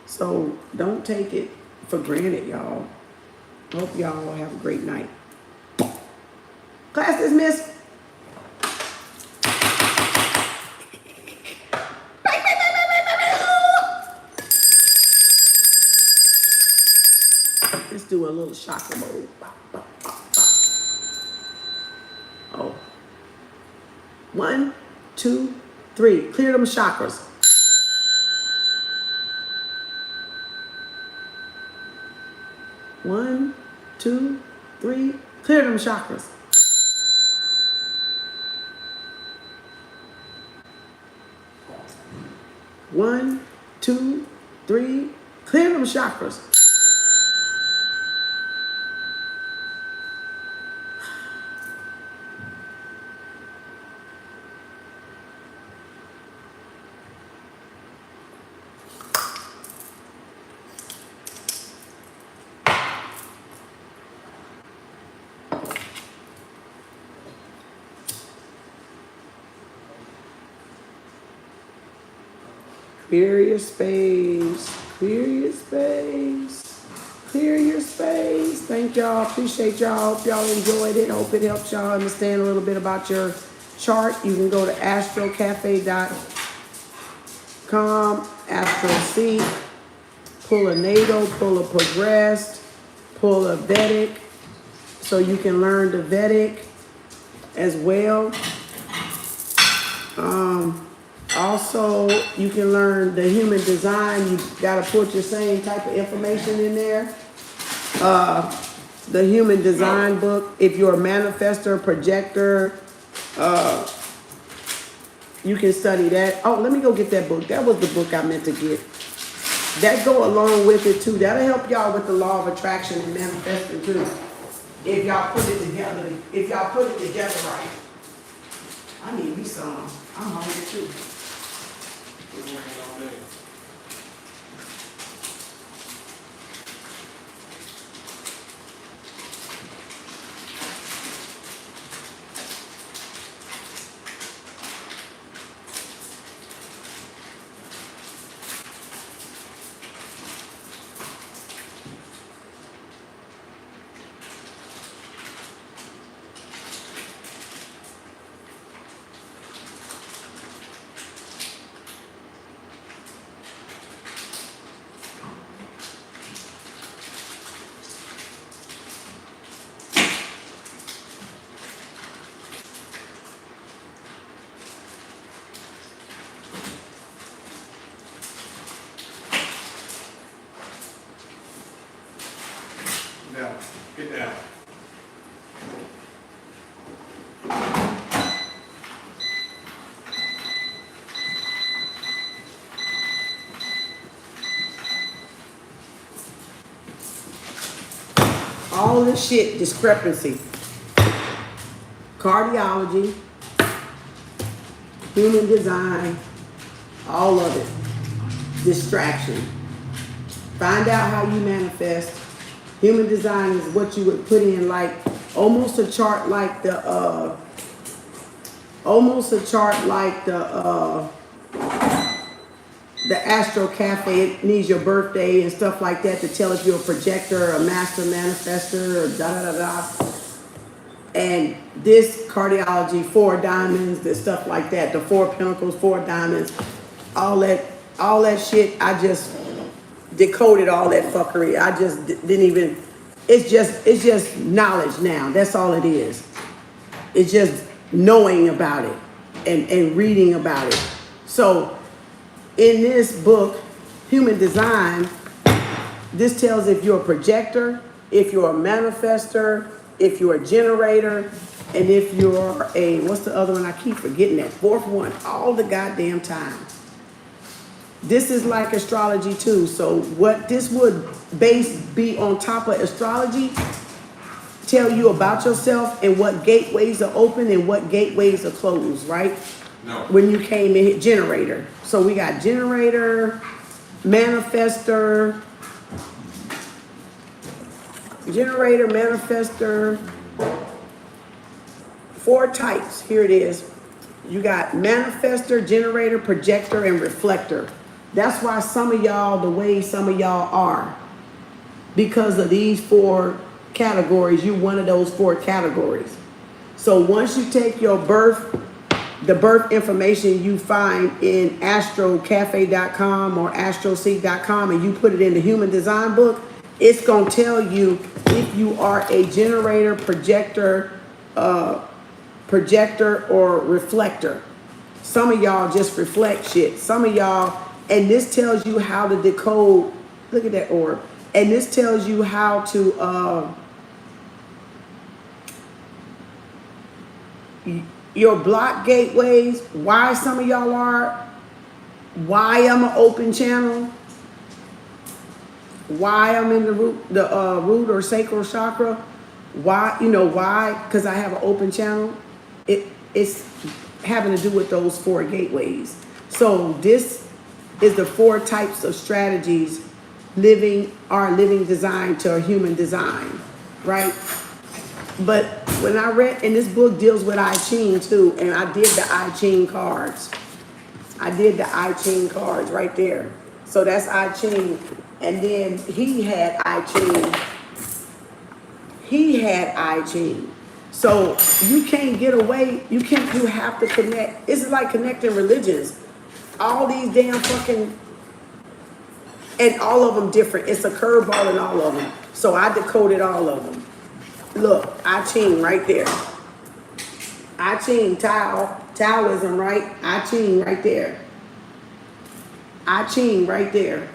So don't take it for granted, y'all. Hope y'all have a great night. Class dismissed. do a little chakra mode. Oh. 1, 2, 3. Clear them chakras. One, 2, 3. Clear them chakras. One, 2, 3. Clear them chakras. Clear your space, clear your space, clear your space. Thank y'all, appreciate y'all. Hope y'all enjoyed it. Hope it helps y'all understand a little bit about your chart. You can go to astrocafe.com, AstroSeek, pull a Natal, pull a Progressed, pull a Vedic, so you can learn the Vedic as well. Also, you can learn the human design. You got to put your same type of information in there. The human design book, if you're a manifestor, projector, you can study that. Oh, let me go get that book. That was the book I meant to get. That go along with it too. That'll help y'all with the law of attraction and manifesting too. If y'all put it together, right. I need me some. I'm hungry too. Now, get down. All this shit, discrepancy. Cardology, human design, all of it. Distraction. Find out how you manifest. Human design is what you would put in, like almost a chart like the Astro Cafe. It needs your birthday and stuff like that to tell if you're a projector, a master manifester, or da da da da. And this Cardology, 4 diamonds, the stuff like that, the 4 pentacles, 4 diamonds, all that shit. I just decoded all that fuckery. I just didn't even. It's just knowledge now. That's all it is. It's just knowing about it and reading about it. So in this book, Human Design, this tells if you're a projector, if you're a manifester, if you're a generator, and if you're a, what's the other one? I keep forgetting that. 4th one, all the goddamn time. This is like astrology too. So what this would be on top of astrology, tell you about yourself and what gateways are open and what gateways are closed, right? No. When you came in, generator. So we got generator, manifester, 4 types. Here it is. You got manifester, generator, projector, and reflector. That's why some of y'all, the way some of y'all are, because of these 4 categories, you one of those 4 categories. So once you take your the birth information you find in astrocafe.com or astroseek.com and you put it in the human design book, it's going to tell you if you are a generator, projector, or reflector. Some of y'all just reflect shit. Some of y'all, and this tells you how to decode. Look at that orb. And this tells you how to, your block gateways, why some of y'all are, why I'm an open channel, why I'm in the root or sacral chakra, why, why, because I have an open channel. It's having to do with those 4 gateways. So this is the 4 types of strategies living design to a human design, right? But when I read, and this book deals with I Ching too, and I did the I Ching cards. I did the I Ching cards right there. So that's I Ching. And then he had I Ching. He had I Ching. So you can't get away. You have to connect. It's like connecting religions. All these damn fucking, and all of them different. It's a curveball in all of them. So I decoded all of them. Look, I Ching right there. I Ching, Taoism, right? I Ching right there. I Ching right there.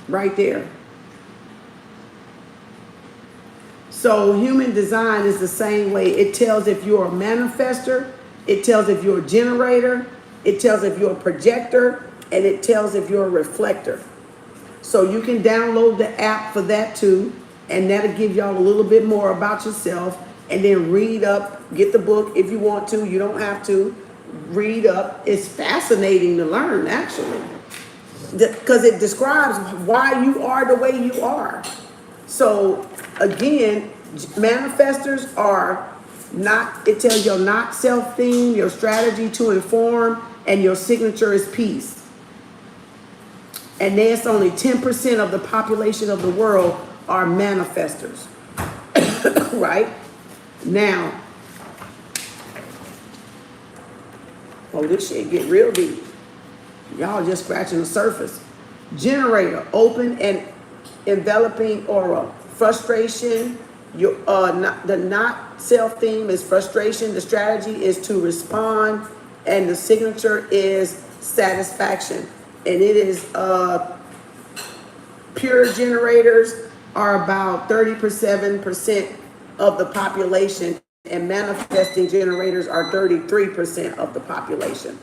Right there. So human design is the same way. It tells if you're a manifester, it tells if you're a generator, it tells if you're a projector, and it tells if you're a reflector. So you can download the app for that too, and that'll give y'all a little bit more about yourself, and then read up, get the book if you want to. You don't have to. Read up. It's fascinating to learn, actually, because it describes why you are the way you are. So again, manifestors are not, it tells you not self-theme, your strategy to inform, and your signature is peace. And there's only 10% of the population of the world are manifestors. Right? Now, oh, this shit get real deep. Y'all just scratching the surface. Generator, open and enveloping aura. Frustration, the not self-theme is frustration. The strategy is to respond, and the signature is satisfaction. And it is pure generators are about 37% of the population, and manifesting generators are 33% of the population.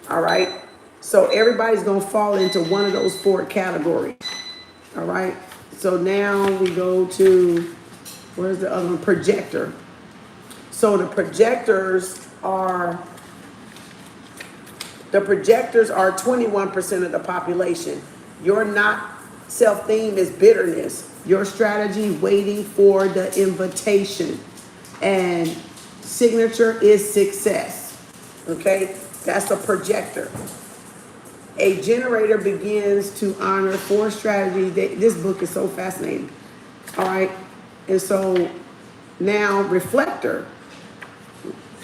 All right. So everybody's going to fall into one of those 4 categories. All right. So now we go to, where's the other one? Projector. So the projectors are 21% of the population. Your not self-theme is bitterness. Your strategy, waiting for the invitation. And signature is success. Okay? That's a projector. A generator begins to honor 4 strategies. This book is so fascinating. All right. And so now reflector.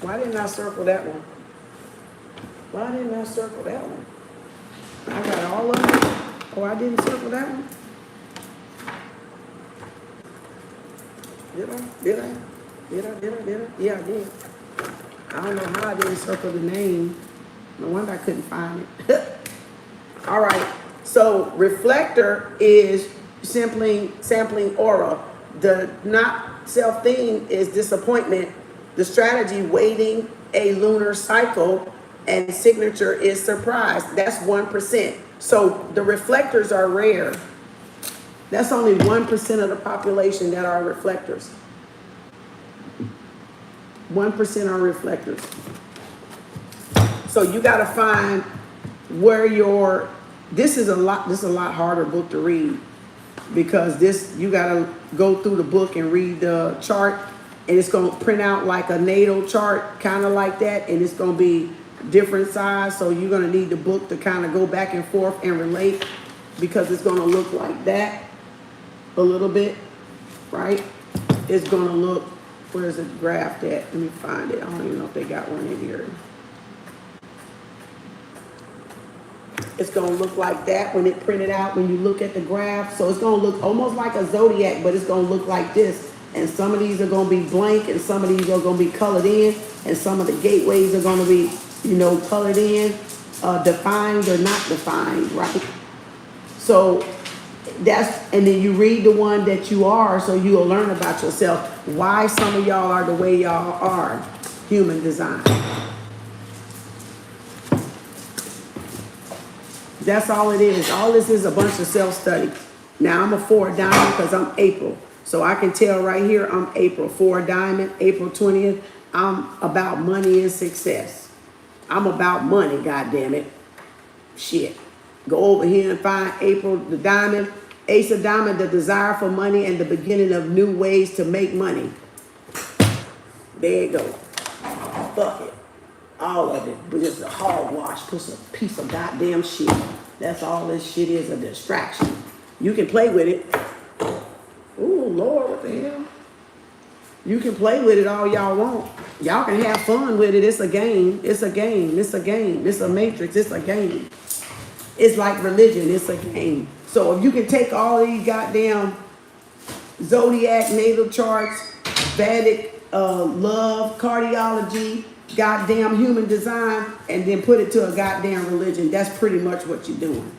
Why didn't I circle that one? Why didn't I circle that one? I got all of them. Oh, I didn't circle that one? Did I? Yeah, I did. I don't know how I didn't circle the name. No wonder I couldn't find it. All right. So reflector is sampling aura. The not self-theme is disappointment. The strategy, waiting a lunar cycle, and signature is surprise. That's 1%. So the reflectors are rare. That's only 1% of the population that are reflectors. 1% are reflectors. So you got to find where your, this is a lot harder book to read, because this, you got to go through the book and read the chart, and it's going to print out like a natal chart, kind of like that, and it's going to be different size. So you're going to need the book to kind of go back and forth and relate, because it's going to look like that a little bit, right? It's going to look, where's it graphed at? Let me find it. I don't even know if they got one in here. It's gonna look like that when it printed out, when you look at the graph. So it's gonna look almost like a zodiac, but it's gonna look like this. And some of these are gonna be blank, and some of these are gonna be colored in, and some of the gateways are gonna be, you know, colored in, defined or not defined, right? So and then you read the one that you are, so you'll learn about yourself, why some of y'all are the way y'all are. Human design. That's all it is. All this is a bunch of self-study. Now I'm a 4 diamond because I'm April. So I can tell right here I'm April. 4 diamond, April 20th. I'm about money and success. I'm about money, goddammit. Shit. Go over here and find April, the diamond. Ace of diamond, the desire for money and the beginning of new ways to make money. There you go. Fuck it. All of it. But just a hogwash. Put a piece of goddamn shit. That's all this shit is, a distraction. You can play with it. Ooh, Lord, what the hell? You can play with it all y'all want. Y'all can have fun with it. It's a game. It's a game. It's a game. It's a matrix. It's a game. It's like religion. It's a game. So if you can take all these goddamn zodiac, natal charts, Vedic, love, Cardology, goddamn human design, and then put it to a goddamn religion, that's pretty much what you're doing.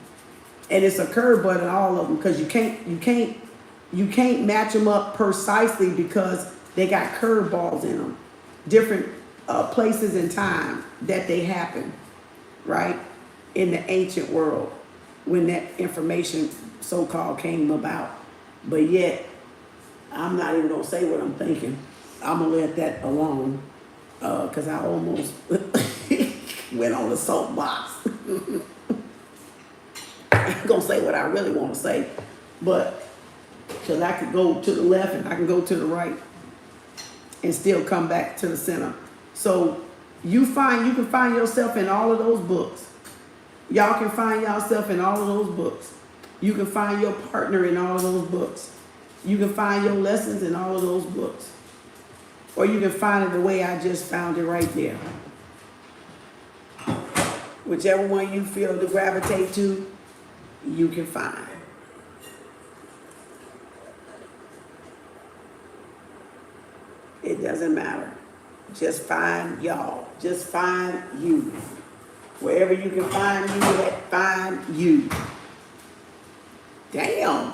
And it's a curve button, all of them, because you can't match them up precisely because they got curveballs in them, different places and time that they happen, right? In the ancient world, when that information so-called came about. But yet, I'm not even gonna say what I'm thinking. I'm gonna let that alone, because I almost went on the soapbox. I'm gonna say what I really want to say, but because I could go to the left and I can go to the right and still come back to the center. So you can find yourself in all of those books. Y'all can find yourself in all of those books. You can find your partner in all of those books. You can find your lessons in all of those books. Or you can find it the way I just found it right there. Whichever one you feel to gravitate to, you can find. It doesn't matter. Just find y'all. Just find you. Wherever you can find you, find you. Damn.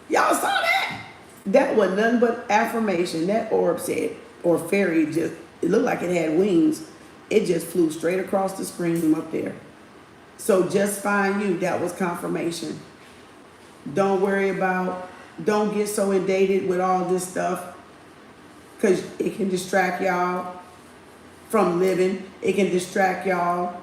Y'all saw that? That was nothing but affirmation. That orb said, or fairy, just, it looked like it had wings. It just flew straight across the screen from up there. So just find you. That was confirmation. Don't worry about, don't get so inundated with all this stuff, because it can distract y'all from living. It can distract y'all.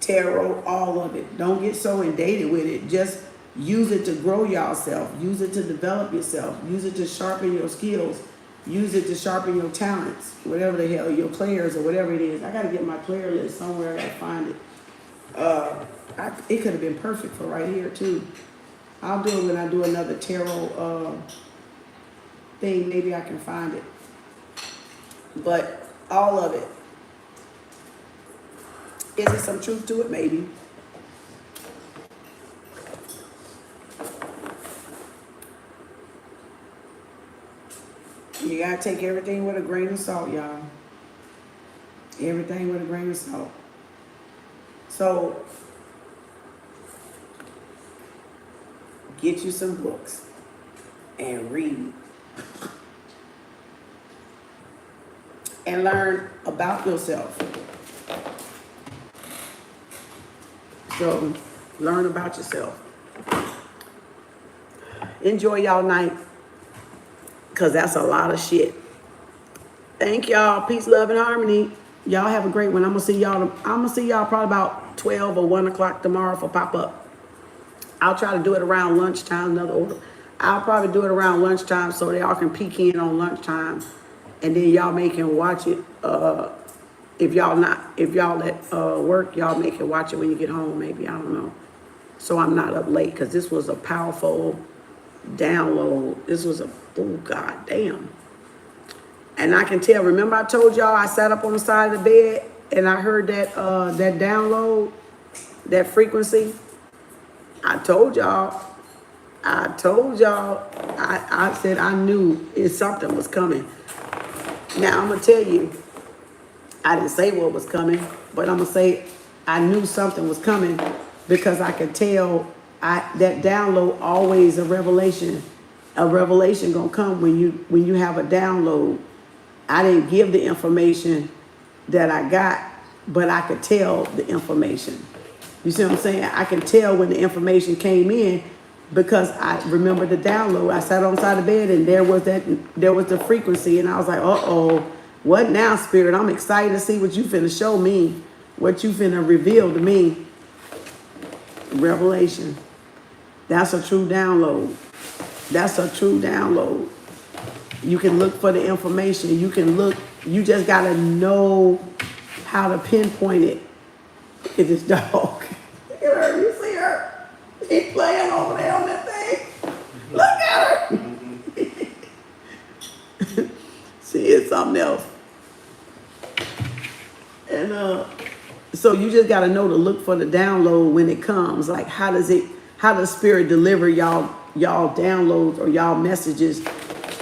Tarot, all of it. Don't get so inundated with it. Just use it to grow yourself. Use it to develop yourself. Use it to sharpen your skills. Use it to sharpen your talents. Whatever the hell, your players or whatever it is. I got to get my player list somewhere. I got to find it. It could have been perfect for right here too. I'll do it when I do another tarot thing. Maybe I can find it. But all of it. Is there some truth to it? Maybe. You gotta take everything with a grain of salt, y'all. Everything with a grain of salt. So, get you some books and read. And learn about yourself. So, learn about yourself. Enjoy y'all night. Because that's a lot of shit. Thank y'all. Peace, love, and harmony. Y'all have a great one. I'm going to see y'all probably about 12 or 1 o'clock tomorrow for pop-up. I'll try to do it around lunchtime, another order. I'll probably do it around lunchtime so y'all can peek in on lunchtime. And then y'all may can watch it. If y'all at work, y'all may can watch it when you get home, maybe. I don't know. So I'm not up late, because this was a powerful download. This was oh, god damn. And I can tell, remember I told y'all I sat up on the side of the bed and I heard that that download, that frequency, I told y'all, I said I knew something was coming. Now I'm gonna tell you, I didn't say what was coming, but I'm gonna say I knew something was coming because I could tell that download always a revelation. A revelation gonna come when you have a download. I didn't give the information that I got, but I could tell the information. You see what I'm saying? I can tell when the information came in because I remember the download. I sat on the side of the bed and there was the frequency, and I was like, uh-oh, what now, Spirit? I'm excited to see what you finna show me, what you finna reveal to me. Revelation. That's a true download. That's a true download. You can look for the information. You can look, you just gotta know how to pinpoint it. Look at this dog. Look at her, you see her? She's playing over there on that thing. Look at her. She is something else. And so you just gotta know to look for the download when it comes. Like how does Spirit deliver y'all downloads or y'all messages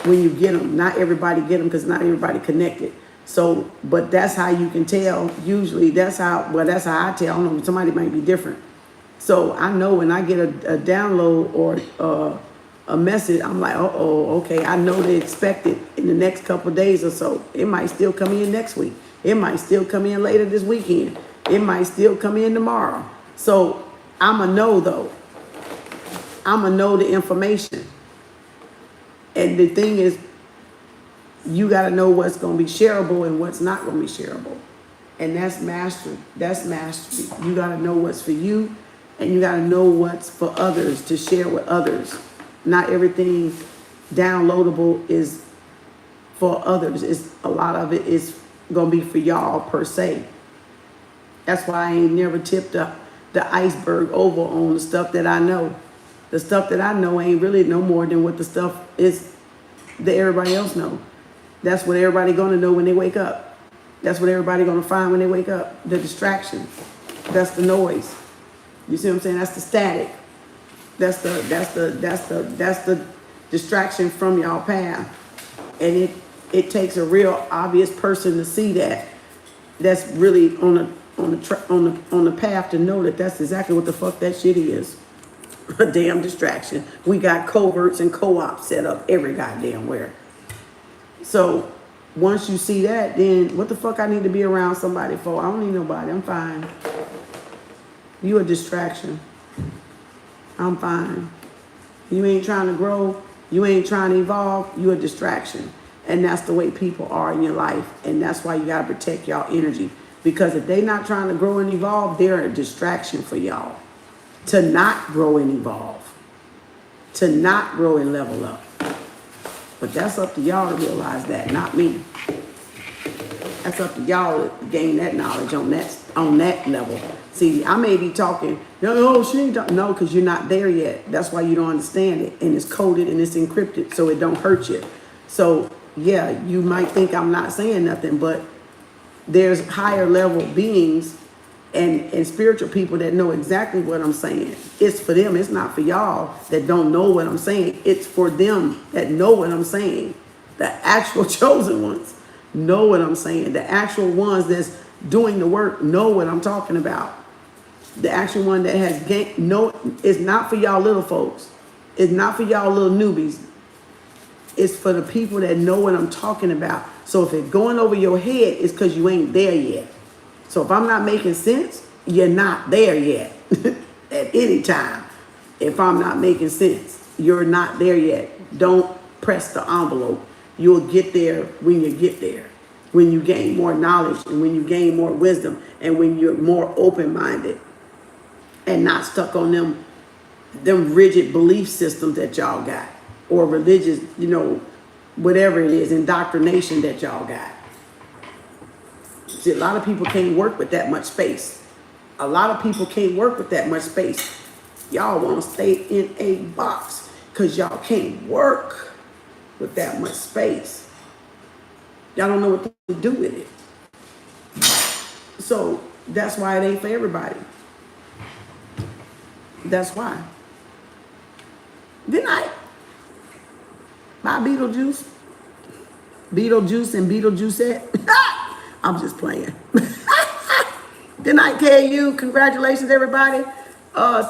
when you get them? Not everybody get them because not everybody connected. So, but that's how you can tell. Usually that's how I tell. I don't know, somebody might be different. So I know when I get a download or a message, I'm like, uh-oh, okay, I know to expect it in the next couple of days or so. It might still come in next week. It might still come in later this weekend. It might still come in tomorrow. So I'ma know though. I'ma know the information. And the thing is, you got to know what's going to be shareable and what's not going to be shareable. And that's mastery. That's mastery. You got to know what's for you, and you got to know what's for others to share with others. Not everything downloadable is for others. A lot of it is going to be for y'all per se. That's why I ain't never tipped the iceberg over on the stuff that I know. The stuff that I know ain't really no more than what the stuff is that everybody else know. That's what everybody gonna know when they wake up. That's what everybody gonna find when they wake up. The distraction. That's the noise. You see what I'm saying? That's the static. That's the distraction from y'all path. And it takes a real obvious person to see that. That's really on the path to know that that's exactly what the fuck that shit is. A damn distraction. We got coverts and co-ops set up every goddamn where. So once you see that, then what the fuck I need to be around somebody for? I don't need nobody. I'm fine. You a distraction. I'm fine. You ain't trying to grow. You ain't trying to evolve. You a distraction. And that's the way people are in your life. And that's why you got to protect y'all energy. Because if they not trying to grow and evolve, they're a distraction for y'all. To not grow and evolve. To not grow and level up. But that's up to y'all to realize that, not me. That's up to y'all to gain that knowledge on that level. See, I may be talking, no, she ain't talking. No, because you're not there yet. That's why you don't understand it. And it's coded and it's encrypted so it don't hurt you. So, yeah, you might think I'm not saying nothing, but there's higher level beings and spiritual people that know exactly what I'm saying. It's for them. It's not for y'all that don't know what I'm saying. It's for them that know what I'm saying. The actual chosen ones know what I'm saying. The actual ones that's doing the work know what I'm talking about. The actual one that has gained, no, it's not for y'all little folks. It's not for y'all little newbies. It's for the people that know what I'm talking about. So if it's going over your head, it's because you ain't there yet. So if I'm not making sense, you're not there yet. At any time. If I'm not making sense, you're not there yet. Don't press the envelope. You'll get there when you get there. When you gain more knowledge and when you gain more wisdom and when you're more open-minded and not stuck on them rigid belief systems that y'all got or religious, whatever it is, indoctrination that y'all got. See, a lot of people can't work with that much space. A lot of people can't work with that much space. Y'all want to stay in a box because y'all can't work with that much space. Y'all don't know what to do with it. So that's why it ain't for everybody. That's why. Good night. Bye, Beetlejuice. Beetlejuice and Beetlejuicette. I'm just playing. Good night, KU. Congratulations, everybody.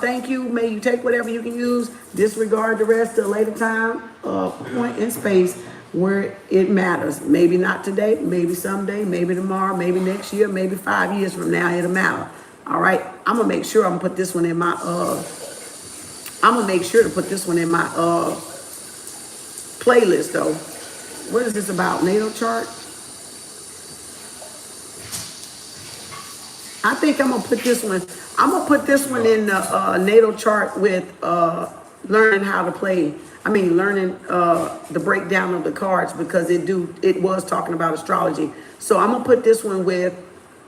Thank you. May you take whatever you can use. Disregard the rest till a later time, point in space where it matters. Maybe not today, maybe someday, maybe tomorrow, maybe next year, maybe 5 years from now, it'll matter. All right. I'm gonna make sure I'm gonna put this one in my playlist though. What is this about? Natal chart? I think I'm gonna put this one. I'm gonna put this one in the natal chart with learning how to play. I mean, learning the breakdown of the cards because it was talking about astrology. So I'm gonna put this one with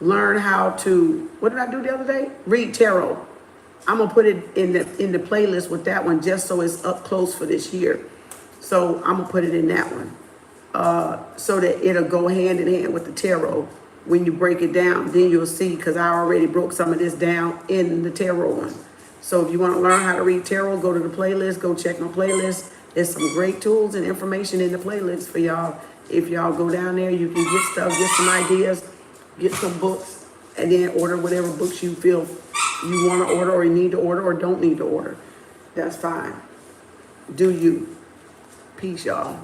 learn how to. What did I do the other day? Read tarot. I'm gonna put it in the playlist with that one just so it's up close for this year. So I'm gonna put it in that one so that it'll go hand in hand with the tarot. When you break it down, then you'll see, because I already broke some of this down in the tarot one. So if you want to learn how to read tarot, go to the playlist, go check my playlist. There's some great tools and information in the playlist for y'all. If y'all go down there, you can get stuff, get some ideas, get some books, and then order whatever books you feel you want to order or you need to order or don't need to order. That's fine. Do you. Peace, y'all.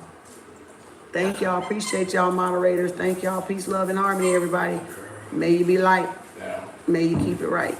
Thank y'all. Appreciate y'all, moderators. Thank y'all. Peace, love, and harmony, everybody. May you be light. May you keep it right.